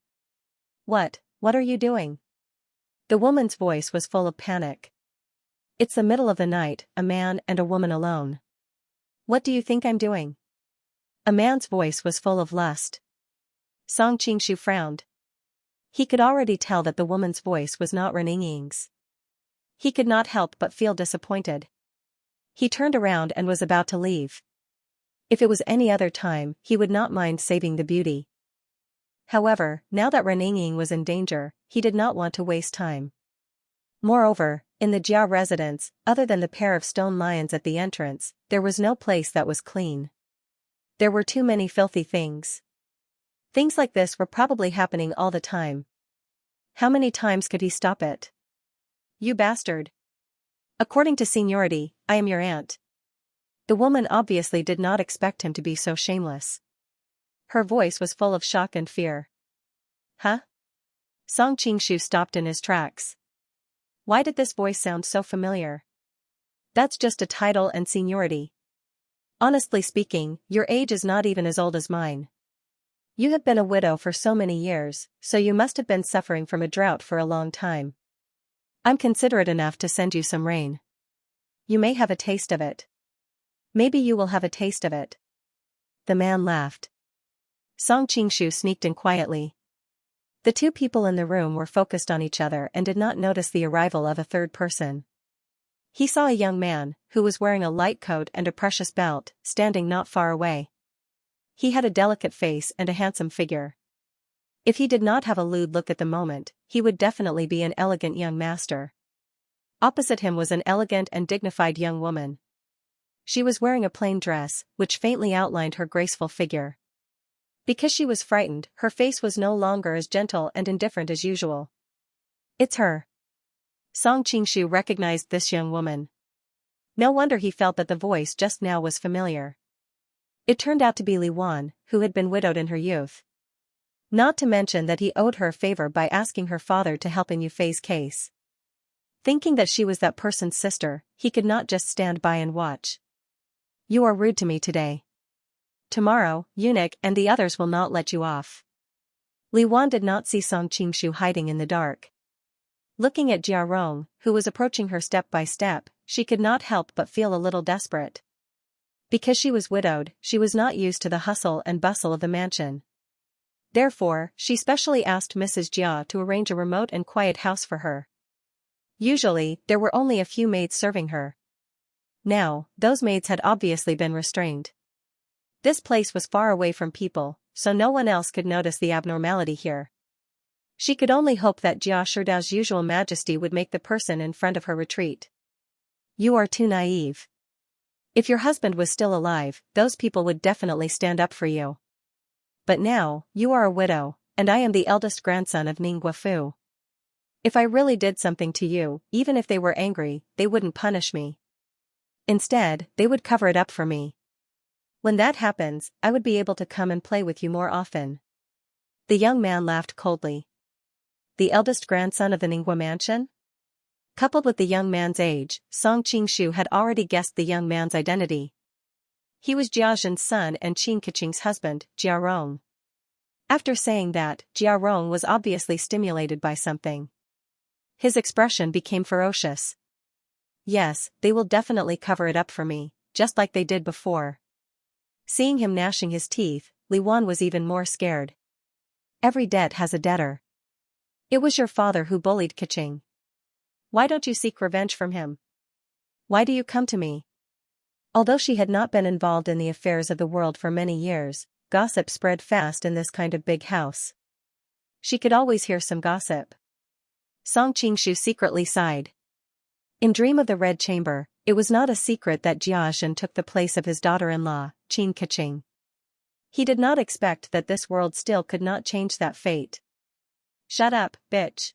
What are you doing?" The woman's voice was full of panic. "It's the middle of the night, a man and a woman alone." "What do you think I'm doing?" A man's voice was full of lust. Song Qingshu frowned. He could already tell that the woman's voice was not Ren Yingying's. He could not help but feel disappointed. He turned around and was about to leave. If it was any other time, he would not mind saving the beauty. However, now that Reninging was in danger, he did not want to waste time. Moreover, in the Jia residence, other than the pair of stone lions at the entrance, there was no place that was clean. There were too many filthy things. Things like this were probably happening all the time. How many times could he stop it? You bastard. According to seniority, I am your aunt. The woman obviously did not expect him to be so shameless. Her voice was full of shock and fear. Huh? Song Qingshu stopped in his tracks. Why did this voice sound so familiar? That's just a title and seniority. Honestly speaking, your age is not even as old as mine. You have been a widow for so many years, so you must have been suffering from a drought for a long time. I'm considerate enough to send you some rain. You may have a taste of it. Maybe you will have a taste of it. The man laughed. Song Qingshu sneaked in quietly. The two people in the room were focused on each other and did not notice the arrival of a third person. He saw a young man, who was wearing a light coat and a precious belt, standing not far away. He had a delicate face and a handsome figure. If he did not have a lewd look at the moment, he would definitely be an elegant young master. Opposite him was an elegant and dignified young woman. She was wearing a plain dress, which faintly outlined her graceful figure. Because she was frightened, her face was no longer as gentle and indifferent as usual. It's her. Song Qingshu recognized this young woman. No wonder he felt that the voice just now was familiar. It turned out to be Li Wan, who had been widowed in her youth. Not to mention that he owed her a favor by asking her father to help in Yufei's case. Thinking that she was that person's sister, he could not just stand by and watch. You are rude to me today. Tomorrow, eunuch and the others will not let you off. Li Wan did not see Song Qingshu hiding in the dark. Looking at Jia Rong, who was approaching her step by step, she could not help but feel a little desperate. Because she was widowed, she was not used to the hustle and bustle of the mansion. Therefore, she specially asked Mrs. Jia to arrange a remote and quiet house for her. Usually, there were only a few maids serving her. Now, those maids had obviously been restrained. This place was far away from people, so no one else could notice the abnormality here. She could only hope that Jia Shidao's usual majesty would make the person in front of her retreat. You are too naive. If your husband was still alive, those people would definitely stand up for you. But now, you are a widow, and I am the eldest grandson of Ning Guofu. If I really did something to you, even if they were angry, they wouldn't punish me. Instead, they would cover it up for me. When that happens, I would be able to come and play with you more often. The young man laughed coldly. The eldest grandson of the Ningguo mansion? Coupled with the young man's age, Song Qingshu had already guessed the young man's identity. He was Jia Zhen's son and Qin Keqing's husband, Jia Rong. After saying that, Jia Rong was obviously stimulated by something. His expression became ferocious. Yes, they will definitely cover it up for me, just like they did before. Seeing him gnashing his teeth, Li Wan was even more scared. Every debt has a debtor. It was your father who bullied Keqing. Why don't you seek revenge from him? Why do you come to me? Although she had not been involved in the affairs of the world for many years, gossip spread fast in this kind of big house. She could always hear some gossip. Song Qingshu secretly sighed. In Dream of the Red Chamber, it was not a secret that Jia Zhen took the place of his daughter-in-law, Qin Keqing. He did not expect that this world still could not change that fate. Shut up, bitch.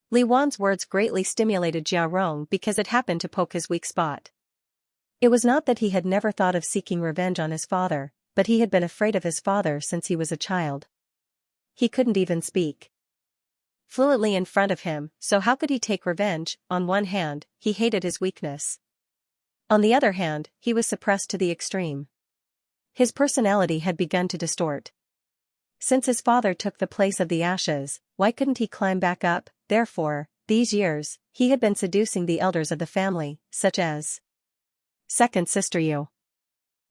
Li Wan's words greatly stimulated Jia Rong because it happened to poke his weak spot. It was not that he had never thought of seeking revenge on his father, but he had been afraid of his father since he was a child. He couldn't even speak fluently in front of him, so how could he take revenge? On one hand, he hated his weakness. On the other hand, he was suppressed to the extreme. His personality had begun to distort. Since his father took the place of the ashes, why couldn't he climb back up? Therefore, these years, he had been seducing the elders of the family, such as Second Sister Yu.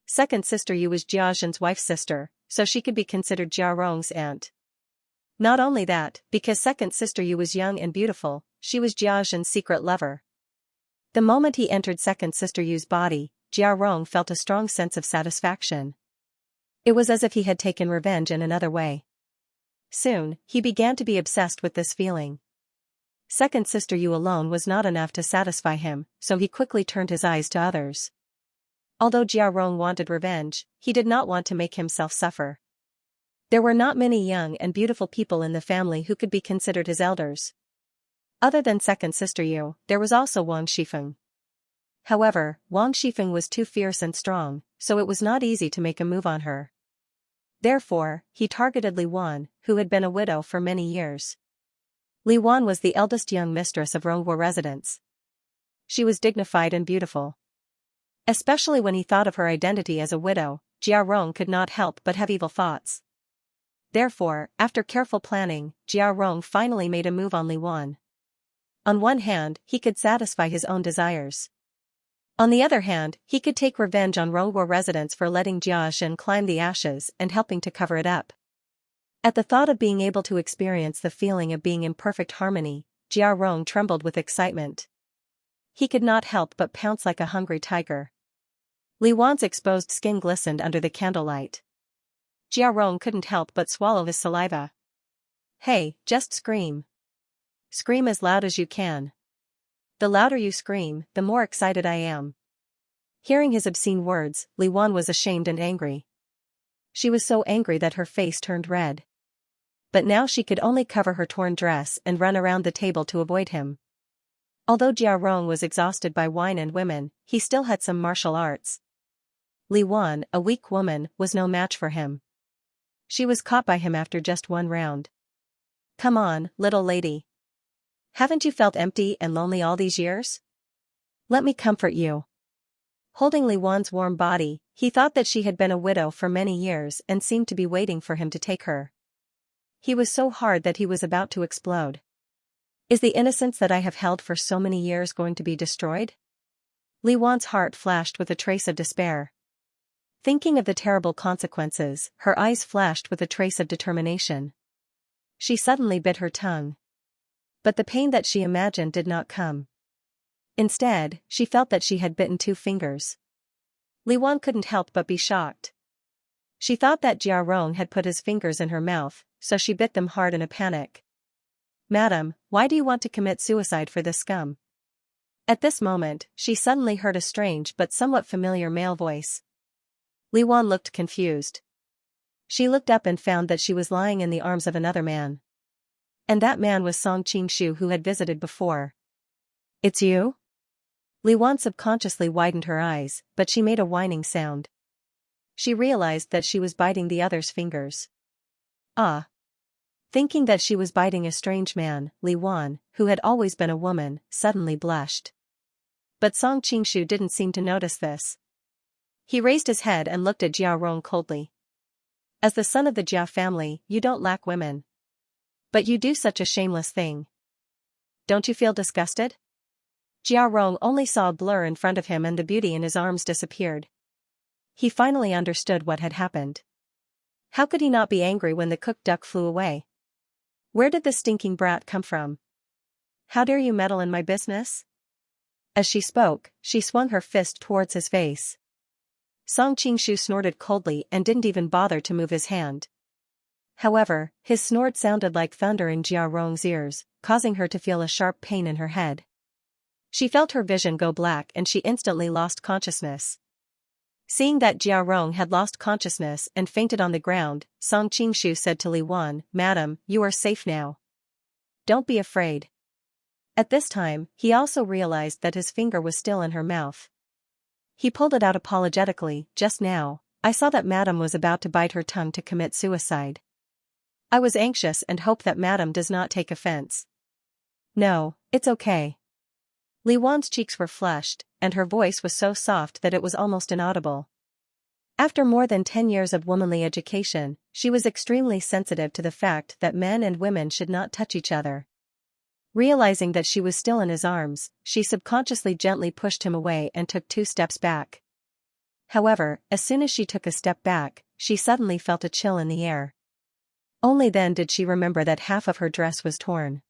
Second Sister Yu was Jia Zhen's wife's sister, so she could be considered Jia Rong's aunt. Not only that, because Second Sister Yu was young and beautiful, she was Jia Zhen's secret lover. The moment he entered Second Sister Yu's body, Jia Rong felt a strong sense of satisfaction. It was as if he had taken revenge in another way. Soon, he began to be obsessed with this feeling. Second sister Yu alone was not enough to satisfy him, so he quickly turned his eyes to others. Although Jia Rong wanted revenge, he did not want to make himself suffer. There were not many young and beautiful people in the family who could be considered his elders. Other than second sister Yu, there was also Wang Shifeng. However, Wang Shifeng was too fierce and strong, so it was not easy to make a move on her. Therefore, he targeted Li Wan, who had been a widow for many years. Li Wan was the eldest young mistress of Ronghua residence. She was dignified and beautiful. Especially when he thought of her identity as a widow, Jia Rong could not help but have evil thoughts. Therefore, after careful planning, Jia Rong finally made a move on Li Wan. On one hand, he could satisfy his own desires. On the other hand, he could take revenge on Ronghua residents for letting Jia Shen climb the ashes and helping to cover it up. At the thought of being able to experience the feeling of being in perfect harmony, Jia Rong trembled with excitement. He could not help but pounce like a hungry tiger. Li Wan's exposed skin glistened under the candlelight. Jia Rong couldn't help but swallow his saliva. Hey, just scream. Scream as loud as you can. The louder you scream, the more excited I am. Hearing his obscene words, Li Wan was ashamed and angry. She was so angry that her face turned red. But now she could only cover her torn dress and run around the table to avoid him. Although Jia Rong was exhausted by wine and women, he still had some martial arts. Li Wan, a weak woman, was no match for him. She was caught by him after just one round. Come on, little lady. Haven't you felt empty and lonely all these years? Let me comfort you. Holding Li Wan's warm body, he thought that she had been a widow for many years and seemed to be waiting for him to take her. He was so hard that he was about to explode. Is the innocence that I have held for so many years going to be destroyed? Li Wan's heart flashed with a trace of despair. Thinking of the terrible consequences, her eyes flashed with a trace of determination. She suddenly bit her tongue. But the pain that she imagined did not come. Instead, she felt that she had bitten two fingers. Li Wan couldn't help but be shocked. She thought that Jia Rong had put his fingers in her mouth, so she bit them hard in a panic. Madam, why do you want to commit suicide for this scum? At this moment, she suddenly heard a strange but somewhat familiar male voice. Li Wan looked confused. She looked up and found that she was lying in the arms of another man. And that man was Song Qingshu, who had visited before. It's you? Li Wan subconsciously widened her eyes, but she made a whining sound. She realized that she was biting the other's fingers. Ah. Thinking that she was biting a strange man, Li Wan, who had always been a woman, suddenly blushed. But Song Qingshu didn't seem to notice this. He raised his head and looked at Jia Rong coldly. As the son of the Jia family, you don't lack women. But you do such a shameless thing. Don't you feel disgusted? Jia Rong only saw a blur in front of him and the beauty in his arms disappeared. He finally understood what had happened. How could he not be angry when the cooked duck flew away? Where did this stinking brat come from? How dare you meddle in my business? As she spoke, she swung her fist towards his face. Song Qingshu snorted coldly and didn't even bother to move his hand. However, his snort sounded like thunder in Jia Rong's ears, causing her to feel a sharp pain in her head. She felt her vision go black and she instantly lost consciousness. Seeing that Jia Rong had lost consciousness and fainted on the ground, Song Qingshu said to Li Wan, Madam, you are safe now. Don't be afraid. At this time, he also realized that his finger was still in her mouth. He pulled it out apologetically. Just now, I saw that Madam was about to bite her tongue to commit suicide. I was anxious and hope that Madam does not take offense. No, it's okay. Li Wan's cheeks were flushed, and her voice was so soft that it was almost inaudible. After more than 10 years of womanly education, she was extremely sensitive to the fact that men and women should not touch each other. Realizing that she was still in his arms, she subconsciously gently pushed him away and took 2 steps back. However, as soon as she took a step back, she suddenly felt a chill in the air. Only then did she remember that half of her dress was torn.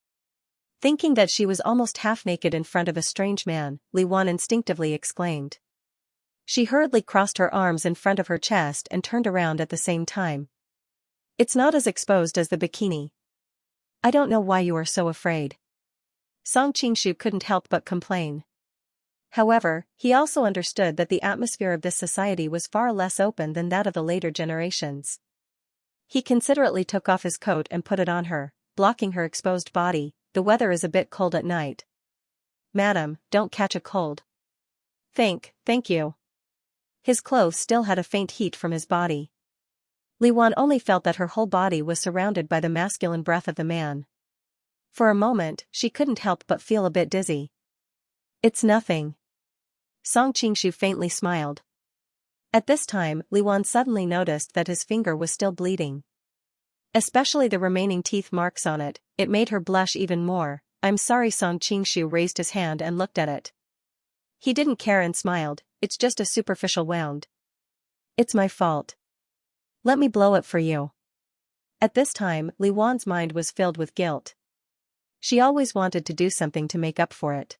Thinking that she was almost half naked in front of a strange man, Li Wan instinctively exclaimed. She hurriedly crossed her arms in front of her chest and turned around at the same time. It's not as exposed as the bikini. I don't know why you are so afraid. Song Qingshu couldn't help but complain. However, he also understood that the atmosphere of this society was far less open than that of the later generations. He considerately took off his coat and put it on her, blocking her exposed body. The weather is a bit cold at night. Madam, don't catch a cold. Thank you. His clothes still had a faint heat from his body. Li Wan only felt that her whole body was surrounded by the masculine breath of the man. For a moment, she couldn't help but feel a bit dizzy. It's nothing. Song Qingshu faintly smiled. At this time, Li Wan suddenly noticed that his finger was still bleeding. Especially the remaining teeth marks on it, it made her blush even more. I'm sorry. Song Qingshu raised his hand and looked at it. He didn't care and smiled, it's just a superficial wound. It's my fault. Let me blow it for you. At this time, Li Wan's mind was filled with guilt. She always wanted to do something to make up for it.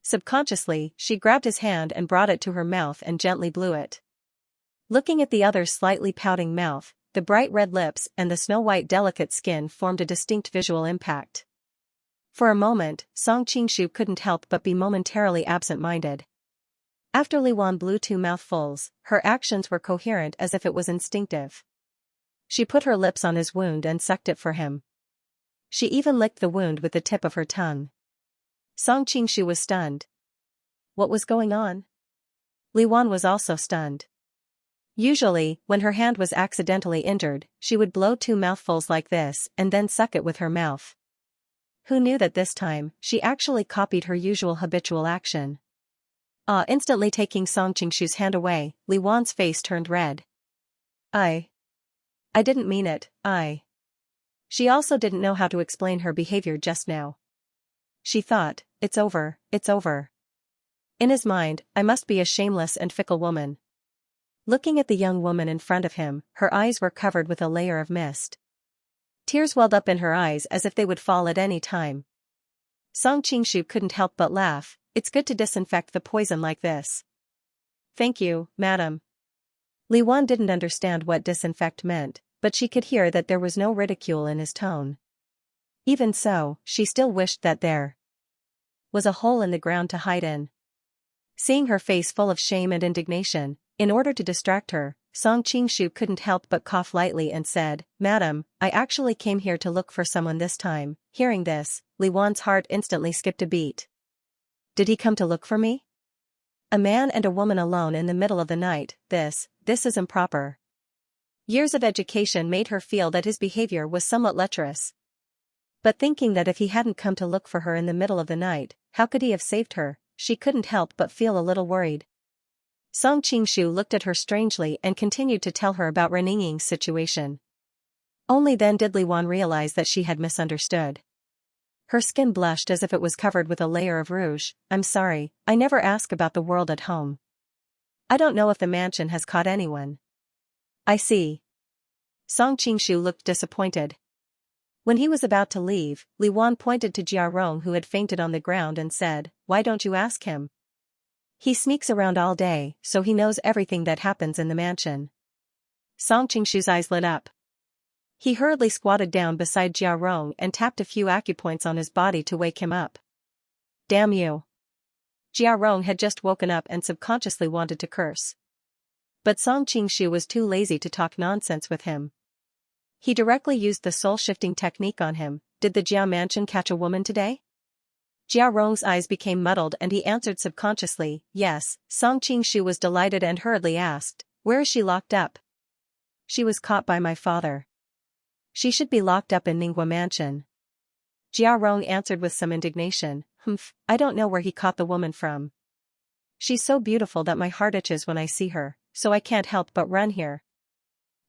Subconsciously, she grabbed his hand and brought it to her mouth and gently blew it. Looking at the other's slightly pouting mouth, the bright red lips and the snow-white delicate skin formed a distinct visual impact. For a moment, Song Qingshu couldn't help but be momentarily absent-minded. After Li Wan blew 2 mouthfuls, her actions were coherent as if it was instinctive. She put her lips on his wound and sucked it for him. She even licked the wound with the tip of her tongue. Song Qingshu was stunned. What was going on? Li Wan was also stunned. Usually, when her hand was accidentally injured, she would blow 2 mouthfuls like this and then suck it with her mouth. Who knew that this time, she actually copied her usual habitual action? Instantly taking Song Qingshu's hand away, Li Wan's face turned red. I didn't mean it, She also didn't know how to explain her behavior just now. She thought, it's over. In his mind, I must be a shameless and fickle woman. Looking at the young woman in front of him, her eyes were covered with a layer of mist. Tears welled up in her eyes as if they would fall at any time. Song Qingshu couldn't help but laugh. It's good to disinfect the poison like this. Thank you, madam. Li Wan didn't understand what disinfect meant, but she could hear that there was no ridicule in his tone. Even so, she still wished that there was a hole in the ground to hide in. Seeing her face full of shame and indignation, in order to distract her, Song Qingshu couldn't help but cough lightly and said, Madam, I actually came here to look for someone this time. Hearing this, Li Wan's heart instantly skipped a beat. Did he come to look for me? A man and a woman alone in the middle of the night, this is improper. Years of education made her feel that his behavior was somewhat lecherous. But thinking that if he hadn't come to look for her in the middle of the night, how could he have saved her, she couldn't help but feel a little worried. Song Qingshu looked at her strangely and continued to tell her about Reninging's situation. Only then did Li Wan realize that she had misunderstood. Her skin blushed as if it was covered with a layer of rouge. I'm sorry, I never ask about the world at home. I don't know if the mansion has caught anyone. I see. Song Qingshu looked disappointed. When he was about to leave, Li Wan pointed to Jia Rong who had fainted on the ground and said, Why don't you ask him? He sneaks around all day, so he knows everything that happens in the mansion. Song Qingshu's eyes lit up. He hurriedly squatted down beside Jia Rong and tapped a few acupoints on his body to wake him up. Damn you. Jia Rong had just woken up and subconsciously wanted to curse. But Song Qingshu was too lazy to talk nonsense with him. He directly used the soul-shifting technique on him. Did the Jia mansion catch a woman today? Jia Rong's eyes became muddled and he answered subconsciously, yes. Song Qingshu was delighted and hurriedly asked, Where is she locked up? She was caught by my father. She should be locked up in Ningguo Mansion. Jia Rong answered with some indignation, I don't know where he caught the woman from. She's so beautiful that my heart itches when I see her, so I can't help but run here.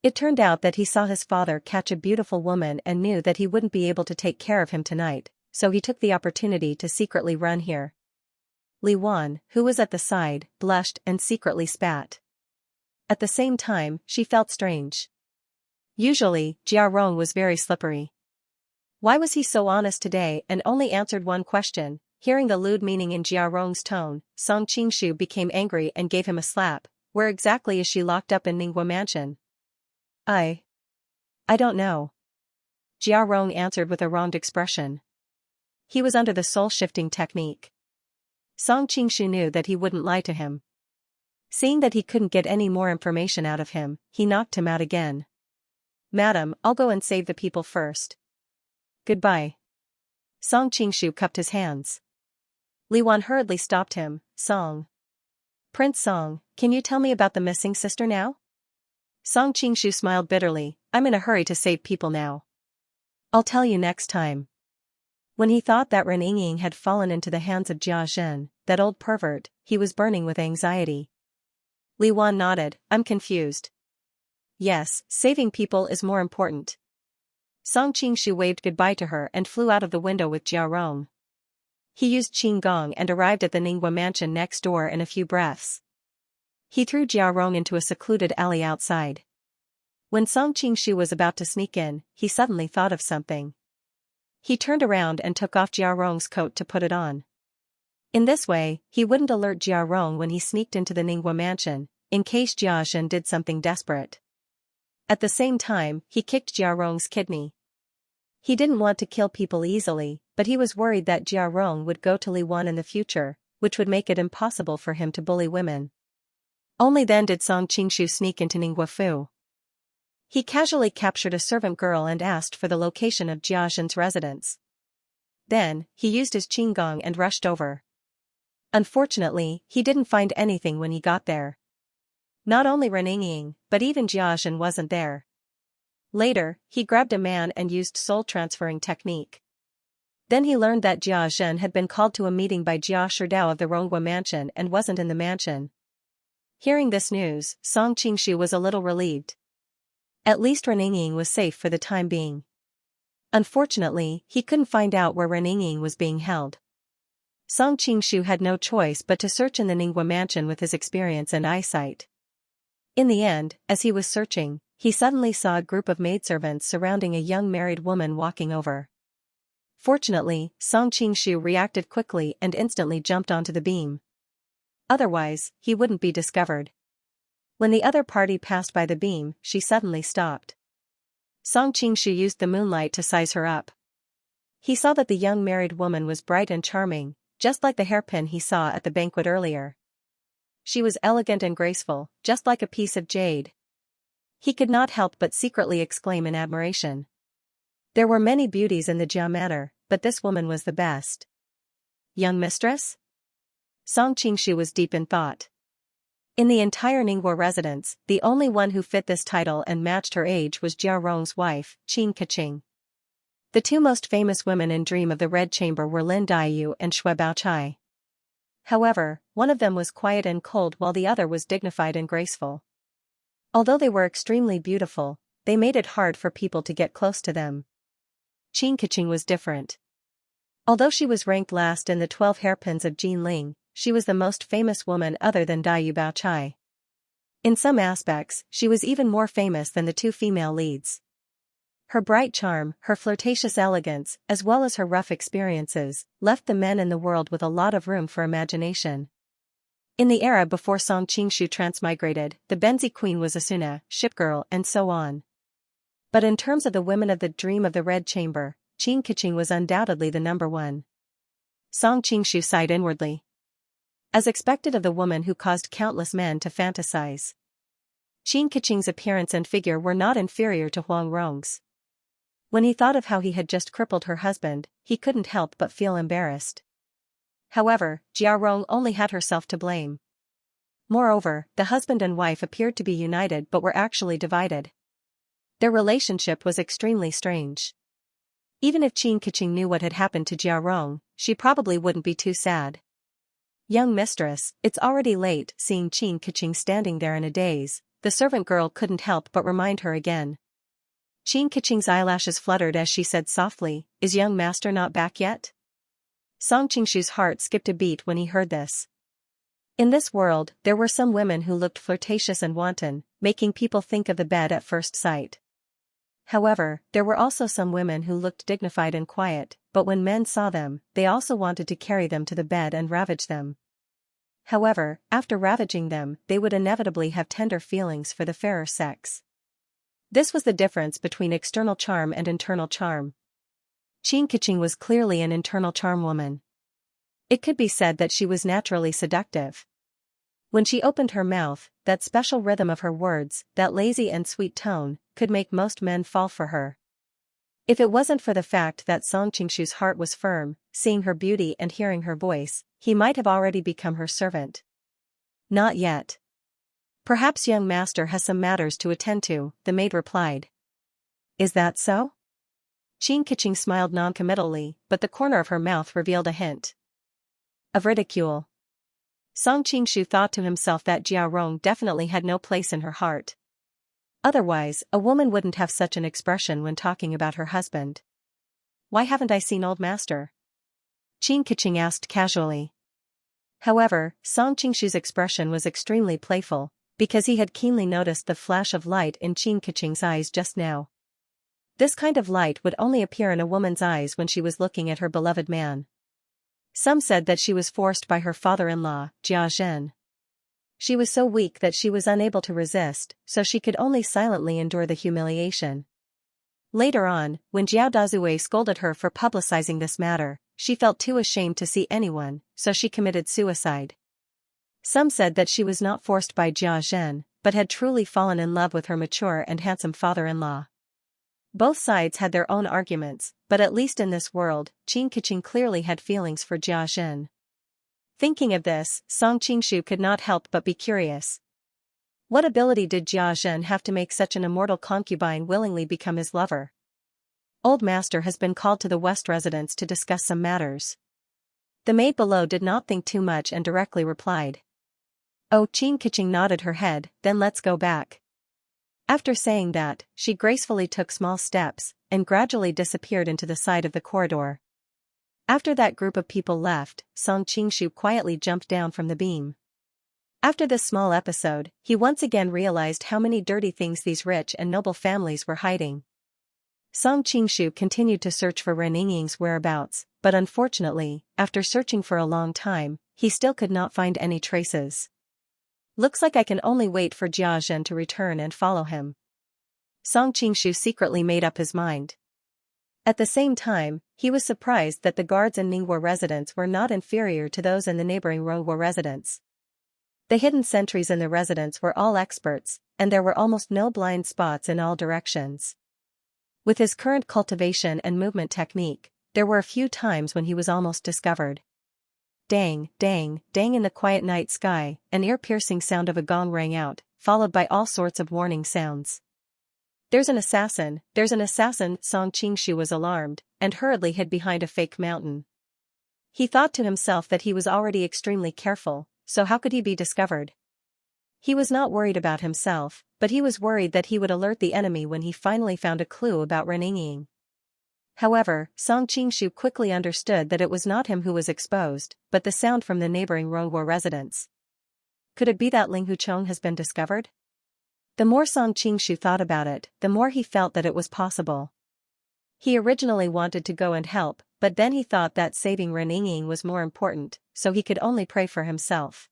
It turned out that he saw his father catch a beautiful woman and knew that he wouldn't be able to take care of him tonight, so he took the opportunity to secretly run here. Li Wan, who was at the side, blushed and secretly spat. At the same time, she felt strange. Usually, Jia Rong was very slippery. Why was he so honest today and only answered one question? Hearing the lewd meaning in Jia Rong's tone, Song Qingshu became angry and gave him a slap. Where exactly is she locked up in Ningguo Mansion? I don't know. Jia Rong answered with a wronged expression. He was under the soul-shifting technique. Song Qingshu knew that he wouldn't lie to him. Seeing that he couldn't get any more information out of him, he knocked him out again. Madam, I'll go and save the people first. Goodbye. Song Qingshu cupped his hands. Li Wan hurriedly stopped him. Song. Prince Song, can you tell me about the missing sister now? Song Qingshu smiled bitterly. I'm in a hurry to save people now. I'll tell you next time. When he thought that Ren Yingying had fallen into the hands of Jia Zhen, that old pervert, he was burning with anxiety. Li Wan nodded. I'm confused. Yes, saving people is more important. Song Qingshu waved goodbye to her and flew out of the window with Jia Rong. He used Qing Gong and arrived at the Ningguo mansion next door in a few breaths. He threw Jia Rong into a secluded alley outside. When Song Qingshu was about to sneak in, he suddenly thought of something. He turned around and took off Jia Rong's coat to put it on. In this way, he wouldn't alert Jia Rong when he sneaked into the Ningguo mansion, in case Jia Zhen did something desperate. At the same time, he kicked Jia Rong's kidney. He didn't want to kill people easily, but he was worried that Jia Rong would go to Li Wan in the future, which would make it impossible for him to bully women. Only then did Song Qingshu sneak into Ningguo Fu. He casually captured a servant girl and asked for the location of Jia Zhen's residence. Then, he used his Qing Gong and rushed over. Unfortunately, he didn't find anything when he got there. Not only Ren Yingying, but even Jia Zhen wasn't there. Later, he grabbed a man and used soul-transferring technique. Then he learned that Jia Zhen had been called to a meeting by Jia Shidao of the Rongguo mansion and wasn't in the mansion. Hearing this news, Song Qingshu was a little relieved. At least Ren Yingying was safe for the time being. Unfortunately, he couldn't find out where Ren Yingying was being held. Song Qingshu had no choice but to search in the Ningguo mansion with his experience and eyesight. In the end, as he was searching, he suddenly saw a group of maidservants surrounding a young married woman walking over. Fortunately, Song Qingshu reacted quickly and instantly jumped onto the beam. Otherwise, he wouldn't be discovered. When the other party passed by the beam, she suddenly stopped. Song Qingshu used the moonlight to size her up. He saw that the young married woman was bright and charming, just like the hairpin he saw at the banquet earlier. She was elegant and graceful, just like a piece of jade. He could not help but secretly exclaim in admiration. There were many beauties in the Jia manor, but this woman was the best. Young mistress? Song Qingshu was deep in thought. In the entire Ningguo residence, the only one who fit this title and matched her age was Jia Rong's wife, Qin Keqing. The two most famous women in Dream of the Red Chamber were Lin Daiyu and Shui Baochai. However, one of them was quiet and cold while the other was dignified and graceful. Although they were extremely beautiful, they made it hard for people to get close to them. Qin Keqing was different. Although she was ranked last in the 12 hairpins of Jinling, she was the most famous woman other than Daiyu Baochai. In some aspects, she was even more famous than the two female leads. Her bright charm, her flirtatious elegance, as well as her rough experiences, left the men in the world with a lot of room for imagination. In the era before Song Qingshu transmigrated, the Benzi Queen was Asuna, Shipgirl, and so on. But in terms of the women of the Dream of the Red Chamber, Qin Keqing was undoubtedly the number one. Song Qingshu sighed inwardly. As expected of the woman who caused countless men to fantasize. Qin Keqing's appearance and figure were not inferior to Huang Rong's. When he thought of how he had just crippled her husband, he couldn't help but feel embarrassed. However, Jia Rong only had herself to blame. Moreover, the husband and wife appeared to be united but were actually divided. Their relationship was extremely strange. Even if Qin Keqing knew what had happened to Jia Rong, she probably wouldn't be too sad. Young mistress, it's already late. Seeing Qin Keqing standing there in a daze, the servant girl couldn't help but remind her again. Qin Keqing's eyelashes fluttered as she said softly, "Is young master not back yet?" Song Qingshu's heart skipped a beat when he heard this. In this world, there were some women who looked flirtatious and wanton, making people think of the bed at first sight. However, there were also some women who looked dignified and quiet, but when men saw them, they also wanted to carry them to the bed and ravage them. However, after ravaging them, they would inevitably have tender feelings for the fairer sex. This was the difference between external charm and internal charm. Xianxia was clearly an internal charm woman. It could be said that she was naturally seductive. When she opened her mouth, that special rhythm of her words, that lazy and sweet tone, could make most men fall for her. If it wasn't for the fact that Song Qingshu's heart was firm, seeing her beauty and hearing her voice, he might have already become her servant. Not yet. Perhaps young master has some matters to attend to, the maid replied. Is that so? Xianxia smiled noncommittally, but the corner of her mouth revealed a hint of ridicule. Song Qingshu thought to himself that Jiao Rong definitely had no place in her heart. Otherwise, a woman wouldn't have such an expression when talking about her husband. Why haven't I seen old master? Xianxia asked casually. However, Song Qingshu's expression was extremely playful, because he had keenly noticed the flash of light in Xianxia's eyes just now. This kind of light would only appear in a woman's eyes when she was looking at her beloved man. Some said that she was forced by her father-in-law, Jia Zhen. She was so weak that she was unable to resist, so she could only silently endure the humiliation. Later on, when Jiao Dazue scolded her for publicizing this matter, she felt too ashamed to see anyone, so she committed suicide. Some said that she was not forced by Jia Zhen, but had truly fallen in love with her mature and handsome father-in-law. Both sides had their own arguments, but at least in this world, Xianxia clearly had feelings for Jia Zhen. Thinking of this, Song Qingshu could not help but be curious. What ability did Jia Zhen have to make such an immortal concubine willingly become his lover? Old master has been called to the West residence to discuss some matters. The maid below did not think too much and directly replied. Oh, Xianxia nodded her head, then let's go back. After saying that, she gracefully took small steps, and gradually disappeared into the side of the corridor. After that group of people left, Song Qingshu quietly jumped down from the beam. After this small episode, he once again realized how many dirty things these rich and noble families were hiding. Song Qingshu continued to search for Ren Yingying's whereabouts, but unfortunately, after searching for a long time, he still could not find any traces. Looks like I can only wait for Jia Zhen to return and follow him. Song Qingshu secretly made up his mind. At the same time, he was surprised that the guards in Ningguo residence were not inferior to those in the neighboring Rongguo residence. The hidden sentries in the residence were all experts, and there were almost no blind spots in all directions. With his current cultivation and movement technique, there were a few times when he was almost discovered. Dang, dang, dang, in the quiet night sky, an ear-piercing sound of a gong rang out, followed by all sorts of warning sounds. There's an assassin, Song Qingshu was alarmed, and hurriedly hid behind a fake mountain. He thought to himself that he was already extremely careful, so how could he be discovered? He was not worried about himself, but he was worried that he would alert the enemy when he finally found a clue about Ren Yingying. However, Song Qingshu quickly understood that it was not him who was exposed, but the sound from the neighboring Rongguo residence. Could it be that Ling Huchong has been discovered? The more Song Qingshu thought about it, the more he felt that it was possible. He originally wanted to go and help, but then he thought that saving Ren Yingying was more important, so he could only pray for himself.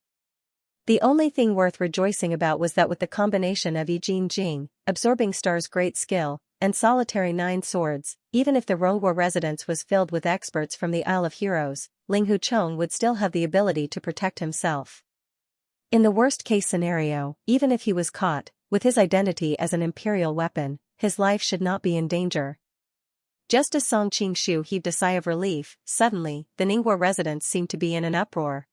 The only thing worth rejoicing about was that with the combination of Yi Jing, Absorbing Star's great skill, and Solitary 9 Swords, even if the Rongguo residence was filled with experts from the Isle of Heroes, Ling Huchong would still have the ability to protect himself. In the worst-case scenario, even if he was caught, with his identity as an imperial weapon, his life should not be in danger. Just as Song Qingshu heaved a sigh of relief, suddenly, the Ningguo residence seemed to be in an uproar.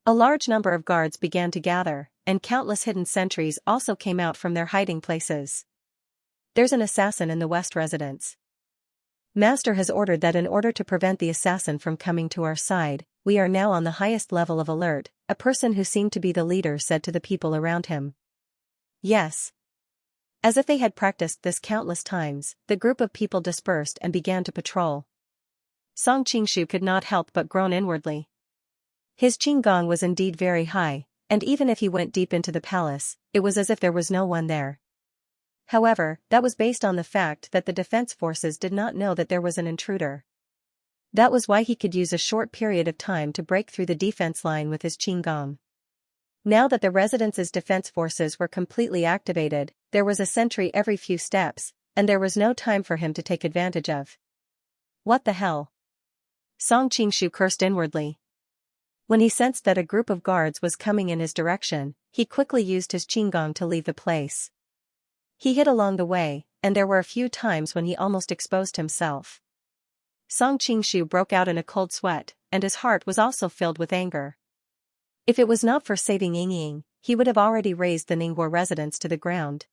A large number of guards began to gather, and countless hidden sentries also came out from their hiding places. There's an assassin in the West residence. Master has ordered that in order to prevent the assassin from coming to our side, we are now on the highest level of alert, a person who seemed to be the leader said to the people around him. Yes. As if they had practiced this countless times, the group of people dispersed and began to patrol. Song Qingshu could not help but groan inwardly. His qinggong was indeed very high, and even if he went deep into the palace, it was as if there was no one there. However, that was based on the fact that the defense forces did not know that there was an intruder. That was why he could use a short period of time to break through the defense line with his qinggong. Now that the residence's defense forces were completely activated, there was a sentry every few steps, and there was no time for him to take advantage of. What the hell? Song Qingshu cursed inwardly. When he sensed that a group of guards was coming in his direction, he quickly used his qinggong to leave the place. He hid along the way, and there were a few times when he almost exposed himself. Song Qingshu broke out in a cold sweat, and his heart was also filled with anger. If it was not for saving Yingying, he would have already razed the Ningguo residence to the ground.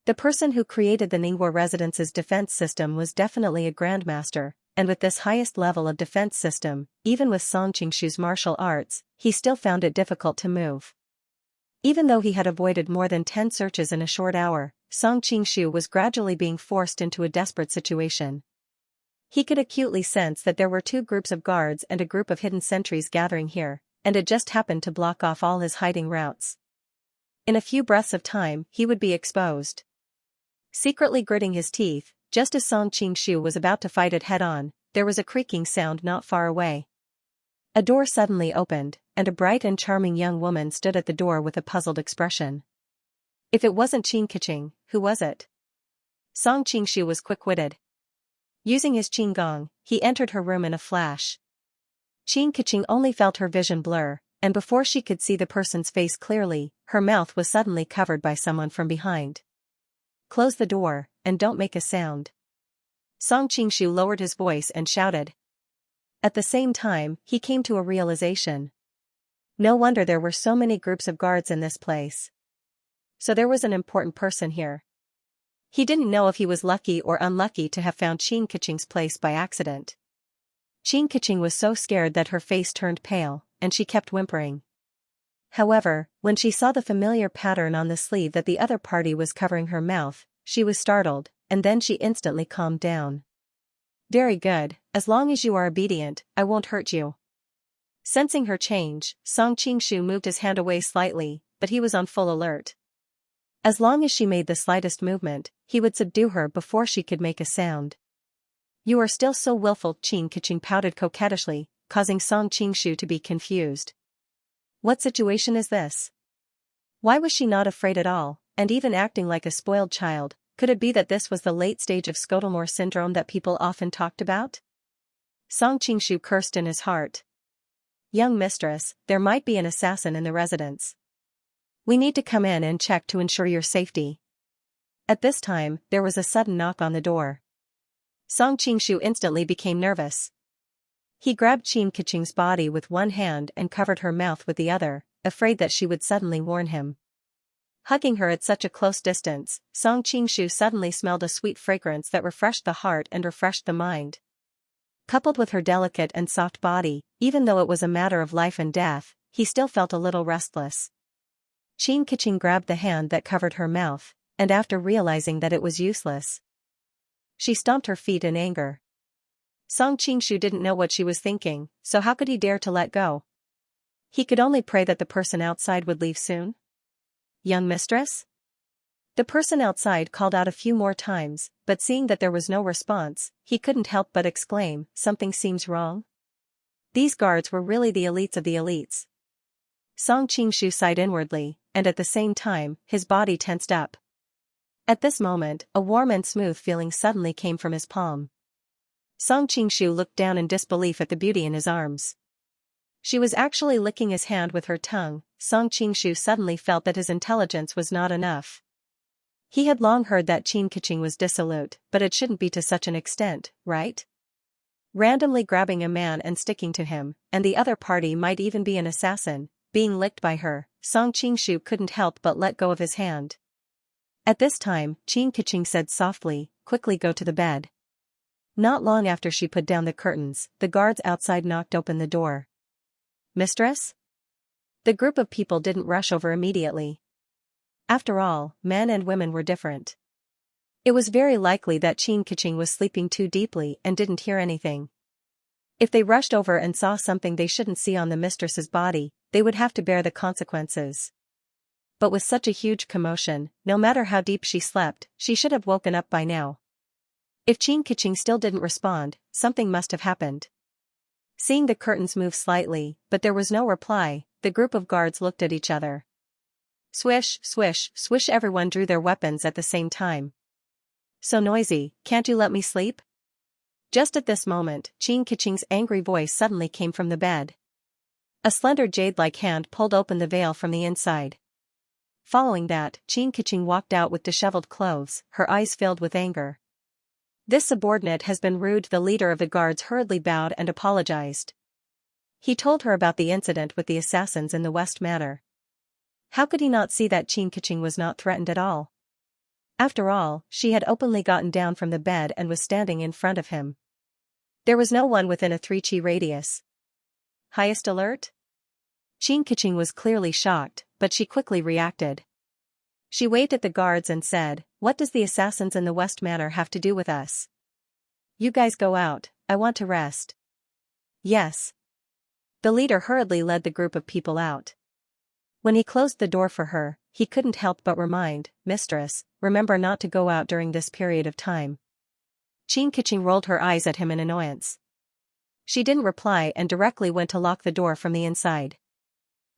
The person who created the Ningguo residence's defense system was definitely a grandmaster, and with this highest level of defense system, even with Song Qingshu's martial arts, he still found it difficult to move. Even though he had avoided more than 10 searches in a short hour, Song Qingshu was gradually being forced into a desperate situation. He could acutely sense that there were 2 groups of guards and a group of hidden sentries gathering here, and it just happened to block off all his hiding routes. In a few breaths of time, he would be exposed. Secretly gritting his teeth, just as Song Qingshu was about to fight it head-on, there was a creaking sound not far away. A door suddenly opened, and a bright and charming young woman stood at the door with a puzzled expression. If it wasn't Qingshu, who was it? Song Qingshu was quick-witted. Using his qinggong, he entered her room in a flash. Qingshu only felt her vision blur, and before she could see the person's face clearly, her mouth was suddenly covered by someone from behind. Close the door, and don't make a sound. Song Qingshu lowered his voice and shouted. At the same time, he came to a realization. No wonder there were so many groups of guards in this place. So there was an important person here. He didn't know if he was lucky or unlucky to have found Qingshu's place by accident. Qingshu was so scared that her face turned pale, and she kept whimpering. However, when she saw the familiar pattern on the sleeve that the other party was covering her mouth, she was startled, and then she instantly calmed down. Very good, as long as you are obedient, I won't hurt you. Sensing her change, Song Qingshu moved his hand away slightly, but he was on full alert. As long as she made the slightest movement, he would subdue her before she could make a sound. You are still so willful, Qingshu pouted coquettishly, causing Song Qingshu to be confused. What situation is this? Why was she not afraid at all, and even acting like a spoiled child? Could it be that this was the late stage of Scotlemore syndrome that people often talked about? Song Qingshu cursed in his heart. Young mistress, there might be an assassin in the residence. We need to come in and check to ensure your safety. At this time, there was a sudden knock on the door. Song Qingshu instantly became nervous. He grabbed Qingshu's body with one hand and covered her mouth with the other, afraid that she would suddenly warn him. Hugging her at such a close distance, Song Qingshu suddenly smelled a sweet fragrance that refreshed the heart and refreshed the mind. Coupled with her delicate and soft body, even though it was a matter of life and death, he still felt a little restless. Qingshu grabbed the hand that covered her mouth, and after realizing that it was useless, she stomped her feet in anger. Song Qingshu didn't know what she was thinking, so how could he dare to let go? He could only pray that the person outside would leave soon. Young mistress? The person outside called out a few more times, but seeing that there was no response, he couldn't help but exclaim, something seems wrong. These guards were really the elites of the elites. Song Qingshu sighed inwardly, and at the same time, his body tensed up. At this moment, a warm and smooth feeling suddenly came from his palm. Song Qingshu looked down in disbelief at the beauty in his arms. She was actually licking his hand with her tongue. Song Qingshu suddenly felt that his intelligence was not enough. He had long heard that Qingshu was dissolute, but it shouldn't be to such an extent, right? Randomly grabbing a man and sticking to him, and the other party might even be an assassin, being licked by her, Song Qingshu couldn't help but let go of his hand. At this time, Qingshu said softly, quickly go to the bed. Not long after she put down the curtains, the guards outside knocked open the door. Mistress? The group of people didn't rush over immediately. After all, men and women were different. It was very likely that Qingshu was sleeping too deeply and didn't hear anything. If they rushed over and saw something they shouldn't see on the mistress's body, they would have to bear the consequences. But with such a huge commotion, no matter how deep she slept, she should have woken up by now. If Qingshu still didn't respond, something must have happened. Seeing the curtains move slightly, but there was no reply, the group of guards looked at each other. Swish, swish, swish, everyone drew their weapons at the same time. So noisy, can't you let me sleep? Just at this moment, Xianxia's angry voice suddenly came from the bed. A slender jade-like hand pulled open the veil from the inside. Following that, Xianxia walked out with disheveled clothes, her eyes filled with anger. This subordinate has been rude. The leader of the guards hurriedly bowed and apologized. He told her about the incident with the assassins in the West Manor. How could he not see that Xianxia was not threatened at all? After all, she had openly gotten down from the bed and was standing in front of him. There was no one within a 3 chi radius. Highest alert? Xianxia was clearly shocked, but she quickly reacted. She waved at the guards and said, "What does the assassins in the West Manor have to do with us? You guys go out, I want to rest." Yes. The leader hurriedly led the group of people out. When he closed the door for her, he couldn't help but remind, "Mistress, remember not to go out during this period of time." Xianxia rolled her eyes at him in annoyance. She didn't reply and directly went to lock the door from the inside.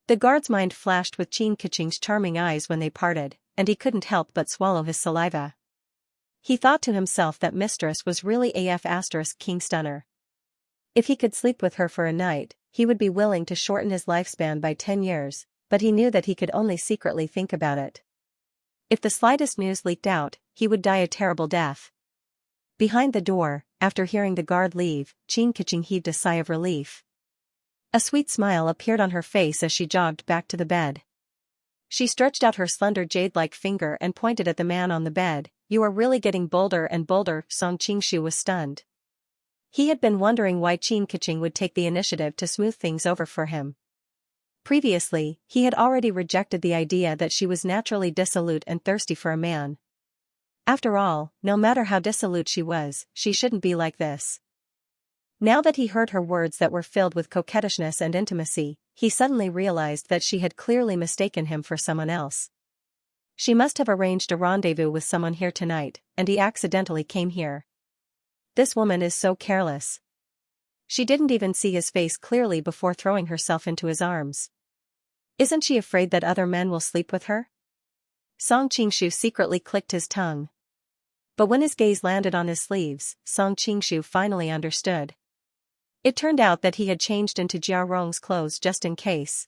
The guard's mind flashed with Xianxia's charming eyes when they parted, and he couldn't help but swallow his saliva. He thought to himself that Mistress was really king stunner. If he could sleep with her for a night, he would be willing to shorten his lifespan by 10 years, but he knew that he could only secretly think about it. If the slightest news leaked out, he would die a terrible death. Behind the door, after hearing the guard leave, Xianxia heaved a sigh of relief. A sweet smile appeared on her face as she jogged back to the bed. She stretched out her slender jade-like finger and pointed at the man on the bed. "You are really getting bolder and bolder." Song Qingshu was stunned. He had been wondering why Xianxia would take the initiative to smooth things over for him. Previously, he had already rejected the idea that she was naturally dissolute and thirsty for a man. After all, no matter how dissolute she was, she shouldn't be like this. Now that he heard her words that were filled with coquettishness and intimacy, he suddenly realized that she had clearly mistaken him for someone else. She must have arranged a rendezvous with someone here tonight, and he accidentally came here. This woman is so careless. She didn't even see his face clearly before throwing herself into his arms. Isn't she afraid that other men will sleep with her? Song Qingshu secretly clicked his tongue. But when his gaze landed on his sleeves, Song Qingshu finally understood. It turned out that he had changed into Jia Rong's clothes just in case.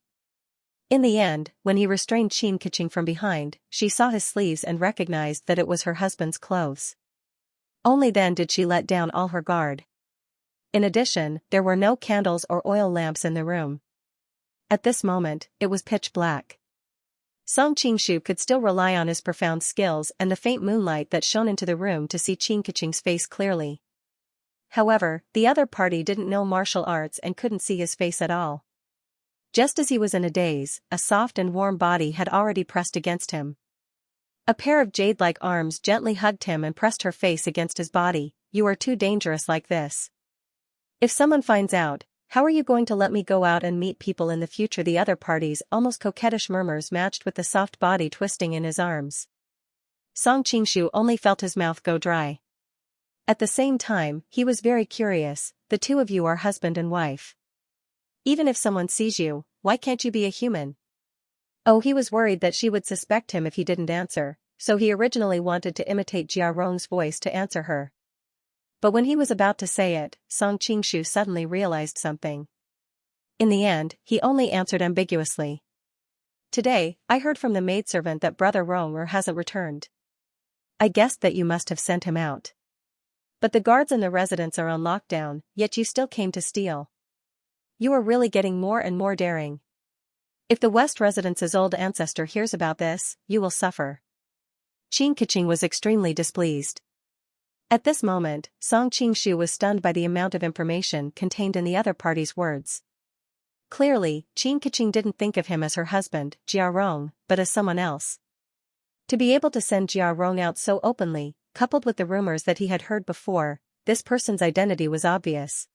In the end, when he restrained Xianxia from behind, she saw his sleeves and recognized that it was her husband's clothes. Only then did she let down all her guard. In addition, there were no candles or oil lamps in the room. At this moment, it was pitch black. Song Qingshu could still rely on his profound skills and the faint moonlight that shone into the room to see Xianxia's face clearly. However, the other party didn't know martial arts and couldn't see his face at all. Just as he was in a daze, a soft and warm body had already pressed against him. A pair of jade-like arms gently hugged him and pressed her face against his body. "You are too dangerous like this. If someone finds out, how are you going to let me go out and meet people in the future?" The other party's almost coquettish murmurs matched with the soft body twisting in his arms. Song Qingshu only felt his mouth go dry. At the same time, he was very curious. "The two of you are husband and wife. Even if someone sees you, why can't you be a human?" Oh, he was worried that she would suspect him if he didn't answer, so he originally wanted to imitate Jia Rong's voice to answer her. But when he was about to say it, Song Qingshu suddenly realized something. In the end, he only answered ambiguously. "Today, I heard from the maidservant that Brother Ronger hasn't returned. I guessed that you must have sent him out. But the guards in the residence are on lockdown, yet you still came to steal. You are really getting more and more daring. If the West Residence's old ancestor hears about this, you will suffer." Xianxia was extremely displeased. At this moment, Song Qingshu was stunned by the amount of information contained in the other party's words. Clearly, Xianxia didn't think of him as her husband, Jia Rong, but as someone else. To be able to send Jia Rong out so openly, coupled with the rumors that he had heard before, this person's identity was obvious.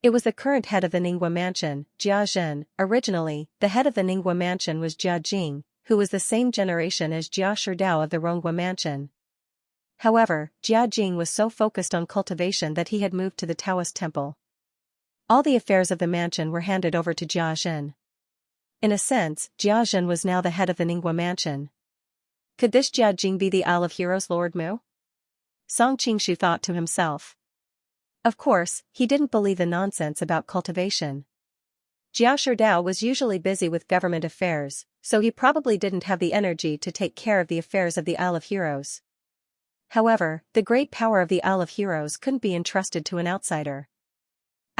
It was the current head of the Ningguo mansion, Jia Zhen. Originally, the head of the Ningguo mansion was Jia Jing, who was the same generation as Jia Shidao of the Rongguo mansion. However, Jia Jing was so focused on cultivation that he had moved to the Taoist temple. All the affairs of the mansion were handed over to Jia Zhen. In a sense, Jia Zhen was now the head of the Ningguo mansion. Could this Jia Jing be the Isle of Heroes Lord Mu? Song Qingshu thought to himself. Of course, he didn't believe the nonsense about cultivation. Jiao Sherdao was usually busy with government affairs, so he probably didn't have the energy to take care of the affairs of the Isle of Heroes. However, the great power of the Isle of Heroes couldn't be entrusted to an outsider.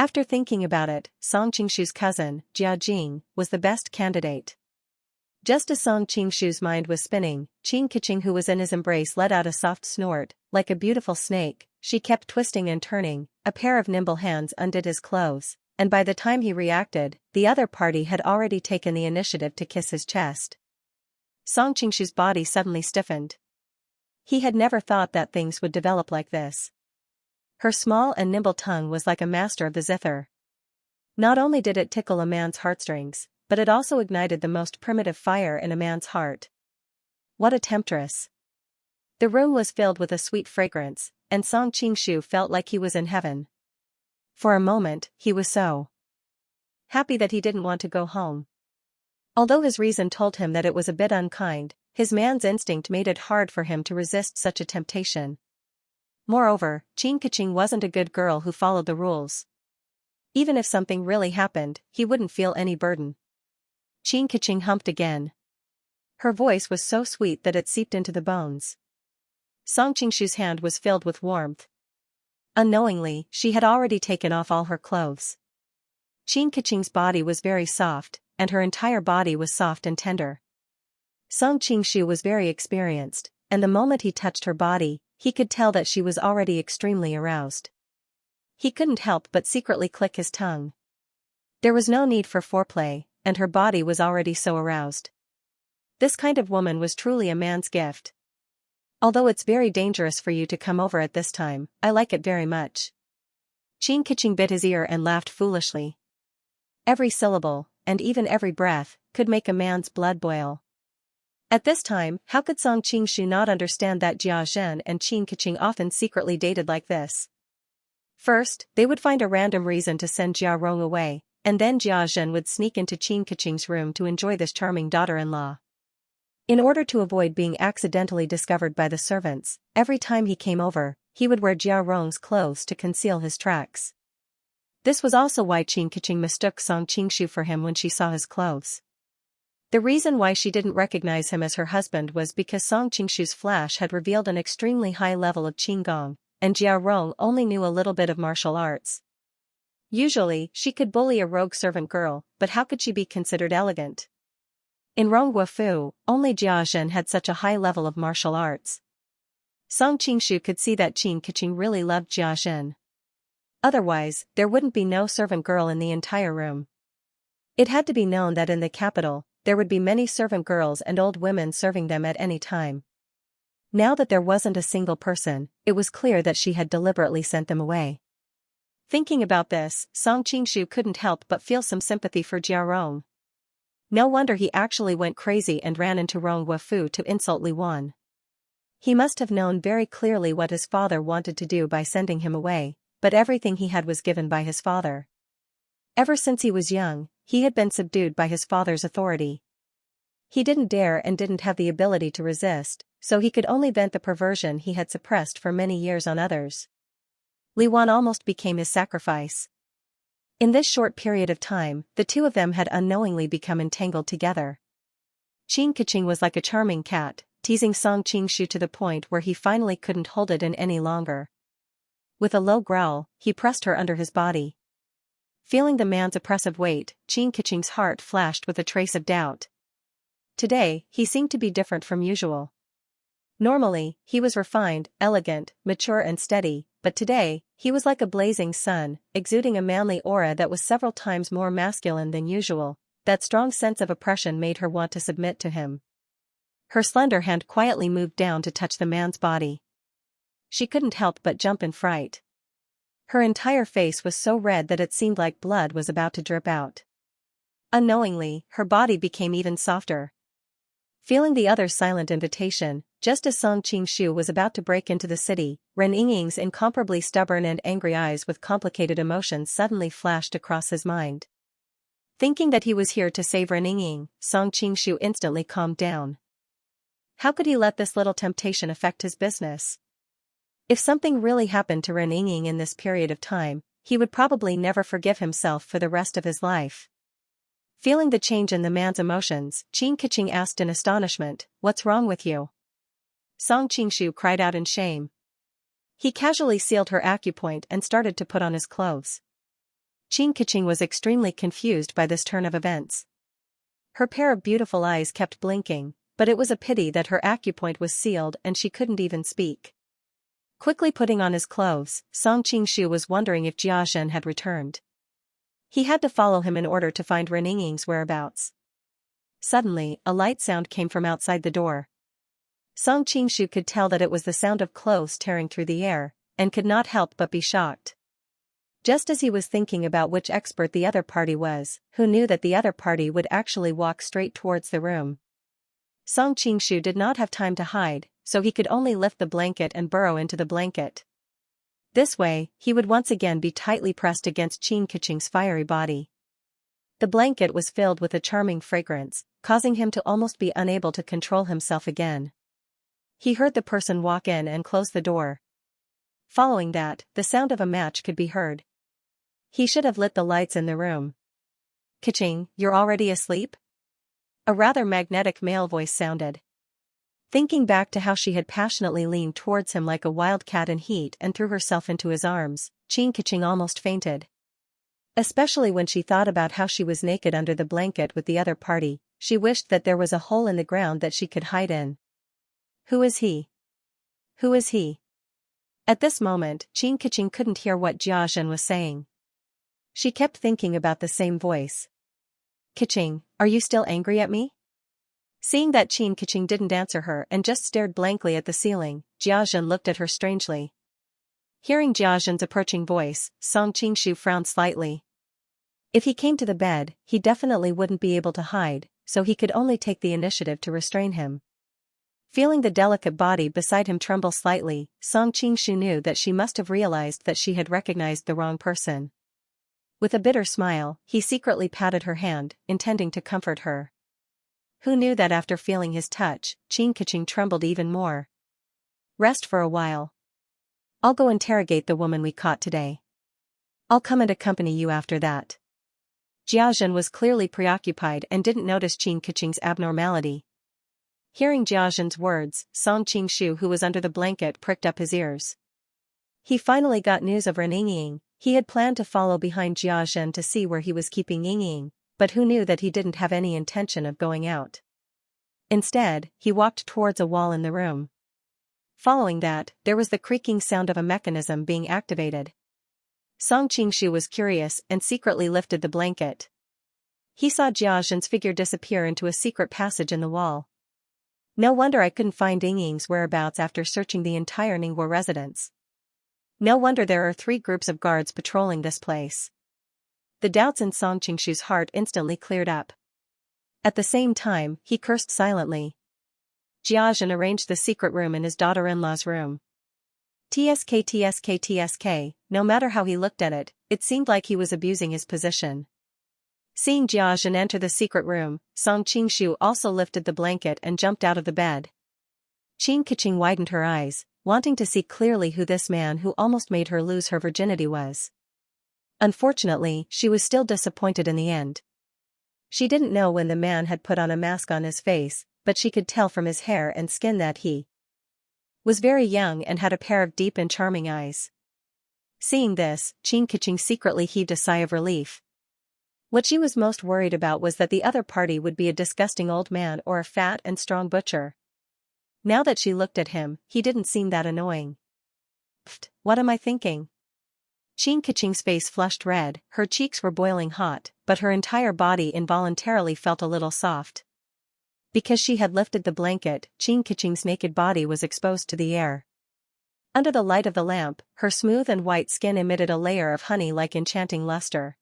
After thinking about it, Song Qingshu's cousin, Jia Jing, was the best candidate. Just as Song Qingshu's mind was spinning, Qin Keqing, who was in his embrace, let out a soft snort. Like a beautiful snake, she kept twisting and turning, a pair of nimble hands undid his clothes, and by the time he reacted, the other party had already taken the initiative to kiss his chest. Song Qingshu's body suddenly stiffened. He had never thought that things would develop like this. Her small and nimble tongue was like a master of the zither. Not only did it tickle a man's heartstrings, but it also ignited the most primitive fire in a man's heart. What a temptress! The room was filled with a sweet fragrance, and Song Qingshu felt like he was in heaven. For a moment, he was so happy that he didn't want to go home. Although his reason told him that it was a bit unkind, his man's instinct made it hard for him to resist such a temptation. Moreover, Qin Keqing wasn't a good girl who followed the rules. Even if something really happened, he wouldn't feel any burden. Qin Keqing humped again. Her voice was so sweet that it seeped into the bones. Song Qingshu's hand was filled with warmth. Unknowingly, she had already taken off all her clothes. Qin Keqing's body was very soft, and her entire body was soft and tender. Song Qingshu was very experienced, and the moment he touched her body, he could tell that she was already extremely aroused. He couldn't help but secretly click his tongue. There was no need for foreplay, and her body was already so aroused. This kind of woman was truly a man's gift. Although it's very dangerous for you to come over at this time, I like it very much. Qin Keqing bit his ear and laughed foolishly. Every syllable, and even every breath, could make a man's blood boil. At this time, how could Song Qingshu not understand that Jia Zhen and Qin Keqing often secretly dated like this? First, they would find a random reason to send Jia Rong away, and then Jia Zhen would sneak into Qin Keqing's room to enjoy this charming daughter-in-law. In order to avoid being accidentally discovered by the servants, every time he came over, he would wear Jia Rong's clothes to conceal his tracks. This was also why Qin Keqing mistook Song Qingshu for him when she saw his clothes. The reason why she didn't recognize him as her husband was because Song Qingshu's flash had revealed an extremely high level of qinggong, and Jia Rong only knew a little bit of martial arts. Usually, she could bully a rogue servant girl, but how could she be considered elegant? In Rongguofu, only Jia Zhen had such a high level of martial arts. Song Qingshu could see that Qin Keqing really loved Jia Zhen. Otherwise, there wouldn't be no servant girl in the entire room. It had to be known that in the capital, there would be many servant girls and old women serving them at any time. Now that there wasn't a single person, it was clear that she had deliberately sent them away. Thinking about this, Song Qingshu couldn't help but feel some sympathy for Jia Rong. No wonder he actually went crazy and ran into Rongguofu to insult Li Wan. He must have known very clearly what his father wanted to do by sending him away, but everything he had was given by his father. Ever since he was young, he had been subdued by his father's authority. He didn't dare and didn't have the ability to resist, so he could only vent the perversion he had suppressed for many years on others. Li Wan almost became his sacrifice. In this short period of time, the two of them had unknowingly become entangled together. Qin Keqing was like a charming cat, teasing Song Qingshu to the point where he finally couldn't hold it in any longer. With a low growl, he pressed her under his body. Feeling the man's oppressive weight, Qin Keqing's heart flashed with a trace of doubt. Today, he seemed to be different from usual. Normally, he was refined, elegant, mature and steady, but today, he was like a blazing sun, exuding a manly aura that was several times more masculine than usual. That strong sense of oppression made her want to submit to him. Her slender hand quietly moved down to touch the man's body. She couldn't help but jump in fright. Her entire face was so red that it seemed like blood was about to drip out. Unknowingly, her body became even softer. Feeling the other's silent invitation, just as Song Qingshu was about to break into the city, Ren Yingying's incomparably stubborn and angry eyes with complicated emotions suddenly flashed across his mind. Thinking that he was here to save Ren Yingying, Song Qingshu instantly calmed down. How could he let this little temptation affect his business? If something really happened to Ren Yingying in this period of time, he would probably never forgive himself for the rest of his life. Feeling the change in the man's emotions, Qin Keqing asked in astonishment, "What's wrong with you?" Song Qingshu cried out in shame. He casually sealed her acupoint and started to put on his clothes. Qin Keqing was extremely confused by this turn of events. Her pair of beautiful eyes kept blinking, but it was a pity that her acupoint was sealed and she couldn't even speak. Quickly putting on his clothes, Song Qingshu was wondering if Jia Zhen had returned. He had to follow him in order to find Ren Yingying's whereabouts. Suddenly, a light sound came from outside the door. Song Qingshu could tell that it was the sound of clothes tearing through the air, and could not help but be shocked. Just as he was thinking about which expert the other party was, who knew that the other party would actually walk straight towards the room. Song Qingshu did not have time to hide, so he could only lift the blanket and burrow into the blanket. This way, he would once again be tightly pressed against Qin Keqing's fiery body. The blanket was filled with a charming fragrance, causing him to almost be unable to control himself again. He heard the person walk in and close the door. Following that, the sound of a match could be heard. He should have lit the lights in the room. "Keqing, you're already asleep?" A rather magnetic male voice sounded. Thinking back to how she had passionately leaned towards him like a wild cat in heat and threw herself into his arms, Qin Keqing almost fainted. Especially when she thought about how she was naked under the blanket with the other party, she wished that there was a hole in the ground that she could hide in. Who is he? Who is he? At this moment, Qin Keqing couldn't hear what Jia Zhen was saying. She kept thinking about the same voice. "Keqing, are you still angry at me?" Seeing that Qin Keqing didn't answer her and just stared blankly at the ceiling, Jia Zhen looked at her strangely. Hearing Jia Zhen's approaching voice, Song Qingshu frowned slightly. If he came to the bed, he definitely wouldn't be able to hide, so he could only take the initiative to restrain him. Feeling the delicate body beside him tremble slightly, Song Qingshu knew that she must have realized that she had recognized the wrong person. With a bitter smile, he secretly patted her hand, intending to comfort her. Who knew that after feeling his touch, Qin Keqing trembled even more. "Rest for a while. I'll go interrogate the woman we caught today. I'll come and accompany you after that." Jia Zhen was clearly preoccupied and didn't notice Qin Keqing's abnormality. Hearing Jia Zhen's words, Song Qingshu, who was under the blanket, pricked up his ears. He finally got news of Ren Yingying. He had planned to follow behind Jia Zhen to see where he was keeping Yingying, but who knew that he didn't have any intention of going out. Instead, he walked towards a wall in the room. Following that, there was the creaking sound of a mechanism being activated. Song Qingshu was curious and secretly lifted the blanket. He saw Jia Zhen's figure disappear into a secret passage in the wall. No wonder I couldn't find Yingying's whereabouts after searching the entire Ningguo residence. No wonder there are 3 groups of guards patrolling this place. The doubts in Song Qingshu's heart instantly cleared up. At the same time, he cursed silently. Jia Zhen arranged the secret room in his daughter-in-law's room. TSK, no matter how he looked at it, it seemed like he was abusing his position. Seeing Jia Zhen enter the secret room, Song Qingshu also lifted the blanket and jumped out of the bed. Qin Keqing widened her eyes, wanting to see clearly who this man who almost made her lose her virginity was. Unfortunately, she was still disappointed in the end. She didn't know when the man had put on a mask on his face, but she could tell from his hair and skin that he was very young and had a pair of deep and charming eyes. Seeing this, Qin Keqing secretly heaved a sigh of relief. What she was most worried about was that the other party would be a disgusting old man or a fat and strong butcher. Now that she looked at him, he didn't seem that annoying. "Pfft, what am I thinking?" Qin Keqing's face flushed red, her cheeks were boiling hot, but her entire body involuntarily felt a little soft. Because she had lifted the blanket, Qin Keqing's naked body was exposed to the air. Under the light of the lamp, her smooth and white skin emitted a layer of honey-like enchanting luster.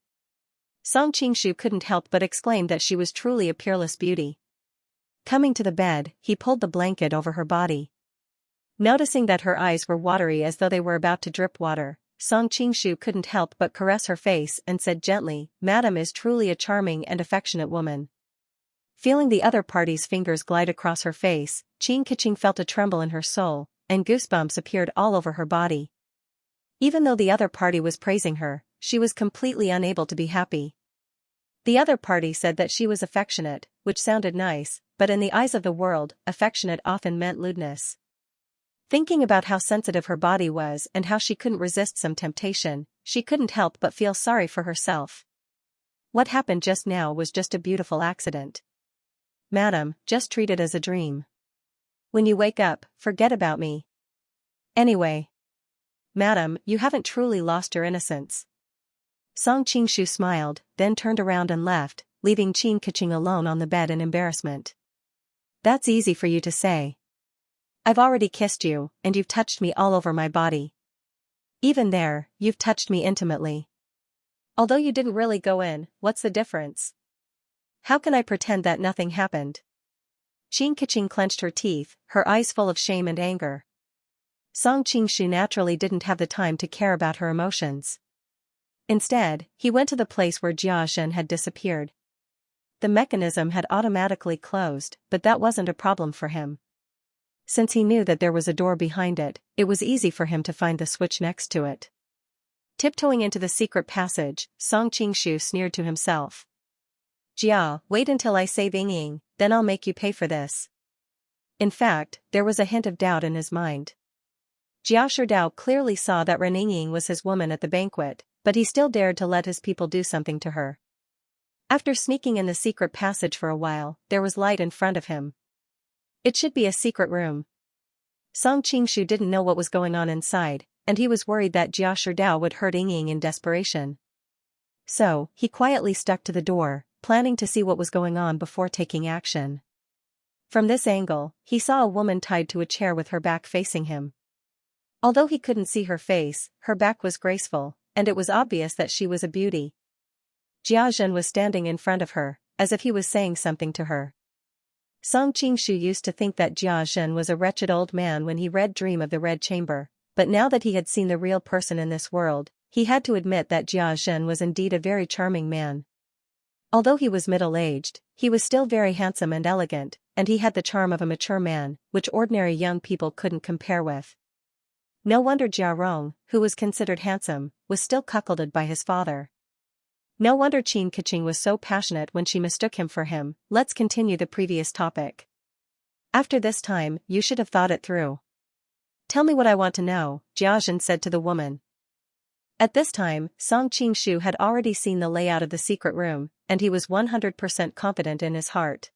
Song Qingshu couldn't help but exclaim that she was truly a peerless beauty. Coming to the bed, he pulled the blanket over her body. Noticing that her eyes were watery as though they were about to drip water, Song Qingshu couldn't help but caress her face and said gently, "Madam is truly a charming and affectionate woman." Feeling the other party's fingers glide across her face, Qin Keqing felt a tremble in her soul, and goosebumps appeared all over her body. Even though the other party was praising her, she was completely unable to be happy. The other party said that she was affectionate, which sounded nice, but in the eyes of the world, affectionate often meant lewdness. Thinking about how sensitive her body was and how she couldn't resist some temptation, she couldn't help but feel sorry for herself. What happened just now was just a beautiful accident. Madam, just treat it as a dream. When you wake up, forget about me. Anyway. Madam, you haven't truly lost your innocence. Song Qingshu smiled, then turned around and left, leaving Qin Keqing alone on the bed in embarrassment. That's easy for you to say. I've already kissed you, and you've touched me all over my body. Even there, you've touched me intimately. Although you didn't really go in, what's the difference? How can I pretend that nothing happened? Qin Keqing clenched her teeth, her eyes full of shame and anger. Song Qingshu naturally didn't have the time to care about her emotions. Instead, he went to the place where Jia Zhen had disappeared. The mechanism had automatically closed, but that wasn't a problem for him. Since he knew that there was a door behind it, it was easy for him to find the switch next to it. Tiptoeing into the secret passage, Song Qingshu sneered to himself. Jia, wait until I save Ying, then I'll make you pay for this. In fact, there was a hint of doubt in his mind. Jia Sherdao clearly saw that Ren Ying was his woman at the banquet, but he still dared to let his people do something to her. After sneaking in the secret passage for a while, there was light in front of him. It should be a secret room. Song Qingshu didn't know what was going on inside, and he was worried that Jia Sherdao would hurt Ying in desperation. So, he quietly stuck to the door, planning to see what was going on before taking action. From this angle, he saw a woman tied to a chair with her back facing him. Although he couldn't see her face, her back was graceful, and it was obvious that she was a beauty. Jia Zhen was standing in front of her, as if he was saying something to her. Song Qingshu used to think that Jia Zhen was a wretched old man when he read Dream of the Red Chamber, but now that he had seen the real person in this world, he had to admit that Jia Zhen was indeed a very charming man. Although he was middle-aged, he was still very handsome and elegant, and he had the charm of a mature man, which ordinary young people couldn't compare with. No wonder Jia Rong, who was considered handsome, was still cuckolded by his father. No wonder Qin Keqing was so passionate when she mistook him for him. Let's continue the previous topic. After this time, you should have thought it through. Tell me what I want to know, Jia Zhen said to the woman. At this time, Song Qingshu had already seen the layout of the secret room, and he was 100% confident in his heart.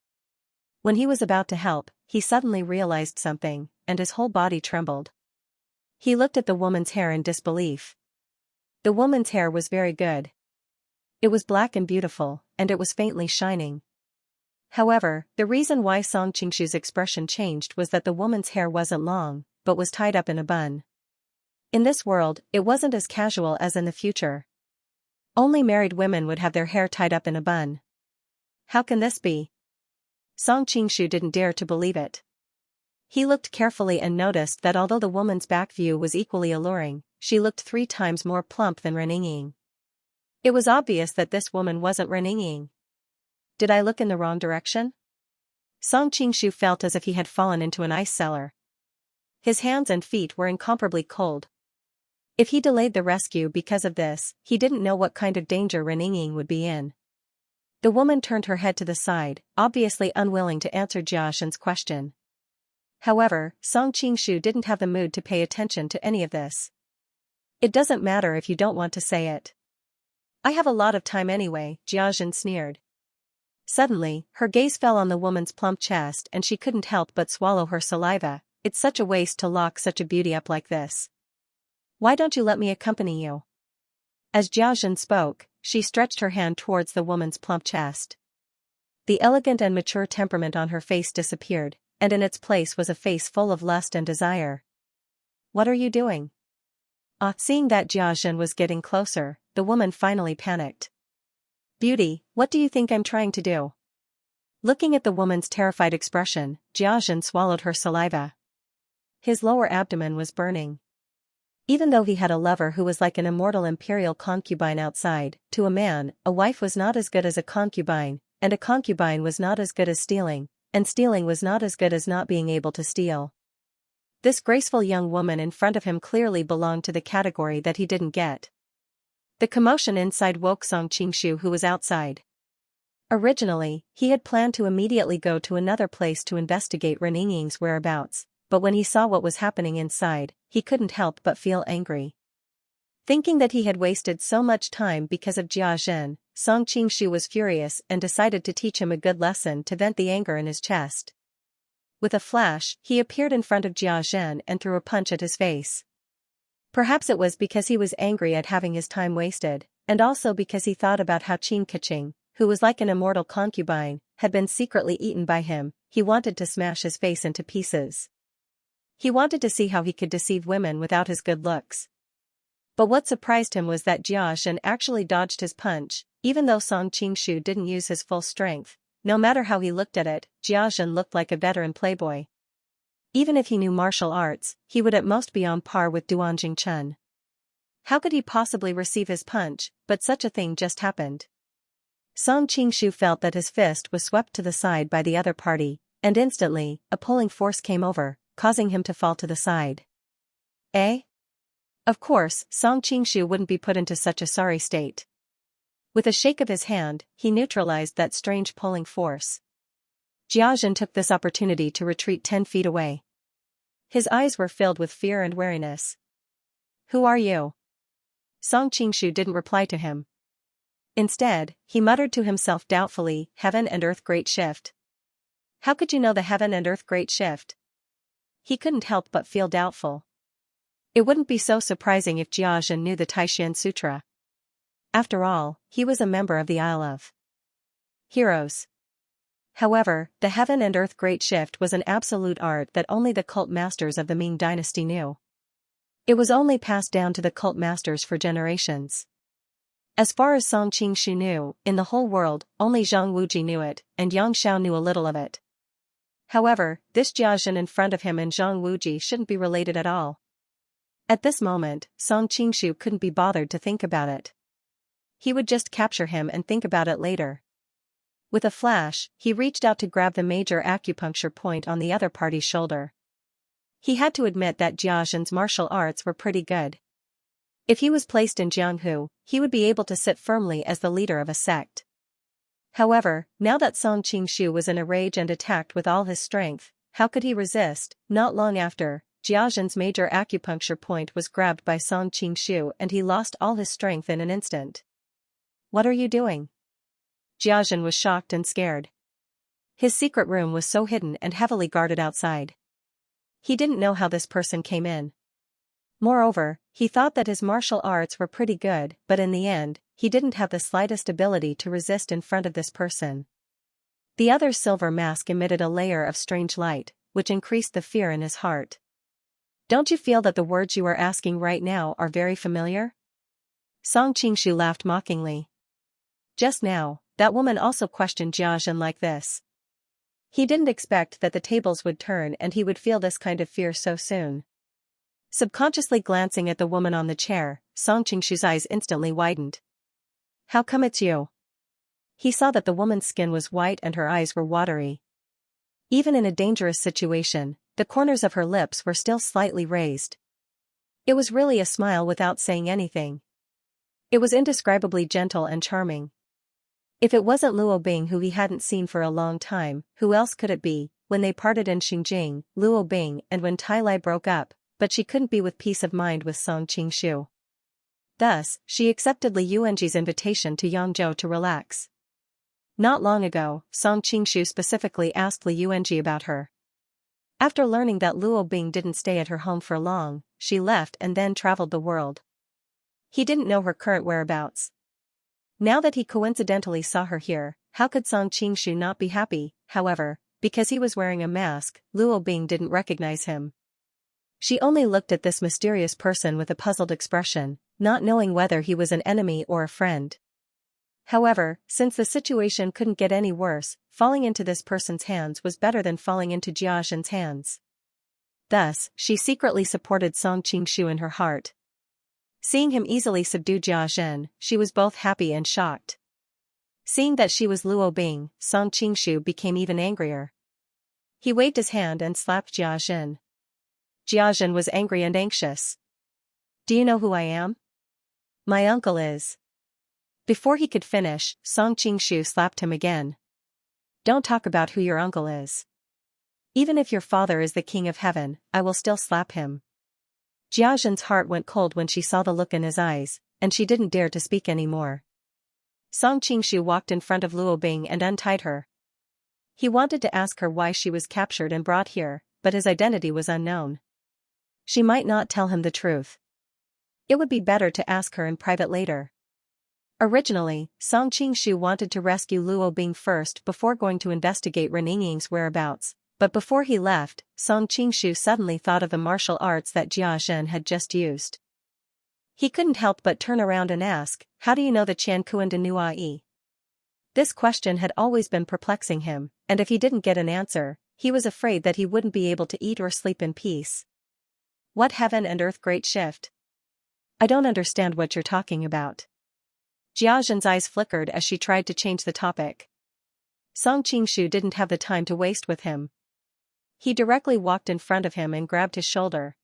When he was about to help, he suddenly realized something, and his whole body trembled. He looked at the woman's hair in disbelief. The woman's hair was very good. It was black and beautiful, and it was faintly shining. However, the reason why Song Qingshu's expression changed was that the woman's hair wasn't long, but was tied up in a bun. In this world, it wasn't as casual as in the future. Only married women would have their hair tied up in a bun. How can this be? Song Qingshu didn't dare to believe it. He looked carefully and noticed that although the woman's back view was equally alluring, she looked 3 times more plump than Ren Ying. It was obvious that this woman wasn't Ren Ying. Did I look in the wrong direction? Song Qingshu felt as if he had fallen into an ice cellar. His hands and feet were incomparably cold. If he delayed the rescue because of this, he didn't know what kind of danger Ren Ying would be in. The woman turned her head to the side, obviously unwilling to answer Jia Zhen's question. However, Song Qingshu didn't have the mood to pay attention to any of this. It doesn't matter if you don't want to say it. I have a lot of time anyway, Jia Zhen sneered. Suddenly, her gaze fell on the woman's plump chest and she couldn't help but swallow her saliva. It's such a waste to lock such a beauty up like this. Why don't you let me accompany you? As Jia Zhen spoke, she stretched her hand towards the woman's plump chest. The elegant and mature temperament on her face disappeared, and in its place was a face full of lust and desire. What are you doing? Seeing that Jia Zhen was getting closer, the woman finally panicked. Beauty, what do you think I'm trying to do? Looking at the woman's terrified expression, Jiazhen swallowed her saliva. His lower abdomen was burning. Even though he had a lover who was like an immortal imperial concubine outside, to a man, a wife was not as good as a concubine, and a concubine was not as good as stealing, and stealing was not as good as not being able to steal. This graceful young woman in front of him clearly belonged to the category that he didn't get. The commotion inside woke Song Qingshu, who was outside. Originally, he had planned to immediately go to another place to investigate Ren Yingying's whereabouts, but when he saw what was happening inside, he couldn't help but feel angry. Thinking that he had wasted so much time because of Jia Zhen, Song Qingshu was furious and decided to teach him a good lesson to vent the anger in his chest. With a flash, he appeared in front of Jia Zhen and threw a punch at his face. Perhaps it was because he was angry at having his time wasted, and also because he thought about how Qin Keqing, who was like an immortal concubine, had been secretly eaten by him. He wanted to smash his face into pieces. He wanted to see how he could deceive women without his good looks. But what surprised him was that Jia Zhen actually dodged his punch, even though Song Qingshu didn't use his full strength. No matter how he looked at it, Jia Zhen looked like a veteran playboy. Even if he knew martial arts, he would at most be on par with Duan Jingchen. How could he possibly receive his punch, but such a thing just happened. Song Qingshu felt that his fist was swept to the side by the other party, and instantly, a pulling force came over, causing him to fall to the side. Eh? Of course, Song Qingshu wouldn't be put into such a sorry state. With a shake of his hand, he neutralized that strange pulling force. Jia Zhen took this opportunity to retreat 10 feet away. His eyes were filled with fear and wariness. Who are you? Song Qingshu didn't reply to him. Instead, he muttered to himself doubtfully, Heaven and Earth Great Shift. How could you know the Heaven and Earth Great Shift? He couldn't help but feel doubtful. It wouldn't be so surprising if Jia Zhen knew the Taishan Sutra. After all, he was a member of the Isle of Heroes. However, the Heaven and Earth Great Shift was an absolute art that only the cult masters of the Ming dynasty knew. It was only passed down to the cult masters for generations. As far as Song Qingshu knew, in the whole world, only Zhang Wuji knew it, and Yang Xiao knew a little of it. However, this Jia Zhen in front of him and Zhang Wuji shouldn't be related at all. At this moment, Song Qingshu couldn't be bothered to think about it. He would just capture him and think about it later. With a flash, he reached out to grab the major acupuncture point on the other party's shoulder. He had to admit that Jia Zhen's martial arts were pretty good. If he was placed in Jianghu, he would be able to sit firmly as the leader of a sect. However, now that Song Qingshu was in a rage and attacked with all his strength, how could he resist? Not long after, Jia Zhen's major acupuncture point was grabbed by Song Qingshu and he lost all his strength in an instant. What are you doing? Jia Zhen was shocked and scared. His secret room was so hidden and heavily guarded outside. He didn't know how this person came in. Moreover, he thought that his martial arts were pretty good, but in the end, he didn't have the slightest ability to resist in front of this person. The other's silver mask emitted a layer of strange light, which increased the fear in his heart. Don't you feel that the words you are asking right now are very familiar? Song Qingshu laughed mockingly. Just now, that woman also questioned Jia Zhen like this. He didn't expect that the tables would turn and he would feel this kind of fear so soon. Subconsciously glancing at the woman on the chair, Song Qingshu's eyes instantly widened. How come it's you? He saw that the woman's skin was white and her eyes were watery. Even in a dangerous situation, the corners of her lips were still slightly raised. It was really a smile without saying anything. It was indescribably gentle and charming. If it wasn't Luo Bing who he hadn't seen for a long time, who else could it be? When they parted in Xinjiang, Luo Bing, and when Tai Lai broke up, but she couldn't be with peace of mind with Song Qingshu. Thus, she accepted Li Yuanji's invitation to Yangzhou to relax. Not long ago, Song Qingshu specifically asked Li Yuanji about her. After learning that Luo Bing didn't stay at her home for long, she left and then traveled the world. He didn't know her current whereabouts. Now that he coincidentally saw her here, how could Song Qingshu not be happy? However, because he was wearing a mask, Luo Bing didn't recognize him. She only looked at this mysterious person with a puzzled expression, not knowing whether he was an enemy or a friend. However, since the situation couldn't get any worse, falling into this person's hands was better than falling into Jia Zhen's hands. Thus, she secretly supported Song Qingshu in her heart. Seeing him easily subdue Jia Zhen, she was both happy and shocked. Seeing that she was Luo Bing, Song Qingshu became even angrier. He waved his hand and slapped Jia Zhen. Jia Zhen was angry and anxious. "Do you know who I am? My uncle is." Before he could finish, Song Qingshu slapped him again. "Don't talk about who your uncle is. Even if your father is the king of heaven, I will still slap him." Jia Zhen's heart went cold when she saw the look in his eyes, and she didn't dare to speak anymore. Song Qingshu walked in front of Luo Bing and untied her. He wanted to ask her why she was captured and brought here, but his identity was unknown. She might not tell him the truth. It would be better to ask her in private later. Originally, Song Qingshu wanted to rescue Luo Bing first before going to investigate Ren Yingying's whereabouts, but before he left, Song Qingshu suddenly thought of the martial arts that Jia Zhen had just used. He couldn't help but turn around and ask, "How do you know the Qian Kuan de Nuai?" This question had always been perplexing him, and if he didn't get an answer, he was afraid that he wouldn't be able to eat or sleep in peace. "What heaven and earth great shift? I don't understand what you're talking about." Jia Zhen's eyes flickered as she tried to change the topic. Song Qingshu didn't have the time to waste with him. He directly walked in front of him and grabbed his shoulder.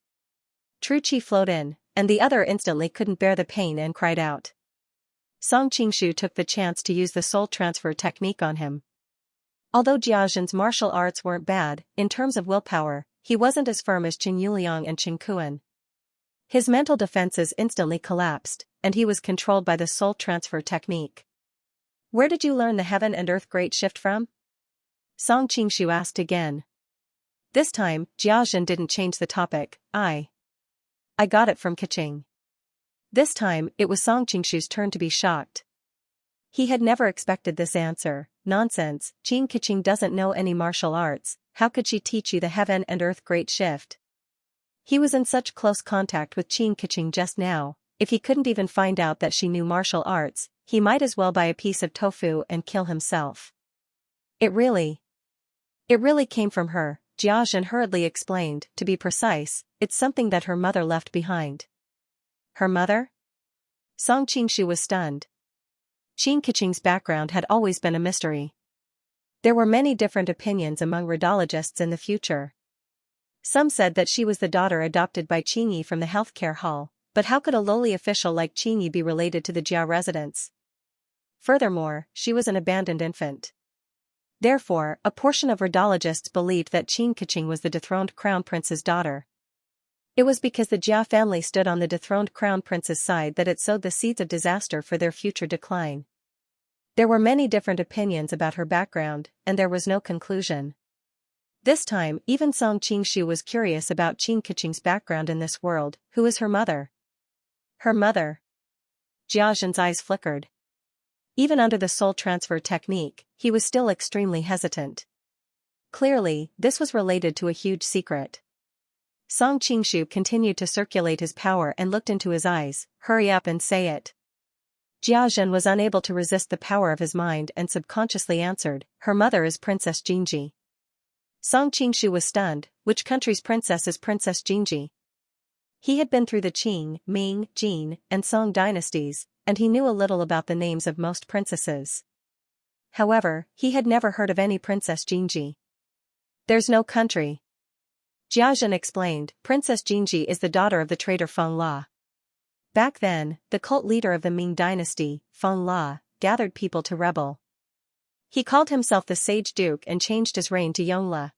True Qi flowed in, and the other instantly couldn't bear the pain and cried out. Song Qingshu took the chance to use the soul transfer technique on him. Although Jia Zhen's martial arts weren't bad, in terms of willpower, he wasn't as firm as Qin Yuliang and Qin Kuan. His mental defenses instantly collapsed, and he was controlled by the soul transfer technique. "Where did you learn the heaven and earth great shift from?" Song Qingshu asked again. This time, Jia Zhen didn't change the topic. I got it from Keqing." This time, it was Song Qingshu's turn to be shocked. He had never expected this answer. "Nonsense, Qin Keqing doesn't know any martial arts, how could she teach you the heaven and earth great shift?" He was in such close contact with Qin Keqing just now, if he couldn't even find out that she knew martial arts, he might as well buy a piece of tofu and kill himself. It really came from her," Jia Zhen hurriedly explained. "To be precise, it's something that her mother left behind." Her mother? Song Qingshu was stunned. Qin Keqing's background had always been a mystery. There were many different opinions among radiologists in the future. Some said that she was the daughter adopted by Qingyi from the healthcare hall, but how could a lowly official like Qingyi be related to the Jia residents? Furthermore, she was an abandoned infant. Therefore, a portion of radiologists believed that Qin Keqing was the dethroned crown prince's daughter. It was because the Jia family stood on the dethroned crown prince's side that it sowed the seeds of disaster for their future decline. There were many different opinions about her background, and there was no conclusion. This time, even Song Qingshu was curious about Qin Keqing's background in this world. Who is her mother? Her mother? Jia Zhen's eyes flickered. Even under the soul transfer technique, he was still extremely hesitant. Clearly, this was related to a huge secret. Song Qingshu continued to circulate his power and looked into his eyes. "Hurry up and say it." Jia Zhen was unable to resist the power of his mind and subconsciously answered, "Her mother is Princess Jinji." Song Qingshu was stunned. Which country's princess is Princess Jinji? He had been through the Qing, Ming, Jin, and Song dynasties, and he knew a little about the names of most princesses. However, he had never heard of any Princess Jinji. "There's no country." Jia Zhen explained, "Princess Jinji is the daughter of the traitor Feng La." Back then, the cult leader of the Ming dynasty, Feng La, gathered people to rebel. He called himself the Sage Duke and changed his reign to Yongle.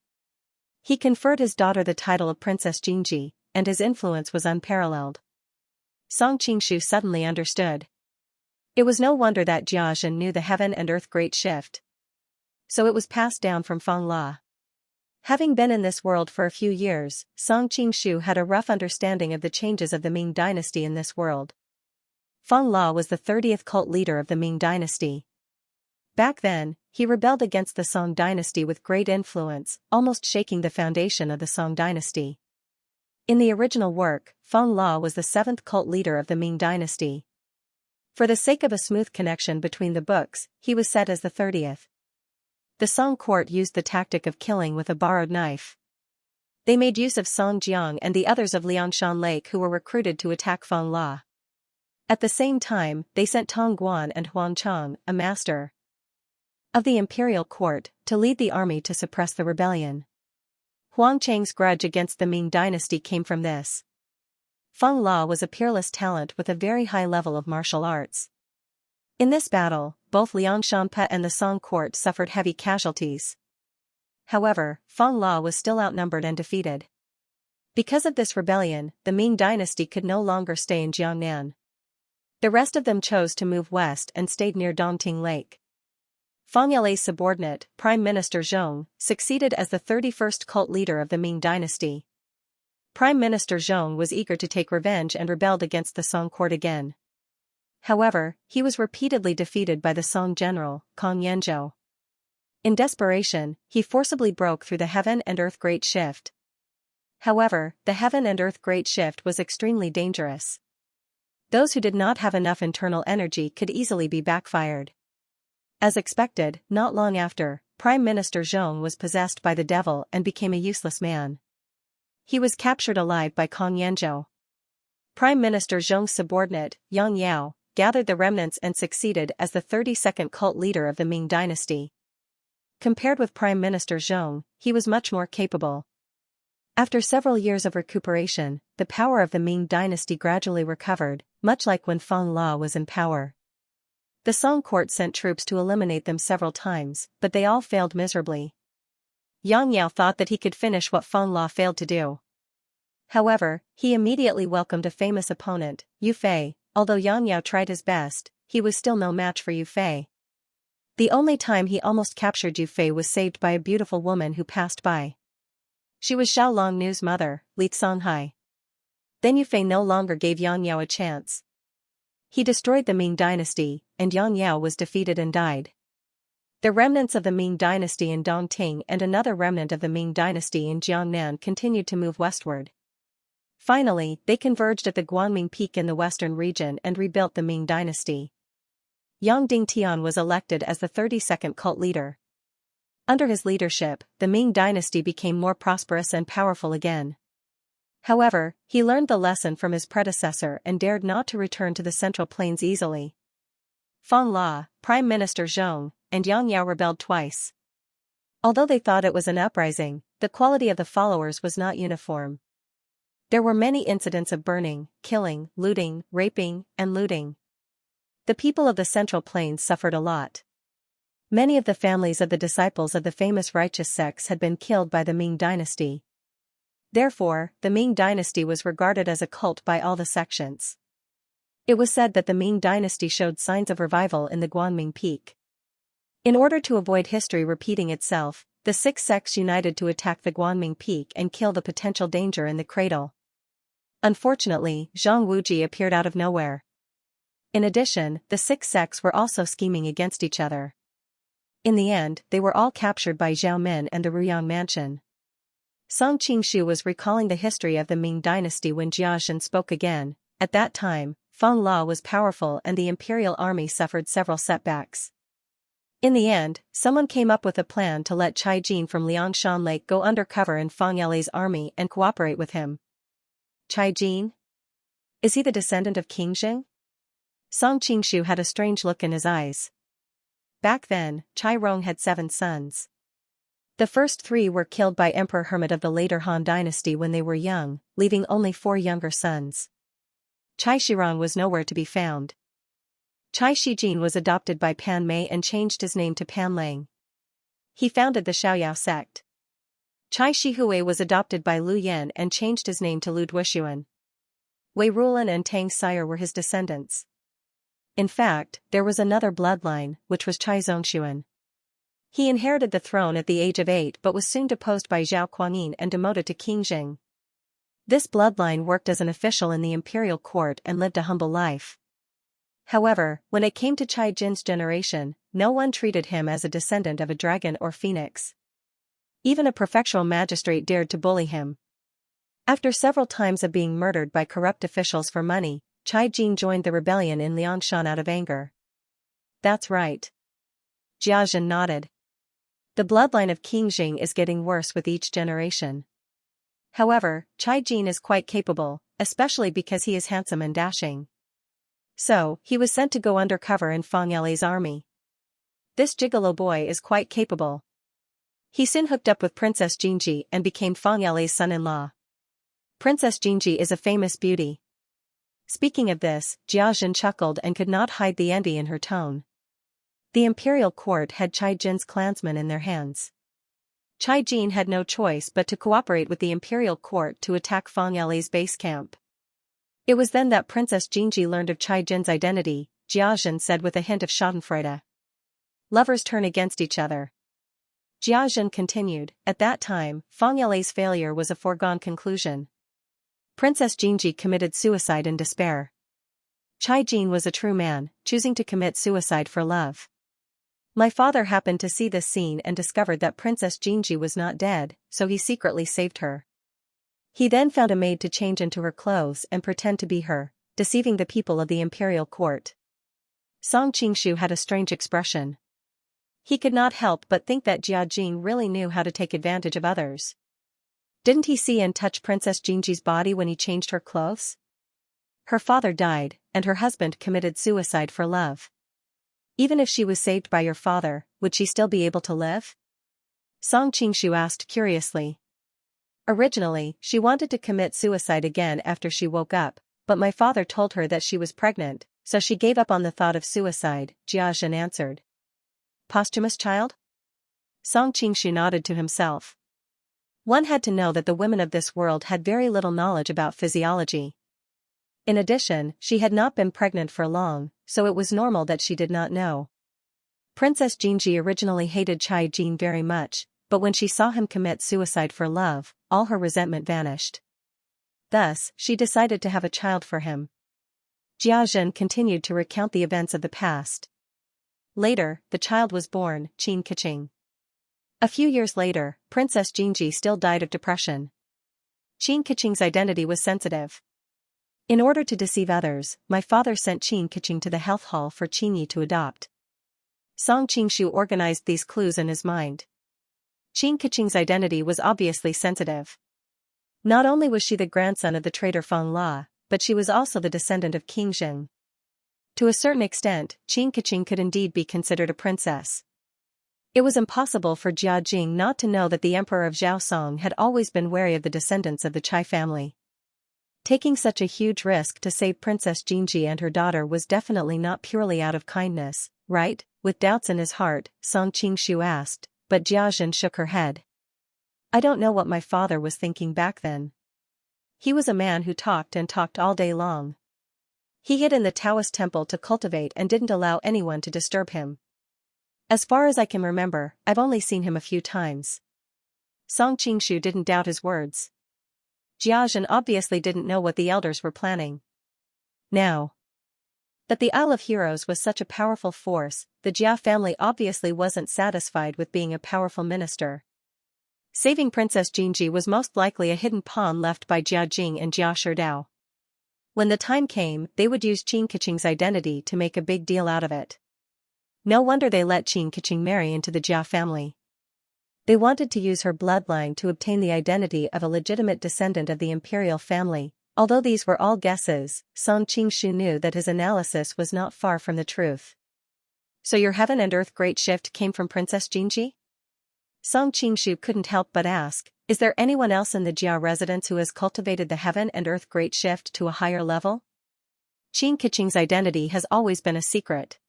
He conferred his daughter the title of Princess Jinji, and his influence was unparalleled. Song Qingshu suddenly understood. It was no wonder that Jia Zhen knew the heaven and earth great shift. So it was passed down from Feng La. Having been in this world for a few years, Song Qingshu had a rough understanding of the changes of the Ming dynasty in this world. Feng La was the 30th cult leader of the Ming dynasty. Back then, he rebelled against the Song dynasty with great influence, almost shaking the foundation of the Song dynasty. In the original work, Feng La was the 7th cult leader of the Ming dynasty. For the sake of a smooth connection between the books, he was set as the 30th. The Song court used the tactic of killing with a borrowed knife. They made use of Song Jiang and the others of Liangshan Lake who were recruited to attack Feng La. At the same time, they sent Tong Guan and Huang Chang, a master of the imperial court, to lead the army to suppress the rebellion. Huang Chang's grudge against the Ming dynasty came from this. Feng La was a peerless talent with a very high level of martial arts. In this battle, both Liangshanpa and the Song court suffered heavy casualties. However, Feng La was still outnumbered and defeated. Because of this rebellion, the Ming dynasty could no longer stay in Jiangnan. The rest of them chose to move west and stayed near Dongting Lake. Feng Yalei's subordinate, Prime Minister Zhong, succeeded as the 31st cult leader of the Ming dynasty. Prime Minister Zhong was eager to take revenge and rebelled against the Song court again. However, he was repeatedly defeated by the Song general, Kong Yanzhou. In desperation, he forcibly broke through the Heaven and Earth Great Shift. However, the Heaven and Earth Great Shift was extremely dangerous. Those who did not have enough internal energy could easily be backfired. As expected, not long after, Prime Minister Zhong was possessed by the devil and became a useless man. He was captured alive by Kong Yanzhou. Prime Minister Zhong's subordinate, Yang Yao, gathered the remnants and succeeded as the 32nd cult leader of the Ming dynasty. Compared with Prime Minister Zhong, he was much more capable. After several years of recuperation, the power of the Ming dynasty gradually recovered, much like when Feng La was in power. The Song court sent troops to eliminate them several times, but they all failed miserably. Yang Yao thought that he could finish what Feng La failed to do. However, he immediately welcomed a famous opponent, Yu Fei. Although Yang Yao tried his best, he was still no match for Yu Fei. The only time he almost captured Yu Fei was saved by a beautiful woman who passed by. She was Xiao Longnu's mother, Li Songhai. Then Yu Fei no longer gave Yang Yao a chance. He destroyed the Ming dynasty, and Yang Yao was defeated and died. The remnants of the Ming dynasty in Dongting and another remnant of the Ming dynasty in Jiangnan continued to move westward. Finally, they converged at the Guanming Peak in the western region and rebuilt the Ming dynasty. Yang Dingtian was elected as the 32nd cult leader. Under his leadership, the Ming dynasty became more prosperous and powerful again. However, he learned the lesson from his predecessor and dared not to return to the Central Plains easily. Feng La, Prime Minister Zhong, and Yang Yao rebelled twice. Although they thought it was an uprising, the quality of the followers was not uniform. There were many incidents of burning, killing, looting, raping, and looting. The people of the Central Plains suffered a lot. Many of the families of the disciples of the famous righteous sects had been killed by the Ming dynasty. Therefore, the Ming dynasty was regarded as a cult by all the sections. It was said that the Ming dynasty showed signs of revival in the Guanming Peak. In order to avoid history repeating itself, the 6 sects united to attack the Guanming Peak and kill the potential danger in the cradle. Unfortunately, Zhang Wuji appeared out of nowhere. In addition, the 6 sects were also scheming against each other. In the end, they were all captured by Zhao Men and the Ruyang mansion. Song Qingshu was recalling the history of the Ming dynasty when Jia Zhen spoke again. At that time, Feng La was powerful and the imperial army suffered several setbacks. In the end, someone came up with a plan to let Cai Jin from Liangshan Lake go undercover in Feng Yalei's army and cooperate with him. Cai Jin? Is he the descendant of King Jing? Song Qingshu had a strange look in his eyes. Back then, Cai Rong had 7 sons. The first 3 were killed by Emperor Hermit of the later Han dynasty when they were young, leaving only 4 younger sons. Cai Shirong was nowhere to be found. Cai Shijin was adopted by Pan Mei and changed his name to Pan Lang. He founded the Xiaoyao sect. Cai Shihui was adopted by Lu Yan and changed his name to Lu Duishuan. Wei Rulan and Tang Sire were his descendants. In fact, there was another bloodline, which was Cai Zongshuan. He inherited the throne at the age of 8 but was soon deposed by Zhao Kuangyin and demoted to King Jing. This bloodline worked as an official in the imperial court and lived a humble life. However, when it came to Cai Jin's generation, no one treated him as a descendant of a dragon or phoenix. Even a prefectural magistrate dared to bully him. After several times of being murdered by corrupt officials for money, Cai Jin joined the rebellion in Liangshan out of anger. That's right. Jiazhen nodded. The bloodline of Qingjing is getting worse with each generation. However, Cai Jin is quite capable, especially because he is handsome and dashing. So, he was sent to go undercover in Fang Yale's army. This gigolo boy is quite capable. He soon hooked up with Princess Jinji and became Fang Yale's son-in-law. Princess Jinji is a famous beauty. Speaking of this, Jiazhen chuckled and could not hide the envy in her tone. The imperial court had Cai Jin's clansmen in their hands. Cai Jin had no choice but to cooperate with the imperial court to attack Fang Yale's base camp. It was then that Princess Jinji learned of Cai Jin's identity, Jiazhen said with a hint of schadenfreude. Lovers turn against each other. Jiazhen continued, at that time, Fang Yale's failure was a foregone conclusion. Princess Jinji committed suicide in despair. Cai Jin was a true man, choosing to commit suicide for love. My father happened to see this scene and discovered that Princess Jinji was not dead, so he secretly saved her. He then found a maid to change into her clothes and pretend to be her, deceiving the people of the imperial court. Song Qingshu had a strange expression. He could not help but think that Jia Jing really knew how to take advantage of others. Didn't he see and touch Princess Jinji's body when he changed her clothes? Her father died, and her husband committed suicide for love. Even if she was saved by your father, would she still be able to live? Song Qingshu asked curiously. Originally, she wanted to commit suicide again after she woke up, but my father told her that she was pregnant, so she gave up on the thought of suicide, Jiazhen answered. Posthumous child? Song Qingshu nodded to himself. One had to know that the women of this world had very little knowledge about physiology. In addition, she had not been pregnant for long, so it was normal that she did not know. Princess Jinji originally hated Cai Jin very much, but when she saw him commit suicide for love, all her resentment vanished. Thus, she decided to have a child for him. Jiazhen continued to recount the events of the past. Later, the child was born, Qin Keqing. A few years later, Princess Jinji still died of depression. Qin Keqing's identity was sensitive. In order to deceive others, my father sent Qin Keqing to the health hall for Qinyi to adopt. Song Qingshu organized these clues in his mind. Qin Keqing's identity was obviously sensitive. Not only was she the grandson of the traitor Feng La, but she was also the descendant of Qingjing. To a certain extent, Qin Keqing could indeed be considered a princess. It was impossible for Jia Jing not to know that the emperor of Zhaosong had always been wary of the descendants of the Cai family. Taking such a huge risk to save Princess Jinji and her daughter was definitely not purely out of kindness, right? With doubts in his heart, Song Qingshu asked, but Jiazhen shook her head. I don't know what my father was thinking back then. He was a man who talked and talked all day long. He hid in the Taoist temple to cultivate and didn't allow anyone to disturb him. As far as I can remember, I've only seen him a few times. Song Qingshu didn't doubt his words. Jiazhen obviously didn't know what the elders were planning. Now that the Isle of Heroes was such a powerful force, the Jia family obviously wasn't satisfied with being a powerful minister. Saving Princess Jinji was most likely a hidden pawn left by Jia Jing and Jia Sherdao. When the time came, they would use Qin Keqing's identity to make a big deal out of it. No wonder they let Qin Keqing marry into the Jia family. They wanted to use her bloodline to obtain the identity of a legitimate descendant of the imperial family. Although these were all guesses, Song Qingshu knew that his analysis was not far from the truth. So your heaven and earth great shift came from Princess Jinji? Song Qingshu couldn't help but ask, is there anyone else in the Jia residence who has cultivated the heaven and earth great shift to a higher level? Qin Keqing's identity has always been a secret.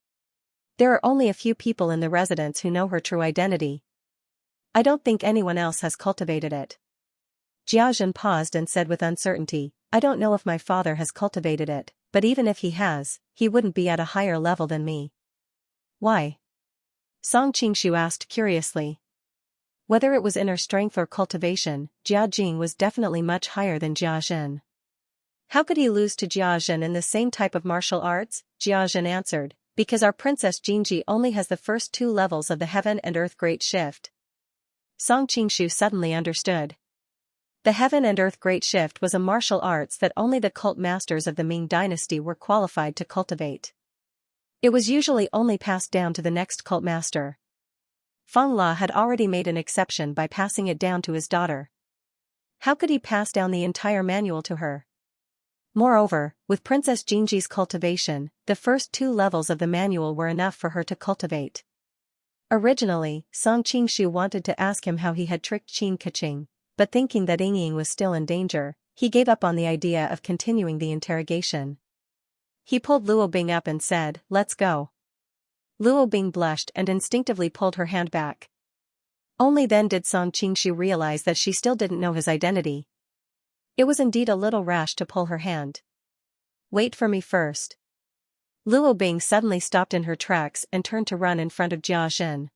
There are only a few people in the residence who know her true identity. I don't think anyone else has cultivated it. Jiazhen paused and said with uncertainty, I don't know if my father has cultivated it, but even if he has, he wouldn't be at a higher level than me. Why? Song Qingshu asked curiously. Whether it was inner strength or cultivation, Jia Jing was definitely much higher than Jiazhen. How could he lose to Jiazhen in the same type of martial arts? Jiazhen answered, because our Princess Jinji only has the first 2 levels of the heaven and earth great shift. Song Qingshu suddenly understood. The heaven and earth great shift was a martial arts that only the cult masters of the Ming dynasty were qualified to cultivate. It was usually only passed down to the next cult master. Feng La had already made an exception by passing it down to his daughter. How could he pass down the entire manual to her? Moreover, with Princess Jinji's cultivation, the first 2 levels of the manual were enough for her to cultivate. Originally, Song Qingshu wanted to ask him how he had tricked Qin Keqing, but thinking that Yingying was still in danger, he gave up on the idea of continuing the interrogation. He pulled Luo Bing up and said, "Let's go." Luo Bing blushed and instinctively pulled her hand back. Only then did Song Qingshu realize that she still didn't know his identity. It was indeed a little rash to pull her hand. "Wait for me first." Luo Bing suddenly stopped in her tracks and turned to run in front of Jia Zhen.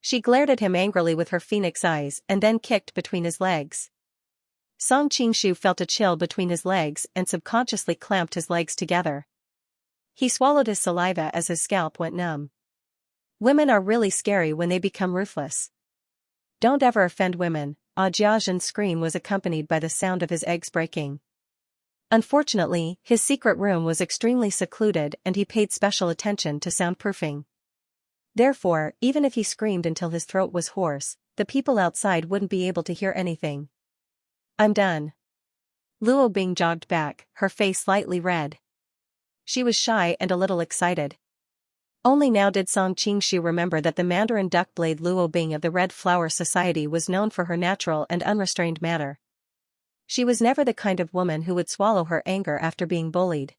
She glared at him angrily with her phoenix eyes and then kicked between his legs. Song Qingshu felt a chill between his legs and subconsciously clamped his legs together. He swallowed his saliva as his scalp went numb. Women are really scary when they become ruthless. "Don't ever offend women." Jia Zhen's scream was accompanied by the sound of his eggs breaking. Unfortunately, his secret room was extremely secluded and he paid special attention to soundproofing. Therefore, even if he screamed until his throat was hoarse, the people outside wouldn't be able to hear anything. "I'm done." Luo Bing jogged back, her face slightly red. She was shy and a little excited. Only now did Song Qingshu remember that the Mandarin Duckblade Luo Bing of the Red Flower Society was known for her natural and unrestrained manner. She was never the kind of woman who would swallow her anger after being bullied.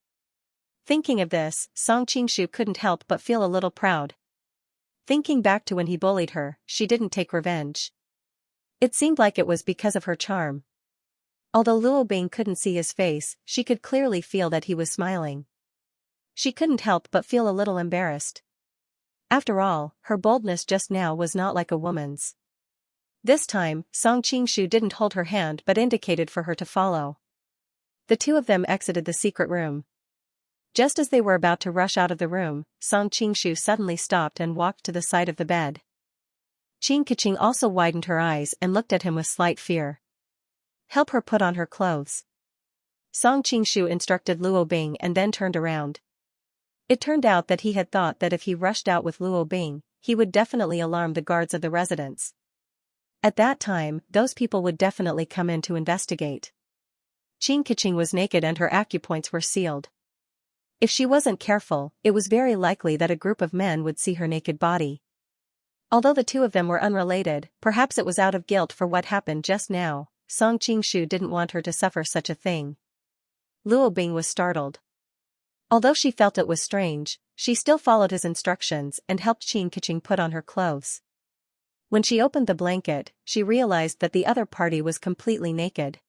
Thinking of this, Song Qingshu couldn't help but feel a little proud. Thinking back to when he bullied her, she didn't take revenge. It seemed like it was because of her charm. Although Luo Bing couldn't see his face, she could clearly feel that he was smiling. She couldn't help but feel a little embarrassed. After all, her boldness just now was not like a woman's. This time, Song Qingshu didn't hold her hand but indicated for her to follow. The 2 of them exited the secret room. Just as they were about to rush out of the room, Song Qingshu suddenly stopped and walked to the side of the bed. Qin Keqing also widened her eyes and looked at him with slight fear. "Help her put on her clothes." Song Qingshu instructed Luo Bing and then turned around. It turned out that he had thought that if he rushed out with Luo Bing, he would definitely alarm the guards of the residence. At that time, those people would definitely come in to investigate. Qin Keqing was naked and her acupoints were sealed. If she wasn't careful, it was very likely that a group of men would see her naked body. Although the 2 of them were unrelated, perhaps it was out of guilt for what happened just now, Song Qingshu didn't want her to suffer such a thing. Luo Bing was startled. Although she felt it was strange, she still followed his instructions and helped Qin Keqing put on her clothes. When she opened the blanket, she realized that the other party was completely naked.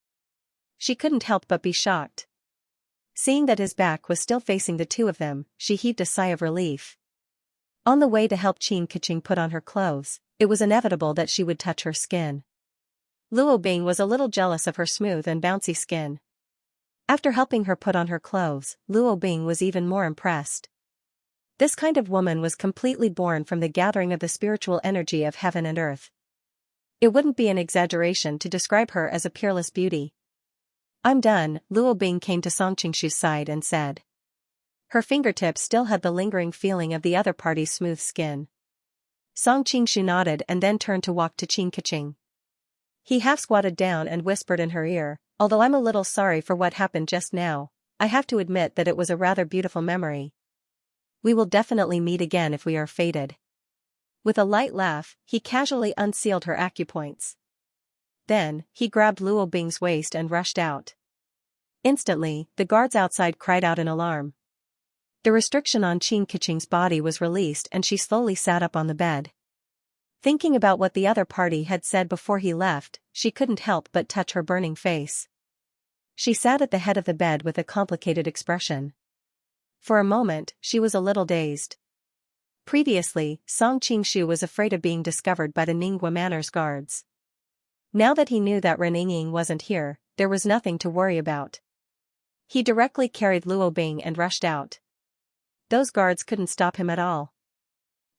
She couldn't help but be shocked. Seeing that his back was still facing the 2 of them, she heaved a sigh of relief. On the way to help Qin Keqing put on her clothes, it was inevitable that she would touch her skin. Luo Bing was a little jealous of her smooth and bouncy skin. After helping her put on her clothes, Luo Bing was even more impressed. This kind of woman was completely born from the gathering of the spiritual energy of heaven and earth. It wouldn't be an exaggeration to describe her as a peerless beauty. "I'm done," Luo Bing came to Song Qingshu's side and said. Her fingertips still had the lingering feeling of the other party's smooth skin. Song Qingshu nodded and then turned to walk to Qin Keqing. He half squatted down and whispered in her ear, "Although I'm a little sorry for what happened just now, I have to admit that it was a rather beautiful memory. We will definitely meet again if we are fated." With a light laugh, he casually unsealed her acupoints. Then, he grabbed Luo Bing's waist and rushed out. Instantly, the guards outside cried out in alarm. The restriction on Qin Keqing's body was released and she slowly sat up on the bed. Thinking about what the other party had said before he left, she couldn't help but touch her burning face. She sat at the head of the bed with a complicated expression. For a moment, she was a little dazed. Previously, Song Qingshu was afraid of being discovered by the Ningguo Manor's guards. Now that he knew that Ren Yingying wasn't here, there was nothing to worry about. He directly carried Luo Bing and rushed out. Those guards couldn't stop him at all.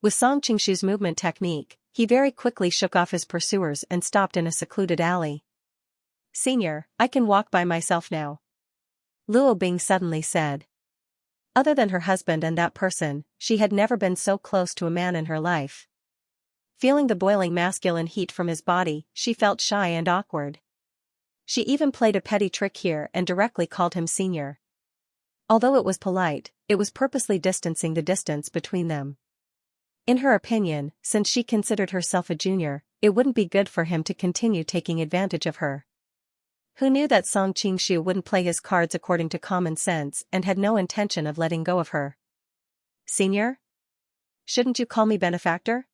With Song Qingshu's movement technique, he very quickly shook off his pursuers and stopped in a secluded alley. Senior, I can walk by myself now. Luo Bing suddenly said. Other than her husband and that person, she had never been so close to a man in her life. Feeling the boiling masculine heat from his body, she felt shy and awkward. She even played a petty trick here and directly called him senior. Although it was polite, it was purposely distancing the distance between them. In her opinion, since she considered herself a junior, it wouldn't be good for him to continue taking advantage of her. Who knew that Song Qingshu wouldn't play his cards according to common sense and had no intention of letting go of her? Senior? Shouldn't you call me benefactor?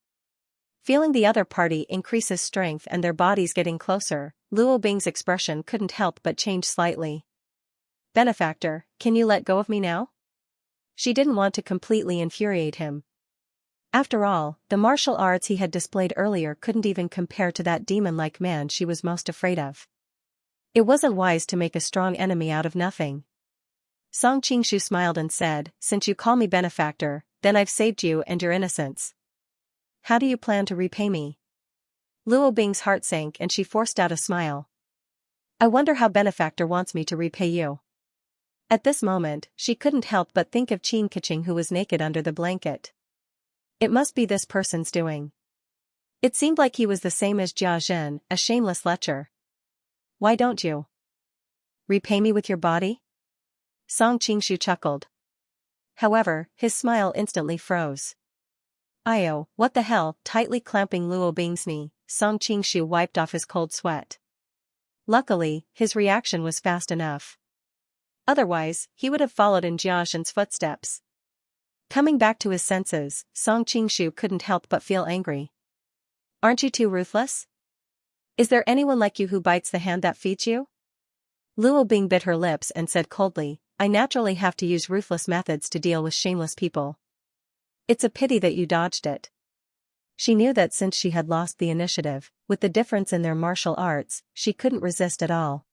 Feeling the other party increase his strength and their bodies getting closer, Luo Bing's expression couldn't help but change slightly. Benefactor, can you let go of me now? She didn't want to completely infuriate him. After all, the martial arts he had displayed earlier couldn't even compare to that demon-like man she was most afraid of. It wasn't wise to make a strong enemy out of nothing. Song Qingshu smiled and said, since you call me benefactor, then I've saved you and your innocence. How do you plan to repay me? Luo Bing's heart sank and she forced out a smile. I wonder how benefactor wants me to repay you. At this moment, she couldn't help but think of Qin Keqing who was naked under the blanket. It must be this person's doing. It seemed like he was the same as Jia Zhen, a shameless lecher. Why don't you repay me with your body? Song Qingshu chuckled. However, his smile instantly froze. Io, what the hell? Tightly clamping Luo Bing's knee, Song Qingshu wiped off his cold sweat. Luckily, his reaction was fast enough. Otherwise, he would have followed in Jia Zhen's footsteps. Coming back to his senses, Song Qingshu couldn't help but feel angry. Aren't you too ruthless? Is there anyone like you who bites the hand that feeds you? Luo Bing bit her lips and said coldly, I naturally have to use ruthless methods to deal with shameless people. It's a pity that you dodged it. She knew that since she had lost the initiative, with the difference in their martial arts, she couldn't resist at all.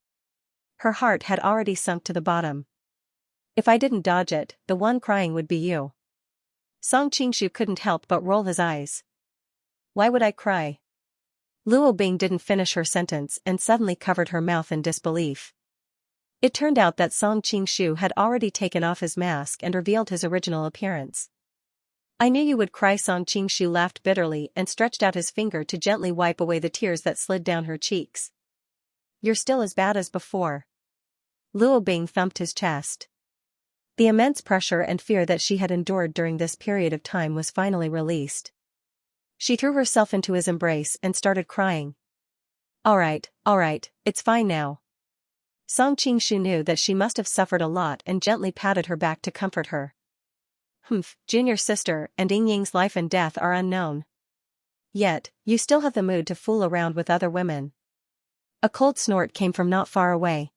Her heart had already sunk to the bottom. If I didn't dodge it, the one crying would be you. Song Qingshu couldn't help but roll his eyes. Why would I cry? Luo Bing didn't finish her sentence and suddenly covered her mouth in disbelief. It turned out that Song Qingshu had already taken off his mask and revealed his original appearance. I knew you would cry. Song Qingshu laughed bitterly and stretched out his finger to gently wipe away the tears that slid down her cheeks. You're still as bad as before. Luo Bing thumped his chest. The immense pressure and fear that she had endured during this period of time was finally released. She threw herself into his embrace and started crying. All right, it's fine now. Song Qingshu knew that she must have suffered a lot and gently patted her back to comfort her. Junior sister and Ying Ying's life and death are unknown. Yet, you still have the mood to fool around with other women. A cold snort came from not far away.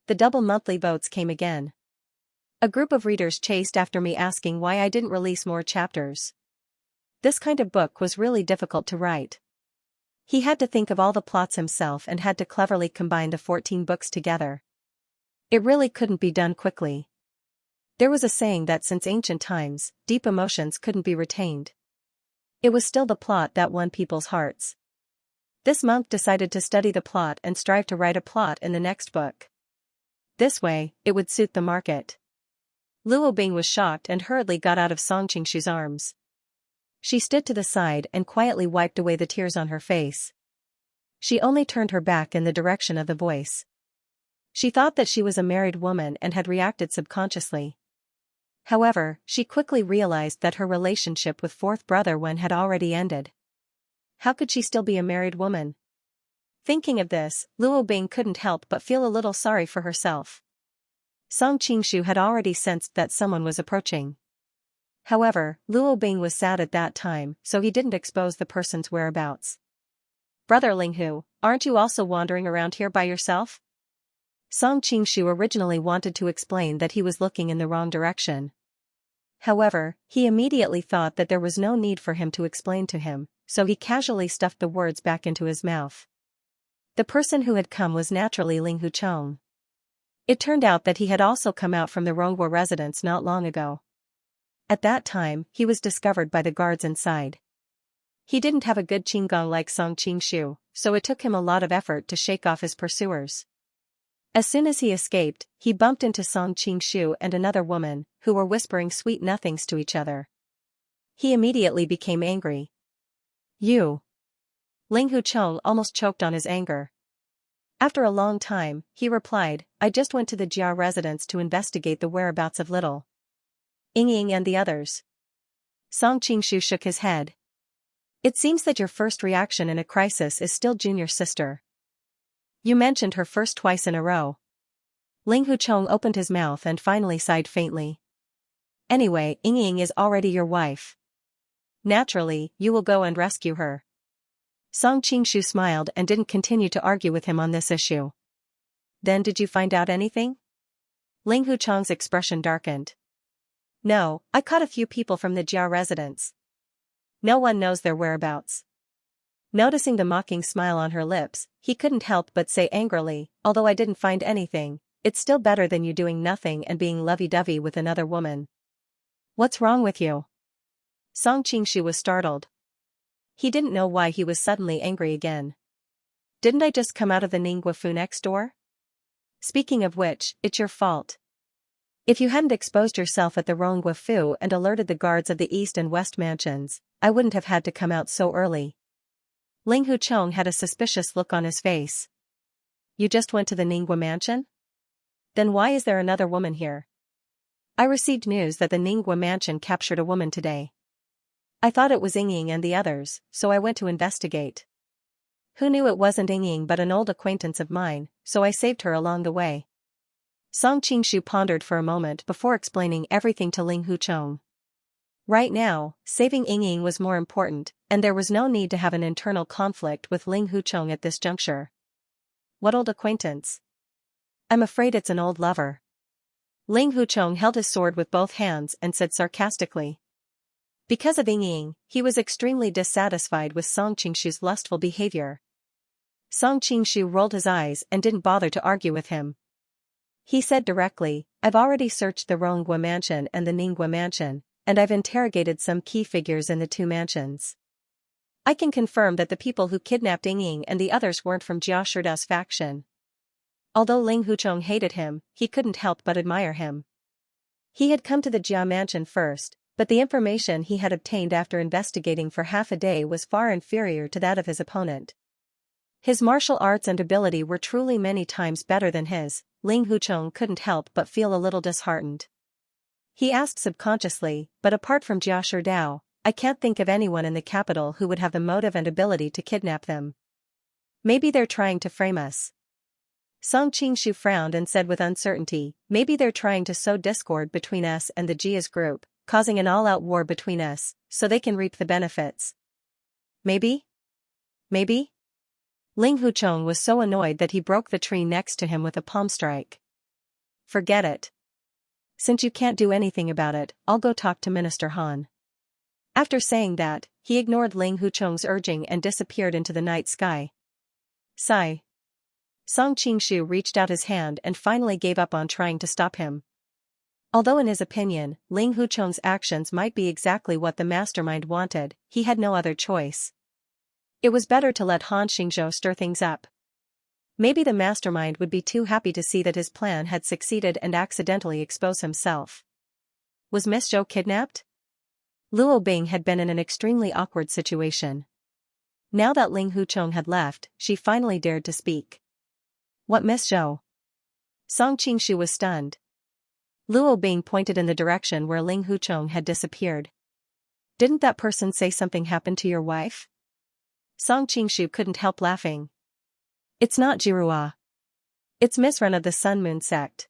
The double monthly votes came again. A group of readers chased after me asking why I didn't release more chapters. This kind of book was really difficult to write. He had to think of all the plots himself and had to cleverly combine the 14 books together. It really couldn't be done quickly. There was a saying that since ancient times, deep emotions couldn't be retained. It was still the plot that won people's hearts. This monk decided to study the plot and strive to write a plot in the next book. This way, it would suit the market. Luo Bing was shocked and hurriedly got out of Song Qingshu's arms. She stood to the side and quietly wiped away the tears on her face. She only turned her back in the direction of the voice. She thought that she was a married woman and had reacted subconsciously. However, she quickly realized that her relationship with fourth brother Wen had already ended. How could she still be a married woman? Thinking of this, Luo Bing couldn't help but feel a little sorry for herself. Song Qingshu had already sensed that someone was approaching. However, Luo Bing was sad at that time, so he didn't expose the person's whereabouts. Brother Linghu, aren't you also wandering around here by yourself? Song Qingshu originally wanted to explain that he was looking in the wrong direction. However, he immediately thought that there was no need for him to explain to him, so he casually stuffed the words back into his mouth. The person who had come was naturally Linghu Chong. It turned out that he had also come out from the Ronghua residence not long ago. At that time, he was discovered by the guards inside. He didn't have a good qinggong like Song Qingshu, so it took him a lot of effort to shake off his pursuers. As soon as he escaped, he bumped into Song Qingshu and another woman, who were whispering sweet nothings to each other. He immediately became angry. You! Ling Hucheng almost choked on his anger. After a long time, he replied, I just went to the Jia residence to investigate the whereabouts of little Ying and the others. Song Qingshu shook his head. It seems that your first reaction in a crisis is still Junior's sister. You mentioned her first twice in a row. Ling Hucheng opened his mouth and finally sighed faintly. Anyway, Ying is already your wife. Naturally, you will go and rescue her. Song Qingshu smiled and didn't continue to argue with him on this issue. Then did you find out anything? Ling Hucheng's expression darkened. No, I caught a few people from the Jia residence. No one knows their whereabouts. Noticing the mocking smile on her lips, he couldn't help but say angrily, although I didn't find anything, it's still better than you doing nothing and being lovey-dovey with another woman. What's wrong with you? Song Qingshu was startled. He didn't know why he was suddenly angry again. Didn't I just come out of the Ningguo Fu next door? Speaking of which, it's your fault. If you hadn't exposed yourself at the Rongguo Fu and alerted the guards of the East and West mansions, I wouldn't have had to come out so early. Ling Hucheng had a suspicious look on his face. You just went to the Ningguo mansion? Then why is there another woman here? I received news that the Ningguo mansion captured a woman today. I thought it was Ying and the others, so I went to investigate. Who knew it wasn't Ying but an old acquaintance of mine, so I saved her along the way. Song Qingshu pondered for a moment before explaining everything to Ling Hucheng. Right now, saving Ying was more important, and there was no need to have an internal conflict with Ling Hucheng at this juncture. What old acquaintance? I'm afraid it's an old lover. Ling Hucheng held his sword with both hands and said sarcastically. Because of Ying, he was extremely dissatisfied with Song Qingshu's lustful behavior. Song Qingshu rolled his eyes and didn't bother to argue with him. He said directly, I've already searched the Rongguo mansion and the Ningguo mansion, and I've interrogated some key figures in the two mansions. I can confirm that the people who kidnapped Ying and the others weren't from Jia Shidao's faction. Although Ling Hucheng hated him, he couldn't help but admire him. He had come to the Jia mansion first, but the information he had obtained after investigating for half a day was far inferior to that of his opponent. His martial arts and ability were truly many times better than his. Ling Hucheng couldn't help but feel a little disheartened. He asked subconsciously, but apart from Jia Shidao, I can't think of anyone in the capital who would have the motive and ability to kidnap them. Maybe they're trying to frame us. Song Qingshu frowned and said with uncertainty, maybe they're trying to sow discord between us and the Jia's group, causing an all-out war between us, so they can reap the benefits. Maybe? Maybe? Ling Hucheng was so annoyed that he broke the tree next to him with a palm strike. Forget it. Since you can't do anything about it, I'll go talk to Minister Han. After saying that, he ignored Ling Hucheng's urging and disappeared into the night sky. Sigh. Song Qingshu reached out his hand and finally gave up on trying to stop him. Although in his opinion, Ling Hucheng's actions might be exactly what the mastermind wanted, he had no other choice. It was better to let Han Xingzhou stir things up. Maybe the mastermind would be too happy to see that his plan had succeeded and accidentally expose himself. Was Miss Zhou kidnapped? Luo Bing had been in an extremely awkward situation. Now that Ling Hucheng had left, she finally dared to speak. What Miss Zhou? Song Qingshu was stunned. Luo Bing pointed in the direction where Ling Hucheng had disappeared. Didn't that person say something happened to your wife? Song Qingshu couldn't help laughing. It's not Jirua. It's Miss Ren of the Sun Moon sect.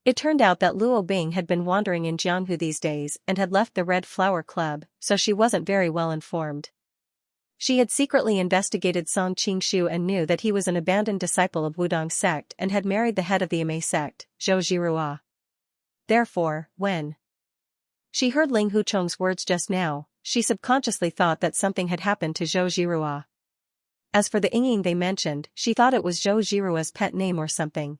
It turned out that Luo Bing had been wandering in Jianghu these days and had left the Red Flower Club, so she wasn't very well informed. She had secretly investigated Song Qingshu and knew that he was an abandoned disciple of Wudong sect and had married the head of the Amei sect, Zhou Jirua. Therefore, when she heard Ling Hucheng's words just now, she subconsciously thought that something had happened to Zhou Jirua. As for the Ying they mentioned, she thought it was Zhou Jirua's pet name or something.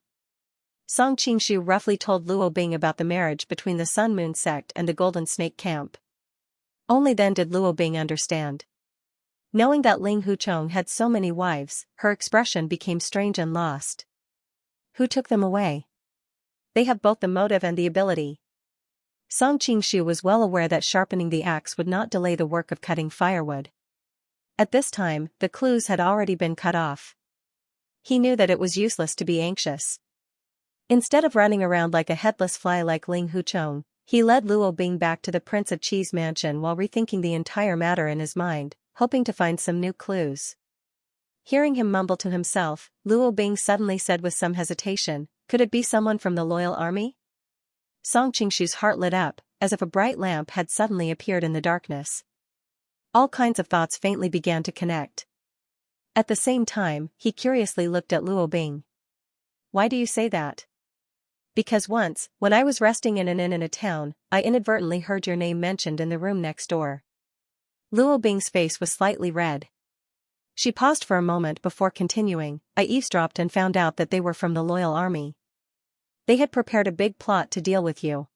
Song Qingshu roughly told Luo Bing about the marriage between the Sun Moon sect and the Golden Snake camp. Only then did Luo Bing understand. Knowing that Ling Huchong had so many wives, her expression became strange and lost. Who took them away? They have both the motive and the ability. Song Qingshu was well aware that sharpening the axe would not delay the work of cutting firewood. At this time, the clues had already been cut off. He knew that it was useless to be anxious. Instead of running around like a headless fly like Ling Huchong, he led Luo Bing back to the Prince of Qi's mansion while rethinking the entire matter in his mind, hoping to find some new clues. Hearing him mumble to himself, Luo Bing suddenly said with some hesitation, "Could it be someone from the loyal army?" Song Qingshu's heart lit up, as if a bright lamp had suddenly appeared in the darkness. All kinds of thoughts faintly began to connect. At the same time, he curiously looked at Luo Bing. "Why do you say that?" "Because once, when I was resting in an inn in a town, I inadvertently heard your name mentioned in the room next door." Luo Bing's face was slightly red. She paused for a moment before continuing, "I eavesdropped and found out that they were from the loyal army. They had prepared a big plot to deal with you.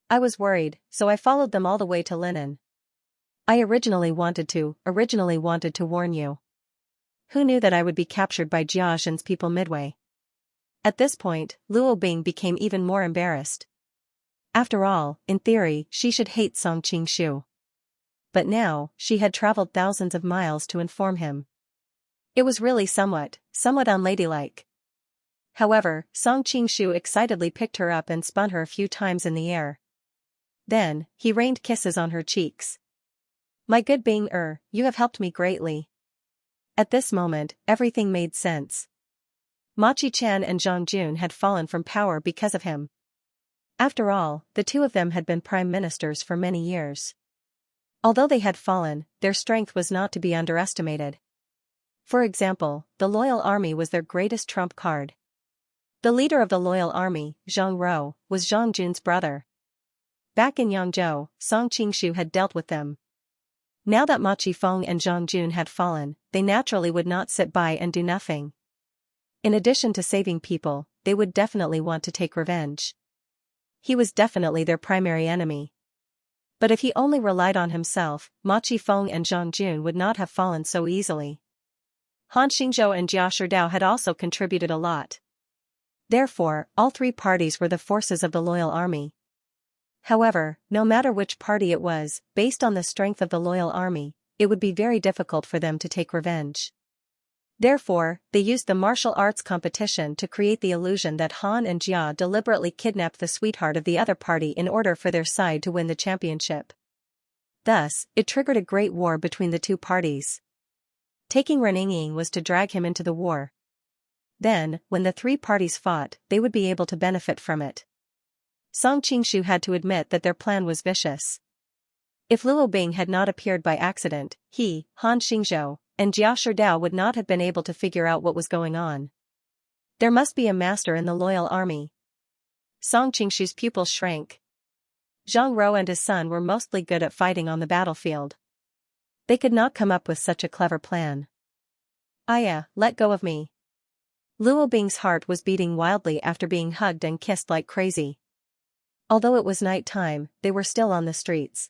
I was worried, so I followed them all the way to Linen. I originally wanted to warn you. Who knew that I would be captured by Jia Zhen's people midway?" At this point, Luo Bing became even more embarrassed. After all, in theory, she should hate Song Qingshu. But now, she had traveled thousands of miles to inform him. It was really somewhat unladylike. However, Song Qingshu excitedly picked her up and spun her a few times in the air. Then, he rained kisses on her cheeks. "My good Bing you have helped me greatly." At this moment, everything made sense. Ma Qichen and Zhang Jun had fallen from power because of him. After all, the two of them had been prime ministers for many years. Although they had fallen, their strength was not to be underestimated. For example, the loyal army was their greatest trump card. The leader of the loyal army, Zhang Ro, was Zhang Jun's brother. Back in Yangzhou, Song Qingshu had dealt with them. Now that Ma Qifeng and Zhang Jun had fallen, they naturally would not sit by and do nothing. In addition to saving people, they would definitely want to take revenge. He was definitely their primary enemy. But if he only relied on himself, Ma Qifeng and Zhang Jun would not have fallen so easily. Han Xingzhou and Jia Sherdao had also contributed a lot. Therefore, all three parties were the forces of the loyal army. However, no matter which party it was, based on the strength of the loyal army, it would be very difficult for them to take revenge. Therefore, they used the martial arts competition to create the illusion that Han and Jia deliberately kidnapped the sweetheart of the other party in order for their side to win the championship. Thus, it triggered a great war between the two parties. Taking Ren Yingying was to drag him into the war. Then, when the three parties fought, they would be able to benefit from it. Song Qingshu had to admit that their plan was vicious. If Luo Bing had not appeared by accident, he, Han Xingzhou, and Jia Sherdao would not have been able to figure out what was going on. There must be a master in the loyal army. Song Qingshu's pupils shrank. Zhang Ro and his son were mostly good at fighting on the battlefield. They could not come up with such a clever plan. "Aya, let go of me." Luo Bing's heart was beating wildly after being hugged and kissed like crazy. Although it was night time, they were still on the streets.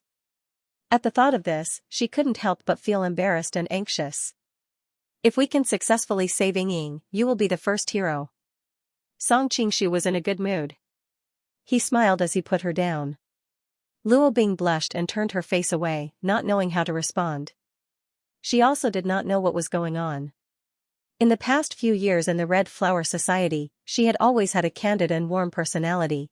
At the thought of this, she couldn't help but feel embarrassed and anxious. "If we can successfully save Yingying, you will be the first hero." Song Qingshu was in a good mood. He smiled as he put her down. Luo Bing blushed and turned her face away, not knowing how to respond. She also did not know what was going on. In the past few years in the Red Flower Society, she had always had a candid and warm personality.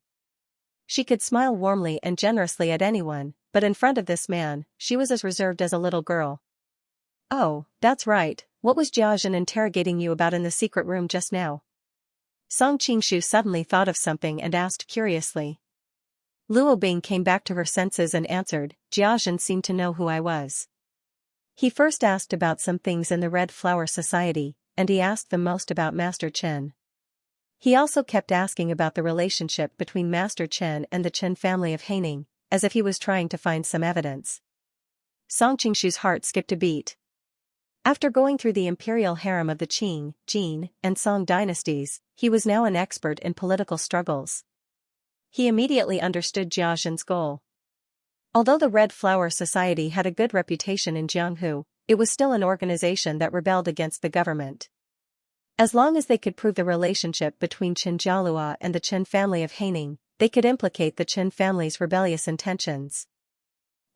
She could smile warmly and generously at anyone, but in front of this man, she was as reserved as a little girl. "Oh, that's right, what was Jia Zhen interrogating you about in the secret room just now?" Song Qingshu suddenly thought of something and asked curiously. Luo Bing came back to her senses and answered, "Jia Zhen seemed to know who I was. He first asked about some things in the Red Flower Society, and he asked the most about Master Chen. He also kept asking about the relationship between Master Chen and the Chen family of Haining, as if he was trying to find some evidence." Song Qingshu's heart skipped a beat. After going through the imperial harem of the Qing, Jin, and Song dynasties, he was now an expert in political struggles. He immediately understood Jia Zhen's goal. Although the Red Flower Society had a good reputation in Jianghu, it was still an organization that rebelled against the government. As long as they could prove the relationship between Qin Jialua and the Qin family of Haining, they could implicate the Qin family's rebellious intentions.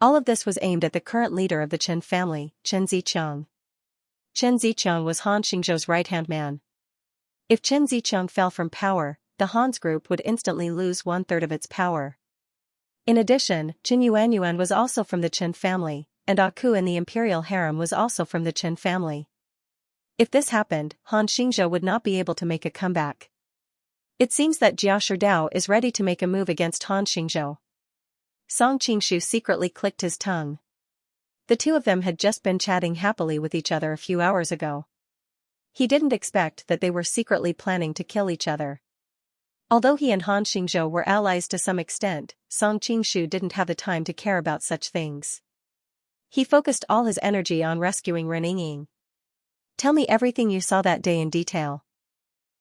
All of this was aimed at the current leader of the Qin family, Qin Ziqiang. Qin Ziqiang was Han Xingzhou's right-hand man. If Qin Ziqiang fell from power, the Han's group would instantly lose one-third of its power. In addition, Qin Yuanyuan was also from the Qin family, and Aku in the imperial harem was also from the Qin family. If this happened, Han Xingzhou would not be able to make a comeback. It seems that Jia Sherdao is ready to make a move against Han Xingzhou. Song Qingshu secretly clicked his tongue. The two of them had just been chatting happily with each other a few hours ago. He didn't expect that they were secretly planning to kill each other. Although he and Han Xingzhou were allies to some extent, Song Qingshu didn't have the time to care about such things. He focused all his energy on rescuing Ren Yingying. Tell me everything you saw that day in detail.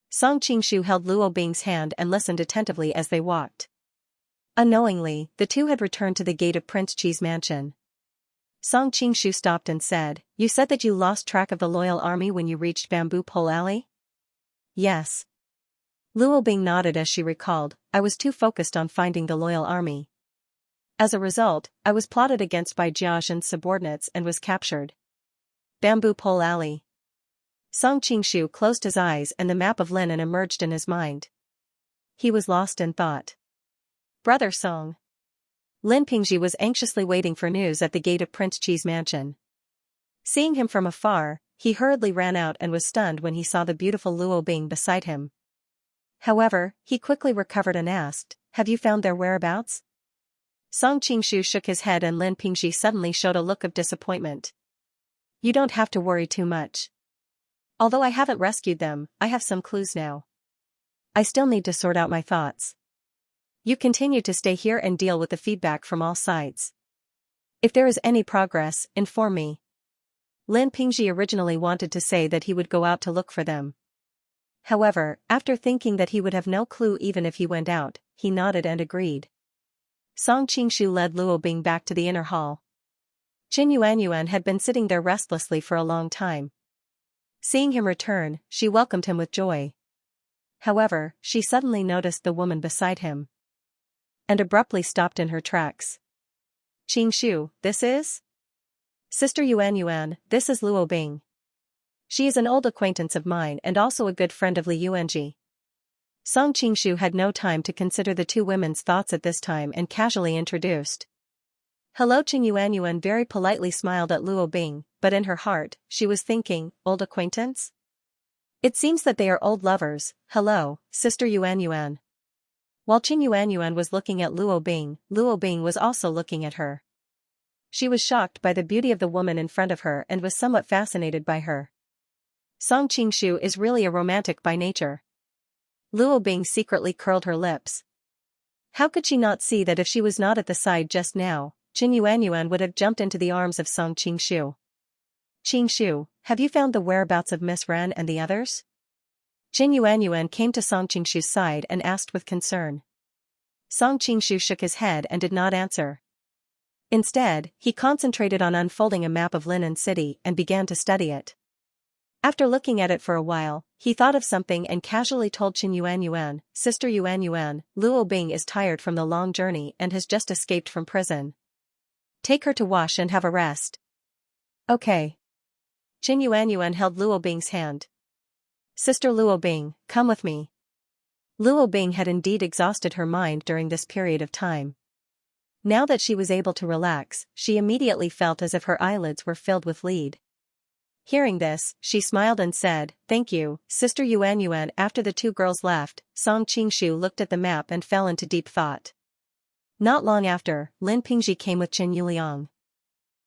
Song Qingshu held Luo Bing's hand and listened attentively as they walked. Unknowingly, the two had returned to the gate of Prince Qi's mansion. Song Qingshu stopped and said, "You said that you lost track of the loyal army when you reached Bamboo Pole Alley?" "Yes." Luo Bing nodded as she recalled, "I was too focused on finding the loyal army. As a result, I was plotted against by Jia Zhen's subordinates and was captured." Bamboo Pole Alley. Song Qingshu closed his eyes and the map of Linen emerged in his mind. He was lost in thought. "Brother Song." Lin Pingji was anxiously waiting for news at the gate of Prince Qi's mansion. Seeing him from afar, he hurriedly ran out and was stunned when he saw the beautiful Luo Bing beside him. However, he quickly recovered and asked, "Have you found their whereabouts?" Song Qingshu shook his head and Lin Pingji suddenly showed a look of disappointment. "You don't have to worry too much. Although I haven't rescued them, I have some clues now. I still need to sort out my thoughts. You continue to stay here and deal with the feedback from all sides. If there is any progress, inform me." Lin Pingji originally wanted to say that he would go out to look for them. However, after thinking that he would have no clue even if he went out, he nodded and agreed. Song Qingshu led Luo Bing back to the inner hall. Qin Yuanyuan had been sitting there restlessly for a long time. Seeing him return, she welcomed him with joy. However, she suddenly noticed the woman beside him and abruptly stopped in her tracks. "Qingshu, this is?" "Sister Yuanyuan, this is Luo Bing. She is an old acquaintance of mine and also a good friend of Li Yuanji." Song Qingshu had no time to consider the two women's thoughts at this time and casually introduced. "Hello." Qin Yuanyuan very politely smiled at Luo Bing, but in her heart, she was thinking, old acquaintance? It seems that they are old lovers. "Hello, Sister Yuanyuan." While Qin Yuanyuan was looking at Luo Bing was also looking at her. She was shocked by the beauty of the woman in front of her and was somewhat fascinated by her. Song Qingshu is really a romantic by nature. Luo Bing secretly curled her lips. How could she not see that if she was not at the side just now, Qin Yuanyuan would have jumped into the arms of Song Qingshu. "Qingshu, have you found the whereabouts of Miss Ren and the others?" Qin Yuanyuan came to Song Qingshu's side and asked with concern. Song Qingshu shook his head and did not answer. Instead, he concentrated on unfolding a map of Linen City and began to study it. After looking at it for a while, he thought of something and casually told Qin Yuanyuan, "Sister Yuanyuan, Luo Bing is tired from the long journey and has just escaped from prison. Take her to wash and have a rest." "Okay." Qin Yuanyuan held Luo Bing's hand. "Sister Luo Bing, come with me." Luo Bing had indeed exhausted her mind during this period of time. Now that she was able to relax, she immediately felt as if her eyelids were filled with lead. Hearing this, she smiled and said, "Thank you, Sister Yuanyuan." After the two girls left, Song Qingshu looked at the map and fell into deep thought. Not long after, Lin Pingji came with Qin Yuliang.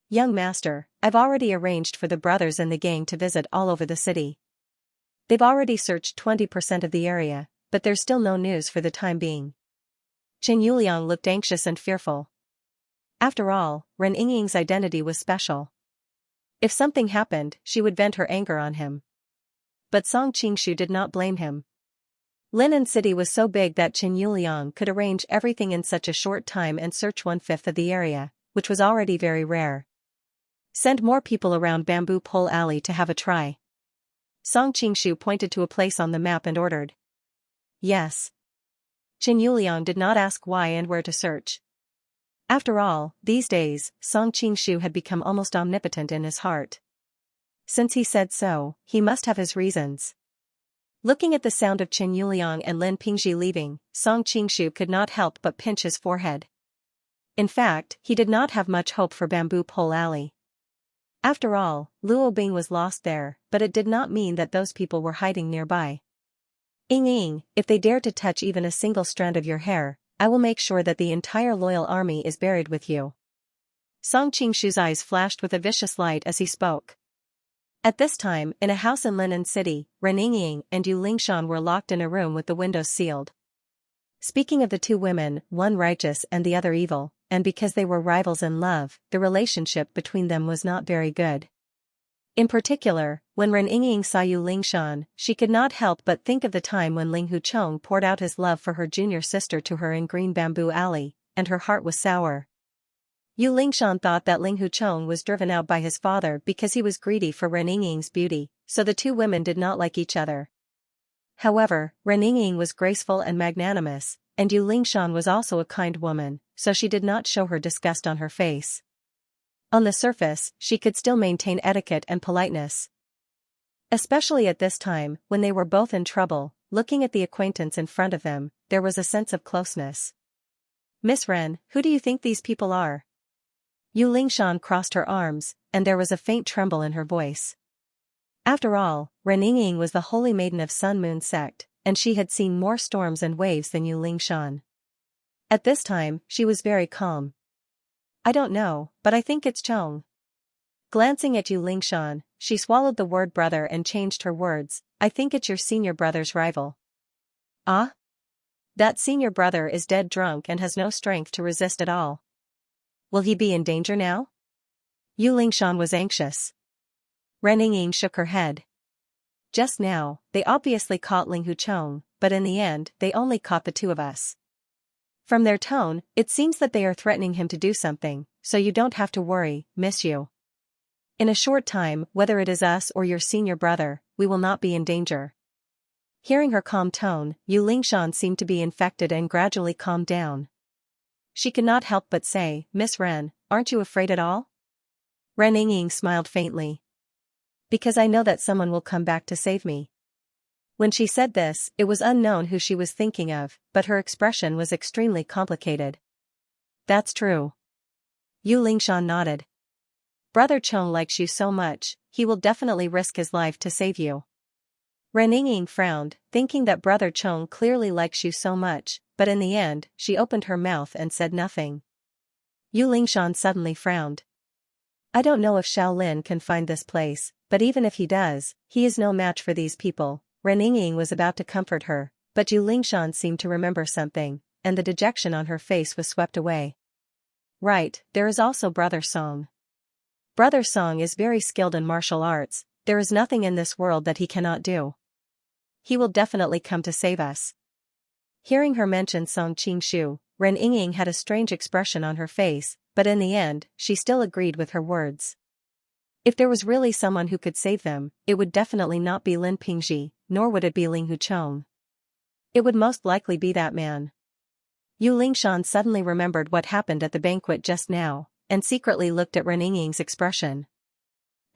"Young master, I've already arranged for the brothers and the gang to visit all over the city. They've already searched 20% of the area, but there's still no news for the time being." Qin Yuliang looked anxious and fearful. After all, Ren Yingying's identity was special. If something happened, she would vent her anger on him. But Song Qingshu did not blame him. Linen City was so big that Qin Yuliang could arrange everything in such a short time and search 1/5 of the area, which was already very rare. Send more people around Bamboo Pole Alley to have a try. Song Qingshu pointed to a place on the map and ordered. Yes. Qin Yuliang did not ask why and where to search. After all, these days, Song Qingshu had become almost omnipotent in his heart. Since he said so, he must have his reasons. Looking at the sound of Qin Yuliang and Lin Pingzhi leaving, Song Qingshu could not help but pinch his forehead. In fact, he did not have much hope for Bamboo Pole Alley. After all, Luo Bing was lost there, but it did not mean that those people were hiding nearby. Ying, if they dare to touch even a single strand of your hair, I will make sure that the entire loyal army is buried with you. Song Qingshu's eyes flashed with a vicious light as he spoke. At this time, in a house in Linen City, Ren Ying and Yu Lingshan were locked in a room with the windows sealed. Speaking of the two women, one righteous and the other evil, and because they were rivals in love, the relationship between them was not very good. In particular, when Ren Ying saw Yu Lingshan, she could not help but think of the time when Ling Huchong poured out his love for her junior sister to her in Green Bamboo Alley, and her heart was sour. Yu Lingshan thought that Ling Huchong was driven out by his father because he was greedy for Ren Ying's beauty, so the two women did not like each other. However, Ren Ying was graceful and magnanimous, and Yu Lingshan was also a kind woman, so she did not show her disgust on her face. On the surface, she could still maintain etiquette and politeness. Especially at this time, when they were both in trouble, looking at the acquaintance in front of them, there was a sense of closeness. Miss Ren, who do you think these people are? Yu Lingshan crossed her arms, and there was a faint tremble in her voice. After all, Ren Ying was the holy maiden of Sun Moon sect, and she had seen more storms and waves than Yu Lingshan. At this time, she was very calm. I don't know, but I think it's Chong. Glancing at Yu Lingshan, she swallowed the word brother and changed her words. I think it's your senior brother's rival. Ah? That senior brother is dead drunk and has no strength to resist at all. Will he be in danger now? Yu Lingshan was anxious. Ren Ying shook her head. Just now, they obviously caught Ling Huchong, but in the end, they only caught the two of us. From their tone, it seems that they are threatening him to do something, so you don't have to worry, Miss Yu. In a short time, whether it is us or your senior brother, we will not be in danger. Hearing her calm tone, Yu Lingshan seemed to be infected and gradually calmed down. She could not help but say, Miss Ren, aren't you afraid at all? Ren Ying smiled faintly. Because I know that someone will come back to save me. When she said this, it was unknown who she was thinking of, but her expression was extremely complicated. That's true. Yu Lingshan nodded. Brother Chong likes you so much, he will definitely risk his life to save you. Ren Ying frowned, thinking that Brother Chong clearly likes you so much, but in the end, she opened her mouth and said nothing. Yu Lingshan suddenly frowned. I don't know if Shaolin can find this place, but even if he does, he is no match for these people. Ren Ying was about to comfort her, but Yu Lingshan seemed to remember something, and the dejection on her face was swept away. Right, there is also Brother Song. Brother Song is very skilled in martial arts, there is nothing in this world that he cannot do. He will definitely come to save us. Hearing her mention Song Qingshu, Ren Ying had a strange expression on her face, but in the end, she still agreed with her words. If there was really someone who could save them, it would definitely not be Lin Pingzhi, nor would it be Ling Huchong. It would most likely be that man. Yu Lingshan suddenly remembered what happened at the banquet just now, and secretly looked at Ren Ying's expression.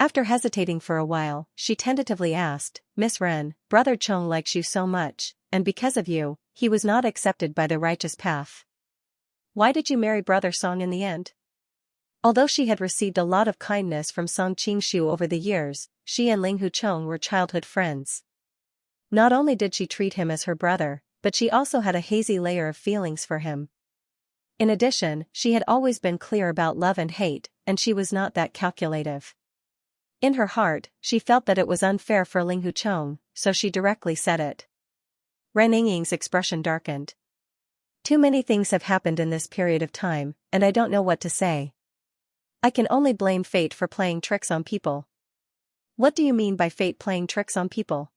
After hesitating for a while, she tentatively asked, Miss Ren, Brother Chong likes you so much, and because of you, he was not accepted by the righteous path. Why did you marry Brother Song in the end? Although she had received a lot of kindness from Song Qingshu over the years, she and Ling Huchong were childhood friends. Not only did she treat him as her brother, but she also had a hazy layer of feelings for him. In addition, she had always been clear about love and hate, and she was not that calculative. In her heart, she felt that it was unfair for Ling Huchong, so she directly said it. Ren Ying's expression darkened. Too many things have happened in this period of time, and I don't know what to say. I can only blame fate for playing tricks on people. What do you mean by fate playing tricks on people?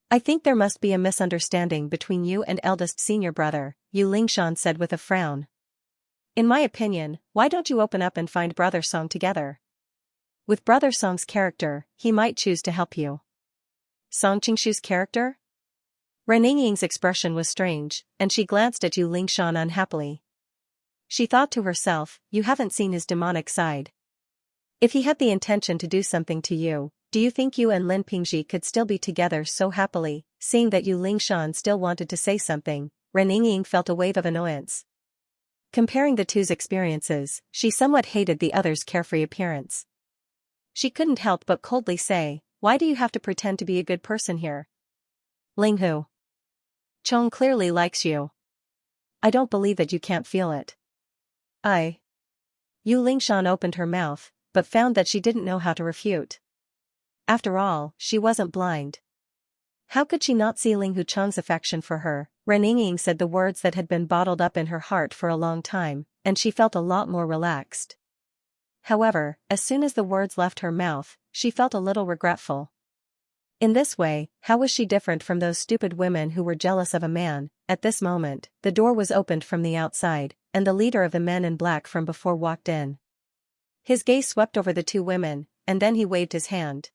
I think there must be a misunderstanding between you and eldest senior brother, Yu Lingshan said with a frown. In my opinion, why don't you open up and find Brother Song together? With Brother Song's character, he might choose to help you. Song Qingshu's character? Ren Yingying's expression was strange, and she glanced at Yu Lingshan unhappily. She thought to herself, you haven't seen his demonic side. If he had the intention to do something to you, do you think you and Lin Pingji could still be together so happily? Seeing that Yu Lingshan still wanted to say something, Ren Yingying felt a wave of annoyance. Comparing the two's experiences, she somewhat hated the other's carefree appearance. She couldn't help but coldly say, why do you have to pretend to be a good person here? Ling Hu. Chong clearly likes you. I don't believe that you can't feel it. Yu Lingshan opened her mouth, but found that she didn't know how to refute. After all, she wasn't blind. How could she not see Ling Hu Chong's affection for her? Ren Yingying said the words that had been bottled up in her heart for a long time, and she felt a lot more relaxed. However, as soon as the words left her mouth, she felt a little regretful. In this way, how was she different from those stupid women who were jealous of a man? At this moment, the door was opened from the outside, and the leader of the men in black from before walked in. His gaze swept over the two women, and then he waved his hand.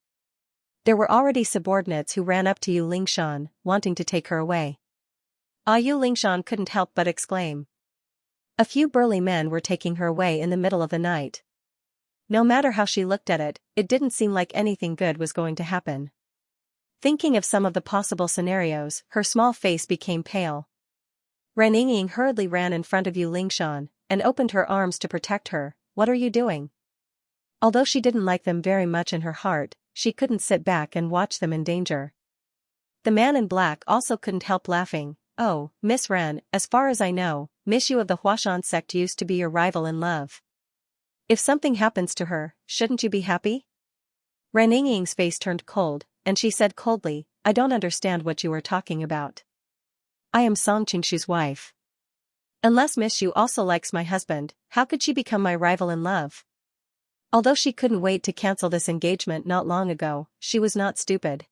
There were already subordinates who ran up to Yu Lingshan, wanting to take her away. Yu Lingshan couldn't help but exclaim. A few burly men were taking her away in the middle of the night. No matter how she looked at it, it didn't seem like anything good was going to happen. Thinking of some of the possible scenarios, her small face became pale. Ren Yingying hurriedly ran in front of Yu Lingshan, and opened her arms to protect her. What are you doing? Although she didn't like them very much in her heart, she couldn't sit back and watch them in danger. The man in black also couldn't help laughing. Oh, Miss Ren, as far as I know, Miss Yu of the Huashan sect used to be your rival in love. If something happens to her, shouldn't you be happy? Ren Yingying's face turned cold, and she said coldly, I don't understand what you are talking about. I am Song Qingshu's wife. Unless Miss Yu also likes my husband, how could she become my rival in love? Although she couldn't wait to cancel this engagement not long ago, she was not stupid.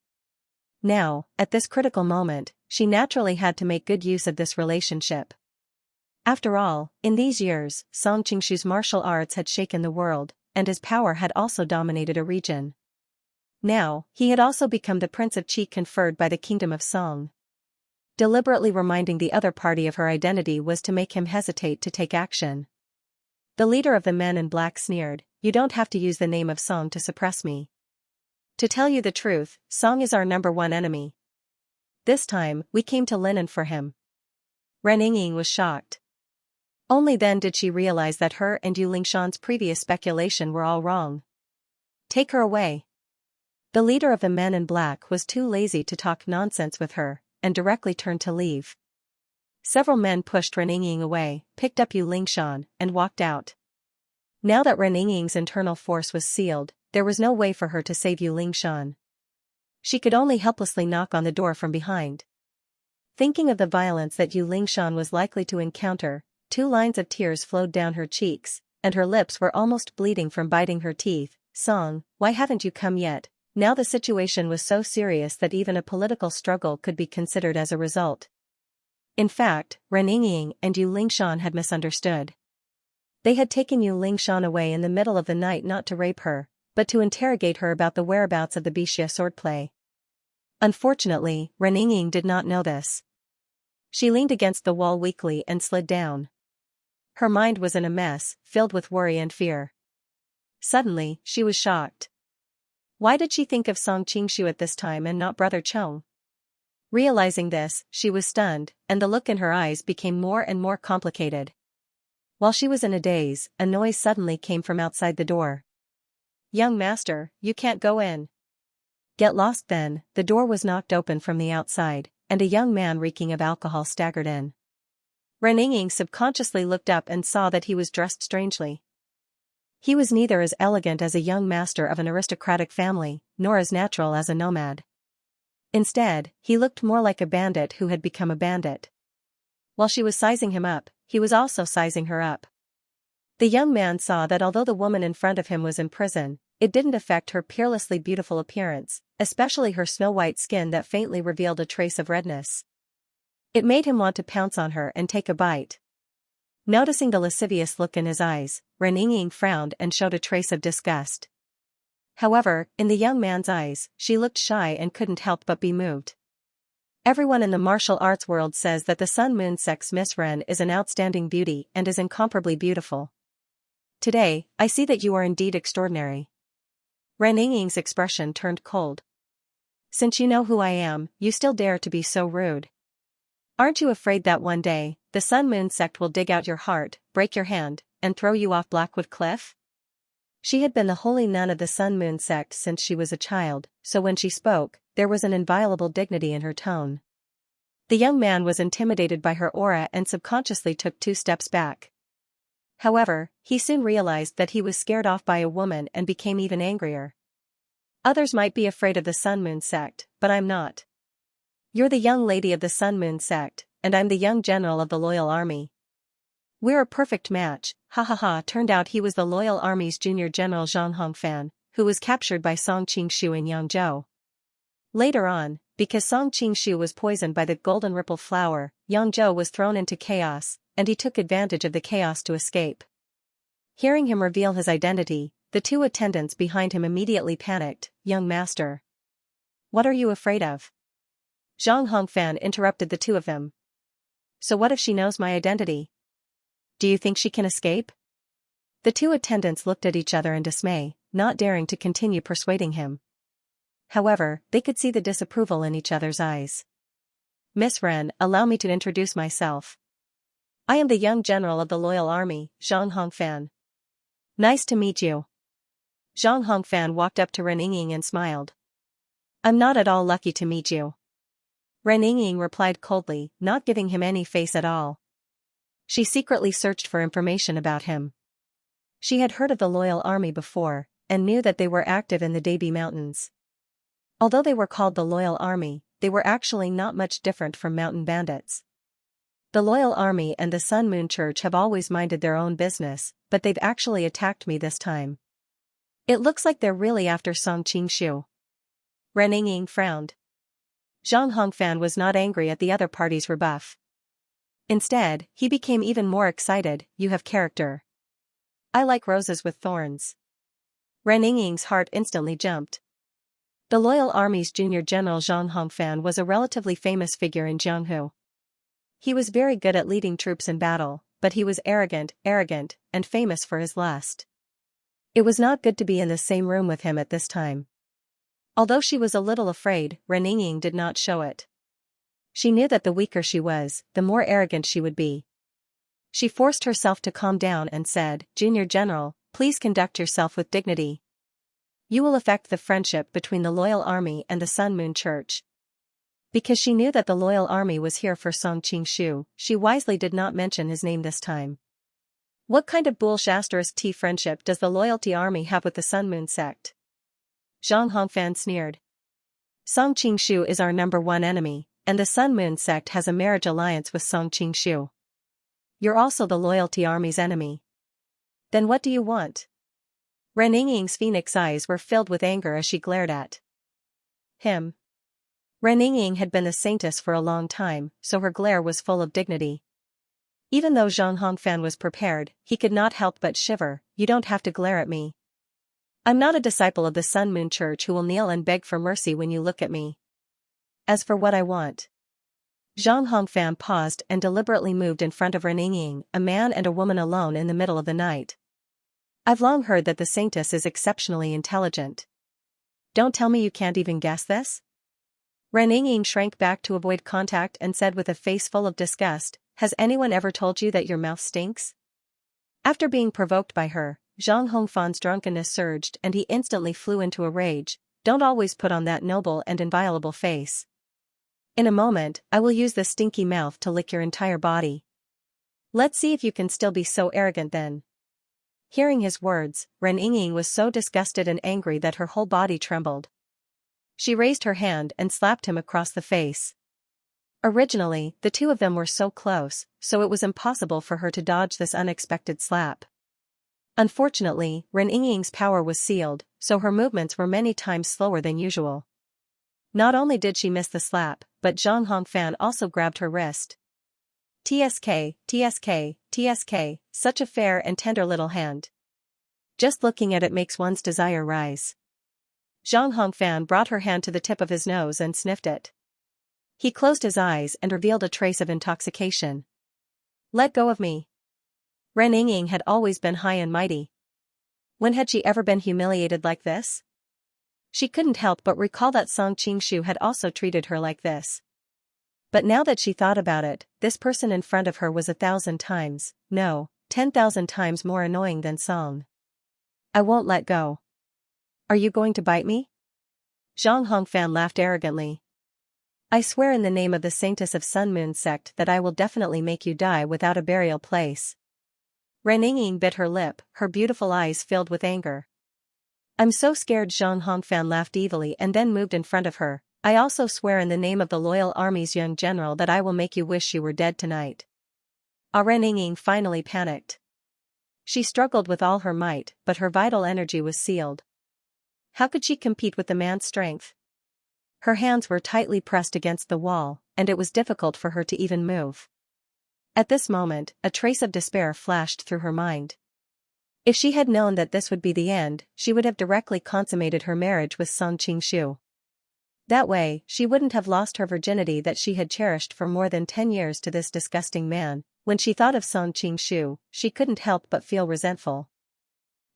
Now, at this critical moment, she naturally had to make good use of this relationship. After all, in these years, Song Qingshu's martial arts had shaken the world, and his power had also dominated a region. Now, he had also become the Prince of Qi conferred by the Kingdom of Song. Deliberately reminding the other party of her identity was to make him hesitate to take action. The leader of the men in black sneered, you don't have to use the name of Song to suppress me. To tell you the truth, Song is our #1 enemy. This time, we came to Linen for him. Ren Yingying was shocked. Only then did she realize that her and Yu Lingshan's previous speculation were all wrong. Take her away. The leader of the men in black was too lazy to talk nonsense with her, and directly turned to leave. Several men pushed Ren Yingying away, picked up Yu Lingshan, and walked out. Now that Ren Yingying's internal force was sealed, there was no way for her to save Yu Lingshan. She could only helplessly knock on the door from behind. Thinking of the violence that Yu Lingshan was likely to encounter, 2 lines of tears flowed down her cheeks, and her lips were almost bleeding from biting her teeth. Song, why haven't you come yet? Now the situation was so serious that even a political struggle could be considered as a result. In fact, Ren Yingying and Yu Lingshan had misunderstood. They had taken Yu Lingshan away in the middle of the night not to rape her, but to interrogate her about the whereabouts of the Bixia swordplay. Unfortunately, Ren Yingying did not know this. She leaned against the wall weakly and slid down. Her mind was in a mess, filled with worry and fear. Suddenly, she was shocked. Why did she think of Song Qingshu at this time and not Brother Chong? Realizing this, she was stunned, and the look in her eyes became more and more complicated. While she was in a daze, a noise suddenly came from outside the door. Young master, you can't go in. Get lost then. The door was knocked open from the outside, and a young man reeking of alcohol staggered in. Ren Yingying subconsciously looked up and saw that he was dressed strangely. He was neither as elegant as a young master of an aristocratic family, nor as natural as a nomad. Instead, he looked more like a bandit who had become a bandit. While she was sizing him up, he was also sizing her up. The young man saw that although the woman in front of him was in prison, it didn't affect her peerlessly beautiful appearance, especially her snow-white skin that faintly revealed a trace of redness. It made him want to pounce on her and take a bite. Noticing the lascivious look in his eyes, Ren Yingying frowned and showed a trace of disgust. However, in the young man's eyes, she looked shy and couldn't help but be moved. Everyone in the martial arts world says that the Sun Moon Sect's Miss Ren is an outstanding beauty and is incomparably beautiful. Today, I see that you are indeed extraordinary. Ren Yingying's expression turned cold. Since you know who I am, you still dare to be so rude. Aren't you afraid that one day, the Sun Moon Sect will dig out your heart, break your hand, and throw you off Blackwood Cliff? She had been the holy nun of the Sun Moon Sect since she was a child, so when she spoke, there was an inviolable dignity in her tone. The young man was intimidated by her aura and subconsciously took 2 steps back. However, he soon realized that he was scared off by a woman and became even angrier. Others might be afraid of the Sun Moon Sect, but I'm not. You're the young lady of the Sun Moon Sect, and I'm the young general of the Loyal Army. We're a perfect match, ha ha ha. Turned out he was the Loyal Army's junior general Zhang Hongfan, who was captured by Song Qingshu in Yangzhou. Later on, because Song Qingshu was poisoned by the golden ripple flower, Yangzhou was thrown into chaos, and he took advantage of the chaos to escape. Hearing him reveal his identity, the 2 attendants behind him immediately panicked. Young master. What are you afraid of? Zhang Hongfan interrupted the 2 of them. So what if she knows my identity? Do you think she can escape? The 2 attendants looked at each other in dismay, not daring to continue persuading him. However, they could see the disapproval in each other's eyes. Miss Ren, allow me to introduce myself. I am the young general of the Loyal Army, Zhang Hongfan. Nice to meet you. Zhang Hongfan walked up to Ren Yingying and smiled. I'm not at all lucky to meet you. Ren Yingying replied coldly, not giving him any face at all. She secretly searched for information about him. She had heard of the Loyal Army before, and knew that they were active in the Debi Mountains. Although they were called the Loyal Army, they were actually not much different from mountain bandits. The Loyal Army and the Sun Moon Church have always minded their own business, but they've actually attacked me this time. It looks like they're really after Song Qingshu. Ren Yingying frowned. Zhang Hongfan was not angry at the other party's rebuff. Instead, he became even more excited. You have character. I like roses with thorns. Ren Yingying's heart instantly jumped. The Loyal Army's junior general Zhang Hongfan was a relatively famous figure in Jianghu. He was very good at leading troops in battle, but he was arrogant, and famous for his lust. It was not good to be in the same room with him at this time. Although she was a little afraid, Ren Yingying did not show it. She knew that the weaker she was, the more arrogant she would be. She forced herself to calm down and said, Junior General, please conduct yourself with dignity. You will affect the friendship between the Loyal Army and the Sun Moon Church. Because she knew that the Loyal Army was here for Song Qingshu, she wisely did not mention his name this time. What kind of *T friendship does the Loyalty Army have with the Sun Moon Sect? Zhang Hongfan sneered. Song Qingshu is our #1 enemy, and the Sun Moon Sect has a marriage alliance with Song Qingshu. You're also the Loyalty Army's enemy. Then what do you want? Ren Yingying's phoenix eyes were filled with anger as she glared at him. Ren Yingying had been the saintess for a long time, so her glare was full of dignity. Even though Zhang Hongfan was prepared, he could not help but shiver. You don't have to glare at me. I'm not a disciple of the Sun Moon Church who will kneel and beg for mercy when you look at me. As for what I want. Zhang Hongfan paused and deliberately moved in front of Ren Yingying, a man and a woman alone in the middle of the night. I've long heard that the saintess is exceptionally intelligent. Don't tell me you can't even guess this? Ren Yingying shrank back to avoid contact and said with a face full of disgust, Has anyone ever told you that your mouth stinks? After being provoked by her, Zhang Hongfan's drunkenness surged and he instantly flew into a rage. Don't always put on that noble and inviolable face. In a moment, I will use this stinky mouth to lick your entire body. Let's see if you can still be so arrogant then. Hearing his words, Ren Yingying was so disgusted and angry that her whole body trembled. She raised her hand and slapped him across the face. Originally, the 2 of them were so close, so it was impossible for her to dodge this unexpected slap. Unfortunately, Ren Yingying's power was sealed, so her movements were many times slower than usual. Not only did she miss the slap, but Zhang Hongfan also grabbed her wrist. TSK, TSK, TSK, such a fair and tender little hand. Just looking at it makes one's desire rise. Zhang Hongfan brought her hand to the tip of his nose and sniffed it. He closed his eyes and revealed a trace of intoxication. Let go of me. Ren Yingying had always been high and mighty. When had she ever been humiliated like this? She couldn't help but recall that Song Qingshu had also treated her like this. But now that she thought about it, this person in front of her was 1,000 times, no, 10,000 times more annoying than Song. I won't let go. Are you going to bite me? Zhang Hongfan laughed arrogantly. I swear in the name of the Saintess of Sun Moon sect that I will definitely make you die without a burial place. Ren Yingying bit her lip, her beautiful eyes filled with anger. I'm so scared. Zhang Hongfan laughed evilly and then moved in front of her. I also swear in the name of the loyal army's young general that I will make you wish you were dead tonight. Ren Yingying finally panicked. She struggled with all her might, but her vital energy was sealed. How could she compete with the man's strength? Her hands were tightly pressed against the wall, and it was difficult for her to even move. At this moment, a trace of despair flashed through her mind. If she had known that this would be the end, she would have directly consummated her marriage with Song Qingshu. That way, she wouldn't have lost her virginity that she had cherished for more than 10 years to this disgusting man. When she thought of Song Qingshu, she couldn't help but feel resentful.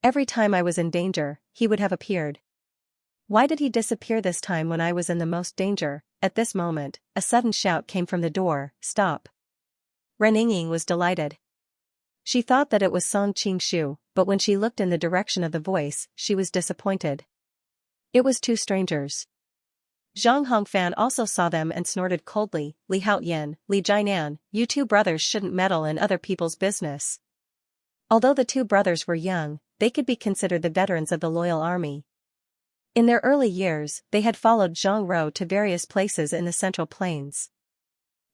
Every time I was in danger, he would have appeared. Why did he disappear this time when I was in the most danger? At this moment, a sudden shout came from the door, stop. Ren Yingying was delighted. She thought that it was Song Qingshu, but when she looked in the direction of the voice, she was disappointed. It was two strangers. Zhang Hongfan also saw them and snorted coldly, Li Haoyan, Li Jianan, you two brothers shouldn't meddle in other people's business. Although the two brothers were young, they could be considered the veterans of the loyal army. In their early years, they had followed Zhang Ro to various places in the Central Plains.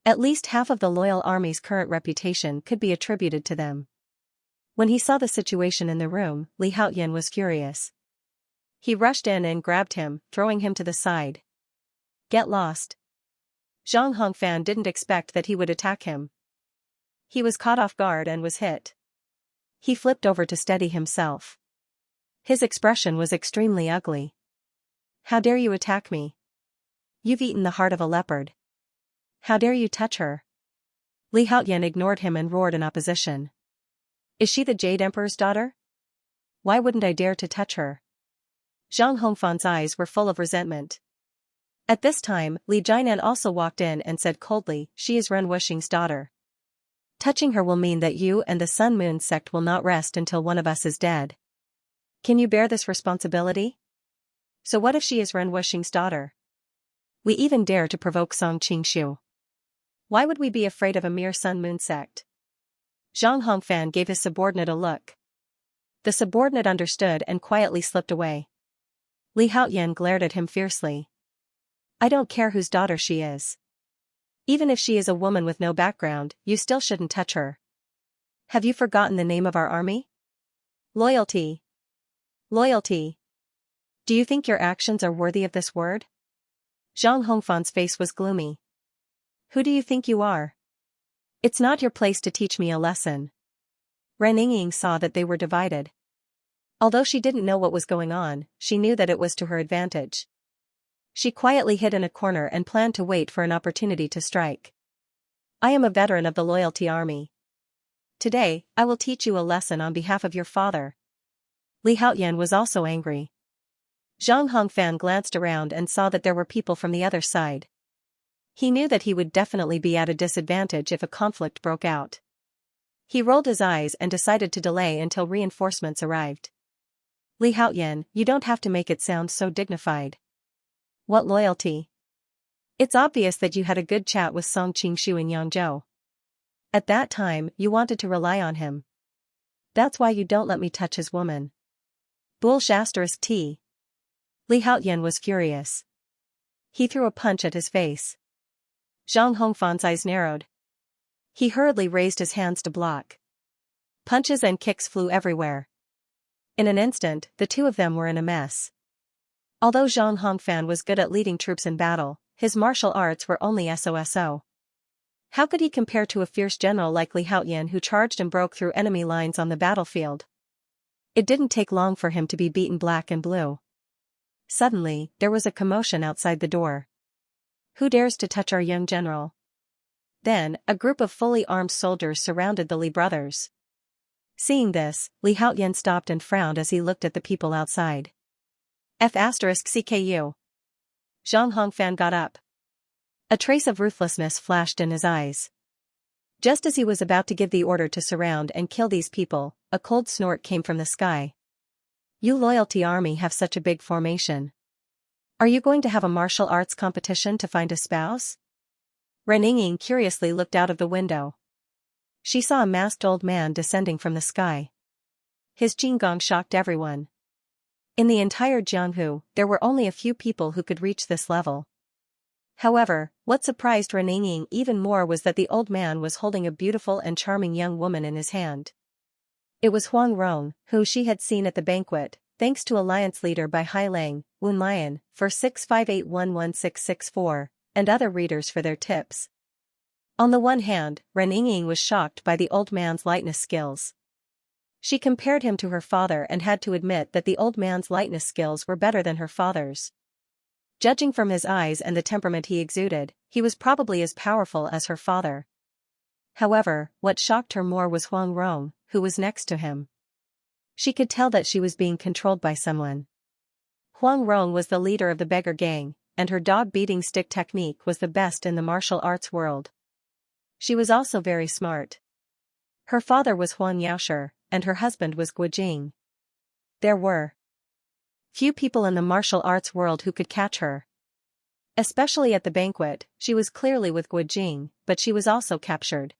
At least half of the loyal army's current reputation could be attributed to them. When he saw the situation in the room, Li Haoyan was furious. He rushed in and grabbed him, throwing him to the side. Get lost. Zhang Hongfan didn't expect that he would attack him. He was caught off guard and was hit. He flipped over to steady himself. His expression was extremely ugly. How dare you attack me? You've eaten the heart of a leopard. How dare you touch her? Li Haoyan ignored him and roared in opposition. Is she the Jade Emperor's daughter? Why wouldn't I dare to touch her? Zhang Hongfan's eyes were full of resentment. At this time, Li Jianan also walked in and said coldly, she is Ren Wuxing's daughter. Touching her will mean that you and the Sun Moon sect will not rest until one of us is dead. Can you bear this responsibility? So what if she is Ren Wuxing's daughter? We even dare to provoke Song Qingshu. Why would we be afraid of a mere Sun Moon sect? Zhang Hongfan gave his subordinate a look. The subordinate understood and quietly slipped away. Li Haoyan glared at him fiercely. I don't care whose daughter she is. Even if she is a woman with no background, you still shouldn't touch her. Have you forgotten the name of our army? Loyalty. Loyalty. Do you think your actions are worthy of this word? Zhang Hongfan's face was gloomy. Who do you think you are? It's not your place to teach me a lesson. Ren Yingying saw that they were divided. Although she didn't know what was going on, she knew that it was to her advantage. She quietly hid in a corner and planned to wait for an opportunity to strike. I am a veteran of the Loyalty Army. Today, I will teach you a lesson on behalf of your father. Li Haoyan was also angry. Zhang Hongfan glanced around and saw that there were people from the other side. He knew that he would definitely be at a disadvantage if a conflict broke out. He rolled his eyes and decided to delay until reinforcements arrived. Li Haoyan, you don't have to make it sound so dignified. What loyalty? It's obvious that you had a good chat with Song Qingshu in Yangzhou. At that time, you wanted to rely on him. That's why you don't let me touch his woman. Bull*T. Li Haoyan was furious. He threw a punch at his face. Zhang Hongfan's eyes narrowed. He hurriedly raised his hands to block. Punches and kicks flew everywhere. In an instant, the two of them were in a mess. Although Zhang Hongfan was good at leading troops in battle, his martial arts were only so-so. How could he compare to a fierce general like Li Haoyan who charged and broke through enemy lines on the battlefield? It didn't take long for him to be beaten black and blue. Suddenly, there was a commotion outside the door. Who dares to touch our young general? Then, a group of fully armed soldiers surrounded the Li brothers. Seeing this, Li Haoyan stopped and frowned as he looked at the people outside. F***CKU. Zhang Hongfan got up. A trace of ruthlessness flashed in his eyes. Just as he was about to give the order to surround and kill these people, a cold snort came from the sky. You loyalty army have such a big formation. Are you going to have a martial arts competition to find a spouse? Ren Yingying curiously looked out of the window. She saw a masked old man descending from the sky. His Qinggong shocked everyone. In the entire Jianghu, there were only a few people who could reach this level. However, what surprised Ren Yingying even more was that the old man was holding a beautiful and charming young woman in his hand. It was Huang Rong, who she had seen at the banquet, thanks to alliance leader by Hai Lang, Wen Lian, for 658116664, and other readers for their tips. On the one hand, Ren Yingying was shocked by the old man's lightness skills. She compared him to her father and had to admit that the old man's lightness skills were better than her father's. Judging from his eyes and the temperament he exuded, he was probably as powerful as her father. However, what shocked her more was Huang Rong, who was next to him. She could tell that she was being controlled by someone. Huang Rong was the leader of the beggar gang, and her dog-beating stick technique was the best in the martial arts world. She was also very smart. Her father was Huang Yaoshi, and her husband was Guo Jing. There were few people in the martial arts world who could catch her. Especially at the banquet, she was clearly with Guo Jing, but she was also captured.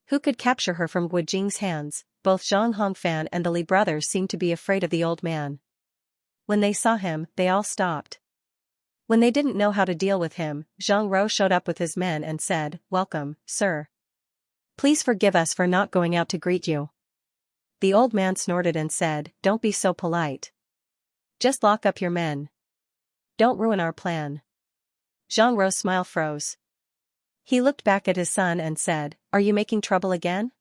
Who could capture her from Guo Jing's hands? Both Zhang Hongfan and the Li brothers seemed to be afraid of the old man. When they saw him, they all stopped. When they didn't know how to deal with him, Zhang Rou showed up with his men and said, "Welcome, sir. Please forgive us for not going out to greet you." The old man snorted and said, "Don't be so polite. Just lock up your men. Don't ruin our plan." Zhang Rou's smile froze. He looked back at his son and said, "Are you making trouble again?"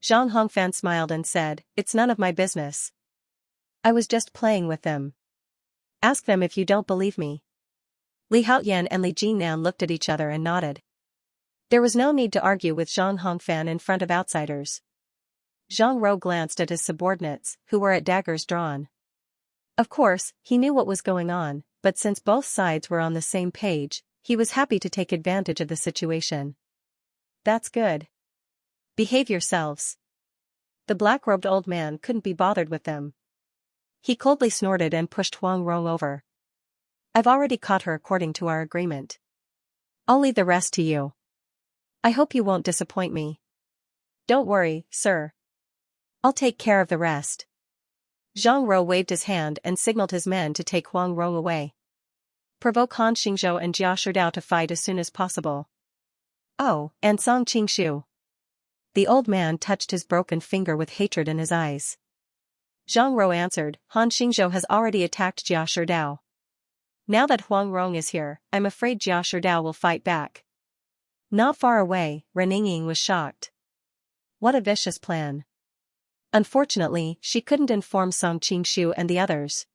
Zhang Hongfan smiled and said, "It's none of my business. I was just playing with them. Ask them if you don't believe me." Li Haoyan and Li Jinnan looked at each other and nodded. There was no need to argue with Zhang Hongfan in front of outsiders. Zhang Rou glanced at his subordinates, who were at daggers drawn. Of course, he knew what was going on, but since both sides were on the same page, he was happy to take advantage of the situation. "That's good. Behave yourselves." The black-robed old man couldn't be bothered with them. He coldly snorted and pushed Huang Rong over. "I've already caught her according to our agreement. I'll leave the rest to you. I hope you won't disappoint me." "Don't worry, sir. I'll take care of the rest." Zhang Rou waved his hand and signaled his men to take Huang Rong away. "Provoke Han Xingzhou and Jia Shidao to fight as soon as possible. Oh, and Song Qingshu." The old man touched his broken finger with hatred in his eyes. Zhang Rou answered, "Han Xingzhou has already attacked Jia Shidao. Now that Huang Rong is here, I'm afraid Jia Shidao will fight back." Not far away, Ren Yingying was shocked. What a vicious plan. Unfortunately, she couldn't inform Song Qingshu and the others.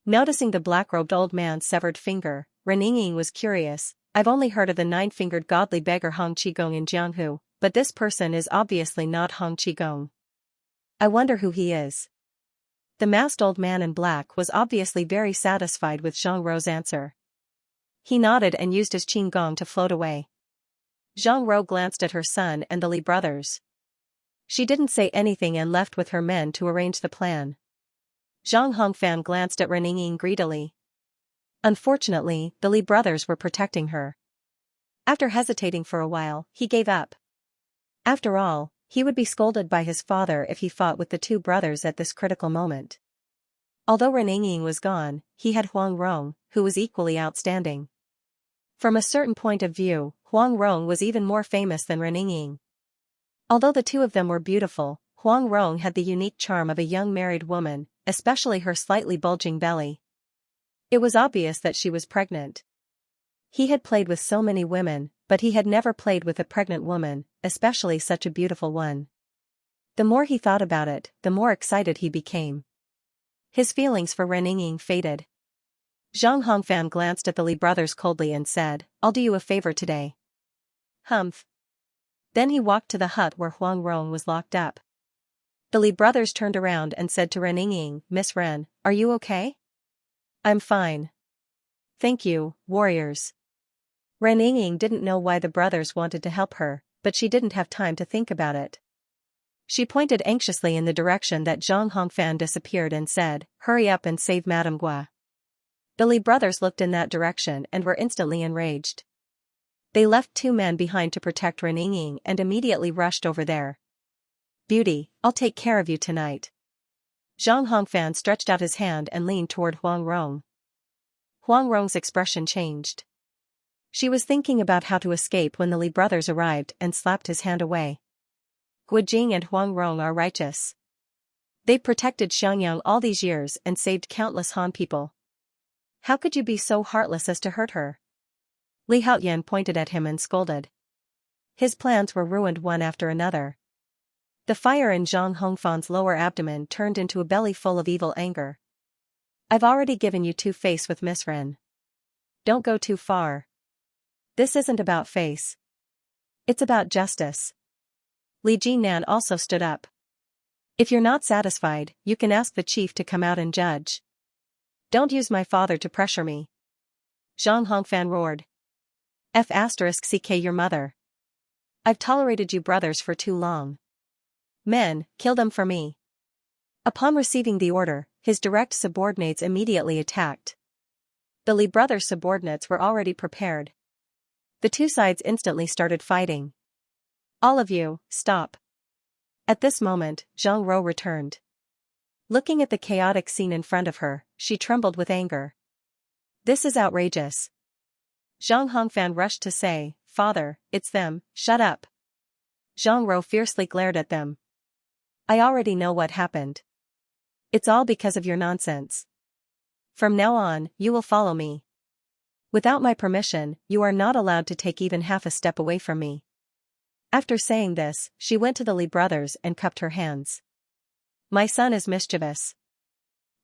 Noticing the black-robed old man's severed finger, Ren Yingying was curious. "I've only heard of the nine-fingered godly beggar Hong Qigong in Jianghu, but this person is obviously not Hong Qigong. I wonder who he is." The masked old man in black was obviously very satisfied with Zhang Rou's answer. He nodded and used his Qinggong to float away. Zhang Rou glanced at her son and the Li brothers. She didn't say anything and left with her men to arrange the plan. Zhang Hongfan glanced at Ren Yingying greedily. Unfortunately, the Li brothers were protecting her. After hesitating for a while, he gave up. After all, he would be scolded by his father if he fought with the two brothers at this critical moment. Although Ren Yingying was gone, he had Huang Rong, who was equally outstanding. From a certain point of view, Huang Rong was even more famous than Ren Yingying. Although the two of them were beautiful, Huang Rong had the unique charm of a young married woman, especially her slightly bulging belly. It was obvious that she was pregnant. He had played with so many women, but he had never played with a pregnant woman, especially such a beautiful one. The more he thought about it, the more excited he became. His feelings for Ren Yingying faded. Zhang Hongfan glanced at the Li brothers coldly and said, "I'll do you a favor today." Humph. Then he walked to the hut where Huang Rong was locked up. The Li brothers turned around and said to Ren Yingying, "Miss Ren, are you okay?" "I'm fine. Thank you, warriors." Ren Yingying didn't know why the brothers wanted to help her, but she didn't have time to think about it. She pointed anxiously in the direction that Zhang Hongfan disappeared and said, "Hurry up and save Madame Gua." The Li brothers looked in that direction and were instantly enraged. They left 2 men behind to protect Ren Yingying and immediately rushed over there. "Beauty, I'll take care of you tonight." Zhang Hongfan stretched out his hand and leaned toward Huang Rong. Huang Rong's expression changed. She was thinking about how to escape when the Li brothers arrived and slapped his hand away. Gu Jing and Huang Rong are righteous. They protected Xianxia all these years and saved countless Han people. How could you be so heartless as to hurt her? Li Haoyan pointed at him and scolded. His plans were ruined one after another. The fire in Zhang Hongfan's lower abdomen turned into a belly full of evil anger. "I've already given you 2 face with Miss Ren. Don't go too far. This isn't about face. It's about justice." Li Jinan also stood up. "If you're not satisfied, you can ask the chief to come out and judge. Don't use my father to pressure me." Zhang Hongfan roared. "F*ck your mother. I've tolerated you brothers for too long. Men, kill them for me." Upon receiving the order, his direct subordinates immediately attacked. The Li brothers' subordinates were already prepared. The 2 sides instantly started fighting. "All of you, stop." At this moment, Zhang Ro returned. Looking at the chaotic scene in front of her, she trembled with anger. "This is outrageous." Zhang Hongfan rushed to say, "Father, it's them, shut up." Zhang Ro fiercely glared at them. "I already know what happened. It's all because of your nonsense. From now on, you will follow me. Without my permission, you are not allowed to take even half a step away from me." After saying this, she went to the Li brothers and cupped her hands. "My son is mischievous.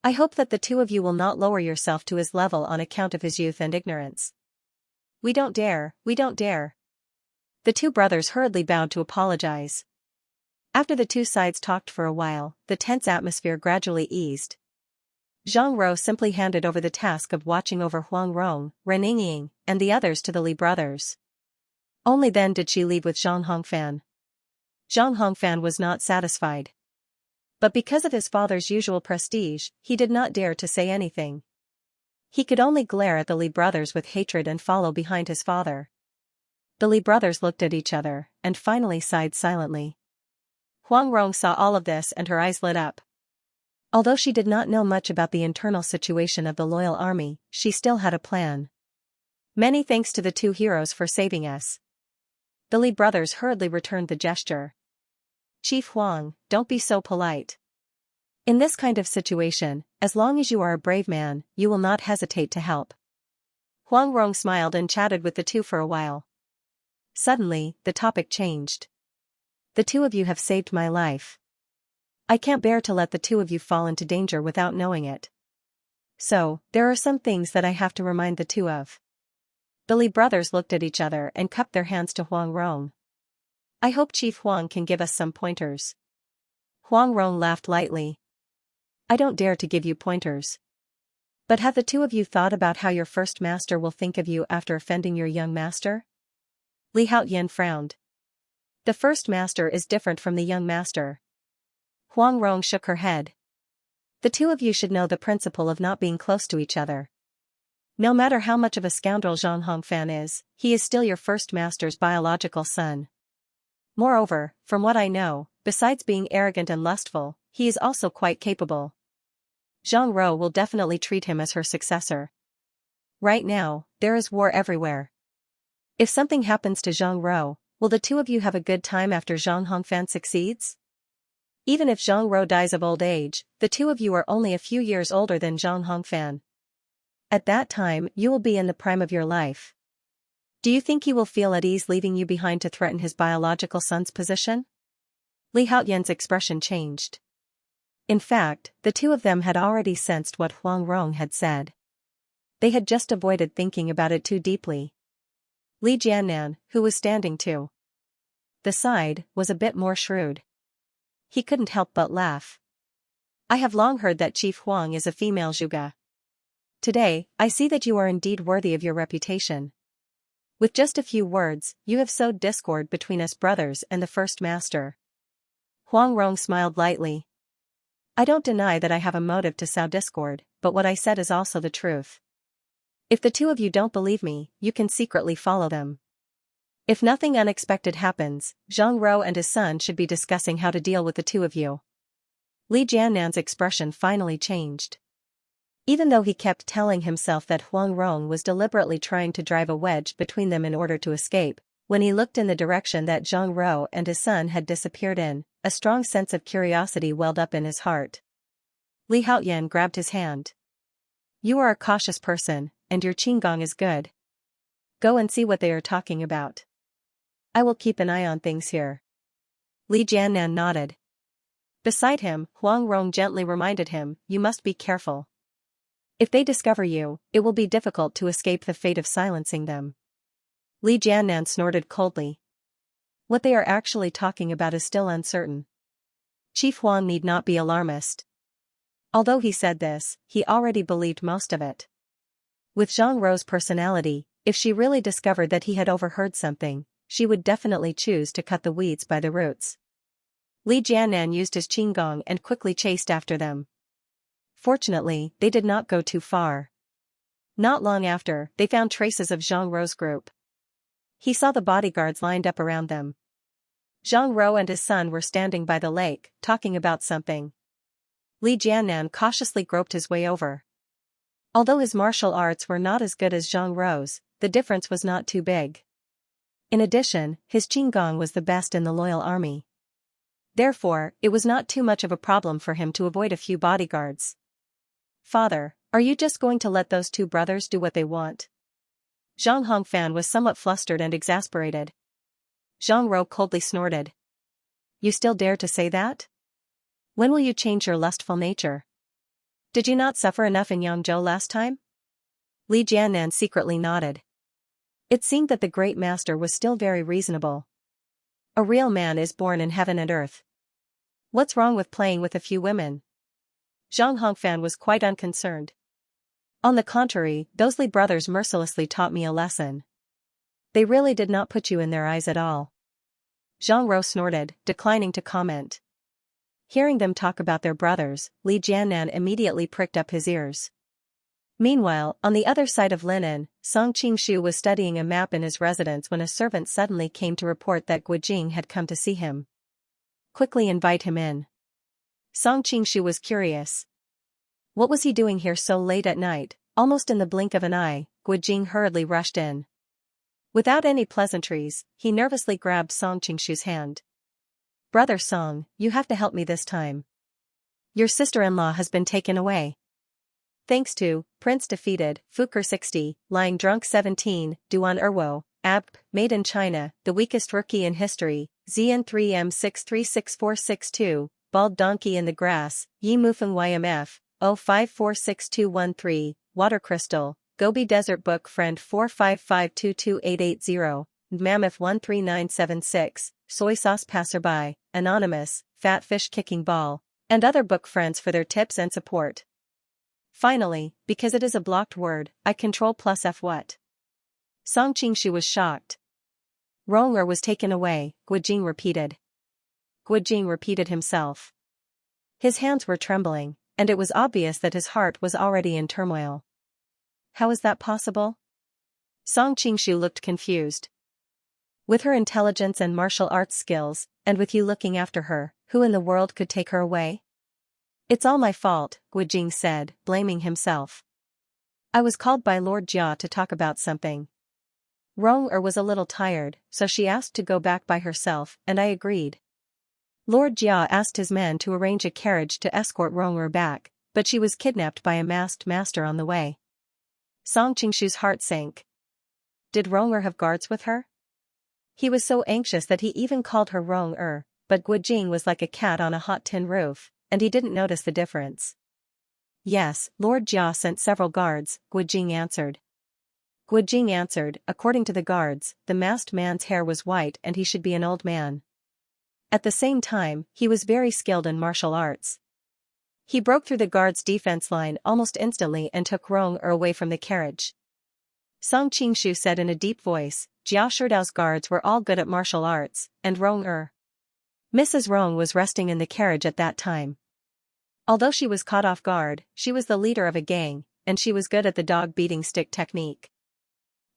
I hope that the 2 of you will not lower yourself to his level on account of his youth and ignorance." We don't dare, we don't dare." The 2 brothers hurriedly bowed to apologize. After the 2 sides talked for a while, the tense atmosphere gradually eased. Zhang Ro simply handed over the task of watching over Huang Rong, Ren Yingying, and the others to the Li brothers. Only then did she leave with Zhang Hongfan. Zhang Hongfan was not satisfied. But because of his father's usual prestige, he did not dare to say anything. He could only glare at the Li brothers with hatred and follow behind his father. The Li brothers looked at each other, and finally sighed silently. Huang Rong saw all of this and her eyes lit up. Although she did not know much about the internal situation of the loyal army, she still had a plan. "Many thanks to the 2 heroes for saving us." The Li brothers hurriedly returned the gesture. "Chief Huang, don't be so polite. In this kind of situation, as long as you are a brave man, you will not hesitate to help." Huang Rong smiled and chatted with the 2 for a while. Suddenly, the topic changed. "The 2 of you have saved my life. I can't bear to let the 2 of you fall into danger without knowing it. So, there are some things that I have to remind the 2 of." The Li brothers looked at each other and cupped their hands to Huang Rong. "I hope Chief Huang can give us some pointers." Huang Rong laughed lightly. "I don't dare to give you pointers. But have the 2 of you thought about how your first master will think of you after offending your young master?" Li Haoyan frowned. "The first master is different from the young master." Huang Rong shook her head. "The 2 of you should know the principle of not being close to each other. No matter how much of a scoundrel Zhang Hongfan is, he is still your first master's biological son. Moreover, from what I know, besides being arrogant and lustful, he is also quite capable. Zhang Ro will definitely treat him as her successor. Right now, there is war everywhere. If something happens to Zhang Ro, will the 2 of you have a good time after Zhang Hongfan succeeds? Even if Zhang Ro dies of old age, the 2 of you are only a few years older than Zhang Hongfan. At that time, you will be in the prime of your life. Do you think he will feel at ease leaving you behind to threaten his biological son's position?" Li Haoyan's expression changed. In fact, the 2 of them had already sensed what Huang Rong had said. They had just avoided thinking about it too deeply. Li Jiannan, who was standing to the side, was a bit more shrewd. He couldn't help but laugh. I have long heard that Chief Huang is a female zhuge. Today, I see that you are indeed worthy of your reputation. With just a few words, you have sowed discord between us brothers and the first master. Huang Rong smiled lightly. I don't deny that I have a motive to sow discord, but what I said is also the truth. If the two of you don't believe me, you can secretly follow them. If nothing unexpected happens, Zhang Rou and his son should be discussing how to deal with the two of you. Li Jiannan's expression finally changed. Even though he kept telling himself that Huang Rong was deliberately trying to drive a wedge between them in order to escape, when he looked in the direction that Zhang Rou and his son had disappeared in, a strong sense of curiosity welled up in his heart. Li Haoyan grabbed his hand. You are a cautious person, and your qinggong is good. Go and see what they are talking about. I will keep an eye on things here. Li Jiannan nodded. Beside him, Huang Rong gently reminded him, you must be careful. If they discover you, it will be difficult to escape the fate of silencing them. Li Jiannan snorted coldly. What they are actually talking about is still uncertain. Chief Huang need not be alarmist. Although he said this, he already believed most of it. With Zhang Rou's personality, if she really discovered that he had overheard something, she would definitely choose to cut the weeds by the roots. Li Jiannan used his qinggong and quickly chased after them. Fortunately, they did not go too far. Not long after, they found traces of Zhang Rou's group. He saw the bodyguards lined up around them. Zhang Rou and his son were standing by the lake, talking about something. Li Jiannan cautiously groped his way over. Although his martial arts were not as good as Zhang Rou's, the difference was not too big. In addition, his qinggong was the best in the loyal army. Therefore, it was not too much of a problem for him to avoid a few bodyguards. Father, are you just going to let those two brothers do what they want? Zhang Hongfan was somewhat flustered and exasperated. Zhang Rou coldly snorted. You still dare to say that? When will you change your lustful nature? Did you not suffer enough in Yangzhou last time? Li Jiannan secretly nodded. It seemed that the great master was still very reasonable. A real man is born in heaven and earth. What's wrong with playing with a few women? Zhang Hongfan was quite unconcerned. On the contrary, those Li brothers mercilessly taught me a lesson. They really did not put you in their eyes at all. Zhang Rou snorted, declining to comment. Hearing them talk about their brothers, Li Jiannan immediately pricked up his ears. Meanwhile, on the other side of Linen, Song Qingshu was studying a map in his residence when a servant suddenly came to report that Guojing had come to see him. Quickly invite him in. Song Qingshu was curious. What was he doing here so late at night? Almost in the blink of an eye, Guojing hurriedly rushed in. Without any pleasantries, he nervously grabbed Song Qingshu's hand. Brother Song, you have to help me this time. Your sister-in-law has been taken away. Thanks to Prince Defeated, Fuker 60, Lying Drunk 17, Duan Erwo, Abt, Made in China, The Weakest Rookie in History, ZN3M636462, Bald Donkey in the Grass, Yi Mufeng YMF, 05462113, Water Crystal, Gobi Desert Book Friend 455228880, Mammoth 13976, Soy Sauce Passerby, Anonymous, Fat Fish Kicking Ball, and other book friends for their tips and support. Finally, because it is a blocked word, I control plus F what? Song Qingshu was shocked. Rong'er was taken away, Guojing repeated. Guojing repeated himself. His hands were trembling, and it was obvious that his heart was already in turmoil. How is that possible? Song Qingshu looked confused. With her intelligence and martial arts skills, and with you looking after her, who in the world could take her away? It's all my fault, Guojing said, blaming himself. I was called by Lord Jia to talk about something. Rong'er was a little tired, so she asked to go back by herself, and I agreed. Lord Jia asked his men to arrange a carriage to escort Rong'er back, but she was kidnapped by a masked master on the way. Song Qingshu's heart sank. Did Rong'er have guards with her? He was so anxious that he even called her Rong'er, but Guojing was like a cat on a hot tin roof, and he didn't notice the difference. Yes, Lord Jia sent several guards, Guojing answered. Guojing answered, according to the guards, the masked man's hair was white and he should be an old man. At the same time, he was very skilled in martial arts. He broke through the guards' defense line almost instantly and took Rong-er away from the carriage. Song Qingshu said in a deep voice, Jiao Shidao's guards were all good at martial arts, and Rong-er. Mrs. Rong was resting in the carriage at that time. Although she was caught off guard, she was the leader of a gang, and she was good at the dog-beating stick technique.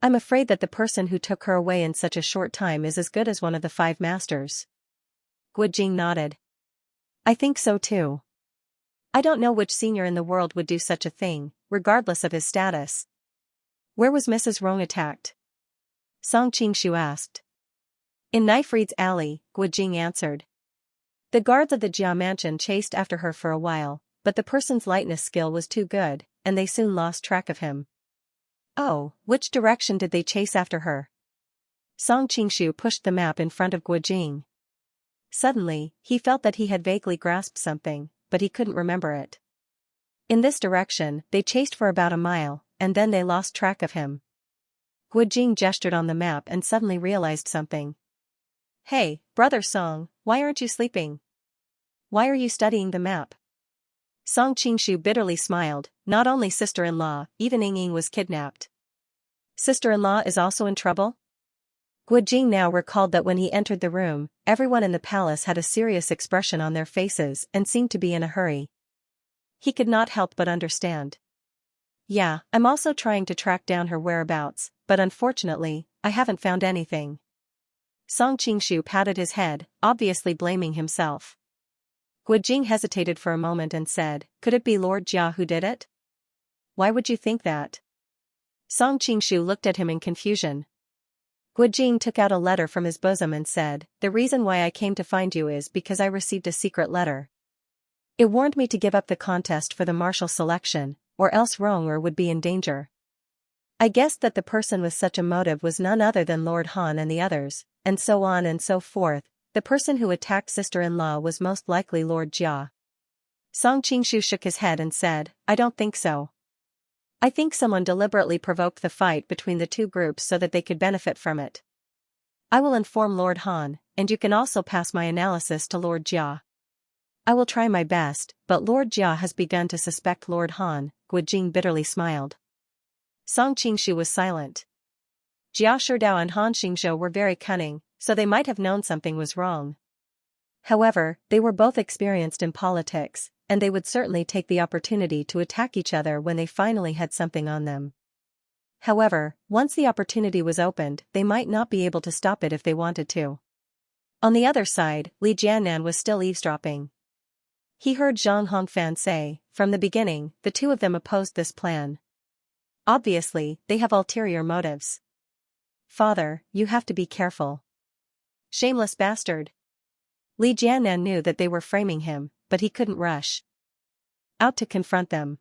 I'm afraid that the person who took her away in such a short time is as good as one of the 5 masters. Guojing nodded. I think so too. I don't know which senior in the world would do such a thing, regardless of his status. Where was Mrs. Rong attacked? Song Qingshu asked. In Nifreed's alley, Guojing answered. The guards of the Jia mansion chased after her for a while, but the person's lightness skill was too good, and they soon lost track of him. Oh, which direction did they chase after her? Song Qingshu pushed the map in front of Guojing. Suddenly, he felt that he had vaguely grasped something, but he couldn't remember it. In this direction, they chased for about a mile, and then they lost track of him. Guojing gestured on the map and suddenly realized something. Hey, brother Song, why aren't you sleeping? Why are you studying the map? Song Qingshu bitterly smiled, not only sister-in-law, even Ying was kidnapped. Sister-in-law is also in trouble? Guojing now recalled that when he entered the room, everyone in the palace had a serious expression on their faces and seemed to be in a hurry. He could not help but understand. Yeah, I'm also trying to track down her whereabouts, but unfortunately, I haven't found anything. Song Qingshu patted his head, obviously blaming himself. Guojing hesitated for a moment and said, could it be Lord Jia who did it? Why would you think that? Song Qingshu looked at him in confusion. Guojing took out a letter from his bosom and said, the reason why I came to find you is because I received a secret letter. It warned me to give up the contest for the martial selection, or else Rong-er would be in danger. I guessed that the person with such a motive was none other than Lord Han and the others, and so on and so forth. The person who attacked sister-in-law was most likely Lord Jia. Song Qingshu shook his head and said, I don't think so. I think someone deliberately provoked the fight between the two groups so that they could benefit from it. I will inform Lord Han, and you can also pass my analysis to Lord Jia. I will try my best, but Lord Jia has begun to suspect Lord Han, Guojing bitterly smiled. Song Qingshu was silent. Jia Shidao and Han Xingzhou were very cunning, so they might have known something was wrong. However, they were both experienced in politics, and they would certainly take the opportunity to attack each other when they finally had something on them. However, once the opportunity was opened, they might not be able to stop it if they wanted to. On the other side, Li Jiannan was still eavesdropping. He heard Zhang Hongfan say, from the beginning, the two of them opposed this plan. Obviously, they have ulterior motives. Father, you have to be careful. Shameless bastard. Li Jiannan knew that they were framing him, but he couldn't rush out to confront them.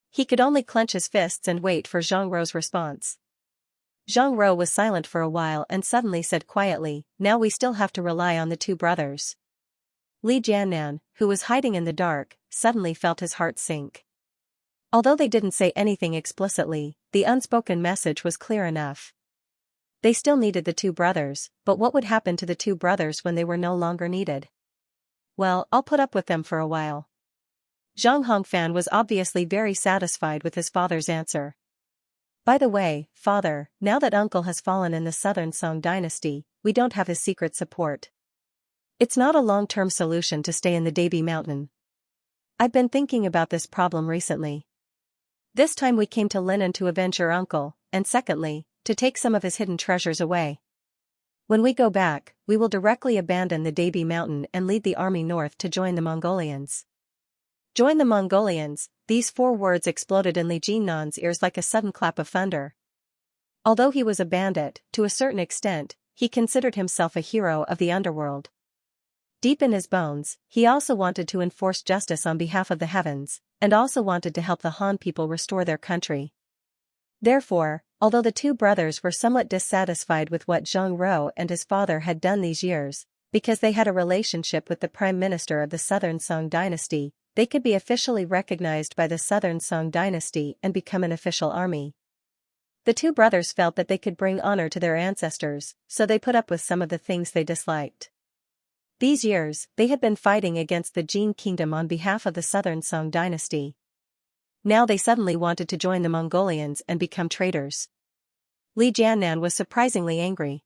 He could only clench his fists and wait for Zhang Rou's response. Zhang Rou was silent for a while and suddenly said quietly, now we still have to rely on the two brothers. Li Jiannan, who was hiding in the dark, suddenly felt his heart sink. Although they didn't say anything explicitly, the unspoken message was clear enough. They still needed the two brothers, but what would happen to the two brothers when they were no longer needed? Well, I'll put up with them for a while. Zhang Hongfan was obviously very satisfied with his father's answer. By the way, father, now that uncle has fallen in the Southern Song dynasty, we don't have his secret support. It's not a long-term solution to stay in the Dabi Mountain. I've been thinking about this problem recently. This time we came to Linen to avenge your uncle, and secondly, to take some of his hidden treasures away. When we go back, we will directly abandon the Dabi Mountain and lead the army north to join the Mongolians. Join the Mongolians, these 4 words exploded in Li Jiannan's ears like a sudden clap of thunder. Although he was a bandit, to a certain extent, he considered himself a hero of the underworld. Deep in his bones, he also wanted to enforce justice on behalf of the heavens, and also wanted to help the Han people restore their country. Therefore, although the two brothers were somewhat dissatisfied with what Zhang Rou and his father had done these years, because they had a relationship with the prime minister of the Southern Song dynasty, they could be officially recognized by the Southern Song dynasty and become an official army. The two brothers felt that they could bring honor to their ancestors, so they put up with some of the things they disliked. These years, they had been fighting against the Jin kingdom on behalf of the Southern Song dynasty. Now they suddenly wanted to join the Mongolians and become traitors. Li Jiannan was surprisingly angry.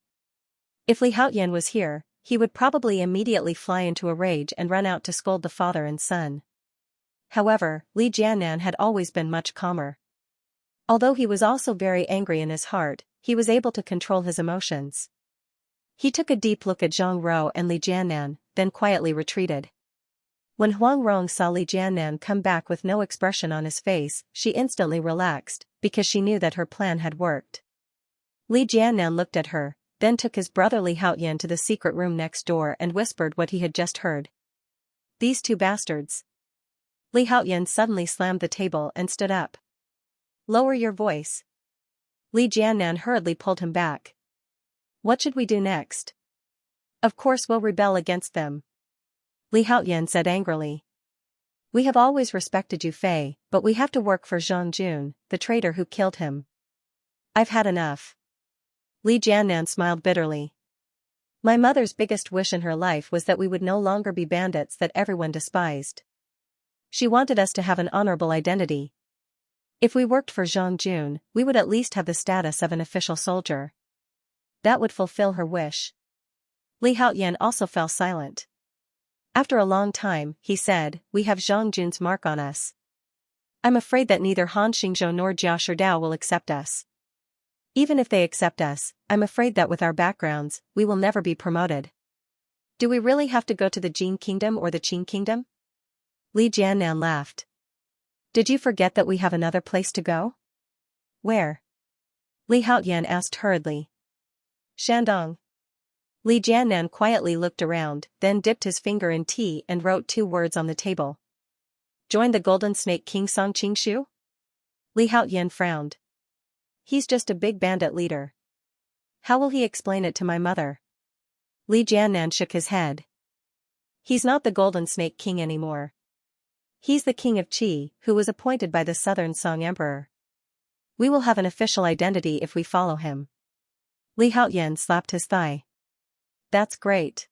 If Li Haoyan was here, he would probably immediately fly into a rage and run out to scold the father and son. However, Li Jiannan had always been much calmer. Although he was also very angry in his heart, he was able to control his emotions. He took a deep look at Zhang Rou and Li Jiannan, then quietly retreated. When Huang Rong saw Li Jiannan come back with no expression on his face, she instantly relaxed, because she knew that her plan had worked. Li Jiannan looked at her, then took his brother Li Haoyan to the secret room next door and whispered what he had just heard. "These two bastards." Li Haoyan suddenly slammed the table and stood up. "Lower your voice." Li Jiannan hurriedly pulled him back. "What should we do next?" "Of course we'll rebel against them," Li Haoyan said angrily. "We have always respected you, Fei, but we have to work for Zhang Jun, the traitor who killed him." "I've had enough." Li Jiannan smiled bitterly. "My mother's biggest wish in her life was that we would no longer be bandits that everyone despised. She wanted us to have an honorable identity. If we worked for Zhang Jun, we would at least have the status of an official soldier. That would fulfill her wish." Li Haoyan also fell silent. After a long time, he said, "We have Zhang Jun's mark on us. I'm afraid that neither Han Xingzhou nor Jia Shidao will accept us. Even if they accept us, I'm afraid that with our backgrounds, we will never be promoted. Do we really have to go to the Jin kingdom or the Qin kingdom?" Li Jiannan laughed. "Did you forget that we have another place to go?" "Where?" Li Haoyan asked hurriedly. "Shandong." Li Jiannan quietly looked around, then dipped his finger in tea and wrote 2 words on the table. "Join the Golden Snake King Song Qingshu?" Li Haoyan frowned. "He's just a big bandit leader. How will he explain it to my mother?" Li Jiannan shook his head. "He's not the Golden Snake King anymore. He's the King of Qi, who was appointed by the Southern Song Emperor. We will have an official identity if we follow him." Li Haoyan slapped his thigh. "That's great.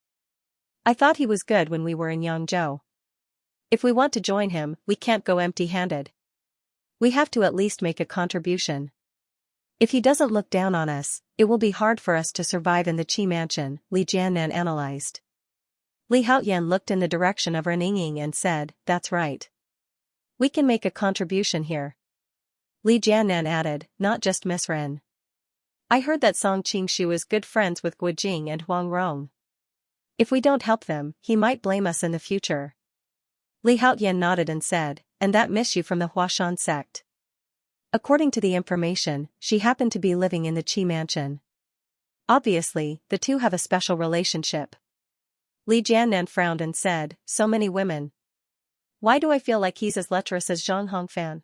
I thought he was good when we were in Yangzhou. If we want to join him, we can't go empty-handed. We have to at least make a contribution. If he doesn't look down on us, it will be hard for us to survive in the Qi mansion," Li Jiannan analyzed. Li Haoyan looked in the direction of Ren Yingying and said, "That's right. We can make a contribution here." Li Jiannan added, "Not just Miss Ren. I heard that Song Qingshu is good friends with Guo Jing and Huang Rong. If we don't help them, he might blame us in the future." Li Haoyan nodded and said, "And that Miss Yu from the Huashan sect?" According to the information, she happened to be living in the Qi mansion. Obviously, the two have a special relationship. Li Jiannan frowned and said, "So many women. Why do I feel like he's as lecherous as Zhang Hongfan?"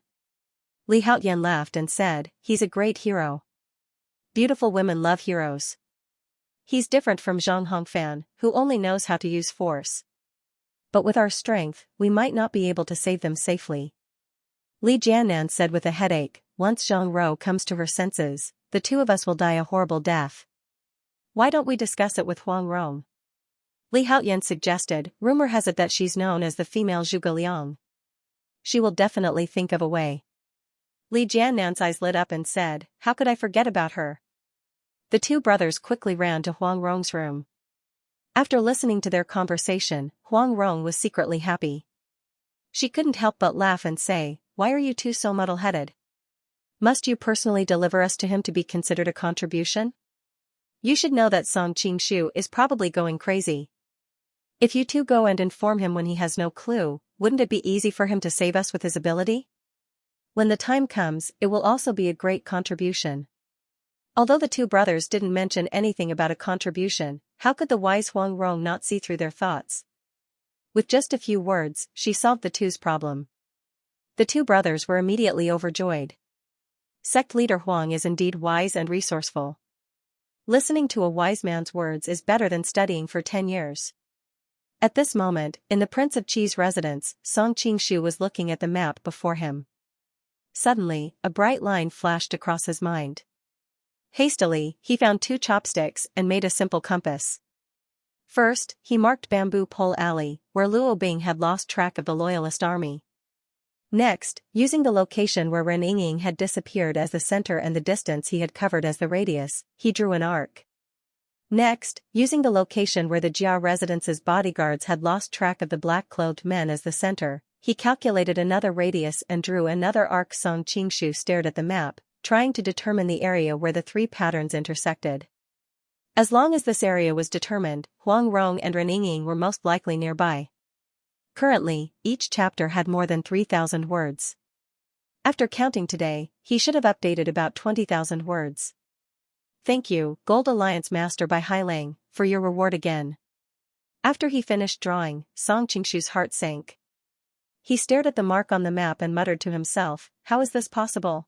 Li Haoyan laughed and said, "He's a great hero. Beautiful women love heroes. He's different from Zhang Hongfan, who only knows how to use force. But with our strength, we might not be able to save them safely." Li Jiannan said with a headache, "Once Zhang Rou comes to her senses, the two of us will die a horrible death. Why don't we discuss it with Huang Rong?" Li Haoyan suggested, "Rumor has it that she's known as the female Zhuge Liang. She will definitely think of a way." Li Jiannan's eyes lit up and said, "How could I forget about her?" The two brothers quickly ran to Huang Rong's room. After listening to their conversation, Huang Rong was secretly happy. She couldn't help but laugh and say, "Why are you two so muddle-headed? Must you personally deliver us to him to be considered a contribution? You should know that Song Qingshu is probably going crazy. If you two go and inform him when he has no clue, wouldn't it be easy for him to save us with his ability? When the time comes, it will also be a great contribution." Although the two brothers didn't mention anything about a contribution, how could the wise Huang Rong not see through their thoughts? With just a few words, she solved the two's problem. The two brothers were immediately overjoyed. Sect leader Huang is indeed wise and resourceful. Listening to a wise man's words is better than studying for 10 years. At this moment, in the Prince of Qi's residence, Song Qingshu was looking at the map before him. Suddenly, a bright line flashed across his mind. Hastily, he found 2 chopsticks and made a simple compass. First, he marked Bamboo Pole Alley, where Luo Bing had lost track of the Loyalist army. Next, using the location where Ren Yingying had disappeared as the center and the distance he had covered as the radius, he drew an arc. Next, using the location where the Jia residence's bodyguards had lost track of the black-clothed men as the center, he calculated another radius and drew another arc. Song Qingshu stared at the map, trying to determine the area where the 3 patterns intersected. As long as this area was determined, Huang Rong and Ren Yingying were most likely nearby. Currently, each chapter had more than 3,000 words. After counting today, he should have updated about 20,000 words. Thank you, Gold Alliance Master by Hailang, for your reward again. After he finished drawing, Song Qingshu's heart sank. He stared at the mark on the map and muttered to himself, how is this possible?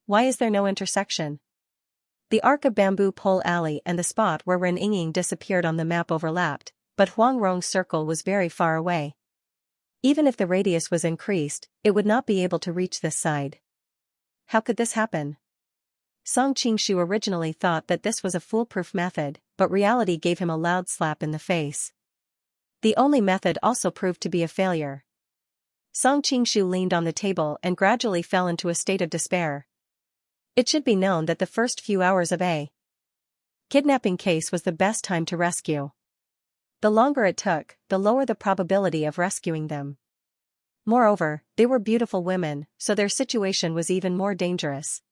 Why is there no intersection? The arc of Bamboo Pole Alley and the spot where Ren Yingying disappeared on the map overlapped, but Huang Rong's circle was very far away. Even if the radius was increased, it would not be able to reach this side. How could this happen? Song Qingshu originally thought that this was a foolproof method, but reality gave him a loud slap in the face. The only method also proved to be a failure. Song Qingshu leaned on the table and gradually fell into a state of despair. It should be known that the first few hours of a kidnapping case was the best time to rescue. The longer it took, the lower the probability of rescuing them. Moreover, they were beautiful women, so their situation was even more dangerous.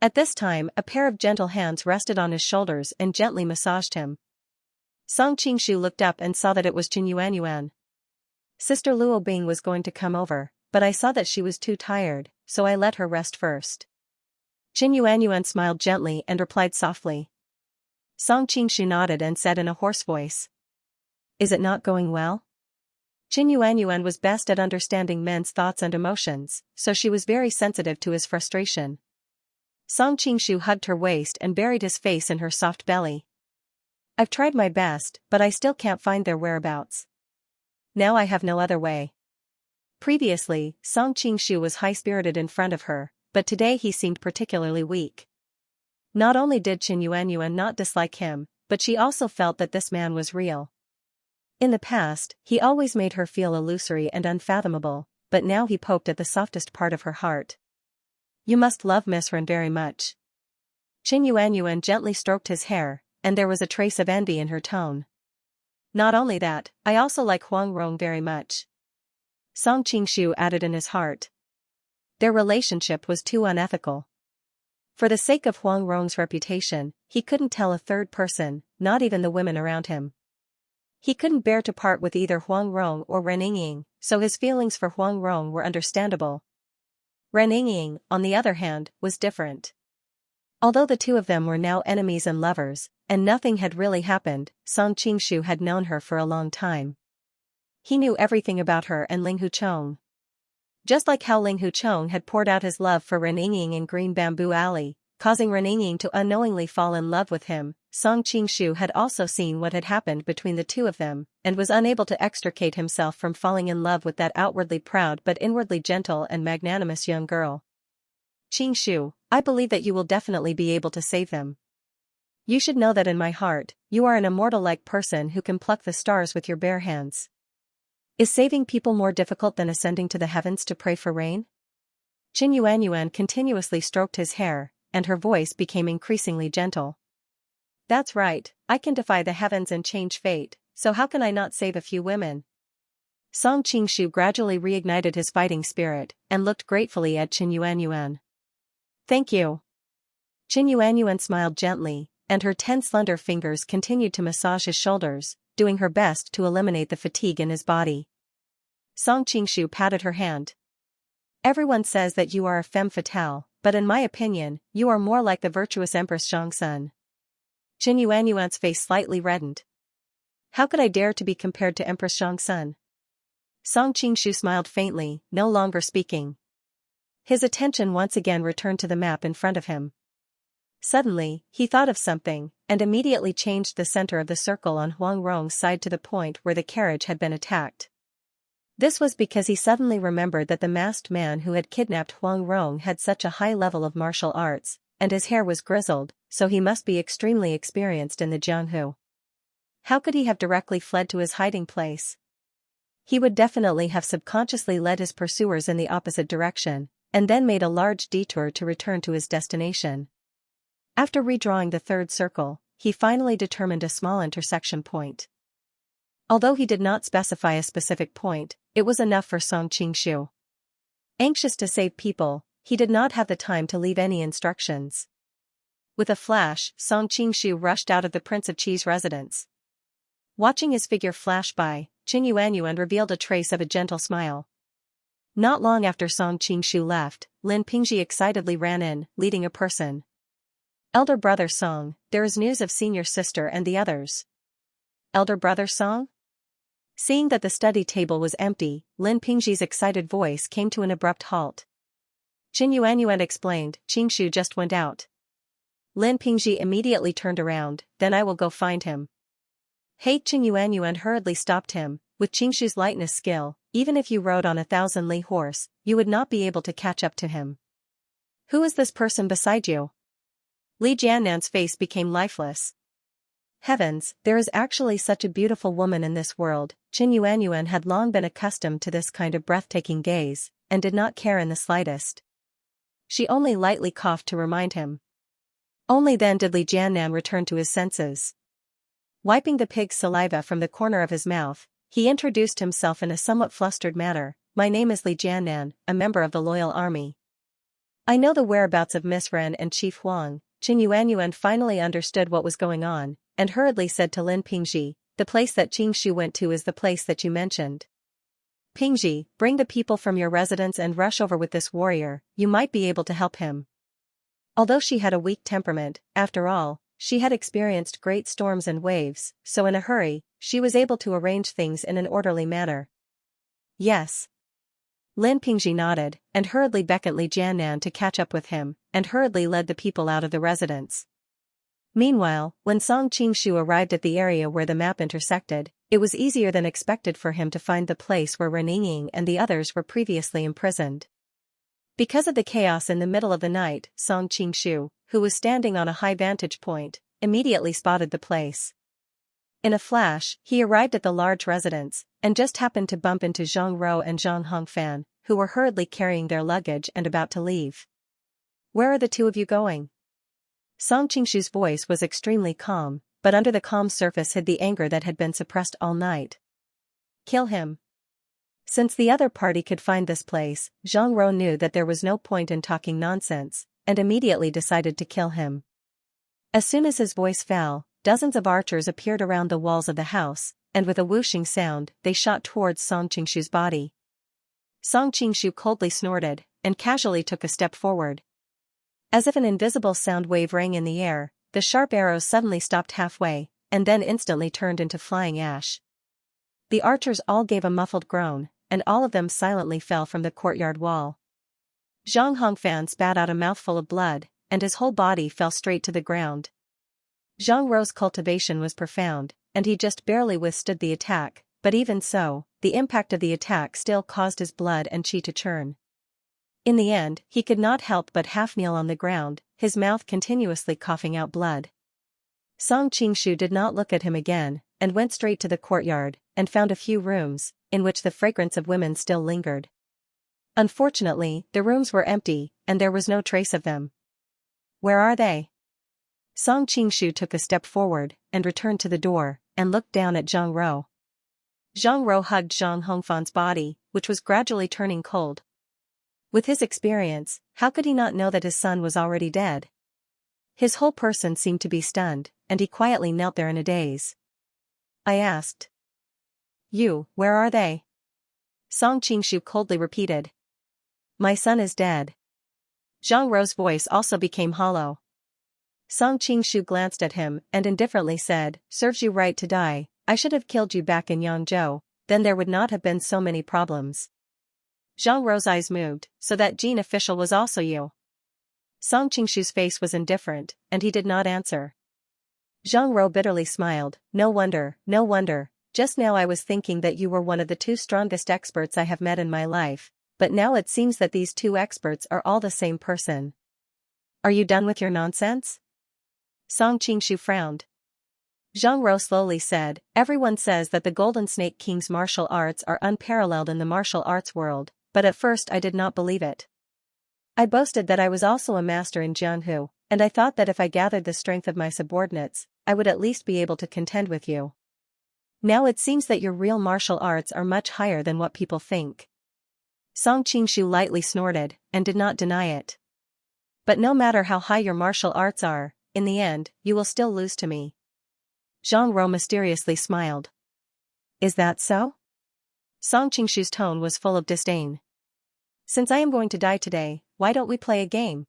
At this time, a pair of gentle hands rested on his shoulders and gently massaged him. Song Qingshu looked up and saw that it was Qin Yuanyuan. Sister Luo Bing was going to come over, but I saw that she was too tired, so I let her rest first. Qin Yuanyuan smiled gently and replied softly. Song Qingshu nodded and said in a hoarse voice, is it not going well? Qin Yuanyuan was best at understanding men's thoughts and emotions, so she was very sensitive to his frustration. Song Qingshu hugged her waist and buried his face in her soft belly. I've tried my best, but I still can't find their whereabouts. Now I have no other way. Previously, Song Qingshu was high-spirited in front of her, but today he seemed particularly weak. Not only did Qin Yuanyuan not dislike him, but she also felt that this man was real. In the past, he always made her feel illusory and unfathomable, but now he poked at the softest part of her heart. You must love Miss Ren very much. Qin Yuanyuan gently stroked his hair, and there was a trace of envy in her tone. Not only that, I also like Huang Rong very much. Song Qingshu added in his heart. Their relationship was too unethical. For the sake of Huang Rong's reputation, he couldn't tell a third person, not even the women around him. He couldn't bear to part with either Huang Rong or Ren Yingying, so his feelings for Huang Rong were understandable. Ren Yingying, on the other hand, was different. Although the two of them were now enemies and lovers, and nothing had really happened, Song Qingshu had known her for a long time. He knew everything about her and Ling Huchong. Just like how Ling Huchong had poured out his love for Ren Yingying in Green Bamboo Alley, causing Ren Yingying to unknowingly fall in love with him, Song Qingshu had also seen what had happened between the two of them, and was unable to extricate himself from falling in love with that outwardly proud but inwardly gentle and magnanimous young girl. Qingshu, I believe that you will definitely be able to save them. You should know that in my heart, you are an immortal-like person who can pluck the stars with your bare hands. Is saving people more difficult than ascending to the heavens to pray for rain? Qin Yuanyuan continuously stroked his hair, and her voice became increasingly gentle. That's right, I can defy the heavens and change fate, so how can I not save a few women? Song Qingshu gradually reignited his fighting spirit, and looked gratefully at Qin Yuanyuan. Thank you. Qin Yuanyuan smiled gently, and her 10 slender fingers continued to massage his shoulders, doing her best to eliminate the fatigue in his body. Song Qingshu patted her hand. Everyone says that you are a femme fatale, but in my opinion, you are more like the virtuous Empress Xianxia. Qin Yuanyuan's face slightly reddened. How could I dare to be compared to Empress Xianxia? Song Qingshu smiled faintly, no longer speaking. His attention once again returned to the map in front of him. Suddenly, he thought of something, and immediately changed the center of the circle on Huang Rong's side to the point where the carriage had been attacked. This was because he suddenly remembered that the masked man who had kidnapped Huang Rong had such a high level of martial arts, and his hair was grizzled, so he must be extremely experienced in the Jianghu. How could he have directly fled to his hiding place? He would definitely have subconsciously led his pursuers in the opposite direction, and then made a large detour to return to his destination. After redrawing the third circle, he finally determined a small intersection point. Although he did not specify a specific point, it was enough for Song Qingshu. Anxious to save people, he did not have the time to leave any instructions. With a flash, Song Qingshu rushed out of the Prince of Qi's residence. Watching his figure flash by, Qin Yuanyuan revealed a trace of a gentle smile. Not long after Song Qingshu left, Lin Pingji excitedly ran in, leading a person. Elder brother Song, there is news of senior sister and the others. Elder brother Song? Seeing that the study table was empty, Lin Pingji's excited voice came to an abrupt halt. Qin Yuanyuan explained, Qingshu just went out. Lin Pingji immediately turned around, then I will go find him. Hey, Qin Yuanyuan hurriedly stopped him. With Qingshu's lightness skill, even if you rode on a 1,000 li horse, you would not be able to catch up to him. Who is this person beside you? Li Jiannan's face became lifeless. Heavens, there is actually such a beautiful woman in this world. Qin Yuanyuan had long been accustomed to this kind of breathtaking gaze, and did not care in the slightest. She only lightly coughed to remind him. Only then did Li Jiannan return to his senses. Wiping the pig's saliva from the corner of his mouth, he introduced himself in a somewhat flustered manner. My name is Li Jiannan, a member of the Loyal Army. I know the whereabouts of Miss Ren and Chief Huang. Qin Yuanyuan finally understood what was going on, and hurriedly said to Lin Pingji, the place that Qingshu went to is the place that you mentioned. Pingji, bring the people from your residence and rush over with this warrior, you might be able to help him. Although she had a weak temperament, after all, she had experienced great storms and waves, so in a hurry, she was able to arrange things in an orderly manner. Yes. Lin Pingji nodded, and hurriedly beckoned Li Jiannan to catch up with him, and hurriedly led the people out of the residence. Meanwhile, when Song Qingshu arrived at the area where the map intersected, it was easier than expected for him to find the place where Ren Yingying and the others were previously imprisoned. Because of the chaos in the middle of the night, Song Qingshu, who was standing on a high vantage point, immediately spotted the place. In a flash, he arrived at the large residence, and just happened to bump into Zhang Rou and Zhang Hongfan, who were hurriedly carrying their luggage and about to leave. Where are the two of you going? Song Qingshu's voice was extremely calm, but under the calm surface hid the anger that had been suppressed all night. Kill him. Since the other party could find this place, Zhang Rou knew that there was no point in talking nonsense, and immediately decided to kill him. As soon as his voice fell, dozens of archers appeared around the walls of the house, and with a whooshing sound, they shot towards Song Qingshu's body. Song Qingshu coldly snorted, and casually took a step forward. As if an invisible sound wave rang in the air, the sharp arrows suddenly stopped halfway, and then instantly turned into flying ash. The archers all gave a muffled groan, and all of them silently fell from the courtyard wall. Zhang Hongfan spat out a mouthful of blood, and his whole body fell straight to the ground. Zhang Rou's cultivation was profound, and he just barely withstood the attack, but even so, the impact of the attack still caused his blood and qi to churn. In the end, he could not help but half kneel on the ground, his mouth continuously coughing out blood. Song Qingshu did not look at him again, and went straight to the courtyard, and found a few rooms, in which the fragrance of women still lingered. Unfortunately, the rooms were empty, and there was no trace of them. Where are they? Song Qingshu took a step forward, and returned to the door, and looked down at Zhang Rou. Zhang Rou hugged Zhang Hongfan's body, which was gradually turning cold. With his experience, how could he not know that his son was already dead? His whole person seemed to be stunned, and he quietly knelt there in a daze. I asked. You, where are they? Song Qingshu coldly repeated. My son is dead. Zhang Rou's voice also became hollow. Song Qingshu glanced at him and indifferently said, serves you right to die, I should have killed you back in Yangzhou, then there would not have been so many problems. Zhang Rou's eyes moved, so that Jin official was also you. Song Qingshu's face was indifferent, and he did not answer. Zhang Rou bitterly smiled. No wonder, no wonder. Just now I was thinking that you were one of the two strongest experts I have met in my life, but now it seems that these two experts are all the same person. Are you done with your nonsense? Song Qingshu frowned. Zhang Rou slowly said, everyone says that the Golden Snake King's martial arts are unparalleled in the martial arts world, but at first I did not believe it. I boasted that I was also a master in Jianhu, and I thought that if I gathered the strength of my subordinates, I would at least be able to contend with you. Now it seems that your real martial arts are much higher than what people think. Song Qingshu lightly snorted, and did not deny it. But no matter how high your martial arts are, in the end, you will still lose to me. Zhang Rou mysteriously smiled. Is that so? Song Qingshu's tone was full of disdain. Since I am going to die today, why don't we play a game?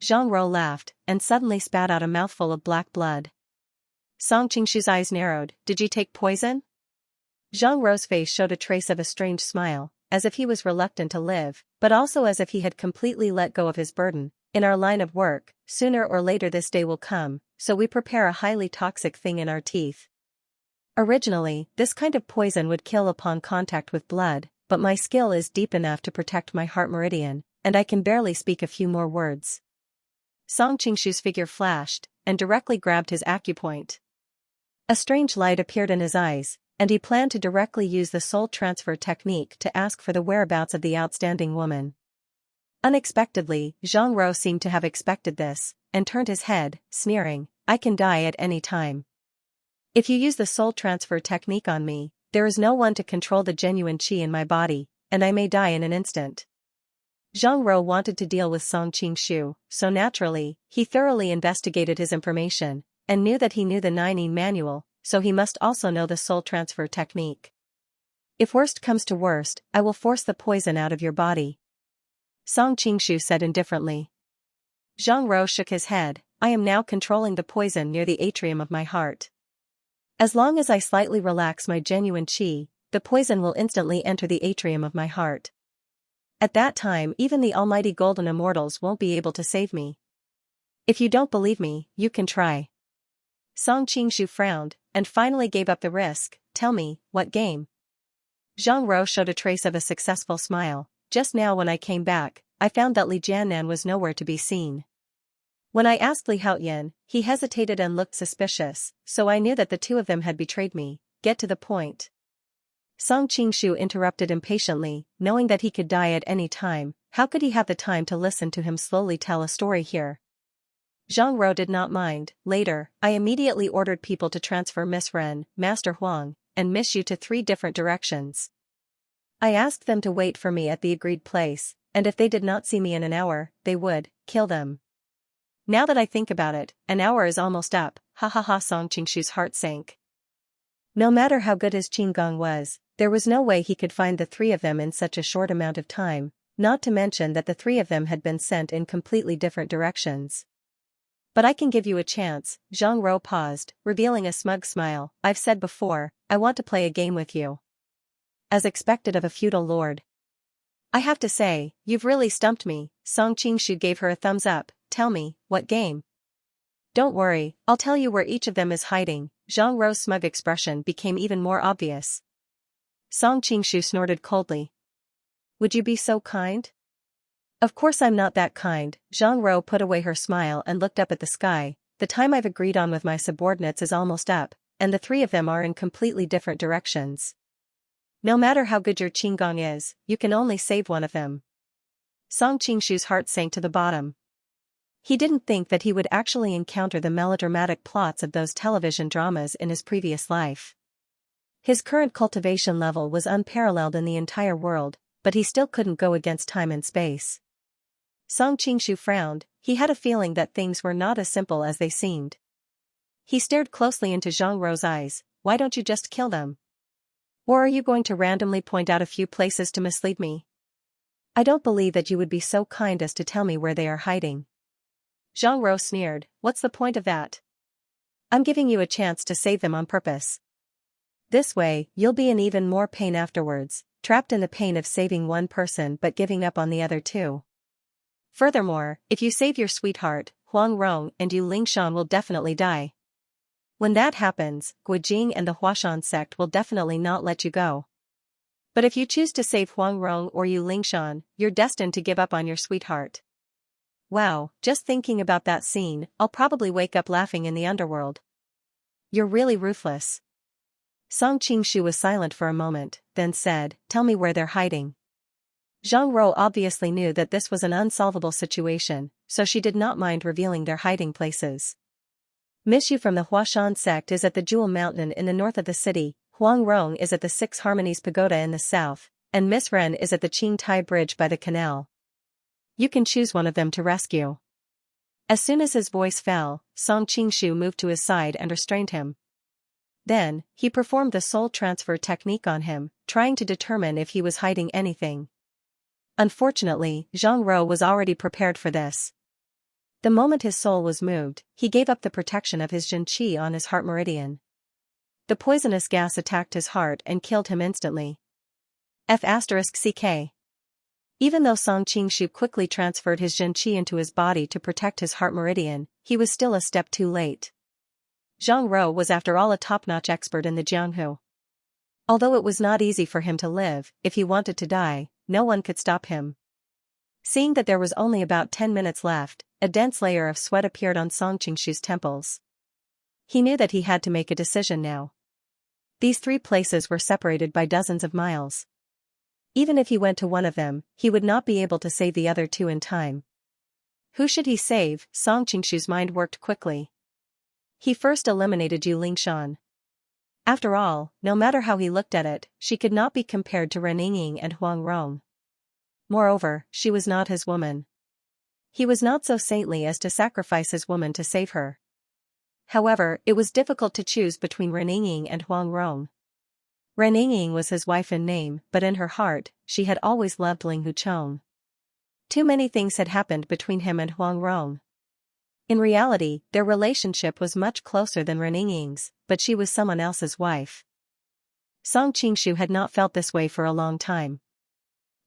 Zhang Rou laughed, and suddenly spat out a mouthful of black blood. Song Qingshu's eyes narrowed. Did you take poison? Zhang Rou's face showed a trace of a strange smile, as if he was reluctant to live, but also as if he had completely let go of his burden. In our line of work, sooner or later this day will come, so we prepare a highly toxic thing in our teeth. Originally, this kind of poison would kill upon contact with blood, but my skill is deep enough to protect my heart meridian, and I can barely speak a few more words. Song Qingshu's figure flashed, and directly grabbed his acupoint. A strange light appeared in his eyes, and he planned to directly use the soul transfer technique to ask for the whereabouts of the outstanding woman. Unexpectedly, Zhang Rou seemed to have expected this, and turned his head, sneering, I can die at any time. If you use the soul transfer technique on me, there is no one to control the genuine qi in my body, and I may die in an instant. Zhang Rou wanted to deal with Song Qingshu, so naturally, he thoroughly investigated his information, and knew that he knew the Nining manual, so he must also know the soul transfer technique. If worst comes to worst, I will force the poison out of your body. Song Qingshu said indifferently. Zhang Rou shook his head. I am now controlling the poison near the atrium of my heart. As long as I slightly relax my genuine qi, the poison will instantly enter the atrium of my heart. At that time even the almighty golden immortals won't be able to save me. If you don't believe me, you can try. Song Qingshu frowned, and finally gave up the risk. Tell me, what game? Zhang Rou showed a trace of a successful smile. Just now when I came back, I found that Li Jiannan was nowhere to be seen. When I asked Li Haoyan, he hesitated and looked suspicious, so I knew that the two of them had betrayed me. Get to the point. Song Qingshu interrupted impatiently, knowing that he could die at any time. How could he have the time to listen to him slowly tell a story here? Zhang Rou did not mind. Later, I immediately ordered people to transfer Miss Ren, Master Huang, and Miss Yu to 3 different directions. I asked them to wait for me at the agreed place, and if they did not see me in an hour, they would kill them. Now that I think about it, an hour is almost up. Ha ha ha. Song Qingshu's heart sank. No matter how good his qigong was, there was no way he could find the 3 of them in such a short amount of time, not to mention that the 3 of them had been sent in completely different directions. But I can give you a chance. Zhang Rou paused, revealing a smug smile. I've said before, I want to play a game with you. As expected of a feudal lord. I have to say, you've really stumped me. Song Qingshu gave her a thumbs up. Tell me, what game? Don't worry, I'll tell you where each of them is hiding. Zhang Rou's smug expression became even more obvious. Song Qingshu snorted coldly. Would you be so kind? Of course I'm not that kind. Zhang Rou put away her smile and looked up at the sky. The time I've agreed on with my subordinates is almost up, and the 3 of them are in completely different directions. No matter how good your qigong is, you can only save one of them. Song Qingshu's heart sank to the bottom. He didn't think that he would actually encounter the melodramatic plots of those television dramas in his previous life. His current cultivation level was unparalleled in the entire world, but he still couldn't go against time and space. Song Qingshu frowned. He had a feeling that things were not as simple as they seemed. He stared closely into Zhang Rou's eyes. Why don't you just kill them? Or are you going to randomly point out a few places to mislead me? I don't believe that you would be so kind as to tell me where they are hiding. Zhang Rou sneered. What's the point of that? I'm giving you a chance to save them on purpose. This way, you'll be in even more pain afterwards, trapped in the pain of saving one person but giving up on the other 2. Furthermore, if you save your sweetheart, Huang Rong and Yu Lingshan will definitely die. When that happens, Guijing and the Huashan sect will definitely not let you go. But if you choose to save Huang Rong or Yu Lingshan, you're destined to give up on your sweetheart. Wow, just thinking about that scene, I'll probably wake up laughing in the underworld. You're really ruthless. Song Qingshu was silent for a moment, then said, "Tell me where they're hiding." Zhang Rou obviously knew that this was an unsolvable situation, so she did not mind revealing their hiding places. Miss Yu from the Huashan sect is at the Jewel Mountain in the north of the city, Huang Rong is at the Six Harmonies Pagoda in the south, and Miss Ren is at the Qing Tai Bridge by the canal. You can choose one of them to rescue. As soon as his voice fell, Song Qingshu moved to his side and restrained him. Then, he performed the soul transfer technique on him, trying to determine if he was hiding anything. Unfortunately, Zhang Rou was already prepared for this. The moment his soul was moved, he gave up the protection of his Jin Qi on his heart meridian. The poisonous gas attacked his heart and killed him instantly. F***ck. Even though Song Qingshu quickly transferred his Jin Qi into his body to protect his heart meridian, he was still a step too late. Zhang Rou was after all a top-notch expert in the Jianghu. Although it was not easy for him to live, if he wanted to die, no one could stop him. Seeing that there was only about 10 minutes left, a dense layer of sweat appeared on Song Qingshu's temples. He knew that he had to make a decision now. These three places were separated by dozens of miles. Even if he went to one of them, he would not be able to save the other two in time. Who should he save? Song Qingshu's mind worked quickly. He first eliminated Yu Lingshan. After all, no matter how he looked at it, she could not be compared to Ren Yingying and Huang Rong. Moreover, she was not his woman. He was not so saintly as to sacrifice his woman to save her. However, it was difficult to choose between Ren Yingying and Huang Rong. Ren Yingying was his wife in name, but in her heart, she had always loved Ling Huchong. Too many things had happened between him and Huang Rong. In reality, their relationship was much closer than Ren Yingying's, but she was someone else's wife. Song Qingshu had not felt this way for a long time.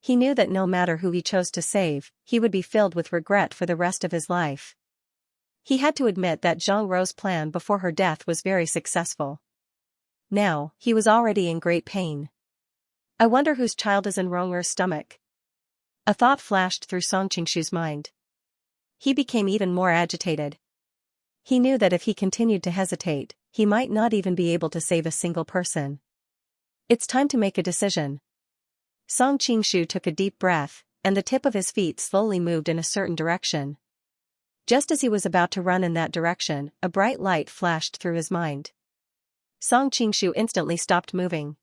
He knew that no matter who he chose to save, he would be filled with regret for the rest of his life. He had to admit that Zhang Rou's plan before her death was very successful. Now, he was already in great pain. I wonder whose child is in Ronger's stomach. A thought flashed through Song Qingshu's mind. He became even more agitated. He knew that if he continued to hesitate, he might not even be able to save a single person. It's time to make a decision. Song Qingshu took a deep breath, and the tip of his feet slowly moved in a certain direction. Just as he was about to run in that direction, a bright light flashed through his mind. Song Qingshu instantly stopped moving.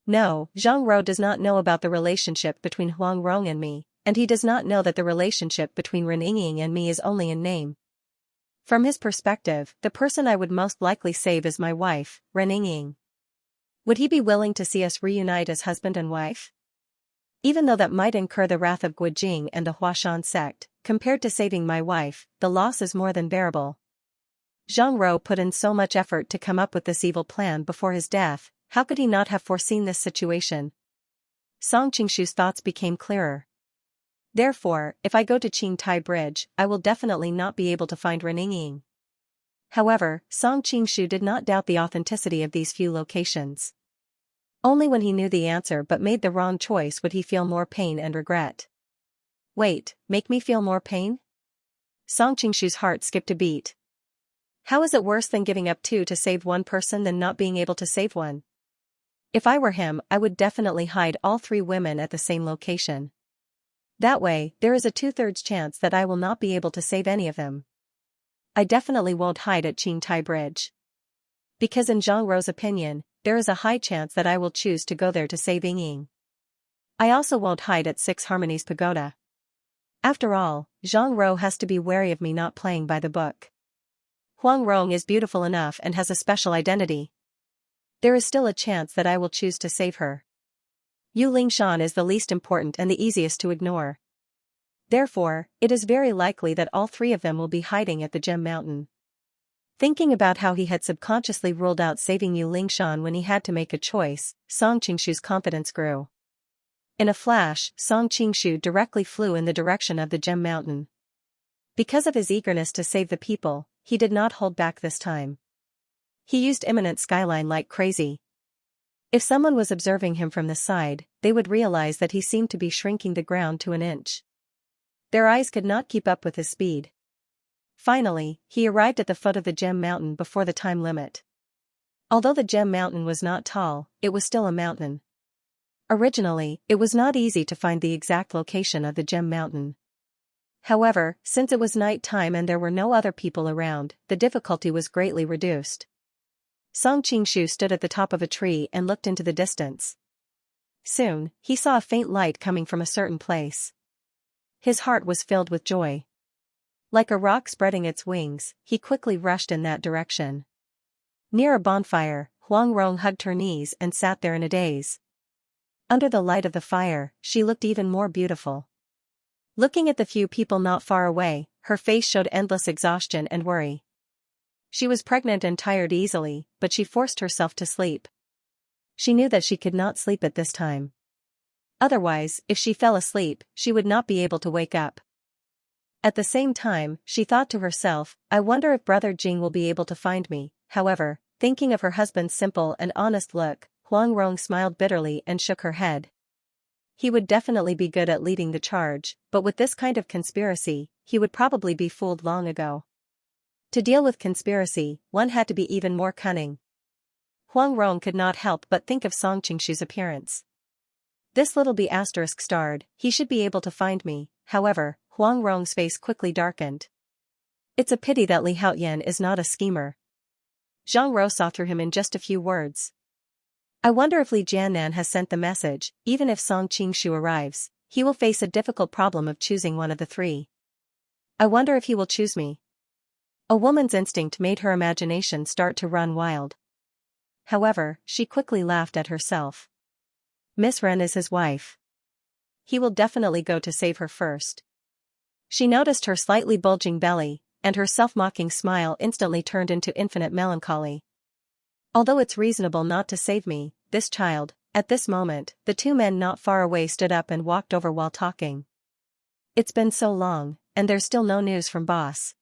No, Zhang Rou does not know about the relationship between Huang Rong and me, and he does not know that the relationship between Ren Yingying and me is only in name. From his perspective, the person I would most likely save is my wife, Ren Yingying. Would he be willing to see us reunite as husband and wife? Even though that might incur the wrath of Guijing and the Huashan sect, compared to saving my wife, the loss is more than bearable. Zhang Rou put in so much effort to come up with this evil plan before his death, how could he not have foreseen this situation? Song Qingshu's thoughts became clearer. Therefore, if I go to Qing Tai Bridge, I will definitely not be able to find Ren Yingying. However, Song Qingshu did not doubt the authenticity of these few locations. Only when he knew the answer but made the wrong choice would he feel more pain and regret. Wait, make me feel more pain? Song Qingshu's heart skipped a beat. How is it worse than giving up two to save one person than not being able to save one? If I were him, I would definitely hide all three women at the same location. That way, there is a 2/3 chance that I will not be able to save any of them. I definitely won't hide at Qing Tai Bridge. Because in Zhang Rou's opinion, there is a high chance that I will choose to go there to save Yingying. I also won't hide at Six Harmonies Pagoda. After all, Zhang Rou has to be wary of me not playing by the book. Huang Rong is beautiful enough and has a special identity. There is still a chance that I will choose to save her. Yu Lingshan is the least important and the easiest to ignore. Therefore, it is very likely that all three of them will be hiding at the Gem Mountain. Thinking about how he had subconsciously ruled out saving Yu Lingshan when he had to make a choice, Song Qingshu's confidence grew. In a flash, Song Qingshu directly flew in the direction of the Gem Mountain. Because of his eagerness to save the people, he did not hold back this time. He used imminent skyline like crazy. If someone was observing him from the side, they would realize that he seemed to be shrinking the ground to an inch. Their eyes could not keep up with his speed. Finally, he arrived at the foot of the Gem Mountain before the time limit. Although the Gem Mountain was not tall, it was still a mountain. Originally, it was not easy to find the exact location of the Gem Mountain. However, since it was night time and there were no other people around, the difficulty was greatly reduced. Song Qingshu stood at the top of a tree and looked into the distance. Soon, he saw a faint light coming from a certain place. His heart was filled with joy. Like a rock spreading its wings, he quickly rushed in that direction. Near a bonfire, Huang Rong hugged her knees and sat there in a daze. Under the light of the fire, she looked even more beautiful. Looking at the few people not far away, her face showed endless exhaustion and worry. She was pregnant and tired easily, but she forced herself to sleep. She knew that she could not sleep at this time. Otherwise, if she fell asleep, she would not be able to wake up. At the same time, she thought to herself, I wonder if Brother Jing will be able to find me. However, thinking of her husband's simple and honest look, Huang Rong smiled bitterly and shook her head. He would definitely be good at leading the charge, but with this kind of conspiracy, he would probably be fooled long ago. To deal with conspiracy, one had to be even more cunning. Huang Rong could not help but think of Song Qingshu's appearance. This little bee asterisk starred, he should be able to find me. However, Huang Rong's face quickly darkened. It's a pity that Li Haoyan is not a schemer. Zhang Ro saw through him in just a few words. I wonder if Li Jiannan has sent the message. Even if Song Qingshu arrives, he will face a difficult problem of choosing one of the three. I wonder if he will choose me. A woman's instinct made her imagination start to run wild. However, she quickly laughed at herself. Miss Ren is his wife. He will definitely go to save her first. She noticed her slightly bulging belly, and her self-mocking smile instantly turned into infinite melancholy. Although it's reasonable not to save me, this child. At this moment, the two men not far away stood up and walked over while talking. It's been so long, and there's still no news from boss.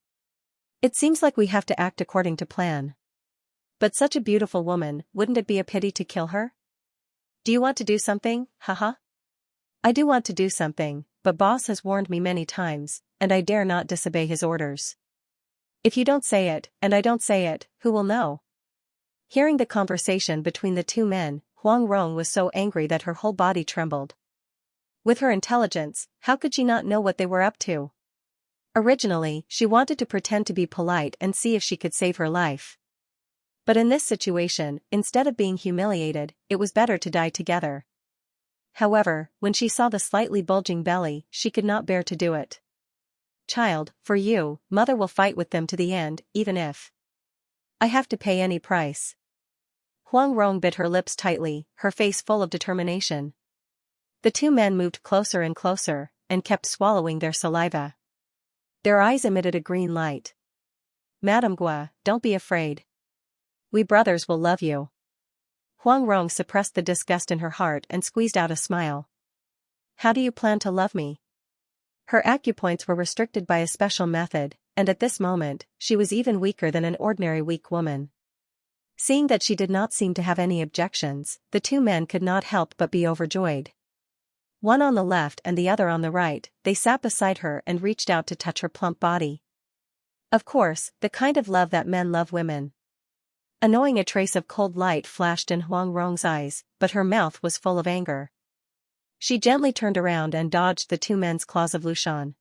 It seems like we have to act according to plan. But such a beautiful woman, wouldn't it be a pity to kill her? Do you want to do something, haha? I do want to do something, but boss has warned me many times, and I dare not disobey his orders. If you don't say it, and I don't say it, who will know? Hearing the conversation between the two men, Huang Rong was so angry that her whole body trembled. With her intelligence, how could she not know what they were up to? Originally, she wanted to pretend to be polite and see if she could save her life. But in this situation, instead of being humiliated, it was better to die together. However, when she saw the slightly bulging belly, she could not bear to do it. Child, for you, mother will fight with them to the end, even if I have to pay any price. Huang Rong bit her lips tightly, her face full of determination. The two men moved closer and closer, and kept swallowing their saliva. Their eyes emitted a green light. Madame Gua, don't be afraid. We brothers will love you. Huang Rong suppressed the disgust in her heart and squeezed out a smile. How do you plan to love me? Her acupoints were restricted by a special method, and at this moment, she was even weaker than an ordinary weak woman. Seeing that she did not seem to have any objections, the two men could not help but be overjoyed. One on the left and the other on the right, they sat beside her and reached out to touch her plump body. Of course, the kind of love that men love women. Annoying, a trace of cold light flashed in Huang Rong's eyes, but her mouth was full of anger. She gently turned around and dodged the two men's claws of Lushan.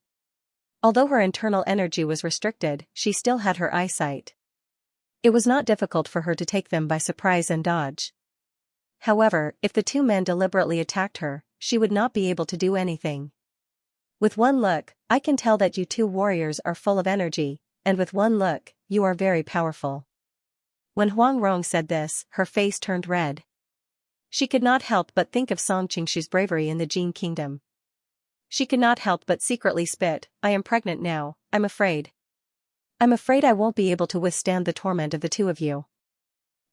Although her internal energy was restricted, she still had her eyesight. It was not difficult for her to take them by surprise and dodge. However, if the two men deliberately attacked her, she would not be able to do anything. With one look, I can tell that you two warriors are full of energy, and with one look, you are very powerful. When Huang Rong said this, her face turned red. She could not help but think of Song Qingshu's bravery in the Jin Kingdom. She could not help but secretly spit. I am pregnant now, I'm afraid. I'm afraid I won't be able to withstand the torment of the two of you.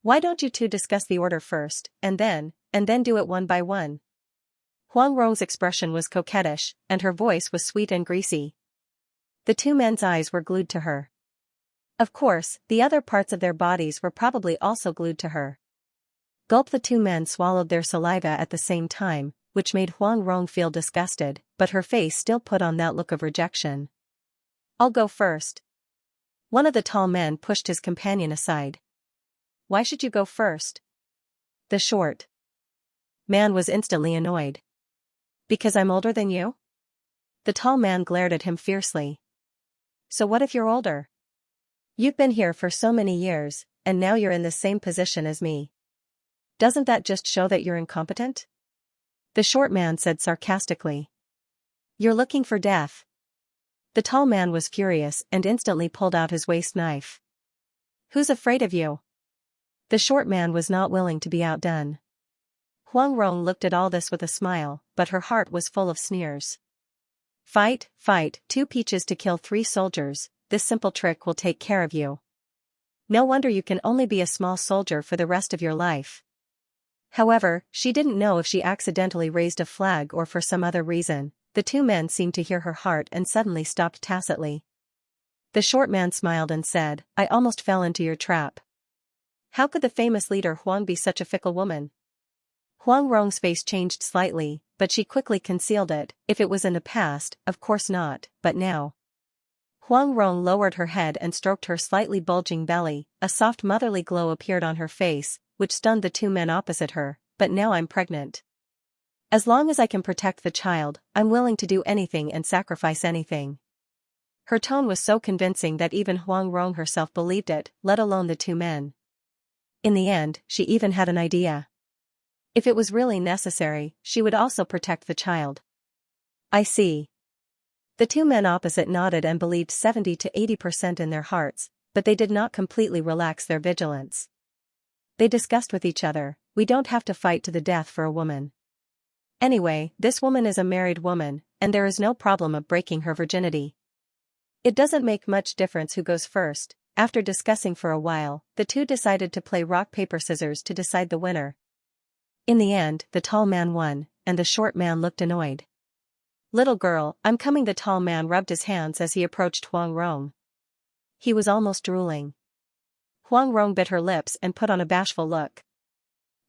Why don't you two discuss the order first, and then do it one by one? Huang Rong's expression was coquettish, and her voice was sweet and greasy. The two men's eyes were glued to her. Of course, the other parts of their bodies were probably also glued to her. Gulp. The two men swallowed their saliva at the same time, which made Huang Rong feel disgusted, but her face still put on that look of rejection. I'll go first. One of the tall men pushed his companion aside. Why should you go first? The short man was instantly annoyed. Because I'm older than you? The tall man glared at him fiercely. So what if you're older? You've been here for so many years, and now you're in the same position as me. Doesn't that just show that you're incompetent? The short man said sarcastically. You're looking for death. The tall man was furious and instantly pulled out his waist knife. Who's afraid of you? The short man was not willing to be outdone. Huang Rong looked at all this with a smile, but her heart was full of sneers. Fight, fight, 2 peaches to kill 3 soldiers, this simple trick will take care of you. No wonder you can only be a small soldier for the rest of your life. However, she didn't know if she accidentally raised a flag or for some other reason. The two men seemed to hear her heart and suddenly stopped tacitly. The short man smiled and said, I almost fell into your trap. How could the famous leader Huang be such a fickle woman? Huang Rong's face changed slightly, but she quickly concealed it. If it was in the past, of course not, but now. Huang Rong lowered her head and stroked her slightly bulging belly. A soft motherly glow appeared on her face, which stunned the two men opposite her. But now I'm pregnant. As long as I can protect the child, I'm willing to do anything and sacrifice anything. Her tone was so convincing that even Huang Rong herself believed it, let alone the two men. In the end, she even had an idea. If it was really necessary, she would also protect the child. I see. The two men opposite nodded and believed 70 to 80% in their hearts, but they did not completely relax their vigilance. They discussed with each other, we don't have to fight to the death for a woman. Anyway, this woman is a married woman, and there is no problem of breaking her virginity. It doesn't make much difference who goes first. After discussing for a while, the two decided to play rock paper scissors to decide the winner. In the end, the tall man won, and the short man looked annoyed. Little girl, I'm coming. The tall man rubbed his hands as he approached Huang Rong. He was almost drooling. Huang Rong bit her lips and put on a bashful look.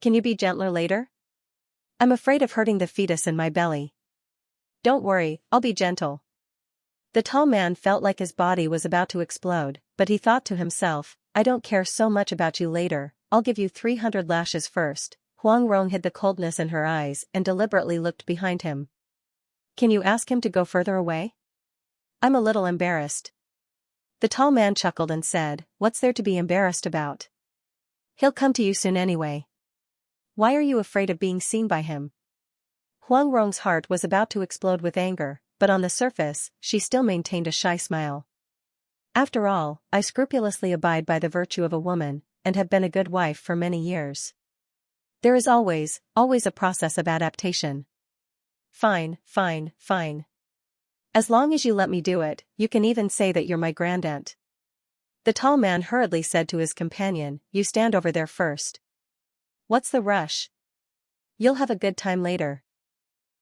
Can you be gentler later? I'm afraid of hurting the fetus in my belly. Don't worry, I'll be gentle. The tall man felt like his body was about to explode, but he thought to himself, I don't care so much about you later, I'll give you 300 lashes first. Huang Rong hid the coldness in her eyes and deliberately looked behind him. Can you ask him to go further away? I'm a little embarrassed. The tall man chuckled and said, what's there to be embarrassed about? He'll come to you soon anyway. Why are you afraid of being seen by him? Huang Rong's heart was about to explode with anger, but on the surface, she still maintained a shy smile. After all, I scrupulously abide by the virtue of a woman, and have been a good wife for many years. There is always a process of adaptation. Fine, fine, fine. As long as you let me do it, you can even say that you're my grandaunt. The tall man hurriedly said to his companion, you stand over there first. What's the rush? You'll have a good time later.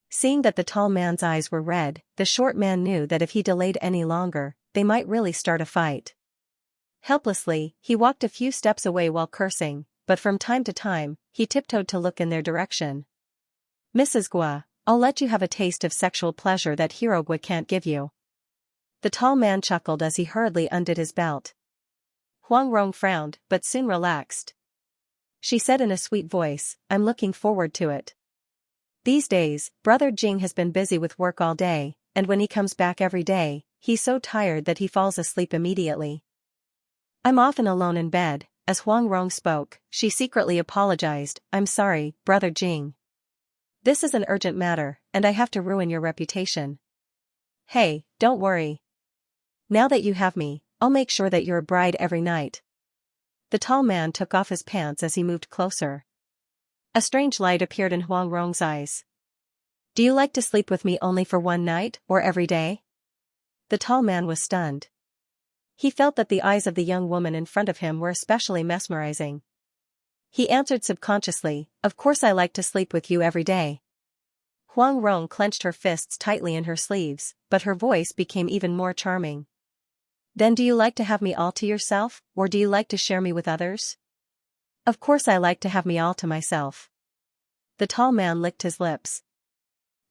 Seeing that the tall man's eyes were red, the short man knew that if he delayed any longer, they might really start a fight. Helplessly, he walked a few steps away while cursing, but from time to time, he tiptoed to look in their direction. Mrs. Gua, I'll let you have a taste of sexual pleasure that Hero Gua can't give you. The tall man chuckled as he hurriedly undid his belt. Huang Rong frowned, but soon relaxed. She said in a sweet voice, I'm looking forward to it. These days, Brother Jing has been busy with work all day, and when he comes back every day, he's so tired that he falls asleep immediately. I'm often alone in bed. As Huang Rong spoke, she secretly apologized, I'm sorry, Brother Jing. This is an urgent matter, and I have to ruin your reputation. Hey, don't worry. Now that you have me, I'll make sure that you're a bride every night. The tall man took off his pants as he moved closer. A strange light appeared in Huang Rong's eyes. Do you like to sleep with me only for one night, or every day? The tall man was stunned. He felt that the eyes of the young woman in front of him were especially mesmerizing. He answered subconsciously, of course I like to sleep with you every day. Huang Rong clenched her fists tightly in her sleeves, but her voice became even more charming. Then do you like to have me all to yourself, or do you like to share me with others? Of course I like to have me all to myself. The tall man licked his lips.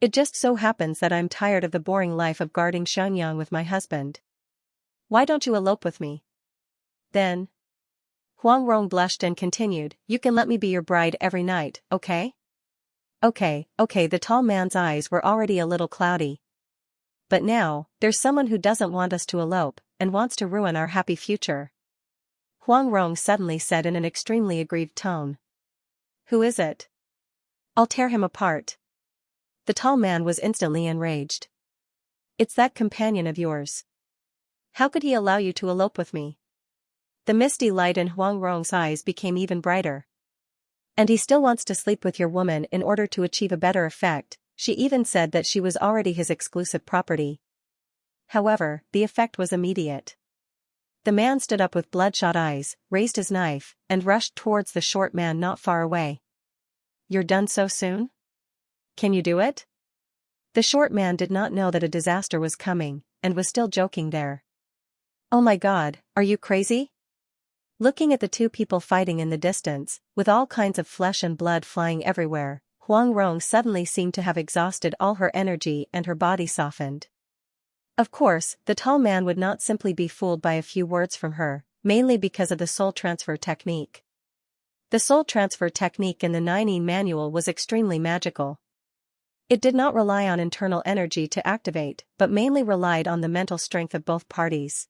It just so happens that I'm tired of the boring life of guarding Xianxia with my husband. Why don't you elope with me? Then. Huang Rong blushed and continued, you can let me be your bride every night, okay? Okay, the tall man's eyes were already a little cloudy. But now, there's someone who doesn't want us to elope, and wants to ruin our happy future. Huang Rong suddenly said in an extremely aggrieved tone. Who is it? I'll tear him apart. The tall man was instantly enraged. It's that companion of yours. How could he allow you to elope with me? The misty light in Huang Rong's eyes became even brighter. And he still wants to sleep with your woman in order to achieve a better effect. She even said that she was already his exclusive property. However, the effect was immediate. The man stood up with bloodshot eyes, raised his knife, and rushed towards the short man not far away. You're done so soon? Can you do it? The short man did not know that a disaster was coming, and was still joking there. Oh my God, are you crazy? Looking at the two people fighting in the distance, with all kinds of flesh and blood flying everywhere, Huang Rong suddenly seemed to have exhausted all her energy and her body softened. Of course, the tall man would not simply be fooled by a few words from her, mainly because of the soul transfer technique. The soul transfer technique in the Nining manual was extremely magical. It did not rely on internal energy to activate, but mainly relied on the mental strength of both parties.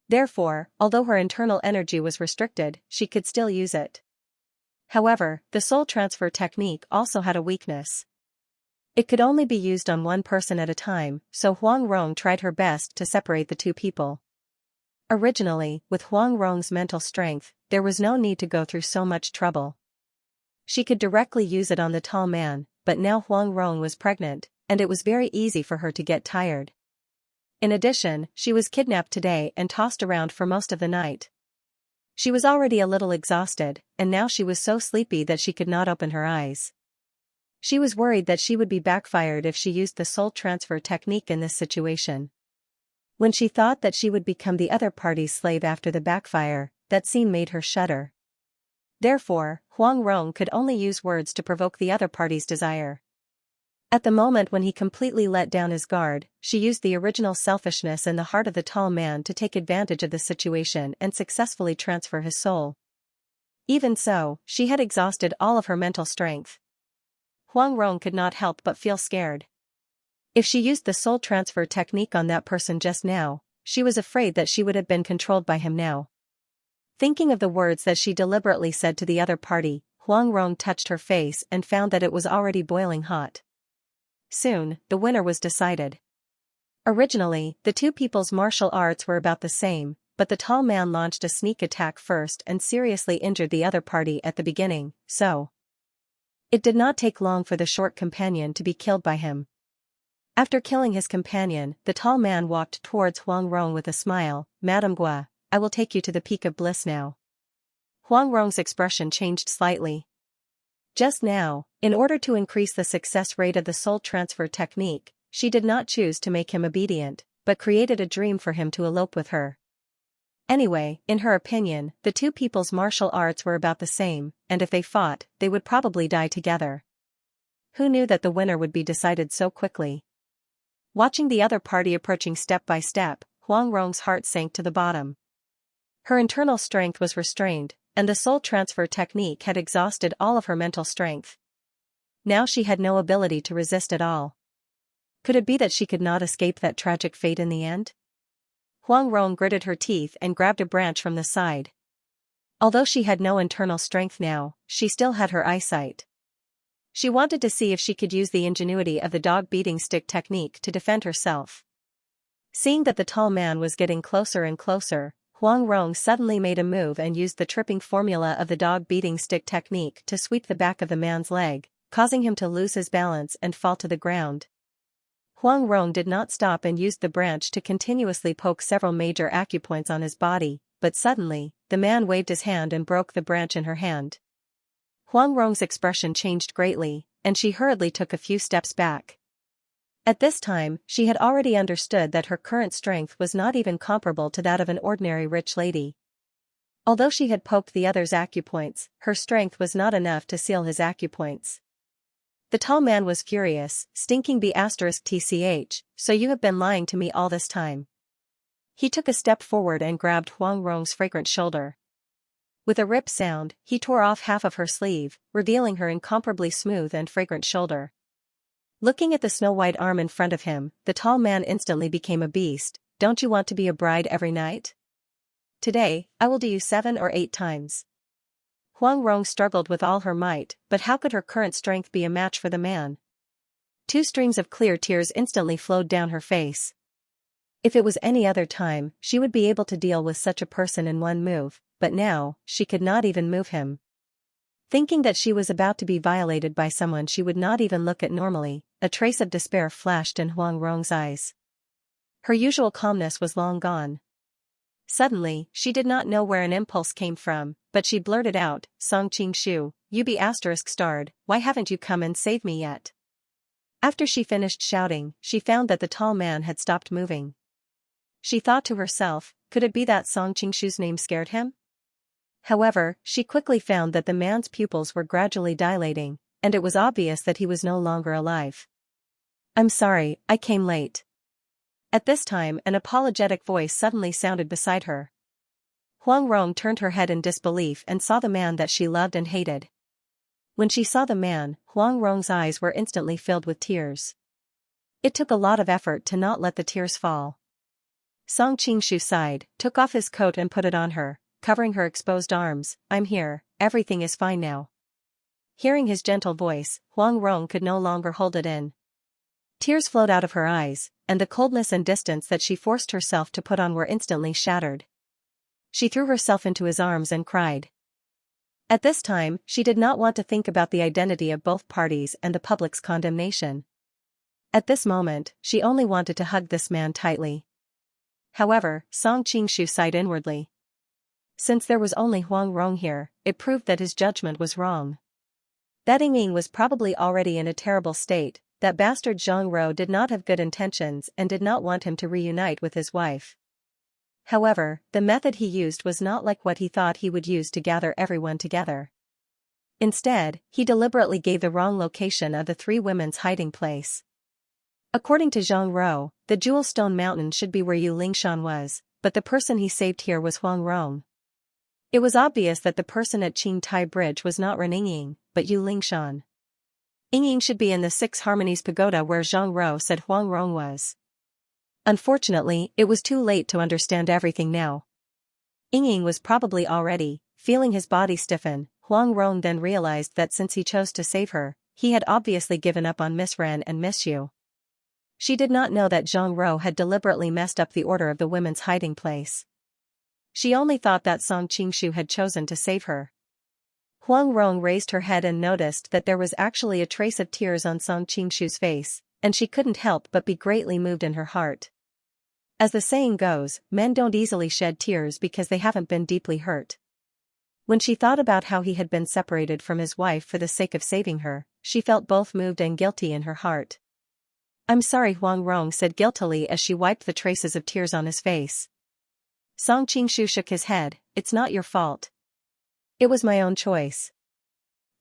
Therefore, although her internal energy was restricted, she could still use it. However, the soul transfer technique also had a weakness. It could only be used on one person at a time, so Huang Rong tried her best to separate the two people. Originally, with Huang Rong's mental strength, there was no need to go through so much trouble. She could directly use it on the tall man, but now Huang Rong was pregnant, and it was very easy for her to get tired. In addition, she was kidnapped today and tossed around for most of the night. She was already a little exhausted, and now she was so sleepy that she could not open her eyes. She was worried that she would be backfired if she used the soul transfer technique in this situation. When she thought that she would become the other party's slave after the backfire, that scene made her shudder. Therefore, Huang Rong could only use words to provoke the other party's desire. At the moment when he completely let down his guard, she used the original selfishness in the heart of the tall man to take advantage of the situation and successfully transfer his soul. Even so, she had exhausted all of her mental strength. Huang Rong could not help but feel scared. If she used the soul transfer technique on that person just now, she was afraid that she would have been controlled by him now. Thinking of the words that she deliberately said to the other party, Huang Rong touched her face and found that it was already boiling hot. Soon, the winner was decided. Originally, the two people's martial arts were about the same, but the tall man launched a sneak attack first and seriously injured the other party at the beginning, so it did not take long for the short companion to be killed by him. After killing his companion, the tall man walked towards Huang Rong with a smile. Madame Gua, I will take you to the peak of bliss now. Huang Rong's expression changed slightly. Just now, in order to increase the success rate of the soul transfer technique, she did not choose to make him obedient, but created a dream for him to elope with her. Anyway, in her opinion, the two people's martial arts were about the same, and if they fought, they would probably die together. Who knew that the winner would be decided so quickly? Watching the other party approaching step by step, Huang Rong's heart sank to the bottom. Her internal strength was restrained, and the soul transfer technique had exhausted all of her mental strength. Now she had no ability to resist at all. Could it be that she could not escape that tragic fate in the end? Huang Rong gritted her teeth and grabbed a branch from the side. Although she had no internal strength now, she still had her eyesight. She wanted to see if she could use the ingenuity of the dog beating stick technique to defend herself. Seeing that the tall man was getting closer and closer, Huang Rong suddenly made a move and used the tripping formula of the dog beating stick technique to sweep the back of the man's leg, causing him to lose his balance and fall to the ground. Huang Rong did not stop and used the branch to continuously poke several major acupoints on his body, but suddenly, the man waved his hand and broke the branch in her hand. Huang Rong's expression changed greatly, and she hurriedly took a few steps back. At this time, she had already understood that her current strength was not even comparable to that of an ordinary rich lady. Although she had poked the other's acupoints, her strength was not enough to seal his acupoints. The tall man was furious, stinking B*tch, so you have been lying to me all this time. He took a step forward and grabbed Huang Rong's fragrant shoulder. With a rip sound, he tore off half of her sleeve, revealing her incomparably smooth and fragrant shoulder. Looking at the snow-white arm in front of him, the tall man instantly became a beast. Don't you want to be a bride every night? Today, I will do you 7 or 8 times. Huang Rong struggled with all her might, but how could her current strength be a match for the man? 2 streams of clear tears instantly flowed down her face. If it was any other time, she would be able to deal with such a person in one move, but now, she could not even move him. Thinking that she was about to be violated by someone she would not even look at normally, a trace of despair flashed in Huang Rong's eyes. Her usual calmness was long gone. Suddenly, she did not know where an impulse came from, but she blurted out, Song Qingshu, you be****, why haven't you come and saved me yet? After she finished shouting, she found that the tall man had stopped moving. She thought to herself, could it be that Song Qingshu's name scared him? However, she quickly found that the man's pupils were gradually dilating, and it was obvious that he was no longer alive. I'm sorry, I came late. At this time, an apologetic voice suddenly sounded beside her. Huang Rong turned her head in disbelief and saw the man that she loved and hated. When she saw the man, Huang Rong's eyes were instantly filled with tears. It took a lot of effort to not let the tears fall. Song Qingshu sighed, took off his coat and put it on her, covering her exposed arms. I'm here, everything is fine now. Hearing his gentle voice, Huang Rong could no longer hold it in. Tears flowed out of her eyes, and the coldness and distance that she forced herself to put on were instantly shattered. She threw herself into his arms and cried. At this time, she did not want to think about the identity of both parties and the public's condemnation. At this moment, she only wanted to hug this man tightly. However, Song Qingshu sighed inwardly. Since there was only Huang Rong here, it proved that his judgment was wrong. That Ying was probably already in a terrible state, that bastard Zhang Ro did not have good intentions and did not want him to reunite with his wife. However, the method he used was not like what he thought he would use to gather everyone together. Instead, he deliberately gave the wrong location of the 3 women's hiding place. According to Zhang Ro, the Jewel Stone Mountain should be where Yu Lingshan was, but the person he saved here was Huang Rong. It was obvious that the person at Qing Tai Bridge was not Ren Ying, but Yu Lingshan. Ying should be in the 6 Harmonies Pagoda where Zhang Ro said Huang Rong was. Unfortunately, it was too late to understand everything now. Ying was probably already feeling his body stiffen. Huang Rong then realized that since he chose to save her, he had obviously given up on Miss Ren and Miss Yu. She did not know that Zhang Ro had deliberately messed up the order of the women's hiding place. She only thought that Song Qingshu had chosen to save her. Huang Rong raised her head and noticed that there was actually a trace of tears on Song Qingshu's face, and she couldn't help but be greatly moved in her heart. As the saying goes, men don't easily shed tears because they haven't been deeply hurt. When she thought about how he had been separated from his wife for the sake of saving her, she felt both moved and guilty in her heart. I'm sorry, Huang Rong said guiltily as she wiped the traces of tears on his face. Song Qingshu shook his head, it's not your fault. It was my own choice.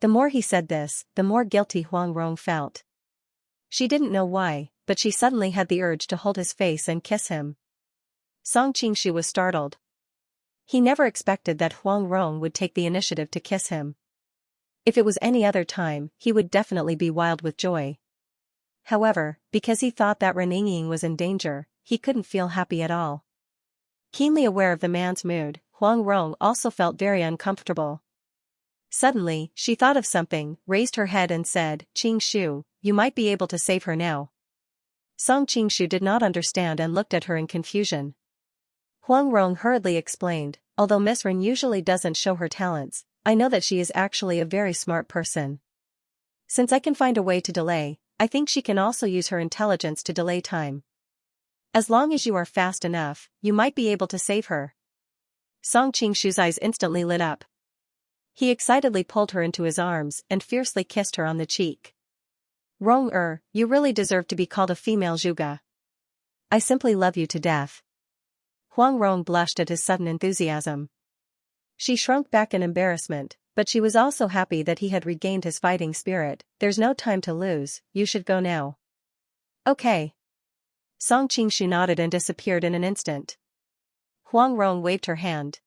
The more he said this, the more guilty Huang Rong felt. She didn't know why, but she suddenly had the urge to hold his face and kiss him. Song Qingshu was startled. He never expected that Huang Rong would take the initiative to kiss him. If it was any other time, he would definitely be wild with joy. However, because he thought that Ren Ying was in danger, he couldn't feel happy at all. Keenly aware of the man's mood, Huang Rong also felt very uncomfortable. Suddenly, she thought of something, raised her head and said, Qingshu, you might be able to save her now. Song Qingshu did not understand and looked at her in confusion. Huang Rong hurriedly explained, although Miss Ren usually doesn't show her talents, I know that she is actually a very smart person. Since I can find a way to delay, I think she can also use her intelligence to delay time. As long as you are fast enough, you might be able to save her. Song Qingshu's eyes instantly lit up. He excitedly pulled her into his arms and fiercely kissed her on the cheek. Rong you really deserve to be called a female Zhuge. I simply love you to death. Huang Rong blushed at his sudden enthusiasm. She shrunk back in embarrassment, but she was also happy that he had regained his fighting spirit. There's no time to lose, you should go now. Okay. Song Qingshu nodded and disappeared in an instant. Huang Rong waved her hand.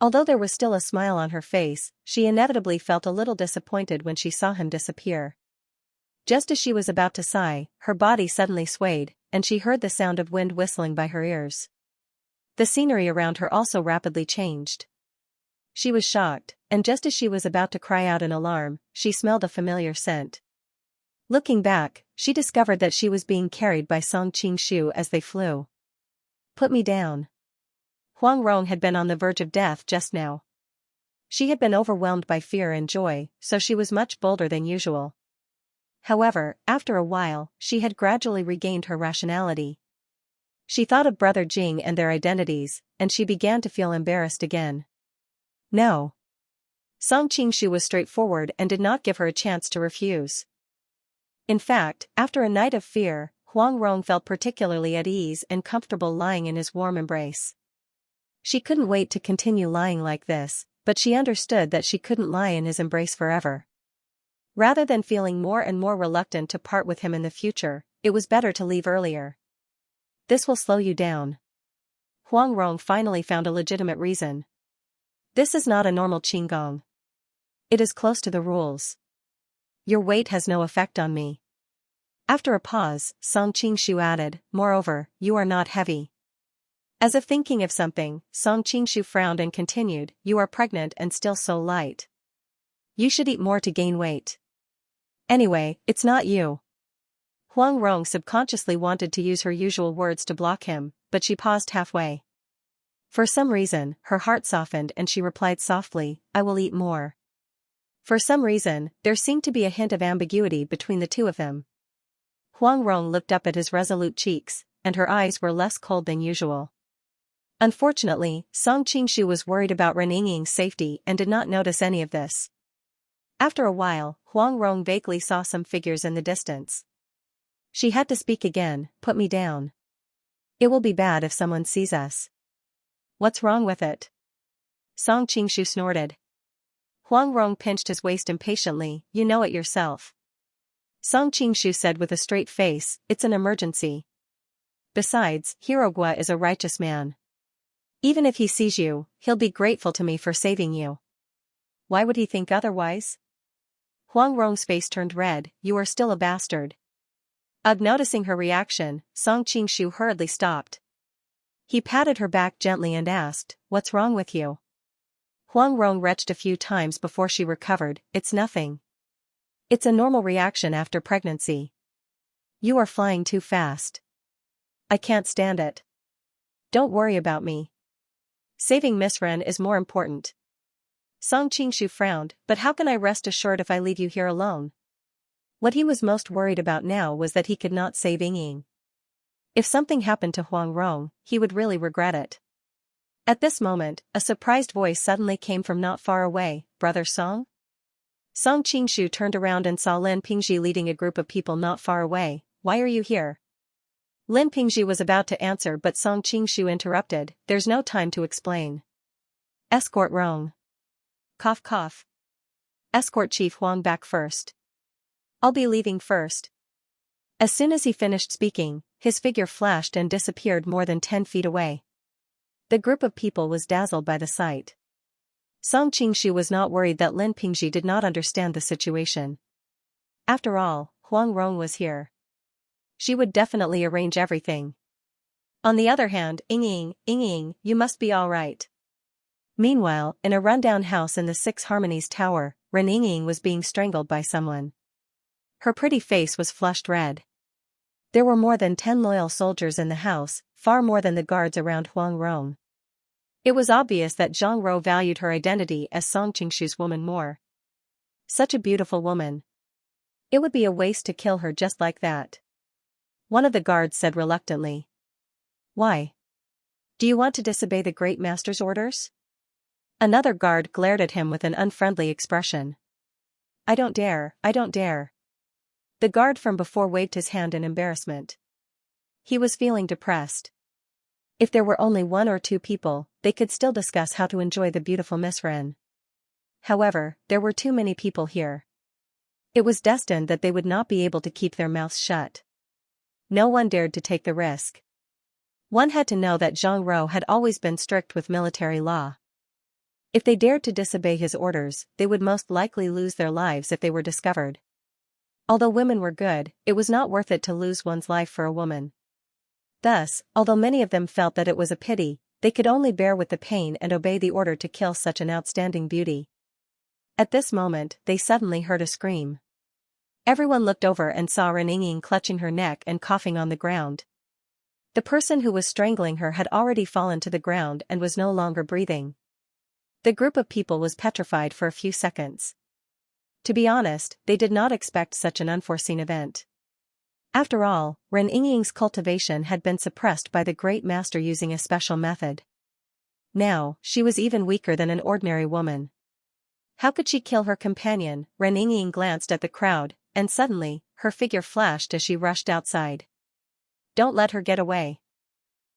Although there was still a smile on her face, she inevitably felt a little disappointed when she saw him disappear. Just as she was about to sigh, her body suddenly swayed, and she heard the sound of wind whistling by her ears. The scenery around her also rapidly changed. She was shocked, and just as she was about to cry out in alarm, she smelled a familiar scent. Looking back, she discovered that she was being carried by Song Qingshu as they flew. Put me down. Huang Rong had been on the verge of death just now. She had been overwhelmed by fear and joy, so she was much bolder than usual. However, after a while, she had gradually regained her rationality. She thought of Brother Jing and their identities, and she began to feel embarrassed again. No. Song Qingshu was straightforward and did not give her a chance to refuse. In fact, after a night of fear, Huang Rong felt particularly at ease and comfortable lying in his warm embrace. She couldn't wait to continue lying like this, but she understood that she couldn't lie in his embrace forever. Rather than feeling more and more reluctant to part with him in the future, it was better to leave earlier. This will slow you down. Huang Rong finally found a legitimate reason. This is not a normal qinggong. It is close to the rules. Your weight has no effect on me. After a pause, Song Qingshu added, moreover, you are not heavy. As if thinking of something, Song Qingshu frowned and continued, you are pregnant and still so light. You should eat more to gain weight. Anyway, it's not you. Huang Rong subconsciously wanted to use her usual words to block him, but she paused halfway. For some reason, her heart softened and she replied softly, I will eat more. For some reason, there seemed to be a hint of ambiguity between the two of them. Huang Rong looked up at his resolute cheeks, and her eyes were less cold than usual. Unfortunately, Song Qingshu was worried about Ren Yingying's safety and did not notice any of this. After a while, Huang Rong vaguely saw some figures in the distance. She had to speak again, put me down. It will be bad if someone sees us. What's wrong with it? Song Qingshu snorted. Huang Rong pinched his waist impatiently, you know it yourself. Song Qingshu said with a straight face, it's an emergency. Besides, Hirogua is a righteous man. Even if he sees you, he'll be grateful to me for saving you. Why would he think otherwise? Huang Rong's face turned red, you are still a bastard. Noticing her reaction, Song Qingshu hurriedly stopped. He patted her back gently and asked, what's wrong with you? Huang Rong retched a few times before she recovered, it's nothing. It's a normal reaction after pregnancy. You are flying too fast. I can't stand it. Don't worry about me. Saving Miss Ren is more important. Song Qingshu frowned, but how can I rest assured if I leave you here alone? What he was most worried about now was that he could not save Yingying. If something happened to Huang Rong, he would really regret it. At this moment, a surprised voice suddenly came from not far away, Brother Song? Song Qingshu turned around and saw Lin Pingzhi leading a group of people not far away. Why are you here? Lin Pingzhi was about to answer but Song Qingshu interrupted, there's no time to explain. Escort Rong. Cough cough. Escort Chief Huang back first. I'll be leaving first. As soon as he finished speaking, his figure flashed and disappeared more than 10 feet away. The group of people was dazzled by the sight. Song Qingshu was not worried that Lin Pingzhi did not understand the situation. After all, Huang Rong was here. She would definitely arrange everything. On the other hand, Yingying, you must be all right. Meanwhile, in a rundown house in the Six Harmonies Tower, Ren Yingying was being strangled by someone. Her pretty face was flushed red. There were more than 10 loyal soldiers in the house, far more than the guards around Huang Rong. It was obvious that Zhang Ro valued her identity as Song Qingshu's woman more. Such a beautiful woman. It would be a waste to kill her just like that. One of the guards said reluctantly. Why? Do you want to disobey the great master's orders? Another guard glared at him with an unfriendly expression. I don't dare. The guard from before waved his hand in embarrassment. He was feeling depressed. If there were only 1 or 2 people, they could still discuss how to enjoy the beautiful Miss Ren. However, there were too many people here. It was destined that they would not be able to keep their mouths shut. No one dared to take the risk. One had to know that Zhang Rou had always been strict with military law. If they dared to disobey his orders, they would most likely lose their lives if they were discovered. Although women were good, it was not worth it to lose one's life for a woman. Thus, although many of them felt that it was a pity, they could only bear with the pain and obey the order to kill such an outstanding beauty. At this moment, they suddenly heard a scream. Everyone looked over and saw Ren Yingying clutching her neck and coughing on the ground. The person who was strangling her had already fallen to the ground and was no longer breathing. The group of people was petrified for a few seconds. To be honest, they did not expect such an unforeseen event. After all, Ren Yingying's cultivation had been suppressed by the great master using a special method. Now, she was even weaker than an ordinary woman. How could she kill her companion? Ren Yingying glanced at the crowd, and suddenly, her figure flashed as she rushed outside. Don't let her get away.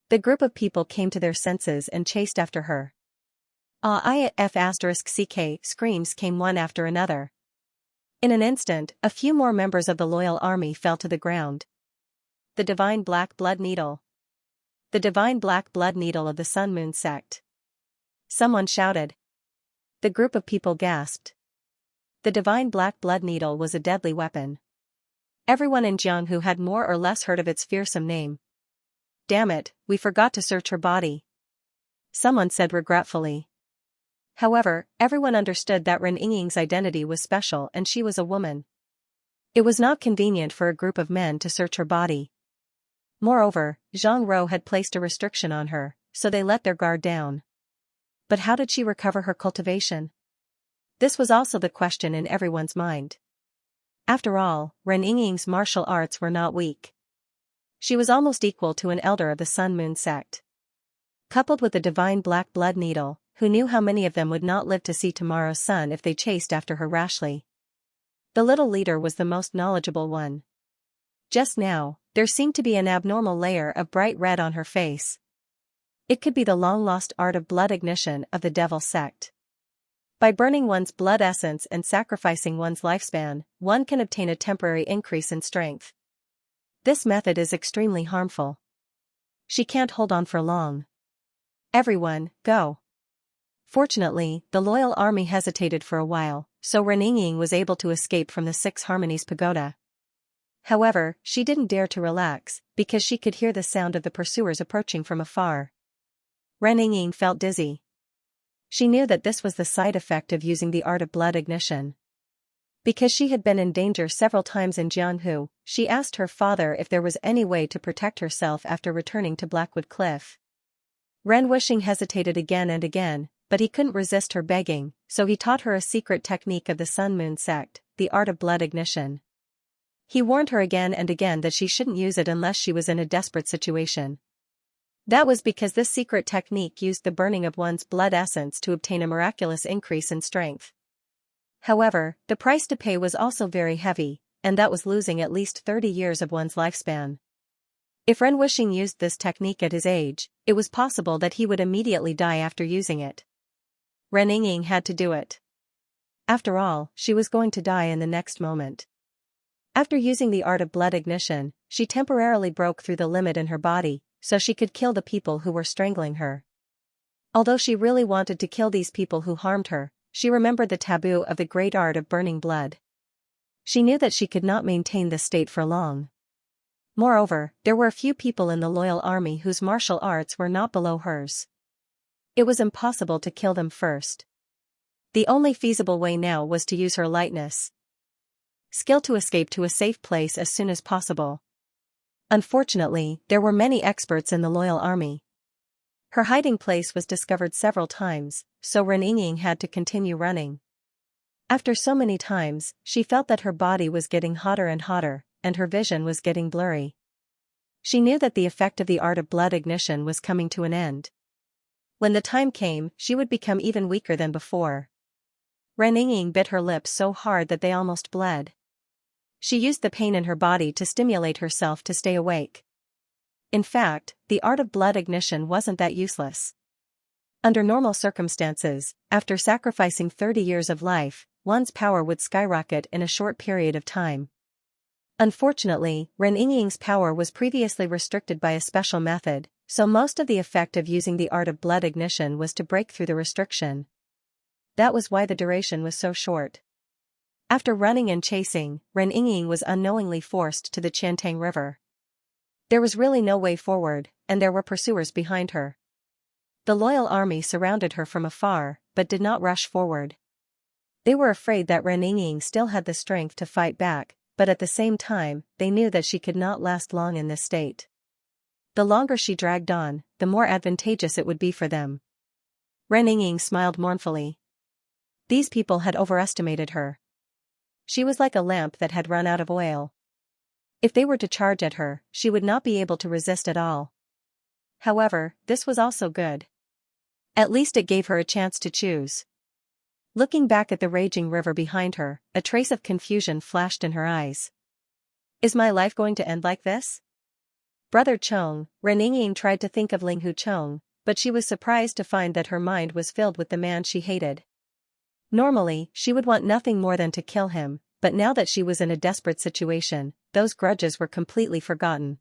The group of people came to their senses and chased after her. IF*CK screams came one after another. In an instant, a few more members of the loyal army fell to the ground. The divine black blood needle. The divine black blood needle of the Sun Moon sect. Someone shouted. The group of people gasped. The divine black blood needle was a deadly weapon. Everyone in Jianghu had more or less heard of its fearsome name. Damn it, we forgot to search her body. Someone said regretfully. However, everyone understood that Ren Yingying's identity was special and she was a woman. It was not convenient for a group of men to search her body. Moreover, Zhang Rou had placed a restriction on her, so they let their guard down. But how did she recover her cultivation? This was also the question in everyone's mind. After all, Ren Yingying's martial arts were not weak. She was almost equal to an elder of the Sun Moon sect. Coupled with the divine black blood needle, who knew how many of them would not live to see tomorrow's sun if they chased after her rashly. The little leader was the most knowledgeable one. Just now, there seemed to be an abnormal layer of bright red on her face. It could be the long-lost art of blood ignition of the devil sect. By burning one's blood essence and sacrificing one's lifespan, one can obtain a temporary increase in strength. This method is extremely harmful. She can't hold on for long. Everyone, go. Fortunately, the loyal army hesitated for a while, so Ren Yingying was able to escape from the Six Harmonies pagoda. However, she didn't dare to relax, because she could hear the sound of the pursuers approaching from afar. Ren Yingying felt dizzy. She knew that this was the side effect of using the art of blood ignition. Because she had been in danger several times in Jianghu, she asked her father if there was any way to protect herself after returning to Blackwood Cliff. Ren Wuxing hesitated again and again, but he couldn't resist her begging, so he taught her a secret technique of the Sun Moon sect, the art of blood ignition. He warned her again and again that she shouldn't use it unless she was in a desperate situation. That was because this secret technique used the burning of one's blood essence to obtain a miraculous increase in strength. However, the price to pay was also very heavy, and that was losing at least 30 years of one's lifespan. If Ren Wuxing used this technique at his age, it was possible that he would immediately die after using it. Ren Yingying had to do it. After all, she was going to die in the next moment. After using the art of blood ignition, she temporarily broke through the limit in her body, so she could kill the people who were strangling her. Although she really wanted to kill these people who harmed her, she remembered the taboo of the great art of burning blood. She knew that she could not maintain this state for long. Moreover, there were a few people in the loyal army whose martial arts were not below hers. It was impossible to kill them first. The only feasible way now was to use her lightness. Skill to escape to a safe place as soon as possible. Unfortunately, there were many experts in the loyal army. Her hiding place was discovered several times, so Ren Yingying had to continue running. After so many times, she felt that her body was getting hotter and hotter, and her vision was getting blurry. She knew that the effect of the art of blood ignition was coming to an end. When the time came, she would become even weaker than before. Ren Yingying bit her lips so hard that they almost bled. She used the pain in her body to stimulate herself to stay awake. In fact, the art of blood ignition wasn't that useless. Under normal circumstances, after sacrificing 30 years of life, one's power would skyrocket in a short period of time. Unfortunately, Ren Yingying's power was previously restricted by a special method, so most of the effect of using the art of blood ignition was to break through the restriction. That was why the duration was so short. After running and chasing, Ren Yingying was unknowingly forced to the Qiantang River. There was really no way forward, and there were pursuers behind her. The loyal army surrounded her from afar, but did not rush forward. They were afraid that Ren Yingying still had the strength to fight back, but at the same time, they knew that she could not last long in this state. The longer she dragged on, the more advantageous it would be for them. Ren Yingying smiled mournfully. These people had overestimated her. She was like a lamp that had run out of oil. If they were to charge at her, she would not be able to resist at all. However, this was also good. At least it gave her a chance to choose. Looking back at the raging river behind her, a trace of confusion flashed in her eyes. Is my life going to end like this? Brother Chong, Ren Yingying tried to think of Ling Hu Chong, but she was surprised to find that her mind was filled with the man she hated. Normally, she would want nothing more than to kill him, but now that she was in a desperate situation, those grudges were completely forgotten.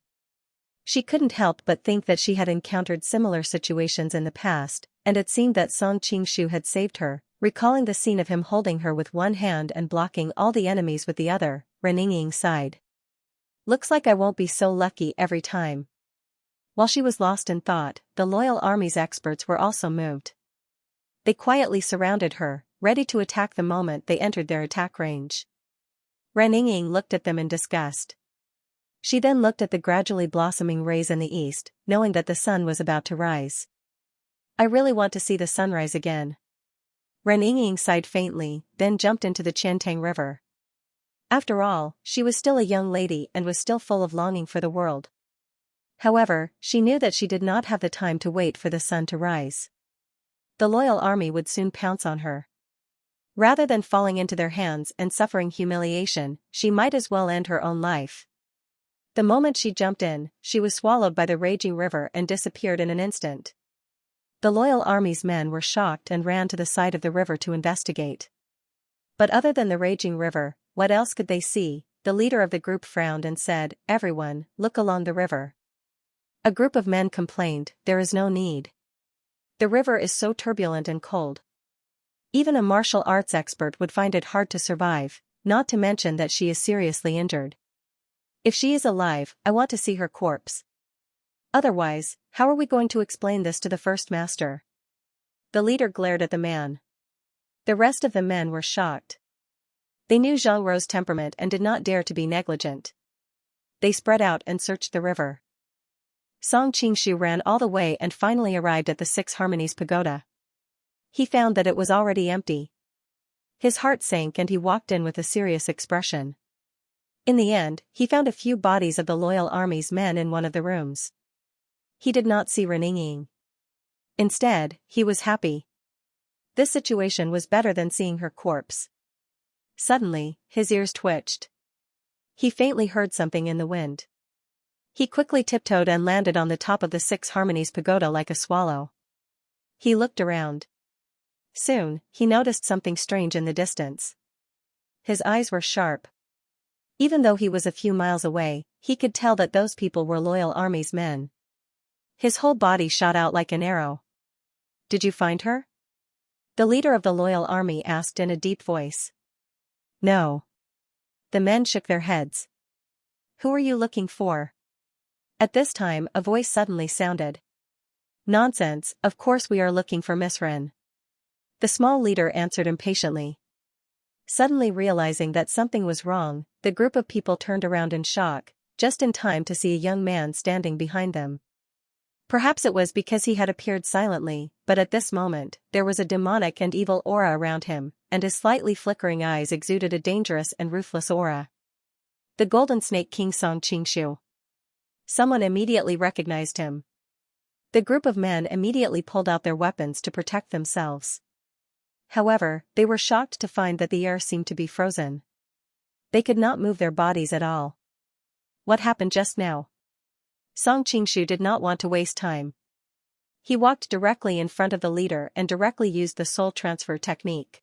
She couldn't help but think that she had encountered similar situations in the past, and it seemed that Song Qingshu had saved her. Recalling the scene of him holding her with one hand and blocking all the enemies with the other, Ren Yingying sighed. Looks like I won't be so lucky every time. While she was lost in thought, the loyal army's experts were also moved. They quietly surrounded her, ready to attack the moment they entered their attack range. Ren Yingying looked at them in disgust. She then looked at the gradually blossoming rays in the east, knowing that the sun was about to rise. I really want to see the sunrise again. Ren Yingying sighed faintly, then jumped into the Qiantang River. After all, she was still a young lady and was still full of longing for the world. However, she knew that she did not have the time to wait for the sun to rise. The loyal army would soon pounce on her. Rather than falling into their hands and suffering humiliation, she might as well end her own life. The moment she jumped in, she was swallowed by the raging river and disappeared in an instant. The loyal army's men were shocked and ran to the side of the river to investigate. But other than the raging river, what else could they see? The leader of the group frowned and said, "Everyone, look along the river." A group of men complained, "There is no need. The river is so turbulent and cold. Even a martial arts expert would find it hard to survive, not to mention that she is seriously injured. If she is alive, I want to see her corpse. Otherwise, how are we going to explain this to the first master?" The leader glared at the man. The rest of the men were shocked. They knew Zhang Rou's temperament and did not dare to be negligent. They spread out and searched the river. Song Qingshu ran all the way and finally arrived at the Six Harmonies Pagoda. He found that it was already empty. His heart sank and he walked in with a serious expression. In the end, he found a few bodies of the loyal army's men in one of the rooms. He did not see Ren Yingying. Instead, he was happy. This situation was better than seeing her corpse. Suddenly, his ears twitched. He faintly heard something in the wind. He quickly tiptoed and landed on the top of the Six Harmonies Pagoda like a swallow. He looked around. Soon, he noticed something strange in the distance. His eyes were sharp. Even though he was a few miles away, he could tell that those people were loyal army's men. His whole body shot out like an arrow. "Did you find her?" The leader of the loyal army asked in a deep voice. "No." The men shook their heads. "Who are you looking for?" At this time, a voice suddenly sounded. "Nonsense, of course we are looking for Miss Ren." The small leader answered impatiently. Suddenly realizing that something was wrong, the group of people turned around in shock, just in time to see a young man standing behind them. Perhaps it was because he had appeared silently, but at this moment, there was a demonic and evil aura around him, and his slightly flickering eyes exuded a dangerous and ruthless aura. The Golden Snake King Song Qingshu. Someone immediately recognized him. The group of men immediately pulled out their weapons to protect themselves. However, they were shocked to find that the air seemed to be frozen. They could not move their bodies at all. What happened just now? Song Qingshu did not want to waste time. He walked directly in front of the leader and directly used the soul transfer technique.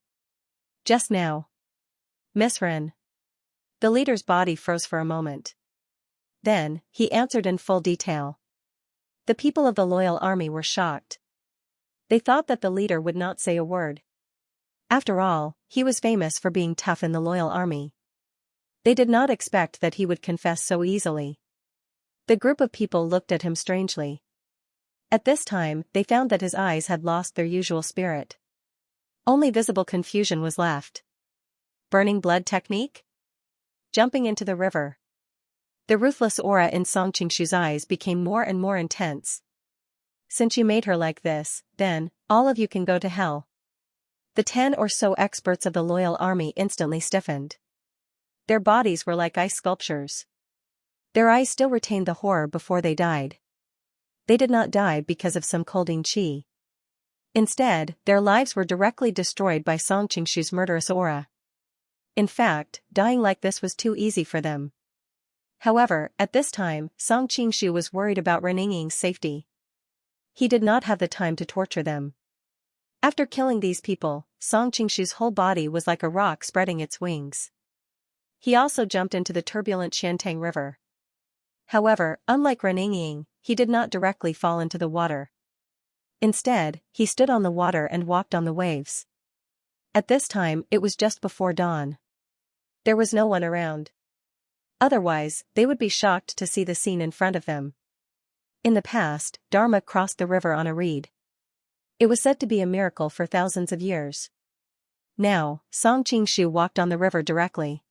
Just now. Miss Ren. The leader's body froze for a moment. Then, he answered in full detail. The people of the loyal army were shocked. They thought that the leader would not say a word. After all, he was famous for being tough in the loyal army. They did not expect that he would confess so easily. The group of people looked at him strangely. At this time, they found that his eyes had lost their usual spirit. Only visible confusion was left. Burning blood technique? Jumping into the river. The ruthless aura in Song Qingshu's eyes became more and more intense. Since you made her like this, then, all of you can go to hell. The 10 or so experts of the loyal army instantly stiffened. Their bodies were like ice sculptures. Their eyes still retained the horror before they died. They did not die because of some colding qi. Instead, their lives were directly destroyed by Song Qingshu's murderous aura. In fact, dying like this was too easy for them. However, at this time, Song Qingshu was worried about Rening's safety. He did not have the time to torture them. After killing these people, Song Qingshu's whole body was like a rock spreading its wings. He also jumped into the turbulent Xiantang River. However, unlike Rening, he did not directly fall into the water. Instead, he stood on the water and walked on the waves. At this time, it was just before dawn. There was no one around. Otherwise, they would be shocked to see the scene in front of them. In the past, Dharma crossed the river on a reed. It was said to be a miracle for thousands of years. Now, Song Qingshu walked on the river directly.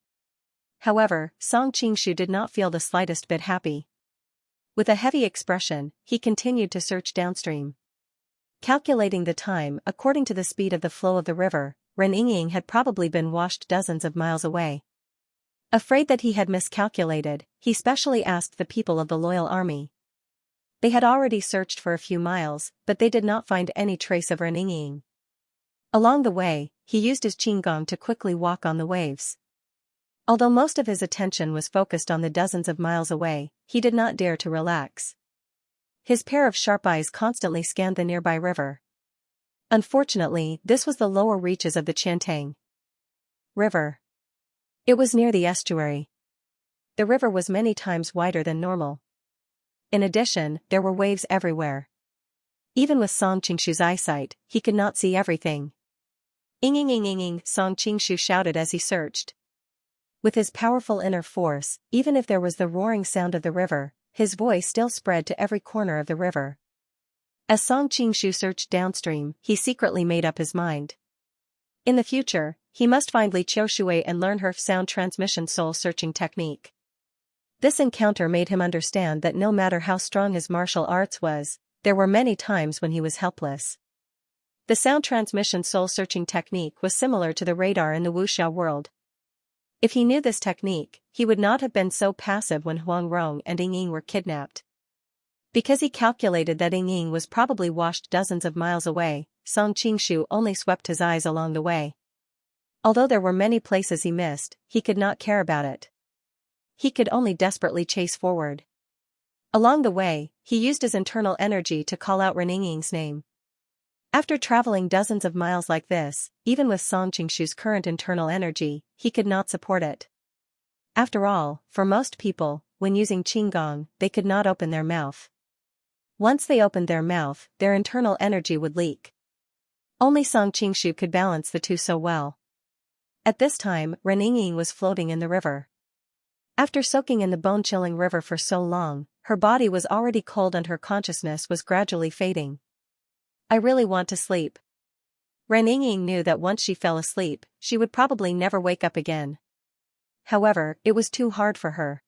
However, Song Qingshu did not feel the slightest bit happy. With a heavy expression, he continued to search downstream. Calculating the time according to the speed of the flow of the river, Ren Yingying had probably been washed dozens of miles away. Afraid that he had miscalculated, he specially asked the people of the loyal army. They had already searched for a few miles, but they did not find any trace of Ren Yingying. Along the way, he used his qinggong to quickly walk on the waves. Although most of his attention was focused on the dozens of miles away, he did not dare to relax. His pair of sharp eyes constantly scanned the nearby river. Unfortunately, this was the lower reaches of the Xiantang River. It was near the estuary. The river was many times wider than normal. In addition, there were waves everywhere. Even with Song Qingshu's eyesight, he could not see everything. Ing, Song Qingshu shouted as he searched. With his powerful inner force, even if there was the roaring sound of the river, his voice still spread to every corner of the river. As Song Qingshu searched downstream, he secretly made up his mind. In the future, he must find Li Qiushui and learn her sound transmission soul-searching technique. This encounter made him understand that no matter how strong his martial arts was, there were many times when he was helpless. The sound transmission soul-searching technique was similar to the radar in the wuxia world. If he knew this technique, he would not have been so passive when Huang Rong and Ying Ying were kidnapped. Because he calculated that Ying Ying was probably washed dozens of miles away, Song Qingshu only swept his eyes along the way. Although there were many places he missed, he could not care about it. He could only desperately chase forward. Along the way, he used his internal energy to call out Ren Yingying's name. After traveling dozens of miles like this, even with Song Qingshu's current internal energy, he could not support it. After all, for most people, when using qinggong, they could not open their mouth. Once they opened their mouth, their internal energy would leak. Only Song Qingshu could balance the two so well. At this time, Ren Yingying was floating in the river. After soaking in the bone-chilling river for so long, her body was already cold and her consciousness was gradually fading. I really want to sleep. Ren Yingying knew that once she fell asleep, she would probably never wake up again. However, it was too hard for her.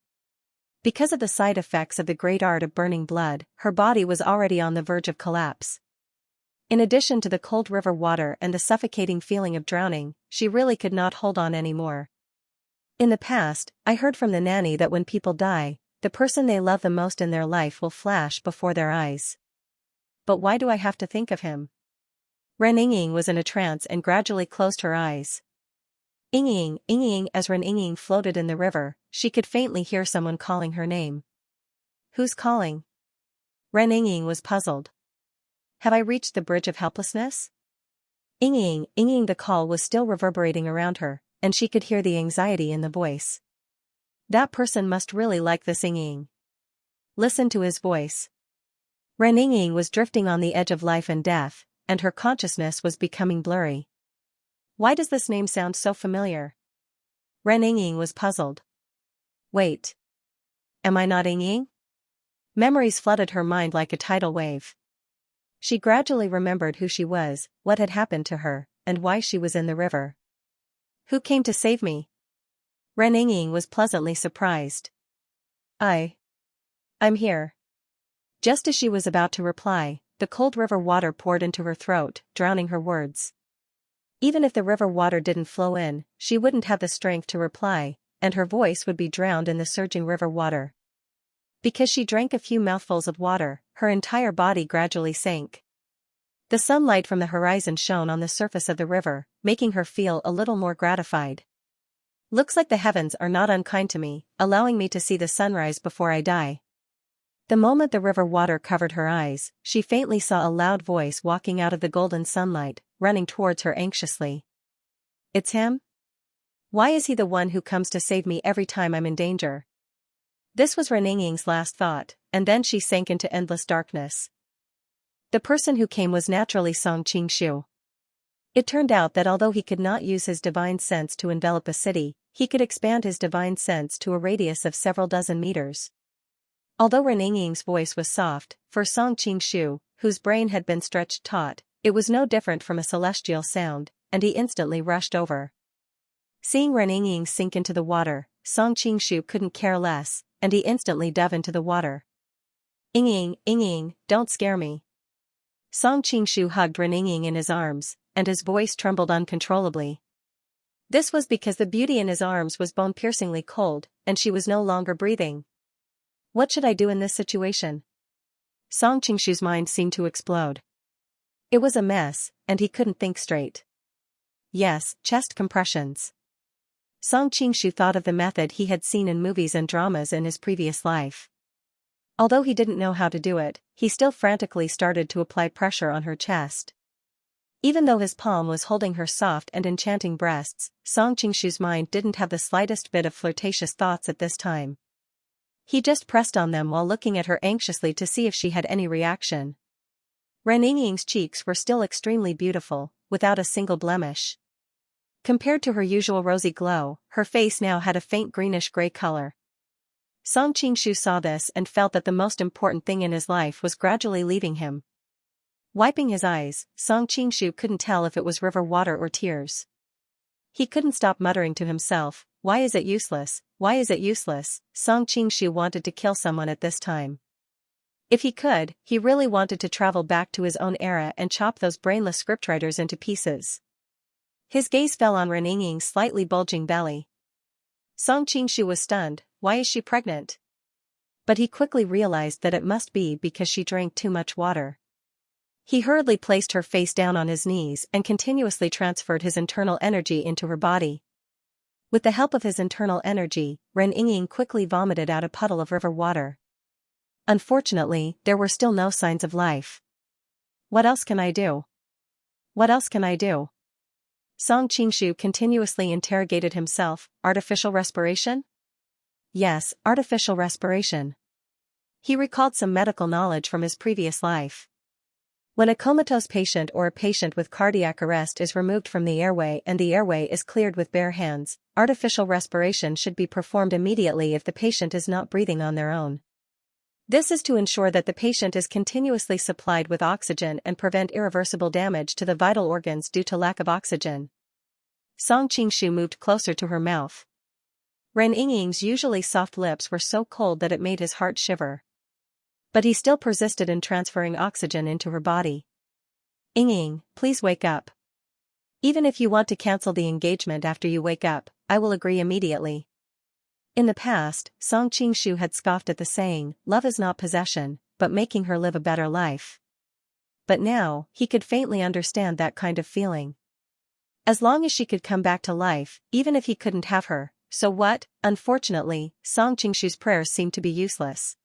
Because of the side effects of the great art of burning blood, her body was already on the verge of collapse. In addition to the cold river water and the suffocating feeling of drowning, she really could not hold on anymore. In the past, I heard from the nanny that when people die, the person they love the most in their life will flash before their eyes. But why do I have to think of him? Ren Yingying was in a trance and gradually closed her eyes. Inging, Inging. As Ren Inging floated in the river, she could faintly hear someone calling her name. Who's calling? Ren Inging was puzzled. Have I reached the bridge of helplessness? Inging, Inging. The call was still reverberating around her, and she could hear the anxiety in the voice. That person must really like this Inging. Listen to his voice. Ren Inging was drifting on the edge of life and death, and her consciousness was becoming blurry. Why does this name sound so familiar? Ren Inging was puzzled. Wait. Am I not Inging? Memories flooded her mind like a tidal wave. She gradually remembered who she was, what had happened to her, and why she was in the river. Who came to save me? Ren Inging was pleasantly surprised. I'm here. Just as she was about to reply, the cold river water poured into her throat, drowning her words. Even if the river water didn't flow in, she wouldn't have the strength to reply, and her voice would be drowned in the surging river water. Because she drank a few mouthfuls of water, her entire body gradually sank. The sunlight from the horizon shone on the surface of the river, making her feel a little more gratified. Looks like the heavens are not unkind to me, allowing me to see the sunrise before I die. The moment the river water covered her eyes, she faintly saw a loud voice walking out of the golden sunlight, running towards her anxiously. It's him? Why is he the one who comes to save me every time I'm in danger? This was Ren Inging's last thought, and then she sank into endless darkness. The person who came was naturally Xianxia. It turned out that although he could not use his divine sense to envelop a city, he could expand his divine sense to a radius of several dozen meters. Although Ren Inging's voice was soft, for Xianxia, whose brain had been stretched taut, it was no different from a celestial sound, and he instantly rushed over. Seeing Ren Inging sink into the water, Xianxia couldn't care less, and he instantly dove into the water. Inging, Inging, don't scare me. Xianxia hugged Ren Inging in his arms, and his voice trembled uncontrollably. This was because the beauty in his arms was bone-piercingly cold, and she was no longer breathing. What should I do in this situation? Xianxia's mind seemed to explode. It was a mess, and he couldn't think straight. Yes, chest compressions. Xianxia thought of the method he had seen in movies and dramas in his previous life. Although he didn't know how to do it, he still frantically started to apply pressure on her chest. Even though his palm was holding her soft and enchanting breasts, Xianxia's mind didn't have the slightest bit of flirtatious thoughts at this time. He just pressed on them while looking at her anxiously to see if she had any reaction. Ren Inging's cheeks were still extremely beautiful, without a single blemish. Compared to her usual rosy glow, her face now had a faint greenish-gray color. Xianxia saw this and felt that the most important thing in his life was gradually leaving him. Wiping his eyes, Xianxia couldn't tell if it was river water or tears. He couldn't stop muttering to himself, "Why is it useless? Why is it useless?" Xianxia wanted to kill someone at this time. If he could, he really wanted to travel back to his own era and chop those brainless scriptwriters into pieces. His gaze fell on Ren Inging's slightly bulging belly. Xianxia was stunned. Why is she pregnant? But he quickly realized that it must be because she drank too much water. He hurriedly placed her face down on his knees and continuously transferred his internal energy into her body. With the help of his internal energy, Ren Inging quickly vomited out a puddle of river water. Unfortunately, there were still no signs of life. What else can I do? What else can I do? Xianxia continuously interrogated himself. Artificial respiration? Yes, artificial respiration. He recalled some medical knowledge from his previous life. When a comatose patient or a patient with cardiac arrest is removed from the airway and the airway is cleared with bare hands, artificial respiration should be performed immediately if the patient is not breathing on their own. This is to ensure that the patient is continuously supplied with oxygen and prevent irreversible damage to the vital organs due to lack of oxygen. Xianxia moved closer to her mouth. Ren Inging's usually soft lips were so cold that it made his heart shiver. But he still persisted in transferring oxygen into her body. Inging, please wake up. Even if you want to cancel the engagement after you wake up, I will agree immediately. In the past, Xianxia had scoffed at the saying, love is not possession, but making her live a better life. But now, he could faintly understand that kind of feeling. As long as she could come back to life, even if he couldn't have her, so what? Unfortunately, Song Qingshu's prayers seemed to be useless.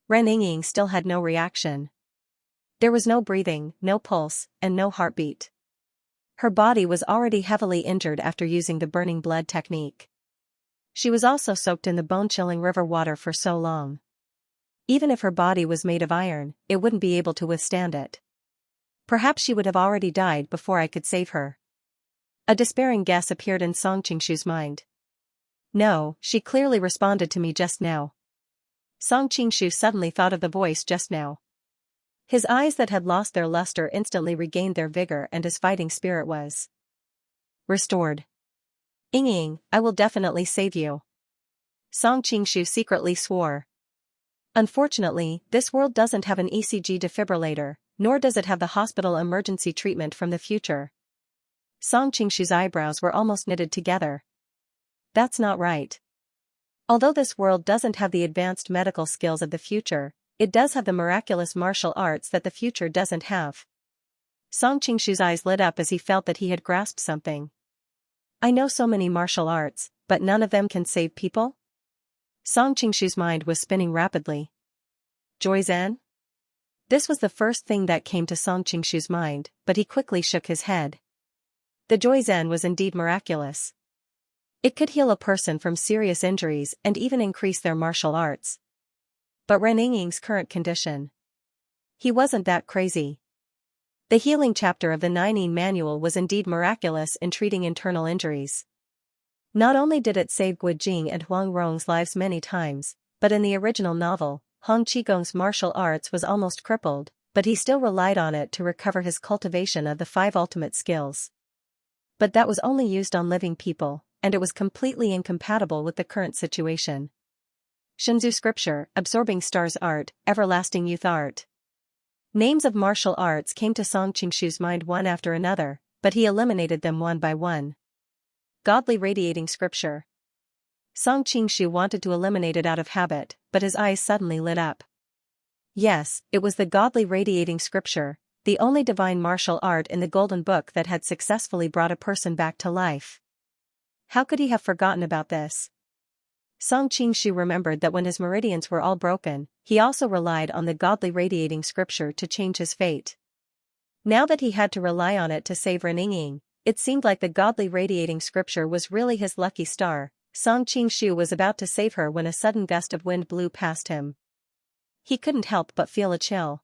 Ren Yingying still had no reaction. There was no breathing, no pulse, and no heartbeat. Her body was already heavily injured after using the burning blood technique. She was also soaked in the bone-chilling river water for so long. Even if her body was made of iron, it wouldn't be able to withstand it. Perhaps she would have already died before I could save her. A despairing guess appeared in Song Qingshu's mind. No, she clearly responded to me just now. Song Qingshu suddenly thought of the voice just now. His eyes that had lost their luster instantly regained their vigor and his fighting spirit was restored. Yingying, I will definitely save you. Song Qingshu secretly swore. Unfortunately, this world doesn't have an ECG defibrillator, nor does it have the hospital emergency treatment from the future. Song Qingshu's eyebrows were almost knitted together. That's not right. Although this world doesn't have the advanced medical skills of the future, it does have the miraculous martial arts that the future doesn't have. Song Qingshu's eyes lit up as he felt that he had grasped something. I know so many martial arts, but none of them can save people? Song Qingshu's mind was spinning rapidly. Joyzen? This was the first thing that came to Song Qingshu's mind, but he quickly shook his head. The Joyzen was indeed miraculous. It could heal a person from serious injuries and even increase their martial arts. But Ren Yingying's current condition. He wasn't that crazy. The healing chapter of the Nining manual was indeed miraculous in treating internal injuries. Not only did it save Gu Jing and Huang Rong's lives many times, but in the original novel, Hong Qigong's martial arts was almost crippled, but he still relied on it to recover his cultivation of the 5 ultimate skills. But that was only used on living people, and it was completely incompatible with the current situation. Shunzu scripture, absorbing stars art, everlasting youth art. Names of martial arts came to Song Qingshu's mind one after another, but he eliminated them one by one. Godly radiating scripture. Song Qingshu wanted to eliminate it out of habit, but his eyes suddenly lit up. Yes, it was the godly radiating scripture, the only divine martial art in the Golden Book that had successfully brought a person back to life. How could he have forgotten about this? Song Qingshu remembered that when his meridians were all broken, he also relied on the godly radiating scripture to change his fate. Now that he had to rely on it to save Ren Yingying, it seemed like the godly radiating scripture was really his lucky star. Song Qingshu was about to save her when a sudden gust of wind blew past him. He couldn't help but feel a chill.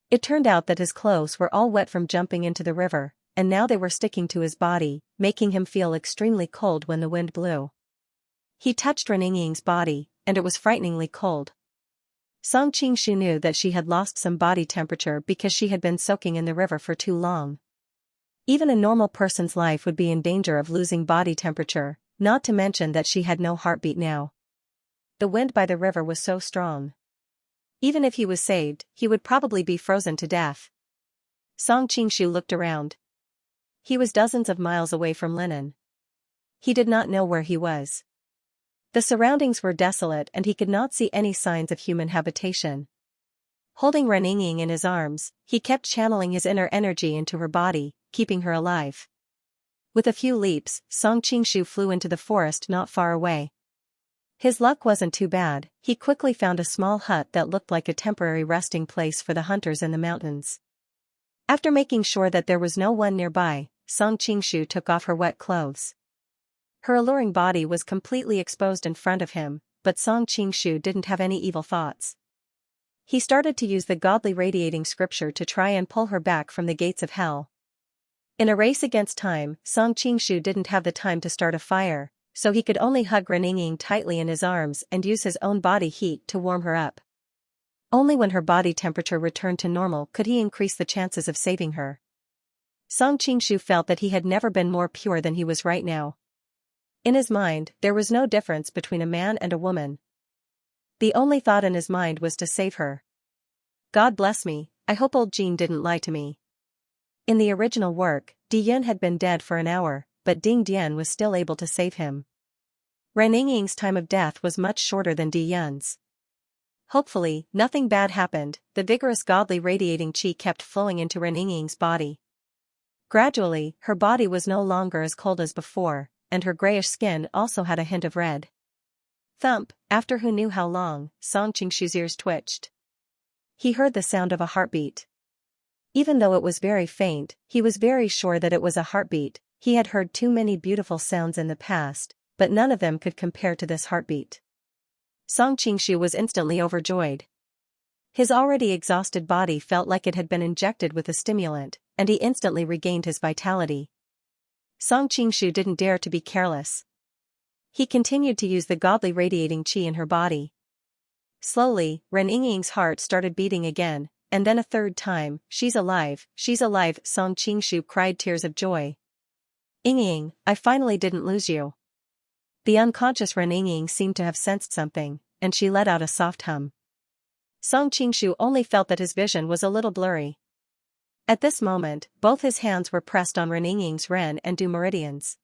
It turned out that his clothes were all wet from jumping into the river, and now they were sticking to his body, making him feel extremely cold when the wind blew. He touched Ren Yingying's body, and it was frighteningly cold. Song Qingshu knew that she had lost some body temperature because she had been soaking in the river for too long. Even a normal person's life would be in danger of losing body temperature, not to mention that she had no heartbeat now. The wind by the river was so strong. Even if he was saved, he would probably be frozen to death. Song Qingshu looked around. He was dozens of miles away from Linen. He did not know where he was. The surroundings were desolate and he could not see any signs of human habitation. Holding Ren Yingying in his arms, he kept channeling his inner energy into her body, keeping her alive. With a few leaps, Song Qingshu flew into the forest not far away. His luck wasn't too bad, he quickly found a small hut that looked like a temporary resting place for the hunters in the mountains. After making sure that there was no one nearby, Song Qingshu took off her wet clothes. Her alluring body was completely exposed in front of him, but Song Qingshu didn't have any evil thoughts. He started to use the godly radiating scripture to try and pull her back from the gates of hell. In a race against time, Song Qingshu didn't have the time to start a fire, so he could only hug Ren Yingying tightly in his arms and use his own body heat to warm her up. Only when her body temperature returned to normal could he increase the chances of saving her. Song Qingshu felt that he had never been more pure than he was right now. In his mind, there was no difference between a man and a woman. The only thought in his mind was to save her. God bless me, I hope old Jean didn't lie to me. In the original work, Di Yun had been dead for an hour, but Ding Dian was still able to save him. Ren Yingying's time of death was much shorter than Di Yun's. Hopefully, nothing bad happened. The vigorous godly radiating qi kept flowing into Ren Yingying's body. Gradually, her body was no longer as cold as before, and her grayish skin also had a hint of red. Thump, after who knew how long, Song Qingshu's ears twitched. He heard the sound of a heartbeat. Even though it was very faint, he was very sure that it was a heartbeat. He had heard too many beautiful sounds in the past, but none of them could compare to this heartbeat. Song Qingshu was instantly overjoyed. His already exhausted body felt like it had been injected with a stimulant, and he instantly regained his vitality. Song Qingshu didn't dare to be careless. He continued to use the godly radiating qi in her body. Slowly, Ren Yingying's heart started beating again, and then a third time. She's alive, Song Qingshu cried, tears of joy. Yingying, I finally didn't lose you. The unconscious Ren Yingying seemed to have sensed something, and she let out a soft hum. Song Qingshu only felt that his vision was a little blurry. At this moment, both his hands were pressed on Ren Yingying's Ren and Du meridians.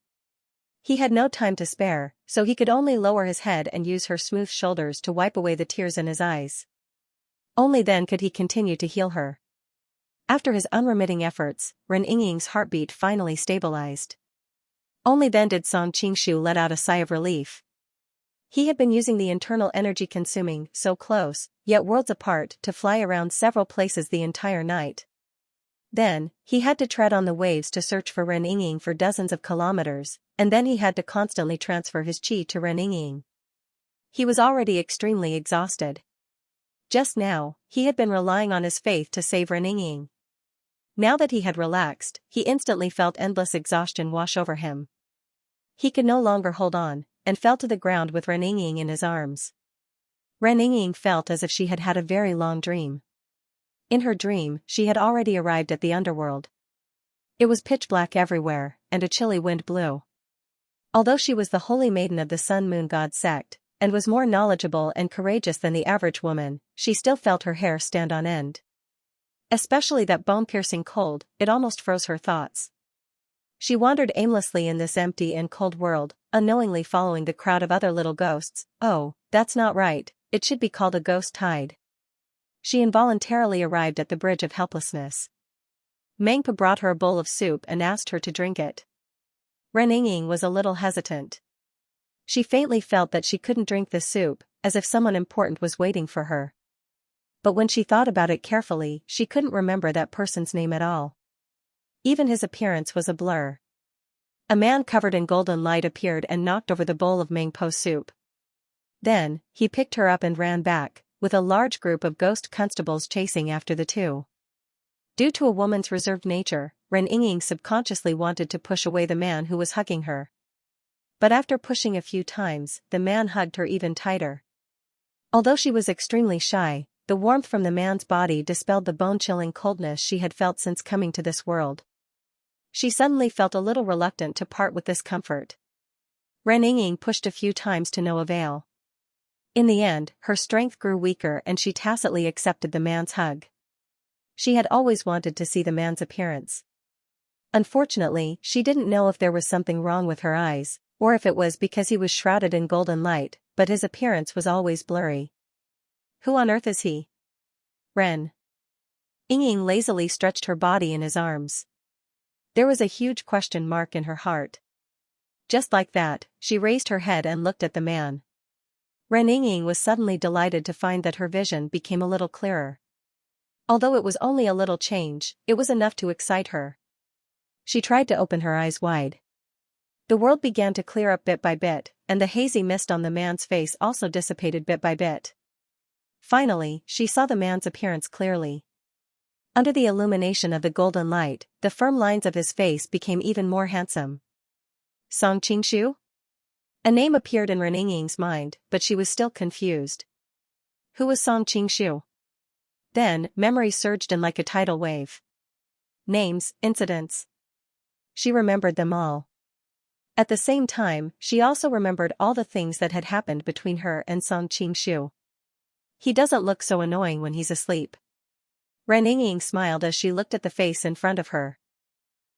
He had no time to spare, so he could only lower his head and use her smooth shoulders to wipe away the tears in his eyes. Only then could he continue to heal her. After his unremitting efforts, Ren Yingying's heartbeat finally stabilized. Only then did Song Qingshu let out a sigh of relief. He had been using the internal energy consuming, so close, yet worlds apart, to fly around several places the entire night. Then, he had to tread on the waves to search for Ren Yingying for dozens of kilometers, and then he had to constantly transfer his qi to Ren Yingying. He was already extremely exhausted. Just now, he had been relying on his faith to save Ren Yingying. Now that he had relaxed, he instantly felt endless exhaustion wash over him. He could no longer hold on, and fell to the ground with Ren Yingying in his arms. Ren Yingying felt as if she had had a very long dream. In her dream, she had already arrived at the underworld. It was pitch black everywhere, and a chilly wind blew. Although she was the holy maiden of the Sun-Moon God sect, and was more knowledgeable and courageous than the average woman, she still felt her hair stand on end. Especially that bone-piercing cold, it almost froze her thoughts. She wandered aimlessly in this empty and cold world, unknowingly following the crowd of other little ghosts. Oh, that's not right, it should be called a ghost tide. She involuntarily arrived at the bridge of helplessness. Mengpa brought her a bowl of soup and asked her to drink it. Ren Yingying was a little hesitant. She faintly felt that she couldn't drink the soup, as if someone important was waiting for her. But when she thought about it carefully, she couldn't remember that person's name at all. Even his appearance was a blur. A man covered in golden light appeared and knocked over the bowl of Mengpo's soup. Then, he picked her up and ran back, with a large group of ghost constables chasing after the two. Due to a woman's reserved nature, Ren Yingying subconsciously wanted to push away the man who was hugging her. But after pushing a few times, the man hugged her even tighter. Although she was extremely shy, the warmth from the man's body dispelled the bone-chilling coldness she had felt since coming to this world. She suddenly felt a little reluctant to part with this comfort. Ren Yingying pushed a few times to no avail. In the end, her strength grew weaker and she tacitly accepted the man's hug. She had always wanted to see the man's appearance. Unfortunately, she didn't know if there was something wrong with her eyes, or if it was because he was shrouded in golden light, but his appearance was always blurry. Who on earth is he? Ren Yingying lazily stretched her body in his arms. There was a huge question mark in her heart. Just like that, she raised her head and looked at the man. Ren Yingying was suddenly delighted to find that her vision became a little clearer. Although it was only a little change, it was enough to excite her. She tried to open her eyes wide. The world began to clear up bit by bit, and the hazy mist on the man's face also dissipated bit by bit. Finally, she saw the man's appearance clearly. Under the illumination of the golden light, the firm lines of his face became even more handsome. Song Qingshu? A name appeared in Ren Yingying's mind, but she was still confused. Who was Song Qingshu? Then, memory surged in like a tidal wave. Names, incidents. She remembered them all. At the same time, she also remembered all the things that had happened between her and Song Qingshu. He doesn't look so annoying when he's asleep. Ren Yingying smiled as she looked at the face in front of her.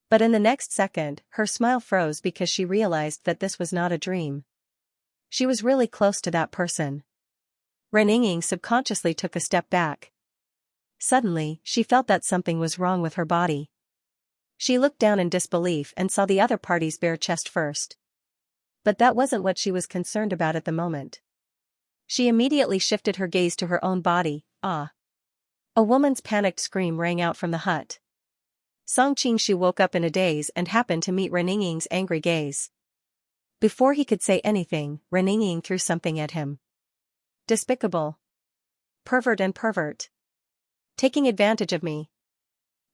But in the next second, her smile froze because she realized that this was not a dream. She was really close to that person. Ren Yingying subconsciously took a step back. Suddenly, she felt that something was wrong with her body. She looked down in disbelief and saw the other party's bare chest first. But that wasn't what she was concerned about at the moment. She immediately shifted her gaze to her own body. Ah! A woman's panicked scream rang out from the hut. Song Qingshu woke up in a daze and happened to meet Reninging's angry gaze. Before he could say anything, Reninging threw something at him. Despicable. Pervert and pervert. Taking advantage of me.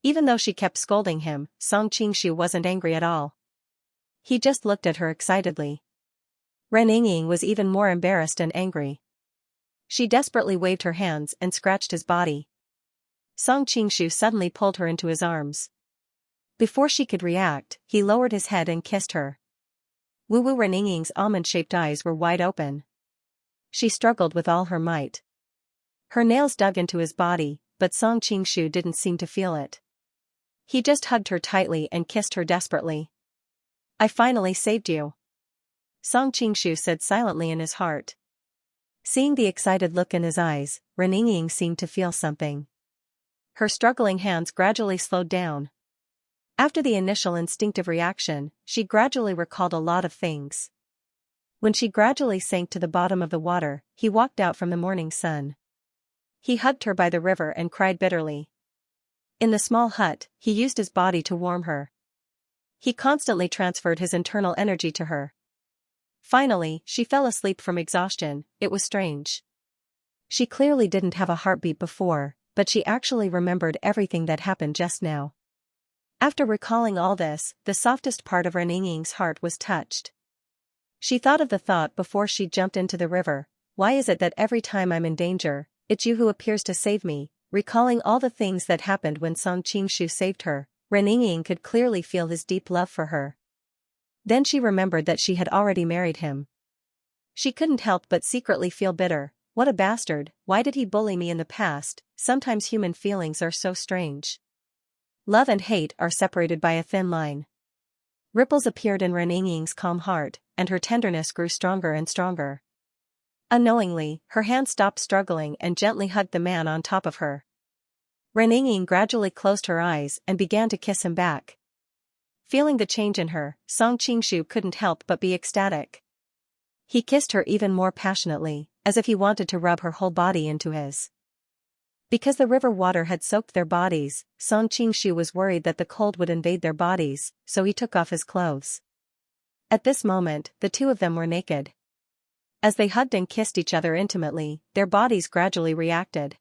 Even though she kept scolding him, Song Qingshu wasn't angry at all. He just looked at her excitedly. Reninging was even more embarrassed and angry. She desperately waved her hands and scratched his body. Song Qingshu suddenly pulled her into his arms. Before she could react, he lowered his head and kissed her. Wu Reninging's almond-shaped eyes were wide open. She struggled with all her might. Her nails dug into his body, but Song Qingshu didn't seem to feel it. He just hugged her tightly and kissed her desperately. I finally saved you. Song Qingshu said silently in his heart. Seeing the excited look in his eyes, Reninging seemed to feel something. Her struggling hands gradually slowed down. After the initial instinctive reaction, she gradually recalled a lot of things. When she gradually sank to the bottom of the water, he walked out from the morning sun. He hugged her by the river and cried bitterly. In the small hut, he used his body to warm her. He constantly transferred his internal energy to her. Finally, she fell asleep from exhaustion. It was strange. She clearly didn't have a heartbeat before, but she actually remembered everything that happened just now. After recalling all this, the softest part of Reninging's heart was touched. She thought of the thought before she jumped into the river. Why is it that every time I'm in danger, it's you who appears to save me? Recalling all the things that happened when Song Qingshu saved her, Reninging could clearly feel his deep love for her. Then she remembered that she had already married him. She couldn't help but secretly feel bitter. What a bastard, why did he bully me in the past? Sometimes human feelings are so strange. Love and hate are separated by a thin line. Ripples appeared in Reninging's calm heart, and her tenderness grew stronger and stronger. Unknowingly, her hand stopped struggling and gently hugged the man on top of her. Reninging gradually closed her eyes and began to kiss him back. Feeling the change in her, Song Qingshu couldn't help but be ecstatic. He kissed her even more passionately, as if he wanted to rub her whole body into his. Because the river water had soaked their bodies, Song Qingshu was worried that the cold would invade their bodies, so he took off his clothes. At this moment, the two of them were naked. As they hugged and kissed each other intimately, their bodies gradually reacted.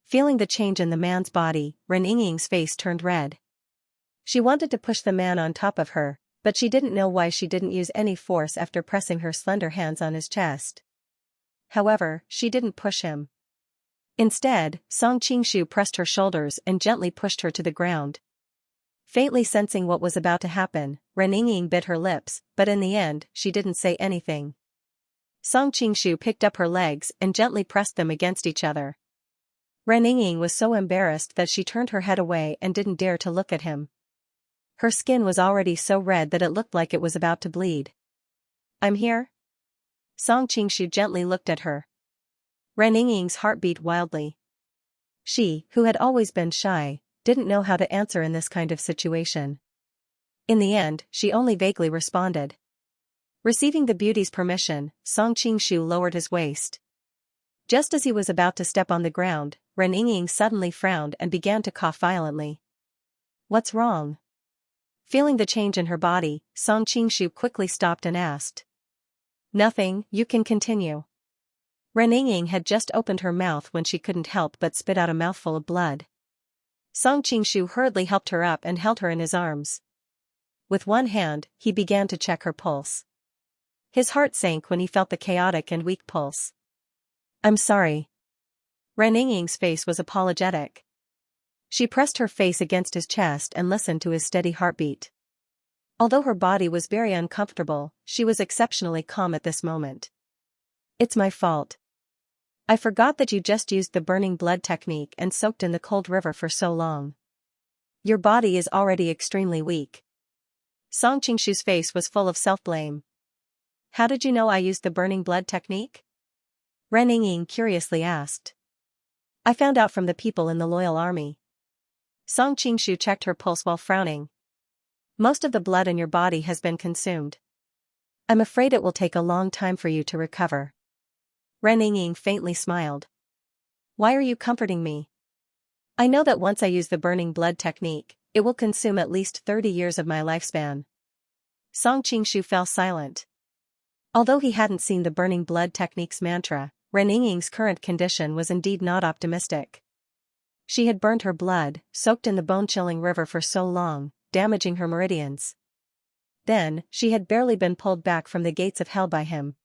Feeling the change in the man's body, Reninging's face turned red. She wanted to push the man on top of her, but she didn't know why she didn't use any force after pressing her slender hands on his chest. However, she didn't push him. Instead, Song Qingshu pressed her shoulders and gently pushed her to the ground. Faintly sensing what was about to happen, Reninging bit her lips, but in the end, she didn't say anything. Song Qingshu picked up her legs and gently pressed them against each other. Reninging was so embarrassed that she turned her head away and didn't dare to look at him. Her skin was already so red that it looked like it was about to bleed. I'm here? Song Qingshu gently looked at her. Reninging's heart beat wildly. She, who had always been shy, didn't know how to answer in this kind of situation. In the end, she only vaguely responded. Receiving the beauty's permission, Song Qingshu lowered his waist. Just as he was about to step on the ground, Reninging suddenly frowned and began to cough violently. What's wrong? Feeling the change in her body, Song Qingshu quickly stopped and asked. Nothing, you can continue. Reninging had just opened her mouth when she couldn't help but spit out a mouthful of blood. Song Qingshu hurriedly helped her up and held her in his arms. With one hand, he began to check her pulse. His heart sank when he felt the chaotic and weak pulse. I'm sorry. Reninging's face was apologetic. She pressed her face against his chest and listened to his steady heartbeat. Although her body was very uncomfortable, she was exceptionally calm at this moment. It's my fault. I forgot that you just used the burning blood technique and soaked in the cold river for so long. Your body is already extremely weak. Song Qingshu's face was full of self-blame. How did you know I used the burning blood technique? Reninging curiously asked. I found out from the people in the loyal army. Song Qingshu checked her pulse while frowning. Most of the blood in your body has been consumed. I'm afraid it will take a long time for you to recover. Ren Yingying faintly smiled. Why are you comforting me? I know that once I use the burning blood technique, it will consume at least 30 years of my lifespan. Song Qingshu fell silent. Although he hadn't seen the burning blood technique's mantra, Ren Yingying's current condition was indeed not optimistic. She had burned her blood, soaked in the bone-chilling river for so long, damaging her meridians. Then, she had barely been pulled back from the gates of hell by him.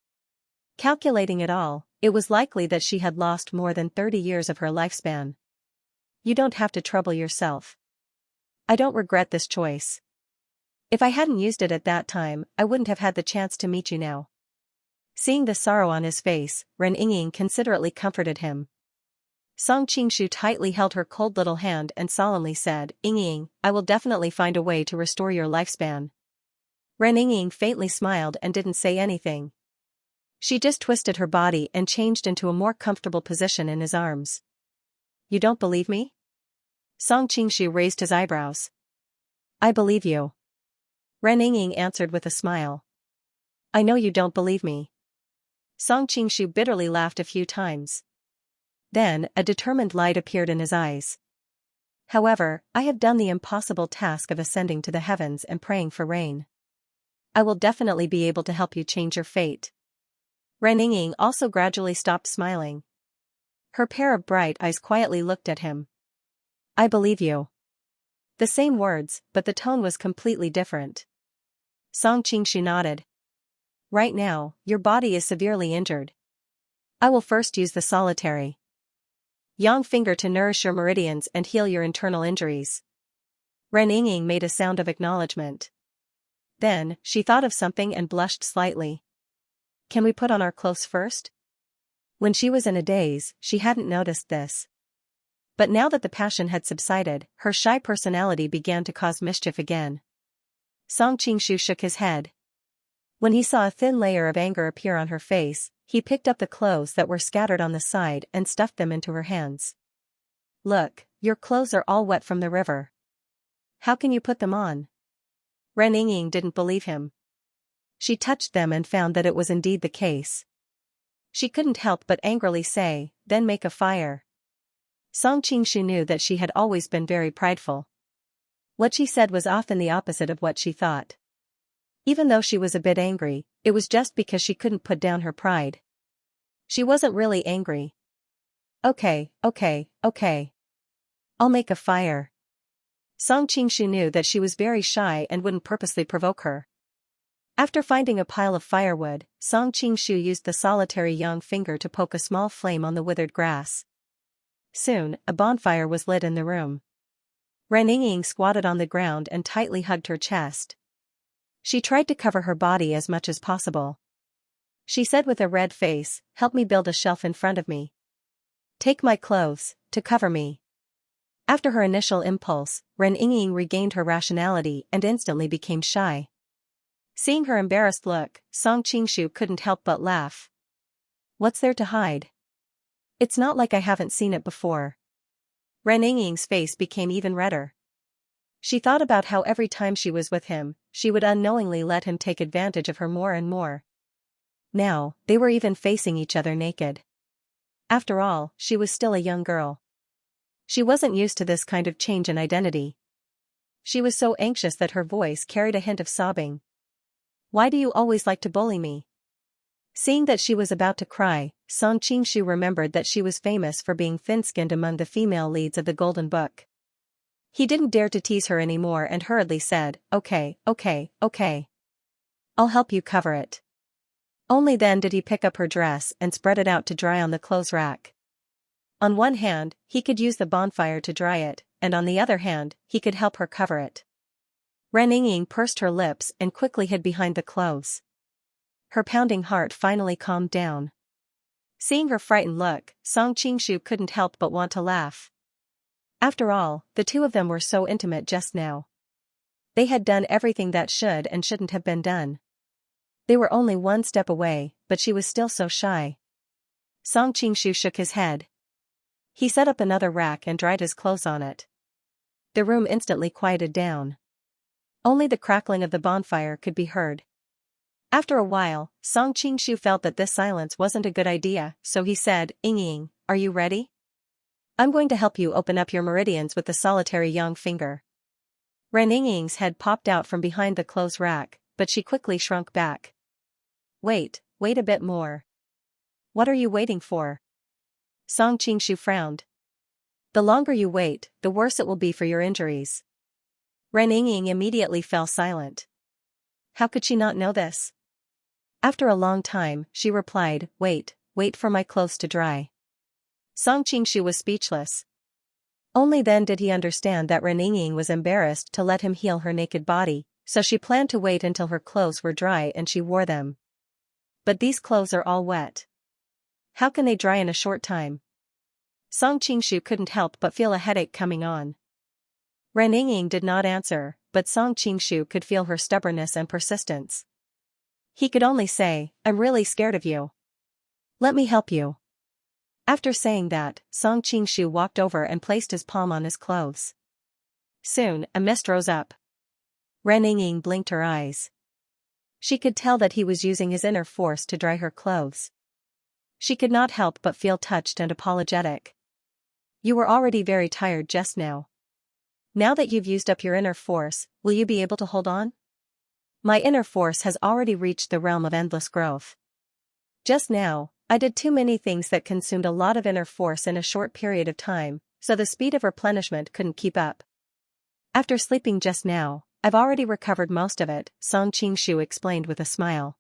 Calculating it all, it was likely that she had lost more than 30 years of her lifespan. You don't have to trouble yourself. I don't regret this choice. If I hadn't used it at that time, I wouldn't have had the chance to meet you now. Seeing the sorrow on his face, Ren Yingying considerately comforted him. Song Qingshu tightly held her cold little hand and solemnly said, Yingying, I will definitely find a way to restore your lifespan. Ren Yingying faintly smiled and didn't say anything. She just twisted her body and changed into a more comfortable position in his arms. You don't believe me? Song Qingshu raised his eyebrows. I believe you. Ren Yingying answered with a smile. I know you don't believe me. Song Qingshu bitterly laughed a few times. Then, a determined light appeared in his eyes. However, I have done the impossible task of ascending to the heavens and praying for rain. I will definitely be able to help you change your fate. Ren Yingying also gradually stopped smiling. Her pair of bright eyes quietly looked at him. I believe you. The same words, but the tone was completely different. Song Qingshu nodded. Right now, your body is severely injured. I will first use the solitary yang finger to nourish your meridians and heal your internal injuries. Ren Yingying made a sound of acknowledgement. Then, she thought of something and blushed slightly. Can we put on our clothes first? When she was in a daze, she hadn't noticed this. But now that the passion had subsided, her shy personality began to cause mischief again. Song Qingshu shook his head. When he saw a thin layer of anger appear on her face, he picked up the clothes that were scattered on the side and stuffed them into her hands. Look, your clothes are all wet from the river. How can you put them on? Ren Yingying didn't believe him. She touched them and found that it was indeed the case. She couldn't help but angrily say, then make a fire. Song Qingshu knew that she had always been very prideful. What she said was often the opposite of what she thought. Even though she was a bit angry, it was just because she couldn't put down her pride. She wasn't really angry. Okay. I'll make a fire. Song Qingshu knew that she was very shy and wouldn't purposely provoke her. After finding a pile of firewood, Song Qingshu used the solitary yang finger to poke a small flame on the withered grass. Soon, a bonfire was lit in the room. Ren Yingying squatted on the ground and tightly hugged her chest. She tried to cover her body as much as possible. She said with a red face, help me build a shelf in front of me. Take my clothes, to cover me. After her initial impulse, Ren Yingying regained her rationality and instantly became shy. Seeing her embarrassed look, Song Qingshu couldn't help but laugh. What's there to hide? It's not like I haven't seen it before. Ren Yingying's face became even redder. She thought about how every time she was with him, she would unknowingly let him take advantage of her more and more. Now, they were even facing each other naked. After all, she was still a young girl. She wasn't used to this kind of change in identity. She was so anxious that her voice carried a hint of sobbing. Why do you always like to bully me? Seeing that she was about to cry, Song Qingshu remembered that she was famous for being thin-skinned among the female leads of the Golden Book. He didn't dare to tease her anymore and hurriedly said, okay. I'll help you cover it. Only then did he pick up her dress and spread it out to dry on the clothes rack. On one hand, he could use the bonfire to dry it, and on the other hand, he could help her cover it. Ren Yingying pursed her lips and quickly hid behind the clothes. Her pounding heart finally calmed down. Seeing her frightened look, Song Qingshu couldn't help but want to laugh. After all, the two of them were so intimate just now. They had done everything that should and shouldn't have been done. They were only one step away, but she was still so shy. Song Qingshu shook his head. He set up another rack and dried his clothes on it. The room instantly quieted down. Only the crackling of the bonfire could be heard. After a while, Song Qingshu felt that this silence wasn't a good idea, so he said, "Ying, are you ready? I'm going to help you open up your meridians with the solitary young finger." Ren Ying's head popped out from behind the clothes rack, but she quickly shrunk back. Wait a bit more. What are you waiting for?" Song Qingshu frowned. "The longer you wait, the worse it will be for your injuries." Ren Ying immediately fell silent. How could she not know this? After a long time, she replied, wait for my clothes to dry." Song Qingshu was speechless. Only then did he understand that Ren Ying was embarrassed to let him heal her naked body, so she planned to wait until her clothes were dry and she wore them. But these clothes are all wet. How can they dry in a short time? Song Qingshu couldn't help but feel a headache coming on. Ren Ying did not answer, but Song Qingshu could feel her stubbornness and persistence. He could only say, "I'm really scared of you. Let me help you." After saying that, Song Qingshu walked over and placed his palm on his clothes. Soon, a mist rose up. Ren Ying blinked her eyes. She could tell that he was using his inner force to dry her clothes. She could not help but feel touched and apologetic. "You were already very tired just now. Now that you've used up your inner force, will you be able to hold on? My inner force has already reached the realm of endless growth. Just now, I did too many things that consumed a lot of inner force in a short period of time, so the speed of replenishment couldn't keep up. After sleeping just now, I've already recovered most of it," Song Qingshu explained with a smile.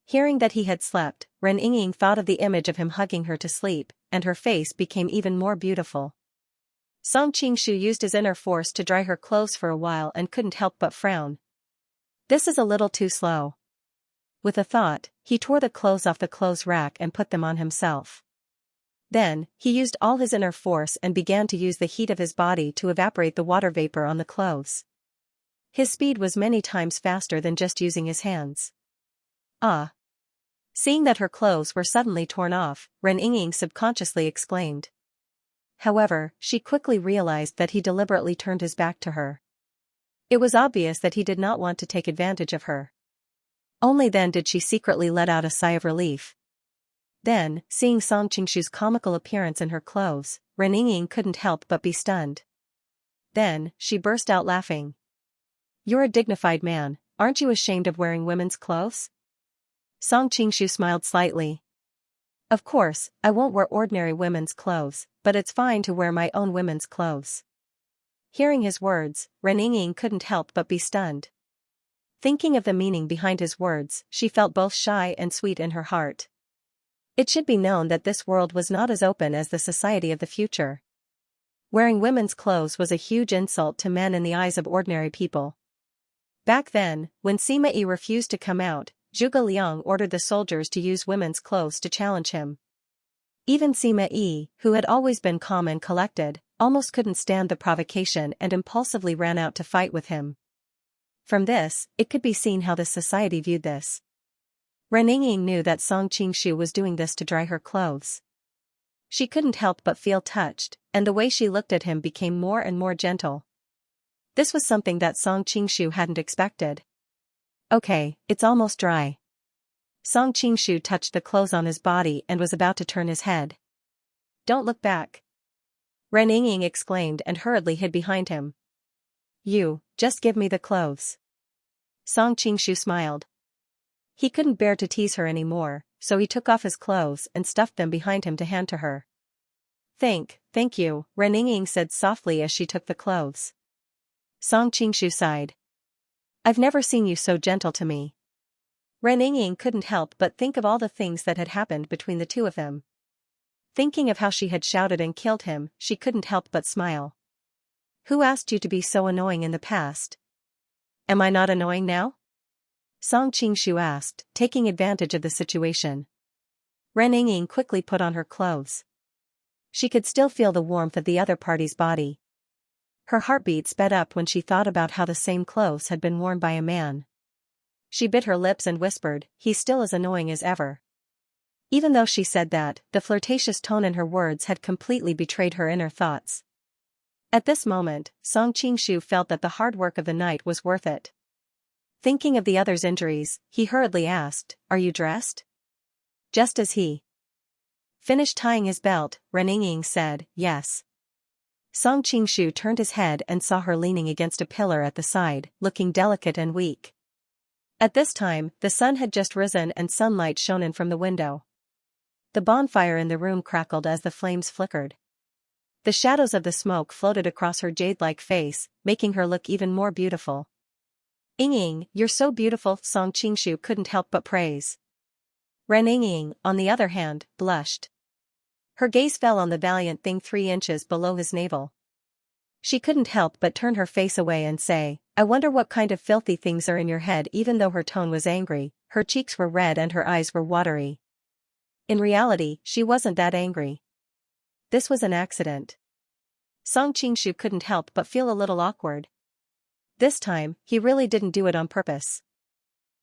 Hearing that he had slept, Ren Ying thought of the image of him hugging her to sleep, and her face became even more beautiful. Song Qingshu used his inner force to dry her clothes for a while and couldn't help but frown. This is a little too slow. With a thought, he tore the clothes off the clothes rack and put them on himself. Then, he used all his inner force and began to use the heat of his body to evaporate the water vapor on the clothes. His speed was many times faster than just using his hands. Ah! Seeing that her clothes were suddenly torn off, Ren Ying subconsciously exclaimed. However, she quickly realized that he deliberately turned his back to her. It was obvious that he did not want to take advantage of her. Only then did she secretly let out a sigh of relief. Then, seeing Song Qingshu's comical appearance in her clothes, Ren Ying couldn't help but be stunned. Then, she burst out laughing. "You're a dignified man, aren't you ashamed of wearing women's clothes?" Song Qingshu smiled slightly. "Of course, I won't wear ordinary women's clothes, but it's fine to wear my own women's clothes." Hearing his words, Ren Ying couldn't help but be stunned. Thinking of the meaning behind his words, she felt both shy and sweet in her heart. It should be known that this world was not as open as the society of the future. Wearing women's clothes was a huge insult to men in the eyes of ordinary people. Back then, when Sima Yi refused to come out, Zhuge Liang ordered the soldiers to use women's clothes to challenge him. Even Sima Yi, who had always been calm and collected, almost couldn't stand the provocation and impulsively ran out to fight with him. From this, it could be seen how the society viewed this. Ren Ying knew that Song Qingshu was doing this to dry her clothes. She couldn't help but feel touched, and the way she looked at him became more and more gentle. This was something that Song Qingshu hadn't expected. "Okay, it's almost dry." Song Qingshu touched the clothes on his body and was about to turn his head. "Don't look back," Ren Ying exclaimed and hurriedly hid behind him. "You, just give me the clothes." Song Qingshu smiled. He couldn't bear to tease her anymore, so he took off his clothes and stuffed them behind him to hand to her. Thank you," Ren Ying said softly as she took the clothes. Song Qingshu sighed. "I've never seen you so gentle to me." Ren Ying couldn't help but think of all the things that had happened between the two of them. Thinking of how she had shouted and killed him, she couldn't help but smile. "Who asked you to be so annoying in the past? Am I not annoying now?" Song Qingshu asked, taking advantage of the situation. Ren Ying quickly put on her clothes. She could still feel the warmth of the other party's body. Her heartbeat sped up when she thought about how the same clothes had been worn by a man. She bit her lips and whispered, "He's still as annoying as ever." Even though she said that, the flirtatious tone in her words had completely betrayed her inner thoughts. At this moment, Song Qingshu felt that the hard work of the night was worth it. Thinking of the other's injuries, he hurriedly asked, "Are you dressed?" Just as he finished tying his belt, Reninging said, "Yes." Song Qingshu turned his head and saw her leaning against a pillar at the side, looking delicate and weak. At this time, the sun had just risen and sunlight shone in from the window. The bonfire in the room crackled as the flames flickered. The shadows of the smoke floated across her jade-like face, making her look even more beautiful. "Ying, you're so beautiful," Song Qingshu couldn't help but praise. Ren Ying, on the other hand, blushed. Her gaze fell on the valiant thing 3 inches below his navel. She couldn't help but turn her face away and say, "I wonder what kind of filthy things are in your head." Even though her tone was angry, her cheeks were red and her eyes were watery. In reality, she wasn't that angry. This was an accident. Song Qingshu couldn't help but feel a little awkward. This time, he really didn't do it on purpose.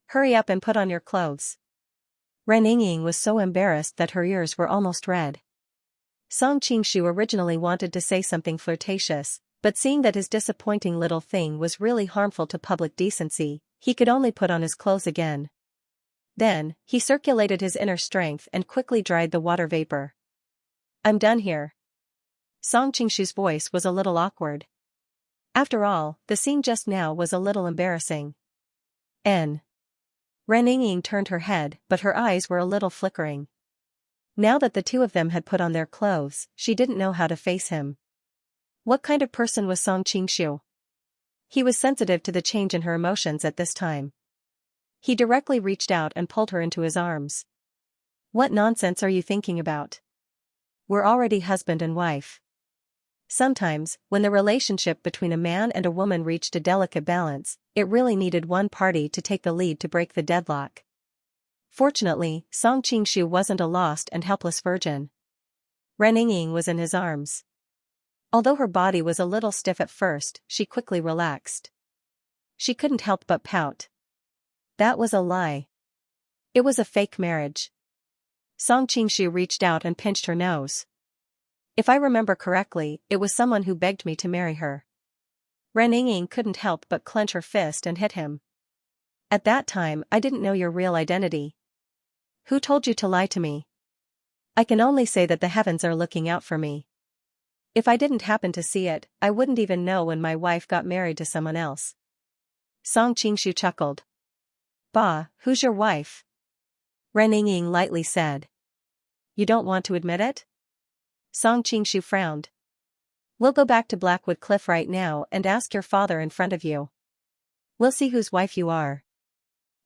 "Hurry up and put on your clothes." Ren Ying was so embarrassed that her ears were almost red. Song Qingshu originally wanted to say something flirtatious, but seeing that his disappointing little thing was really harmful to public decency, he could only put on his clothes again. Then, he circulated his inner strength and quickly dried the water vapor. "I'm done here." Song Qingshu's voice was a little awkward. After all, the scene just now was a little embarrassing. Ren Ying turned her head, but her eyes were a little flickering. Now that the two of them had put on their clothes, she didn't know how to face him. What kind of person was Song Qingshu? He was sensitive to the change in her emotions at this time. He directly reached out and pulled her into his arms. "What nonsense are you thinking about? We're already husband and wife." Sometimes, when the relationship between a man and a woman reached a delicate balance, it really needed one party to take the lead to break the deadlock. Fortunately, Song Qingshu wasn't a lost and helpless virgin. Ren Ying was in his arms. Although her body was a little stiff at first, she quickly relaxed. She couldn't help but pout. That was a lie. It was a fake marriage. Song Qingshu reached out and pinched her nose. "If I remember correctly, it was someone who begged me to marry her." Ren Ying couldn't help but clench her fist and hit him. "At that time, I didn't know your real identity. Who told you to lie to me? I can only say that the heavens are looking out for me. If I didn't happen to see it, I wouldn't even know when my wife got married to someone else." Song Qingshu chuckled. "Bah, who's your wife?" Ren Ying lightly said. "You don't want to admit it?" Song Qingshu frowned. "We'll go back to Blackwood Cliff right now and ask your father in front of you. We'll see whose wife you are."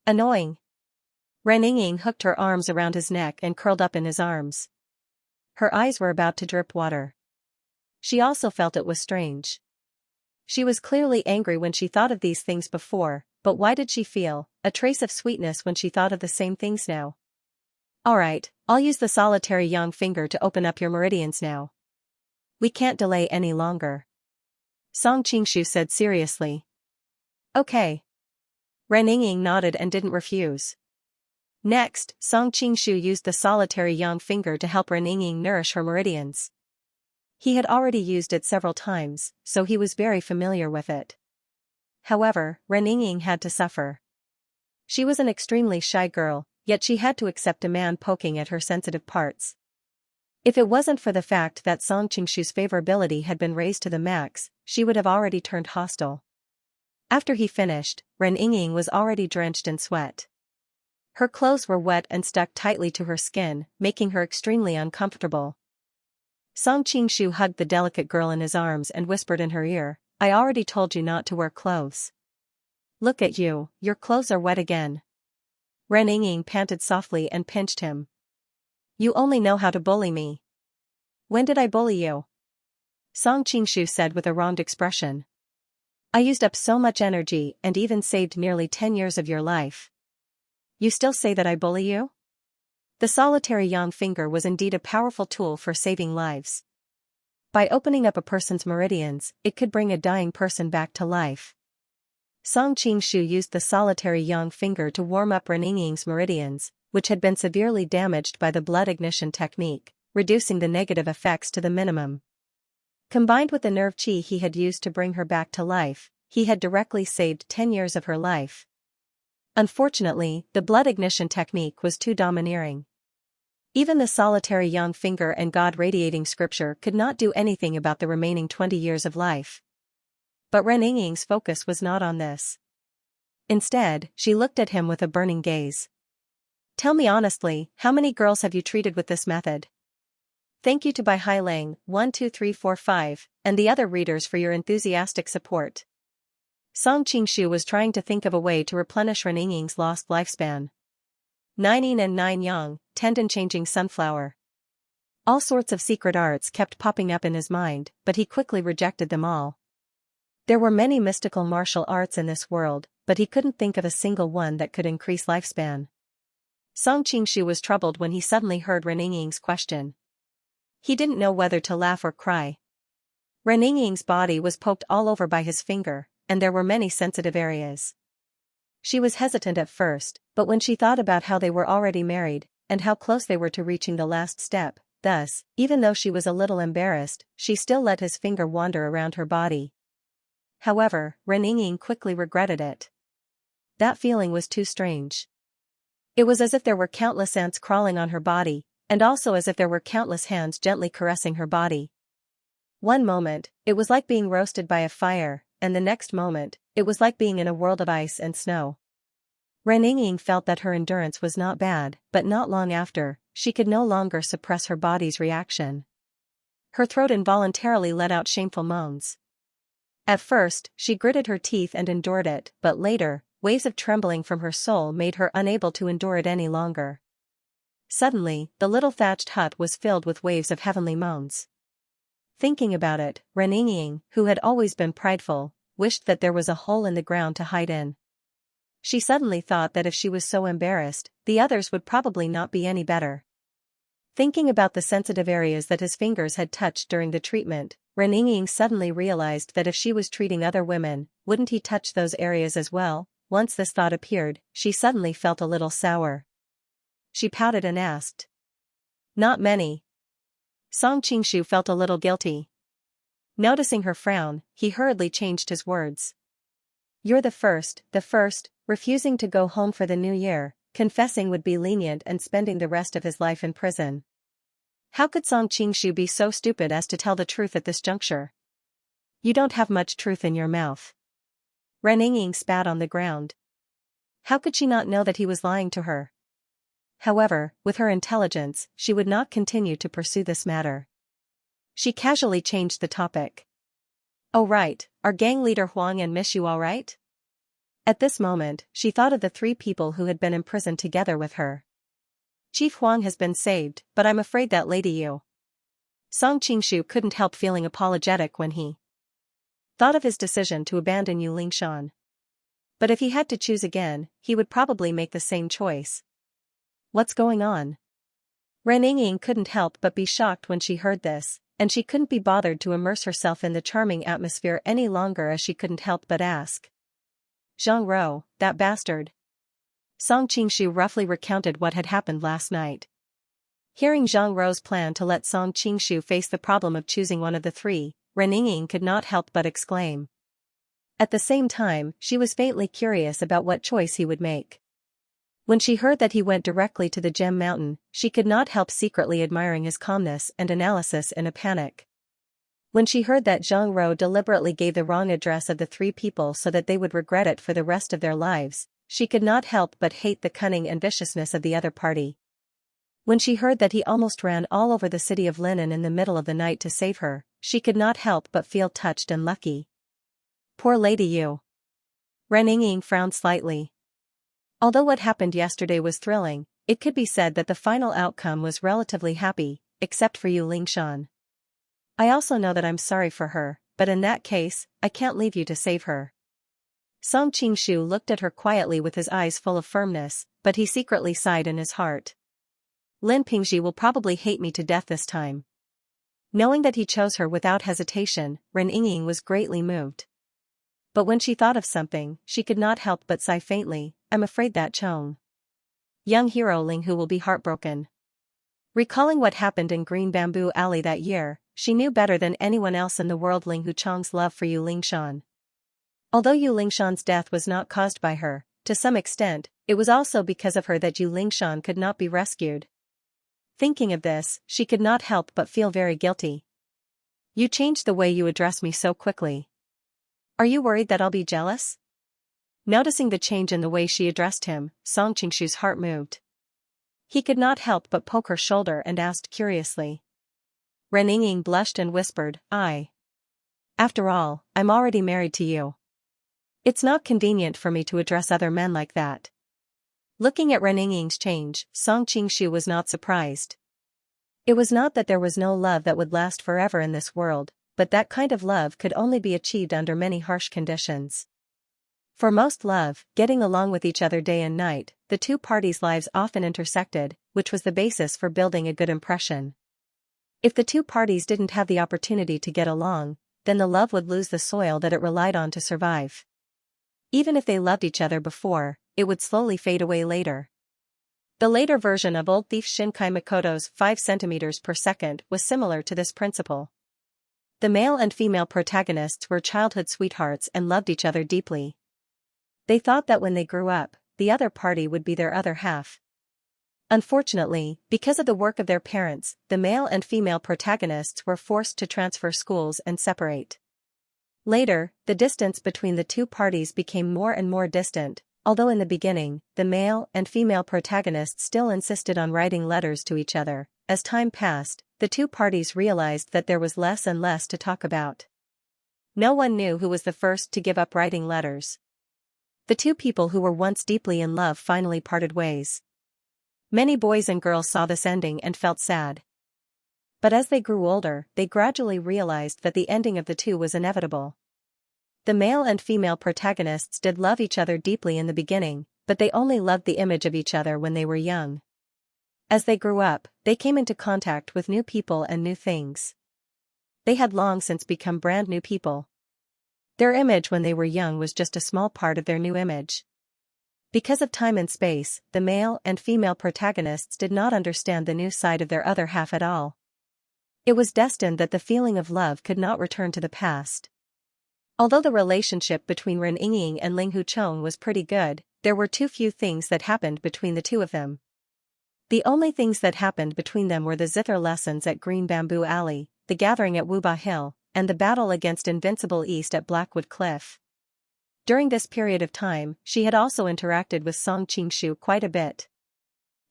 Annoying. Ren Ying hooked her arms around his neck and curled up in his arms. Her eyes were about to drip water. She also felt it was strange. She was clearly angry when she thought of these things before, but why did she feel a trace of sweetness when she thought of the same things now? "Alright, I'll use the solitary yang finger to open up your meridians now. We can't delay any longer." Song Qingshu said seriously. "Okay." Ren Ying nodded and didn't refuse. Next, Song Qingshu used the solitary yang finger to help Ren Ying nourish her meridians. He had already used it several times, so he was very familiar with it. However, Ren Ying had to suffer. She was an extremely shy girl, yet she had to accept a man poking at her sensitive parts. If it wasn't for the fact that Song Qingshu's favorability had been raised to the max, she would have already turned hostile. After he finished, Ren Ying was already drenched in sweat. Her clothes were wet and stuck tightly to her skin, making her extremely uncomfortable. Song Qingshu hugged the delicate girl in his arms and whispered in her ear, "I already told you not to wear clothes. Look at you, your clothes are wet again." Ren Ying panted softly and pinched him. "You only know how to bully me." "When did I bully you?" Song Qingshu said with a wronged expression. "I used up so much energy and even saved nearly 10 years of your life. You still say that I bully you?" The solitary yang finger was indeed a powerful tool for saving lives. By opening up a person's meridians, it could bring a dying person back to life. Song Qingshu used the solitary yang finger to warm up Ren Ying's meridians, which had been severely damaged by the blood ignition technique, reducing the negative effects to the minimum. Combined with the nerve qi he had used to bring her back to life, he had directly saved 10 years of her life. Unfortunately, the blood ignition technique was too domineering. Even the solitary yang finger and God-radiating scripture could not do anything about the remaining 20 years of life. But Ren Yingying's focus was not on this. Instead, she looked at him with a burning gaze. Tell me honestly, how many girls have you treated with this method? Thank you to Bai Hailang, 12345, and the other readers for your enthusiastic support. Song Qingshu was trying to think of a way to replenish Ren Yingying's lost lifespan. 9 yin and 9 yang, tendon-changing sunflower. All sorts of secret arts kept popping up in his mind, but he quickly rejected them all. There were many mystical martial arts in this world, but he couldn't think of a single one that could increase lifespan. Song Qingshu was troubled when he suddenly heard Ren Yingying's question. He didn't know whether to laugh or cry. Ren Yingying's body was poked all over by his finger, and there were many sensitive areas. She was hesitant at first, but when she thought about how they were already married, and how close they were to reaching the last step, thus, even though she was a little embarrassed, she still let his finger wander around her body. However, Ren Yingying quickly regretted it. That feeling was too strange. It was as if there were countless ants crawling on her body, and also as if there were countless hands gently caressing her body. One moment, it was like being roasted by a fire, and the next moment, it was like being in a world of ice and snow. Ren Yingying felt that her endurance was not bad, but not long after, she could no longer suppress her body's reaction. Her throat involuntarily let out shameful moans. At first, she gritted her teeth and endured it, but later, waves of trembling from her soul made her unable to endure it any longer. Suddenly, the little thatched hut was filled with waves of heavenly moans. Thinking about it, Ren Yingying, who had always been prideful, wished that there was a hole in the ground to hide in. She suddenly thought that if she was so embarrassed, the others would probably not be any better. Thinking about the sensitive areas that his fingers had touched during the treatment, Ren Yingying suddenly realized that if she was treating other women, wouldn't he touch those areas as well? Once this thought appeared, she suddenly felt a little sour. She pouted and asked. Not many. Song Qingshu felt a little guilty. Noticing her frown, he hurriedly changed his words. You're the first, refusing to go home for the new year, confessing would be lenient and spending the rest of his life in prison. How could Song Qingshu be so stupid as to tell the truth at this juncture? You don't have much truth in your mouth. Ren Yingying spat on the ground. How could she not know that he was lying to her? However, with her intelligence, she would not continue to pursue this matter. She casually changed the topic. Oh right, are gang leader Huang and Miss Yu all right? At this moment, she thought of the 3 people who had been imprisoned together with her. Chief Huang has been saved, but I'm afraid that Lady Yu. Song Qingshu couldn't help feeling apologetic when he thought of his decision to abandon Yu Lingshan. But if he had to choose again, he would probably make the same choice. What's going on? Ren Yingying couldn't help but be shocked when she heard this, and she couldn't be bothered to immerse herself in the charming atmosphere any longer as she couldn't help but ask. Zhang Rou, that bastard. Song Qingshu roughly recounted what had happened last night. Hearing Zhang Rou's plan to let Song Qingshu face the problem of choosing one of the 3, Ren Yingying could not help but exclaim. At the same time, she was faintly curious about what choice he would make. When she heard that he went directly to the Gem Mountain, she could not help secretly admiring his calmness and analysis in a panic. When she heard that Zhang Rou deliberately gave the wrong address of the 3 people so that they would regret it for the rest of their lives, she could not help but hate the cunning and viciousness of the other party. When she heard that he almost ran all over the city of Linen in the middle of the night to save her, she could not help but feel touched and lucky. Poor Lady Yu. Ren Yingying frowned slightly. Although what happened yesterday was thrilling, it could be said that the final outcome was relatively happy, except for Yu Lingshan. I also know that I'm sorry for her, but in that case, I can't leave you to save her. Song Qingshu looked at her quietly with his eyes full of firmness, but he secretly sighed in his heart. Lin Pingji will probably hate me to death this time. Knowing that he chose her without hesitation, Ren Yingying was greatly moved. But when she thought of something, she could not help but sigh faintly. I'm afraid that Chong young hero Ling Hu will be heartbroken. Recalling what happened in Green Bamboo Alley that year, she knew better than anyone else in the world Ling Huchang's love for Yu Lingshan. Although Yu Lingshan's death was not caused by her, to some extent, it was also because of her that Yu Lingshan could not be rescued. Thinking of this, she could not help but feel very guilty. You changed the way you address me so quickly. Are you worried that I'll be jealous? Noticing the change in the way she addressed him, Song Qingshu's heart moved. He could not help but poke her shoulder and asked curiously. Ren Yingying blushed and whispered, After all, I'm already married to you. It's not convenient for me to address other men like that. Looking at Ren Yingying's change, Song Qingshu was not surprised. It was not that there was no love that would last forever in this world, but that kind of love could only be achieved under many harsh conditions. For most love, getting along with each other day and night, the two parties' lives often intersected, which was the basis for building a good impression. If the two parties didn't have the opportunity to get along, then the love would lose the soil that it relied on to survive. Even if they loved each other before, it would slowly fade away later. The later version of Old Thief Shinkai Makoto's 5 cm per second was similar to this principle. The male and female protagonists were childhood sweethearts and loved each other deeply. They thought that when they grew up, the other party would be their other half. Unfortunately, because of the work of their parents, the male and female protagonists were forced to transfer schools and separate. Later, the distance between the two parties became more and more distant, although in the beginning, the male and female protagonists still insisted on writing letters to each other. As time passed, the two parties realized that there was less and less to talk about. No one knew who was the first to give up writing letters. The two people who were once deeply in love finally parted ways. Many boys and girls saw this ending and felt sad. But as they grew older, they gradually realized that the ending of the two was inevitable. The male and female protagonists did love each other deeply in the beginning, but they only loved the image of each other when they were young. As they grew up, they came into contact with new people and new things. They had long since become brand new people. Their image when they were young was just a small part of their new image. Because of time and space, the male and female protagonists did not understand the new side of their other half at all. It was destined that the feeling of love could not return to the past. Although the relationship between Ren Yingying and Ling Huchong was pretty good, there were too few things that happened between the two of them. The only things that happened between them were the zither lessons at Green Bamboo Alley, the gathering at Wuba Hill, and the battle against Invincible East at Blackwood Cliff. During this period of time, she had also interacted with Song Qingshu quite a bit.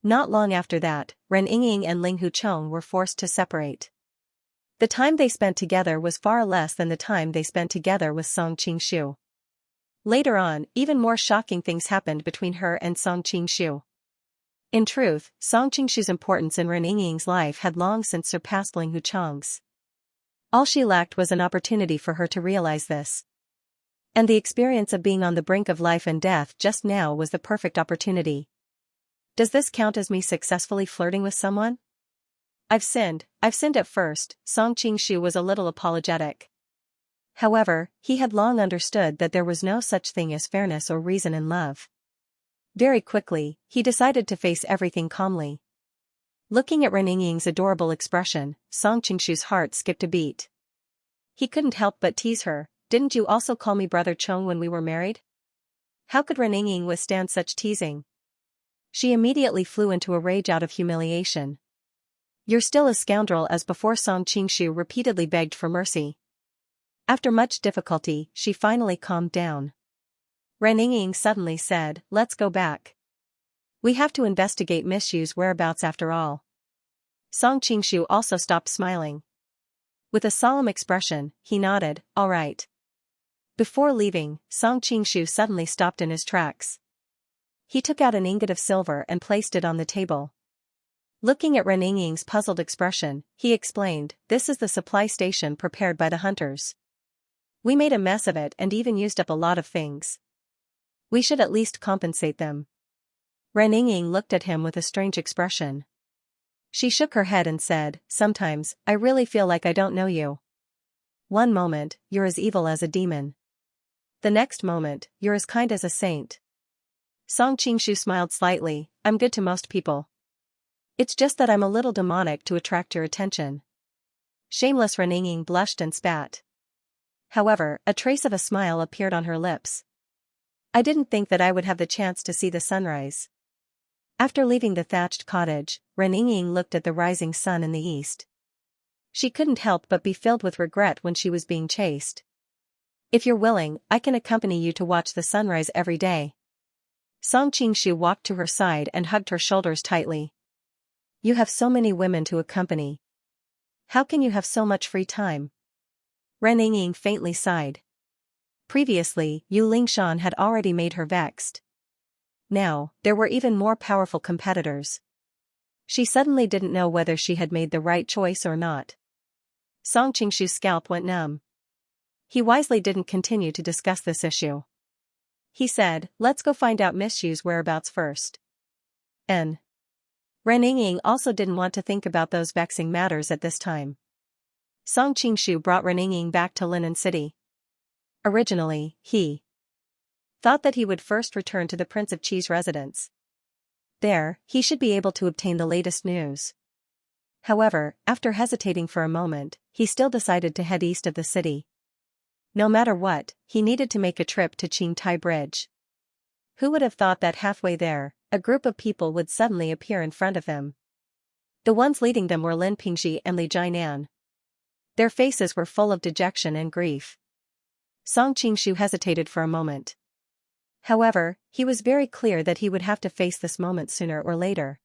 Not long after that, Ren Yingying and Ling Huchong were forced to separate. The time they spent together was far less than the time they spent together with Song Qingshu. Later on, even more shocking things happened between her and Song Qingshu. In truth, Song Qingshu's importance in Ren Yingying's life had long since surpassed Ling Huchong's. All she lacked was an opportunity for her to realize this. And the experience of being on the brink of life and death just now was the perfect opportunity. Does this count as me successfully flirting with someone? I've sinned at first, Song Qingshu was a little apologetic. However, he had long understood that there was no such thing as fairness or reason in love. Very quickly, he decided to face everything calmly. Looking at Ren Yingying's adorable expression, Song Qingshu's heart skipped a beat. He couldn't help but tease her. Didn't you also call me Brother Chong when we were married? How could Ren Yingying withstand such teasing? She immediately flew into a rage out of humiliation. You're still a scoundrel, as before. Song Qingshu repeatedly begged for mercy. After much difficulty, she finally calmed down. Ren Yingying suddenly said, let's go back. We have to investigate Miss Yu's whereabouts after all. Song Qingshu also stopped smiling. With a solemn expression, he nodded, all right. Before leaving, Song Qingshu suddenly stopped in his tracks. He took out an ingot of silver and placed it on the table. Looking at Ren Yingying's puzzled expression, he explained, this is the supply station prepared by the hunters. We made a mess of it and even used up a lot of things. We should at least compensate them. Ren Yingying looked at him with a strange expression. She shook her head and said, sometimes, I really feel like I don't know you. One moment, you're as evil as a demon. The next moment, you're as kind as a saint. Song Qingshu smiled slightly, I'm good to most people. It's just that I'm a little demonic to attract your attention. Shameless Reninging blushed and spat. However, a trace of a smile appeared on her lips. I didn't think that I would have the chance to see the sunrise. After leaving the thatched cottage, Reninging looked at the rising sun in the east. She couldn't help but be filled with regret when she was being chased. If you're willing, I can accompany you to watch the sunrise every day. Song Qingshu walked to her side and hugged her shoulders tightly. You have so many women to accompany. How can you have so much free time? Ren Yingying faintly sighed. Previously, Yu Lingshan had already made her vexed. Now, there were even more powerful competitors. She suddenly didn't know whether she had made the right choice or not. Song Qingshu's scalp went numb. He wisely didn't continue to discuss this issue. He said, let's go find out Miss Yu's whereabouts first. Ren Yingying also didn't want to think about those vexing matters at this time. Song Qingshu brought Ren Yingying back to Linen City. Originally, he thought that he would first return to the Prince of Qi's residence. There, he should be able to obtain the latest news. However, after hesitating for a moment, he still decided to head east of the city. No matter what, he needed to make a trip to Qingtai Bridge. Who would have thought that halfway there, a group of people would suddenly appear in front of him? The ones leading them were Lin Pingji and Li Jianan. Their faces were full of dejection and grief. Song Qingshu hesitated for a moment. However, he was very clear that he would have to face this moment sooner or later.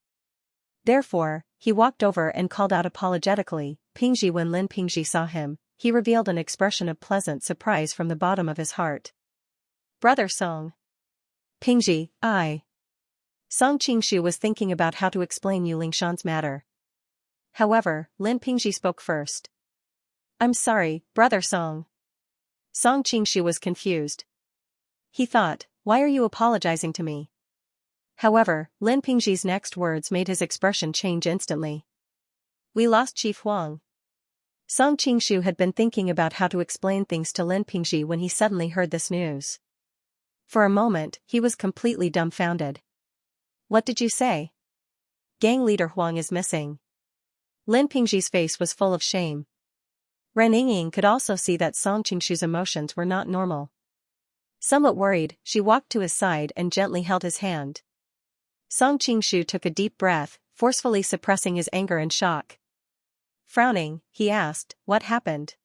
Therefore, he walked over and called out apologetically, Pingji. When Lin Pingji saw him, he revealed an expression of pleasant surprise from the bottom of his heart. Brother Song. Pingji, I. Song Qingshu was thinking about how to explain Yu Lingshan's matter. However, Lin Pingji spoke first. I'm sorry, Brother Song. Song Qingshu was confused. He thought, why are you apologizing to me? However, Lin Pingji's next words made his expression change instantly. We lost Chief Huang. Song Qingshu had been thinking about how to explain things to Lin Pingji when he suddenly heard this news. For a moment, he was completely dumbfounded. What did you say? Gang leader Huang is missing. Lin Pingji's face was full of shame. Ren Yingying could also see that Song Qingshu's emotions were not normal. Somewhat worried, she walked to his side and gently held his hand. Song Qingshu took a deep breath, forcefully suppressing his anger and shock. Frowning, he asked, what happened?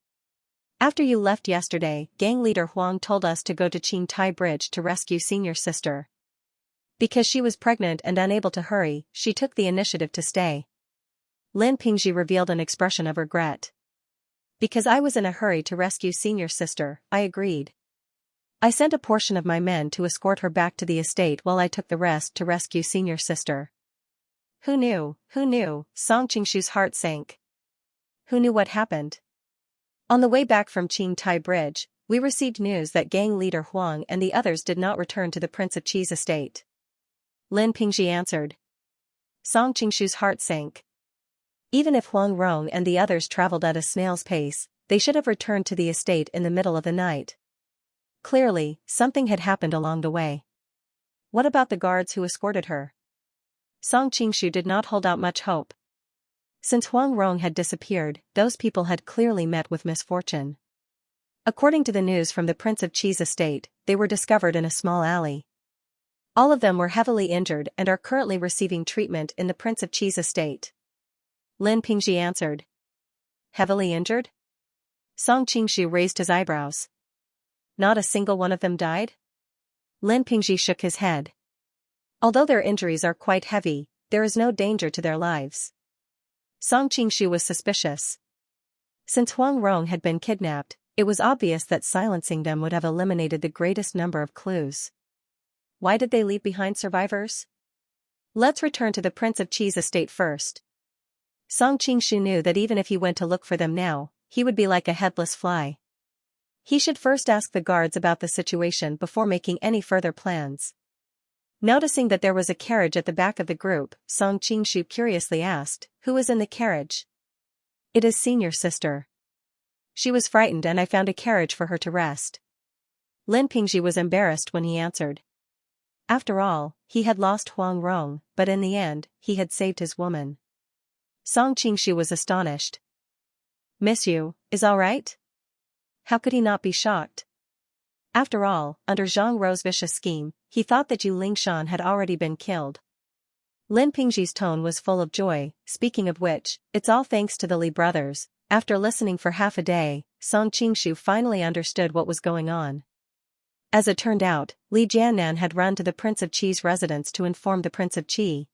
After you left yesterday, gang leader Huang told us to go to Qingtai Bridge to rescue senior sister. Because she was pregnant and unable to hurry, she took the initiative to stay. Lin Pingji revealed an expression of regret. Because I was in a hurry to rescue senior sister, I agreed. I sent a portion of my men to escort her back to the estate while I took the rest to rescue senior sister. Who knew, Song Qingshu's heart sank. Who knew what happened? On the way back from Qingtai Bridge, we received news that gang leader Huang and the others did not return to the Prince of Qi's estate. Lin Pingji answered. Song Qingshu's heart sank. Even if Huang Rong and the others traveled at a snail's pace, they should have returned to the estate in the middle of the night. Clearly, something had happened along the way. What about the guards who escorted her? Song Qingshu did not hold out much hope. Since Huang Rong had disappeared, those people had clearly met with misfortune. According to the news from the Prince of Qi's estate, they were discovered in a small alley. All of them were heavily injured and are currently receiving treatment in the Prince of Qi's estate. Lin Pingji answered. Heavily injured? Song Qingshu raised his eyebrows. Not a single one of them died? Lin Pingji shook his head. Although their injuries are quite heavy, there is no danger to their lives. Song Qingshu was suspicious. Since Huang Rong had been kidnapped, it was obvious that silencing them would have eliminated the greatest number of clues. Why did they leave behind survivors? Let's return to the Prince of Qi's estate first. Song Qingshu knew that even if he went to look for them now, he would be like a headless fly. He should first ask the guards about the situation before making any further plans. Noticing that there was a carriage at the back of the group, Song Qingshu curiously asked, who is in the carriage? It is senior sister. She was frightened and I found a carriage for her to rest. Lin Pingji was embarrassed when he answered. After all, he had lost Huang Rong, but in the end, he had saved his woman. Song Qingshu was astonished. Miss you, is all right? How could he not be shocked? After all, under Zhang Rou's vicious scheme, he thought that Yu Lingshan had already been killed. Lin Pingji's tone was full of joy, speaking of which, it's all thanks to the Li brothers. After listening for half a day, Song Qingshu finally understood what was going on. As it turned out, Li Jiannan had run to the Prince of Qi's residence to inform the Prince of Qi.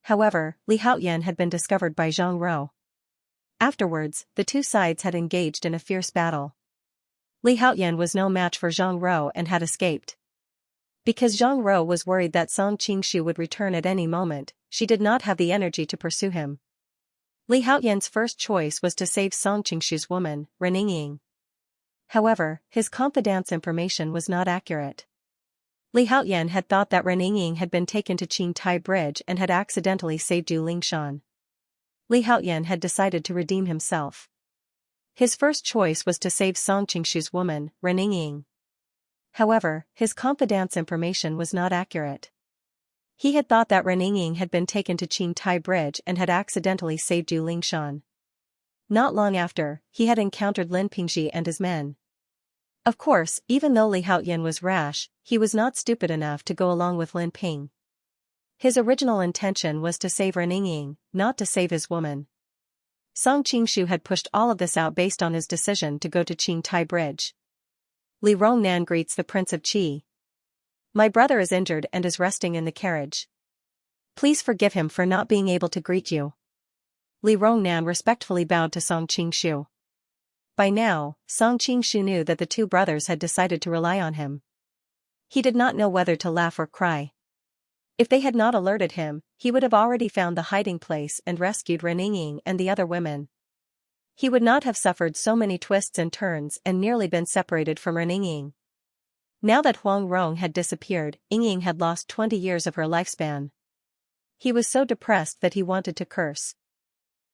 However, Li Haoyan had been discovered by Zhang Rou. Afterwards, the two sides had engaged in a fierce battle. Li Haoyan was no match for Zhang Rou and had escaped. Because Zhang Rou was worried that Song Qingshu would return at any moment, she did not have the energy to pursue him. Li Haoyan's first choice was to save Song Qingshu's woman, Ren Yingying. However, his confidence information was not accurate. Li Haoyan had thought that Ren Yingying had been taken to Qingtai Bridge and had accidentally saved Yu Lingshan. Li Haoyan had decided to redeem himself. His first choice was to save Song Qingshu's woman, Ren Yingying. However, his confidence information was not accurate. He had thought that Ren Yingying had been taken to Qingtai Bridge and had accidentally saved Yu Lingshan. Not long after, he had encountered Lin Pingji and his men. Of course, even though Li Haoyan was rash, he was not stupid enough to go along with Lin Ping. His original intention was to save Ren Yingying, not to save his woman. Song Qingshu had pushed all of this out based on his decision to go to Qingtai Bridge. Li Rongnan greets the Prince of Qi. My brother is injured and is resting in the carriage. Please forgive him for not being able to greet you. Li Rongnan respectfully bowed to Song Qingshu. By now, Song Qingshu knew that the two brothers had decided to rely on him. He did not know whether to laugh or cry. If they had not alerted him, he would have already found the hiding place and rescued Ren Yingying and the other women. He would not have suffered so many twists and turns and nearly been separated from Ren Yingying. Now that Huang Rong had disappeared, Yingying had lost 20 years of her lifespan. He was so depressed that he wanted to curse.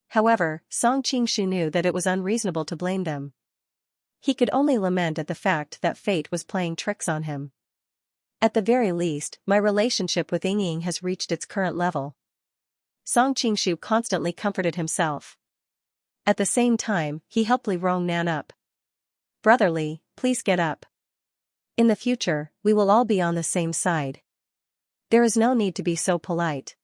However, Song Qingshu knew that it was unreasonable to blame them. He could only lament at the fact that fate was playing tricks on him. At the very least, my relationship with Yingying has reached its current level. Song Qingshu constantly comforted himself. At the same time, he helped Li Rongnan up. Brotherly, please get up. In the future, we will all be on the same side. There is no need to be so polite.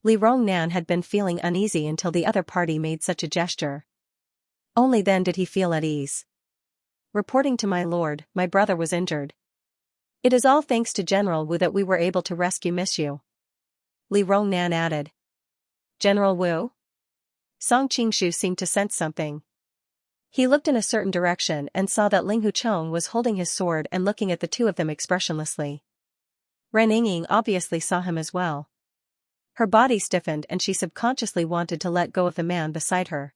Li Rongnan had been feeling uneasy until the other party made such a gesture. Only then did he feel at ease. Reporting to my lord, my brother was injured. It is all thanks to General Wu that we were able to rescue Miss Yu. Li Rongnan added. General Wu? Song Qingshu seemed to sense something. He looked in a certain direction and saw that Ling Huchong was holding his sword and looking at the two of them expressionlessly. Ren Yingying obviously saw him as well. Her body stiffened and she subconsciously wanted to let go of the man beside her.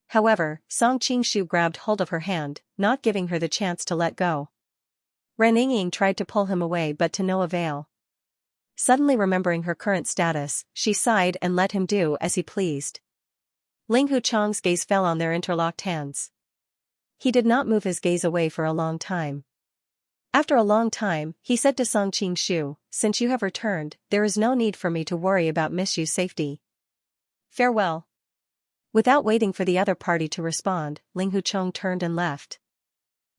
However, Song Qingshu grabbed hold of her hand, not giving her the chance to let go. Ren Yingying tried to pull him away but to no avail. Suddenly remembering her current status, she sighed and let him do as he pleased. Ling Huchong's gaze fell on their interlocked hands. He did not move his gaze away for a long time. After a long time, he said to Song Qingshu, since you have returned, there is no need for me to worry about Miss Yu's safety. Farewell. Without waiting for the other party to respond, Ling Huchong turned and left.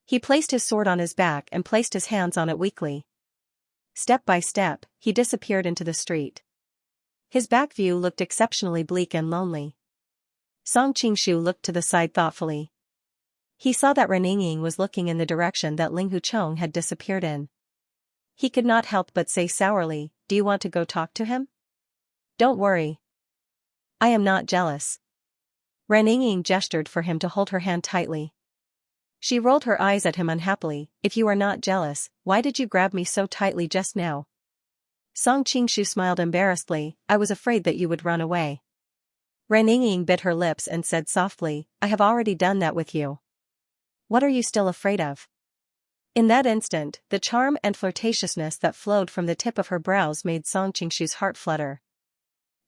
He placed his sword on his back and placed his hands on it weakly. Step by step, he disappeared into the street. His back view looked exceptionally bleak and lonely. Song Qingshu looked to the side thoughtfully. He saw that Ren Yingying was looking in the direction that Ling Huchong had disappeared in. He could not help but say sourly, do you want to go talk to him? Don't worry. I am not jealous. Ren Yingying gestured for him to hold her hand tightly. She rolled her eyes at him unhappily. If you are not jealous, why did you grab me so tightly just now? Song Qingshu smiled embarrassedly, I was afraid that you would run away. Ren Yingying bit her lips and said softly, I have already done that with you. What are you still afraid of? In that instant, the charm and flirtatiousness that flowed from the tip of her brows made Song Qingshu's heart flutter.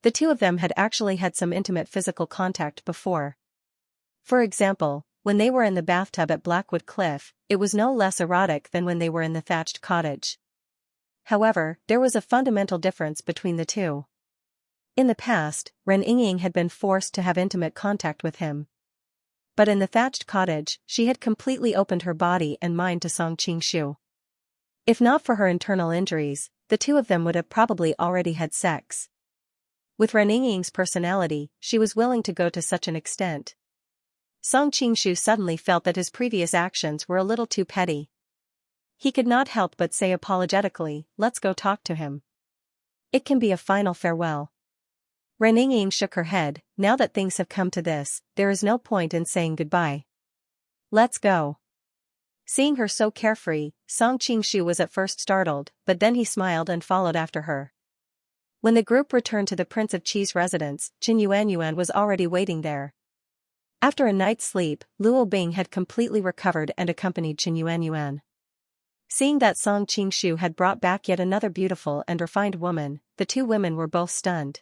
The two of them had actually had some intimate physical contact before. For example, when they were in the bathtub at Blackwood Cliff, it was no less erotic than when they were in the thatched cottage. However, there was a fundamental difference between the two. In the past, Ren Yingying had been forced to have intimate contact with him. But in the thatched cottage, she had completely opened her body and mind to Song Qingshu. If not for her internal injuries, the two of them would have probably already had sex. With Ren Yingying's personality, she was willing to go to such an extent. Song Qingshu suddenly felt that his previous actions were a little too petty. He could not help but say apologetically, "Let's go talk to him. It can be a final farewell." Ren Yingying shook her head, "Now that things have come to this, there is no point in saying goodbye. Let's go." Seeing her so carefree, Song Qingshu was at first startled, but then he smiled and followed after her. When the group returned to the Prince of Qi's residence, Qin Yuanyuan was already waiting there. After a night's sleep, Luo Bing had completely recovered and accompanied Qin Yuanyuan. Seeing that Song Qingshu had brought back yet another beautiful and refined woman, the two women were both stunned.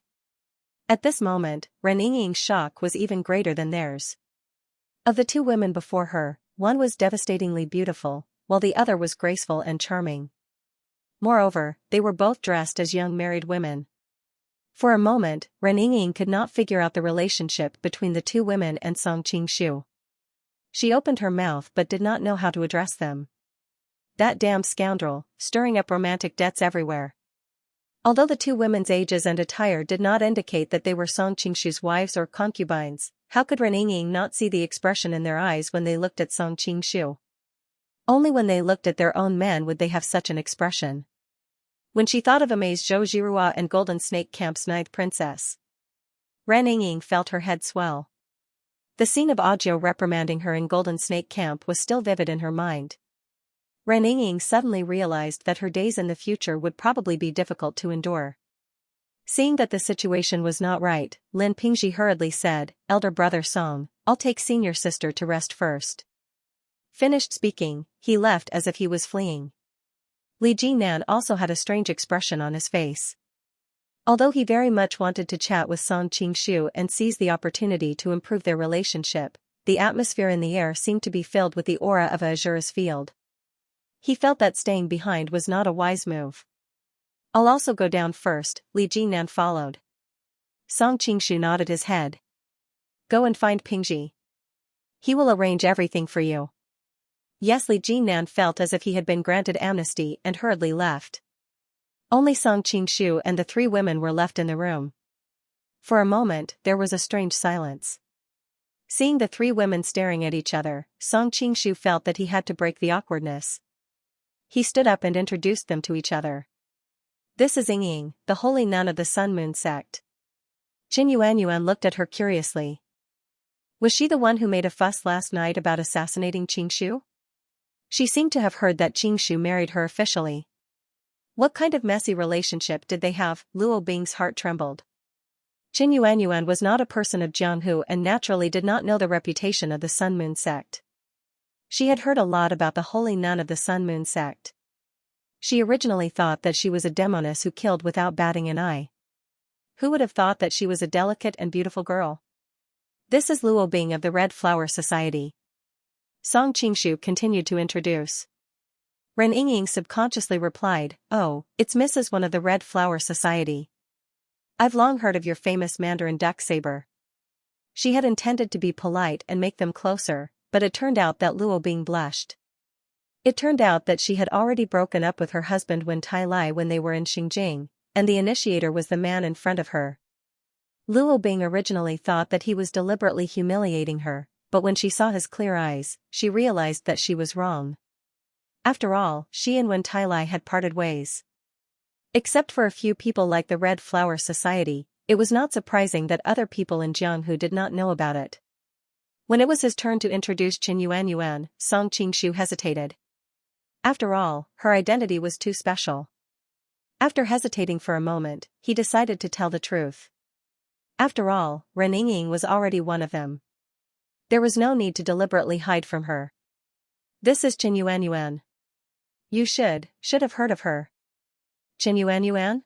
At this moment, Ren Yingying's shock was even greater than theirs. Of the two women before her, one was devastatingly beautiful, while the other was graceful and charming. Moreover, they were both dressed as young married women. For a moment, Ren Yingying could not figure out the relationship between the two women and Song Qingshu. She opened her mouth but did not know how to address them. That damned scoundrel, stirring up romantic debts everywhere. Although the two women's ages and attire did not indicate that they were Song Qingshu's wives or concubines, how could Ren Yingying not see the expression in their eyes when they looked at Song Qingshu? Only when they looked at their own men would they have such an expression. When she thought of amazed Zhou Jirua and Golden Snake Camp's ninth princess, Ren Yingying felt her head swell. The scene of Audiobook reprimanding her in Golden Snake Camp was still vivid in her mind. Ren Yingying suddenly realized that her days in the future would probably be difficult to endure. Seeing that the situation was not right, Lin Pingzhi hurriedly said, "Elder brother Song, I'll take senior sister to rest first." Finished speaking, he left as if he was fleeing. Li Jinan also had a strange expression on his face. Although he very much wanted to chat with Song Qingshu and seize the opportunity to improve their relationship, the atmosphere in the air seemed to be filled with the aura of a azurous field. He felt that staying behind was not a wise move. "I'll also go down first," Li Jinan followed. Song Qingshu nodded his head. "Go and find Pingzhi. He will arrange everything for you." Yes, Li Jinan felt as if he had been granted amnesty and hurriedly left. Only Song Qingshu and the three women were left in the room. For a moment, there was a strange silence. Seeing the three women staring at each other, Song Qingshu felt that he had to break the awkwardness. He stood up and introduced them to each other. "This is Yingying, the holy nun of the Sun Moon sect." Qin Yuanyuan looked at her curiously. Was she the one who made a fuss last night about assassinating Qingshu? She seemed to have heard that Qingshu married her officially. What kind of messy relationship did they have? Luo Bing's heart trembled. Qin Yuanyuan was not a person of Jianghu and naturally did not know the reputation of the Sun Moon sect. She had heard a lot about the holy nun of the Sun Moon sect. She originally thought that she was a demoness who killed without batting an eye. Who would have thought that she was a delicate and beautiful girl? "This is Luo Bing of the Red Flower Society." Song Qingshu continued to introduce. Ren Yingying subconsciously replied, "Oh, it's Mrs. One of the Red Flower Society. I've long heard of your famous Mandarin duck saber." She had intended to be polite and make them closer, but it turned out that Luo Bing blushed. It turned out that she had already broken up with her husband Wen Tai Lai when they were in Xinjiang, and the initiator was the man in front of her. Luo Bing originally thought that he was deliberately humiliating her, but when she saw his clear eyes, she realized that she was wrong. After all, she and Wen Tai Lai had parted ways. Except for a few people like the Red Flower Society, it was not surprising that other people in Jianghu did not know about it. When it was his turn to introduce Qin Yuanyuan, Song Qingshu hesitated. After all, her identity was too special. After hesitating for a moment, he decided to tell the truth. After all, Ren Yingying was already one of them. There was no need to deliberately hide from her. "This is Qin Yuanyuan. You should have heard of her." "Qin Yuanyuan?"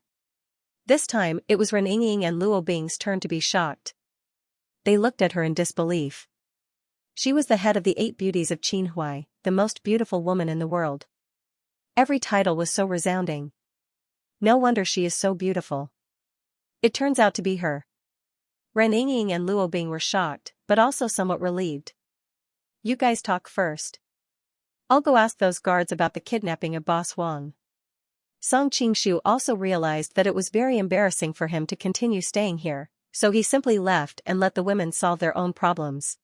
This time, it was Ren Yingying and Luo Bing's turn to be shocked. They looked at her in disbelief. She was the head of the 8 beauties of Qinhuai, the most beautiful woman in the world. Every title was so resounding. No wonder she is so beautiful. It turns out to be her. Ren Yingying and Luo Bing were shocked, but also somewhat relieved. You guys talk first. I'll go ask those guards about the kidnapping of Boss Wang. Song Qingshu also realized that it was very embarrassing for him to continue staying here, so he simply left and let the women solve their own problems.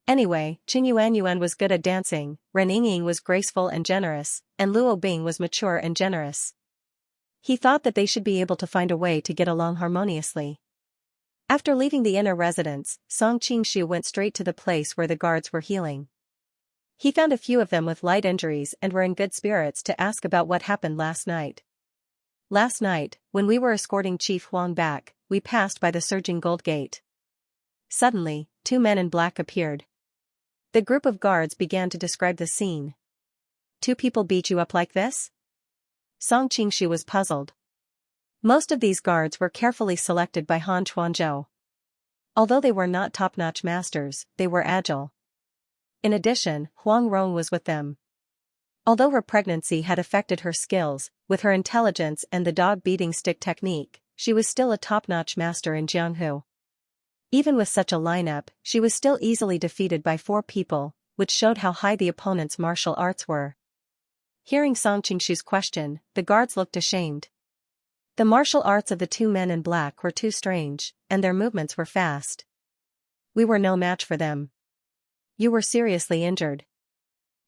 Anyway, Qin Yuanyuan was good at dancing, Ren Yingying was graceful and generous, and Luo Bing was mature and generous. He thought that they should be able to find a way to get along harmoniously. After leaving the inner residence, Song Qingshu went straight to the place where the guards were healing. He found a few of them with light injuries and were in good spirits to ask about what happened last night. Last night, when we were escorting Chief Huang back, we passed by the surging gold gate. Suddenly, 2 men in black appeared. The group of guards began to describe the scene. 2 people beat you up like this? Song Qingshu was puzzled. Most of these guards were carefully selected by Han Chuanzhou. Although they were not top-notch masters, they were agile. In addition, Huang Rong was with them. Although her pregnancy had affected her skills, with her intelligence and the dog-beating stick technique, she was still a top-notch master in Jianghu. Even with such a lineup, she was still easily defeated by 4 people, which showed how high the opponent's martial arts were. Hearing Song Qingshu's question, the guards looked ashamed. The martial arts of the 2 men in black were too strange, and their movements were fast. We were no match for them. You were seriously injured.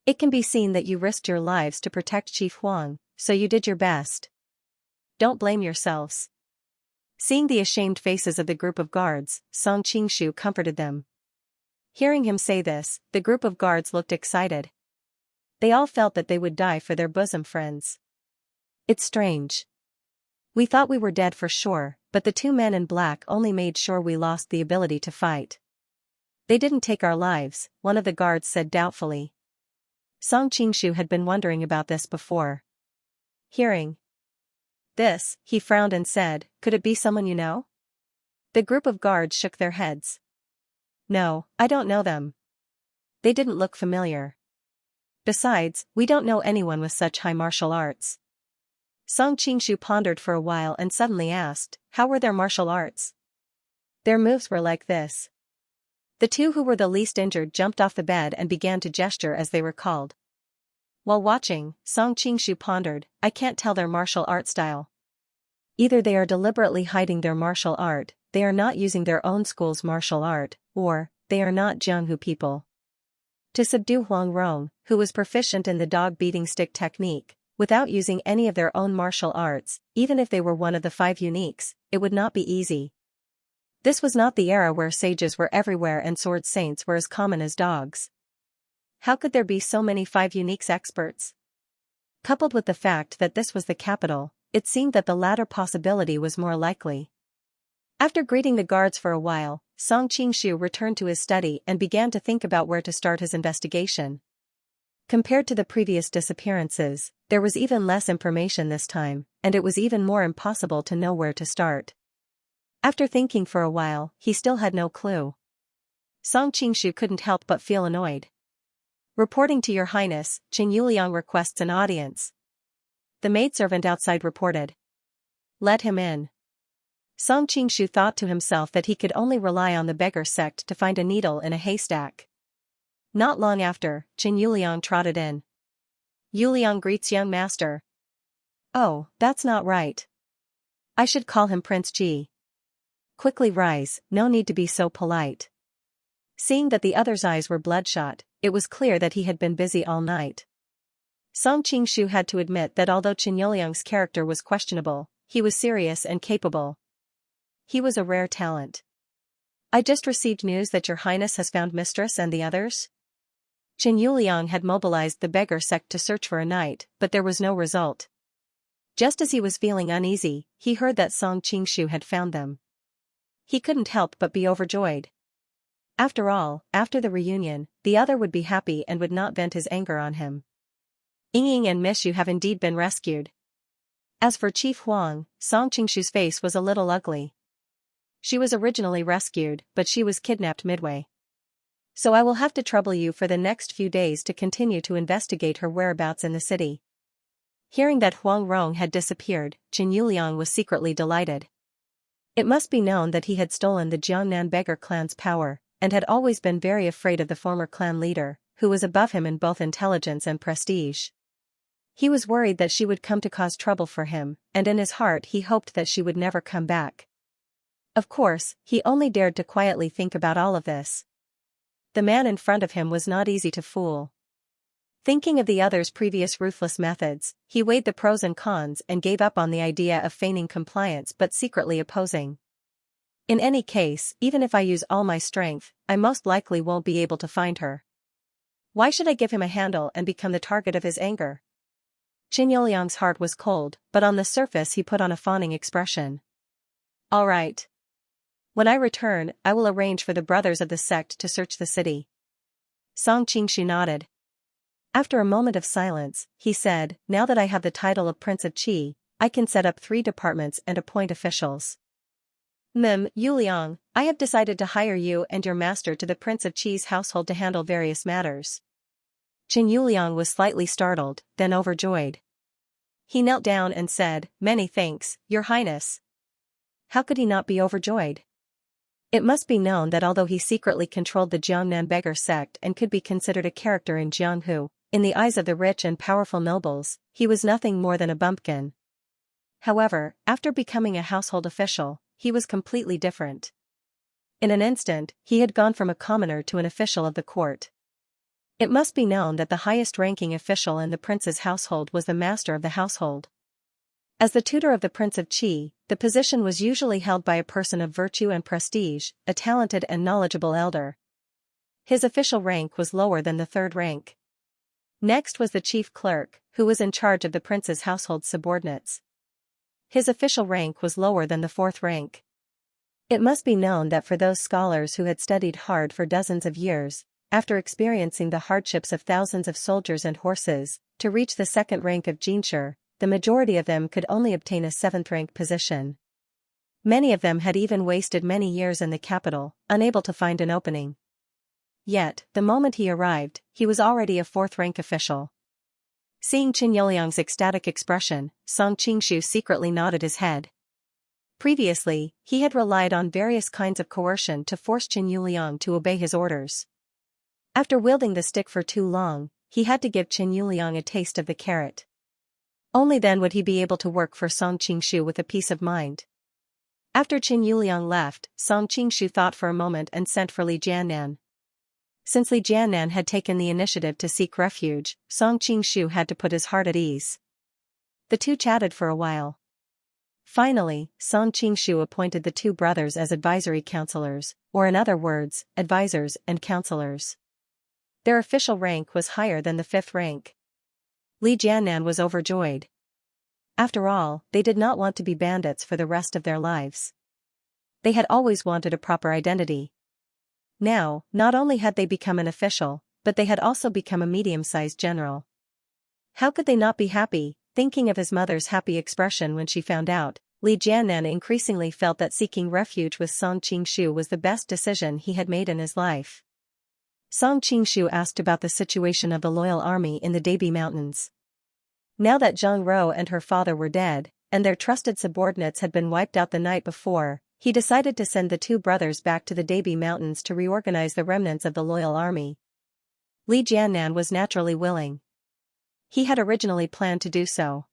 It can be seen that you risked your lives to protect Chief Huang, so you did your best. Don't blame yourselves. Seeing the ashamed faces of the group of guards, Song Qingshu comforted them. Hearing him say this, the group of guards looked excited. They all felt that they would die for their bosom friends. It's strange. We thought we were dead for sure, but the 2 men in black only made sure we lost the ability to fight. They didn't take our lives, one of the guards said doubtfully. Song Qingshu had been wondering about this before. Hearing this, he frowned and said, "Could it be someone you know?" The group of guards shook their heads. "No, I don't know them. They didn't look familiar. Besides, we don't know anyone with such high martial arts." Song Qingshu pondered for a while and suddenly asked, "How were their martial arts?" "Their moves were like this." The 2 who were the least injured jumped off the bed and began to gesture as they were called. While watching, Song Qingshu pondered, "I can't tell their martial art style. Either they are deliberately hiding their martial art, they are not using their own school's martial art, or they are not Jianghu people." To subdue Huang Rong, who was proficient in the dog-beating stick technique, without using any of their own martial arts, even if they were one of the 5 uniques, it would not be easy. This was not the era where sages were everywhere and sword saints were as common as dogs. How could there be so many 5 uniques experts? Coupled with the fact that this was the capital, it seemed that the latter possibility was more likely. After greeting the guards for a while, Song Qingshu returned to his study and began to think about where to start his investigation. Compared to the previous disappearances, there was even less information this time, and it was even more impossible to know where to start. After thinking for a while, he still had no clue. Song Qingshu couldn't help but feel annoyed. "Reporting to Your Highness, Qin Yuliang requests an audience." The maidservant outside reported. "Let him in." Song Qingshu thought to himself that he could only rely on the beggar sect to find a needle in a haystack. Not long after, Qin Yuliang trotted in. "Yuliang greets young master." "Oh, that's not right. I should call him Prince Ji." "Quickly rise, no need to be so polite." Seeing that the other's eyes were bloodshot, it was clear that he had been busy all night. Song Qingshu had to admit that although Qin Yuliang's character was questionable, he was serious and capable. He was a rare talent. "I just received news that Your Highness has found Mistress and the others." Qin Yuliang had mobilized the beggar sect to search for a knight, but there was no result. Just as he was feeling uneasy, he heard that Song Qingshu had found them. He couldn't help but be overjoyed. After all, after the reunion, the other would be happy and would not vent his anger on him. Yingying and Mishu have indeed been rescued. As for Chief Huang, Song Qingshu's face was a little ugly. She was originally rescued, but she was kidnapped midway. So I will have to trouble you for the next few days to continue to investigate her whereabouts in the city. Hearing that Huang Rong had disappeared, Qin Yuliang was secretly delighted. It must be known that he had stolen the Jiangnan beggar clan's power, and had always been very afraid of the former clan leader, who was above him in both intelligence and prestige. He was worried that she would come to cause trouble for him, and in his heart he hoped that she would never come back. Of course, he only dared to quietly think about all of this. The man in front of him was not easy to fool. Thinking of the other's previous ruthless methods, he weighed the pros and cons and gave up on the idea of feigning compliance but secretly opposing. In any case, even if I use all my strength, I most likely won't be able to find her. Why should I give him a handle and become the target of his anger? Qin Yuliang's heart was cold, but on the surface he put on a fawning expression. All right. When I return, I will arrange for the brothers of the sect to search the city. Song Qingshu nodded. After a moment of silence, he said, now that I have the title of Prince of Qi, I can set up 3 departments and appoint officials. Yuliang, I have decided to hire you and your master to the Prince of Qi's household to handle various matters. Qin Yuliang was slightly startled, then overjoyed. He knelt down and said, many thanks, Your Highness. How could he not be overjoyed? It must be known that although he secretly controlled the Jiangnan beggar sect and could be considered a character in Jianghu, in the eyes of the rich and powerful nobles, he was nothing more than a bumpkin. However, after becoming a household official, he was completely different. In an instant, he had gone from a commoner to an official of the court. It must be known that the highest-ranking official in the prince's household was the master of the household. As the tutor of the Prince of Qi, the position was usually held by a person of virtue and prestige, a talented and knowledgeable elder. His official rank was lower than the 3rd rank. Next was the chief clerk, who was in charge of the prince's household subordinates. His official rank was lower than the 4th rank. It must be known that for those scholars who had studied hard for dozens of years, after experiencing the hardships of thousands of soldiers and horses, to reach the 2nd rank of Jinshi, the majority of them could only obtain a 7th-rank position. Many of them had even wasted many years in the capital, unable to find an opening. Yet, the moment he arrived, he was already a 4th-rank official. Seeing Qin Yuliang's ecstatic expression, Song Qingshu secretly nodded his head. Previously, he had relied on various kinds of coercion to force Qin Yuliang to obey his orders. After wielding the stick for too long, he had to give Qin Yuliang a taste of the carrot. Only then would he be able to work for Song Qingshu with a peace of mind. After Qin Yuliang left, Song Qingshu thought for a moment and sent for Li Jiannan. Since Li Jiannan had taken the initiative to seek refuge, Song Qingshu had to put his heart at ease. The two chatted for a while. Finally, Song Qingshu appointed the 2 brothers as advisory counselors, or in other words, advisors and counselors. Their official rank was higher than the 5th rank. Li Jiannan was overjoyed. After all, they did not want to be bandits for the rest of their lives. They had always wanted a proper identity. Now, not only had they become an official, but they had also become a medium-sized general. How could they not be happy? Thinking of his mother's happy expression when she found out, Li Jiannan increasingly felt that seeking refuge with Song Qingshu was the best decision he had made in his life. Song Qingshu asked about the situation of the loyal army in the Debi Mountains. Now that Zhang Ro and her father were dead, and their trusted subordinates had been wiped out the night before, he decided to send the 2 brothers back to the Debi Mountains to reorganize the remnants of the loyal army. Li Jiannan was naturally willing. He had originally planned to do so.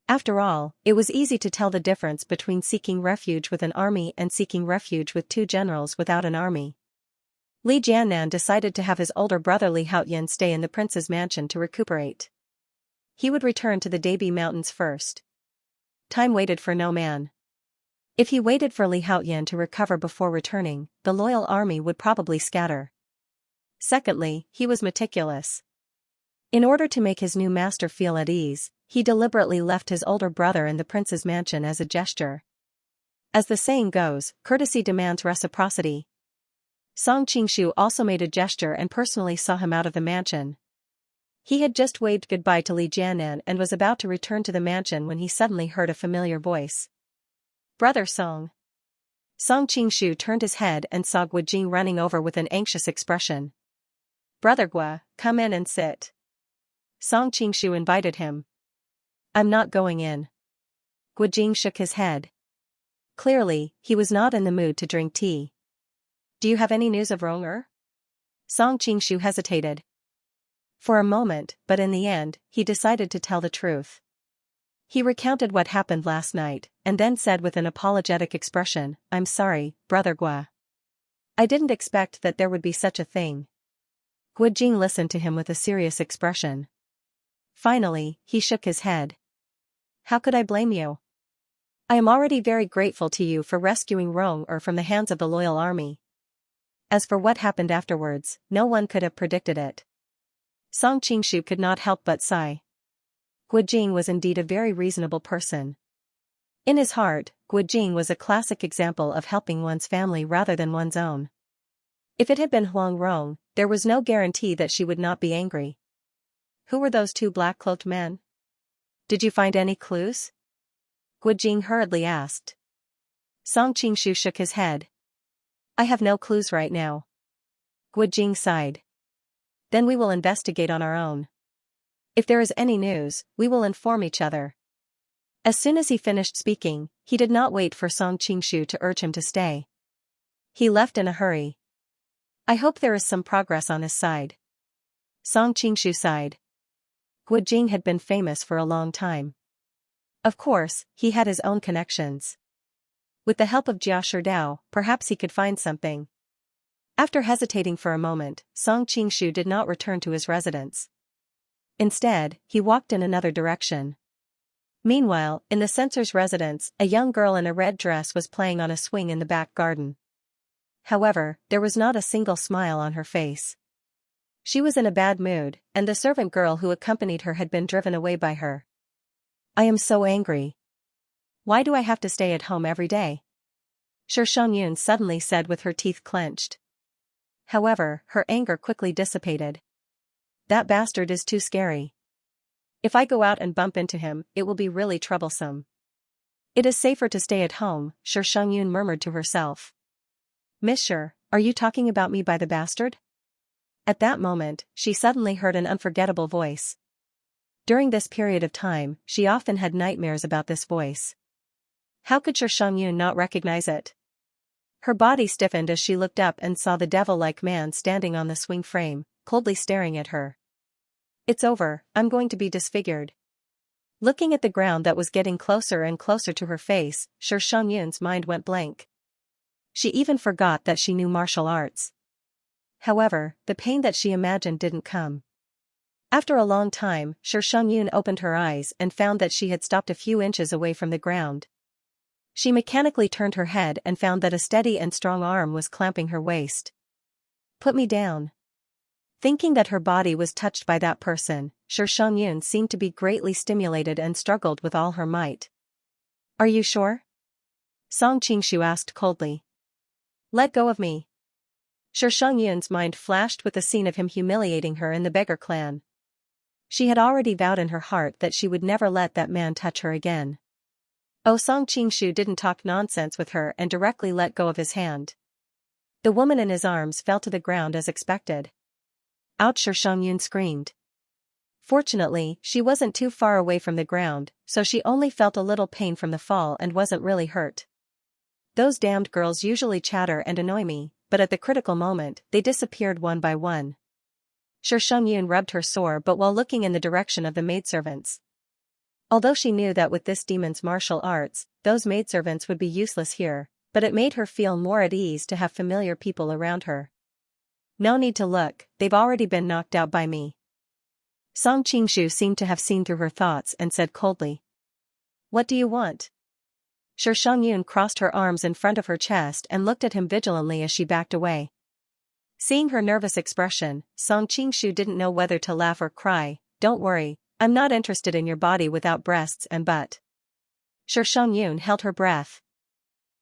After all, it was easy to tell the difference between seeking refuge with an army and seeking refuge with 2 generals without an army. Li Jiannan decided to have his older brother Li Haoyan stay in the prince's mansion to recuperate. He would return to the Debi Mountains first. Time waited for no man. If he waited for Li Haoyan to recover before returning, the loyal army would probably scatter. Secondly, he was meticulous. In order to make his new master feel at ease, he deliberately left his older brother in the prince's mansion as a gesture. As the saying goes, courtesy demands reciprocity. Song Qingshu also made a gesture and personally saw him out of the mansion. He had just waved goodbye to Li Jiannan and was about to return to the mansion when he suddenly heard a familiar voice. Brother Song. Song Qingshu turned his head and saw Gua Jing running over with an anxious expression. Brother Gua, come in and sit. Song Qingshu invited him. I'm not going in. Gua Jing shook his head. Clearly, he was not in the mood to drink tea. Do you have any news of Ronger? Song Qingshu hesitated for a moment, but in the end, he decided to tell the truth. He recounted what happened last night, and then said with an apologetic expression, "I'm sorry, Brother Gua. I didn't expect that there would be such a thing." Gua Jing listened to him with a serious expression. Finally, he shook his head. "How could I blame you? I am already very grateful to you for rescuing Ronger from the hands of the loyal army. As for what happened afterwards, no one could have predicted it." Song Qingshu could not help but sigh. Gua Jing was indeed a very reasonable person. In his heart, Gua Jing was a classic example of helping one's family rather than one's own. If it had been Huang Rong, there was no guarantee that she would not be angry. "Who were those two black-cloaked men? Did you find any clues?" Gua Jing hurriedly asked. Song Qingshu shook his head. "I have no clues right now." Gua Jing sighed. "Then we will investigate on our own. If there is any news, we will inform each other." As soon as he finished speaking, he did not wait for Song Qingshu to urge him to stay. He left in a hurry. "I hope there is some progress on his side." Song Qingshu sighed. Gua Jing had been famous for a long time. Of course, he had his own connections. With the help of Jia Sherdao, perhaps he could find something. After hesitating for a moment, Song Qingshu did not return to his residence. Instead, he walked in another direction. Meanwhile, in the censor's residence, a young girl in a red dress was playing on a swing in the back garden. However, there was not a single smile on her face. She was in a bad mood, and the servant girl who accompanied her had been driven away by her. "I am so angry. Why do I have to stay at home every day?" Xianxia suddenly said with her teeth clenched. However, her anger quickly dissipated. "That bastard is too scary. If I go out and bump into him, it will be really troublesome. It is safer to stay at home," Xianxia murmured to herself. "Monsieur, are you talking about me by the bastard?" At that moment, she suddenly heard an unforgettable voice. During this period of time, she often had nightmares about this voice. How could Xianxia not recognize it? Her body stiffened as she looked up and saw the devil-like man standing on the swing frame, coldly staring at her. "It's over, I'm going to be disfigured." Looking at the ground that was getting closer and closer to her face, Xianxia's mind went blank. She even forgot that she knew martial arts. However, the pain that she imagined didn't come. After a long time, Xianxia opened her eyes and found that she had stopped a few inches away from the ground. She mechanically turned her head and found that a steady and strong arm was clamping her waist. "Put me down." Thinking that her body was touched by that person, Xianxia seemed to be greatly stimulated and struggled with all her might. "Are you sure?" Song Qingshu asked coldly. "Let go of me." Xianxia's mind flashed with the scene of him humiliating her in the beggar clan. She had already vowed in her heart that she would never let that man touch her again. Oh, Song Qingshu didn't talk nonsense with her and directly let go of his hand. The woman in his arms fell to the ground as expected. "Ouch!" Xianxia screamed. Fortunately, she wasn't too far away from the ground, so she only felt a little pain from the fall and wasn't really hurt. Those damned girls usually chatter and annoy me, but at the critical moment, they disappeared one by one. Xianxia rubbed her sore but while looking in the direction of the maidservants. Although she knew that with this demon's martial arts, those maidservants would be useless here, but it made her feel more at ease to have familiar people around her. "No need to look, they've already been knocked out by me." Song Qingshu seemed to have seen through her thoughts and said coldly. "What do you want?" Xianxia crossed her arms in front of her chest and looked at him vigilantly as she backed away. Seeing her nervous expression, Song Qingshu didn't know whether to laugh or cry. "Don't worry, I'm not interested in your body without breasts and butt." Xianxia held her breath.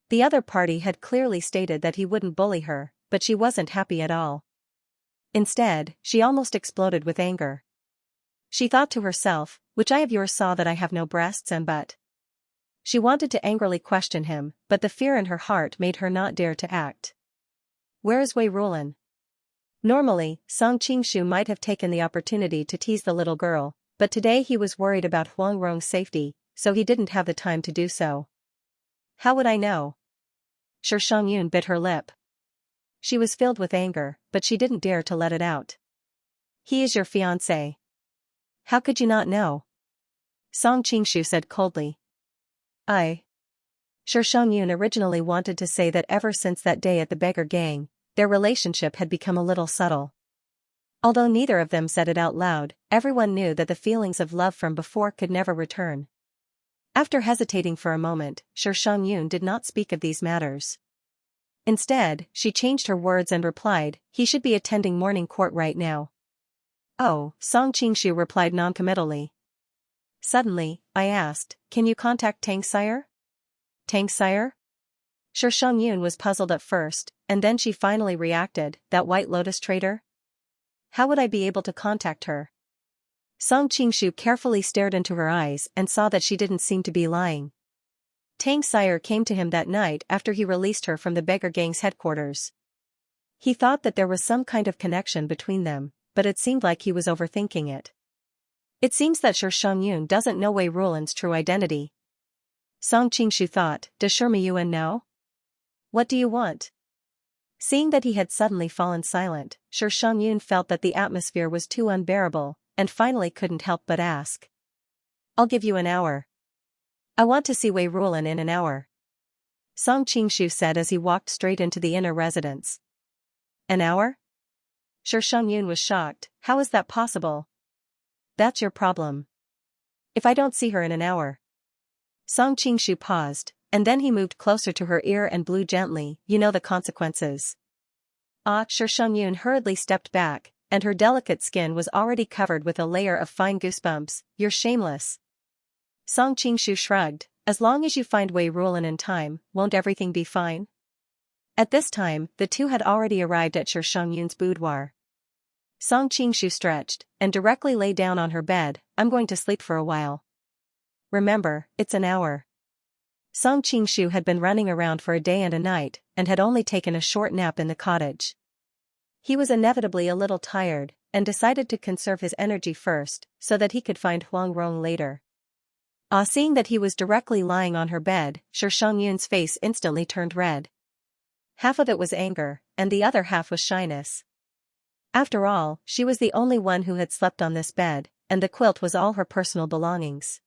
The other party had clearly stated that he wouldn't bully her, but she wasn't happy at all. Instead, she almost exploded with anger. She thought to herself, "Which eye of yours saw that I have no breasts and butt?" She wanted to angrily question him, but the fear in her heart made her not dare to act. "Where is Wei Rulan?" Normally, Song Qingshu might have taken the opportunity to tease the little girl, but today he was worried about Huang Rong's safety, so he didn't have the time to do so. "How would I know?" Xianxia bit her lip. She was filled with anger, but she didn't dare to let it out. He is your fiancé. How could you not know? Song Qingshu said coldly. Shang originally wanted to say that ever since that day at the beggar gang, their relationship had become a little subtle. Although neither of them said it out loud, everyone knew that the feelings of love from before could never return. After hesitating for a moment, Shang did not speak of these matters. Instead, she changed her words and replied, he should be attending morning court right now. Oh, Song Qingshu replied noncommittally. Suddenly, I asked, can you contact Tang Sire? Tang Sire? Shang was puzzled at first, and then she finally reacted, that White Lotus traitor? How would I be able to contact her? Song Qingshu carefully stared into her eyes and saw that she didn't seem to be lying. Tang Sire came to him that night after he released her from the beggar gang's headquarters. He thought that there was some kind of connection between them, but it seemed like he was overthinking it. It seems that Shang doesn't know Wei Rulan's true identity. Song Qingshu thought, does Shang know? What do you want? Seeing that he had suddenly fallen silent, Shang felt that the atmosphere was too unbearable, and finally couldn't help but ask. I'll give you an hour. I want to see Wei Rulan in an hour. Song Qingshu said as he walked straight into the inner residence. An hour? Shang was shocked, how is that possible? That's your problem. If I don't see her in an hour. Song Qingshu paused, and then he moved closer to her ear and blew gently, you know the consequences. Shang hurriedly stepped back, and her delicate skin was already covered with a layer of fine goosebumps, you're shameless. Song Qingshu shrugged, as long as you find Wei Rulan in time, won't everything be fine? At this time, the two had already arrived at Shang's boudoir. Song Qingshu stretched, and directly lay down on her bed, I'm going to sleep for a while. Remember, it's an hour. Song Qingshu had been running around for a day and a night, and had only taken a short nap in the cottage. He was inevitably a little tired, and decided to conserve his energy first, so that he could find Huang Rong later. Seeing that he was directly lying on her bed, Shang's face instantly turned red. Half of it was anger, and the other half was shyness. After all, she was the only one who had slept on this bed, and the quilt was all her personal belongings.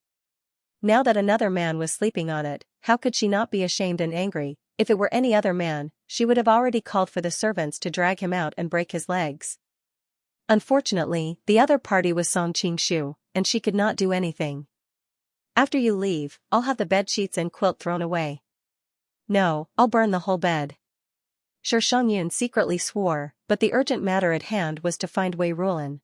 Now that another man was sleeping on it, how could she not be ashamed and angry? If it were any other man, she would have already called for the servants to drag him out and break his legs. Unfortunately, the other party was Song Qingshu, and she could not do anything. After you leave, I'll have the bedsheets and quilt thrown away. No, I'll burn the whole bed. Shang secretly swore, but the urgent matter at hand was to find Wei Rulan.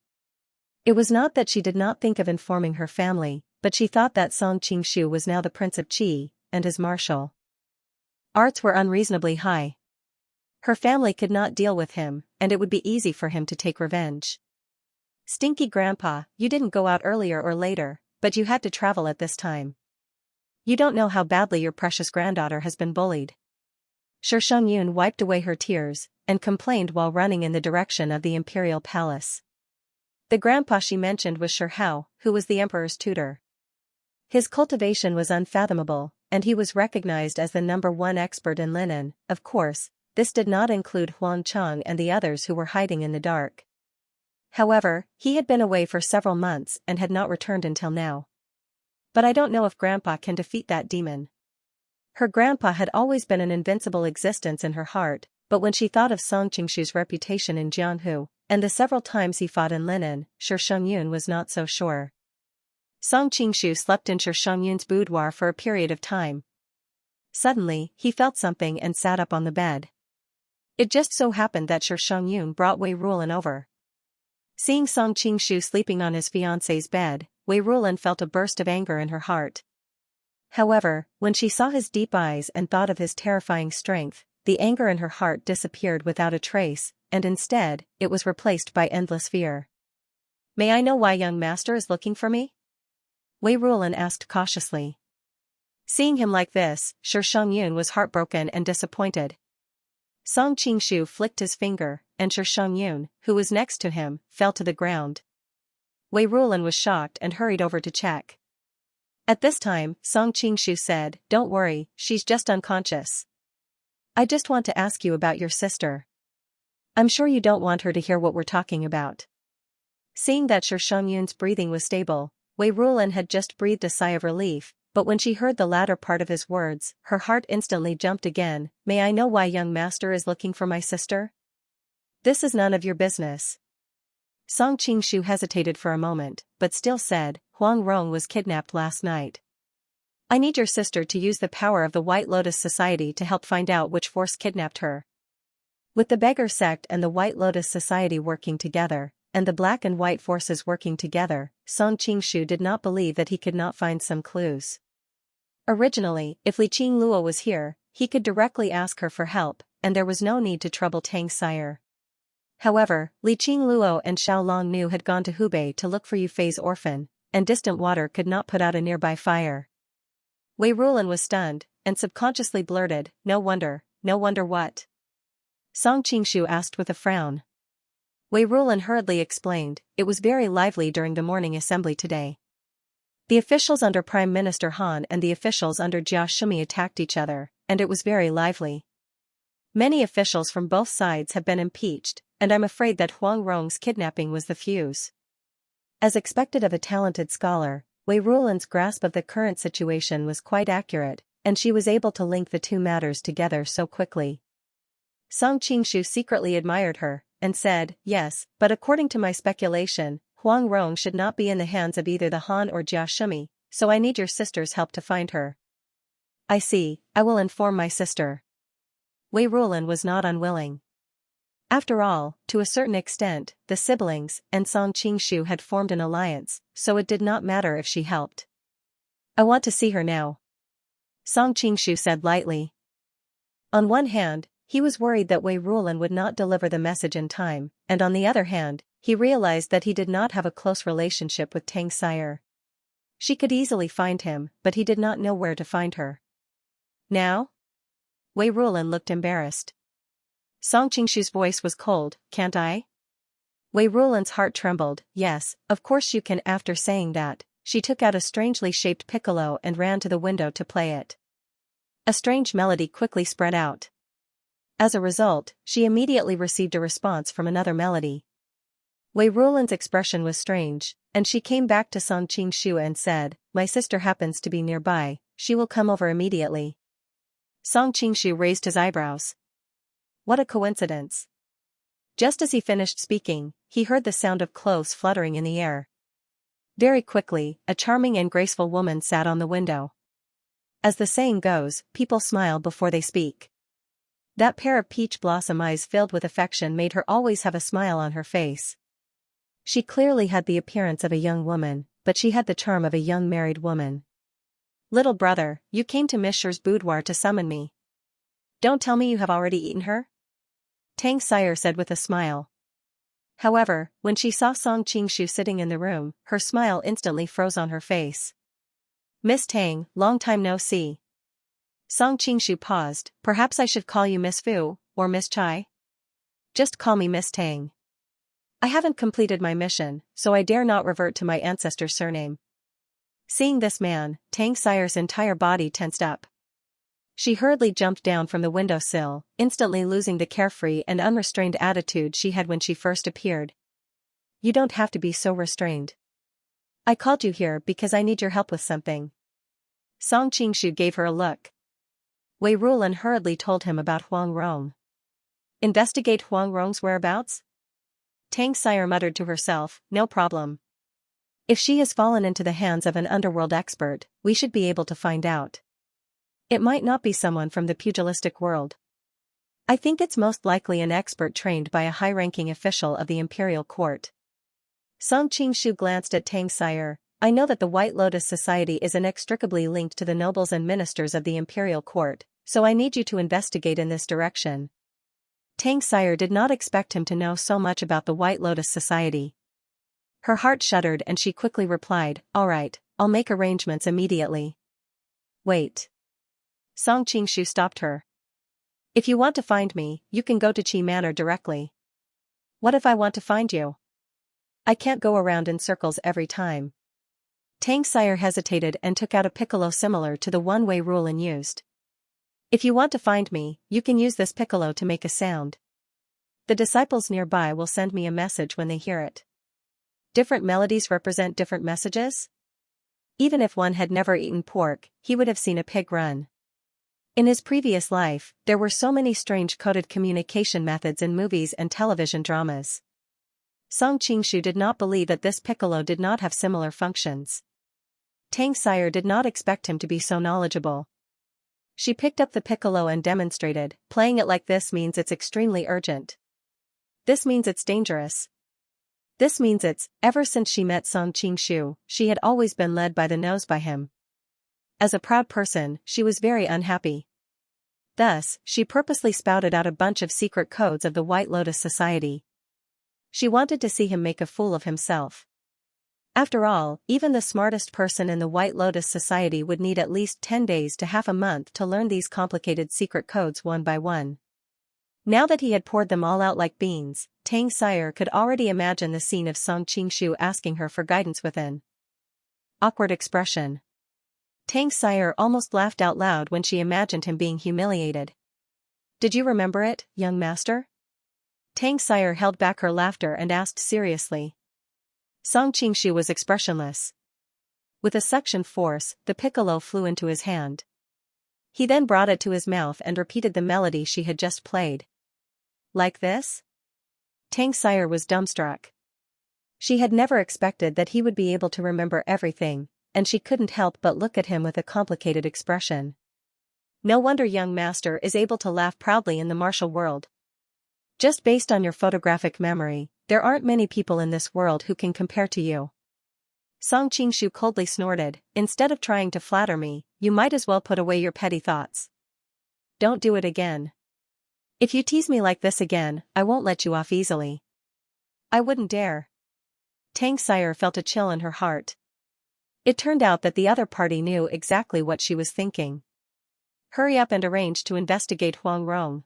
It was not that she did not think of informing her family, but she thought that Song Qingshu was now the Prince of Qi, and his martial arts were unreasonably high. Her family could not deal with him, and it would be easy for him to take revenge. Stinky Grandpa, you didn't go out earlier or later, but you had to travel at this time. You don't know how badly your precious granddaughter has been bullied. Shang wiped away her tears, and complained while running in the direction of the imperial palace. The grandpa she mentioned was Hao, who was the emperor's tutor. His cultivation was unfathomable, and he was recognized as the #1 expert in linen. Of course, this did not include Huang Chang and the others who were hiding in the dark. However, he had been away for several months and had not returned until now. But I don't know if Grandpa can defeat that demon. Her grandpa had always been an invincible existence in her heart, but when she thought of Song Qingshu's reputation in Jianghu, and the several times he fought in linen, Shang was not so sure. Song Qingshu slept in Shang's boudoir for a period of time. Suddenly, he felt something and sat up on the bed. It just so happened that Shang brought Wei Rulan over. Seeing Song Qingshu sleeping on his fiancé's bed, Wei Rulan felt a burst of anger in her heart. However, when she saw his deep eyes and thought of his terrifying strength, the anger in her heart disappeared without a trace, and instead, it was replaced by endless fear. May I know why young master is looking for me? Wei Rulan asked cautiously. Seeing him like this, Shang was heartbroken and disappointed. Song Qingshu flicked his finger, and Shang, who was next to him, fell to the ground. Wei Rulan was shocked and hurried over to check. At this time, Song Qingshu said, Don't worry, she's just unconscious. I just want to ask you about your sister. I'm sure you don't want her to hear what we're talking about. Seeing that Shenshangyun's breathing was stable, Wei Rulin had just breathed a sigh of relief, but when she heard the latter part of his words, her heart instantly jumped again. May I know why young master is looking for my sister? This is none of your business. Song Qingshu hesitated for a moment, but still said, Huang Rong was kidnapped last night. I need your sister to use the power of the White Lotus Society to help find out which force kidnapped her. With the beggar sect and the White Lotus Society working together, and the black and white forces working together, Song Qingshu did not believe that he could not find some clues. Originally, if Li Qingluo was here, he could directly ask her for help, and there was no need to trouble Tang Sire. However, Li Qingluo and Xiao Longnu had gone to Hubei to look for Yufei's orphan, and distant water could not put out a nearby fire. Wei Rulin was stunned, and subconsciously blurted, no wonder what? Song Qingshu asked with a frown. Wei Rulin hurriedly explained, it was very lively during the morning assembly today. The officials under Prime Minister Han and the officials under Jia Shumi attacked each other, and it was very lively. Many officials from both sides have been impeached, and I'm afraid that Huang Rong's kidnapping was the fuse. As expected of a talented scholar, Wei Rulin's grasp of the current situation was quite accurate, and she was able to link the two matters together so quickly. Song Qingshu secretly admired her, and said, yes, but according to my speculation, Huang Rong should not be in the hands of either the Han or Jia Shumi, so I need your sister's help to find her. I see, I will inform my sister. Wei Rulin was not unwilling. After all, to a certain extent, the siblings and Song Qingshu had formed an alliance, so it did not matter if she helped. I want to see her now. Song Qingshu said lightly. On one hand, he was worried that Wei Rulin would not deliver the message in time, and on the other hand, he realized that he did not have a close relationship with Tang Sire. She could easily find him, but he did not know where to find her. Now? Wei Rulin looked embarrassed. Song Qingshu's voice was cold, can't I? Wei Rulin's heart trembled, yes, of course you can. After saying that, she took out a strangely shaped piccolo and ran to the window to play it. A strange melody quickly spread out. As a result, she immediately received a response from another melody. Wei Rulin's expression was strange, and she came back to Song Qingshu and said, my sister happens to be nearby, she will come over immediately. Song Qingshu raised his eyebrows. What a coincidence. Just as he finished speaking, he heard the sound of clothes fluttering in the air. Very quickly, a charming and graceful woman sat on the window. As the saying goes, people smile before they speak. That pair of peach blossom eyes filled with affection made her always have a smile on her face. She clearly had the appearance of a young woman, but she had the charm of a young married woman. Little brother, you came to Mishre's boudoir to summon me. Don't tell me you have already eaten her? Tang Sire said with a smile. However, when she saw Song Qingshu sitting in the room, her smile instantly froze on her face. Miss Tang, long time no see. Song Qingshu paused, perhaps I should call you Miss Fu, or Miss Chai? Just call me Miss Tang. I haven't completed my mission, so I dare not revert to my ancestor's surname. Seeing this man, Tang Sire's entire body tensed up. She hurriedly jumped down from the windowsill, instantly losing the carefree and unrestrained attitude she had when she first appeared. You don't have to be so restrained. I called you here because I need your help with something. Song Qingshu gave her a look. Wei Rulin hurriedly told him about Huang Rong. Investigate Huang Rong's whereabouts? Tang Sire muttered to herself, no problem. If she has fallen into the hands of an underworld expert, we should be able to find out. It might not be someone from the pugilistic world. I think it's most likely an expert trained by a high-ranking official of the imperial court. Song Qingshu glanced at Tang Sire. I know that the White Lotus Society is inextricably linked to the nobles and ministers of the imperial court, so I need you to investigate in this direction. Tang Sire did not expect him to know so much about the White Lotus Society. Her heart shuddered and she quickly replied, all right, I'll make arrangements immediately. Wait. Song Qingshu stopped her. If you want to find me, you can go to Qi Manor directly. What if I want to find you? I can't go around in circles every time. Tang Sire hesitated and took out a piccolo similar to the one Wei Rulin used. If you want to find me, you can use this piccolo to make a sound. The disciples nearby will send me a message when they hear it. Different melodies represent different messages? Even if one had never eaten pork, he would have seen a pig run. In his previous life, there were so many strange coded communication methods in movies and television dramas. Song Qingshu did not believe that this piccolo did not have similar functions. Xianxia did not expect him to be so knowledgeable. She picked up the piccolo and demonstrated, playing it like this means it's extremely urgent. This means it's dangerous. This means it's, ever since she met Song Qingshu, she had always been led by the nose by him. As a proud person, she was very unhappy. Thus, she purposely spouted out a bunch of secret codes of the White Lotus Society. She wanted to see him make a fool of himself. After all, even the smartest person in the White Lotus Society would need at least 10 days to half a month to learn these complicated secret codes one by one. Now that he had poured them all out like beans, Xianxia could already imagine the scene of Song Qingshu asking her for guidance within. Awkward expression. Xianxia almost laughed out loud when she imagined him being humiliated. Did you remember it, young master? Xianxia held back her laughter and asked seriously. Song Qingshu was expressionless. With a suction force, the piccolo flew into his hand. He then brought it to his mouth and repeated the melody she had just played. Like this? Xianxia was dumbstruck. She had never expected that he would be able to remember everything, and she couldn't help but look at him with a complicated expression. No wonder young master is able to laugh proudly in the martial world. Just based on your photographic memory, there aren't many people in this world who can compare to you. Song Qingshu coldly snorted, instead of trying to flatter me, you might as well put away your petty thoughts. Don't do it again. If you tease me like this again, I won't let you off easily. I wouldn't dare. Xianxia felt a chill in her heart. It turned out that the other party knew exactly what she was thinking. Hurry up and arrange to investigate Huang Rong.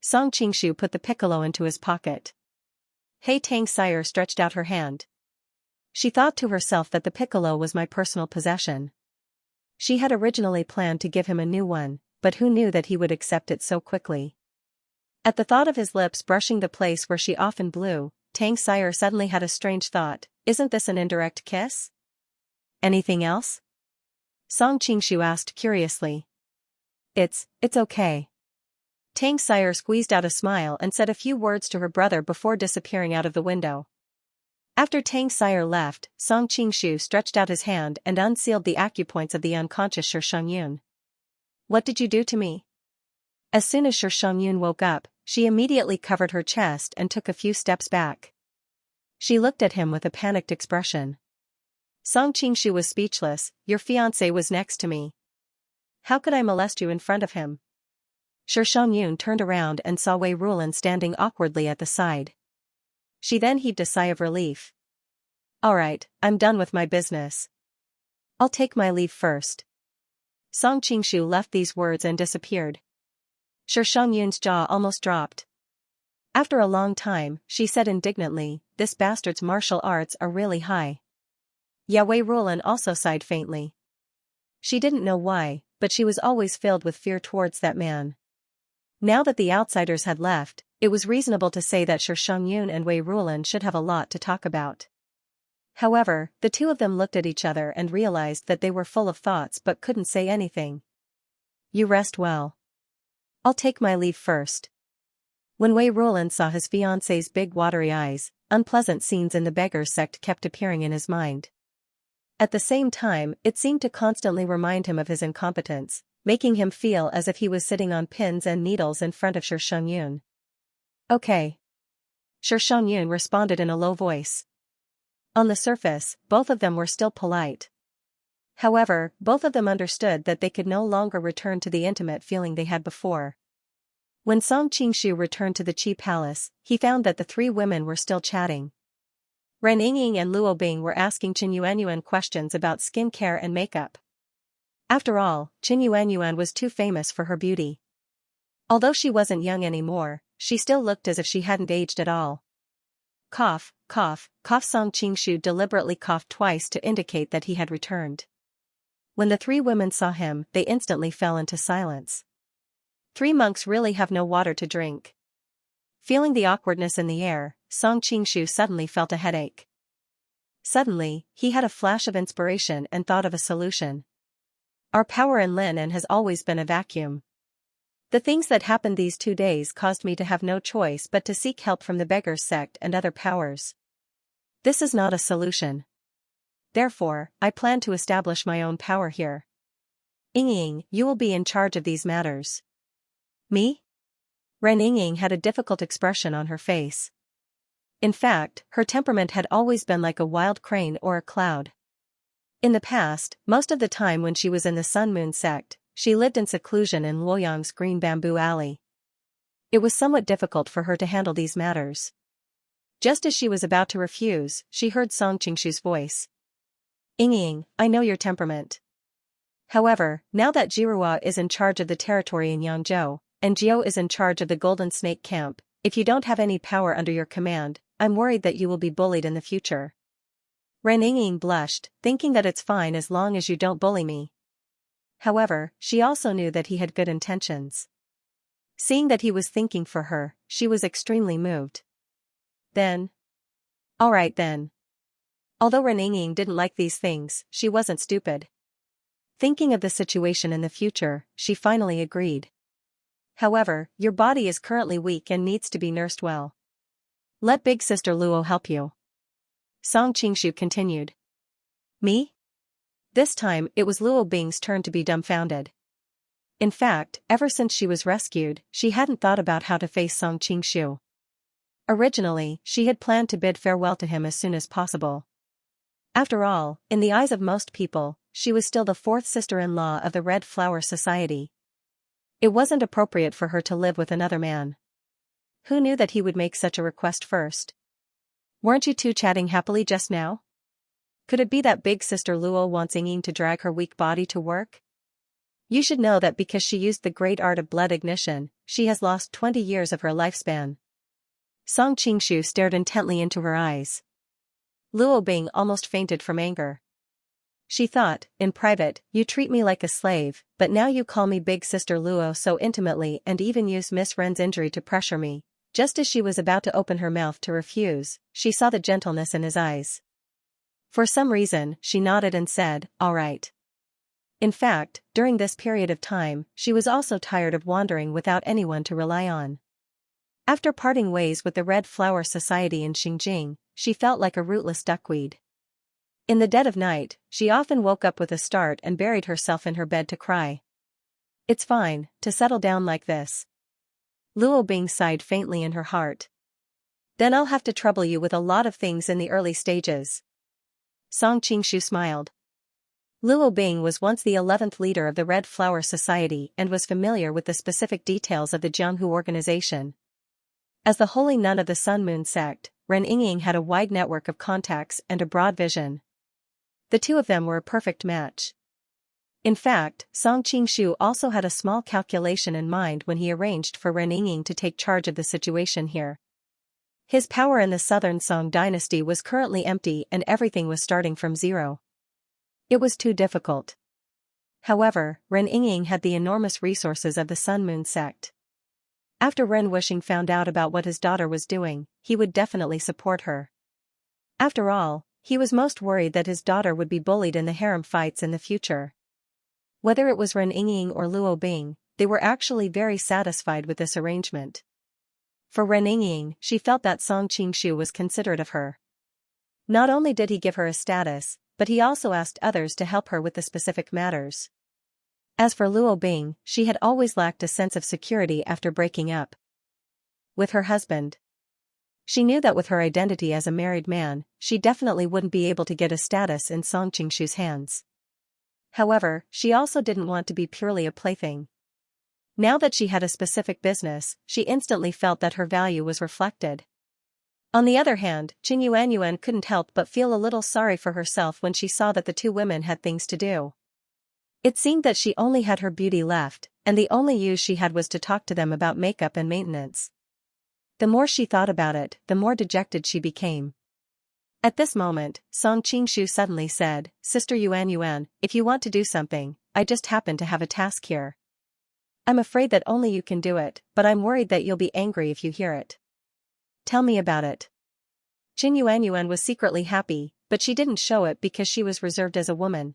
Song Qingshu put the piccolo into his pocket. Hey, Xianxia stretched out her hand. She thought to herself that the piccolo was my personal possession. She had originally planned to give him a new one, but who knew that he would accept it so quickly? At the thought of his lips brushing the place where she often blew, Xianxia suddenly had a strange thought, isn't this an indirect kiss? Anything else? Song Qingshu asked curiously. It's okay. Xianxia squeezed out a smile and said a few words to her brother before disappearing out of the window. After Xianxia left, Song Qingshu stretched out his hand and unsealed the acupoints of the unconscious Xianxia. What did you do to me? As soon as Xianxia woke up, she immediately covered her chest and took a few steps back. She looked at him with a panicked expression. Song Qingshu was speechless. Your fiancé was next to me. How could I molest you in front of him? Xianxia turned around and saw Wei Rulan standing awkwardly at the side. She then heaved a sigh of relief. All right, I'm done with my business. I'll take my leave first. Song Qingshu left these words and disappeared. Xianxia's jaw almost dropped. After a long time, she said indignantly, this bastard's martial arts are really high. Wei Rulan also sighed faintly. She didn't know why, but she was always filled with fear towards that man. Now that the outsiders had left, it was reasonable to say that Xianxia and Wei Rulan should have a lot to talk about. However, the two of them looked at each other and realized that they were full of thoughts but couldn't say anything. You rest well. I'll take my leave first. When Wei Rulan saw his fiancée's big watery eyes, unpleasant scenes in the beggar's sect kept appearing in his mind. At the same time, it seemed to constantly remind him of his incompetence, making him feel as if he was sitting on pins and needles in front of Xianxia. Okay. Xianxia responded in a low voice. On the surface, both of them were still polite. However, both of them understood that they could no longer return to the intimate feeling they had before. When Song Qingshu returned to the Qi Palace, he found that the three women were still chatting. Ren Yingying and Luo Bing were asking Qin Yuanyuan questions about skincare and makeup. After all, Qin Yuanyuan was too famous for her beauty. Although she wasn't young anymore, she still looked as if she hadn't aged at all. Cough, cough, cough. Song Qingshu deliberately coughed twice to indicate that he had returned. When the three women saw him, they instantly fell into silence. Three monks really have no water to drink. Feeling the awkwardness in the air, Song Qingshu suddenly felt a headache. Suddenly, he had a flash of inspiration and thought of a solution. Our power in Lin has always been a vacuum. The things that happened these 2 days caused me to have no choice but to seek help from the beggars sect and other powers. This is not a solution. Therefore, I plan to establish my own power here. Ying, you will be in charge of these matters. Me? Ren Ying had a difficult expression on her face. In fact, her temperament had always been like a wild crane or a cloud. In the past, most of the time when she was in the Sun Moon sect, she lived in seclusion in Luoyang's green bamboo alley. It was somewhat difficult for her to handle these matters. Just as she was about to refuse, she heard Song Qingshu's voice. Ying, I know your temperament. However, now that Jirua is in charge of the territory in Yangzhou, and Jiao is in charge of the Golden Snake Camp, if you don't have any power under your command, I'm worried that you will be bullied in the future. Ren Ying blushed, thinking that it's fine as long as you don't bully me. However, she also knew that he had good intentions. Seeing that he was thinking for her, she was extremely moved. Then. Alright then. Although Ren Ying didn't like these things, she wasn't stupid. Thinking of the situation in the future, she finally agreed. However, your body is currently weak and needs to be nursed well. Let big sister Luo help you. Song Qingshu continued. Me? This time, it was Luo Bing's turn to be dumbfounded. In fact, ever since she was rescued, she hadn't thought about how to face Song Qingshu. Originally, she had planned to bid farewell to him as soon as possible. After all, in the eyes of most people, she was still the fourth sister-in-law of the Red Flower Society. It wasn't appropriate for her to live with another man. Who knew that he would make such a request first? Weren't you two chatting happily just now? Could it be that big sister Luo wants Ying to drag her weak body to work? You should know that because she used the great art of blood ignition, she has lost 20 years of her lifespan. Song Qingshu stared intently into her eyes. Luo Bing almost fainted from anger. She thought, in private, you treat me like a slave, but now you call me big sister Luo so intimately and even use Miss Ren's injury to pressure me. Just as she was about to open her mouth to refuse, she saw the gentleness in his eyes. For some reason, she nodded and said, all right. In fact, during this period of time, she was also tired of wandering without anyone to rely on. After parting ways with the Red Flower Society in Xinjiang, she felt like a rootless duckweed. In the dead of night, she often woke up with a start and buried herself in her bed to cry. It's fine, to settle down like this. Luo Bing sighed faintly in her heart. Then I'll have to trouble you with a lot of things in the early stages. Song Qingshu smiled. Luo Bing was once the 11th leader of the Red Flower Society and was familiar with the specific details of the Jianghu organization. As the holy nun of the Sun Moon sect, Ren Ying had a wide network of contacts and a broad vision. The two of them were a perfect match. In fact, Song Qingshu also had a small calculation in mind when he arranged for Ren Ying to take charge of the situation here. His power in the southern Song dynasty was currently empty and everything was starting from zero. It was too difficult. However, Ren Ying had the enormous resources of the Sun Moon sect. After Ren Wuxing found out about what his daughter was doing, he would definitely support her. After all, he was most worried that his daughter would be bullied in the harem fights in the future. Whether it was Ren Ying or Luo Bing, they were actually very satisfied with this arrangement. For Ren Ying, she felt that Song Qingshu was considerate of her. Not only did he give her a status, but he also asked others to help her with the specific matters. As for Luo Bing, she had always lacked a sense of security after breaking up with her husband. She knew that with her identity as a married man, she definitely wouldn't be able to get a status in Song Qingshu's hands. However, she also didn't want to be purely a plaything. Now that she had a specific business, she instantly felt that her value was reflected. On the other hand, Qing Yuanyuan couldn't help but feel a little sorry for herself when she saw that the two women had things to do. It seemed that she only had her beauty left, and the only use she had was to talk to them about makeup and maintenance. The more she thought about it, the more dejected she became. At this moment, Song Qingshu suddenly said, Sister Yuanyuan, if you want to do something, I just happen to have a task here. I'm afraid that only you can do it, but I'm worried that you'll be angry if you hear it. tell me about it. Qin Yuanyuan was secretly happy, but she didn't show it because she was reserved as a woman.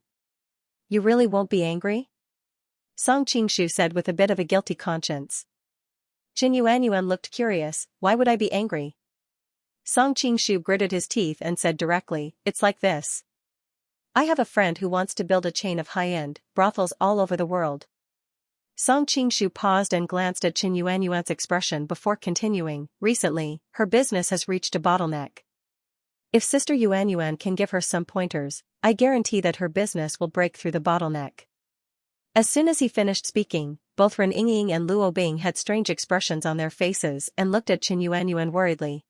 You really won't be angry? Song Qingshu said with a bit of a guilty conscience. Qin Yuanyuan looked curious. Why would I be angry? Song Qingshu gritted his teeth and said directly, it's like this. I have a friend who wants to build a chain of high-end brothels all over the world. Song Qingshu paused and glanced at Qin Yuanyuan's expression before continuing. Recently, her business has reached a bottleneck. If Sister Yuanyuan can give her some pointers, I guarantee that her business will break through the bottleneck. As soon as he finished speaking, both Ren Yingying and Luo Bing had strange expressions on their faces and looked at Qin Yuanyuan worriedly.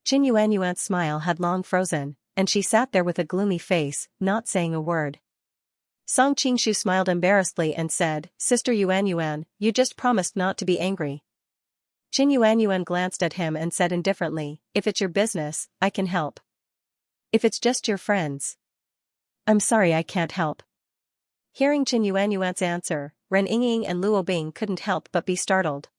Qin Yuanyuan's smile had long frozen, and she sat there with a gloomy face, not saying a word. Song Qingshu smiled embarrassedly and said, Sister Yuanyuan, you just promised not to be angry. Qin Yuanyuan glanced at him and said indifferently, if it's your business, I can help. If it's just your friends. I'm sorry I can't help. Hearing Qin Yuanyuan's answer, Ren Yingying and Luo Bing couldn't help but be startled.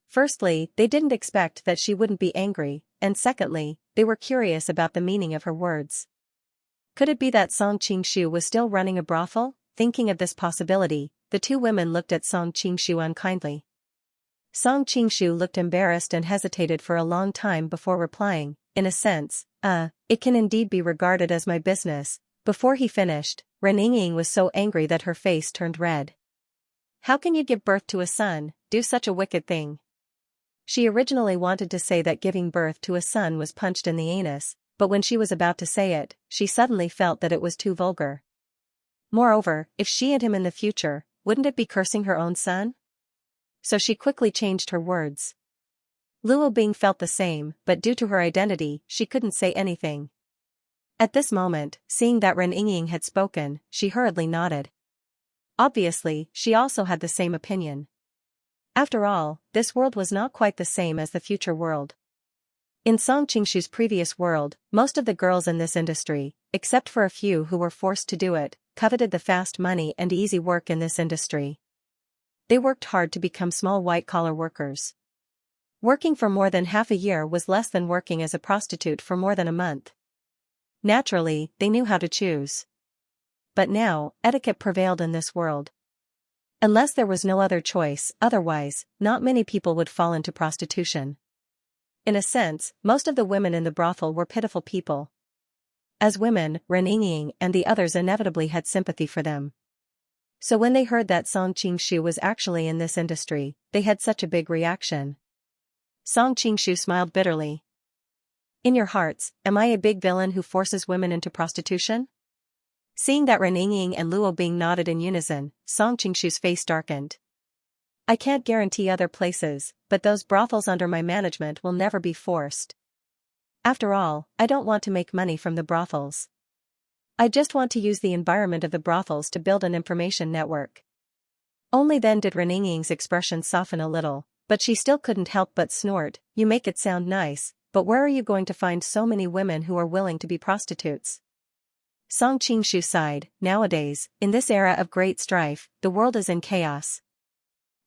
Firstly, they didn't expect that she wouldn't be angry, and secondly, they were curious about the meaning of her words. Could it be that Song Qingshu was still running a brothel? Thinking of this possibility, the two women looked at Song Qingshu unkindly. Song Qingshu looked embarrassed and hesitated for a long time before replying, in a sense, it can indeed be regarded as my business. Before he finished, Ren Yingying was so angry that her face turned red. How can you give birth to a son, do such a wicked thing? She originally wanted to say that giving birth to a son was punched in the anus, but when she was about to say it, she suddenly felt that it was too vulgar. Moreover, if she had him in the future, wouldn't it be cursing her own son? So she quickly changed her words. Luo Bing felt the same, but due to her identity, she couldn't say anything. At this moment, seeing that Ren Yingying had spoken, she hurriedly nodded. Obviously, she also had the same opinion. After all, this world was not quite the same as the future world. In Song Qingshu's previous world, most of the girls in this industry, except for a few who were forced to do it, coveted the fast money and easy work in this industry. They worked hard to become small white-collar workers. Working for more than half a year was less than working as a prostitute for more than a month. Naturally, they knew how to choose. But now, etiquette prevailed in this world. Unless there was no other choice, otherwise, not many people would fall into prostitution. In a sense, most of the women in the brothel were pitiful people. As women, Ren Yingying and the others inevitably had sympathy for them. So when they heard that Song Qingshu was actually in this industry, they had such a big reaction. Song Qingshu smiled bitterly. In your hearts, am I a big villain who forces women into prostitution? Seeing that Ren Yingying and Luo Bing nodded in unison, Song Qingshu's face darkened. I can't guarantee other places, but those brothels under my management will never be forced. After all, I don't want to make money from the brothels. I just want to use the environment of the brothels to build an information network. Only then did Ren Yingying's expression soften a little, but she still couldn't help but snort. You make it sound nice, but where are you going to find so many women who are willing to be prostitutes? Song Qingshu sighed. Nowadays, in this era of great strife, the world is in chaos.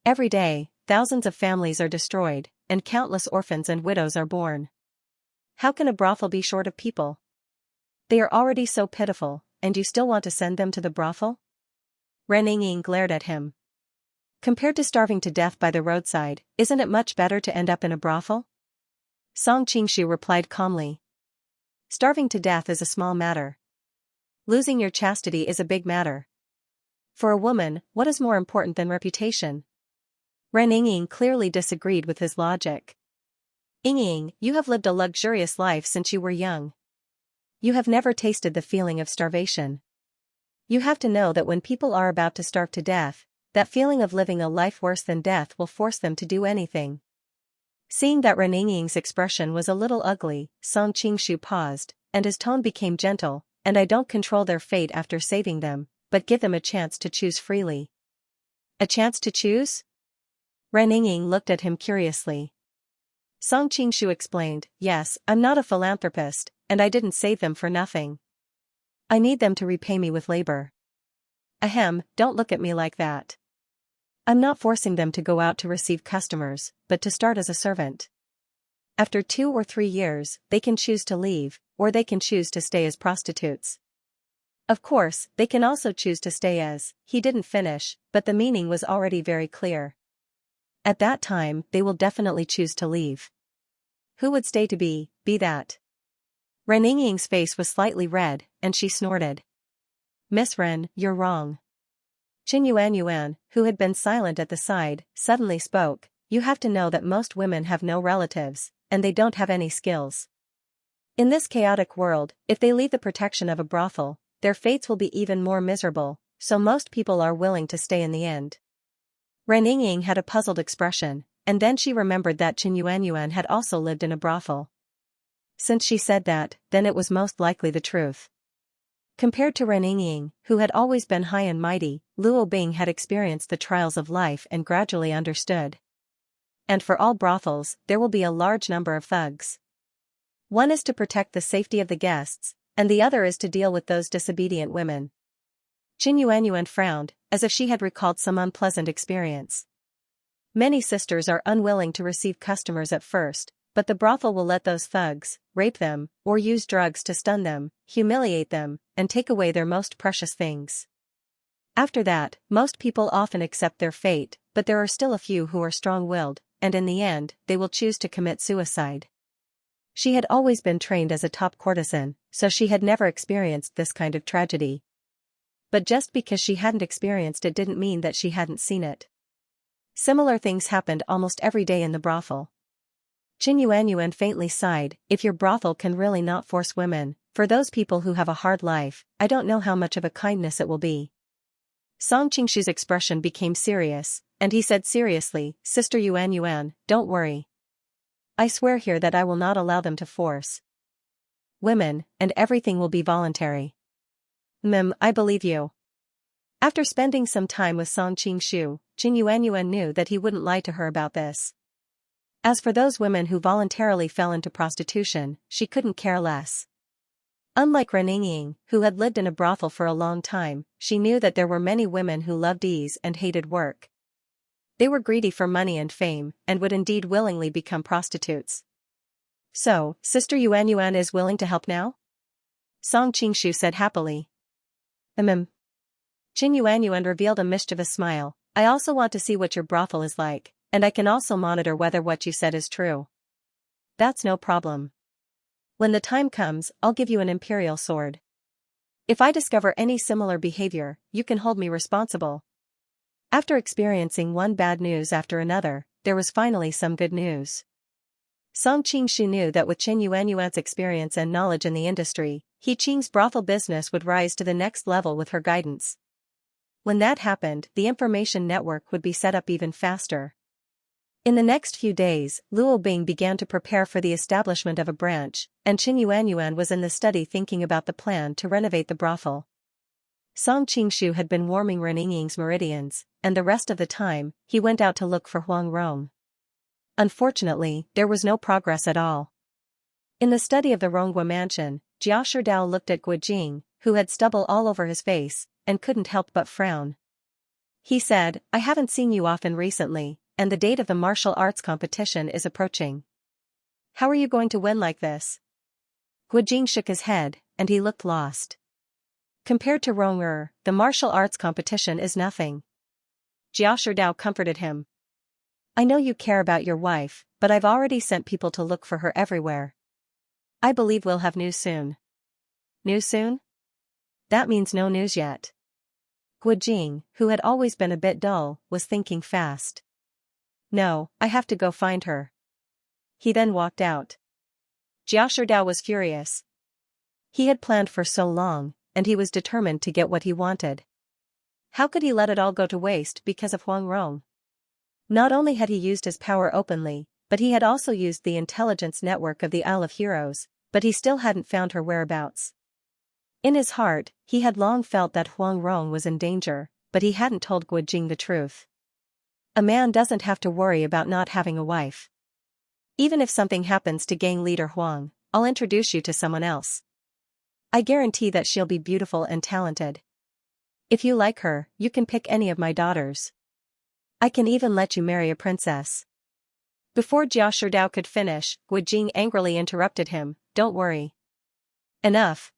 Every day, thousands of families are destroyed, and countless orphans and widows are born. How can a brothel be short of people? They are already so pitiful, and you still want to send them to the brothel? Ren Yingying glared at him. Compared to starving to death by the roadside, isn't it much better to end up in a brothel? Song Qingshu replied calmly. Starving to death is a small matter. Losing your chastity is a big matter. For a woman, what is more important than reputation? Ren Yingying clearly disagreed with his logic. Yingying, you have lived a luxurious life since you were young. You have never tasted the feeling of starvation. You have to know that when people are about to starve to death, that feeling of living a life worse than death will force them to do anything. Seeing that Ren Yingying's expression was a little ugly, Song Qingshu paused, and his tone became gentle, and I don't control their fate after saving them, but give them a chance to choose freely. A chance to choose? Ren Yingying looked at him curiously. Song Qingshu explained, yes, I'm not a philanthropist, and I didn't save them for nothing. I need them to repay me with labor. Ahem, don't look at me like that. I'm not forcing them to go out to receive customers, but to start as a servant. After 2 or 3 years, they can choose to leave, or they can choose to stay as prostitutes. Of course, they can also choose to stay as, he didn't finish, but the meaning was already very clear. At that time, they will definitely choose to leave. Who would stay to be that? Ren Yingying's face was slightly red, and she snorted. Miss Ren, you're wrong. Qin Yuan, who had been silent at the side, suddenly spoke. You have to know that most women have no relatives, and they don't have any skills. In this chaotic world, if they leave the protection of a brothel, their fates will be even more miserable, so most people are willing to stay in the end. Ren Yingying had a puzzled expression, and then she remembered that Qin Yuan had also lived in a brothel. Since she said that, then it was most likely the truth. Compared to Ren Yingying, who had always been high and mighty, Luo Bing had experienced the trials of life and gradually understood. And for all brothels, there will be a large number of thugs. One is to protect the safety of the guests, and the other is to deal with those disobedient women. Qin Yuan frowned, as if she had recalled some unpleasant experience. Many sisters are unwilling to receive customers at first, but the brothel will let those thugs rape them, or use drugs to stun them, humiliate them, and take away their most precious things. After that, most people often accept their fate, but there are still a few who are strong-willed, and in the end, they will choose to commit suicide. She had always been trained as a top courtesan, so she had never experienced this kind of tragedy. But just because she hadn't experienced it didn't mean that she hadn't seen it. Similar things happened almost every day in the brothel. Qin Yuan faintly sighed. If your brothel can really not force women, for those people who have a hard life, I don't know how much of a kindness it will be. Song Qingshu's expression became serious, and he said seriously, Sister Yuan, don't worry. I swear here that I will not allow them to force women, and everything will be voluntary. I believe you. After spending some time with Song Qingshu, Qin Yuan knew that he wouldn't lie to her about this. As for those women who voluntarily fell into prostitution, she couldn't care less. Unlike Ren Yingying, who had lived in a brothel for a long time, she knew that there were many women who loved ease and hated work. They were greedy for money and fame, and would indeed willingly become prostitutes. So, Sister Yuan is willing to help now? Song Qingshu said happily. Qin Yuan revealed a mischievous smile. I also want to see what your brothel is like, and I can also monitor whether what you said is true. That's no problem. When the time comes, I'll give you an imperial sword. If I discover any similar behavior, you can hold me responsible. After experiencing one bad news after another, there was finally some good news. Song Qingshu knew that with Qin Yuan's experience and knowledge in the industry, He Qing's brothel business would rise to the next level with her guidance. When that happened, the information network would be set up even faster. In the next few days, Luo Bing began to prepare for the establishment of a branch, and Qin Yuan was in the study thinking about the plan to renovate the brothel. Song Qingshu had been warming Ren Yingying's meridians, and the rest of the time, he went out to look for Huang Rong. Unfortunately, there was no progress at all. In the study of the Ronghua mansion, Jia Sherdao looked at Gu Jing, who had stubble all over his face, and couldn't help but frown. He said, I haven't seen you often recently, and the date of the martial arts competition is approaching. How are you going to win like this? Gu Jing shook his head, and he looked lost. Compared to Rong the martial arts competition is nothing. Jia Sherdao comforted him. I know you care about your wife, but I've already sent people to look for her everywhere. I believe we'll have news soon. News soon? That means no news yet. Gu Jing, who had always been a bit dull, was thinking fast. No, I have to go find her. He then walked out. Jia Sherdao was furious. He had planned for so long, and he was determined to get what he wanted. How could he let it all go to waste because of Huang Rong? Not only had he used his power openly, but he had also used the intelligence network of the Isle of Heroes, but he still hadn't found her whereabouts. In his heart, he had long felt that Huang Rong was in danger, but he hadn't told Gu Jing the truth. A man doesn't have to worry about not having a wife. Even if something happens to gang leader Huang, I'll introduce you to someone else. I guarantee that she'll be beautiful and talented. If you like her, you can pick any of my daughters. I can even let you marry a princess. Before Jia Sherdao could finish, Gu Jing angrily interrupted him, "Don't worry. Enough.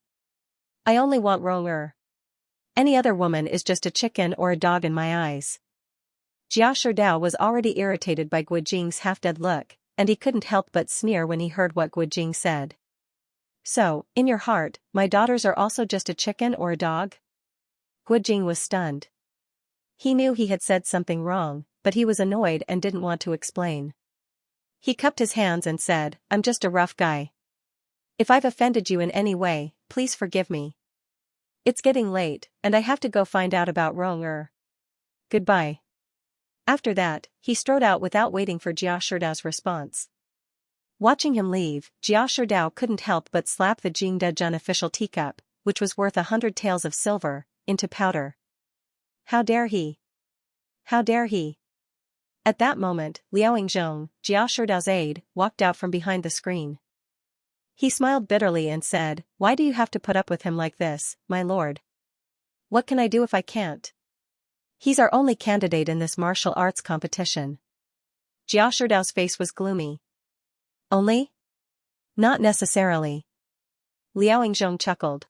I only want Rong. Any other woman is just a chicken or a dog in my eyes." Jia Sherdao was already irritated by Gu Jing's half-dead look, and he couldn't help but sneer when he heard what Gu Jing said. "So, in your heart, my daughters are also just a chicken or a dog?" Gu Jing was stunned. He knew he had said something wrong, but he was annoyed and didn't want to explain. He cupped his hands and said, "I'm just a rough guy. If I've offended you in any way, please forgive me. It's getting late, and I have to go find out about Rong. Goodbye." After that, he strode out without waiting for Jia Sherdao's response. Watching him leave, Jia Sherdao couldn't help but slap the Jingde Jun official teacup, which was worth 100 taels of silver, into powder. How dare he? How dare he? At that moment, Liaoing Zhong, Jia Sherdao's aide, walked out from behind the screen. He smiled bitterly and said, "Why do you have to put up with him like this, my lord? What can I do if I can't? He's our only candidate in this martial arts competition." Jia Sherdao's face was gloomy. "Only? Not necessarily." Liaoing Zhong chuckled.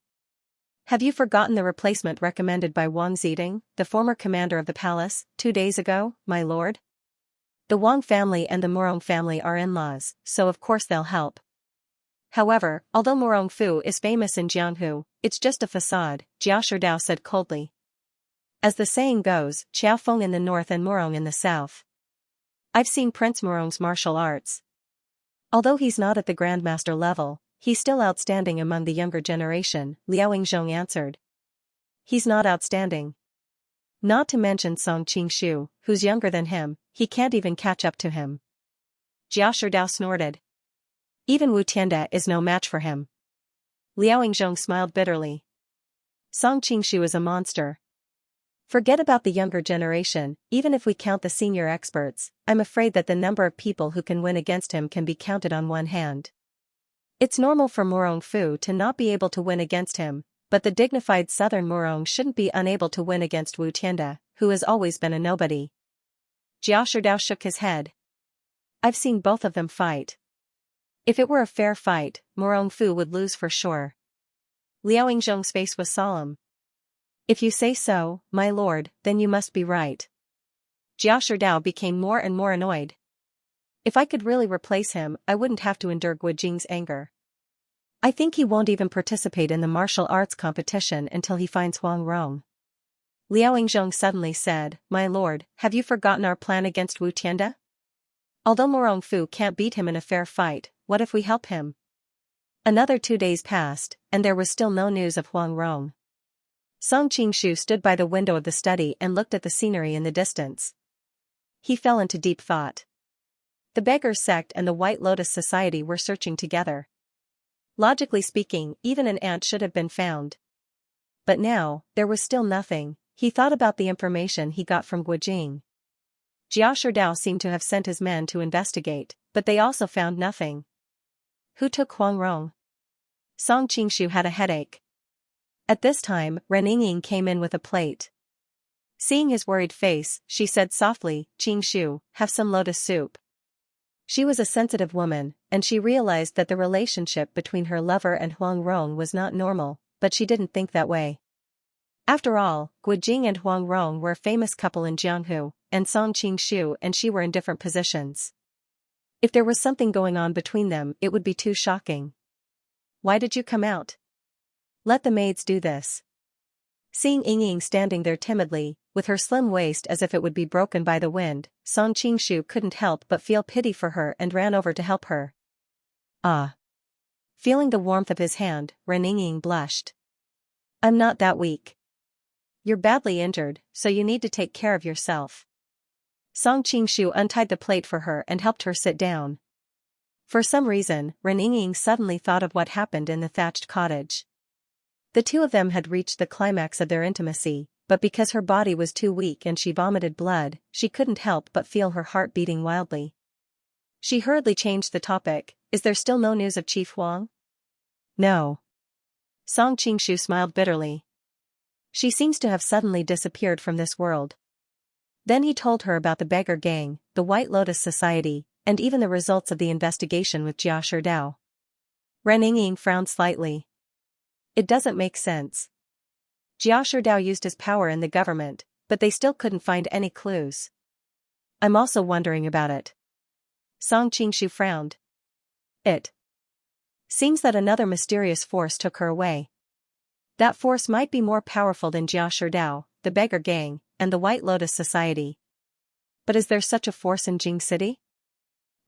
"Have you forgotten the replacement recommended by Wang Ziding, the former commander of the palace, 2 days ago, my lord? The Wang family and the Murong family are in-laws, so of course they'll help. However, although Murong Fu is famous in Jianghu, it's just a facade," Jia Sherdao said coldly. "As the saying goes, Qiao Feng in the north and Murong in the south. I've seen Prince Murong's martial arts. Although he's not at the grandmaster level, he's still outstanding among the younger generation," Liaoing Zhong answered. "He's not outstanding. Not to mention Song Qingshu, who's younger than him, he can't even catch up to him." Jia Sherdao snorted. "Even Wu Tiande is no match for him." Liaoing Zhong smiled bitterly. "Song Qingshu is a monster. Forget about the younger generation, even if we count the senior experts, I'm afraid that the number of people who can win against him can be counted on one hand. It's normal for Murong Fu to not be able to win against him, but the dignified southern Murong shouldn't be unable to win against Wu Tiande, who has always been a nobody." Jia Sherdao shook his head. "I've seen both of them fight. If it were a fair fight, Murong Fu would lose for sure." Liaoing Zhong's face was solemn. "If you say so, my lord, then you must be right." Jia Sherdao became more and more annoyed. "If I could really replace him, I wouldn't have to endure Gu Jing's anger. I think he won't even participate in the martial arts competition until he finds Huang Rong." Liaoing Zhong suddenly said, "My lord, have you forgotten our plan against Wu Tiande? Although Murong Fu can't beat him in a fair fight, what if we help him?" Another 2 days passed, and there was still no news of Huang Rong. Song Qingshu stood by the window of the study and looked at the scenery in the distance. He fell into deep thought. The Beggars sect and the White Lotus Society were searching together. Logically speaking, even an ant should have been found. But now, there was still nothing. He thought about the information he got from Gu Jing. Jia Sherdao seemed to have sent his men to investigate, but they also found nothing. Who took Huang Rong? Song Qingshu had a headache. At this time, Ren Yingying came in with a plate. Seeing his worried face, she said softly, "Qingshu, have some lotus soup." She was a sensitive woman, and she realized that the relationship between her lover and Huang Rong was not normal, but she didn't think that way. After all, Gu Jing and Huang Rong were a famous couple in Jianghu, and Song Qingshu and she were in different positions. If there was something going on between them, it would be too shocking. "Why did you come out? Let the maids do this." Seeing Yingying standing there timidly, with her slim waist as if it would be broken by the wind, Song Qingshu couldn't help but feel pity for her and ran over to help her. "Ah." Feeling the warmth of his hand, Ren Yingying blushed. "I'm not that weak. You're badly injured, so you need to take care of yourself." Song Qingshu untied the plate for her and helped her sit down. For some reason, Ren Yingying suddenly thought of what happened in the thatched cottage. The two of them had reached the climax of their intimacy, but because her body was too weak and she vomited blood, she couldn't help but feel her heart beating wildly. She hurriedly changed the topic. "Is there still no news of Chief Huang?" "No." Song Qingshu smiled bitterly. "She seems to have suddenly disappeared from this world." Then he told her about the beggar gang, the White Lotus Society, and even the results of the investigation with Jia Sherdao. Ren Yingying frowned slightly. It doesn't make sense. Jia Sherdao used his power in the government, but they still couldn't find any clues. I'm also wondering about it. Song Qingshu frowned. It seems that another mysterious force took her away. That force might be more powerful than Jia Sherdao, the Beggar Gang, and the White Lotus Society. But is there such a force in Jing City?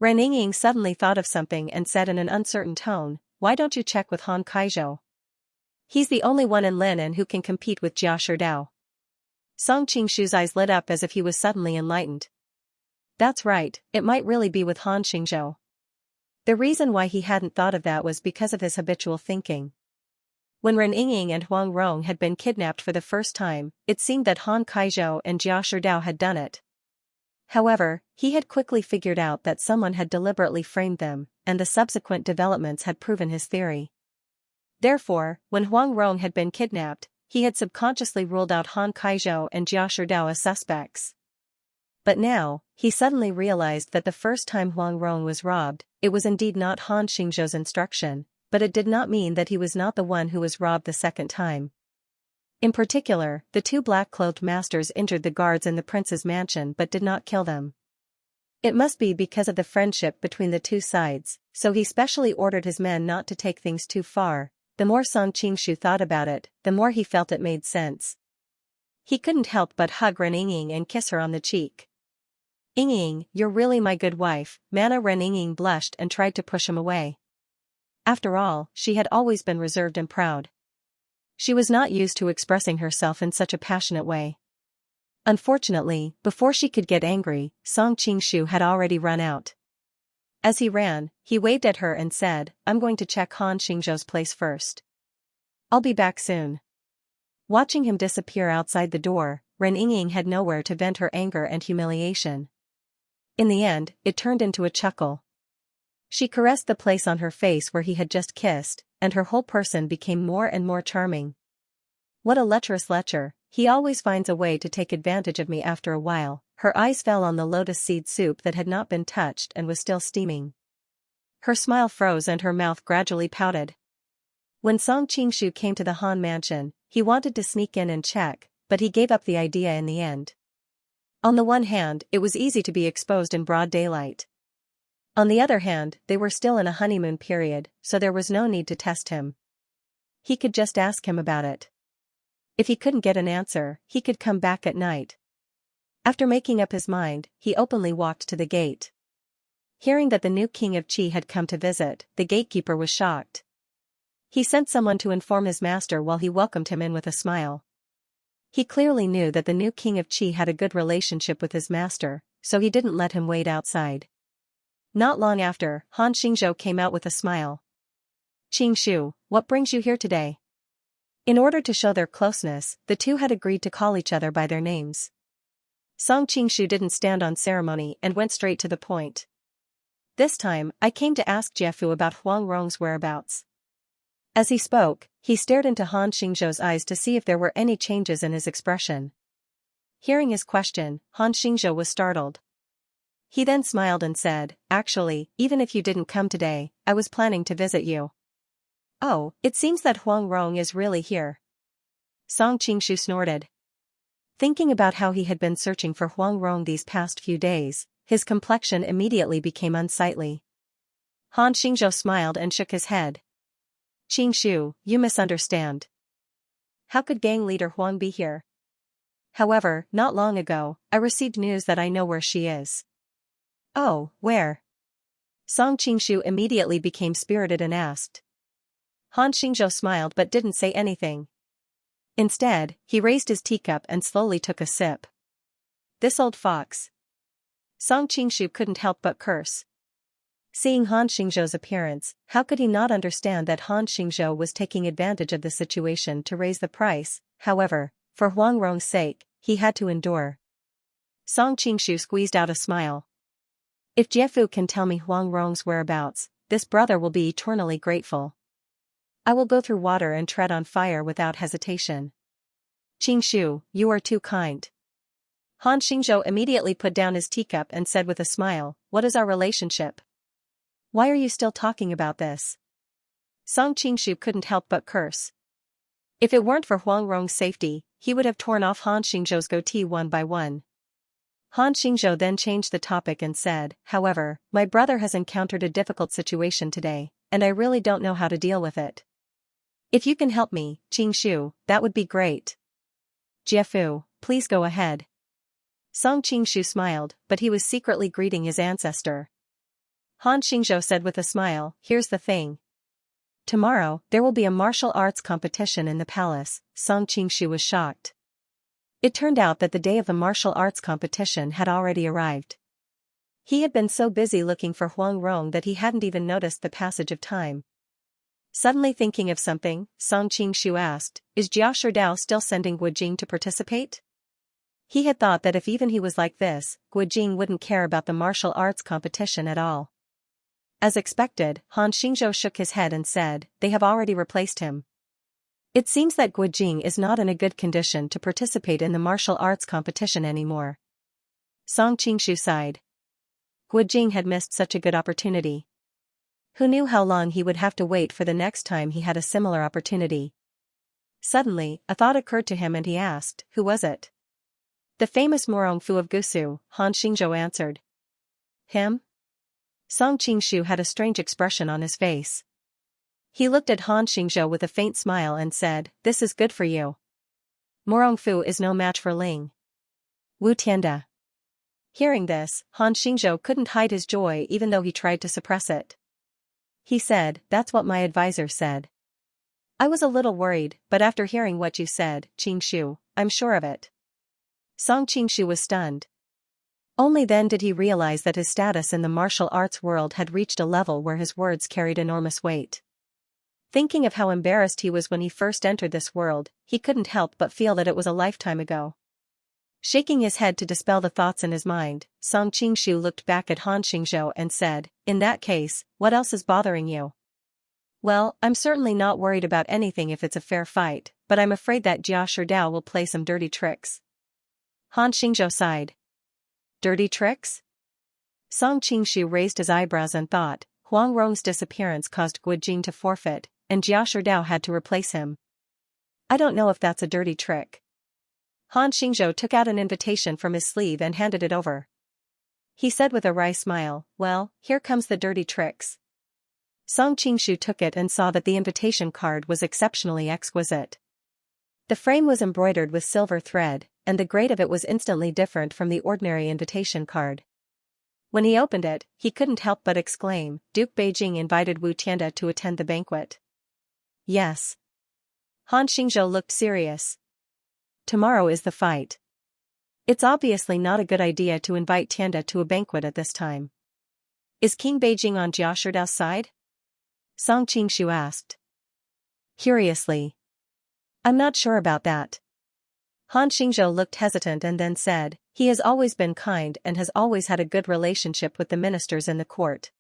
Ren Yingying suddenly thought of something and said in an uncertain tone, why don't you check with Han Kaizhou? He's the only one in Linan who can compete with Jia Sherdao. Song Qingshu's eyes lit up as if he was suddenly enlightened. That's right, it might really be with Han Xingzhou. The reason why he hadn't thought of that was because of his habitual thinking. When Ren Yingying and Huang Rong had been kidnapped for the first time, it seemed that Han Kaizhou and Jia Sherdao had done it. However, he had quickly figured out that someone had deliberately framed them, and the subsequent developments had proven his theory. Therefore, when Huang Rong had been kidnapped, he had subconsciously ruled out Han Kaizhou and Jia Sherdao as suspects. But now, he suddenly realized that the first time Huang Rong was robbed, it was indeed not Han Xingzhou's instruction, but it did not mean that he was not the one who was robbed the second time. In particular, the two black-clothed masters injured the guards in the prince's mansion but did not kill them. It must be because of the friendship between the two sides, so he specially ordered his men not to take things too far. The more Song Qingshu thought about it, the more he felt it made sense. He couldn't help but hug Ren Yingying and kiss her on the cheek. Yingying, you're really my good wife. Mana Ren Yingying blushed and tried to push him away. After all, she had always been reserved and proud. She was not used to expressing herself in such a passionate way. Unfortunately, before she could get angry, Song Qingshu had already run out. As he ran, he waved at her and said, I'm going to check Han Xingzhou's place first. I'll be back soon. Watching him disappear outside the door, Ren Yingying had nowhere to vent her anger and humiliation. In the end, it turned into a chuckle. She caressed the place on her face where he had just kissed, and her whole person became more and more charming. What a lecherous lecher, he always finds a way to take advantage of me after a while. Her eyes fell on the lotus seed soup that had not been touched and was still steaming. Her smile froze and her mouth gradually pouted. When Song Qingshu came to the Han mansion, he wanted to sneak in and check, but he gave up the idea in the end. On the one hand, it was easy to be exposed in broad daylight. On the other hand, they were still in a honeymoon period, so there was no need to test him. He could just ask him about it. If he couldn't get an answer, he could come back at night. After making up his mind, he openly walked to the gate. Hearing that the new king of Qi had come to visit, the gatekeeper was shocked. He sent someone to inform his master while he welcomed him in with a smile. He clearly knew that the new king of Qi had a good relationship with his master, so he didn't let him wait outside. Not long after, Han Xingzhou came out with a smile. Qingshu, what brings you here today? In order to show their closeness, the two had agreed to call each other by their names. Song Qingshu didn't stand on ceremony and went straight to the point. This time, I came to ask Jiefu about Huang Rong's whereabouts. As he spoke, he stared into Han Xingzhou's eyes to see if there were any changes in his expression. Hearing his question, Han Xingzhou was startled. He then smiled and said, actually, even if you didn't come today, I was planning to visit you. Oh, it seems that Huang Rong is really here. Song Qingshu snorted. Thinking about how he had been searching for Huang Rong these past few days, his complexion immediately became unsightly. Han Xingzhou smiled and shook his head. Qingshu, you misunderstand. How could gang leader Huang be here? However, not long ago, I received news that I know where she is. Oh, where? Song Qingshu immediately became spirited and asked. Han Xingzhou smiled but didn't say anything. Instead, he raised his teacup and slowly took a sip. This old fox. Song Qingshu couldn't help but curse. Seeing Han Xingzhou's appearance, how could he not understand that Han Xingzhou was taking advantage of the situation to raise the price? However, for Huang Rong's sake, he had to endure. Song Qingshu squeezed out a smile. If Jiefu can tell me Huang Rong's whereabouts, this brother will be eternally grateful. I will go through water and tread on fire without hesitation. Qingshu, you are too kind. Han Xingzhou immediately put down his teacup and said with a smile, "What is our relationship? Why are you still talking about this?" Song Qingshu couldn't help but curse. If it weren't for Huang Rong's safety, he would have torn off Han Xingzhou's goatee one by one. Han Xingzhou then changed the topic and said, "However, my brother has encountered a difficult situation today, and I really don't know how to deal with it. If you can help me, Qingshu, that would be great." "Jiefu, please go ahead." Song Qingshu smiled, but he was secretly greeting his ancestor. Han Xingzhou said with a smile, "Here's the thing. Tomorrow, there will be a martial arts competition in the palace." Song Qingshu was shocked. It turned out that the day of the martial arts competition had already arrived. He had been so busy looking for Huang Rong that he hadn't even noticed the passage of time. Suddenly thinking of something, Song Qingshu asked, "Is Jia Sherdao still sending Guojing to participate?" He had thought that if even he was like this, Guojing wouldn't care about the martial arts competition at all. As expected, Han Xingzhou shook his head and said, "They have already replaced him. It seems that Guojing is not in a good condition to participate in the martial arts competition anymore." Song Qingshu sighed. Guojing had missed such a good opportunity. Who knew how long he would have to wait for the next time he had a similar opportunity? Suddenly, a thought occurred to him and he asked, "Who was it?" "The famous Morong Fu of Gusu," Han Xingzhou answered. "Him?" Song Qingshu had a strange expression on his face. He looked at Han Xingzhou with a faint smile and said, "This is good for you. Morong Fu is no match for Ling Wu Tianda." Hearing this, Han Xingzhou couldn't hide his joy even though he tried to suppress it. He said, "That's what my advisor said. I was a little worried, but after hearing what you said, Qingshu, I'm sure of it." Song Qingshu was stunned. Only then did he realize that his status in the martial arts world had reached a level where his words carried enormous weight. Thinking of how embarrassed he was when he first entered this world, he couldn't help but feel that it was a lifetime ago. Shaking his head to dispel the thoughts in his mind, Song Qingshu looked back at Han Xingzhou and said, "In that case, what else is bothering you?" "Well, I'm certainly not worried about anything if it's a fair fight, but I'm afraid that Jia Sherdao will play some dirty tricks." Han Xingzhou sighed. "Dirty tricks?" Song Qingshu raised his eyebrows and thought, Huang Rong's disappearance caused Guojing to forfeit, and Jia Sherdao had to replace him. "I don't know if that's a dirty trick." Han Xingzhou took out an invitation from his sleeve and handed it over. He said with a wry smile, "Well, here comes the dirty tricks." Song Qingshu took it and saw that the invitation card was exceptionally exquisite. The frame was embroidered with silver thread, and the grade of it was instantly different from the ordinary invitation card. When he opened it, he couldn't help but exclaim, "Duke Beijing invited Wu Tianda to attend the banquet." "Yes." Han Xingzhou looked serious. "Tomorrow is the fight. It's obviously not a good idea to invite Tianda to a banquet at this time." "Is King Beijing on Jia Sherdao's side?" Song Qingshu asked. Curiously. "I'm not sure about that." Han Xingzhou looked hesitant and then said, "He has always been kind and has always had a good relationship with the ministers in the court.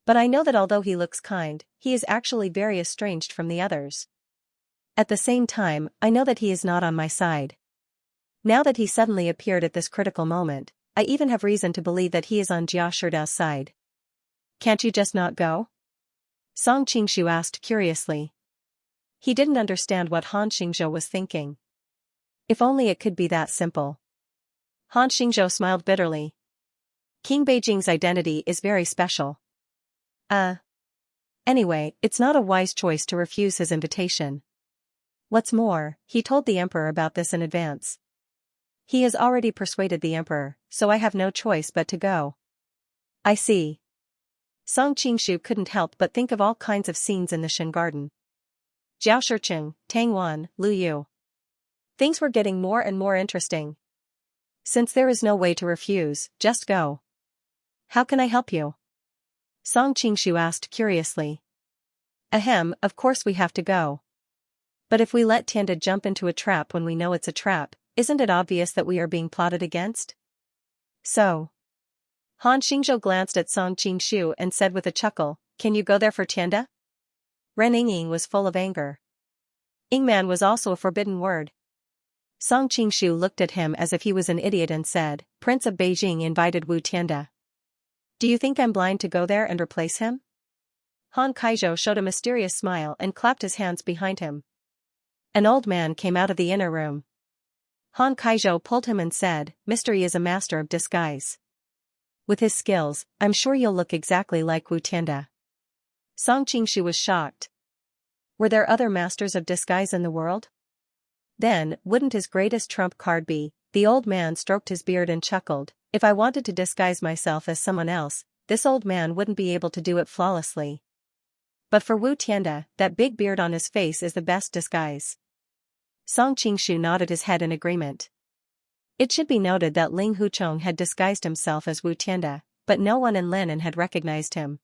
But I know that although he looks kind, he is actually very estranged from the others. At the same time, I know that he is not on my side. Now that he suddenly appeared at this critical moment, I even have reason to believe that he is on Jia Sherdao's side. Can't you just not go?" Song Qingshu asked curiously. He didn't understand what Han Xingzhou was thinking. If only it could be that simple. Han Xingzhou smiled bitterly. King Beijing's identity is very special. Anyway, it's not a wise choice to refuse his invitation. What's more, he told the emperor about this in advance. He has already persuaded the emperor, so I have no choice but to go." "I see." Song Qingshu couldn't help but think of all kinds of scenes in the Shen garden. Jiao Shiqing, Tang Wan, Lu Yu. Things were getting more and more interesting. Since there is no way to refuse, just go. "How can I help you?" Song Qingshu asked curiously. "Ahem, of course we have to go. But if we let Tianda jump into a trap when we know it's a trap, isn't it obvious that we are being plotted against?" "So." Han Xingzhou glanced at Song Qingshu and said with a chuckle, "Can you go there for Tianda?" Ren Yingying was full of anger. Ingman was also a forbidden word. Song Qingshu looked at him as if he was an idiot and said, Prince of Beijing invited Wu Tianda. Do you think I'm blind to go there and replace him? Han Kaizhou showed a mysterious smile and clapped his hands behind him. An old man came out of the inner room. Han Kaizhou pulled him and said, Mystery is a master of disguise. With his skills, I'm sure you'll look exactly like Wu Tianda. Song Qingshu was shocked. Were there other masters of disguise in the world? Then, wouldn't his greatest trump card be? The old man stroked his beard and chuckled. If I wanted to disguise myself as someone else, this old man wouldn't be able to do it flawlessly. But for Wu Tianda, that big beard on his face is the best disguise. Song Qingshu nodded his head in agreement. It should be noted that Ling Huchong had disguised himself as Wu Tianda, but no one in Lenin had recognized him.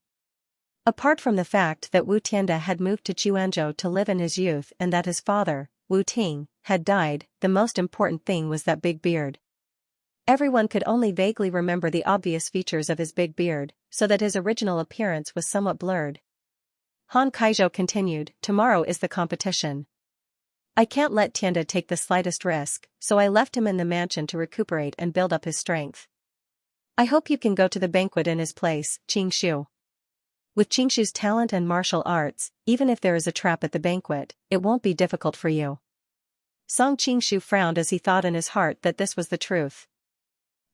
Apart from the fact that Wu Tianda had moved to Quanzhou to live in his youth and that his father, Wu Ting, had died, the most important thing was that big beard. Everyone could only vaguely remember the obvious features of his big beard, so that his original appearance was somewhat blurred. Han Kaizhou continued, Tomorrow is the competition. I can't let Tianda take the slightest risk, so I left him in the mansion to recuperate and build up his strength. I hope you can go to the banquet in his place, Qingshu. With Qingshu's talent and martial arts, even if there is a trap at the banquet, it won't be difficult for you. Song Qingshu frowned as he thought in his heart that this was the truth.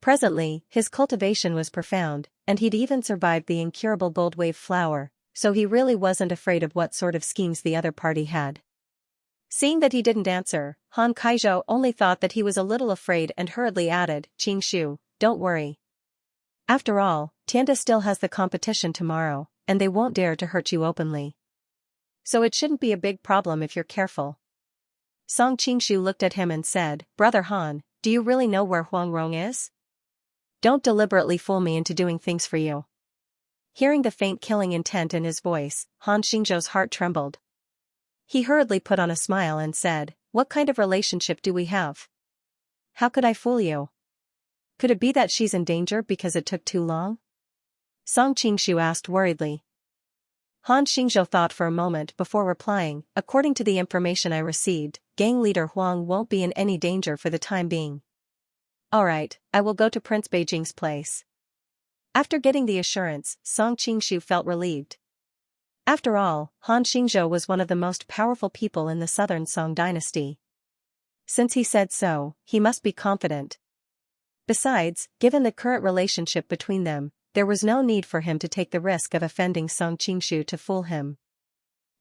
Presently, his cultivation was profound, and he'd even survived the incurable gold wave flower, so he really wasn't afraid of what sort of schemes the other party had. Seeing that he didn't answer, Han Kaizhou only thought that he was a little afraid and hurriedly added, Qingshu, don't worry. After all, Tianda still has the competition tomorrow, and they won't dare to hurt you openly. So it shouldn't be a big problem if you're careful. Song Qingshu looked at him and said, Brother Han, do you really know where Huang Rong is? Don't deliberately fool me into doing things for you. Hearing the faint killing intent in his voice, Han Xingzhou's heart trembled. He hurriedly put on a smile and said, What kind of relationship do we have? How could I fool you? Could it be that she's in danger because it took too long? Song Qingshu asked worriedly. Han Xingzhou thought for a moment before replying, According to the information I received, gang leader Huang won't be in any danger for the time being. Alright, I will go to Prince Beijing's place. After getting the assurance, Song Qingshu felt relieved. After all, Han Xingzhou was one of the most powerful people in the southern Song dynasty. Since he said so, he must be confident. Besides, given the current relationship between them, there was no need for him to take the risk of offending Song Qingshu to fool him.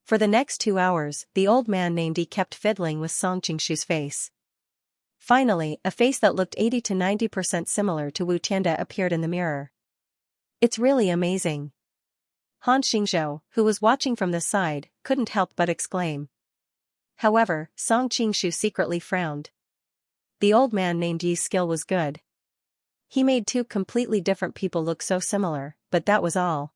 For the next 2 hours, the old man named Yi kept fiddling with Song Qingshu's face. Finally, a face that looked 80 to 90% similar to Wu Tianda appeared in the mirror. It's really amazing. Han Xingzhou, who was watching from the side, couldn't help but exclaim. However, Song Qingshu secretly frowned. The old man named Yi's skill was good. He made 2 completely different people look so similar, but that was all.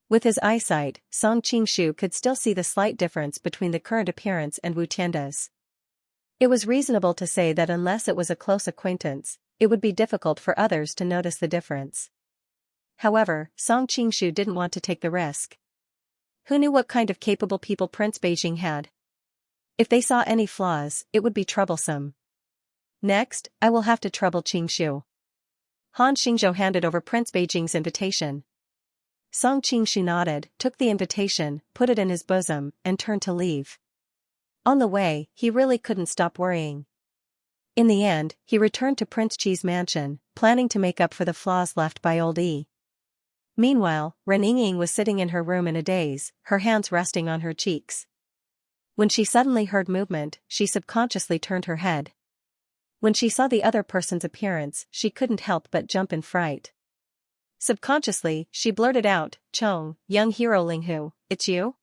With his eyesight, Song Qingshu could still see the slight difference between the current appearance and Wu Tianda's. It was reasonable to say that unless it was a close acquaintance, it would be difficult for others to notice the difference. However, Song Qingshu didn't want to take the risk. Who knew what kind of capable people Prince Beijing had? If they saw any flaws, it would be troublesome. Next, I will have to trouble Qingshu. Han Xingzhou handed over Prince Beijing's invitation. Song Qingshu nodded, took the invitation, put it in his bosom, and turned to leave. On the way, he really couldn't stop worrying. In the end, he returned to Prince Qi's mansion, planning to make up for the flaws left by old Yi. Meanwhile, Ren Yingying was sitting in her room in a daze, her hands resting on her cheeks. When she suddenly heard movement, she subconsciously turned her head. When she saw the other person's appearance, she couldn't help but jump in fright. Subconsciously, she blurted out, Chong, young hero Linghu, it's you?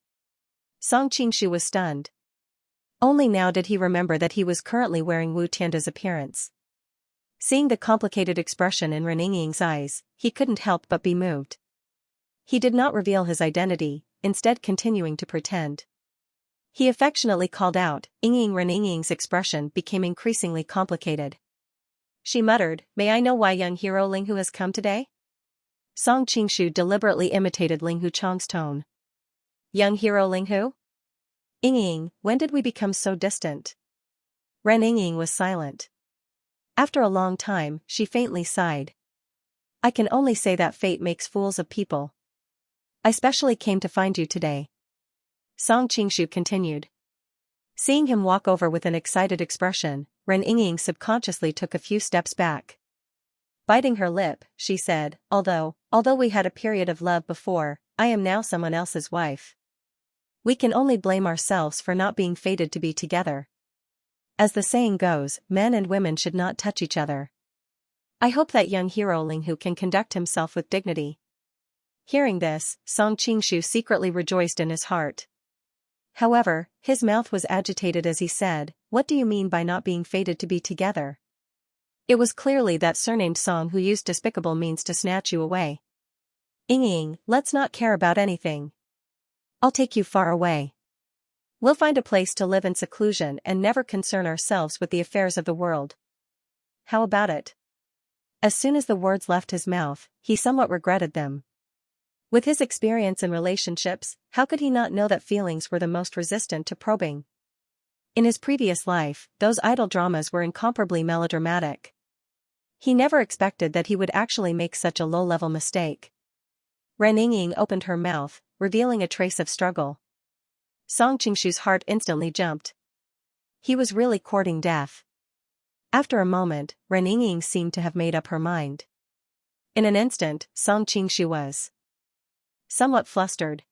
Song Qingshu was stunned. Only now did he remember that he was currently wearing Wu Tianda's appearance. Seeing the complicated expression in Ren Yingying's eyes, he couldn't help but be moved. He did not reveal his identity, instead continuing to pretend. He affectionately called out, Yingying. Ren Yingying's expression became increasingly complicated. She muttered, May I know why young hero Linghu has come today? Song Qingshu deliberately imitated Linghu Chong's tone. Young hero Linghu? Yingying, when did we become so distant? Ren Yingying was silent. After a long time, she faintly sighed. I can only say that fate makes fools of people. I specially came to find you today. Song Qingshu continued. Seeing him walk over with an excited expression, Ren Yingying subconsciously took a few steps back. Biting her lip, she said, although we had a period of love before, I am now someone else's wife. We can only blame ourselves for not being fated to be together. As the saying goes, men and women should not touch each other. I hope that young hero Ling Hu can conduct himself with dignity. Hearing this, Song Qingshu secretly rejoiced in his heart. However, his mouth was agitated as he said, what do you mean by not being fated to be together? It was clearly that surnamed Song who used despicable means to snatch you away. Yingying, let's not care about anything. I'll take you far away. We'll find a place to live in seclusion and never concern ourselves with the affairs of the world. How about it? As soon as the words left his mouth, he somewhat regretted them. With his experience in relationships, how could he not know that feelings were the most resistant to probing? In his previous life, those idle dramas were incomparably melodramatic. He never expected that he would actually make such a low-level mistake. Ren Yingying opened her mouth, revealing a trace of struggle. Song Qingshu's heart instantly jumped. He was really courting death. After a moment, Ren Yingying seemed to have made up her mind. In an instant, Song Qingshu was somewhat flustered.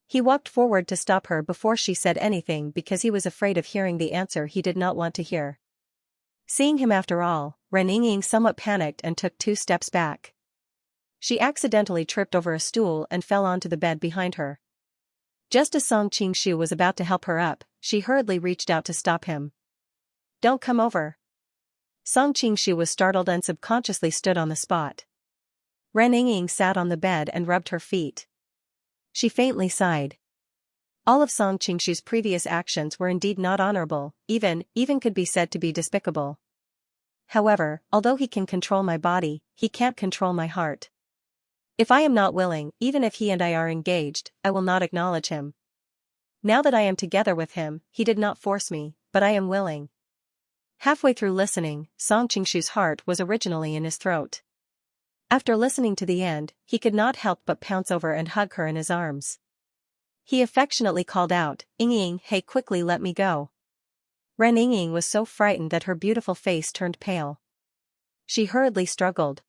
He walked forward to stop her before she said anything because he was afraid of hearing the answer he did not want to hear. Seeing him after all, Ren Yingying somewhat panicked and took 2 steps back. She accidentally tripped over a stool and fell onto the bed behind her. Just as Song Qingshu was about to help her up, she hurriedly reached out to stop him. Don't come over. Song Qingshu was startled and subconsciously stood on the spot. Ren Yingying sat on the bed and rubbed her feet. She faintly sighed. All of Song Qingshu's previous actions were indeed not honorable, even could be said to be despicable. However, although he can control my body, he can't control my heart. If I am not willing, even if he and I are engaged, I will not acknowledge him. Now that I am together with him, he did not force me, but I am willing. Halfway through listening, Song Qingshu's heart was originally in his throat. After listening to the end, he could not help but pounce over and hug her in his arms. He affectionately called out, Yingying, hey, quickly let me go. Ren Yingying was so frightened that her beautiful face turned pale. She hurriedly struggled.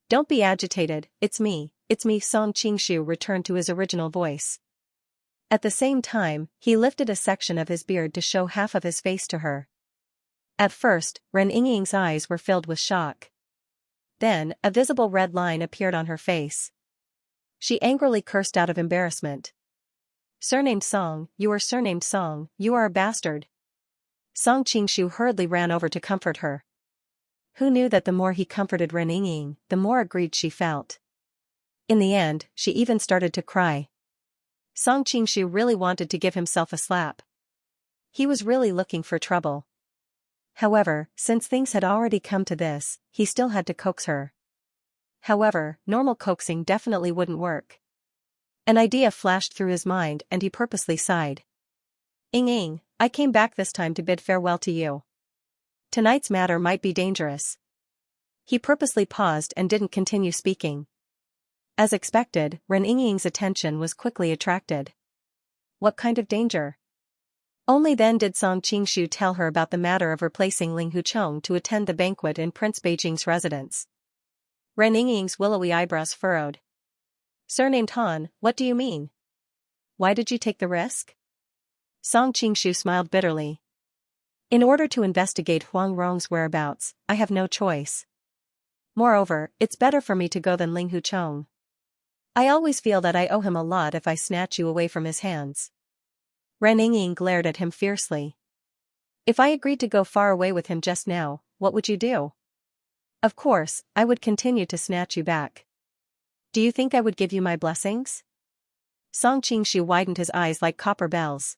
Don't be agitated, it's me, Song Qingshu returned to his original voice. At the same time, he lifted a section of his beard to show half of his face to her. At first, Ren Yingying's eyes were filled with shock. Then, a visible red line appeared on her face. She angrily cursed out of embarrassment. Surnamed Song, you are surnamed Song, you are a bastard. Song Qingshu hurriedly ran over to comfort her. Who knew that the more he comforted Ren Yingying, the more aggrieved she felt. In the end, she even started to cry. Song Qingshu really wanted to give himself a slap. He was really looking for trouble. However, since things had already come to this, he still had to coax her. However, normal coaxing definitely wouldn't work. An idea flashed through his mind and he purposely sighed. Yingying, I came back this time to bid farewell to you. Tonight's matter might be dangerous. He purposely paused and didn't continue speaking. As expected, Ren Yingying's attention was quickly attracted. What kind of danger? Only then did Song Qingshu tell her about the matter of replacing Ling Huchong to attend the banquet in Prince Beijing's residence. Ren Yingying's willowy eyebrows furrowed. Surnamed Han, what do you mean? Why did you take the risk? Song Qingshu smiled bitterly. In order to investigate Huang Rong's whereabouts, I have no choice. Moreover, it's better for me to go than Ling Huchong. I always feel that I owe him a lot if I snatch you away from his hands. Ren Yingying glared at him fiercely. If I agreed to go far away with him just now, what would you do? Of course, I would continue to snatch you back. Do you think I would give you my blessings? Song Qingshu widened his eyes like copper bells.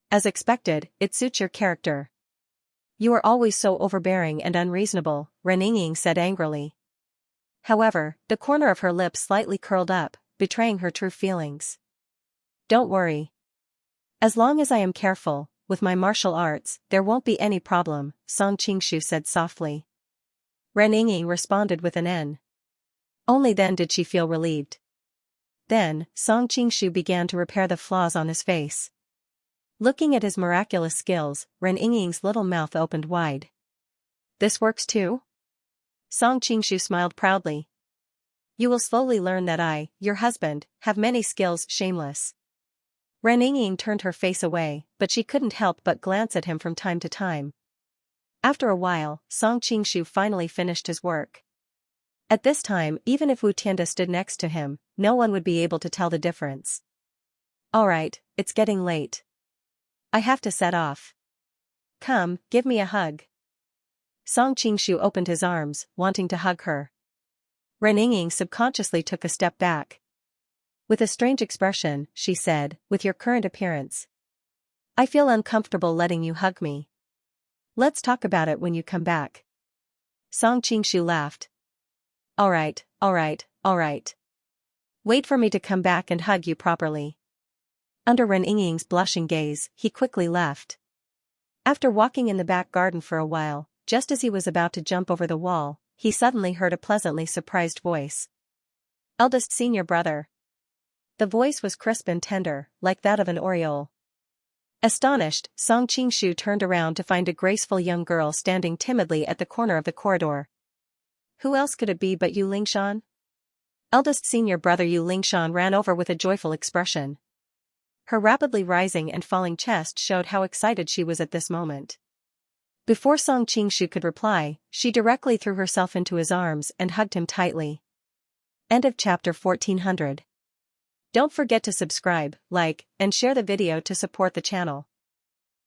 As expected, it suits your character. You are always so overbearing and unreasonable, Ren Yingying said angrily. However, the corner of her lips slightly curled up, betraying her true feelings. Don't worry. As long as I am careful, with my martial arts, there won't be any problem, Song Qingshu said softly. Ren Yingying responded with an N. Only then did she feel relieved. Then, Song Qingshu began to repair the flaws on his face. Looking at his miraculous skills, Ren Yingying's little mouth opened wide. This works too? Song Qingshu smiled proudly. You will slowly learn that I, your husband, have many skills. Shameless. Ren Yingying turned her face away, but she couldn't help but glance at him from time to time. After a while, Song Qingshu finally finished his work. At this time, even if Wu Tianda stood next to him, no one would be able to tell the difference. Alright, it's getting late. I have to set off. Come, give me a hug. Song Qingshu opened his arms, wanting to hug her. Ren Yingying subconsciously took a step back. With a strange expression, she said, with your current appearance, I feel uncomfortable letting you hug me. Let's talk about it when you come back. Song Qingshu laughed. Alright. Wait for me to come back and hug you properly. Under Ren Yingying's blushing gaze, he quickly left. After walking in the back garden for a while, just as he was about to jump over the wall, he suddenly heard a pleasantly surprised voice. Eldest senior brother. The voice was crisp and tender, like that of an oriole. Astonished, Song Qingshu turned around to find a graceful young girl standing timidly at the corner of the corridor. Who else could it be but Yu Lingshan? Eldest senior brother Yu Lingshan ran over with a joyful expression. Her rapidly rising and falling chest showed how excited she was at this moment. Before Song Qingshu could reply, she directly threw herself into his arms and hugged him tightly. End of chapter 1400. Don't forget to subscribe, like, and share the video to support the channel.